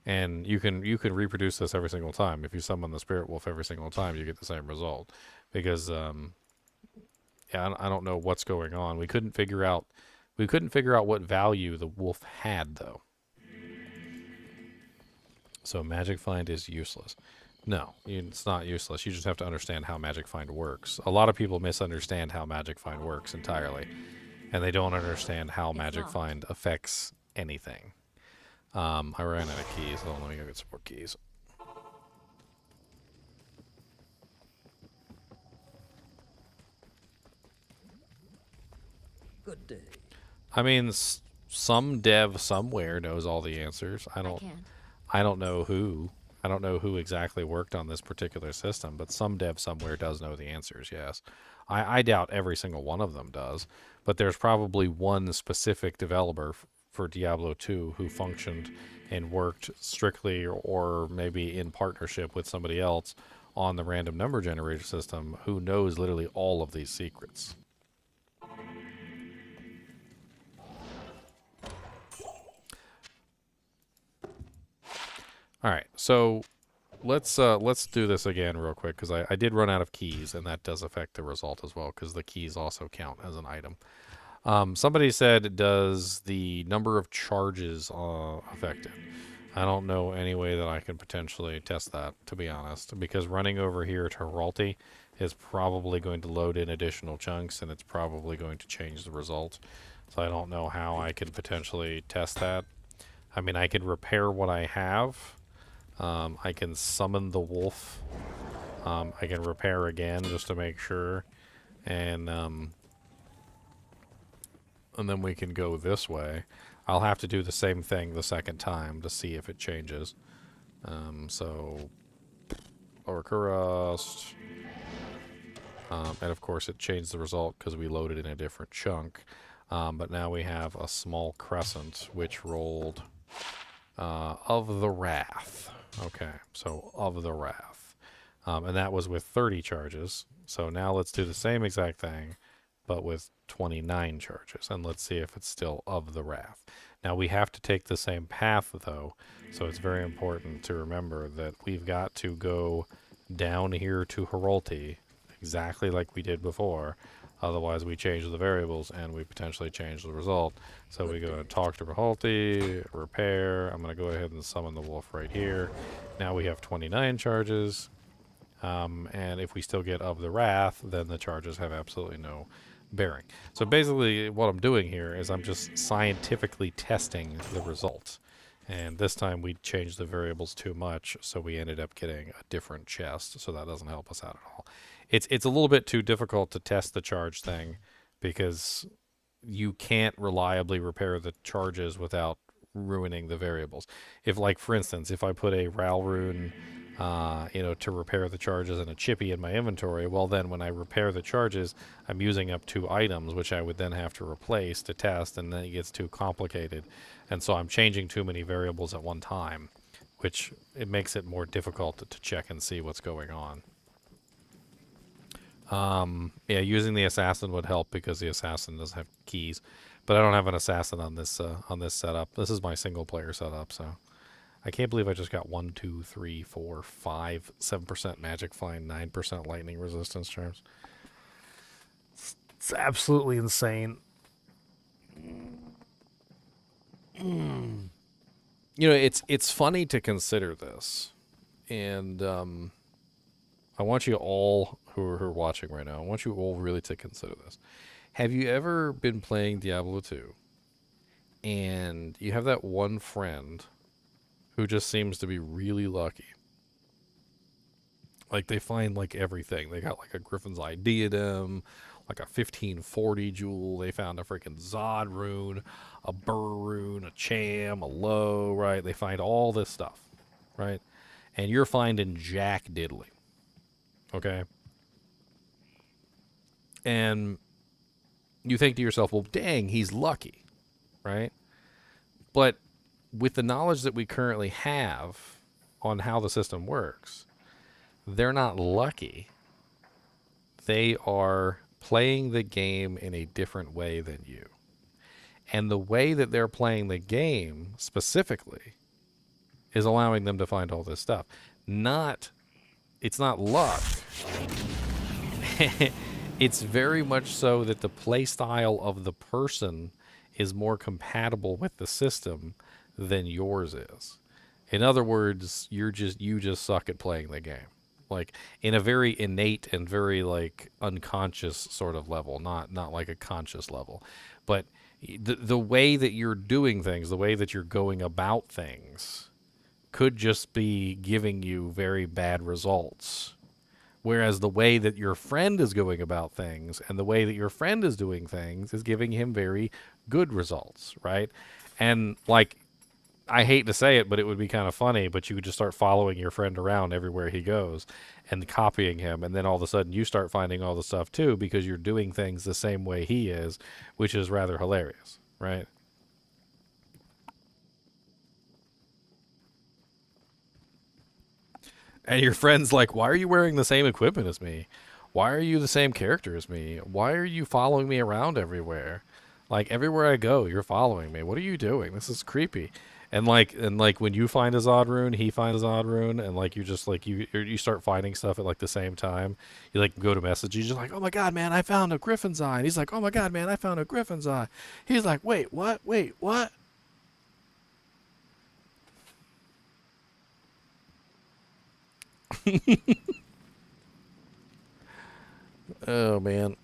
And you can reproduce this every single time. If you summon the spirit wolf every single time, you get the same result. Because yeah, I don't know what's going on. We couldn't figure out what value the wolf had though. So Magic Find is useless. No, it's not useless. You just have to understand how Magic Find works. A lot of people misunderstand how Magic Find works entirely, and they don't understand how Magic Find affects anything. I ran out of keys. Hold on, let me go get some more keys. Good day. I mean, some dev somewhere knows all the answers. I don't know who. I don't know who exactly worked on this particular system, but some dev somewhere does know the answers, yes. I doubt every single one of them does, but there's probably one specific developer for Diablo 2 who functioned and worked strictly or maybe in partnership with somebody else on the random number generator system who knows literally all of these secrets. All right, so let's do this again real quick because I did run out of keys, and that does affect the result as well because the keys also count as an item. Somebody said, does the number of charges affect it? I don't know any way that I can potentially test that, to be honest, because running over here to Heralty is probably going to load in additional chunks, and it's probably going to change the result. So I don't know how I could potentially test that. I mean, I could repair what I have. I can summon the wolf. I can repair again just to make sure. And then we can go this way. I'll have to do the same thing the second time to see if it changes. So, Orca Rust. And of course it changed the result because we loaded in a different chunk. But now we have a small crescent which rolled of the Wrath. Okay, so of the Wrath. And that was with 30 charges. So now let's do the same exact thing, but with 29 charges. And let's see if it's still of the Wrath. Now we have to take the same path though. So it's very important to remember that we've got to go down here to Heralty exactly like we did before. Otherwise we change the variables and we potentially change the result. So we go and talk to Heralty, repair. I'm going to go ahead and summon the wolf right here. Now we have 29 charges. And if we still get of the Wrath, then the charges have absolutely no bearing. So basically what I'm doing here is I'm just scientifically testing the results. And this time we changed the variables too much, so we ended up getting a different chest, so that doesn't help us out at all. It's a little bit too difficult to test the charge thing because you can't reliably repair the charges without ruining the variables. If, like, for instance, if I put a Ral rune to repair the charges and a chippy in my inventory. Well, then when I repair the charges, I'm using up 2 items, which I would then have to replace to test, and then it gets too complicated. And so I'm changing too many variables at one time, which it makes it more difficult to check and see what's going on. Yeah, using the assassin would help because the assassin doesn't have keys, but I don't have an assassin on this setup. This is my single player setup, so I can't believe I just got 1, 2, 3, 4, 5, 7% magic flying, 9% lightning resistance charms. It's absolutely insane. It's funny to consider this, and I want you all who are watching right now, I want you all really to consider this. Have you ever been playing Diablo 2, and you have that one friend who just seems to be really lucky? Like, they find, like, everything. They got, like, a Griffin's Eye diadem, like a 1540 jewel. They found a freaking Zod rune, a Burr rune, a Cham, a Low, right? They find all this stuff, right? And you're finding Jack Diddley, okay? And you think to yourself, well, dang, he's lucky, right? But with the knowledge that we currently have on how the system works, they're not lucky. They are playing the game in a different way than you. And the way that they're playing the game specifically is allowing them to find all this stuff. It's not luck. It's very much so that the play style of the person is more compatible with the system than yours is. In other words, you just suck at playing the game. Like, in a very innate and very, like, unconscious sort of level, not like a conscious level. But the way that you're doing things, the way that you're going about things, could just be giving you very bad results. Whereas the way that your friend is going about things and the way that your friend is doing things is giving him very good results, right? And, like, I hate to say it, but it would be kind of funny, but you could just start following your friend around everywhere he goes and copying him, and then all of a sudden you start finding all the stuff too because you're doing things the same way he is, which is rather hilarious, right? And your friend's like, why are you wearing the same equipment as me? Why are you the same character as me? Why are you following me around everywhere? Like, everywhere I go, you're following me. What are you doing? This is creepy. And like when you find a Zod rune, he finds a Zod rune, and like you just like you start finding stuff at like the same time. You like go to message, you're just like, oh my god, man, I found a Griffin's Eye. And he's like, oh my god, man, I found a Griffin's Eye. He's like, wait, what? Wait, what? Oh man.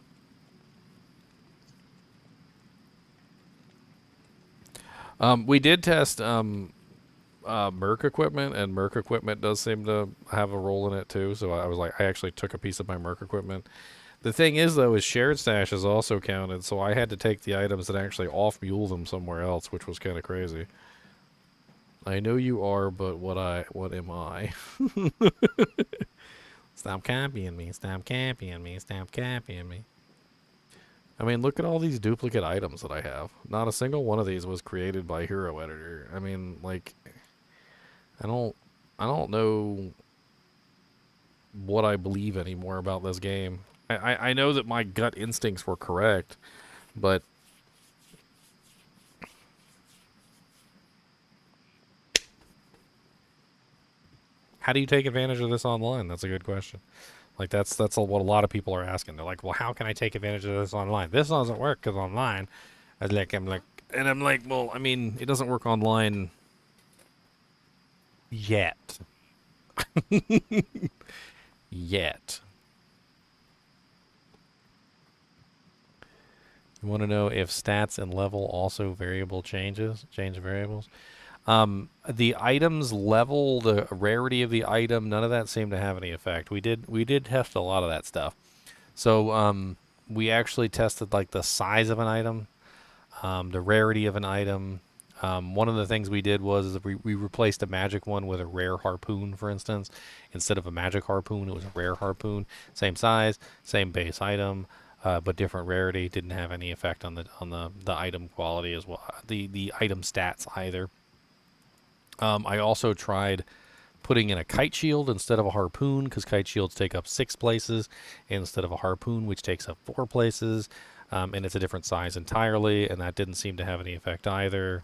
We did test Merc equipment, and Merc equipment does seem to have a role in it too. So I was like, I actually took a piece of my Merc equipment. The thing is, though, is shared stash is also counted, so I had to take the items and actually off-mule them somewhere else, which was kind of crazy. I know you are, but what am I? Stop copying me, stop copying me, stop copying me. I mean, look at all these duplicate items that I have. Not a single one of these was created by Hero Editor. I mean, like, I don't know what I believe anymore about this game. I know that my gut instincts were correct, but how do you take advantage of this online? That's a good question. Like, that's what a lot of people are asking. They're like, well, how can I take advantage of this online? This doesn't work because online. I'm like, well, I mean, it doesn't work online yet. Yet. You want to know if stats and level also change variables? The items level, the rarity of the item, none of that seemed to have any effect. We did test a lot of that stuff. So we actually tested like the size of an item, the rarity of an item, One of the things we did was we replaced a magic one with a rare harpoon, for instance. Instead of a magic harpoon, it was a rare harpoon. Same size, same base item, but different rarity. Didn't have any effect on the item quality as well, the item stats either. I also tried putting in a kite shield instead of a harpoon, because kite shields take up 6 places instead of a harpoon, which takes up 4 places, and it's a different size entirely, and that didn't seem to have any effect either.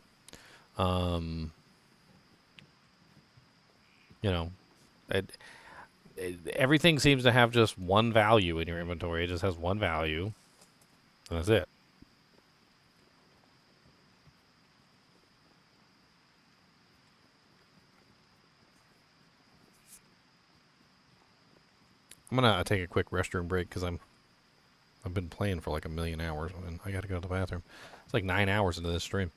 You know, everything seems to have just one value in your inventory. It just has one value, and that's it. I'm gonna take a quick restroom break because I've been playing for like 1,000,000 hours, and I gotta go to the bathroom. It's like 9 hours into this stream.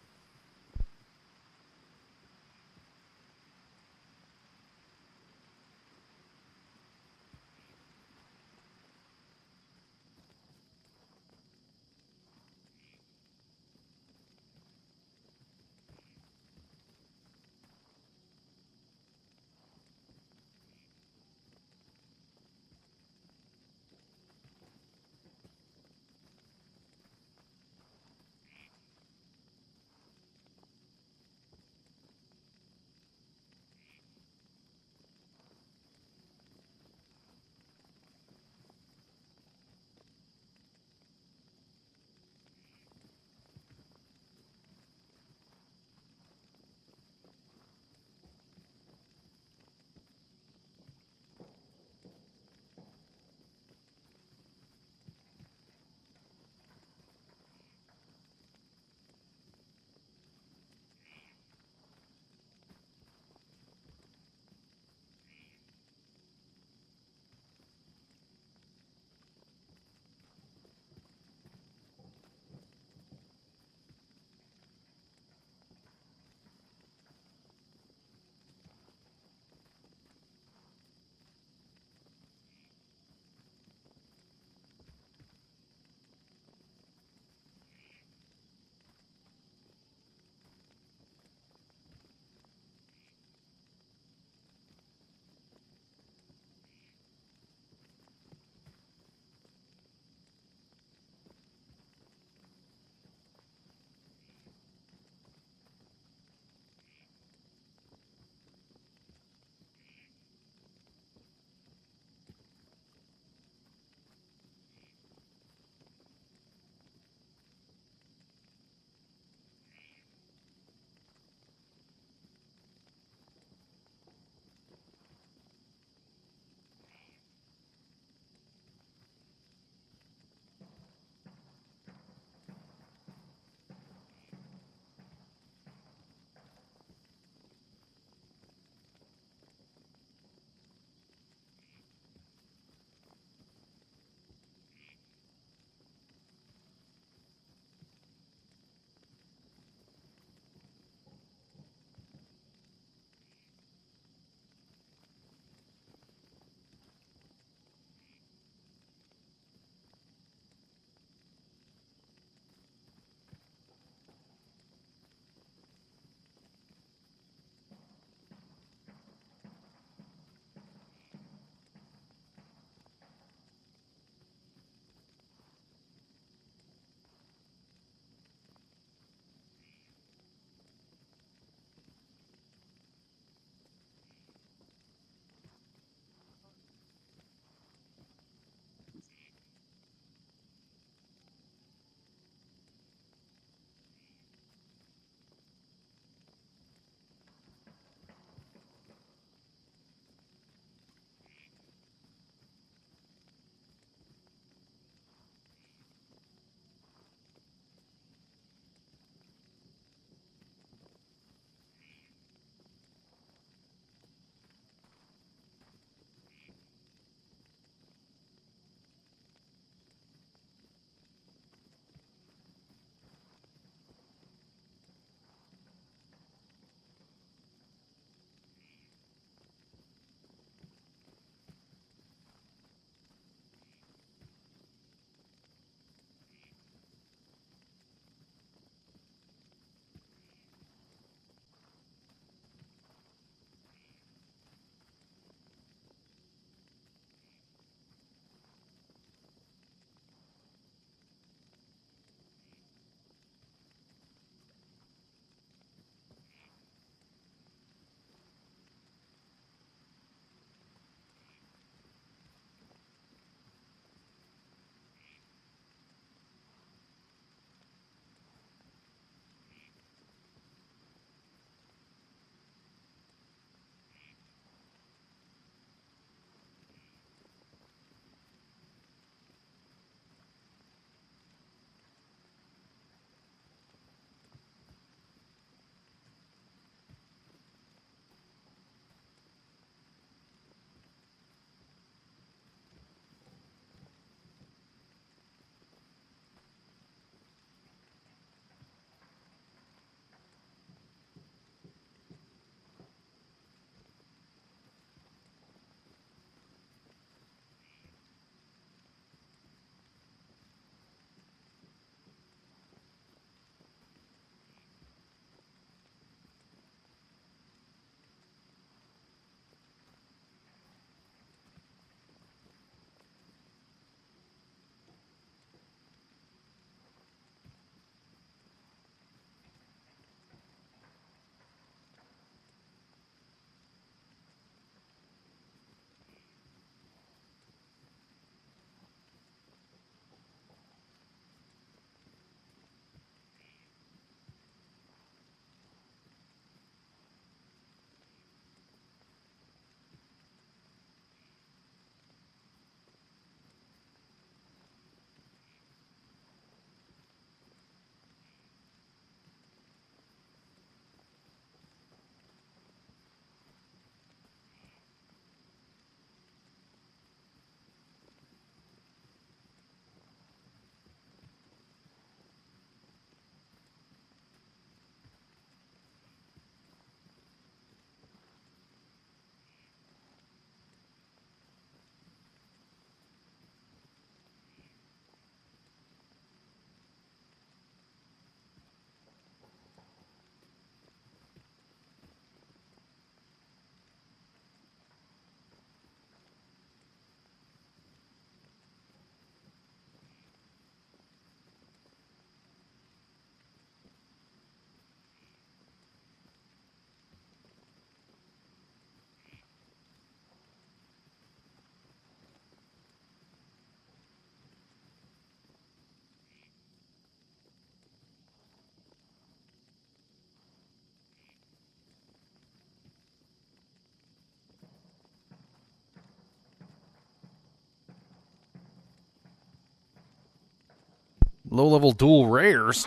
Low-level dual rares.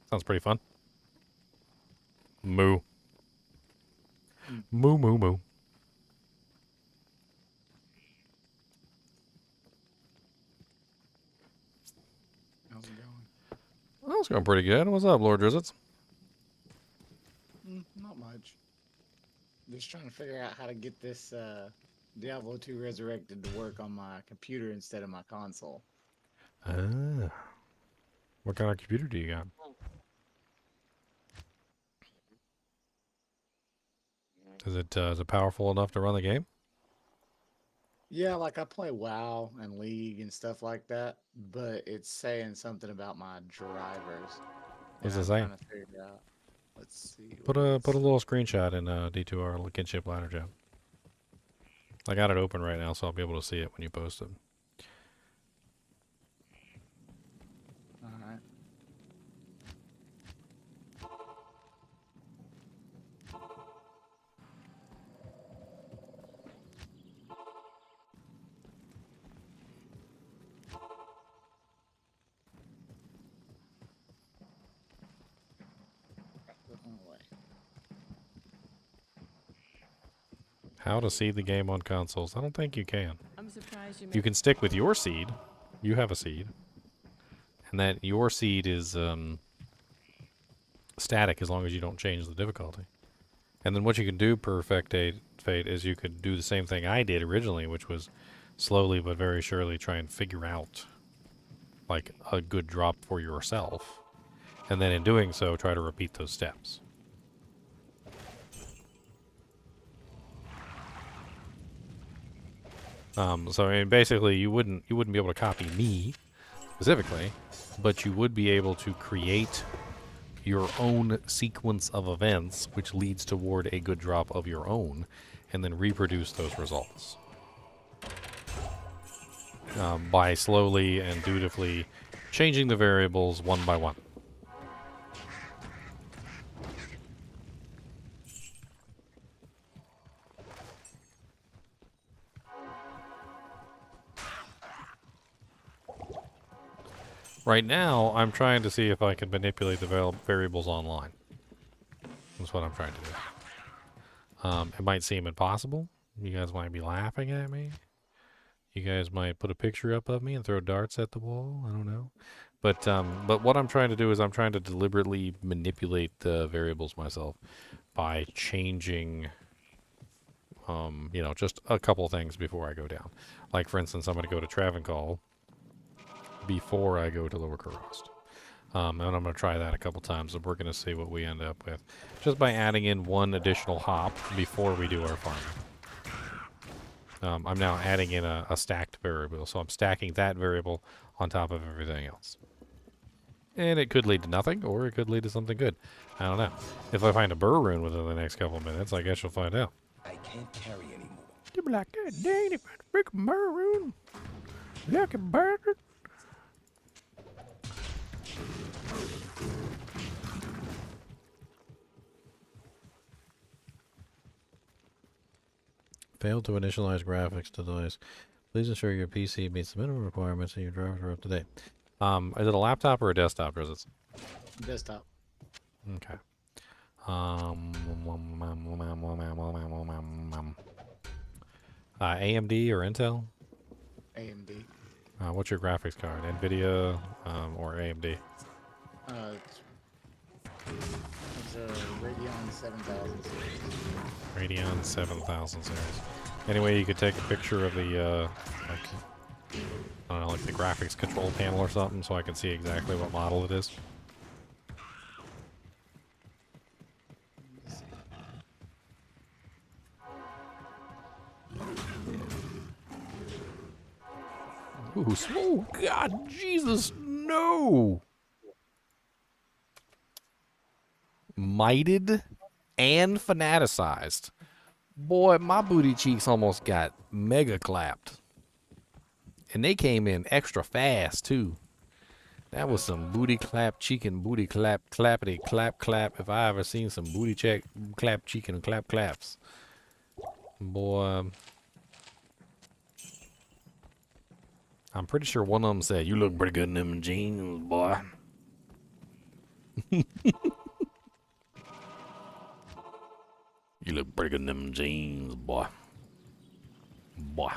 Sounds pretty fun. Moo. Moo, moo, moo. How's it going? Well, it's going pretty good. What's up, Lord Drizzits? Not much. Just trying to figure out how to get this Diablo II Resurrected to work on my computer instead of my console. Ah. What kind of computer do you got? Is it powerful enough to run the game? Yeah, like I play WoW and League and stuff like that, but it's saying something about my drivers. What's and it saying? I'm trying to figure out. Let's see. Put a little screenshot in D2R kinship ladder chat. I got it open right now, so I'll be able to see it when you post it. All right. How to seed the game on consoles? I don't think you can. I'm surprised You can stick with your seed. You have a seed. And that your seed is static as long as you don't change the difficulty. And then what you can do, Perfect Fate, is you could do the same thing I did originally, which was slowly but very surely try and figure out like a good drop for yourself. And then in doing so, try to repeat those steps. So I mean, basically, you wouldn't be able to copy me specifically, but you would be able to create your own sequence of events, which leads toward a good drop of your own, and then reproduce those results by slowly and dutifully changing the variables one by one. Right now, I'm trying to see if I can manipulate the variables online. That's what I'm trying to do. It might seem impossible. You guys might be laughing at me. You guys might put a picture up of me and throw darts at the wall. I don't know. But what I'm trying to do is I'm trying to deliberately manipulate the variables myself by changing, you know, just a couple things before I go down. Like, for instance, I'm going to go to Travancore before I go to Lower Kurost. And I'm going to try that a couple times, and we're going to see what we end up with. Just by adding in one additional hop before we do our farming. I'm now adding in a stacked variable, so I'm stacking that variable on top of everything else. And it could lead to nothing, or it could lead to something good. I don't know. If I find a burr rune within the next couple of minutes, I guess you'll find out. I can't carry anymore. You'll be like, God dang it, freaking burr rune. Yucky bastard. Failed to initialize graphics to device. Please ensure your PC meets the minimum requirements and your drivers are up to date. Is it a laptop or a desktop, or is it? Desktop. Okay. AMD or Intel? AMD. What's your graphics card? NVIDIA or AMD? It's a Radeon 7000 series. Radeon 7000 series. Anyway, you could take a picture of the, like, I don't know, like the graphics control panel or something, so I can see exactly what model it is. Ooh, oh God, Jesus, no! Mited and fanaticized. Boy, my booty cheeks almost got mega clapped. And they came in extra fast, too. That was some booty clap cheeking, booty clap, clappity clap clap. If I ever seen some booty check, clap cheeking, clap claps. Boy. I'm pretty sure one of them said, "You look pretty good in them jeans, boy." You look pretty good in them jeans, boy. Boy.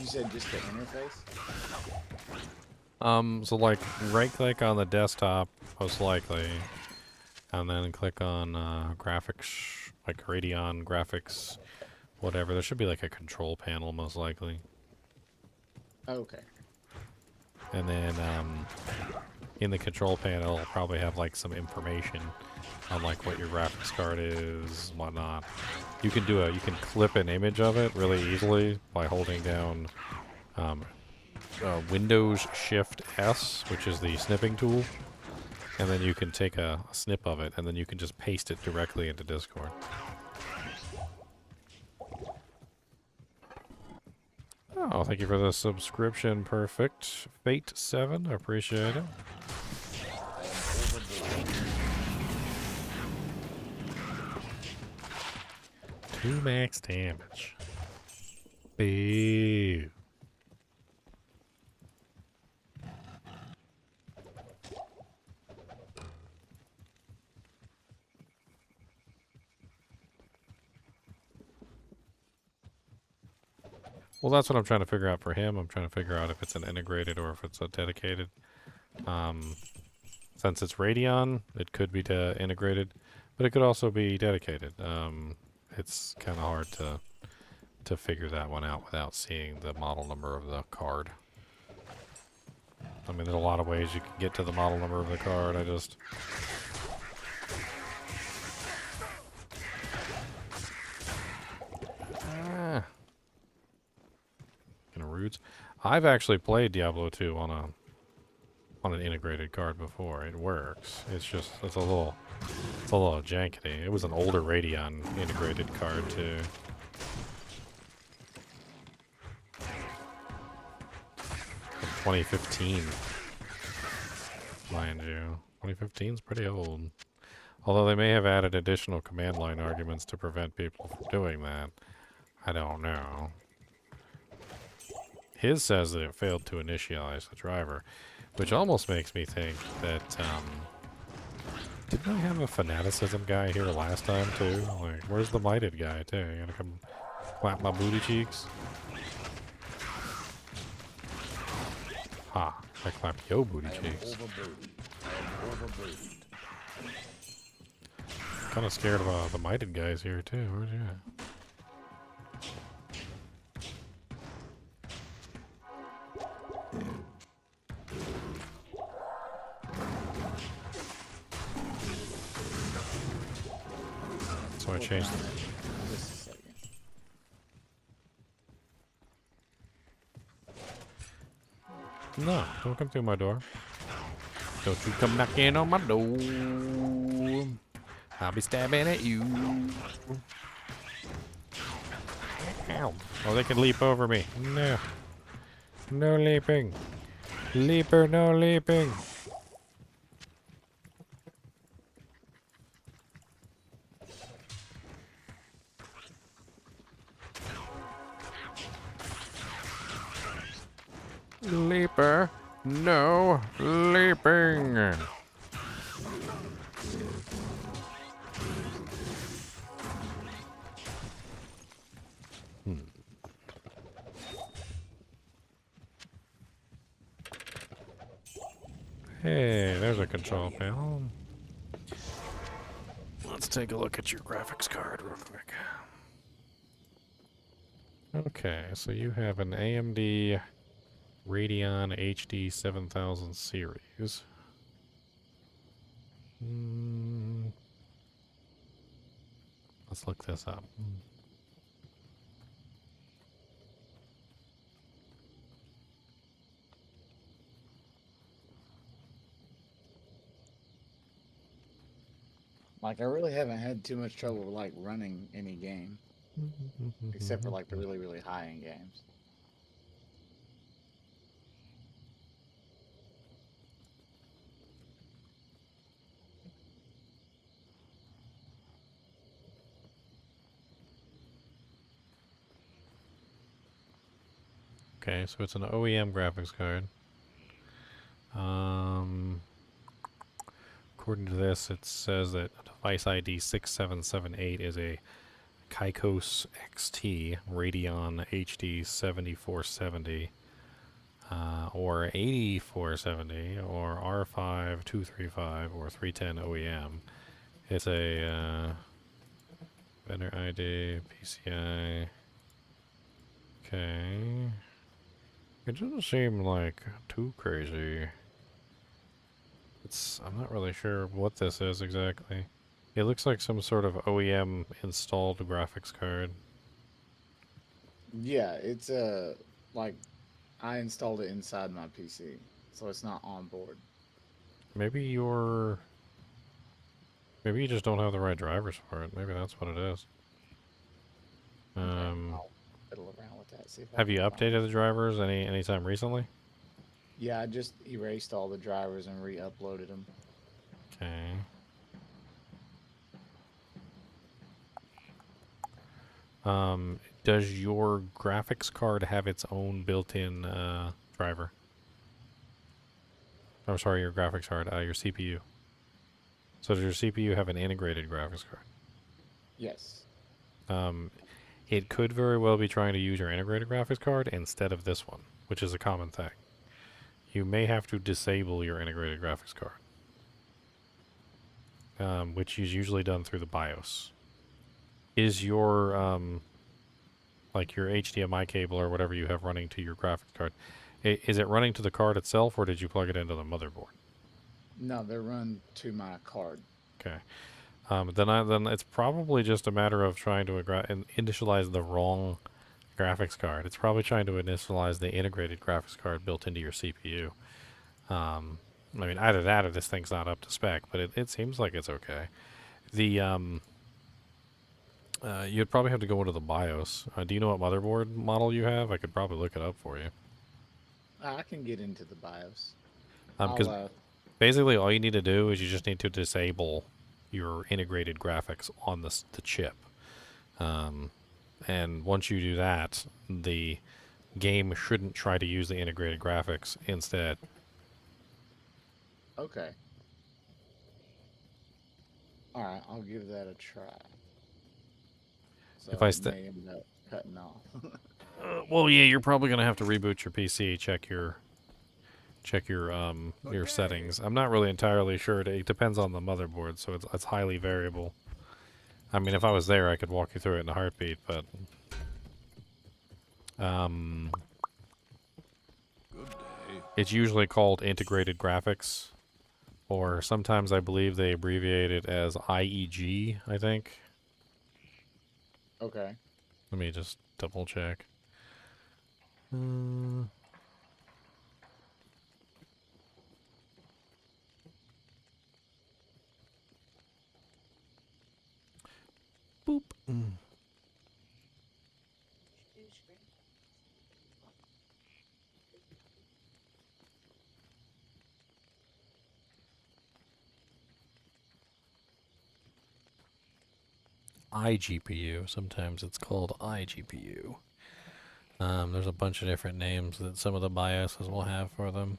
You said just the interface? So like right-click on the desktop, most likely, and then click on graphics, like Radeon graphics, whatever. There should be like a control panel, most likely. Okay. And then in the control panel, it'll probably have like some information on like what your graphics card is, and whatnot. You can clip an image of it really easily by holding down Windows Shift S, which is the snipping tool, and then you can take a snip of it, and then you can just paste it directly into Discord. Oh, thank you for the subscription. Perfect. Fate 7, I appreciate it. 2 max damage. Boo. Well, that's what I'm trying to figure out for him. I'm trying to figure out if it's an integrated or if it's a dedicated. Since it's Radeon, it could be integrated, but it could also be dedicated. It's kind of hard to figure that one out without seeing the model number of the card. I mean, there's a lot of ways you can get to the model number of the card. I just... Roots. I've actually played Diablo 2 on an integrated card before. It works. It's a little jankety. It was an older Radeon integrated card too. From 2015, mind you. 2015 is pretty old. Although they may have added additional command line arguments to prevent people from doing that. I don't know. His says that it failed to initialize the driver, which almost makes me think that, didn't I have a fanaticism guy here last time, too? Like, where's the mighted guy, too? You gonna come clap my booty cheeks? Ha, I clapped yo booty cheeks. Kinda scared of the mighted guys here, too. Where's he at? So I changed it. No, don't come through my door. Don't you come knocking on my door. I'll be stabbing at you. Ow. Oh, they can leap over me. No. No leaping. Leaper, no leaping. Leaper, no leaping. Hey, there's a control panel. Let's take a look at your graphics card real quick. Okay, so you have an AMD Radeon HD 7000 series. Let's look this up. Like, I really haven't had too much trouble like running any game, except for like the really, really high-end games. Okay, so it's an OEM graphics card. According to this, it says that device ID 6778 is a Kaikos XT Radeon HD 7470, or 8470, or R5 235, or 310 OEM. It's a vendor ID, PCI. Okay. It doesn't seem like too crazy. I'm not really sure what this is exactly. It looks like some sort of OEM installed graphics card. Yeah, it's like I installed it inside my PC, so it's not on board. Maybe you just don't have the right drivers for it. Maybe that's what it is. I'll fiddle around with that. See if Have you updated the drivers anytime recently? Yeah, I just erased all the drivers and re-uploaded them. Okay. Does your graphics card have its own built-in driver? I'm sorry, your graphics card, your CPU. So does your CPU have an integrated graphics card? Yes. It could very well be trying to use your integrated graphics card instead of this one, which is a common thing. You may have to disable your integrated graphics card, which is usually done through the BIOS. Is your like your HDMI cable or whatever you have running to your graphics card, is it running to the card itself, or did you plug it into the motherboard? No, they're run to my card. Okay. Then it's probably just a matter of trying to initialize the wrong graphics card. It's probably trying to initialize the integrated graphics card built into your CPU. I mean, either that or this thing's not up to spec, but it seems like it's okay. The you'd probably have to go into the BIOS. Do you know what motherboard model you have? I could probably look it up for you. I can get into the BIOS. Because basically all you need to do is you just need to disable your integrated graphics on the chip. And once you do that, the game shouldn't try to use the integrated graphics instead. Okay. Alright, I'll give that a try. So If I may end up cutting off. Well, yeah, you're probably gonna have to reboot your PC, check your settings. I'm not really entirely sure. It depends on the motherboard, so it's highly variable. I mean, if I was there, I could walk you through it in a heartbeat, but it's usually called integrated graphics, or sometimes I believe they abbreviate it as IEG, I think. Okay. Let me just double check. Boop. iGPU. Sometimes it's called iGPU. There's a bunch of different names that some of the BIOSes will have for them.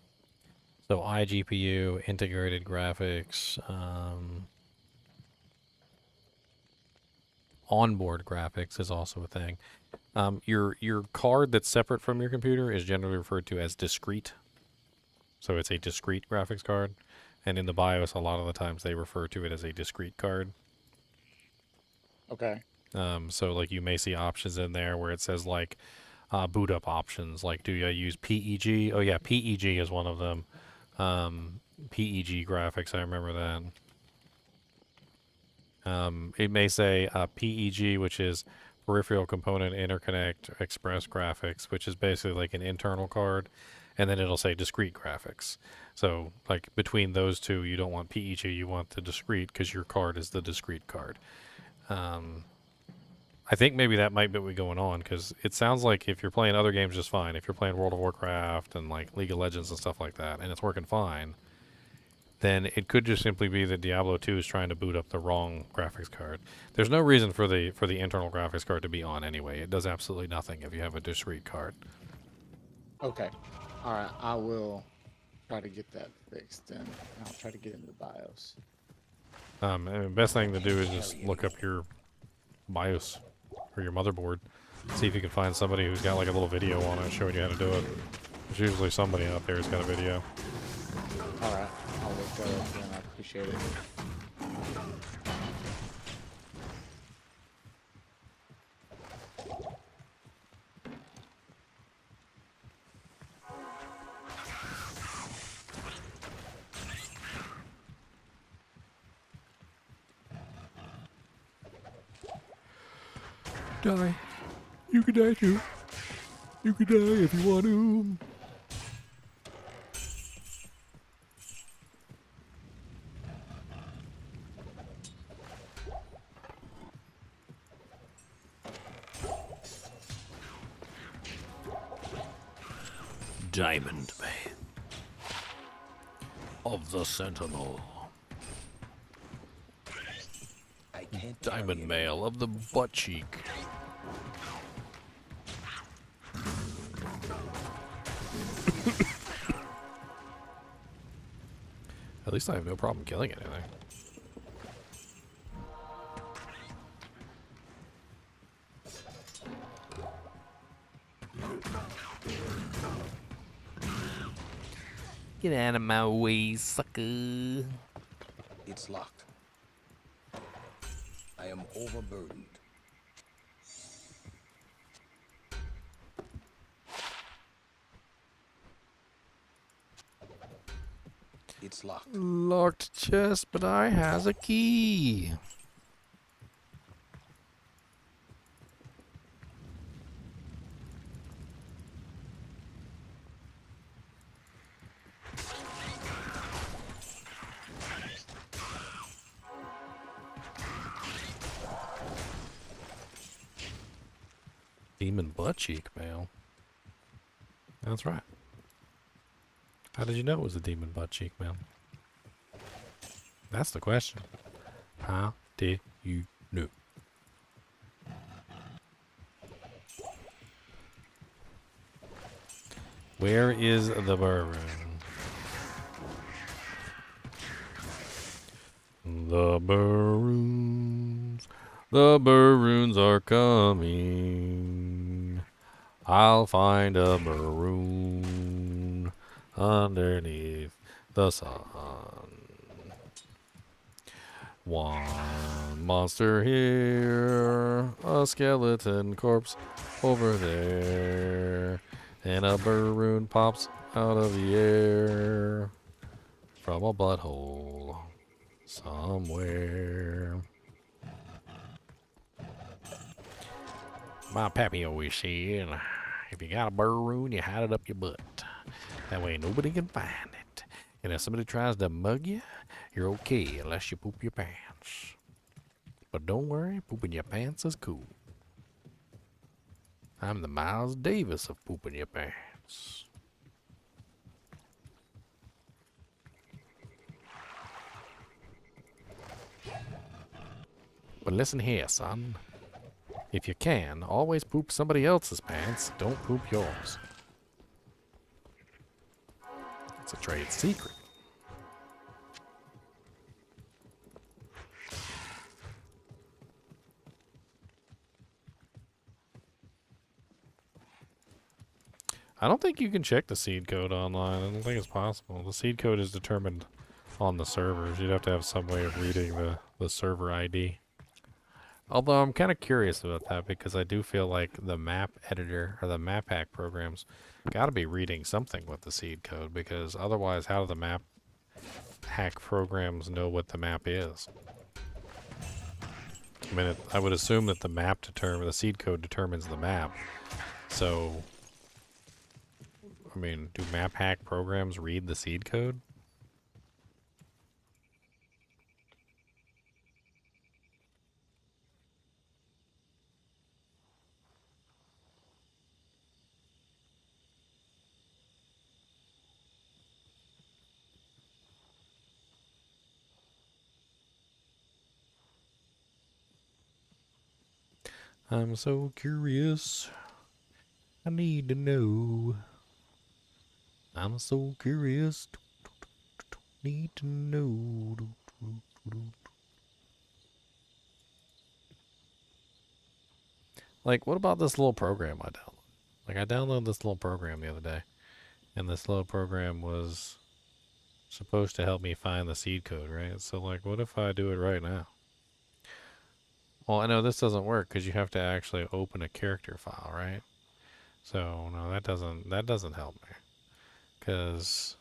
So iGPU, integrated graphics, onboard graphics is also a thing. Your card that's separate from your computer is generally referred to as discrete. So it's a discrete graphics card. And in the BIOS, a lot of the times they refer to it as a discrete card. Okay. So like you may see options in there where it says like boot up options, like do you use PEG? Oh yeah, PEG is one of them. PEG graphics, I remember that. It may say PEG, which is Peripheral Component Interconnect Express Graphics, which is basically like an internal card. and then it'll say discrete graphics. So, like, between those two, you don't want PE2, you want the discrete, because your card is the discrete card. I think maybe that might be what's going on, because it sounds like if you're playing other games just fine, if you're playing World of Warcraft and, like, League of Legends and stuff like that, and it's working fine, then it could just simply be that Diablo 2 is trying to boot up the wrong graphics card. There's no reason for the internal graphics card to be on anyway. It does absolutely nothing if you have a discrete card. Okay. All right. I will try to get that fixed, and I'll try to get into the BIOS. And the best thing to do is just look up your BIOS or your motherboard. See if you can find somebody who's got like a little video on it showing you how to do it. There's usually somebody out there who's got a video. All right. I'll look that up, and I appreciate it. Die. You can die too. You can die if you want to. Diamond Man of the Sentinel. Diamond Male of the Butt Cheek. At least I have no problem killing anything. Get out of my way, sucker. It's locked. I am overburdened. It's locked. Locked chest, but I has a key. Demon butt cheek, Male. That's right. How did you know it was a demon butt cheek, Male? That's the question. How did you know? Where is the baroon? The baroons. The baroons are coming. I'll find a maroon underneath the sun. One monster here, a skeleton corpse over there, and a baroon pops out of the air from a butthole somewhere. My pappy always said, if you got a baroon, you hide it up your butt. That way nobody can find it. And if somebody tries to mug you, you're okay unless you poop your pants. But don't worry, pooping your pants is cool. I'm the Miles Davis of pooping your pants. But listen here, son. If you can, always poop somebody else's pants. Don't poop yours. It's a trade secret. I don't think you can check the seed code online. I don't think it's possible. The seed code is determined on the servers. You'd have to have some way of reading the server ID. Although I'm kind of curious about that because I do feel like the map editor or the map hack programs got to be reading something with the seed code, because otherwise how do the map hack programs know what the map is? I mean, I would assume that the seed code determines the map. So I mean, do map hack programs read the seed code? I'm so curious. I need to know. I'm so curious. Need to know. Like, what about this little program I downloaded? Like, I downloaded this little program the other day, and this little program was supposed to help me find the seed code, right? So, like, what if I do it right now? Well, I know this doesn't work because you have to actually open a character file, right? So, no, that doesn't help me. Because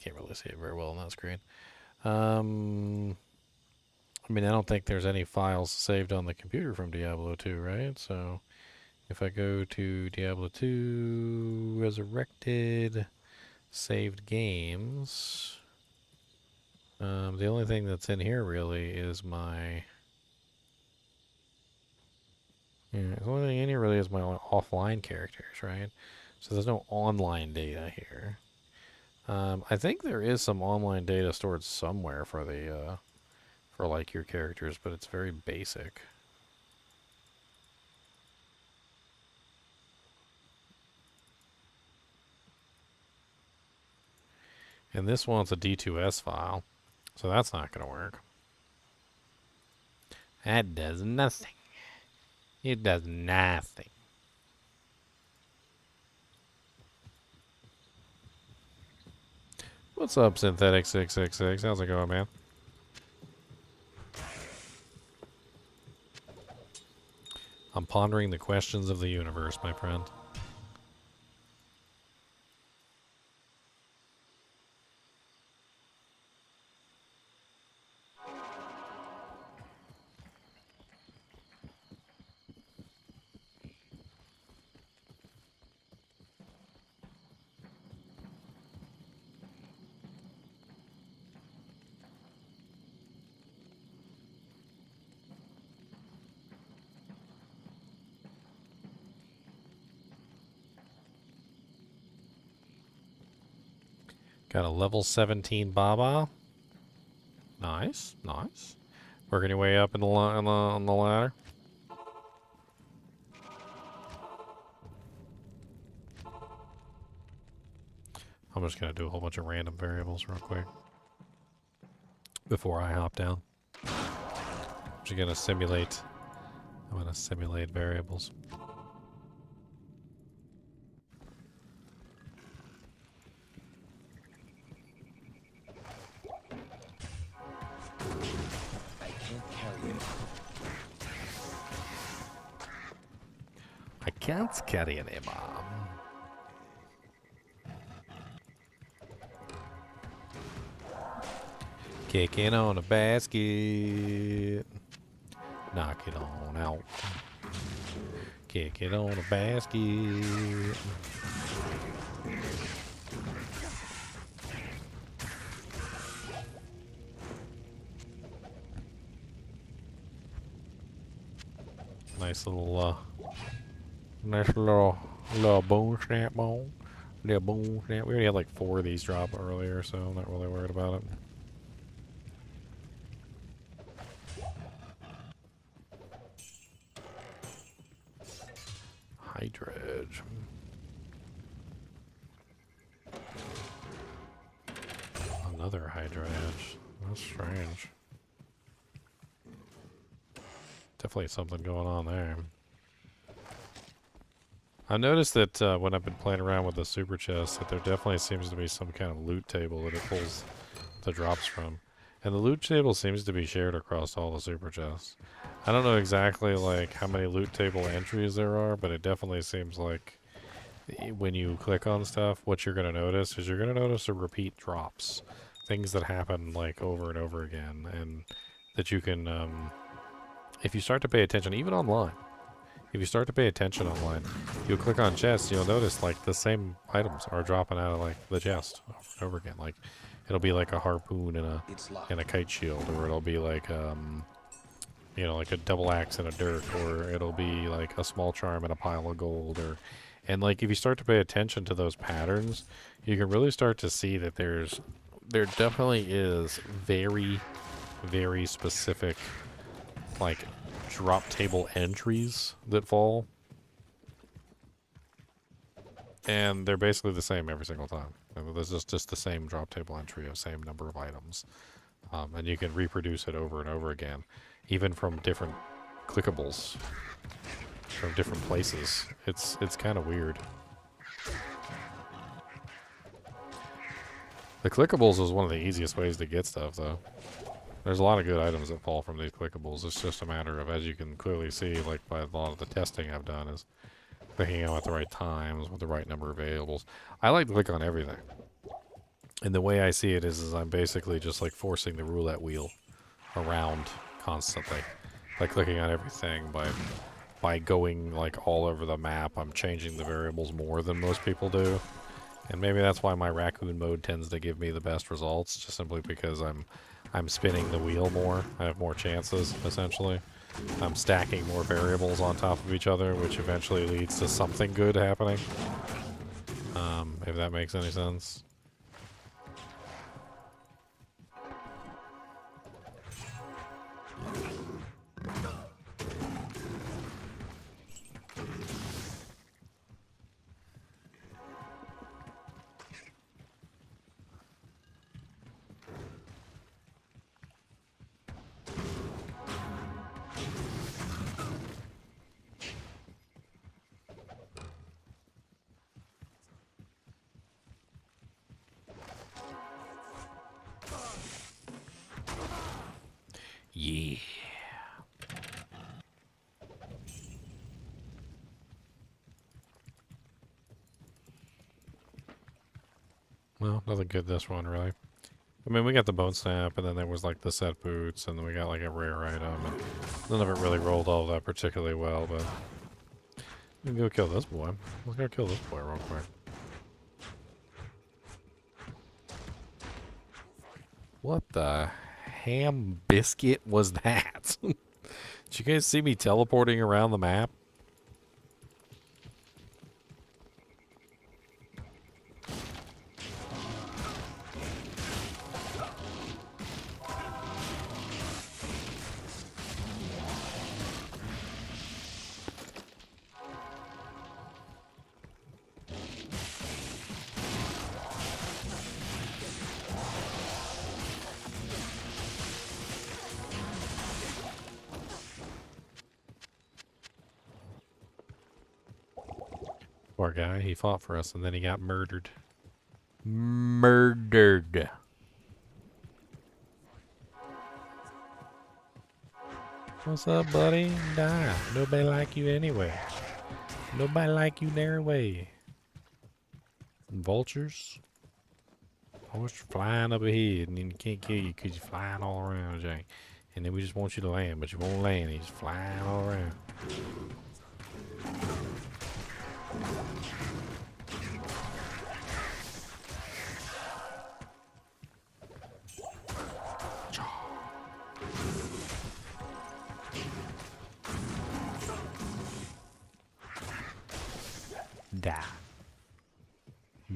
can't really see it very well on that screen. I mean, I don't think there's any files saved on the computer from Diablo 2, right? So, if I go to Diablo 2 Resurrected, saved games, the only thing that's in here really is my... Yeah, the only thing in here really is my offline characters, right? So there's no online data here. I think there is some online data stored somewhere for the, for like your characters, but it's very basic. And this wants a D2S file, so that's not going to work. That does nothing. It does nothing. What's up, Synthetic666? How's it going, man? I'm pondering the questions of the universe, my friend. Got a level 17 Baba. Nice, nice. Working your way up in the on the ladder. I'm just gonna do a whole bunch of random variables real quick before I hop down. I'm just gonna simulate. I'm gonna simulate variables. I can't carry an imam. Kicking on a basket. Knock it on out. Kick it on a basket. Nice little little bone snap bone. Little bone snap. We already had like 4 of these drop earlier, so I'm not really worried about it. Hydredge. Another Hydredge. That's strange. Definitely something going on there. I noticed that when I've been playing around with the super chest, that there definitely seems to be some kind of loot table that it pulls the drops from. And the loot table seems to be shared across all the super chests. I don't know exactly like how many loot table entries there are, but it definitely seems like when you click on stuff, what you're going to notice is you're going to notice a repeat drops. Things that happen like over and over again, and that you can, if you start to pay attention, even online, if you start to pay attention online, you'll click on chests, you'll notice like the same items are dropping out of like the chest over and over again. Like it'll be like a harpoon and a kite shield, or it'll be like you know, like a double axe and a dirk, or it'll be like a small charm and a pile of gold, and like if you start to pay attention to those patterns, you can really start to see that there definitely is very, very specific like drop table entries that fall, and they're basically the same every single time. There's just the same drop table entry of same number of items, and you can reproduce it over and over again, even from different clickables from different places. It's kind of weird. The clickables is one of the easiest ways to get stuff, though. There's a lot of good items that fall from these clickables. It's just a matter of, as you can clearly see, like by a lot of the testing I've done, is clicking them at the right times with the right number of variables. I like to click on everything. And the way I see it is I'm basically just like forcing the roulette wheel around constantly. By clicking on everything, by going like all over the map, I'm changing the variables more than most people do. And maybe that's why my raccoon mode tends to give me the best results, just simply because I'm spinning the wheel more. I have more chances, essentially. I'm stacking more variables on top of each other, which eventually leads to something good happening. If that makes any sense. Yeah. Well, nothing good this one, really. I mean, we got the bone snap, and then there was like the set boots, and then we got like a rare item, and none of it really rolled all that particularly well, but we can go kill this boy. Let's go kill this boy real quick. What the ham biscuit was that? Did you guys see me teleporting around the map? Poor guy, he fought for us and then he got murdered. Murdered. What's up, buddy? Nah, nobody like you anyway. Nobody like you their way. Vultures? Always flying up ahead and then you can't kill you because you're flying all around, Jay. And then we just want you to land, but you won't land. He's flying all around. Die.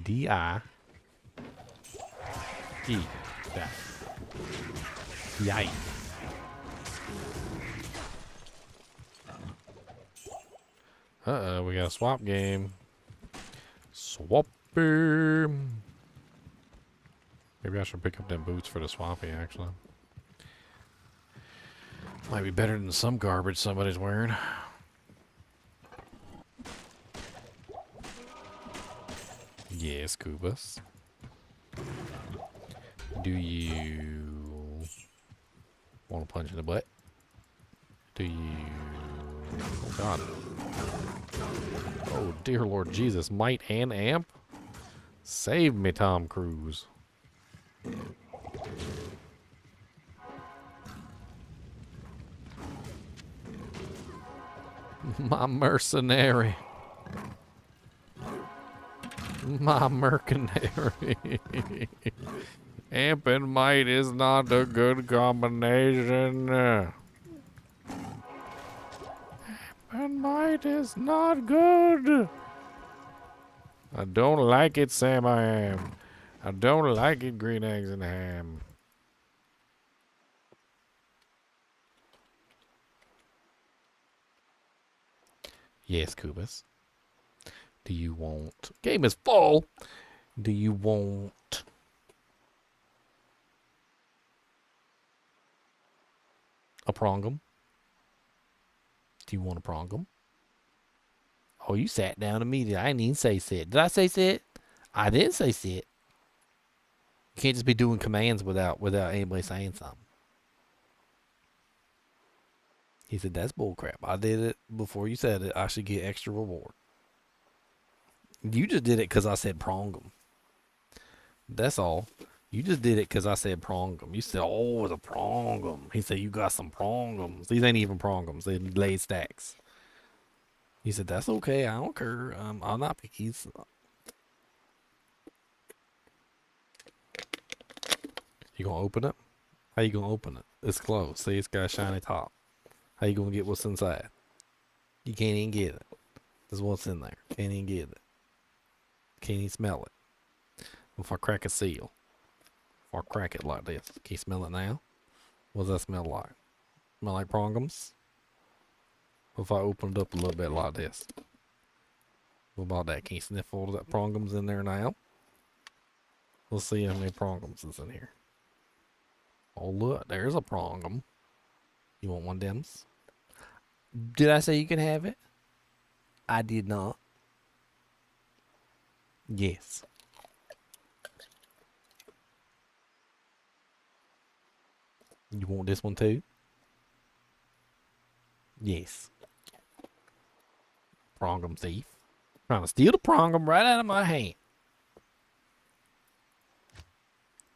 D-I. E. Die. Yikes. Uh-oh, we got a swap game. Swapper. Maybe I should pick up them boots for the swappy, actually. Might be better than some garbage somebody's wearing. Yes, Kubas. Do you want to punch in the butt? Do you... Oh, God. Oh, dear Lord Jesus. Might and amp? Save me, Tom Cruise. My mercenary. My mercenary. Amp and might is not a good combination. Amp and might is not good. I don't like it, Sam. I am. I don't like it, green eggs and ham. Yes, Kubus. Do you want... Game is full. Do you want... a prongum? Do you want a prongum? Oh, you sat down immediately. I didn't even say sit. Did I say sit? I didn't say sit. You can't just be doing commands without anybody saying something. He said, that's bullcrap. I did it before you said it. I should get extra reward. You just did it because I said prongum. That's all. You just did it because I said prongum. You said, oh, it's a prongum. He said, you got some prongums. These ain't even prongums. They laid stacks. He said, that's okay. I don't care. I'm not picky. You gonna open it? How you gonna open it? It's closed. See, it's got a shiny top. How you gonna get what's inside? You can't even get it. This is what's in there. Can't even get it. Can't even smell it. If I crack a seal, if I crack it like this, can you smell it now? What does that smell like? Smell like prongums? If I open it up a little bit like this, what about that? Can you sniff all of that prongums in there now? Let's see how many prongums is in here. Oh look, there's a prongum. You want one of them? Did I say you can have it? I did not. Yes. You want this one too? Yes. Prongum thief. Trying to steal the prongum right out of my hand.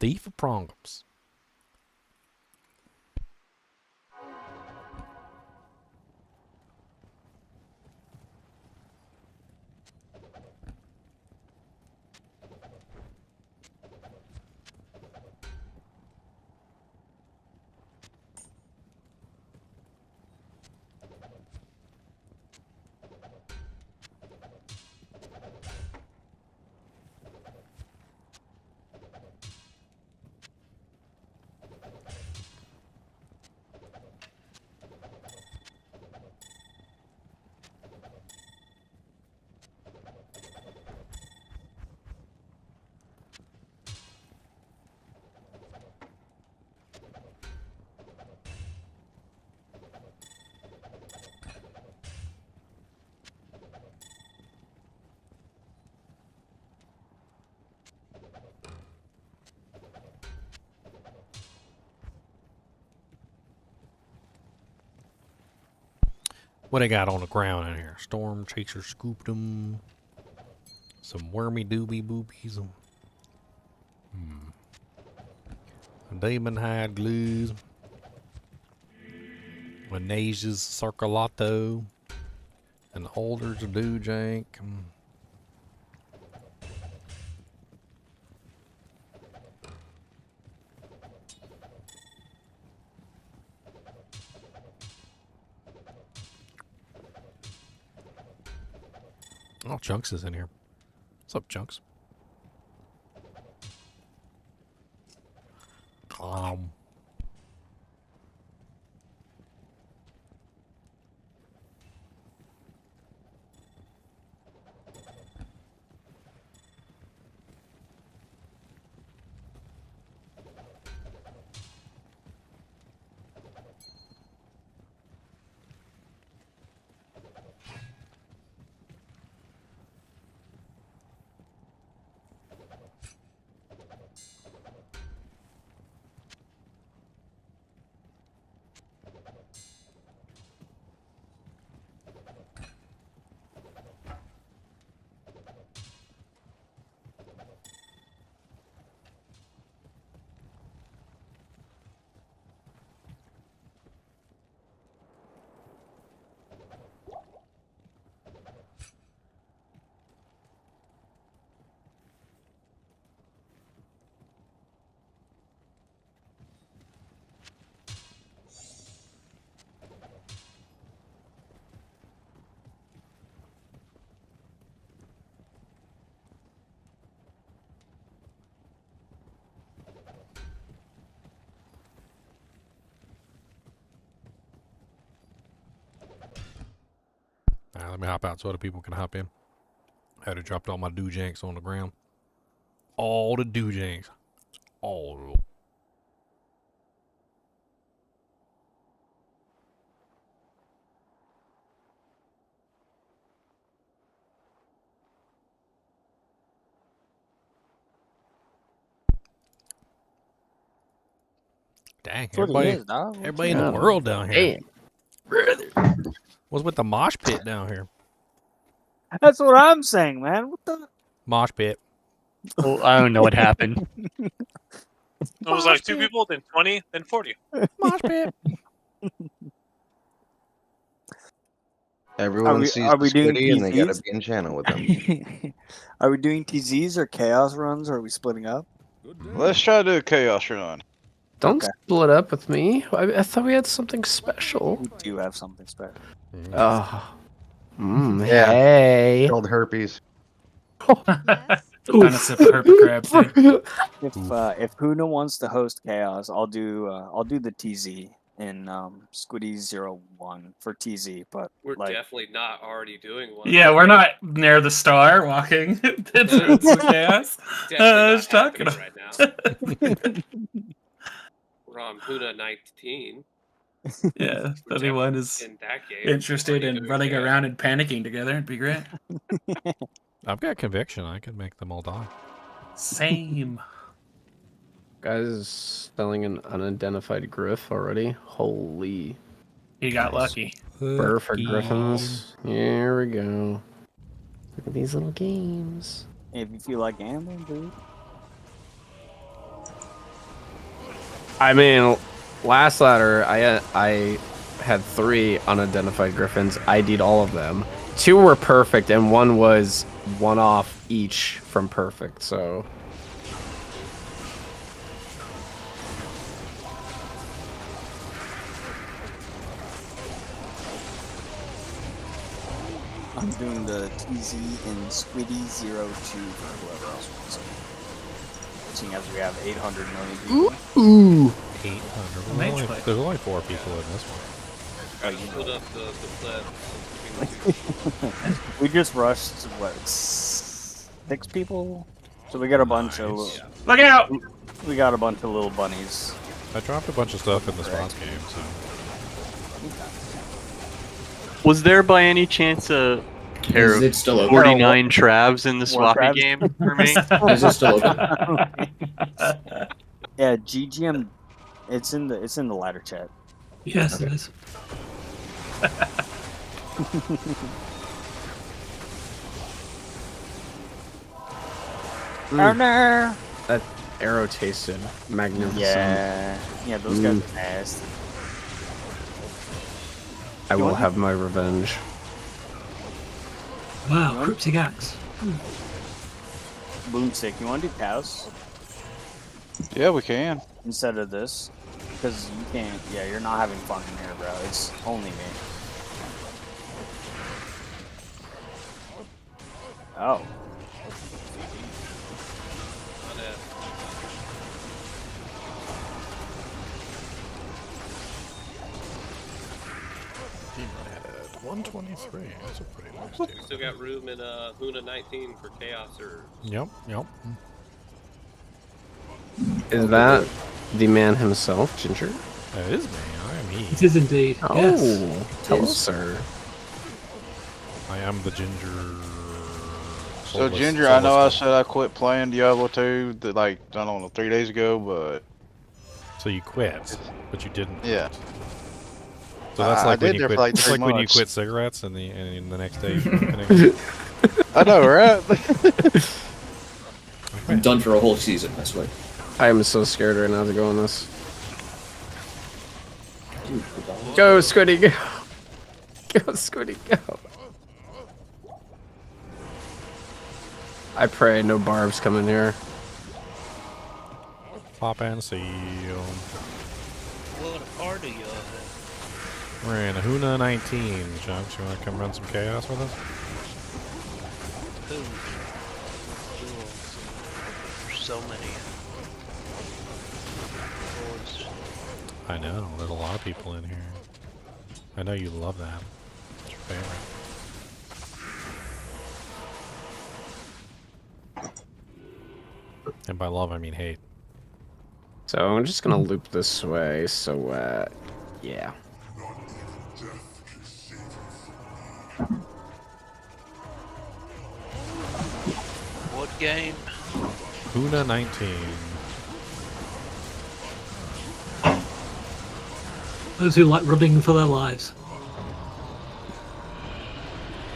Thief of prongums. What they got on the ground in here? Storm chaser scooped them. Some wormy doobie boobies. Demon hide glues. Menasia's circulato. And holders of doojank. Oh, Chunks is in here. What's up, Chunks? let me hop out so other people can hop in. I had to drop all my doojanks on the ground. All the doojanks. All of them. Dang, That's what everybody, it is, dog. everybody in the world down here. Damn. What's with the mosh pit down here? That's what I'm saying, man. What the? Mosh pit. Well, I don't know what happened. It was like 2 people, then 20, then 40. Mosh pit. Everyone sees are we the doing Squiddy and they gotta TZs? be in channel with them. Are we doing TZs or chaos runs, or are we splitting up? Let's try to do a chaos run. Don't Okay. split up with me. I thought we had something special. We do have something special. Oh. Yeah. Hey. Called herpes. Kind of sip of herpes crabs. Dude. If Huna wants to host chaos, I'll do the TZ in Squiddy 01 for TZ. But We're like, definitely not already doing one. Yeah, we're not near the star walking. It's chaos. I was talking about right now. We're on Huna 19. Yeah, if anyone is in that game, interested in running around and panicking together, it'd be great. I've got conviction. I could make them all die. Same. Guys selling an unidentified griff already. Holy. You got lucky. Perfect griffins. Here we go. Look at these little games. if you feel like gambling, dude. I mean, last ladder, I had 3 unidentified griffins. ID'd all of them. 2 were perfect, and 1 was 1 off each from perfect, so... I'm doing the TZ and Squiddy 02 for whoever else wants it. Seeing as we have 800 million people. Ooh. 800. There's only 4 people in this one. Oh, you Split know. up the plebs. We just rushed, what, 6 people? So we got a bunch of... Look out! We got a bunch of little bunnies. I dropped a bunch of stuff in the spots game, so... Was there by any chance a pair Is of it still open? 49 Travs in the More swappy Travs? game for me? Is it still open? Yeah, GGM. It's in the ladder chat. Yes, it is. Oh no! That arrow tasted magnificent. Yeah, those guys are nasty. I will have my revenge. Wow, cryptic axe. Boomstick, you want to do cows? Yeah, we can. Instead of this? Because you can't, yeah, you're not having fun in here, bro. It's only me. Oh. At 123. That's a pretty nice deal. Still got room in Huna 19 for chaos or. Yep. Is that the man himself, Ginger? That is me. I am he. It is indeed. Oh, Yes. hello, sir. I am the Ginger. So Ginger, I know I said I quit playing Diablo 2, like, I don't know, 3 days ago, but... So you quit, but you didn't. Yeah. So that's like I when did you there quit. for like It's 3 like when you months. quit cigarettes and the next day. You I know, right? I'm done for a whole season, that's why. I am so scared right now to go on this. Go, Squiddy, go! Go, Squiddy, go! I pray no barbs come in here. Pop and seal. What a party y'all have. We're in Huna 19. Chunks, you want to come run some chaos with us? There's so many. I know. There's a lot of people in here. I know you love that. It's your favorite. And by love, I mean hate. So I'm just gonna loop this way. So yeah. What game? Huna 19. Those who like running for their lives.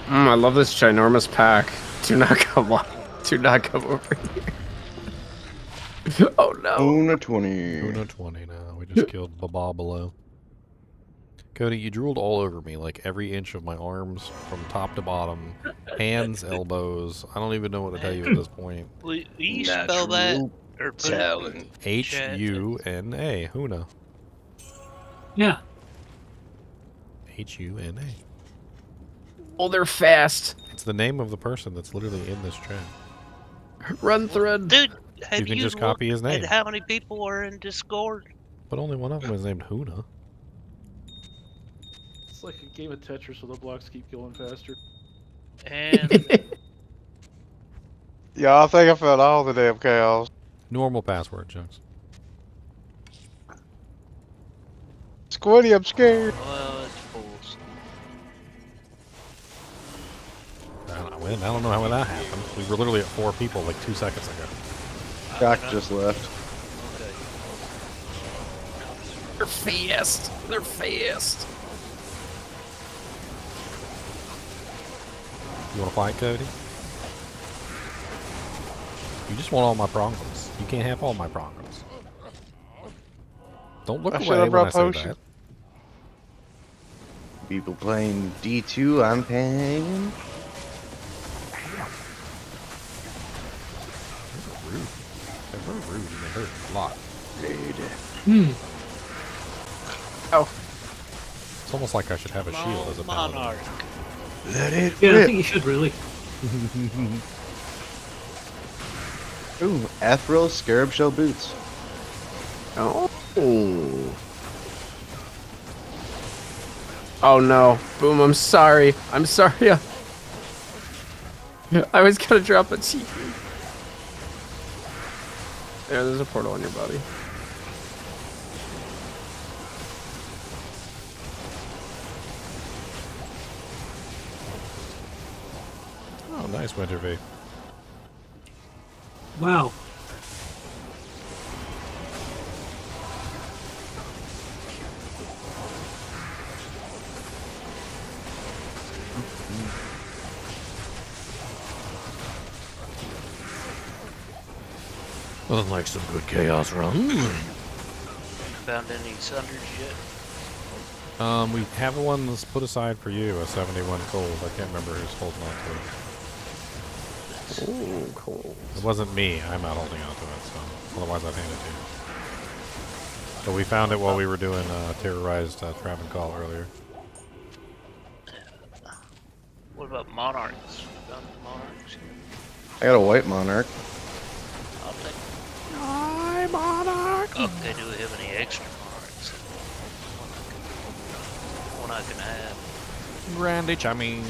I love this ginormous pack. Do not come on. Do not come over here. Oh no. Huna 20. Huna 20 now. We just killed Baba below. Cody, you drooled all over me, like every inch of my arms from top to bottom. Hands, elbows. I don't even know what to tell you at this point. Will you spell that? Or put Huna. Huna. Yeah. Huna. Oh, they're fast. It's the name of the person that's literally in this chat. Run thread. Dude, have You can just copy his name. And how many people are in Discord? But only one of them is named Huna. It's like a game of Tetris where the blocks keep going faster. And Yeah, I think I found all the damn cows. Normal password, Chunks. Squiddy, I'm scared. well, it's fools. I don't know how that happened. We were literally at 4 people like 2 seconds ago. Jack just left. They're fast. They're fast. You want to fight, Cody? You just want all my prongles. You can't have all my prongles. Don't look away when I say that. People playing D2, I'm paying. They're very rude and they hurt a lot. Oh. It's almost like I should have a shield as a paladin. Let it Yeah, rip. I think you should really. Ooh, Athril Scarab Shell Boots. Oh. Oh no. Boom, I'm sorry. I'm sorry. I was gonna drop a TP. There's a portal on your body. Oh, nice Winter V. Wow. Nothing like some good chaos run. Found any sunders yet? We have one that's put aside for you, a 71 cold. I can't remember who's holding on to it. Ooh, cool. It wasn't me. I'm not holding on to it, so otherwise I'd hand it to you. So we found it while we were doing terrorized trap and call earlier. What about monarchs? Found monarchs? I got a white monarch. I'll take. Hi, monarch. Okay, do we have any extra monarchs? One I can have. Grandage, I mean.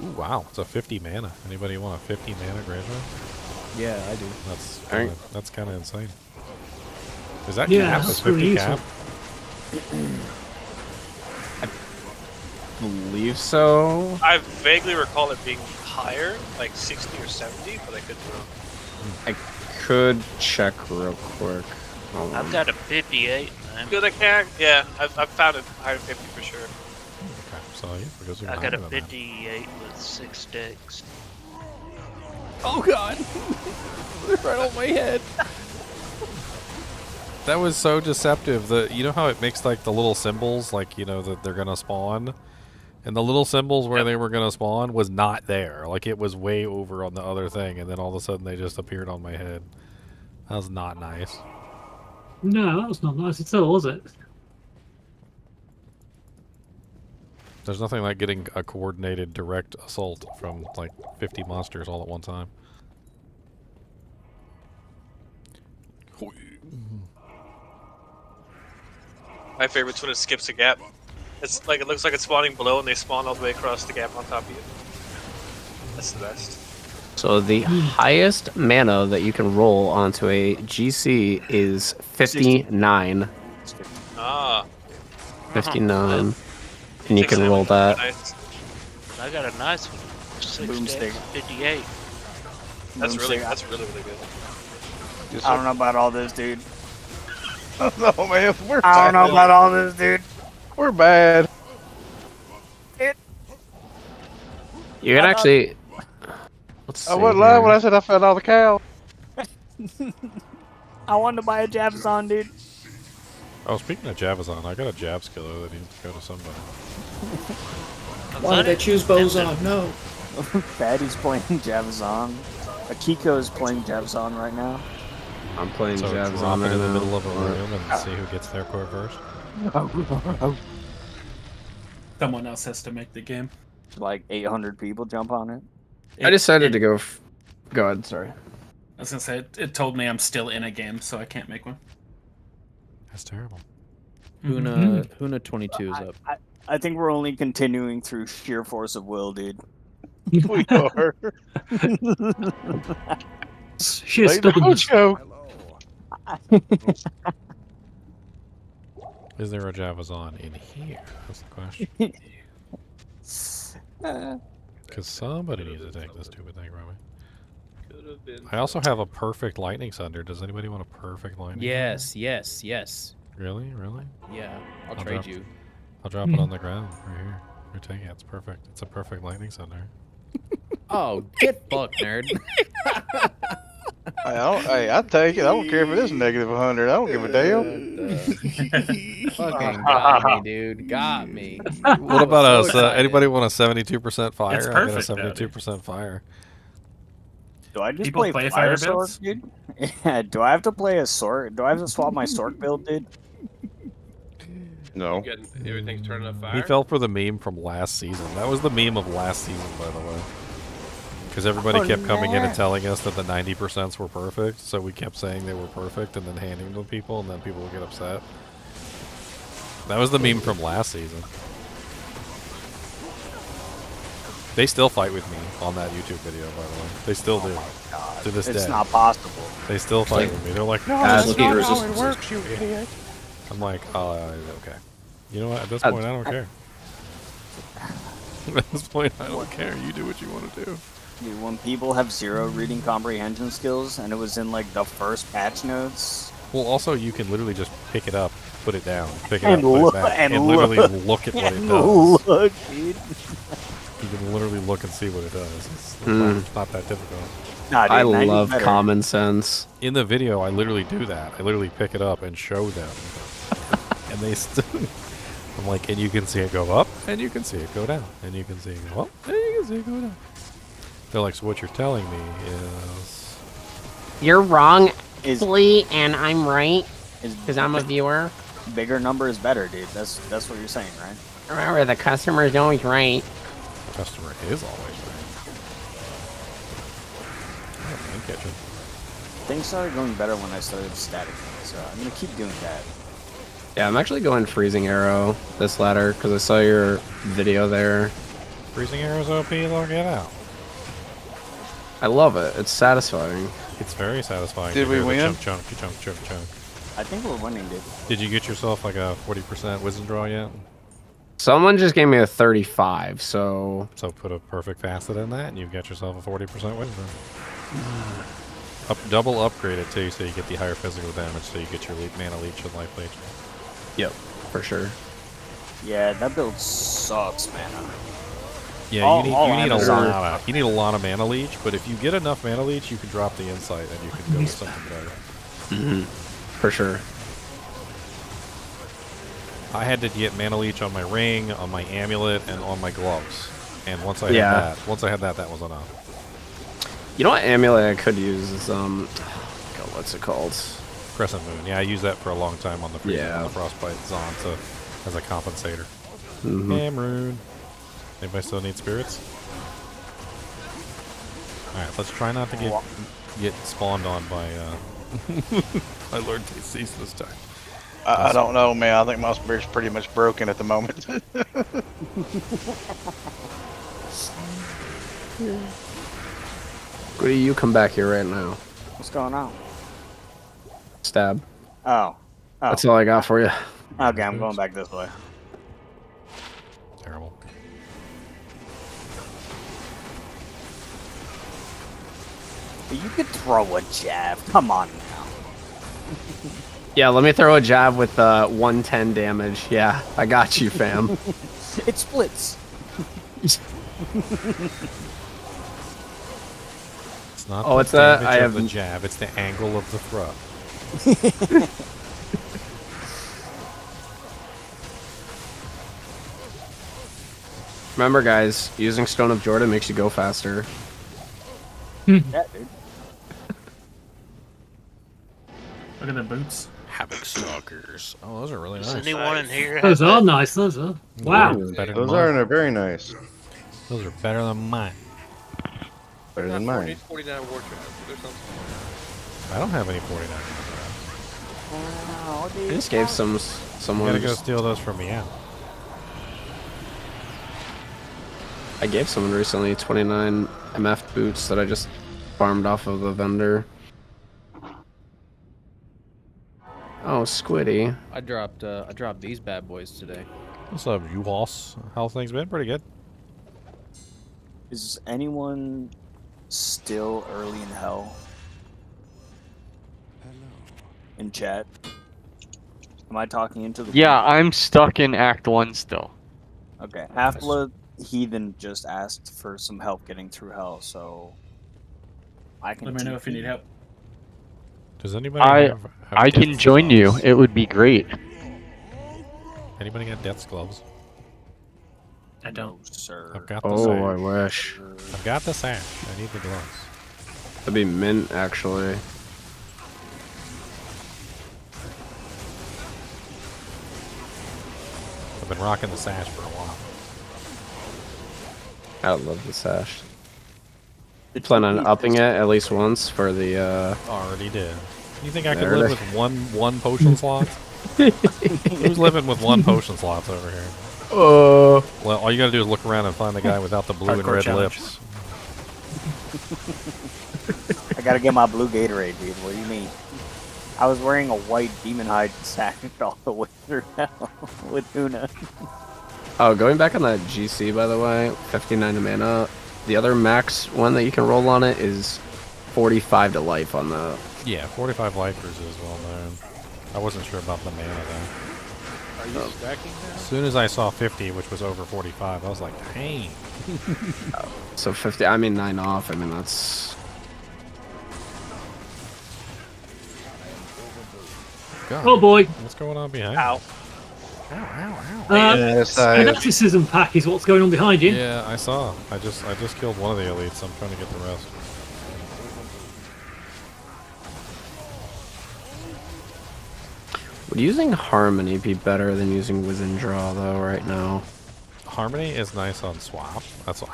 Ooh, wow, it's a 50 mana. Anybody want a 50 mana Grandage? Yeah, I do. That's kind of insane. Is that Yeah, cap? that's Is 50 pretty cap? Believe so. I vaguely recall it being higher, like 60 or 70, but I could be wrong. I could check real quick. Hold I've on. got a 58. Man. Good, I can. Yeah, I've found it higher than 50 for sure. Okay, so yeah, because you're I got a higher than that. 58 with 6 decks. Oh god! Right on my head. That was so deceptive. You know how it makes like the little symbols, like that they're gonna spawn, and the little symbols where they were gonna spawn was not there. Like it was way over on the other thing, and then all of a sudden they just appeared on my head. That was not nice. No, that was not nice at all, was it? There's nothing like getting a coordinated direct assault from like 50 monsters all at one time. My favorite's when it skips a gap. It's like it looks like it's spawning below, and they spawn all the way across the gap on top of you. That's the best. So the highest mana that you can roll onto a GC is 59. Ah. 59. And you can roll that. I got a nice one. 6 58. That's really good. I don't know about all this, dude. No, man, we're I don't know bad. about all this, dude. We're bad. You can actually. Let's see. I wasn't lying when I said I fed all the cows. I wanted to buy a Javazon, dude. Oh, speaking of Javazon, I got a Jav skiller that needs to go to somebody. Why did I choose Bozon? No. Batty's playing Javazon. Akiko's playing Javazon right now. I'm playing So Javazon drop it right in the now. middle of a room and see who gets their core first. Someone else has to make the game. Like 800 people jump on it. I decided to go. Go ahead, sorry. I was gonna say it told me I'm still in a game, so I can't make one. That's terrible. Huna 22 is up. I think we're only continuing through sheer force of will, dude. We are. Sheer stubbornness. Is there a Javazon in here? That's the question. Because somebody needs to take this stupid thing from me. I also have a perfect lightning thunder. Does anybody want a perfect lightning? Yes, yes, yes. Really? Really? Yeah, I'll trade drop, you. I'll drop it on the ground right here. Here, take it. It's perfect. It's a perfect lightning thunder. Oh, get fucked, nerd. I take it. I don't care if it is negative 100. I don't give a damn. Fucking got me, dude. Got me. What about us? Anybody want a 72% fire? It's I perfect, got a 72% fire. Do I just People play fire Fire builds? Sork, dude? Yeah, do I have to play a Sork? Do I have to swap my Sork build, dude? No. Everything's turning up fire. He fell for the meme from last season. That was the meme of last season, by the way. Because everybody kept coming in and telling us that the 90% were perfect, so we kept saying they were perfect and then handing them to people, and then people would get upset. That was the meme from last season. They still fight with me on that YouTube video, by the way. They still do. To this day. It's not possible. They still fight with me. They're like, no, That's that's not not how how it it works, you idiot. I'm like, okay. You know what? At this point, I don't care. At this point, I don't care. You do what you want to do. Dude, when people have 0 reading comprehension skills, and it was in like the first patch notes. Well, also, you can literally just pick it up, put it down, pick it And up, put look- it back, and and literally look- look at what it and does. look, dude. You can literally look and see what it does. It's not that difficult. Nah, dude, I 90's love better. common sense. In the video, I literally do that. I literally pick it up and show them. And they still... I'm like, and you can see it go up, and you can see it go down, and you can see it go up, and you can see it go down. They're like, so what you're telling me is... You're wrong, and I'm right, because I'm a viewer. Bigger number is better, dude. That's what you're saying, right? Remember, the customer is always right. The customer is always right. Oh, man, catch it. Things started going better when I started static, so I'm gonna keep doing that. Yeah, I'm actually going freezing arrow this ladder because I saw your video there. Freezing arrows OP, look it out. I love it. It's satisfying. It's very satisfying. Did to we hear the win? Chunk. I think we're winning, dude. Did you get yourself like a 40% wisdom draw yet? Someone just gave me a 35, so... So put a perfect facet in that, and you've got yourself a 40% wisdom. Double upgrade it too, so you get the higher physical damage, so you get your mana leech and life leech. Yep, for sure. Yeah, that build sucks, man. Yeah, you need a lot of mana leech, but if you get enough mana leech, you can drop the insight and you can go with something better. For sure. I had to get mana leech on my ring, on my amulet, and on my gloves. And once I had that, that was enough. You know what amulet I could use is God, what's it called? Crescent Moon. Yeah, I used that for a long time on the Yeah. on the Frostbite Zon as a compensator. Rune. Anybody still need spirits? Alright, let's try not to get spawned on by by Lord TC's this time. I don't know, man. I think my spirit's pretty much broken at the moment. Squiddy, you come back here right now. What's going on? Stab. Oh. That's all I got for you. Okay, I'm going back this way. Terrible. You could throw a jab. Come on now. Yeah, let me throw a jab with 110 damage. Yeah, I got you, fam. It splits. It's not Oh, the it's that damage I of have the jab, it's the angle of the throw. Remember, guys, using Stone of Jordan makes you go faster. Yeah, dude. Look at the boots. Havoc Stalkers. Oh, those are really Does nice. anyone in here Those have are that? nice. Those are. Wow. Better than Those mine. are very nice. Those are better than mine. Better than mine. 49 war traps. There's something. I don't have any 49. Oh, I just gave You someone. gotta go steal those from me out. I gave someone recently 29 MF boots that I just farmed off of the vendor. Oh, Squiddy. I dropped these bad boys today. What's up, you boss? How things been? Pretty good. Is anyone still early in hell? In chat? Am I talking into the... Yeah, I'm stuck in Act 1 still. Okay, Half-Blood Heathen just asked for some help getting through hell, so... I can... Let me know if you need help. Does anybody have I can Death's join you. gloves? It would be great. Anybody got Death's gloves? I don't. No, sir. I've got the Oh, sash. I wish. I've got the sash. I need the gloves. That'd be mint, actually. I've been rocking the sash for a while. I love the sash. You plan on upping it at least once for the, Already did. You think I could There live it with one potion slot? Who's living with one potion slots over here? Oh. Well, all you gotta do is look around and find the guy without the blue and Hardcore red challenge. lips. I gotta get my blue Gatorade, dude. What do you mean? I was wearing a white demon hide sack all the way through hell with Una. Oh, going back on that GC, by the way, 59 mana. The other max one that you can roll on it is 45 to life on the... Yeah, 45 lifers is well known. I wasn't sure about the mana though. Are you stacking now? As soon as I saw 50, which was over 45, I was like, dang. So 50, I mean 9 off, I mean that's... God, Oh boy. what's going on behind Ow. me? Ow, ow, ow. Yes, I... Fanaticism pack is what's going on behind you. Yeah, I saw. I just killed one of the elites. I'm trying to get the rest. Would using Harmony be better than using Wizen Draw, though, right now? Harmony is nice on swap.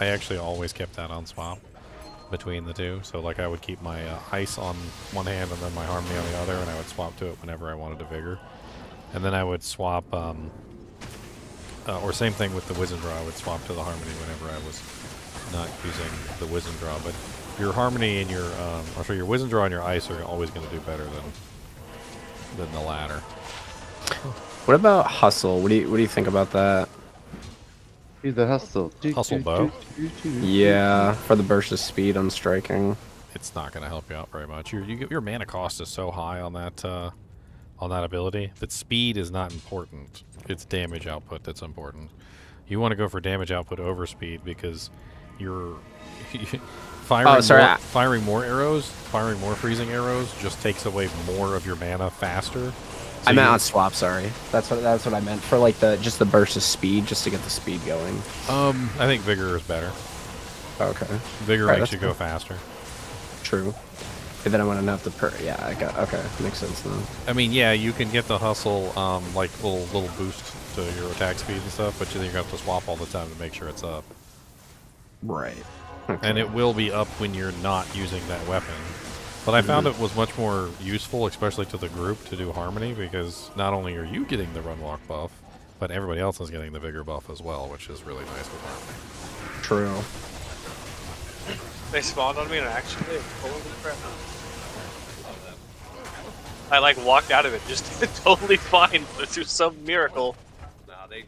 I actually always kept that on swap between the two. So like I would keep my ice on one hand and then my Harmony on the other, and I would swap to it whenever I wanted a vigor. And then I would swap, or same thing with the Wizen Draw. I would swap to the Harmony whenever I was not using the Wizen Draw. But your Harmony and your, your Wizen Draw and your ice are always going to do better than the latter. What about Hustle? What do you think about that? Dude, the hustle. Hustle bow? Yeah, for the burst of speed on striking. It's not going to help you out very much. Your mana cost is so high on that ability that speed is not important. It's damage output that's important. You want to go for damage output over speed because you're firing more arrows, firing more freezing arrows just takes away more of your mana faster. So I meant on swap, sorry. That's what I meant for like just the burst of speed, just to get the speed going. I think Vigor is better. Okay. Vigor Right, makes you that's go faster. True. And then I wouldn't have to yeah, I got okay, makes sense now. I mean, yeah, you can get the hustle like little boost to your attack speed and stuff, but then you're gonna have to swap all the time to make sure it's up. Right. Okay. And it will be up when you're not using that weapon. But I found it was much more useful, especially to the group, to do Harmony, because not only are you getting the run walk buff, but everybody else is getting the vigor buff as well, which is really nice with Harmony. True. They spawned on me and actually holy crap. I like walked out of it just totally fine, but through some miracle. Nah, they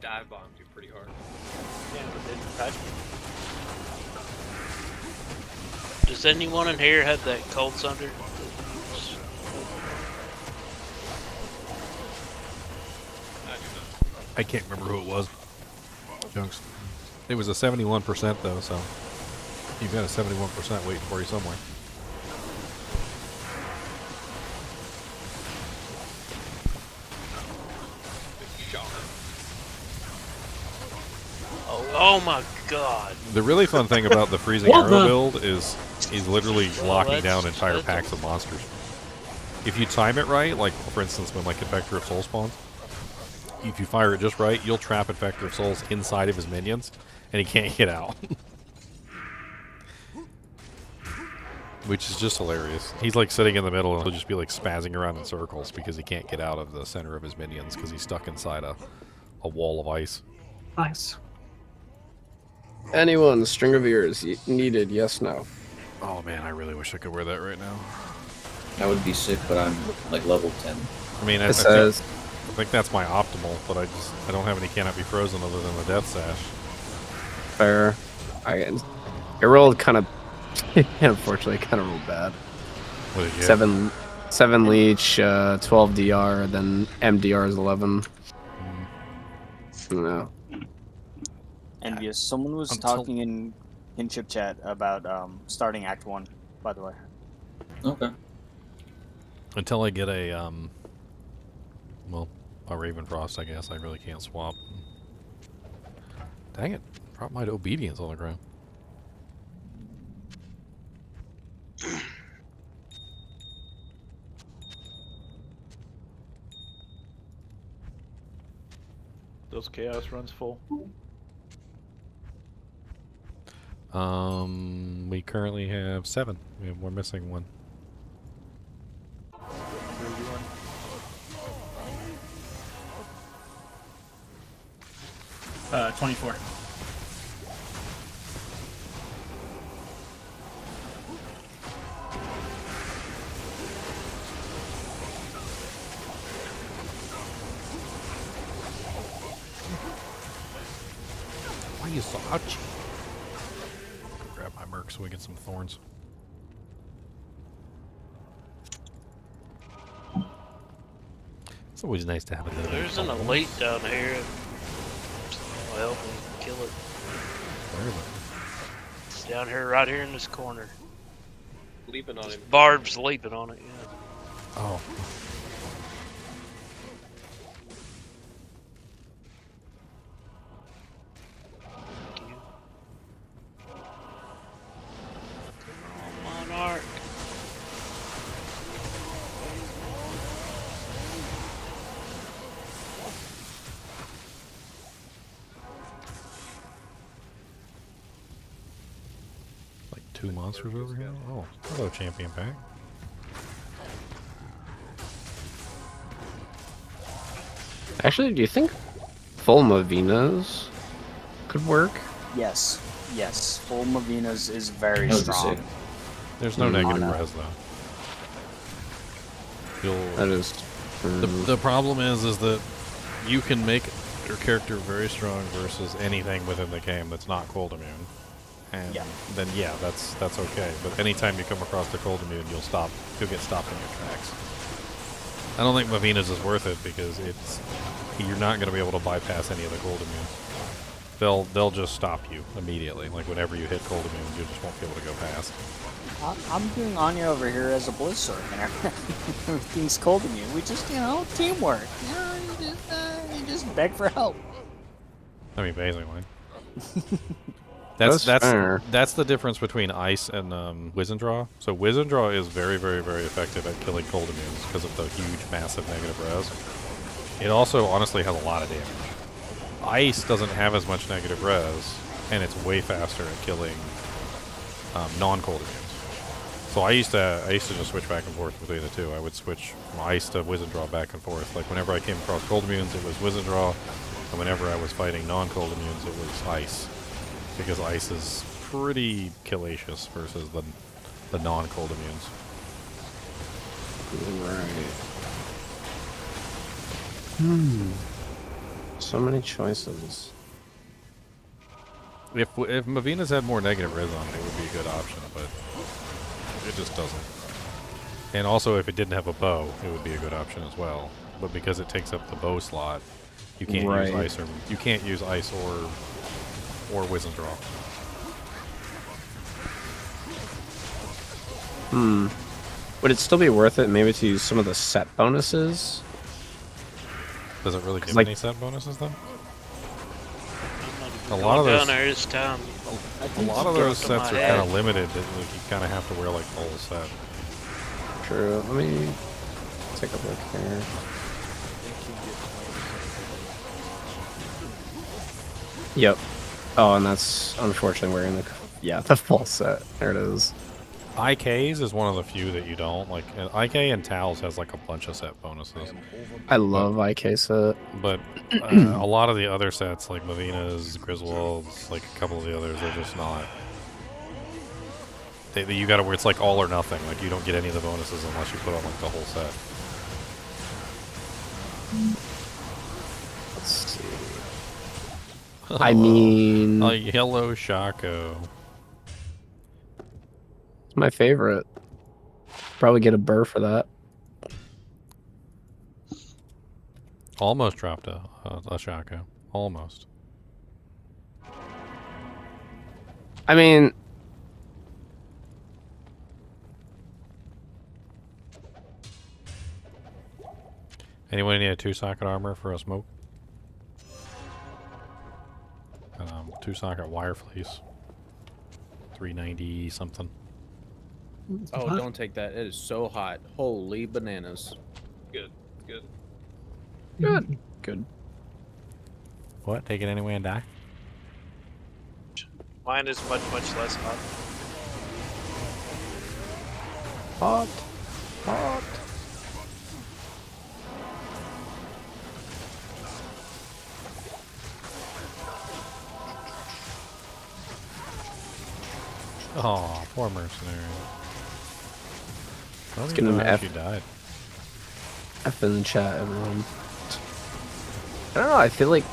dive bombed you pretty hard. Yeah, but they didn't touch me. Does anyone in here have that cold sunder? I can't remember who it was. Junks. It was a 71% though, so you've got a 71% waiting for you somewhere. Oh my god. The really fun thing about the freezing arrow build is he's literally locking down entire packs of monsters. If you time it right, like for instance when like Infector of Souls spawns, if you fire it just right, you'll trap Infector of Souls inside of his minions, and he can't get out. Which is just hilarious. He's like sitting in the middle and he'll just be like spazzing around in circles because he can't get out of the center of his minions because he's stuck inside a wall of ice. Nice. Anyone, string of ears needed, yes, no. Oh man, I really wish I could wear that right now. That would be sick, but I'm like level 10. I mean, I think that's my optimal, but I don't have any cannot be frozen other than the death sash. Fair. It rolled kind of, unfortunately, kind of rolled bad. What did you get? 7 leech, 12 DR, then MDR is 11. No. Envious. Someone was talking in kinship chat about starting Act 1, by the way. Okay. Until I get a well, a Ravenfrost, I guess I really can't swap. Dang it! Dropped my obedience on the ground. Those chaos runs full. We currently have 7. We're missing 1. 24. Why are you so ouchy? Grab my merc so we get some thorns. It's always nice to have a little. There's an elite down here. I'll help me kill it. Where is it? It's down here, right here in this corner. Leaping on him. Barb's leaping on it, yeah. Oh. Monarch. Like 2 monsters over here? Oh, hello, champion pack. Actually, do you think full Mavinas could work? Yes. Yes. Full Mavinas is very That would be strong. sick. There's no negative res though. That is. The problem is that you can make your character very strong versus anything within the game that's not cold immune, and then yeah, that's okay. But anytime you come across the cold immune, you'll get stopped in your tracks. I don't think Mavinas is worth it because you're not going to be able to bypass any of the cold immunes. They'll just stop you immediately. Like whenever you hit cold immunes, you just won't be able to go past. I'm doing Anya over here as a Blizzard, and everything's cold immune. We just, teamwork. You just beg for help. I mean, basically. That's the difference between Ice and Wizendraw. So Wizendraw is very, very, very effective at killing cold immunes because of the huge, massive negative res. It also honestly has a lot of damage. Ice doesn't have as much negative res, and it's way faster at killing non-cold immunes. So I used to just switch back and forth between the two. I would switch from Ice to Wizendraw back and forth. Like whenever I came across cold immunes, it was Wizendraw, and whenever I was fighting non-cold immunes, it was Ice. Because Ice is pretty killacious versus the non-cold immunes. Right. So many choices. If Mavina's had more negative res on it, it would be a good option, but it just doesn't. And also, if it didn't have a bow, it would be a good option as well. But because it takes up the bow slot, you can't use ice or wisdom draw. Would it still be worth it maybe to use some of the set bonuses? Does it really give like, any set bonuses then? A Going lot of those. down there this time. A lot of those sets are kind of limited. That, like, you kind of have to wear like the whole set. True. Let me take a look here. Yep. Oh, and that's unfortunately wearing the full set. There it is. IKs is one of the few that you don't like. IK and Tals has like a bunch of set bonuses. I love IK set, but a lot of the other sets like Mavina's, Griswold's, like a couple of the others, they're just not. You gotta where it's like all or nothing. Like you don't get any of the bonuses unless you put on like the whole set. Let's see. I mean, a yellow Shaco. It's my favorite. Probably get a burr for that. Almost dropped a Shaco. Almost. I mean, anyone need a 2-socket armor for a smoke? 2-socket wire fleece. 390 something. Oh, don't take that. It is so hot. Holy bananas. Good, good. Good. Good. What? Take it anyway and die? Mine is much, much less hot. Hot. Hot. Oh, poor mercenary. Let's get an F. She died. F in the chat, everyone. I don't know, I feel like...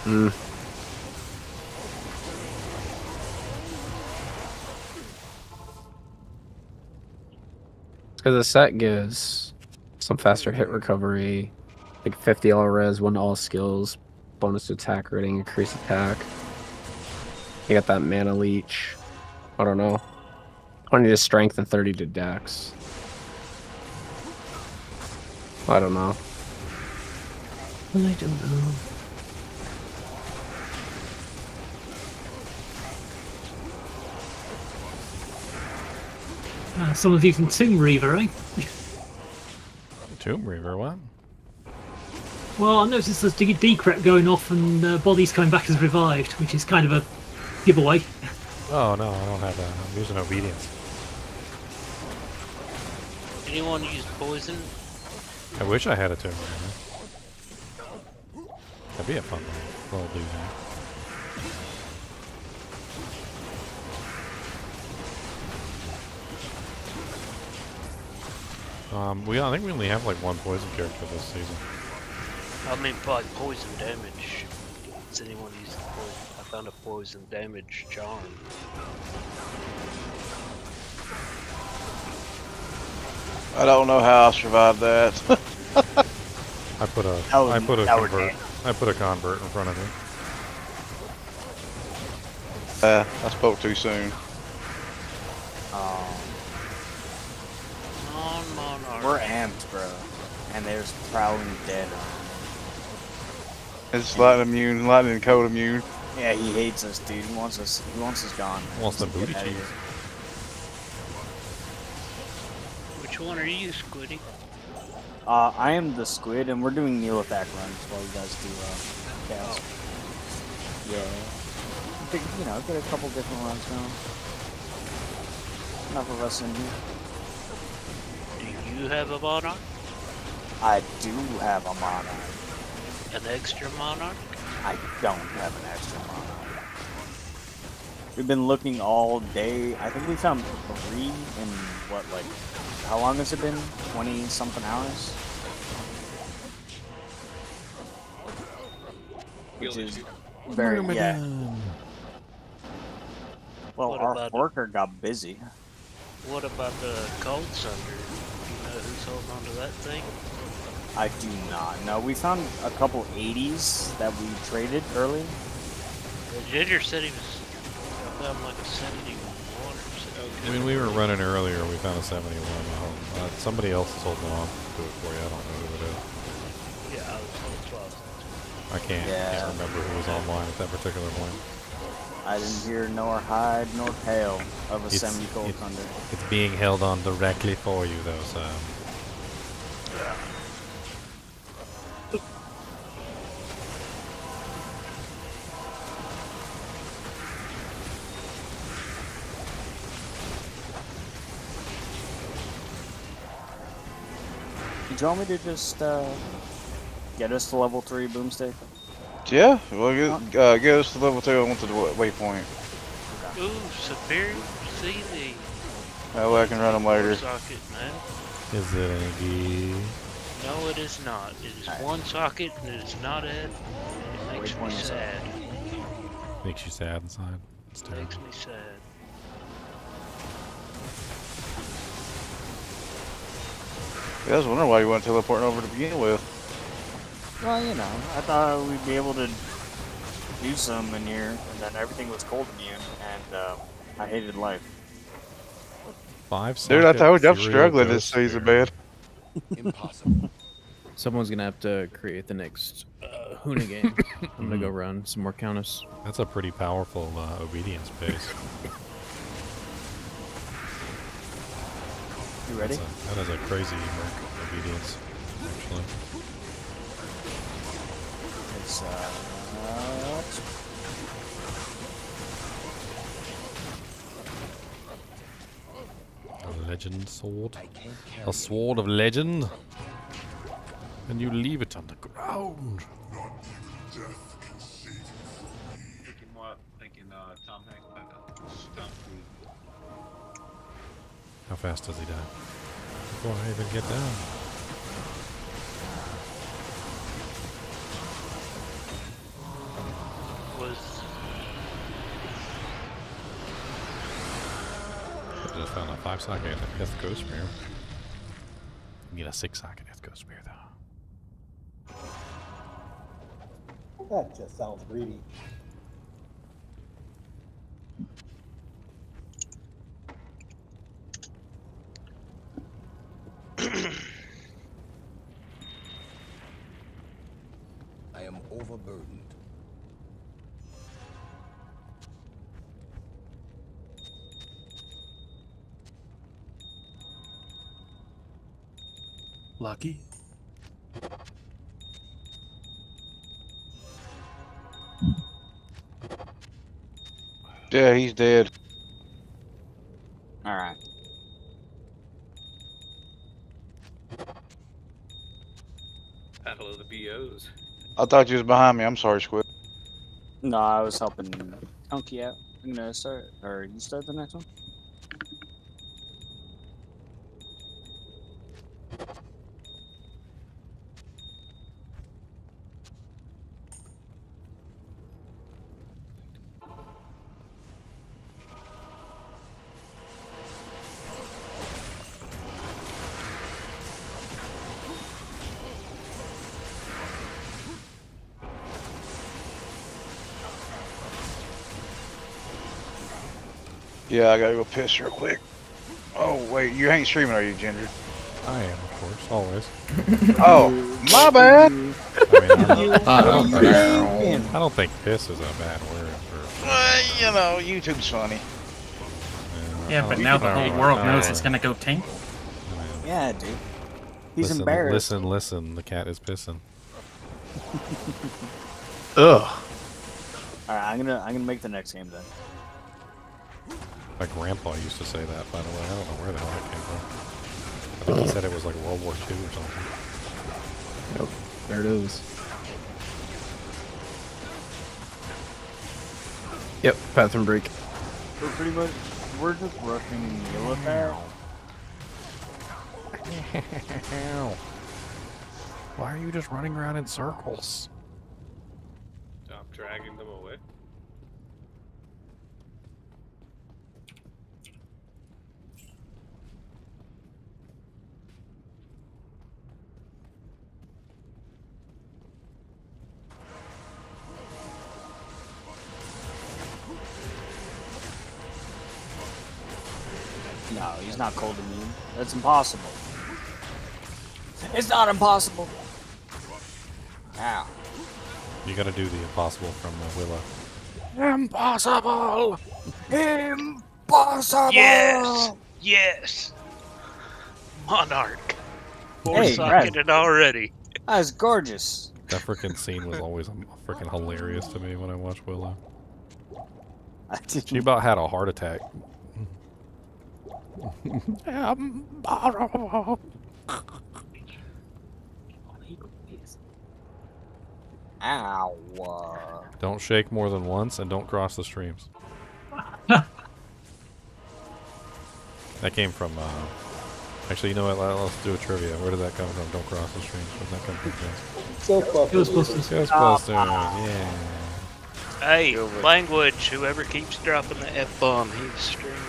Because the set gives some faster hit recovery, like 50 all res, 1 to all skills, bonus to attack rating, increase attack. You got that mana leech. I don't know. 20 to strength and 30 to dex. I don't know. I don't know. Someone's using Tomb Reaver, eh? Tomb Reaver, what? Well, I noticed there's decrep going off and bodies coming back as revived, which is kind of a giveaway. Oh no, I don't have that. I'm using obedience. Anyone use poison? I wish I had a Tomb Reaver. That'd be a fun little dude. I think we only have like 1 poison character this season. I mean, by poison damage. Does anyone use the poison? I found a poison damage charm. I don't know how I survived that. I put a convert in front of me. I spoke too soon. We're amped, bro. And there's prowling dead. It's lightning immune, lightning and cold immune. Yeah, he hates us, dude. He wants us gone. Man. Wants the booty cheese. Which one are you, Squiddy? I am the squid, and we're doing Neolithac runs while you guys do chaos. Yeah. Get a couple different runs going. Enough of us in here. Do you have a monarch? I do have a monarch. An extra monarch? I don't have an extra monarch. We've been looking all day. I think we found 3 in what, like, how long has it been? 20 something hours? Which is very, yeah. Well, What our about worker got busy. What about the Cold Sunder? Do you know who's holding on to that thing? I do not. No, we found a couple 80s that we traded early. The Ginger said he was about like a 71 or something. I mean, we were running earlier. We found a 71. Somebody else is holding on to it for you. I don't know who it is. Yeah, I was told 12. I can't remember who was online at that particular point. I didn't hear nor hide nor tail of a 70 Cold Thunder. It's being held on directly for you, though, so. Do you want me to just get us to level 3 boomstick? Yeah, well, get us to level 2. I want the waypoint. Ooh, superior CD. That way I can run them later. Socket, man. Is it any? No, it is not. It is one socket, and it is not it. It makes me sad. Makes you sad inside. It's terrible. Makes me sad. Yeah, I was wondering why you weren't teleporting over to begin with. Well, you know, I thought we'd be able to do some in here, and then everything was cold immune, and I hated life. 5 Dude, I told you I'm cereal struggling this ghost season, beer. man. Impossible. Someone's gonna have to create the next Huna game. I'm gonna go run some more Countess. That's a pretty powerful obedience base. You ready? That is a crazy obedience, actually. It's a legend sword. A sword of legend. And you leave it on the ground. Thinking what? Thinking Tom Hanks back up. Tom Cruise. How fast does he die? Before I even get down. I just found a 5-socket Death Ghost Spear. You get a 6-socket Death Ghost Spear, though. That just sounds greedy. I am overburdened. Lucky? Yeah, he's dead. Alright. Battle of the BOs. I thought you was behind me. I'm sorry, Squid. No, I was helping Unky out. I'm gonna start, or you start the next one? Yeah, I gotta go piss real quick. Oh, wait, you ain't streaming, are you, Ginger? I am, of course, always. Oh, my bad! I don't think piss is a bad word for... You know, YouTube's funny. Yeah, but now the whole world knows it's gonna go tank. Yeah, dude. He's Listen, embarrassed. listen, the cat is pissing. Ugh. Alright, I'm gonna make the next game then. My grandpa used to say that, by the way. I don't know where the hell that came from. I think he said it was like World War II or something. Yep, there it is. Yep, bathroom break. We're pretty much, we're just rushing meal attack. Why are you just running around in circles? Stop dragging them away. No, he's not cold immune. That's impossible. It's not impossible. Ow. You gotta do the impossible from Willow. Impossible! Impossible! Yes! Yes! Monarch. Hey, Four-socketed it already. That was gorgeous. That freaking scene was always freaking hilarious to me when I watched Willow. She about had a heart attack. Ow. Don't shake more than once and don't cross the streams. That came from, actually, you know what, let's do a trivia. Where did that come from? Don't cross the streams. Where did that come from, Ghostbusters. Ghostbusters, yeah. Hey, language. Whoever keeps dropping the F-bomb, he's streaming.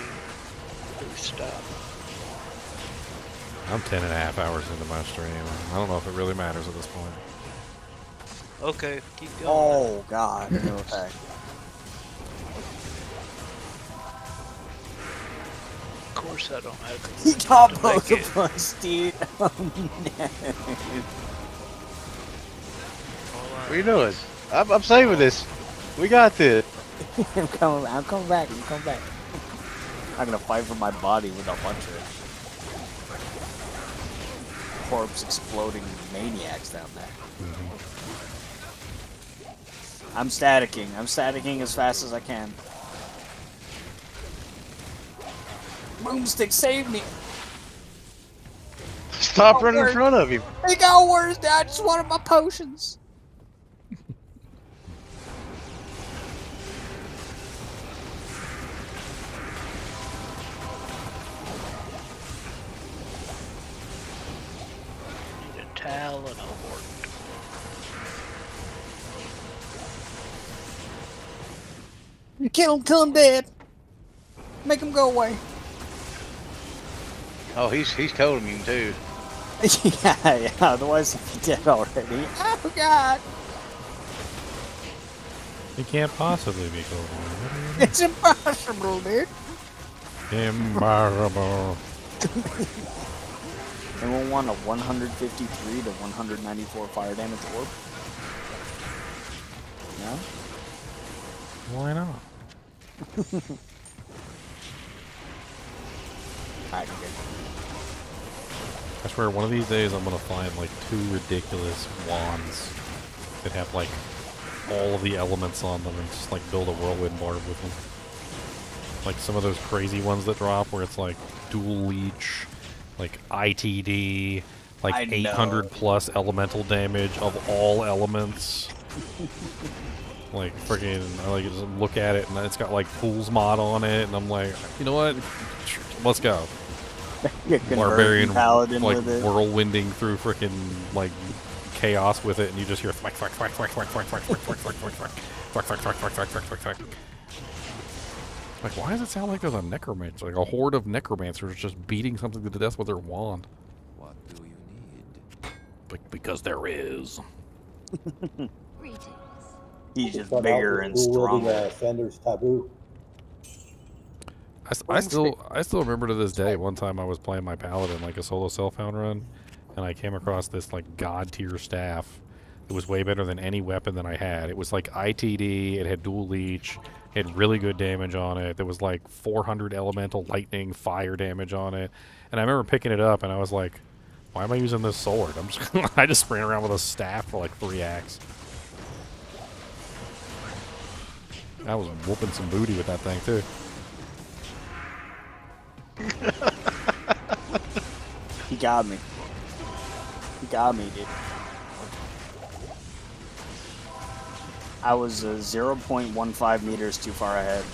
Please stop. I'm 10.5 hours into my stream. I don't know if it really matters at this point. Okay, keep going. Oh, God. Okay. Of course I don't have He got both of us, dude. Oh, no. What are you doing? I'm saving this. We got this. I'm coming back. I'm coming back. I'm gonna fight for my body with a bunch of corpse exploding maniacs down there. I'm staticking. I'm staticking as fast as I can. Boomstick, save me! Stop running in front of him. It got worse, Dad. I just wanted my potions. Need a towel and a horn. Kill him till I'm dead. Make him go away. Oh, he's cold immune too. yeah, otherwise he'd be dead already. Oh, God. He can't possibly be cold. It's impossible, dude. Impossible. Anyone want a 153 to 194 fire damage orb? No? Why not? Alright, good. I swear, one of these days I'm gonna find like 2 ridiculous wands that have like all of the elements on them and just like build a whirlwind barb with them. Like some of those crazy ones that drop where it's like dual leech, like ITD, like 800 plus elemental damage of all elements. Like freaking, I like just look at it and it's got like Fool's Mod on it, and I'm like, you know what? Let's go. Barbarian Paladin like with it. whirlwinding through freaking like chaos with it, and you just hear thwack thwack thwack thwack thwack thwack thwack thwack thwack thwack thwack thwack thwack thwack thwack thwack thwack thwack. Like, why does it sound like there's a necromancer, like a horde of necromancers just beating something to death with their wand? What do you need? Because there is. He's just bigger and stronger. Fender's taboo. I still remember to this day, one time I was playing my paladin, like a solo self-found run, and I came across this like god tier staff. It was way better than any weapon that I had. It was like ITD, it had dual leech, it had really good damage on it. There was like 400 elemental lightning fire damage on it. And I remember picking it up and I was like, why am I using this sword? I just ran around with a staff for like 3 acts. I was whooping some booty with that thing too. He got me. He got me, dude. I was 0.15 meters too far ahead.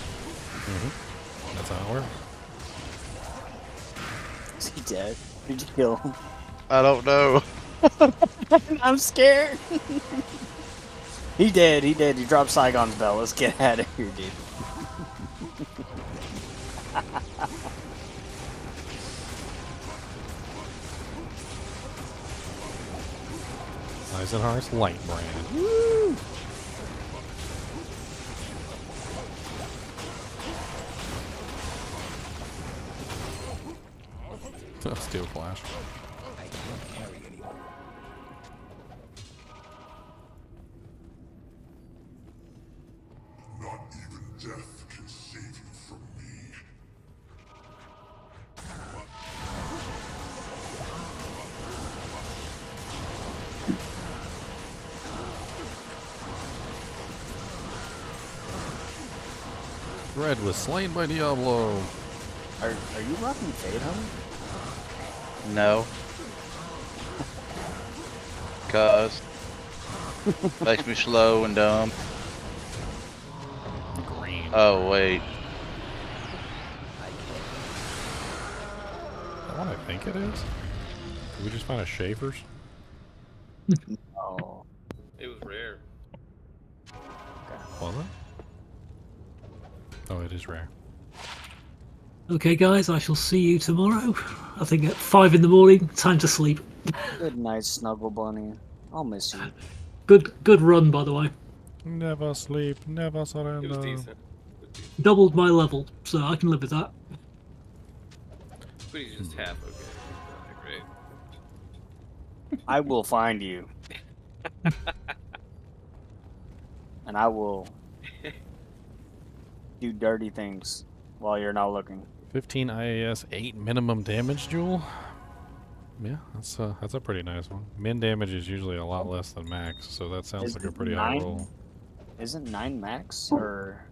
That's how it works. Is he dead? Did you kill him? I don't know. I'm scared. He did. He did. He dropped Saigon's bell. Let's get out of here, dude. Eisenhower's light brand. Woo! Steel flash. Red was slain by Diablo. Are you rocking Fade, homie? No. Cause makes me slow and dumb. Green. Oh wait. That what I think it is? Did we just find a Schaefer's? Oh. It was rare. Was it? Oh, it is rare. Okay, guys, I shall see you tomorrow. I think at 5 in the morning. Time to sleep. Good night, Snuggle Bunny. I'll miss you. Good run, by the way. Never sleep, never It was surrender. decent. Doubled my level, so I can live with that. But he's just half okay. Great. I will find you. And I will do dirty things while you're not looking. 15 IAS, 8 minimum damage, Jewel. Yeah, that's a pretty nice one. Min damage is usually a lot less than max, so that sounds like a pretty high roll. Isn't 9 max? Or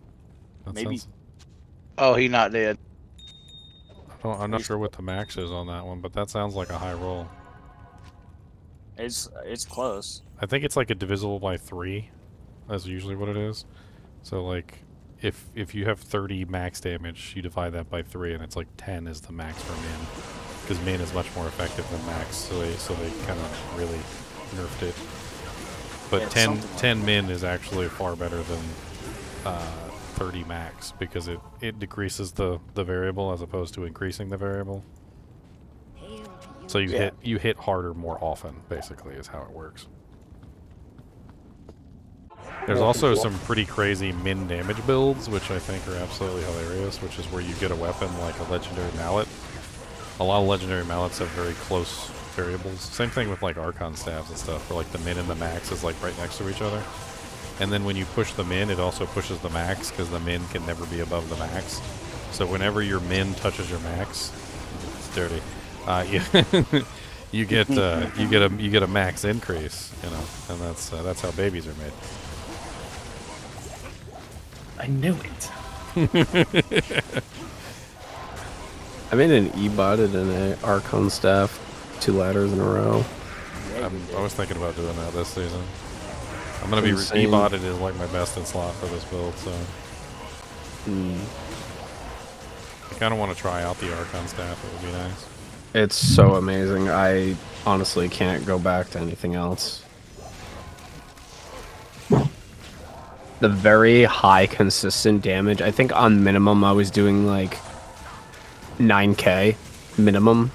That maybe. sounds- Oh, he not dead. I'm not sure what the max is on that one, but that sounds like a high roll. It's close. I think it's like a divisible by 3. That's usually what it is. So like, if you have 30 max damage, you divide that by 3, and it's like 10 is the max for min. Because min is much more effective than max, so they kind of really nerfed it. But Yeah, 10 min is actually far better than 30 max, because it decreases the variable as opposed to increasing the variable. So you hit harder more often, basically, is how it works. There's also some pretty crazy min damage builds, which I think are absolutely hilarious, which is where you get a weapon like a legendary mallet. A lot of legendary mallets have very close variables. Same thing with like Archon staves and stuff, where like the min and the max is like right next to each other. And then when you push the min, it also pushes the max, because the min can never be above the max. So whenever your min touches your max, it's dirty. You get a max increase, you know, and that's how babies are made. I knew it. I made an E-botted and an Archon staff 2 ladders in a row. I was thinking about doing that this season. I'm gonna be Insane. E-botted is like my best in slot for this build, so I kind of want to try out the Archon staff. It would be nice. It's so amazing. I honestly can't go back to anything else. The very high consistent damage. I think on minimum I was doing like 9k minimum.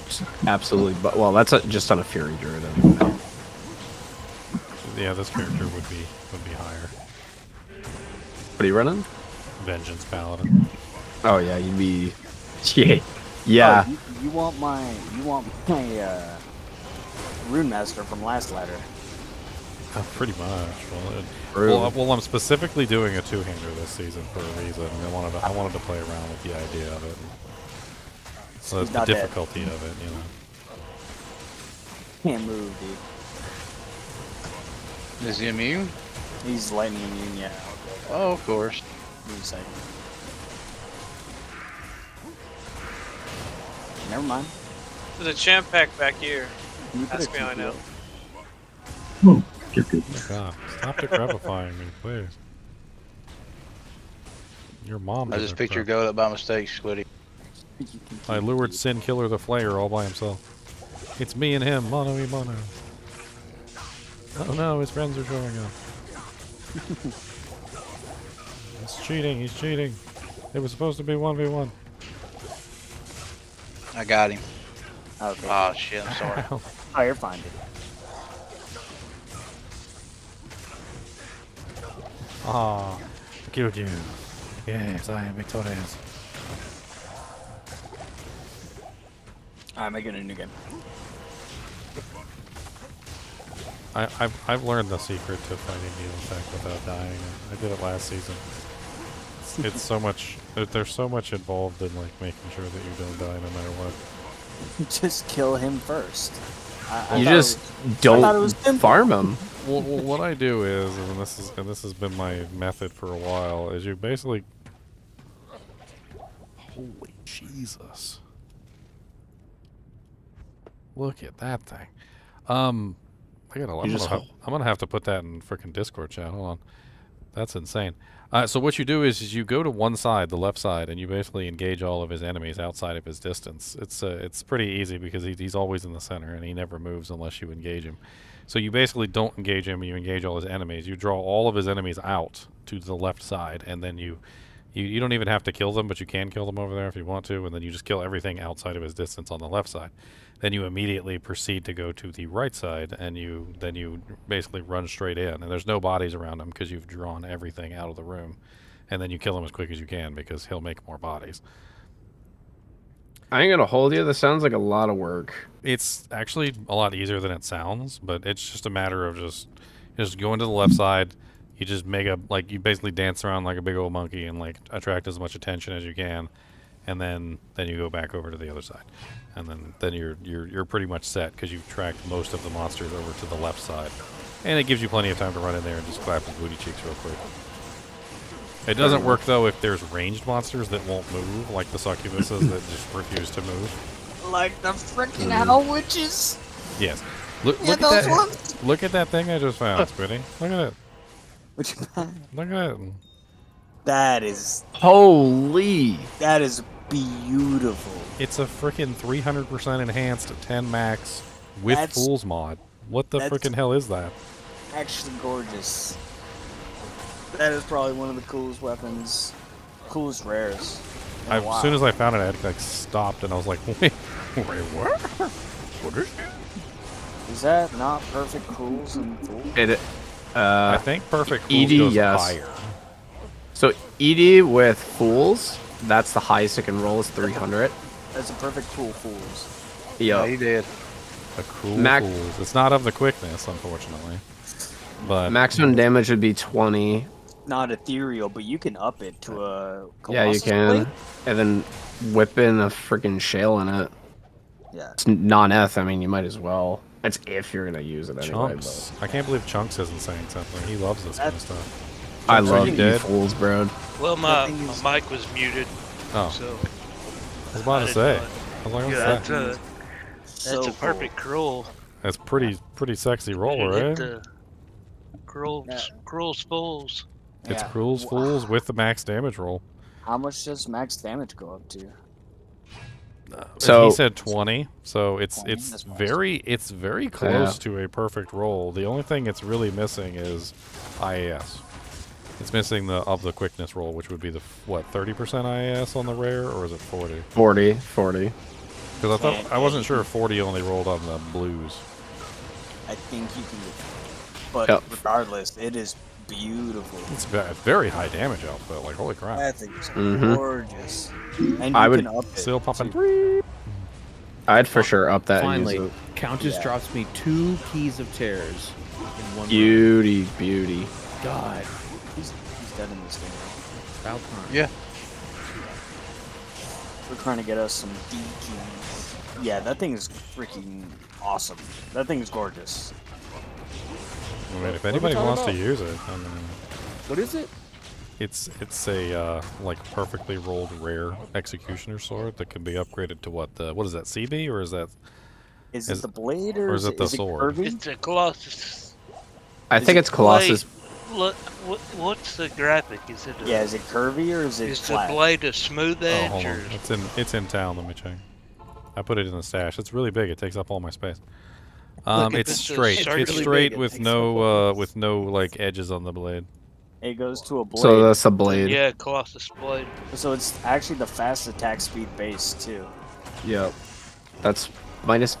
Just absolutely, but well, that's just on a Fury Druid. Yeah, this character would be higher. What are you running? Vengeance Paladin. Oh yeah, you'd be. Yeah. Oh, you want my Rune Master from last ladder? Pretty much. Well, I'm specifically doing a 2-hander this season for a reason. I wanted to play around with the idea of it. So the difficulty of it, you know. Can't move, dude. Is he immune? He's lightning immune, yeah. Oh, of course. Give me a second. Never mind. There's a champ pack back here. Ask me how I know. God, stop decrepifying me, please. Your mom. I did just it, picked your bro. goat up by mistake, Squiddy. I lured Sin Killer the Flayer all by himself. It's me and him, mono e mono. Oh no, his friends are showing up. He's cheating, he's cheating. It was supposed to be 1v1. I got him. Okay. Oh shit, I'm sorry. Oh, you're fine, dude. Ah, I killed you. Yes, I am victorious. I'm making a new game. I've learned the secret to fighting the effect without dying. I did it last season. It's so much. There's so much involved in like making sure that you don't die no matter what. Just kill him first. You just don't farm him. Well, what I do is, and this has been my method for a while, is you basically. Holy Jesus! Look at that thing. I'm gonna have to put that in frickin' Discord chat. Hold on, that's insane. So what you do is you go to one side, the left side, and you basically engage all of his enemies outside of his distance. It's pretty easy because he's always in the center and he never moves unless you engage him. So you basically don't engage him, you engage all his enemies. You draw all of his enemies out to the left side, and then you don't even have to kill them, but you can kill them over there if you want to, and then you just kill everything outside of his distance on the left side. Then you immediately proceed to go to the right side, and you basically run straight in, and there's no bodies around him because you've drawn everything out of the room, and then you kill him as quick as you can because he'll make more bodies. I ain't gonna hold you. This sounds like a lot of work. It's actually a lot easier than it sounds, but it's just a matter of just going to the left side. You just make you basically dance around like a big old monkey and like attract as much attention as you can, and then you go back over to the other side, and then you're pretty much set because you've tracked most of the monsters over to the left side, and it gives you plenty of time to run in there and just clap his booty cheeks real quick. It doesn't work though if there's ranged monsters that won't move, like the succubuses that just refuse to move. Like the freaking hell witches. Yes. Look Yeah, at those that. ones. Look at that thing I just found, Spitty. Look at it. Which Look at it. that is holy. That is beautiful. It's a freaking 300% enhanced 10 max with Fool's mod. What the freaking hell is that? Actually gorgeous. That is probably one of the coolest weapons, coolest rares. As soon as I found it, I had like stopped and I was like, wait, what? What is it? Is that not perfect cools and fools? I think perfect fools ED, goes yes. higher. So ED with fools, that's the highest it can roll is 300. That's a perfect cool fools. Yeah, you did. A cool fools. It's not of the quickness, unfortunately. But maximum damage would be 20. Not ethereal, but you can up it to a Yeah, you Colossus can. blade? And then whip in a freaking shell in it. Yeah. It's non-eth, I mean, you might as well. That's if you're going to use it anyway. Chunks. I can't believe Chunks isn't saying something. He loves this kind of stuff. I Chunks, are love you you dead? fools, bro. Well, my mic was muted. Oh. So I was about to say. I was like, what's that? That's a perfect cruel. That's pretty sexy roll, Hit right? the cruel's fools. It's Yeah. Cruel's Fools with the max damage roll. How much does max damage go up to? So he said 20, so it's very close to a perfect roll. The only thing it's really missing is IAS. It's missing the quickness roll, which would be the 30% IAS on the rare, or is it 40? 40. Because I wasn't sure if 40 only rolled on the blues. I think you can, but Yep. regardless, it is beautiful. It's very high damage output. Like holy crap! That thing is Mhm. gorgeous. And I you would can up it. Still pumping. I'd for sure up that Finally, and use Countess drops me 2 keys of tears in one it. Beauty. round. God. He's dead in this game. About time. Yeah. We're trying to get us some D keys. Yeah, that thing is freaking awesome. That thing is gorgeous. I mean, if What are we anybody talking wants to about? use it, I mean, What is it? it's a like perfectly rolled rare executioner sword that can be upgraded to what is that, CB, or is that? Is it the blade or is it the is sword? curvy? It's a Colossus. I think it's Colossus What's the graphic? Is it? Yeah, is it curvy or is it flat? The blade a smooth edge? Hold or... on. It's in town. Let me check. I put it in the stash. It's really big. It takes up all my space. It's straight. It's straight with no like edges on the blade. It goes to a blade. So that's a blade. Yeah, Colossus blade. So it's actually the fast attack speed base too. Yep. That's minus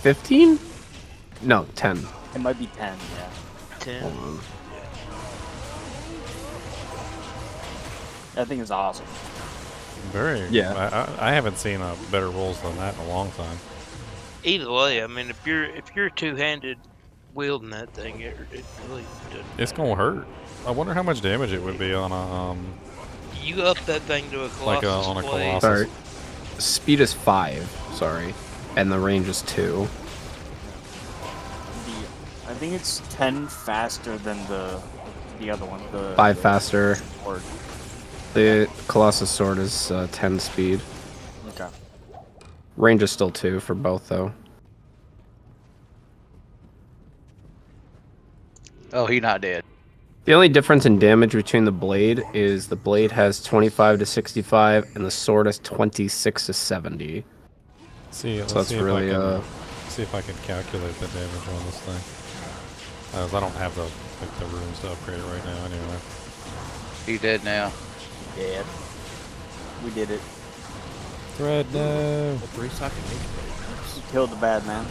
15? No, 10. It might be 10. Yeah. 10. Hold on. I think it's awesome. Very. Yeah. I haven't seen better rolls than that in a long time. Either way, I mean, if you're two-handed wielding that thing, it really doesn't. It's gonna hurt. I wonder how much damage it would be on a You up that thing to a Colossus like on a blade. Colossus. Sorry. Speed is 5, sorry. And the range is 2. I think it's 10 faster than the other one. The 5 faster. Sword. The Colossus sword is 10 speed. Okay. Range is still 2 for both, though. Oh, he not dead. The only difference in damage between the blade is the blade has 25 to 65 and the sword has 26 to 70. See, so that's really see if I can calculate the damage on this thing. I don't have the rooms to upgrade it right now anyway. He dead now. Yeah. We did it. Thread, no. We killed the bad man.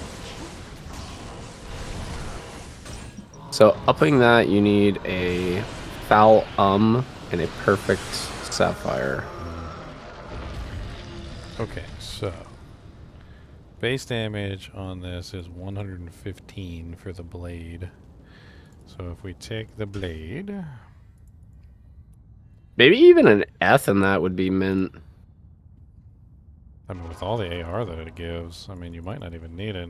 So upping that, you need a foul and a perfect sapphire. Okay, so base damage on this is 115 for the blade. So if we take the blade, maybe even an F in that would be mint. I mean, with all the AR that it gives, I mean, you might not even need it.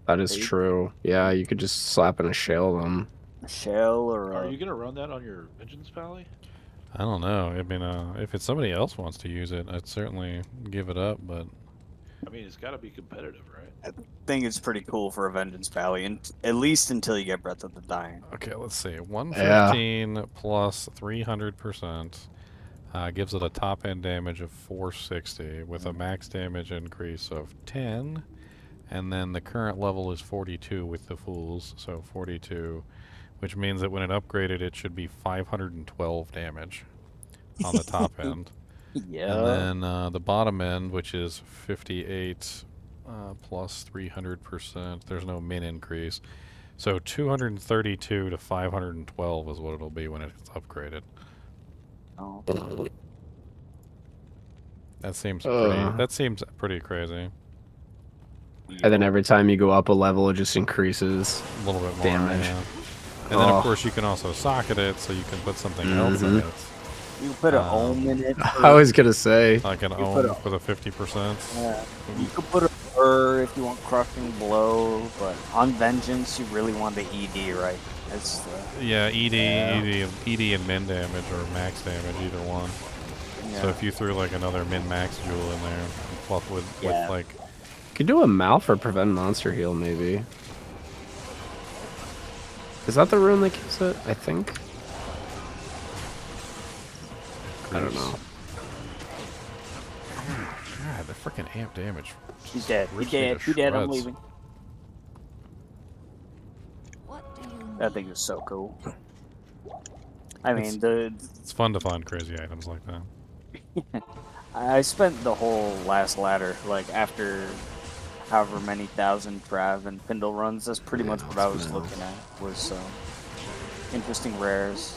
That is true. Yeah, you could just slap in a shell them. A shell or Are you gonna run that on your Vengeance Paladin? I don't know. I mean, if it's somebody else wants to use it, I'd certainly give it up, but I mean, it's got to be competitive, right? I think it's pretty cool for a Vengeance Paladin, at least until you get Breath of the Dying. Okay, let's see. 115 plus 300% gives it a top end damage of 460 with a max damage increase of 10. And then the current level is 42 with the Fools, so 42, which means that when it upgraded, it should be 512 damage on the top end. Yeah. And then the bottom end, which is 58 plus 300%, there's no min increase. So 232 to 512 is what it'll be when it's upgraded. Oh. That seems pretty crazy. And then every time you go up a level, it just increases a little bit more damage. Yeah. And then, of course, you can also socket it, so you can put something else in it. You put an ohm in it. I was gonna say. Like an ohm for the 50%. Yeah. You could put a fur if you want crushing blow, but on Vengeance, you really want the ED, right? That's the... Yeah, ED and min damage or max damage, either one. Yeah. So if you threw like another min-max jewel in there, and fluff with like... Could do a Mal for prevent monster heal, maybe. Is that the rune that gives it? I think. I don't know. God, the freaking amp damage. He's dead. He's dead. He's dead. I'm leaving. That thing is so cool. I mean, it's fun to find crazy items like that. I spent the whole last ladder, like after however many thousand Trav and Pindle runs. That's pretty much what I was looking at. Was interesting rares.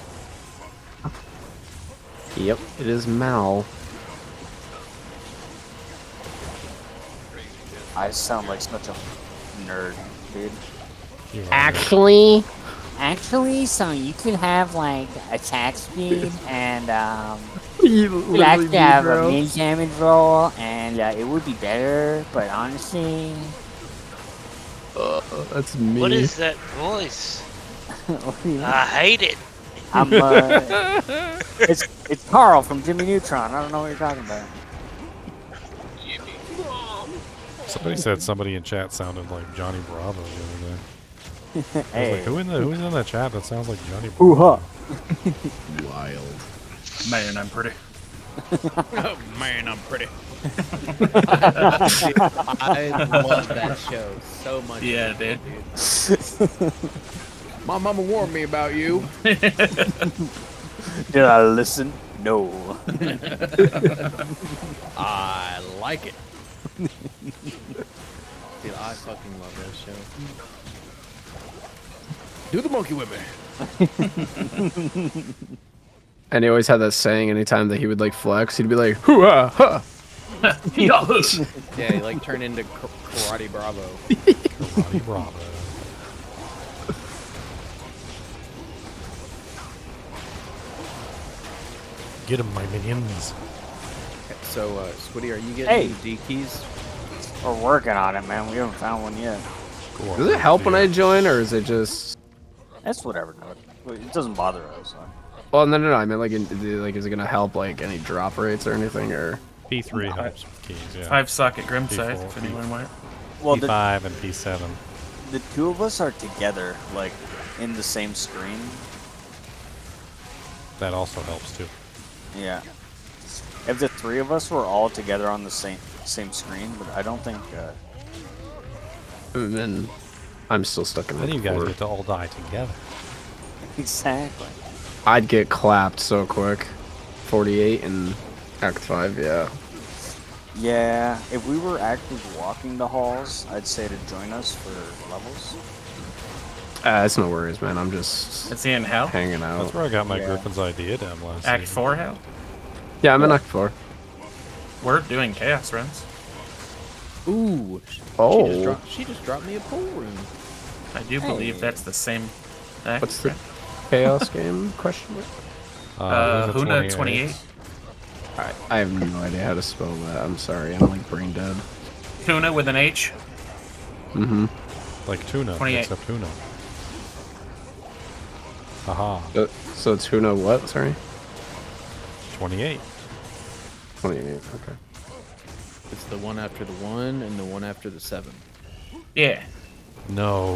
Yep, it is Mal. I sound like such a nerd, dude. Actually, so you could have like attack speed and you could actually have a min damage roll, and it would be better. But honestly, that's me. What is that voice? I hate it. I'm it's Carl from Jimmy Neutron. I don't know what you're talking about. Somebody said somebody in chat sounded like Johnny Bravo the other day. Like, who's in the chat that sounds like Johnny? Hoo-ha. Wild. Man, I'm pretty. Oh man, I'm pretty. I love that show so much. Yeah, dude. My mama warned me about you. Did I listen? No. I like it. Dude, I fucking love that show. Do the monkey with me. And he always had that saying anytime that he would like flex, he'd be like, hoo-ah, ha! Yeah, he like turned into Karate Bravo. Karate Bravo. Get him, my minions. So, Squiddy, are you getting the D keys? We're working on it, man. We haven't found one yet. Does it help when I join, or is it just... That's whatever. It doesn't bother us. So. Well, no, I meant, like, is it gonna help, like, any drop rates or anything, or... P3 helps with keys, yeah. 5 socket Grim P4, Scythe, if anyone might. Well, P5 and P7. The two of us are together, like, in the same screen. That also helps, too. Yeah. If the three of us were all together on the same screen, but I don't think... And then I'm still stuck in Then Act you guys 4. get to all die together. Exactly. I'd get clapped so quick. 48 in Act 5, yeah. Yeah, if we were actually walking the halls, I'd say to join us for levels. It's no worries, man. I'm just Is he in hell? hanging out. That's where I got my Griffin's idea down last Act season. 4 hell? Yeah, I'm in Act 4. We're doing chaos runs. Ooh. Oh. She just dropped me a pool room. I do believe that's the same act. What's the chaos game? Question mark? Huna 28. I have no idea how to spell that. I'm sorry. I'm like brain dead. Tuna with an H. Mm-hmm. Like tuna, 28. except tuna. Haha. So it's Huna what? Sorry? 28. 28, okay. It's the one after the 1 and the one after the 7. Yeah. No,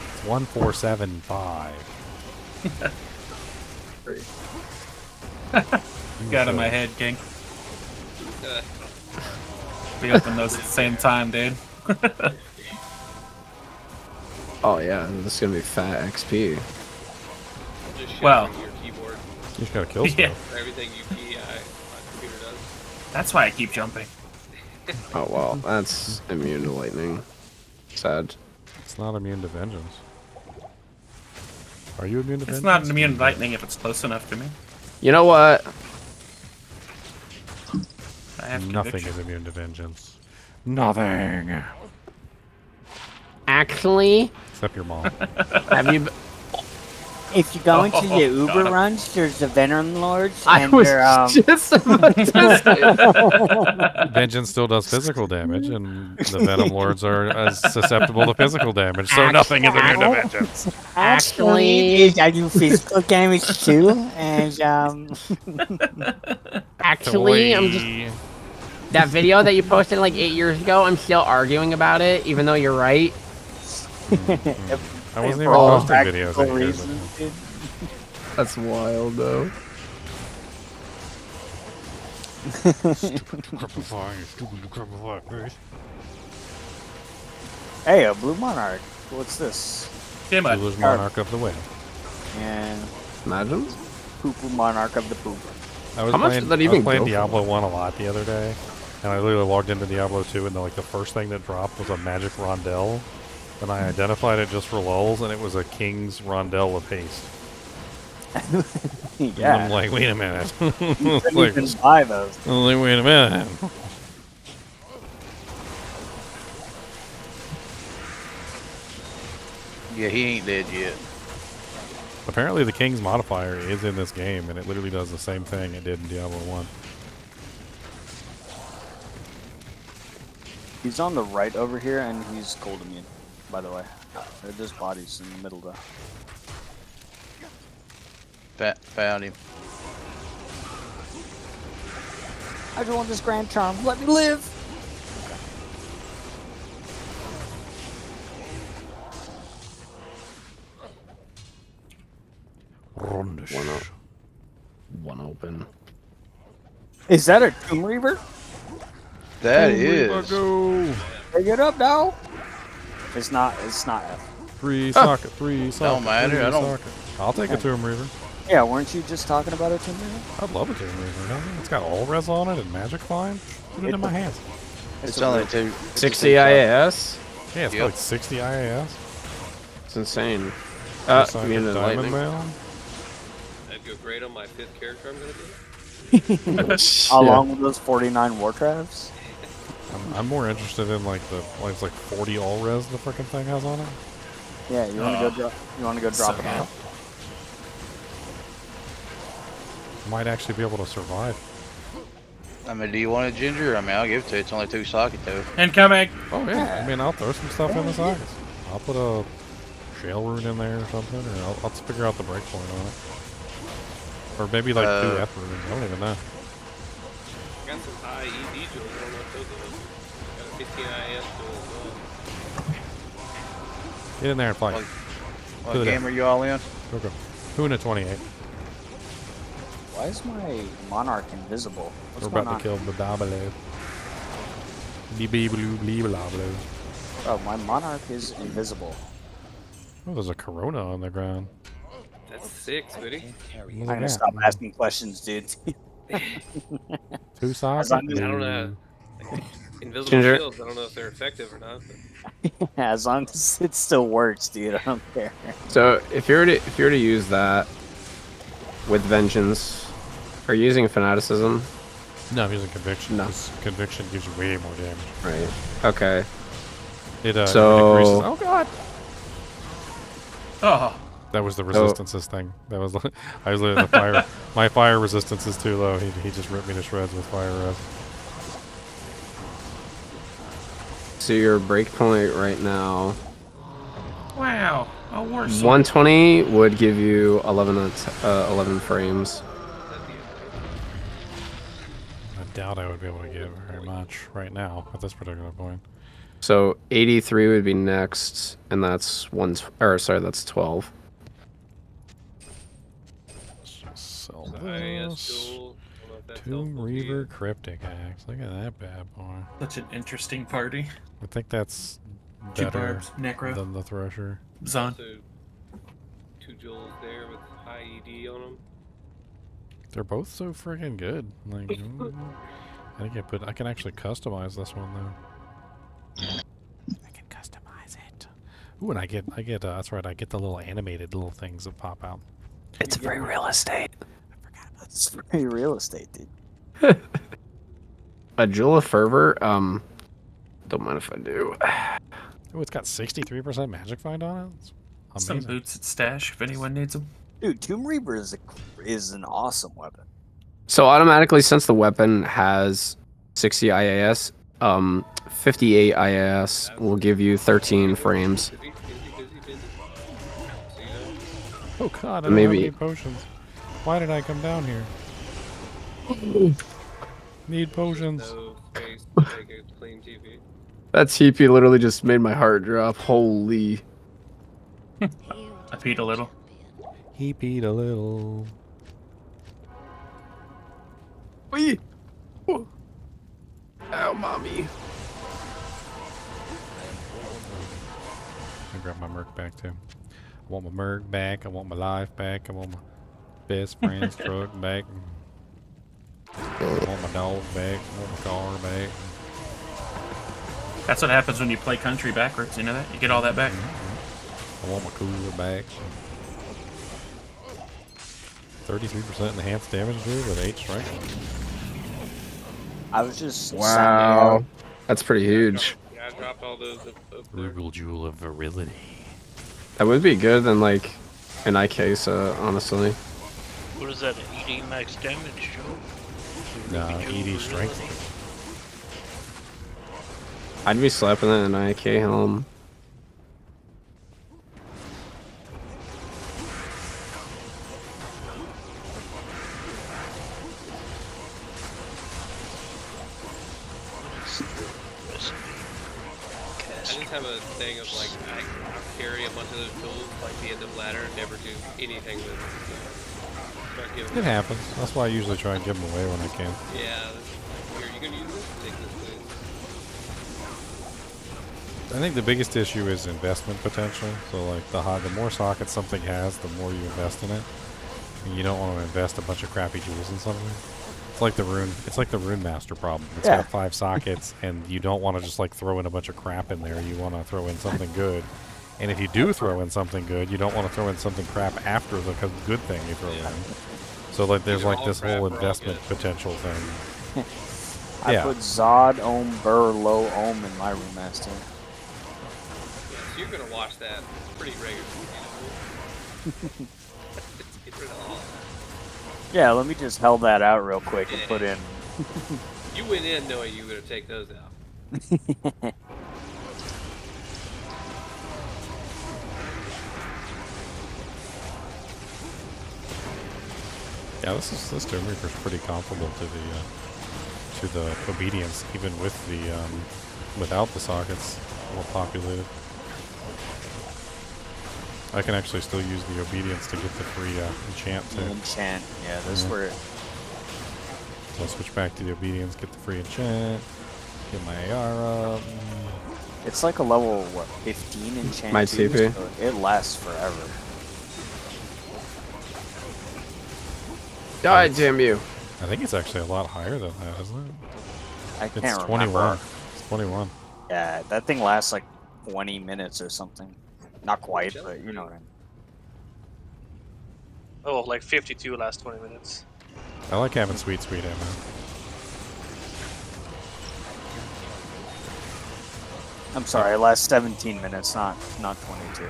it's 1475. Got in my head, King. We open those at the same time, dude. Oh yeah, this is gonna be fat XP. Well, Your keyboard. You just gotta kill stuff. Yeah. For everything you key, my computer does. That's why I keep jumping. Oh well, that's immune to lightning. Sad. It's not immune to vengeance. Are you immune to vengeance? It's not immune to lightning if it's close enough to me. You know what? I have Nothing conviction. is immune to vengeance. Nothing. Actually, Except your mom. Have you? if you go into the Oh, Uber God. runs, there's the Venom Lords, I and was they're just about to say. Vengeance still does physical damage, and the Venom Lords are as susceptible to physical damage, so nothing is immune to vengeance. actually, I do physical damage too, and Actually, I'm just. That video that you posted like 8 years ago, I'm still arguing about it, even though you're right. I wasn't even For all posting videos. practical that year, reasons, dude. That's wild, though. Hey, a blue monarch. What's this? Yeah, but Ruler's Monarch of the Whale. Yeah. Imagine. Poo-poo monarch of the poop. I was How much playing, did that I even was playing go for? Diablo 1 a lot the other day, and I literally logged into Diablo 2, and the first thing that dropped was a magic rondelle, and I identified it just for lulz, and it was a king's rondelle with haste. And Yeah. I'm like, wait a minute. You It's couldn't like, even buy those. I'm like, wait a minute. Yeah, he ain't dead yet. Apparently the king's modifier is in this game, and it literally does the same thing it did in Diablo 1. He's on the right over here, and he's cold immune, by the way. There's bodies in the middle, though. Found him. I just want this grand charm. Let me live. One open. Is that a Tomb Reaver? That Tomb Reaver, is. go. Pick it up now. It's not. It's not. Three socket. Three socket. Don't matter, I don't- Socket. I'll take a Tomb Reaver. Yeah, weren't you just talking about a Tomb Reaver? I'd love a Tomb Reaver. No? It's got all res on it and magic fine. Put it in my hands. It's only two. 60 IAS. Yeah, it's got like 60 IAS. It's insane. Socket Mutant Diamond lightning. Mail. That'd go great on my 5th character I'm gonna do. Along with those 49 Warcrafts. I'm more interested in like the it's like 40 all res the freaking thing has on it. Yeah, you want to go drop. You want to go drop it off. Might actually be able to survive. I mean, do you want a ginger? I mean, I'll give it to you. It's only 2 socket though. Incoming. Oh yeah, I mean I'll throw some stuff in the sockets. I'll put a shale rune in there or something, or I'll just figure out the breakpoint on it. Or maybe like 2 F runes. I don't even know. I got some high ED jewels. I don't know what those are. Got a 15 IS jewel as well. Get in there and fight. What game are you all in? Okay. Who in a 28? Why is my Monarch invisible? What's We're going about on? to kill the Diablo. Blue. Oh, my Monarch is invisible. Oh, there's a Corona on the ground. That's 6, buddy. I'm gonna stop asking questions, dude. 2 sockets. I don't know. Like, invisible Ginger. shields. I don't know if they're effective or not. But... As long as it still works, dude. I don't care. So if you were to use that with Vengeance, are you using Fanaticism? No, I'm using Conviction. No. 'Cause Conviction gives you way more damage. Right. Okay. It So- increases. Oh god. Oh. That was the resistances thing. That was I was the fire. My fire resistance is too low. He just ripped me to shreds with fire res. So your breakpoint right now, Wow. A war sword. 120 would give you 11 frames. I doubt I would be able to get very much right now at this particular point. So 83 would be next, and that's that's 12. Let's just sell IS this. jewel. I don't know if that's Tomb helpful to you. Reaver Cryptic Axe. Look at that bad boy. Such an interesting party. I think that's Two better barbs, Necro. than the Thresher. Zon. So, 2 jewels there with high ED on them. They're both so friggin' good. Like, I think I can actually customize this one though. I can customize it. Ooh, and I get that's right. I get the little animated little things that pop out. It's free real estate. It's free real estate, dude. A Jewel of Fervor. Don't mind if I do. Oh, it's got 63% magic find on it. It's Some amazing. boots at stash if anyone needs them. Dude, Tomb Reaper is an awesome weapon. So automatically, since the weapon has 60 IAS, 58 IAS will give you 13 frames. Oh god, I don't have any potions. Why did I come down here? Need potions. No space to make a clean TV. That TP literally just made my heart drop. Holy. I peed a little. He peed a little. Wee. Ow, mommy. I grab my Merc back too. I want my Merc back. I want my life back. I want my best friend's truck back. I want my dog back. I want my car back. That's what happens when you play country backwards. You know that? You get all that back. I want my cooler back. 33% enhanced damage dude with 8 strike. I was just Wow. That's pretty huge. Yeah, I dropped all those up there. Frugal Jewel of Virility. That would be good than like an IK, honestly. What is that, an ED max damage, Joe? No, ED strength. I'd be slapping that in an IK helm. I just just have a thing of like I carry a bunch of those tools like the end of ladder and never do anything with them. It happens. That's why I usually try and give them away when I can. Yeah. Here, you gonna use this? Take this, please. I think the biggest issue is investment potential. So like the more sockets something has, the more you invest in it. And you don't want to invest a bunch of crappy tools in something. It's like the rune master problem. It's got 5 sockets, and you don't want to just like throw in a bunch of crap in there. You want to throw in something good. And if you do throw in something good, you don't want to throw in something crap after the good thing you throw in. So like there's like this whole investment potential thing. I put Zod, Ohm, Burr, Low, Ohm in my room master. Yeah, so you're gonna watch that pretty regularly. Get rid of all. Yeah, let me just held that out real quick and put in. You went in knowing you were gonna take those out. Yeah, this Doom Reaper's pretty comparable to the obedience, even with the without the sockets more populated. I can actually still use the obedience to get the free enchant too. Enchant, yeah, that's where. So I'll switch back to the obedience, get the free enchant, get my AR up. It's like a level, what, 15 enchant? My CP. So it lasts forever. Die, damn you. I think it's actually a lot higher than that, isn't it? I can't it's 21. remember. It's 21. Yeah, that thing lasts like 20 minutes or something. Not quite, but you know what I mean. Oh, like 52 last 20 minutes. I like having sweet ammo. I'm sorry, it lasts 17 minutes, not 22.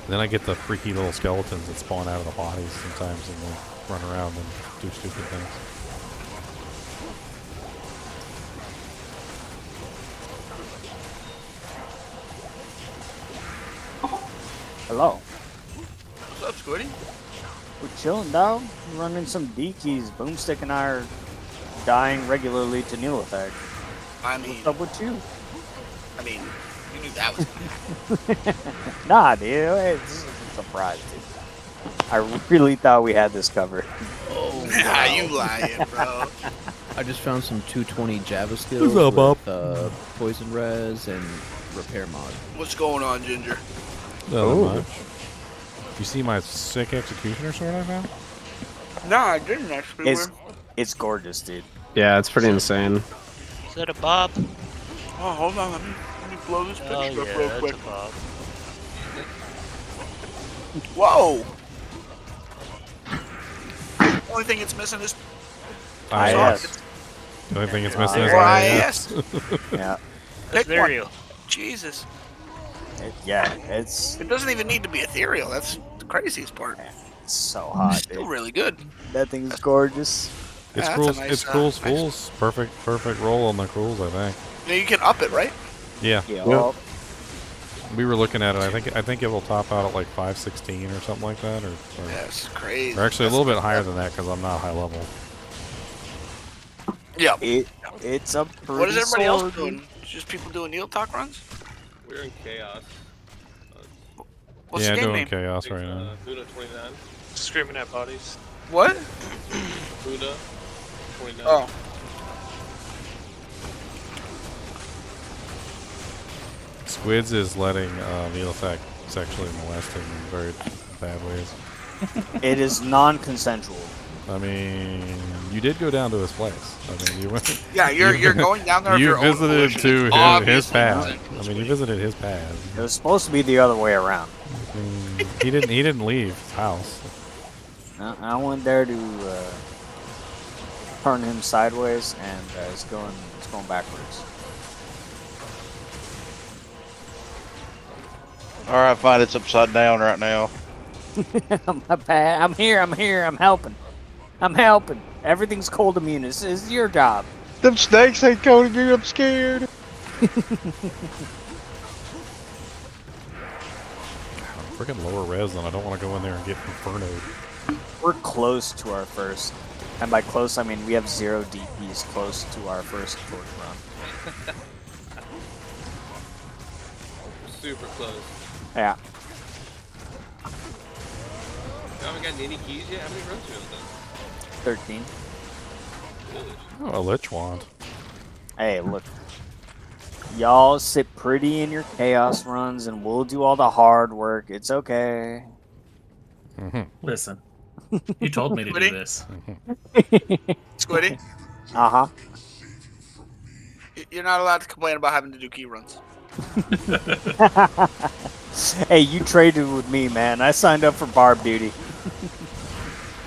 Then I get the freaky little skeletons that spawn out of the bodies sometimes and they run around and do stupid things. Hello. What's up, Squiddy? We're chilling, dog. We're running some D-keys. Boomstick and I are dying regularly to Neil effect. I mean, what's up with you? I mean, you knew that was Nah, dude. It's a surprise, dude. I really thought we had this covered. Oh, nah, you lying, bro. I just found some 220 Java skills with poison res and repair mod. What's going on, Ginger? Not much. You see my sick executioner sword I found? No, I didn't actually. It's gorgeous, dude. Yeah, it's pretty insane. Is that a bob? Oh, hold on. Let me blow this picture up real quick. A bob. Whoa! Only thing it's missing is IS. The only thing it's missing is IS. Yeah. Ethereal. Jesus. It doesn't even need to be ethereal. That's the craziest part. It's so hot. It's still really good. That thing's gorgeous. It's cool. It's Cruel's Fools. Perfect roll on the Cruels, I think. Yeah, you can up it, right? Yeah. Well, we were looking at it. I think it will top out at like 516 or something like that, or that's crazy. Or actually a little bit higher than that because I'm not high level. Yeah. It's a pretty What is everybody else sword. doing? Just people doing Neil Talk runs? We're in chaos. What's yeah, the game doing name? chaos right now. Buddha 29. Screaming at bodies. What? Buddha 29. Oh. Squids is letting Neelithak sexually molest him in very bad ways. It is non-consensual. I mean, you did go down to his place. I mean, you went. Yeah, you're going down there. You of your own visited volition. to It's his obviously pad. consensual. I mean, you visited his pad. It was supposed to be the other way around. He didn't leave his house. I went there to turn him sideways, and it's going backwards. Alright, fine. It's upside down right now. My bad. I'm here. I'm helping. Everything's cold immune. This is your job. Them snakes ain't cold immune. I'm scared. Freaking lower res, and I don't want to go in there and get infernoed. We're close to our first, and by close I mean we have 0 DPs close to our first torch run. super close. Yeah. You haven't got any keys yet? How many runs you have done? 13. Oh, a lich wand. Hey, look. Y'all sit pretty in your chaos runs, and we'll do all the hard work. It's okay. Listen, you told me to do this. Squiddy, Uh-huh. you're not allowed to complain about having to do key runs. Hey, you traded with me, man. I signed up for barb duty.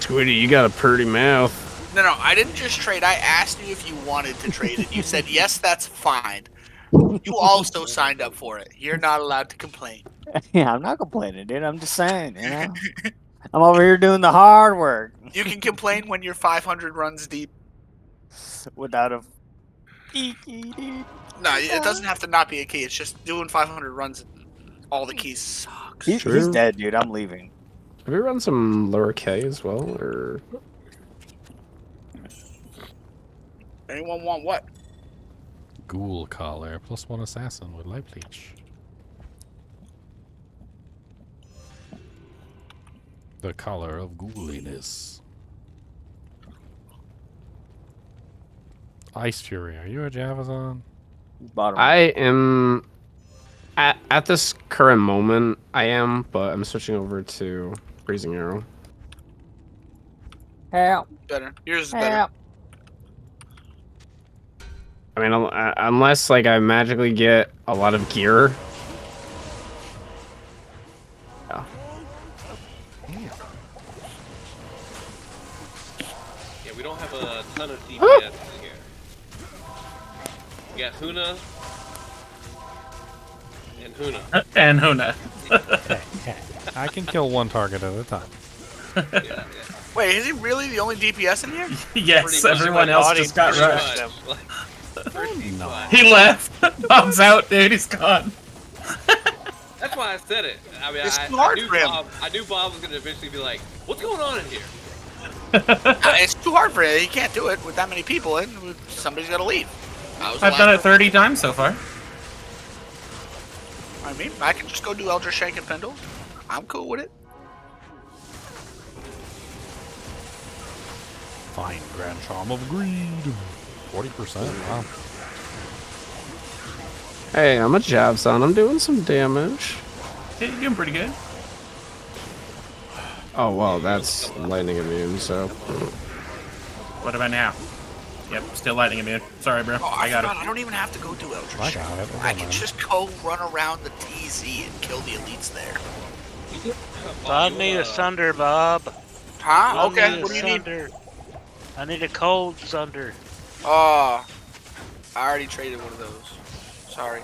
Twitty, you got a pretty mouth. No, I didn't just trade. I asked you if you wanted to trade it. You said, yes, that's fine. You also signed up for it. You're not allowed to complain. Yeah, I'm not complaining, dude. I'm just saying, you know. I'm over here doing the hard work. You can complain when you're 500 runs deep. Without a... No, it doesn't have to not be a key. It's just doing 500 runs. All the keys sucks. He's dead, dude. I'm leaving. Have we run some lower K as well, or? Anyone want what? Ghoul collar, +1 assassin with light bleach. The collar of ghouliness. Ice Fury, are you a Javazon? I am at this current moment. I am, but I'm switching over to Freezing Arrow. Help. Better. Yours is better. I mean, unless like I magically get a lot of gear. Yeah. Yeah, we don't have a ton of DPS in here. We got Huna and Huna. And Huna. Okay. I can kill one target at a time. Wait, is he really the only DPS in here? Yes, everyone else just got rushed. No. He left. Bob's out, dude. He's gone. That's why I said it. I mean, It's too hard for him. I knew Bob was gonna eventually be like, "What's going on in here?" It's too hard for him. He can't do it with that many people in. Somebody's got to leave. I've done it 30 times so far. I mean, I can just go do Elder Shank and Pendle. I'm cool with it. Fine Grand Charm of Greed. 40%. Wow. Hey, I'm a Javson. I'm doing some damage. Yeah, you're doing pretty good. Oh well, that's lightning immune. So. What about now? Yep, still lightning immune. Sorry, bro. Oh, I got it. I don't even have to go do Elder I Shank. got it. I can just go run around the TZ and kill the elites there. Find me a Sunder, Bob. Huh? Find Okay, me what do you need? Sunder. I need a cold Sunder. Oh, I already traded one of those. Sorry.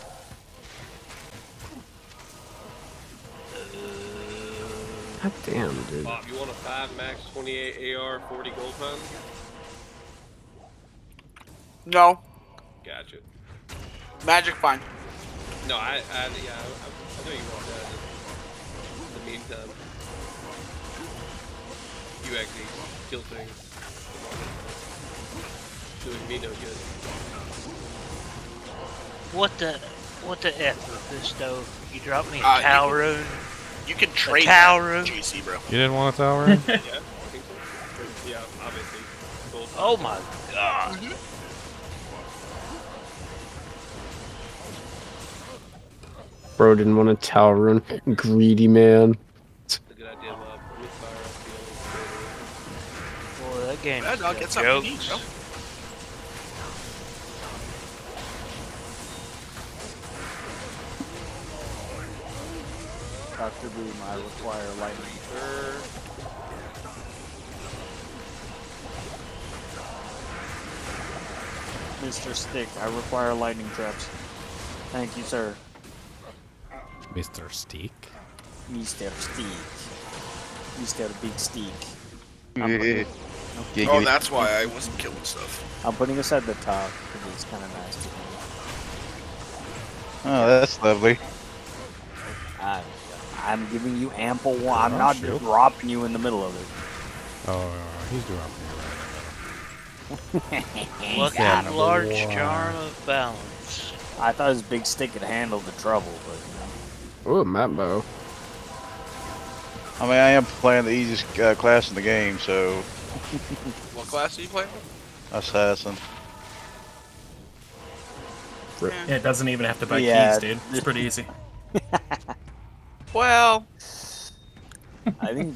God damn, dude. Bob, you want a 5 max 28 AR 40 gold pounds? No. Gotcha. Magic, fine. No, I know you want that. In the meantime, you actually kill things. Doing me no good. What the F with this though? You dropped me a cow rune. You can trade cow that, rune. GC, bro. You didn't want a tower? Yeah, I think so. Yeah, obviously. Gold. Oh my god. Bro didn't want a tower rune. Greedy man. That's a good idea, Bob. Let me fire up the Boy, that game. Yeah, dog, get something to eat, bro. Dr. Boom, I require lightning. Mr. Stick, I require lightning traps. Thank you, sir. Mr. Steak? Mr. Stick. Mr. Big Stick. Oh, that's why I wasn't killing stuff. I'm putting this at the top because it's kind of nice to Oh, that's lovely. I'm giving you ample one. I'm not dropping you in the middle of it. Oh, he's dropping it. Look at large charm of balance. I thought his big stick could handle the trouble, but Ooh, map bow. I mean, I am playing the easiest class in the game, so. What class are you playing? Assassin. Yeah, it doesn't even have to buy Yeah. keys, dude. It's pretty easy. Well, I think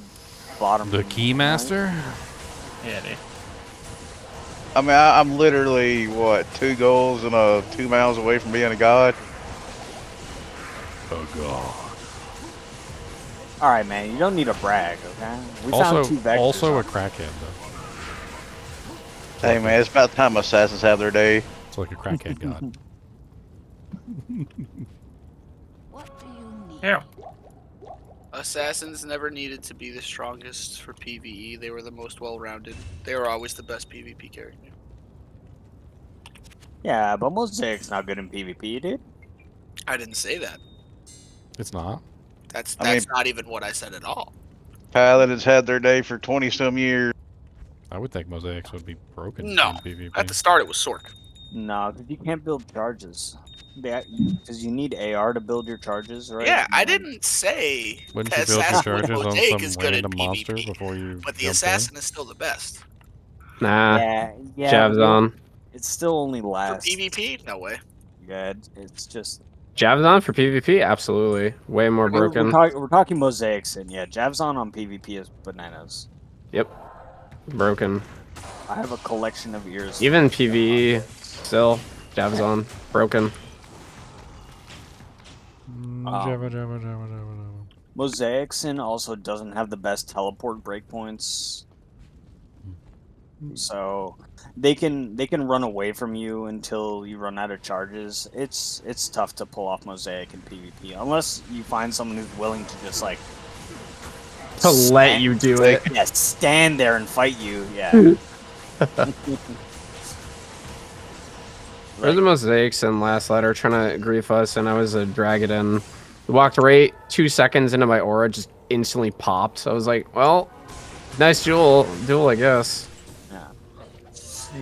bottom. The Keymaster? Yeah, dude. I mean, I'm literally, what, 2 goals and 2 miles away from being a god? Oh, God. All right, man. You don't need to brag, okay? We found 2 vectors. Also a crackhead, though. Hey, man, it's about time assassins have their day. It's like a crackhead god. Yeah. assassins never needed to be the strongest for PvE. They were the most well-rounded. They were always the best PvP character. Yeah, but Mosaic's not good in PvP, dude. I didn't say that. It's not. That's I mean- not even what I said at all. Paladins had their day for 20-some years. I would think mosaics would be broken No. in PvP. At the start, it was Sork. No, because you can't build charges. Because you need AR to build your charges, right? Yeah, I didn't say Wouldn't the you build your assassin with charges on Mosaic some is good at random monster PvP, before you but the jump assassin is still the best. Nah. Yeah, Jav's but on. It still only For lasts. PvP? No way. Yeah, it's just. Jav's on for PvP? Absolutely. Way more broken. We're talking mosaics, and yeah, Jav's on PvP is bananas. Yep. Broken. I have a collection of ears. Even PvE, still. Jav's on. Broken. Mosaicsin also doesn't have the best teleport breakpoints, so they can run away from you until you run out of charges. It's tough to pull off Mosaic in PvP unless you find someone who's willing to just like To let you do it. Yeah, stand there and fight you. Yeah. There's the mosaics in last letter trying to grief us, and I was a Dragadin. Walked right 2 seconds into my aura, just instantly popped. So I was like, well, nice duel, I guess.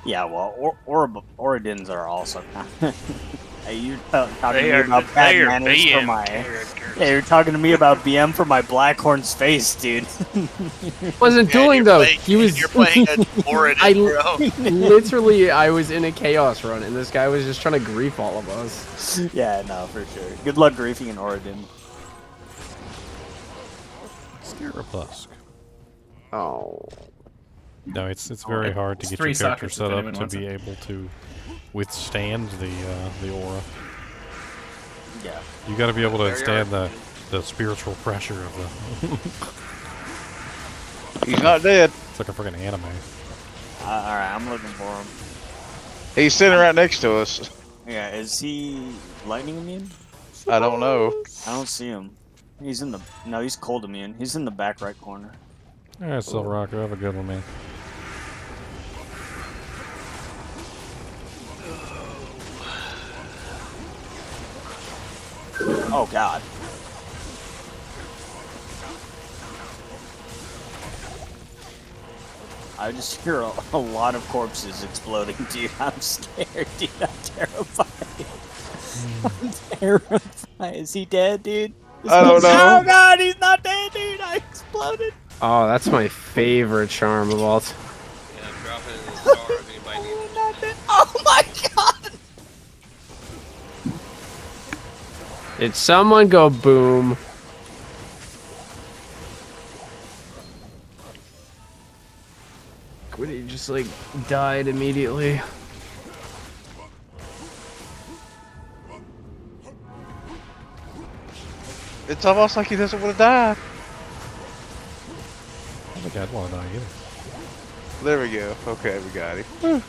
Yeah, well, Oradins are also kind of... You're talking to me They are- about they bad are manners for BM my... characters. Yeah, you're talking to me about BM for my Blackhorn's face, dude. Wasn't dueling though. He was. You're playing a Oradin, bro. Literally, I was in a chaos run, and this guy was just trying to grief all of us. Yeah, no, for sure. Good luck griefing an Oradin. Scarapusk. Oh. No, it's very hard to It's get 3 your character sockets set if up anyone to wants be it. able to withstand the aura. Yeah. You got to be able to Very withstand the spiritual pressure of the. He's not dead. It's like a freaking anime. Alright, I'm looking for him. He's sitting right next to us. Yeah, is he lightning immune? I don't know. I don't see him. He's in the... No, he's cold immune. He's in the back right corner. All right, Silver Rocker, have a good one, man. Oh, God. I just hear a lot of corpses exploding, dude. I'm scared, dude. I'm terrified. I'm terrified. Is he dead, dude? I don't know. Oh, God, he's not dead, dude. I exploded. Oh, that's my favorite charm of all. Yeah, I'm dropping in the star if anybody needs Not dead. Oh, my God. Did someone go boom? Would he just like died immediately? It's almost like he doesn't want to die. I don't think I'd want to die either. There we go. Okay, we got him.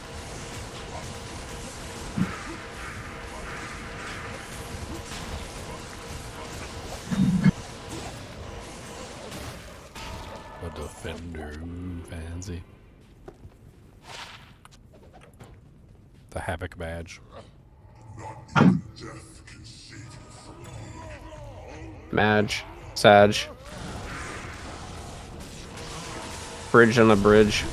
A defender, ooh, fancy. The Havoc badge. Madge. Sag. Bridge on the bridge.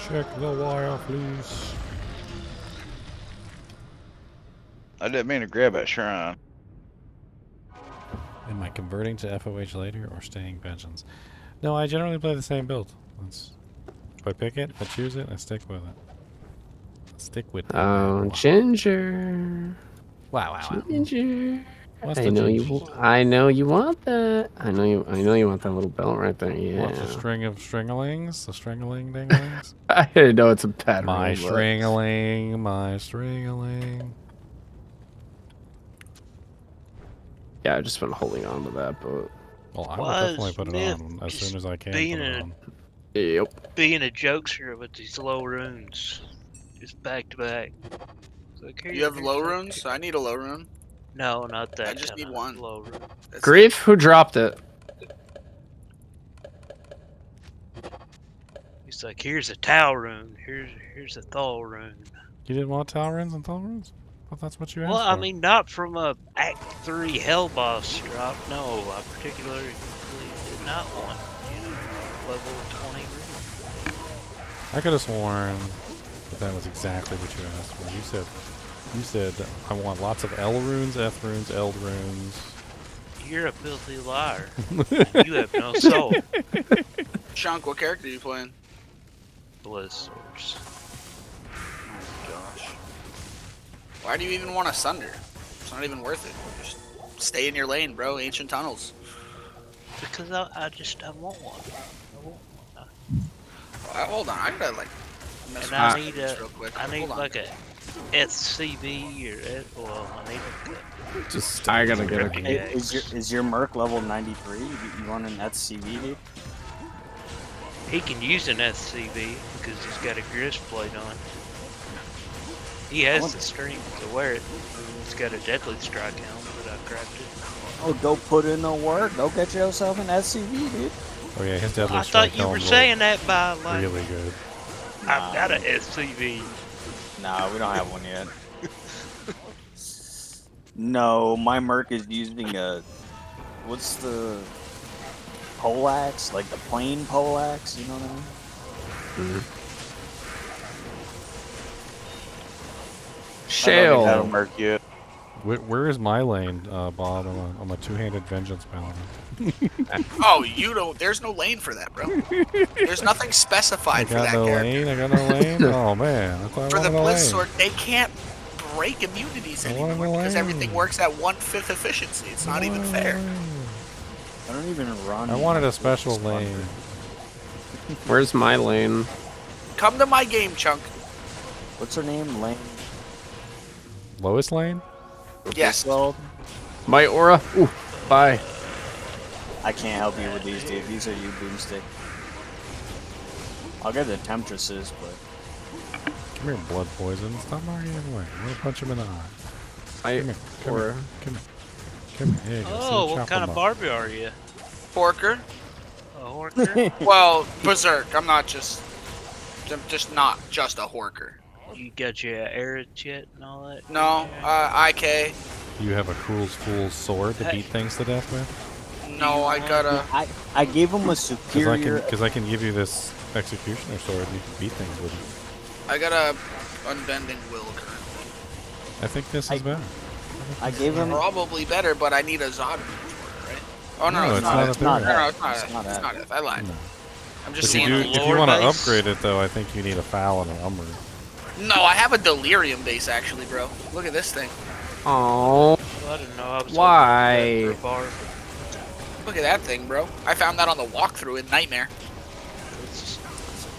Check the wire, please. I didn't mean to grab that shrine. Am I converting to FOH later or staying Vengeance? No, I generally play the same build. If I pick it, if I choose it, I stick with it. Stick with it. Oh, Ginger. Wow. Ginger. What's I the know ginger? you. I know you want that. I know you want that little belt right there. Yeah. What's a string of stringalings? The stringaling dinglings? I know it's a bad My rule, but- stringaling, my stringaling. Yeah, I've just been holding on to that, but. Well, I will definitely put it on as soon as I can. Being Put it a, on. Yep. being a jokester with these low runes, just back to back. So You have low runes? I need a low rune. No, not that. I just need one. Low rune. Grief, who dropped it? He's like, here's a Tau rune. Here's a Thol rune. You didn't want Tau runes and Thol runes? I thought that's what you asked Well, I for. mean, not from a Act 3 Hell Boss drop. No, I particularly did not want, level 20 rune. I could have sworn that was exactly what you asked for. You said I want lots of L runes, F runes, L runes. You're a filthy liar. You have no soul. Shunk, what character are you playing? Blizzards. Oh gosh. Why do you even want a Sunder? It's not even worth it. Just stay in your lane, bro. Ancient tunnels. Because I want one. Hold on, I gotta like mess And with I this need real quick. I need Hold on. like a SCV or I need a Just I gotta get a. Hey, is your Merc level 93? You want an SCV, dude? He can use an SCV because he's got a grist plate on. He has the strength to wear it. He's got a deadly strike helm that I crafted. Oh, go put in the work. Go get yourself an SCV, dude. Oh yeah, his deadly I strike thought you were helm saying that by like. really good. I've got an SCV. Nah, we don't have one yet. No, my Merc is using a. What's the. Poleaxe? Like the plain poleaxe, you know what I mean? Shale. I don't Merc yet. Where is my lane, Bob? I'm a two-handed Vengeance Paladin. Oh, you don't. There's no lane for that, bro. There's nothing I specified for got that no character. lane. I got no lane. Oh man, I thought For I the wanted a Blitz lane. Sword, they can't break immunities I wanted anymore a because lane. everything works at 1/5 efficiency. It's not even fair. I don't even run. I wanted a special lane. Where's my lane? Come to my game, Chunk. What's her name? Lane? Lowest lane? Yes. My aura. Ooh, bye. I can't help you with these, dude. These are you, Boomstick. I'll get the Temptresses, but. Come here, blood poison. Stop arguing away. I'm gonna punch him in the eye. Come here. Come here. Come here. Come here. Here you go. Oh, See, what chop kind him of up. Barbie are you? Porker. A horker? Well, Berserk. I'm just not just a horker. You got your arrow yet and all that? No, IK. You have a Cruel's Fool's sword to beat things to death with? No, I gotta. I gave him a superior. Because I can give you this executioner sword and you can beat things with it. I got a unbending will currently. I think this is better. I gave him Probably better, but I need a Zod for it, right? Oh no, No, it's it's not. not It's a not. thing. No, it's not. It's not It's that. not it. I lied. No. I'm just If you, seeing do, the if you lore want to base. upgrade it, though, I think you need a foul and an umber. No, I have a delirium base actually, bro. Look at this thing. Oh. Well, I didn't know I was Why? hoping for a bar. Look at that thing, bro. I found that on the walkthrough in Nightmare.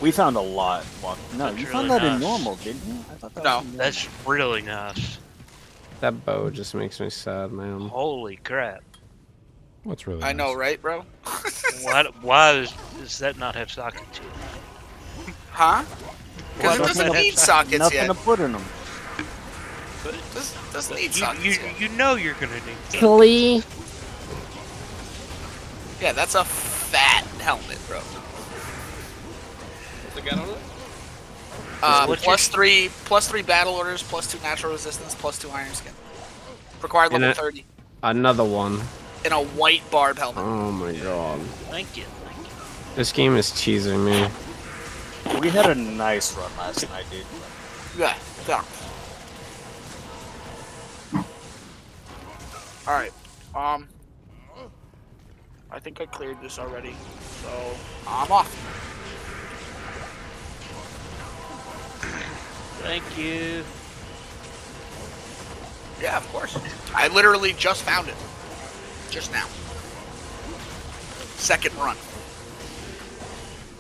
We found a lot. No, That's you really found that in nice. normal, didn't you? I thought that No. was in That's really nice. That bow just makes me sad, man. Holy crap. What's really I know, right, bro? Why does that not have sockets yet? Huh? Because it Why doesn't doesn't need sockets Nothing yet. to put in them. Doesn't need sockets yet. You know you're gonna need Clee. Yeah, that's a fat helmet, bro. What's it got on it? +3 battle orders, +2 natural resistance, +2 iron skin. Required And level a- 30. Another one. In a white barb helmet. Oh my god. Thank you. This game is cheesing me. We had a nice run last night, dude. Yeah. Alright. I think I cleared this already. So, I'm off. Thank you. Yeah, of course. I literally just found it. Just now. Second run.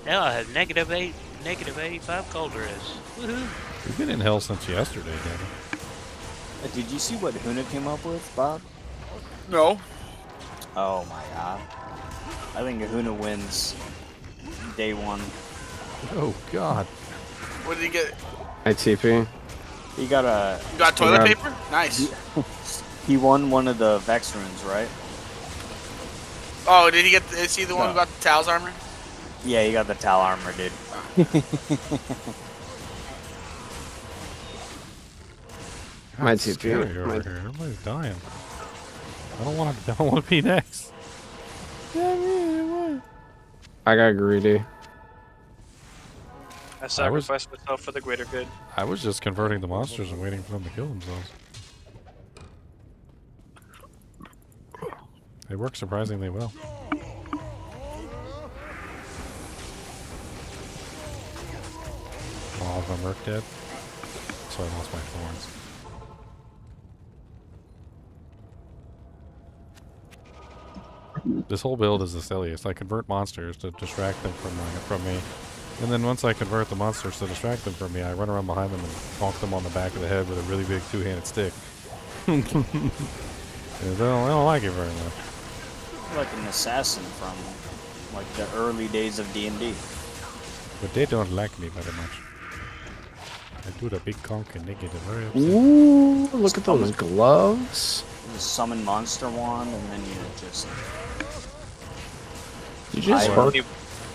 Now I have negative 85 gold res. Woohoo! We've been in hell since yesterday, Danny. Did you see what Huna came up with, Bob? No. Oh my god. I think Huna wins day one. Oh god. What did he get? ITP. He got a... You got toilet paper? Nice. He won one of the Vex runes, right? Oh, did he get... Is he the one who got the Tal's armor? Yeah, he got the Tal armor, dude. My It's scary over here. Everybody's dying. I don't want to be next. I got greedy. I sacrificed myself for the greater good. I was just converting the monsters and waiting for them to kill themselves. They work surprisingly well. All of them are dead, so I lost my thorns. This whole build is the silliest. I convert monsters to distract them from me. And then once I convert the monsters to distract them from me, I run around behind them and bonk them on the back of the head with a really big two-handed stick. They don't like it very much. Like an assassin from like the early days of D&D. But they don't like me very much. I do the big conk and they get very upset. Ooh, look at those gloves. You summon monster wand and then you just... You just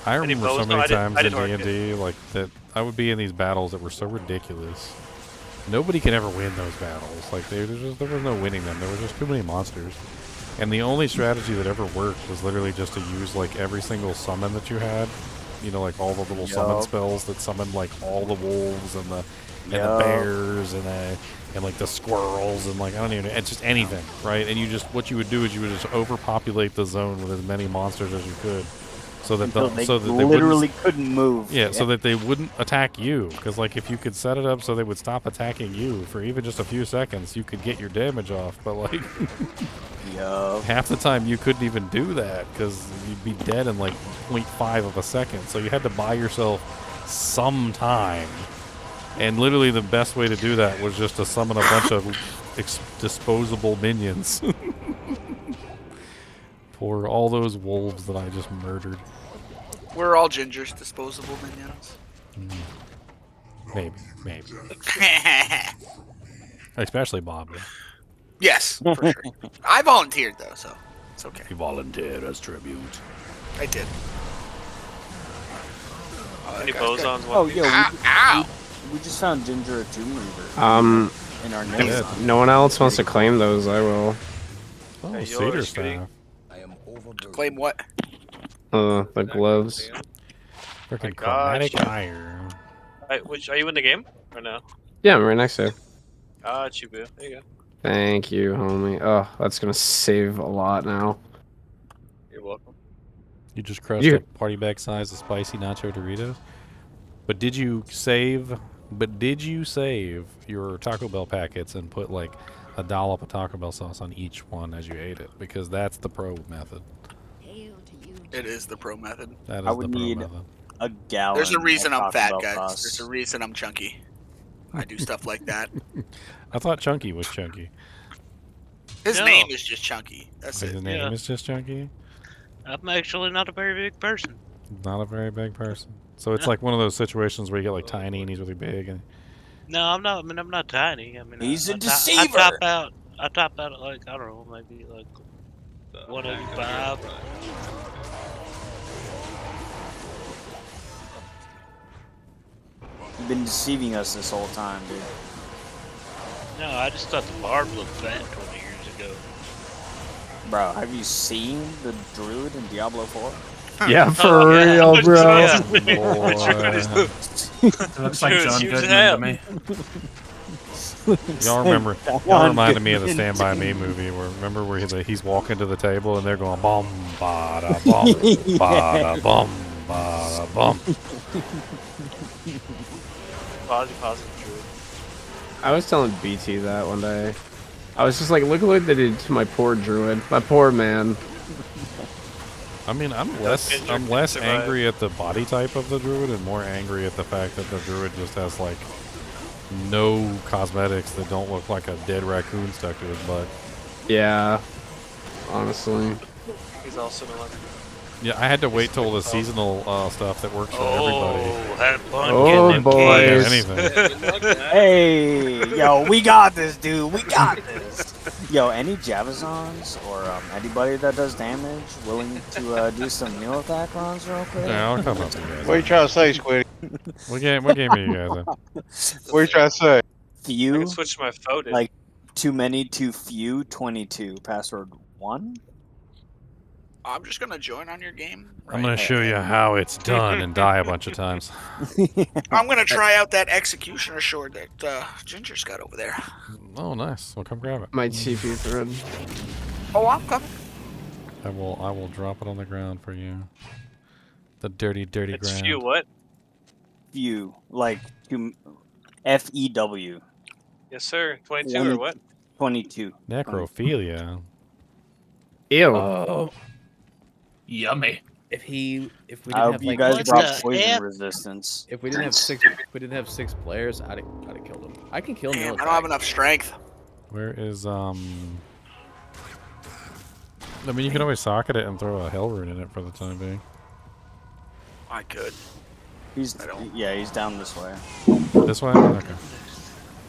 I remember so many times in D&D like that I would be in these battles that were so ridiculous. Nobody can ever win those battles. Like there was no winning them. There were just too many monsters. And the only strategy that ever worked was literally just to use like every single summon that you had. You know, like all the little summon spells that summoned like all the wolves and the bears and like the squirrels and like I don't even know, it's just anything, right? And you just what you would do is you would just overpopulate the zone with as many monsters as you could. So that they literally couldn't move. Yeah, so that they wouldn't attack you. Because like if you could set it up so they would stop attacking you for even just a few seconds, you could get your damage off. But like half the time you couldn't even do that because you'd be dead in like 0.5 of a second. So you had to buy yourself some time. And literally the best way to do that was just to summon a bunch of disposable minions. For all those wolves that I just murdered. We're all Ginger's disposable minions. Maybe. Especially Bob. Yes, for sure. I volunteered though, so it's okay. You volunteered as tribute. I did. Any bosons? Oh, yeah, we just found Ginger a Tomb Reaver. In our name. If no one else wants to claim those, I will. Oh, hey, cedar staff. Claim what? The gloves. Freaking chromatic iron. Which are you in the game or no? Yeah, I'm right next to you. Ah, Chibu. There you go. Thank you, homie. Oh, that's gonna save a lot now. You're welcome. You just crushed a party bag size of spicy nacho Doritos. But did you save your Taco Bell packets and put like a dollop of Taco Bell sauce on each one as you ate it? Because that's the pro method. It is the pro method. That is I would the pro need method. a gallon. There's a reason of I'm Taco fat, Bell guys. sauce. There's a reason I'm chunky. I do stuff like that. I thought Chunky was chunky. His name is just Chunky. That's it. His name is just Chunky? I'm actually not a very big person. Not a very big person. So it's like one of those situations where you get like tiny and he's really big. And No, I'm not. I mean, I'm not tiny. I mean, He's a I deceiver. top out at like I don't know, maybe like 185. You've been deceiving us this whole time, dude. No, I just thought the barb looked fat 20 years ago. Bro, have you seen the druid in Diablo 4? Yeah, for real, bro. It looks like John Goodman to me. Y'all remember? Y'all reminded me of the Stand By Me movie. Remember where he's walking to the table and they're going bum ba da bum ba da bum ba da bum. Positive druid. I was telling BT that one day. I was just like, look at what they did to my poor druid, my poor man. I mean, I'm less angry at the body type of the druid and more angry at the fact that the druid just has like no cosmetics that don't look like a dead raccoon stuck to his butt. Yeah, honestly. He's also no longer. Yeah, I had to wait till the seasonal stuff that works for everybody. Oh, boys. Hey, yo, we got this, dude. We got this. Yo, any Javazons or anybody that does damage willing to do some meal attack runs real quick? Yeah, I'll come up to you guys. What are you trying to say, Squiddy? What game are you guys in? What are you trying to say? I Few. can switch my phone. Like too many, too few. 22. Password 1. I'm just gonna join on your game. I'm gonna show you how it's done and die a bunch of times. I'm gonna try out that executioner sword that Ginger's got over there. Oh, nice. Well, come grab it. My TP thread. Oh, I'm coming. I will drop it on the ground for you. The dirty ground. It's few what? Few. Like FEW. Yes, sir. 22 or what? 22. Necrophilia. Ew. Oh. Yummy. If we didn't I hope have you like guys six- brought poison resistance. If we didn't have six players, I'd have killed him. I can kill Damn, Neil. I don't have enough strength. Where is I mean, you can always socket it and throw a hell rune in it for the time being. I could. He's down this way. This way? Okay.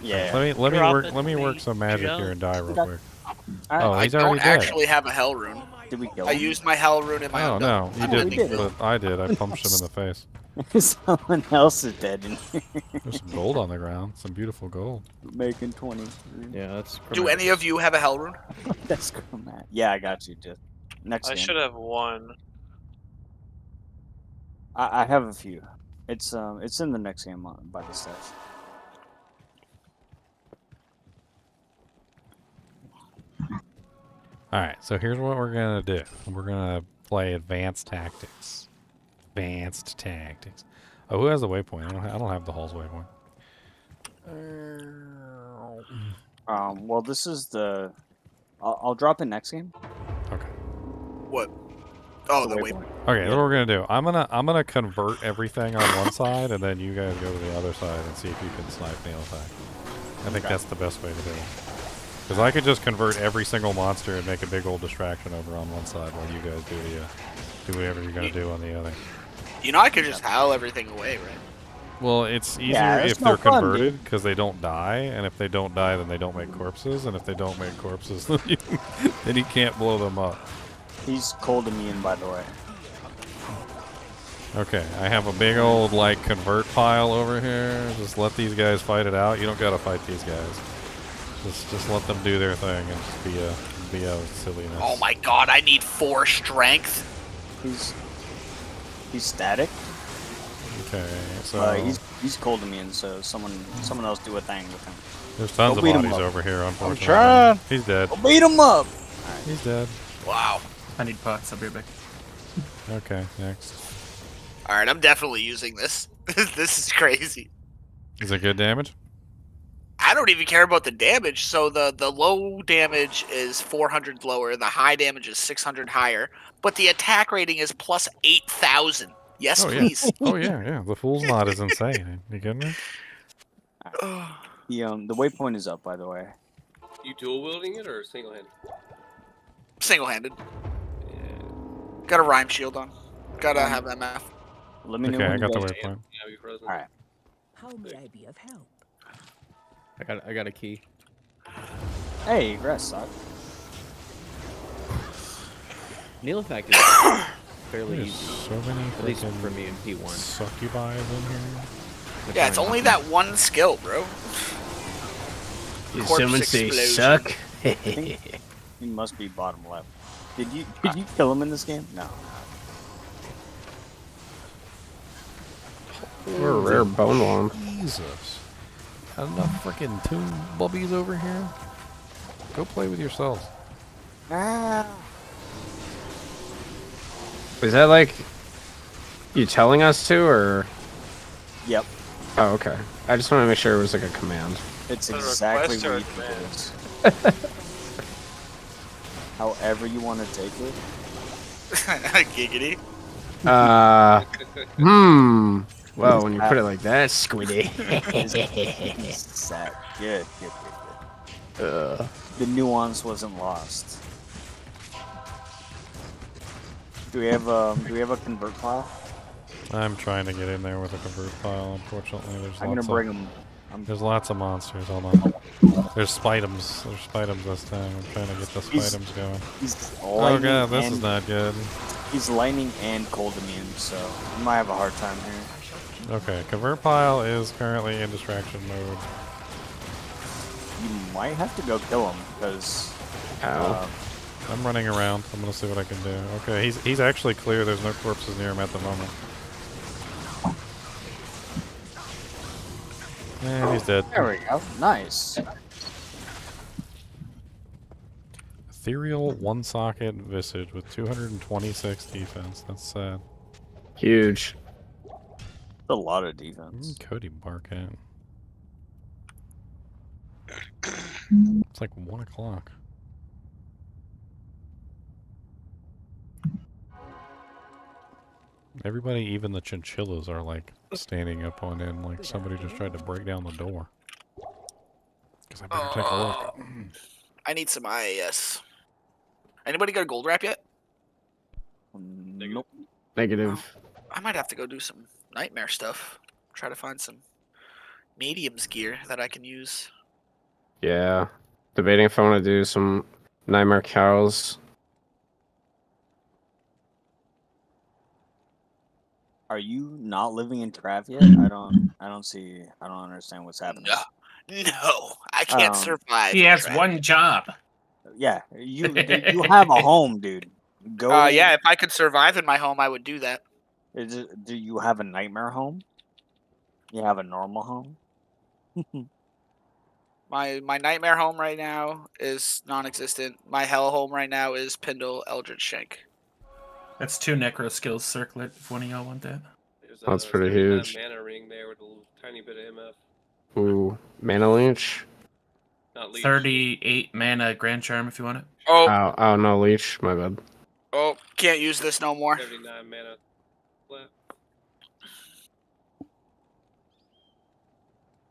Yeah. Let me work some magic here and die real quick. Oh, he's I already don't dead. actually have a hell rune. Did we kill I him? used my hell rune in my Oh own no, you did. didn't. But I did. I punched him in the face. Someone else is dead in here. There's some gold on the ground. Some beautiful gold. Making 20. Yeah, that's. Do any of you have a hell rune? That's Chromat. Yeah, I got you. Just next. I game. should have one. I have a few. It's in the next game by the stash. Alright, so here's what we're gonna do. We're gonna play advanced tactics. Advanced tactics. Oh, who has the waypoint? I don't have the Hall's waypoint. Well, this is the. I'll drop it next game. Okay. What? Oh, the waypoint. Okay, that's what we're gonna do. I'm gonna convert everything on one side, and then you guys go to the other side and see if you can snipe nail attack. I think that's the best way to do it. Because I could just convert every single monster and make a big old distraction over on one side while you guys do whatever you're gonna do on the other. You know, I could just howl everything away, right? Well, it's easier Yeah, if it's they're no fun, converted because they don't die, and if they don't die, then they don't make corpses, and if they don't make corpses, then you can't blow them up. He's cold immune, by the way. Okay, I have a big old like convert pile over here. Just let these guys fight it out. You don't gotta fight these guys. Just let them do their thing and just be a silliness. Oh my god, I need 4 strength. He's static. Okay, so he's cold immune, so someone else do a thing with him. there's tons of beat him bodies up. over here. Unfortunately, trying. He's dead. Go beat him up. He's dead. Wow. I need pots. I'll be right back. Okay, next. Alright, I'm definitely using this. This is crazy. Is it good damage? I don't even care about the damage. So the low damage is 400 lower, the high damage is 600 higher, but the attack rating is plus 8,000. Yes, Oh please. yeah. Oh yeah. The fool's knot is insane. You kidding me? The waypoint is up, by the way. You dual wielding it or single handed? Single-handed. Got a rhyme shield on. Gotta have MF. Let me know Okay, when I got the you guys- waypoint. Yeah, we frozen. All right. How may I be of help? I got a key. Hey, grass sock. Neil attack is fairly There's easy. so many At least freaking for me in P1. succubis in here. Yeah, it's only that one skill, bro. Did Corpse someone say explosion. suck? He must be bottom left. Did you kill him in this game? No. We're a rare bone womp. Jesus. Got enough freaking tomb bubbies over here? Go play with yourselves. Ah. Is that like you telling us to, or? Yep. Oh, okay. I just want to make sure it was like a command. It's exactly what you think it is. However you want to take it. Giggity. Well, when you put it like that, squiddy. Good. The nuance wasn't lost. Do we have a convert file? I'm trying to get in there with a convert file. Unfortunately, there's lots of monsters. Hold on. There's spitums. There's spitums this time. I'm trying to get the spitums going. Oh god, this is not good. He's lightning and cold immune, so you might have a hard time here. Okay, convert pile is currently in distraction mode. You might have to go kill him because. I'm running around. I'm gonna see what I can do. Okay, he's actually clear. There's no corpses near him at the moment. And he's dead. There we go. Nice. Ethereal one-socket visage with 226 defense. That's sad. Huge. A lot of defense. Cody Barkat. It's like 1 o'clock. Everybody, even the chinchillas, are like standing up on end like somebody just tried to break down the door. Because I better take a look. I need some IAS. Anybody got a gold wrap yet? Nope. Negative. I might have to go do some nightmare stuff. Try to find some mediums gear that I can use. Yeah. Debating if I want to do some nightmare cows. Are you not living in Trav yet? I don't understand what's happening. No, I can't survive. He has one job. Yeah, you have a home, dude. Go. Yeah, if I could survive in my home, I would do that. Do you have a nightmare home? You have a normal home? My nightmare home right now is non-existent. My hell home right now is Pindle Eldritch Shank. That's 2 necro skills circlet if one of y'all want that. That's pretty huge. Mana ring there with a little tiny bit of MF. Ooh, mana leech. Not leech. 38 mana grand charm if you want it. Oh no, leech. My bad. Oh, can't use this no more. 79 mana left.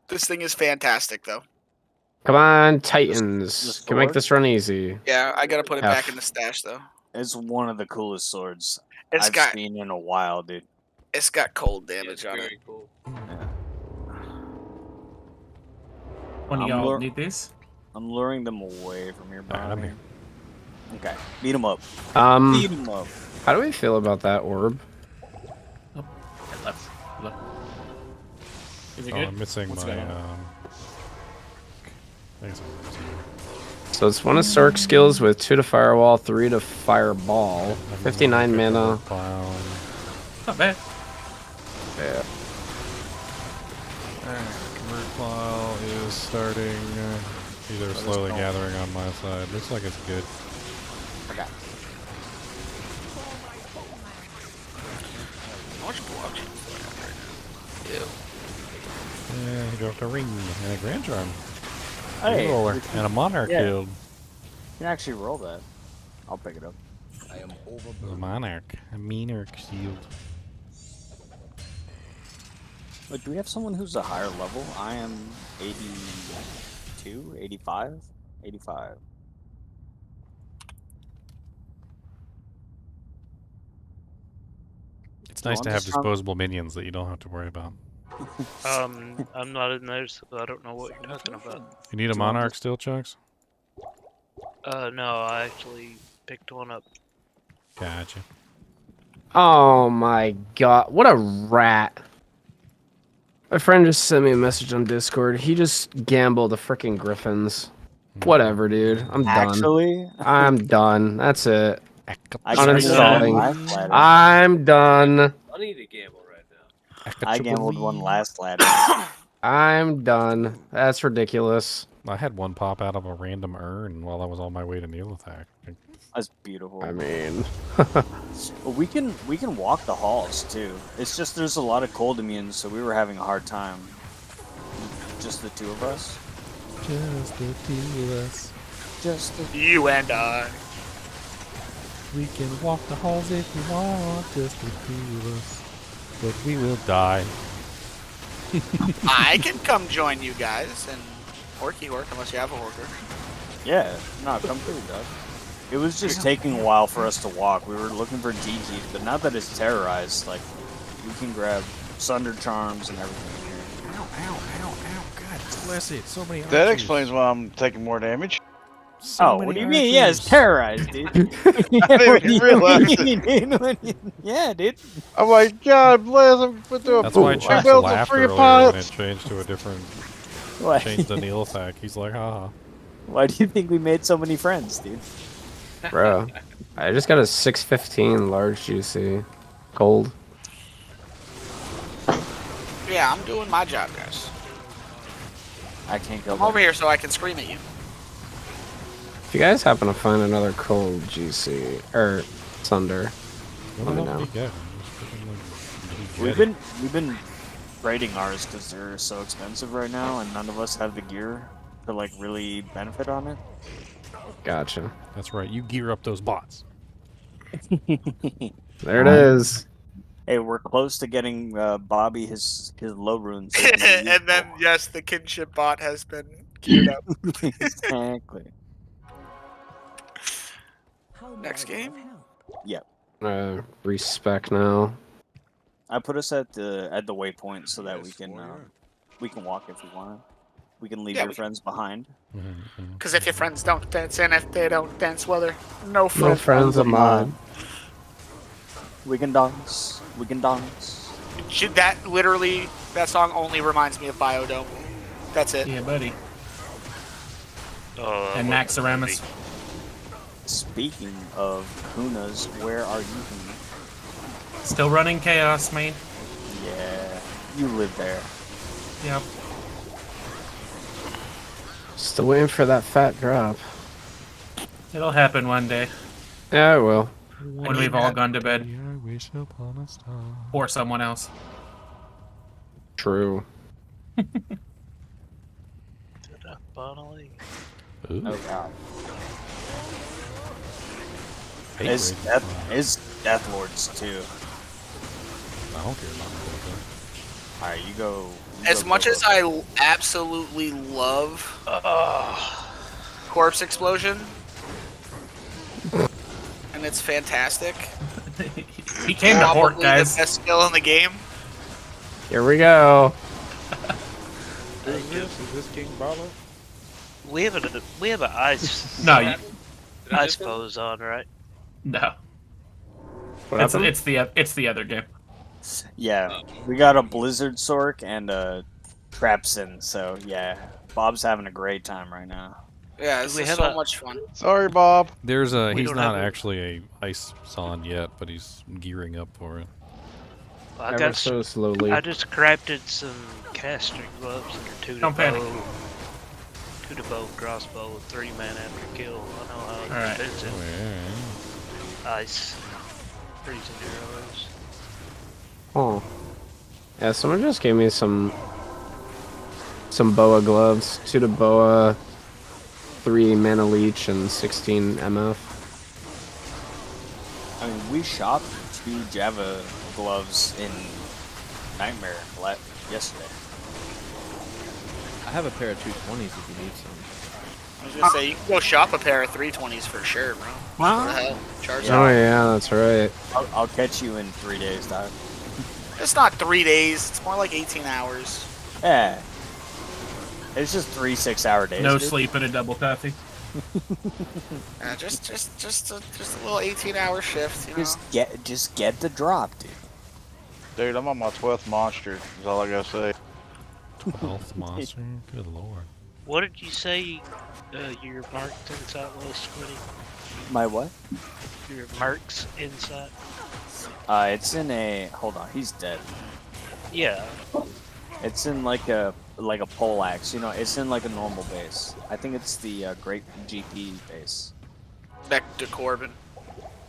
This thing is fantastic, though. Come on, Titans. Can make this run easy. Yeah, I gotta put it back in the stash, though. It's one of the coolest swords I've seen in a while, dude. It's got cold damage on it. Cool. One of y'all need these? I'm luring them away from your body. I'm here. Okay, beat them up. Beat them up. How do we feel about that orb? Left. Is it Oh, good? I'm missing What's my going on? I guess I'm missing. So it's 1 of Sork skills with 2 to Firewall, 3 to Fireball, 59 mana. Not bad. Yeah. Convert file is starting. Either slowly gathering on my side. Looks like it's good. Okay. How much blockchain do I have right now? Ew. Yeah, he dropped a ring and a grand charm. Hey, roller and a monarch guild. You can actually roll that. I'll pick it up. I am A monarch. A monarch shield. Wait, do we have someone who's a higher level? I am 82, 85, 85. It's nice to have disposable minions that you don't have to worry about. I'm not in there, so I don't know what you're talking about. You need a monarch still, Chucks? No, I actually picked one up. Gotcha. Oh my god, what a rat. My friend just sent me a message on Discord. He just gambled the freaking griffins. Whatever, dude. I'm done. Actually? I'm done. That's it. I Uninstalling. I'm done. Funny to gamble right now. I gambled one last ladder. I'm done. That's ridiculous. I had one pop out of a random urn while I was on my way to Neil Attack. That's beautiful. I mean, well, we can walk the halls too. It's just there's a lot of cold immunes, so we were having a hard time. Just the two of us. Just the two of us. Just the You and I. We can walk the halls if we want, just the two of us. But we will die. I can come join you guys and Horky work unless you have a Horker. Yeah, no, come through, Doug. It was just taking a while for us to walk. We were looking for DG, but now that it's terrorized, like, we can grab Sunder Charms and everything here. Ow, ow, ow, ow, God bless it. So many That archers. explains why I'm taking more damage. So what do you mean? Yeah, it's terrorized, dude. I didn't even realize it. Yeah, dude. I'm like, God bless him. That's why Chuck's built laughed free earlier pilots. when it changed to a different... Why? Changed to Neil Attack. He's like, haha. Why do you think we made so many friends, dude? bro, I just got a 615 large juicy cold. Yeah, I'm doing my job, guys. I can't go. I'm over here so I can scream at you. If you guys happen to find another cold GC or Sunder, let me know. We've been raiding ours because they're so expensive right now, and none of us have the gear to like really benefit on it. Gotcha. That's right. You gear up those bots. There it is. Hey, we're close to getting Bobby his low runes. And then yes, the kinship bot has been geared up. Exactly. Next game. Yep. Respec now. I put us at the waypoint so that we can walk if we want. We can leave your friends behind. Because if your friends don't dance, and if they don't dance, well, they're no friends. No friends of mine. We can dance. We can dance. That literally, that song only reminds me of Biodome. That's it. Yeah, buddy. And Max Aramis. Speaking of Hunas, where are you, Huna? Still running Chaos, man. Yeah, you live there. Yep. Still waiting for that fat drop. It'll happen one day. Yeah, it will. When we've all gone to bed. I wish upon a star. Or someone else. True. Ooh. Oh god. Hate It's raiding Death Lords too. I don't care about that. Alright, you go. As much as I absolutely love Corpse Explosion, and it's fantastic. He came to Hort, Probably guys. the best skill in the game. Here we go. Is this King Barlow? We have an ice. No, ice foes on, right? No. What happened? It's the other game. Yeah, we got a Blizzard Sork and a Trapsin, so yeah, Bob's having a great time right now. Yeah, this is so much fun. Sorry, Bob. There's he's don't not have actually a ice son yet, but he's gearing up for it. I Ever got so slowly. I just crafted some casting gloves that are 2 to Don't panic. bow, 2 to bow crossbow, 3 man after kill. I know how Alright. expensive. Ice, freezing arrows. Oh. Yeah, someone just gave me some boa gloves. 2 to boa, 3 mana leech, and 16 MF. I mean, we shopped 2 Java gloves in Nightmare yesterday. I have a pair of 220s if you need some. I was gonna say, you can go shop a pair of 320s for sure, bro. Wow. What the hell? Charge Oh yeah, that's right. I'll catch you in 3 days, Doc. It's not 3 days. It's more like 18 hours. Yeah. It's just 3 6-hour days. No dude. sleep and a double coffee. Just a little 18-hour shift. You know? Just get the drop, dude. Dude, I'm on my 12th monster. Is all I gotta say. 12th monster? Good lord. What did you say your marked insight was, Squiddy? My what? Your marks insight? It's in a. Hold on, he's dead. Yeah. It's in like a pole axe. You know, it's in like a normal base. I think it's the Great GP base. Back to Corbin.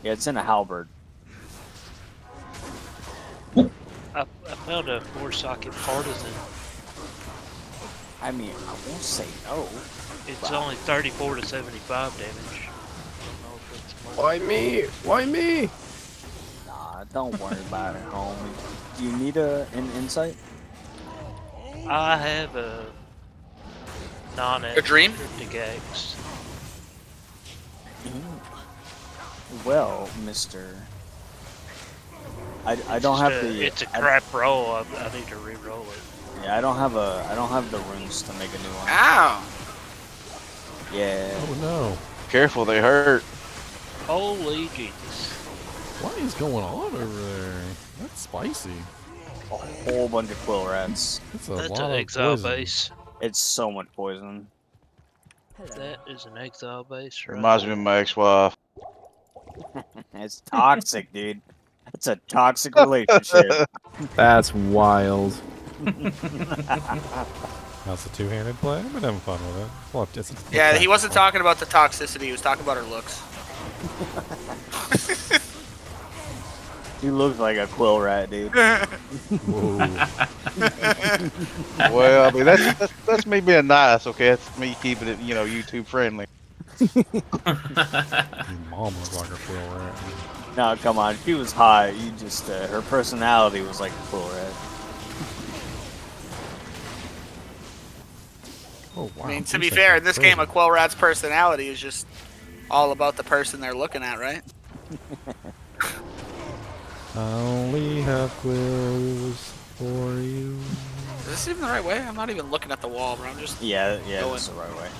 Yeah, it's in a halberd. I found a 4-socket partisan. I mean, I won't say no. It's only 34 to 75 damage. Why me? Why me? Nah, don't worry about it, homie. Do you need an insight? I have a A dream? Axe. Well, Mister, I don't have the. It's a crap roll. I need to re-roll it. Yeah, I don't have the runes to make a new one. Ow! Yeah. Oh no! Careful, they hurt. Holy Jesus! What is going on over there? That's spicy. A whole bunch of quill rats. That's That's lot an of exile poison. base. It's so much poison. That is an exile base, right? Reminds me of my ex-wife. It's toxic, dude. It's a toxic relationship. That's wild. How's the two-handed play? I've been having fun with it. Well, Yeah, he wasn't talking about the toxicity. He was talking about her looks. You look like a quill rat, dude. Whoa. Well, I mean that's me being nice, okay? That's me keeping it, YouTube friendly. Your mom looks like a quill rat. No, come on. She was hot. You just her personality was like a quill rat. Oh wow! I mean, to be fair, in this game, a Quill Rat's personality is just all about the person they're looking at, right? I only have quills for you. Is this even the right way? I'm not even looking at the wall, bro. I'm just Yeah, going. that's the right way.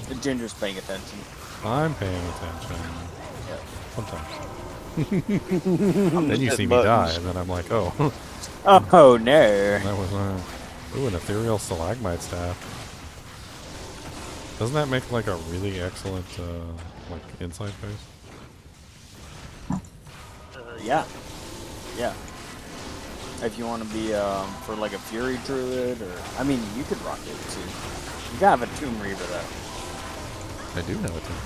The Ginger's paying attention. I'm paying attention. Yep. Sometimes. Then you see me die, and then I'm like, oh. Oh no. That was ooh, an ethereal stalagmite staff. Doesn't that make like a really excellent like insight base? Yeah. Yeah. If you want to be for like a Fury Druid, or I mean, you could rock it too. You gotta have a Tomb Reaver though. I do have a Tomb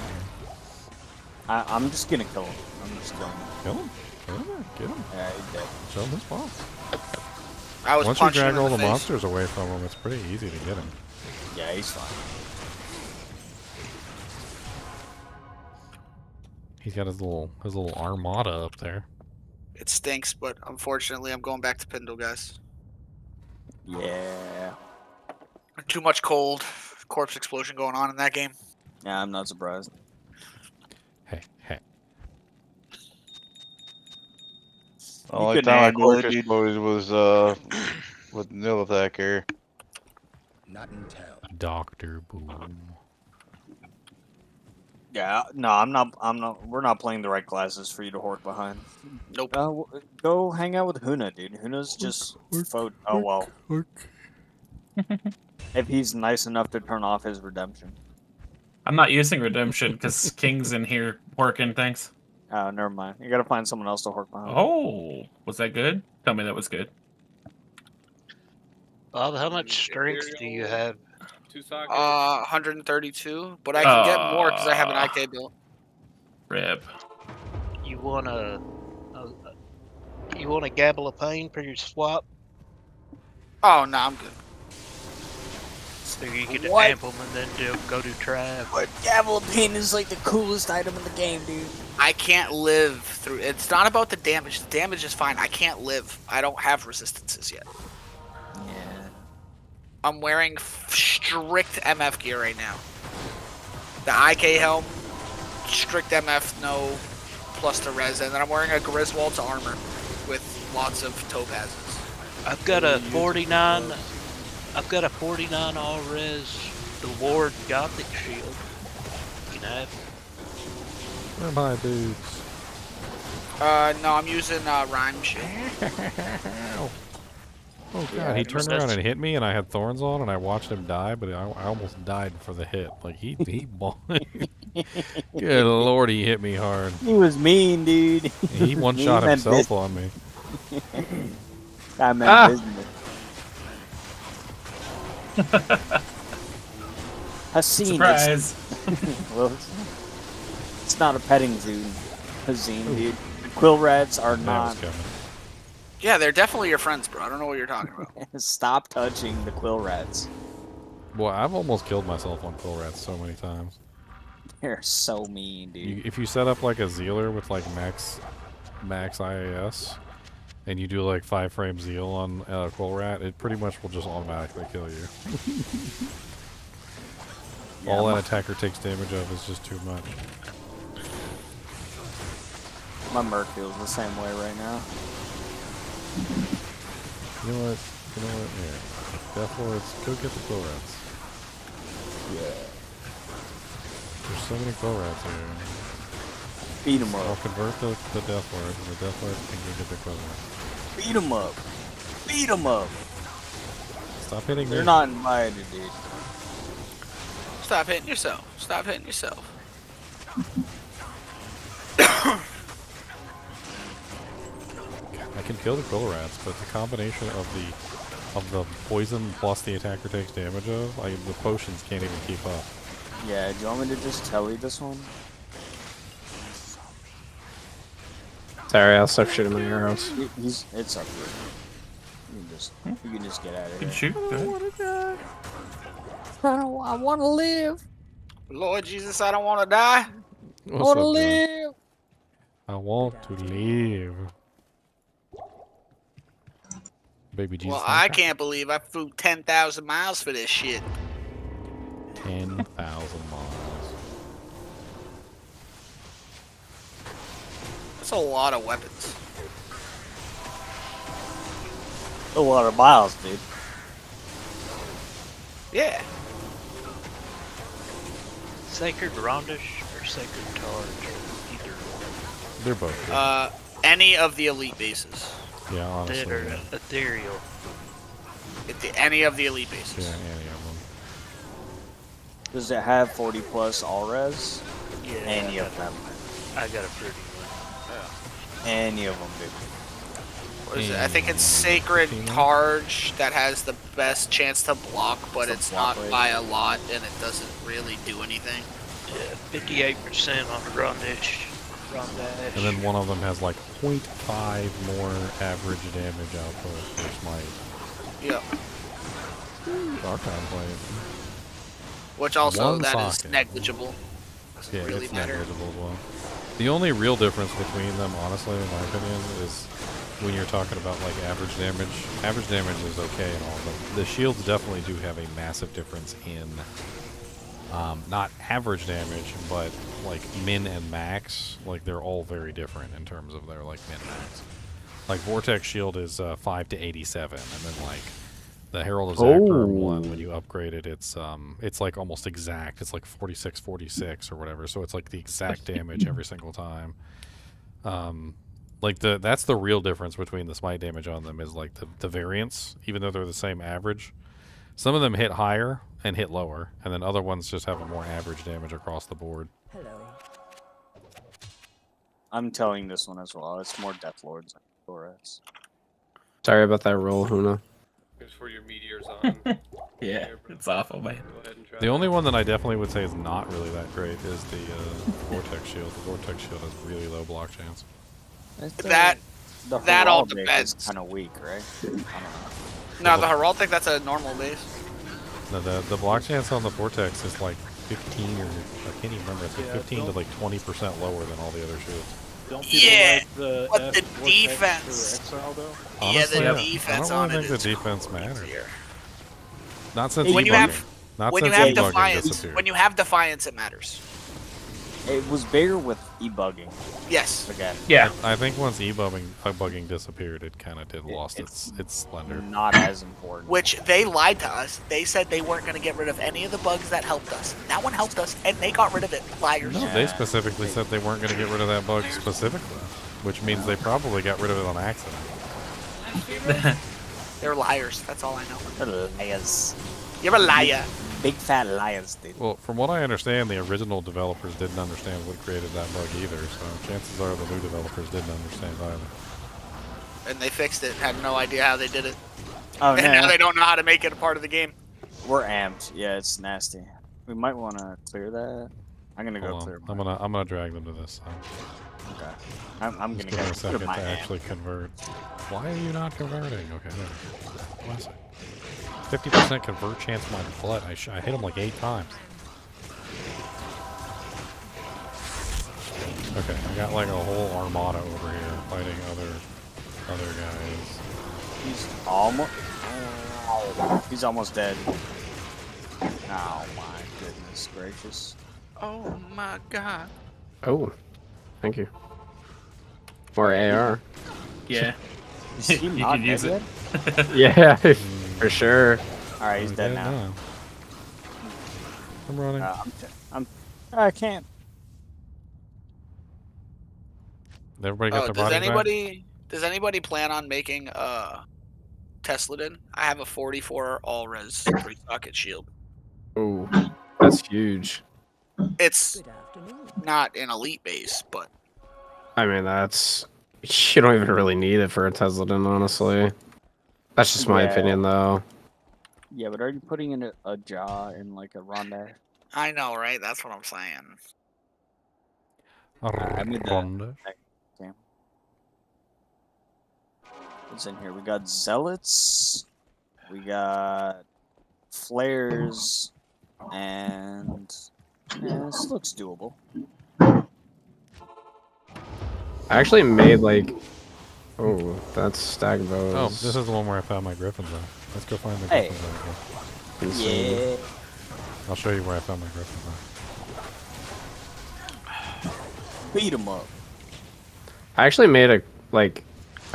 Reaver. I'm just gonna kill him. I'm just killing him. Kill him? Kill him? Get him? Yeah, he's dead. Show him his boss. Once you drag all the monsters away from him, it's pretty easy to get him. Yeah, he's fine. He's got his little armada up there. It stinks, but unfortunately, I'm going back to Pindle, guys. Yeah. Too much cold corpse explosion going on in that game. Yeah, I'm not surprised. Hey. The only time I corpse exploded was with nil attack here. Not in town. Dr. Boom. Yeah, no, I'm not. We're not playing the right classes for you to hork behind. Nope. Go hang out with Huna, dude. Huna's just oh well. If he's nice enough to turn off his redemption. I'm not using redemption because King's in here working things. Oh, never mind. You gotta find someone else to hork behind. Oh, was that good? Tell me that was good. Bob, how much strength do you have? 132, but I can get more because I have an IK build. Rip. You want a Gabble of Pain for your swap? Oh no, I'm good. So you can What? amp them and then go do trap. But Gavel of Pain is like the coolest item in the game, dude. I can't live through. It's not about the damage. The damage is fine. I can't live. I don't have resistances yet. Yeah. I'm wearing strict MF gear right now. The IK helm, strict MF, no plus to res, and then I'm wearing a Griswold to armor with lots of topazes. I've got a 49. I've got a 49 all res. The Ward Gothic shield. You can have. Where are my boots? No, I'm using Rhyme shit. Oh god, he turned around and hit me, and I had thorns on, and I watched him die, but I almost died for the hit. Like he good lord, he hit me hard. He was mean, dude. He one-shot himself on me. I meant business. Haseen. Surprise. Well, it's not a petting zoo, Haseen, dude. The quill rats are not. Yeah, they're definitely your friends, bro. I don't know what you're talking about. Stop touching the quill rats. Boy, I've almost killed myself on quill rats so many times. They're so mean, dude. If you set up like a Zealer with like max IAS, and you do like 5-frame Zeal on a quill rat, it pretty much will just automatically kill you. All that attacker takes damage of is just too much. My Merc feels the same way right now. You know what? Here. Death Lords, go get the quill rats. Yeah. There's so many quill rats here. Beat them up. I'll convert the Death Lords, and the Death Lords can go get the quill rats. Beat them up. Beat them up. Stop hitting me. They're not invited, dude. Stop hitting yourself. Stop hitting yourself. I can kill the quill rats, but the combination of the poison plus the attacker takes damage of, the potions can't even keep up. Yeah, do you want me to just tell you this one? Sorry, I'll stop shooting my arrows. It's up here. You can just get out of here. You can shoot. Go ahead. I want to live. Lord Jesus, I don't want to die. I want to live. I want to live. Baby Jesus. Well, I can't believe I flew 10,000 miles for this shit. 10,000 miles. That's a lot of weapons. A lot of miles, dude. Yeah. Sacred Rondish or Sacred Targe? Either one. They're both good. Any of the elite bases. Yeah, honestly. That are ethereal. Any of the elite bases. Yeah, any of them. Does it have 40 plus all res? Yeah. Any of them. I got a pretty one. Any of them, dude. What is it? I think it's Sacred Targe that has the best chance to block, but it's not by a lot, and it doesn't really do anything. Yeah, 58% on the Rondish. And then one of them has like 0.5 more average damage output for Smite. Yep. Archon Blade. Which also, One that is socket. negligible. Doesn't Yeah, really it's matter. negligible as well. The only real difference between them, honestly, in my opinion, is when you're talking about like average damage. Average damage is okay and all, but the shields definitely do have a massive difference in not average damage, but like min and max. Like they're all very different in terms of their like min max. Like Vortex Shield is 5 to 87, and then like the Herald of Zachar one, when you upgrade it, it's like almost exact. It's like 46 or whatever. So it's like the exact damage every single time. Like that's the real difference between the smite damage on them is like the variance, even though they're the same average. Some of them hit higher and hit lower, and then other ones just have a more average damage across the board. Hello. I'm telling this one as well. It's more Death Lords than Torres. Sorry about that roll, Huna. It's for your meteors on. Yeah, it's awful, man. Go ahead and try The only one that I definitely would say is not really that great is the Vortex Shield. The Vortex Shield has really low block chance. That all Heraldic depends. is kind of weak, right? I don't know. No, the Heraldic, that's a normal base. No, the block chance on the Vortex is like 15 or I can't even remember. It's like 15 to like 20% lower than all the other shields. Don't people like the but F the Vortex defense. for Exile, though? Honestly, yeah, the defense I on don't it really is think the defense matters. Not since When you debugging. have Not when you since have debugging Defiance, disappeared. when you have Defiance, it matters. It was bigger with e-bugging. Yes. Again. Yeah. I think once bugging disappeared, it kind of lost its splendor. Not as important. Which they lied to us. They said they weren't going to get rid of any of the bugs that helped us. That one helped us, and they got rid of it. Liars. No, they specifically said they weren't going to get rid of that bug specifically, which means they probably got rid of it on accident. They're liars. That's all I know. They're liars. You're a liar. Big fat liars, dude. Well, from what I understand, the original developers didn't understand what created that bug either, so chances are the new developers didn't understand either. and they fixed it. Had no idea how they did it. Oh, and now they don't know how to make it a part of the game. We're amped. Yeah, it's nasty. We might want to clear that. I'm gonna go clear. I'm gonna drag them to this side. Okay. I'm Just gonna give me a go second clear to my actually convert. Why are you not converting? Okay, there. What is it? 50% convert chance of my butt. I hit him like 8 times. Okay, I got like a whole armada over here fighting other guys. He's almost dead. Oh my goodness gracious. Oh my god. Oh, thank you. Or AR. Yeah. Is he You not can use dead it. Yeah, for sure. Alright, he's dead now. I'm running. I can't. Everybody got their bodies back? Does anybody plan on making Tesladin? I have a 44 all res 3 socket shield. Oh, that's huge. It's not an elite base, but I mean, you don't even really need it for a Tesladin, honestly. That's just my opinion, though. Yeah, but are you putting in a jaw in like a ronda? I know, right? That's what I'm saying. I made that. Ronda. Okay. What's in here? We got zealots. We got flares, and this looks doable. I actually made like... Oh, that's stag bows. Oh, this is the one where I found my griffins at. Let's go find the griffins at again. Yeah. I'll show you where I found my griffins at. Beat him up. I actually made a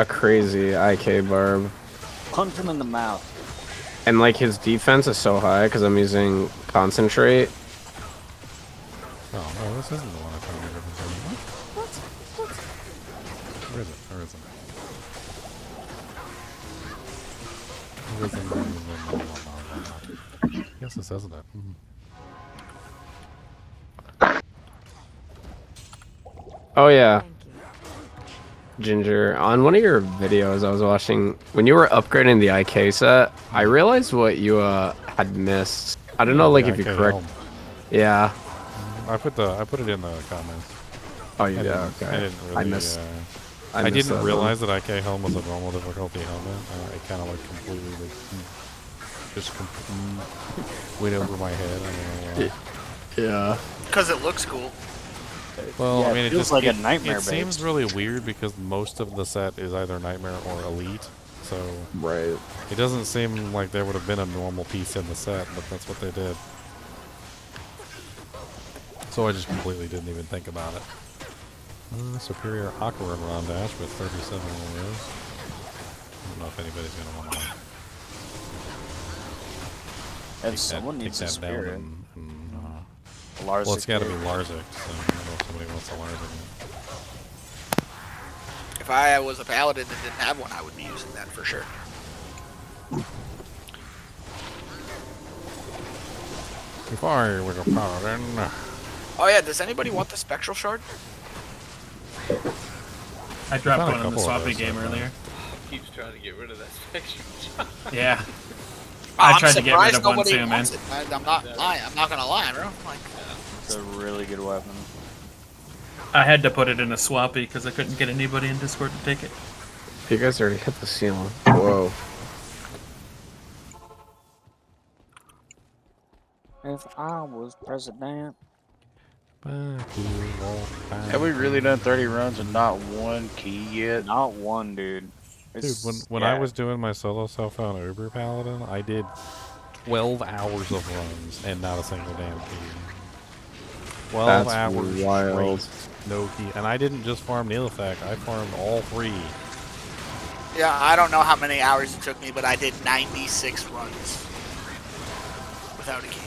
crazy IK barb. Punch him in the mouth. And like his defense is so high because I'm using concentrate. Oh, no, this isn't the one I found my griffins at. What? Where is it? Where is it? Yes, it says that. Oh yeah. Ginger, on one of your videos I was watching, when you were upgrading the IK set, I realized what you had missed. I don't know, like if you correct. Helm. Yeah. I put it in the comments. Oh, you did? Okay. I didn't really. I didn't realize that IK Helm was a normal difficulty helmet. It kind of like completely just went over my head. I don't know. Yeah. Because it looks cool. Well, yeah, I mean, it feels like a nightmare. It seems really weird because most of the set is either nightmare or elite. So right. It doesn't seem like there would have been a normal piece in the set, but that's what they did. So I just completely didn't even think about it. Superior Aqua and Ron Dash with 37 warriors. I don't know if anybody's going to want to. If someone needs a spirit. Well, it's got to be Larzik, so I don't know if somebody wants a Larzik. If I was a paladin that didn't have one, I would be using that for sure. If I was a paladin. Oh yeah, does anybody want the spectral shard? I dropped one in the swappy game earlier. Keeps trying to get rid of that spectrum shard. Yeah. I tried to get rid of one too, man. I'm not lying. I'm not gonna lie, bro. It's a really good weapon. I had to put it in a swappy because I couldn't get anybody in Discord to take it. You guys already hit the ceiling. Whoa. If I was president. Have we really done 30 runs and not one key yet? Not one, dude. Dude, when I was doing my solo self-found Uber Paladin, I did 12 hours of runs and not a single damn key. 12 hours wild. straight, no key. And I didn't just farm Nilithek, I farmed all 3. Yeah, I don't know how many hours it took me, but I did 96 runs without a key.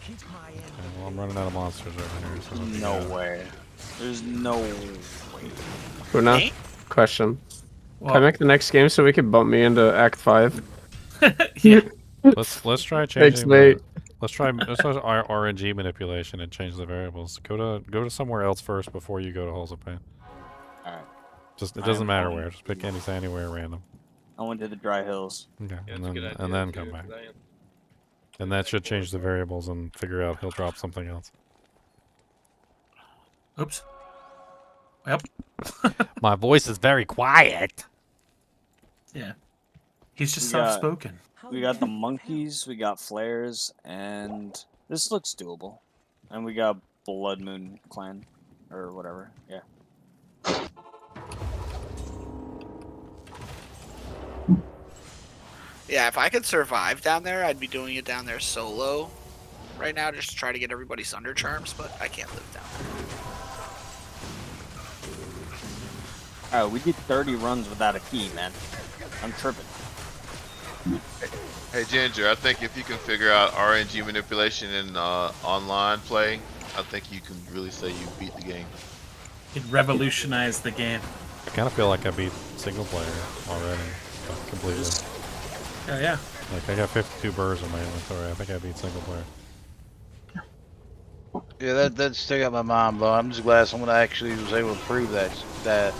Okay, well, I'm running out of monsters over here. So no way. There's no way. Una, question. Can I make the next game so we can bump me into Act 5? Yeah. Let's try changing. Thanks, Let's try our RNG manipulation and change the variables. Go to somewhere else first before you go to Halls of Pain. Alright. Just it doesn't matter where. Just pick anywhere random. I went to the dry hills. Okay, Yeah, and that's a good idea, then too, come back. 'cause I am- And that should change the variables and figure out he'll drop something else. Oops. Yep. My voice is very quiet. Yeah. He's just We got- soft-spoken. We got the monkeys, we got flares, and this looks doable. And we got Blood Moon Clan, or whatever. Yeah. Yeah, if I could survive down there, I'd be doing it down there solo right now, just to try to get everybody Sunder Charms, but I can't live down there. Alright, we did 30 runs without a key, man. I'm tripping. Hey Ginger, I think if you can figure out RNG manipulation in online play, I think you can really say you beat the game. It revolutionized the game. I kind of feel like I beat single player already, completely. Oh yeah. Like I got 52 burrs in my inventory. I think I beat single player. Yeah, that stick out my mind, but I'm just glad someone actually was able to prove that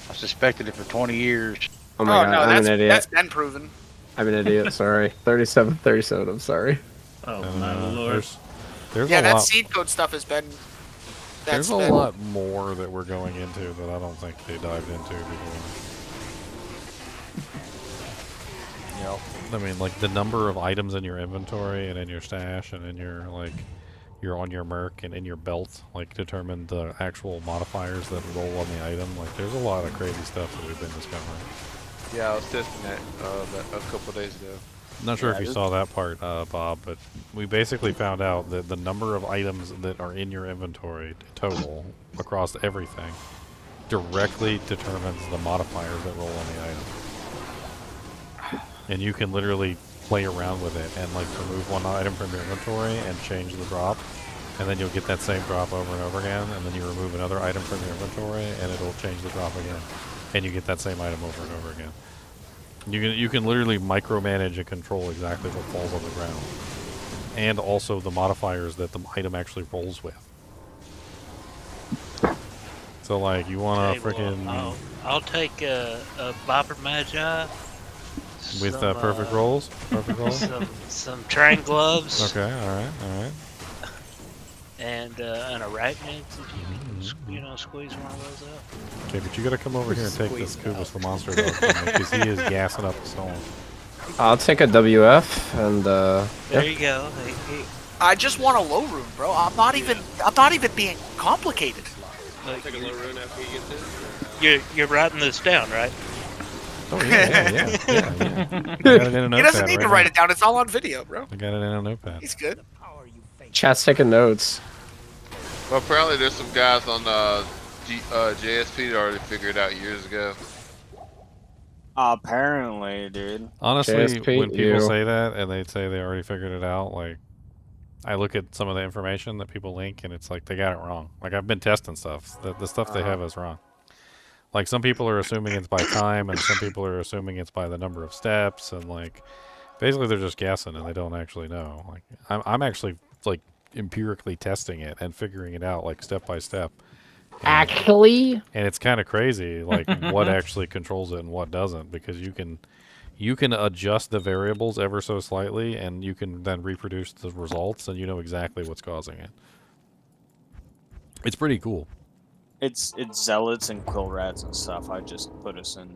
I suspected it for 20 years. Oh my god, no, I'm an idiot. that's been proven. I'm an idiot, sorry. 37, I'm sorry. Oh my lord. There's Yeah, a that lot. seed code stuff has been. There's a lot more that we're going into that I don't think they dived into before. I mean, like the number of items in your inventory and in your stash and in your you're on your merc and in your belt, like determine the actual modifiers that roll on the item. Like there's a lot of crazy stuff that we've been discovering. Yeah, I was testing that a couple days ago. I'm not sure if you saw that part, Bob, but we basically found out that the number of items that are in your inventory total across everything directly determines the modifiers that roll on the item. And you can literally play around with it and like remove one item from your inventory and change the drop, and then you'll get that same drop over and over again, and then you remove another item from your inventory and it'll change the drop again, and you get that same item over and over again. You can literally micromanage and control exactly what falls on the ground, and also the modifiers that the item actually rolls with. So like you want to freaking I'll take a Bopper Magi with some, perfect rolls, some train gloves. Okay, all right. And an arachnid, if you can, squeeze one of those out. Okay, but you gotta come over here and take this Kubus the monster dog from me, because he is gassing up the storm. I'll take a WF and There you go. I just want a low rune, bro. I'm not even being complicated. Take a low rune after he gets in. You're writing this down, right? Oh yeah. I got it in a notepad. He doesn't need to right write now. it down. It's all on video, bro. I got it in a notepad. He's good. Chat's taking notes. Well, apparently there's some guys on JSP that already figured it out years ago. Apparently, dude. Honestly, JSP, when people you. say that and they say they already figured it out, like I look at some of the information that people link and it's like they got it wrong. Like I've been testing stuff. The stuff they have is wrong. Like some people are assuming it's by time and some people are assuming it's by the number of steps, and like basically they're just guessing and they don't actually know. Like I'm actually like empirically testing it and figuring it out like step by step. Actually, and it's kind of crazy like what actually controls it and what doesn't, because you can adjust the variables ever so slightly and you can then reproduce the results and you know exactly what's causing it. It's pretty cool. It's zealots and quill rats and stuff. I just put us in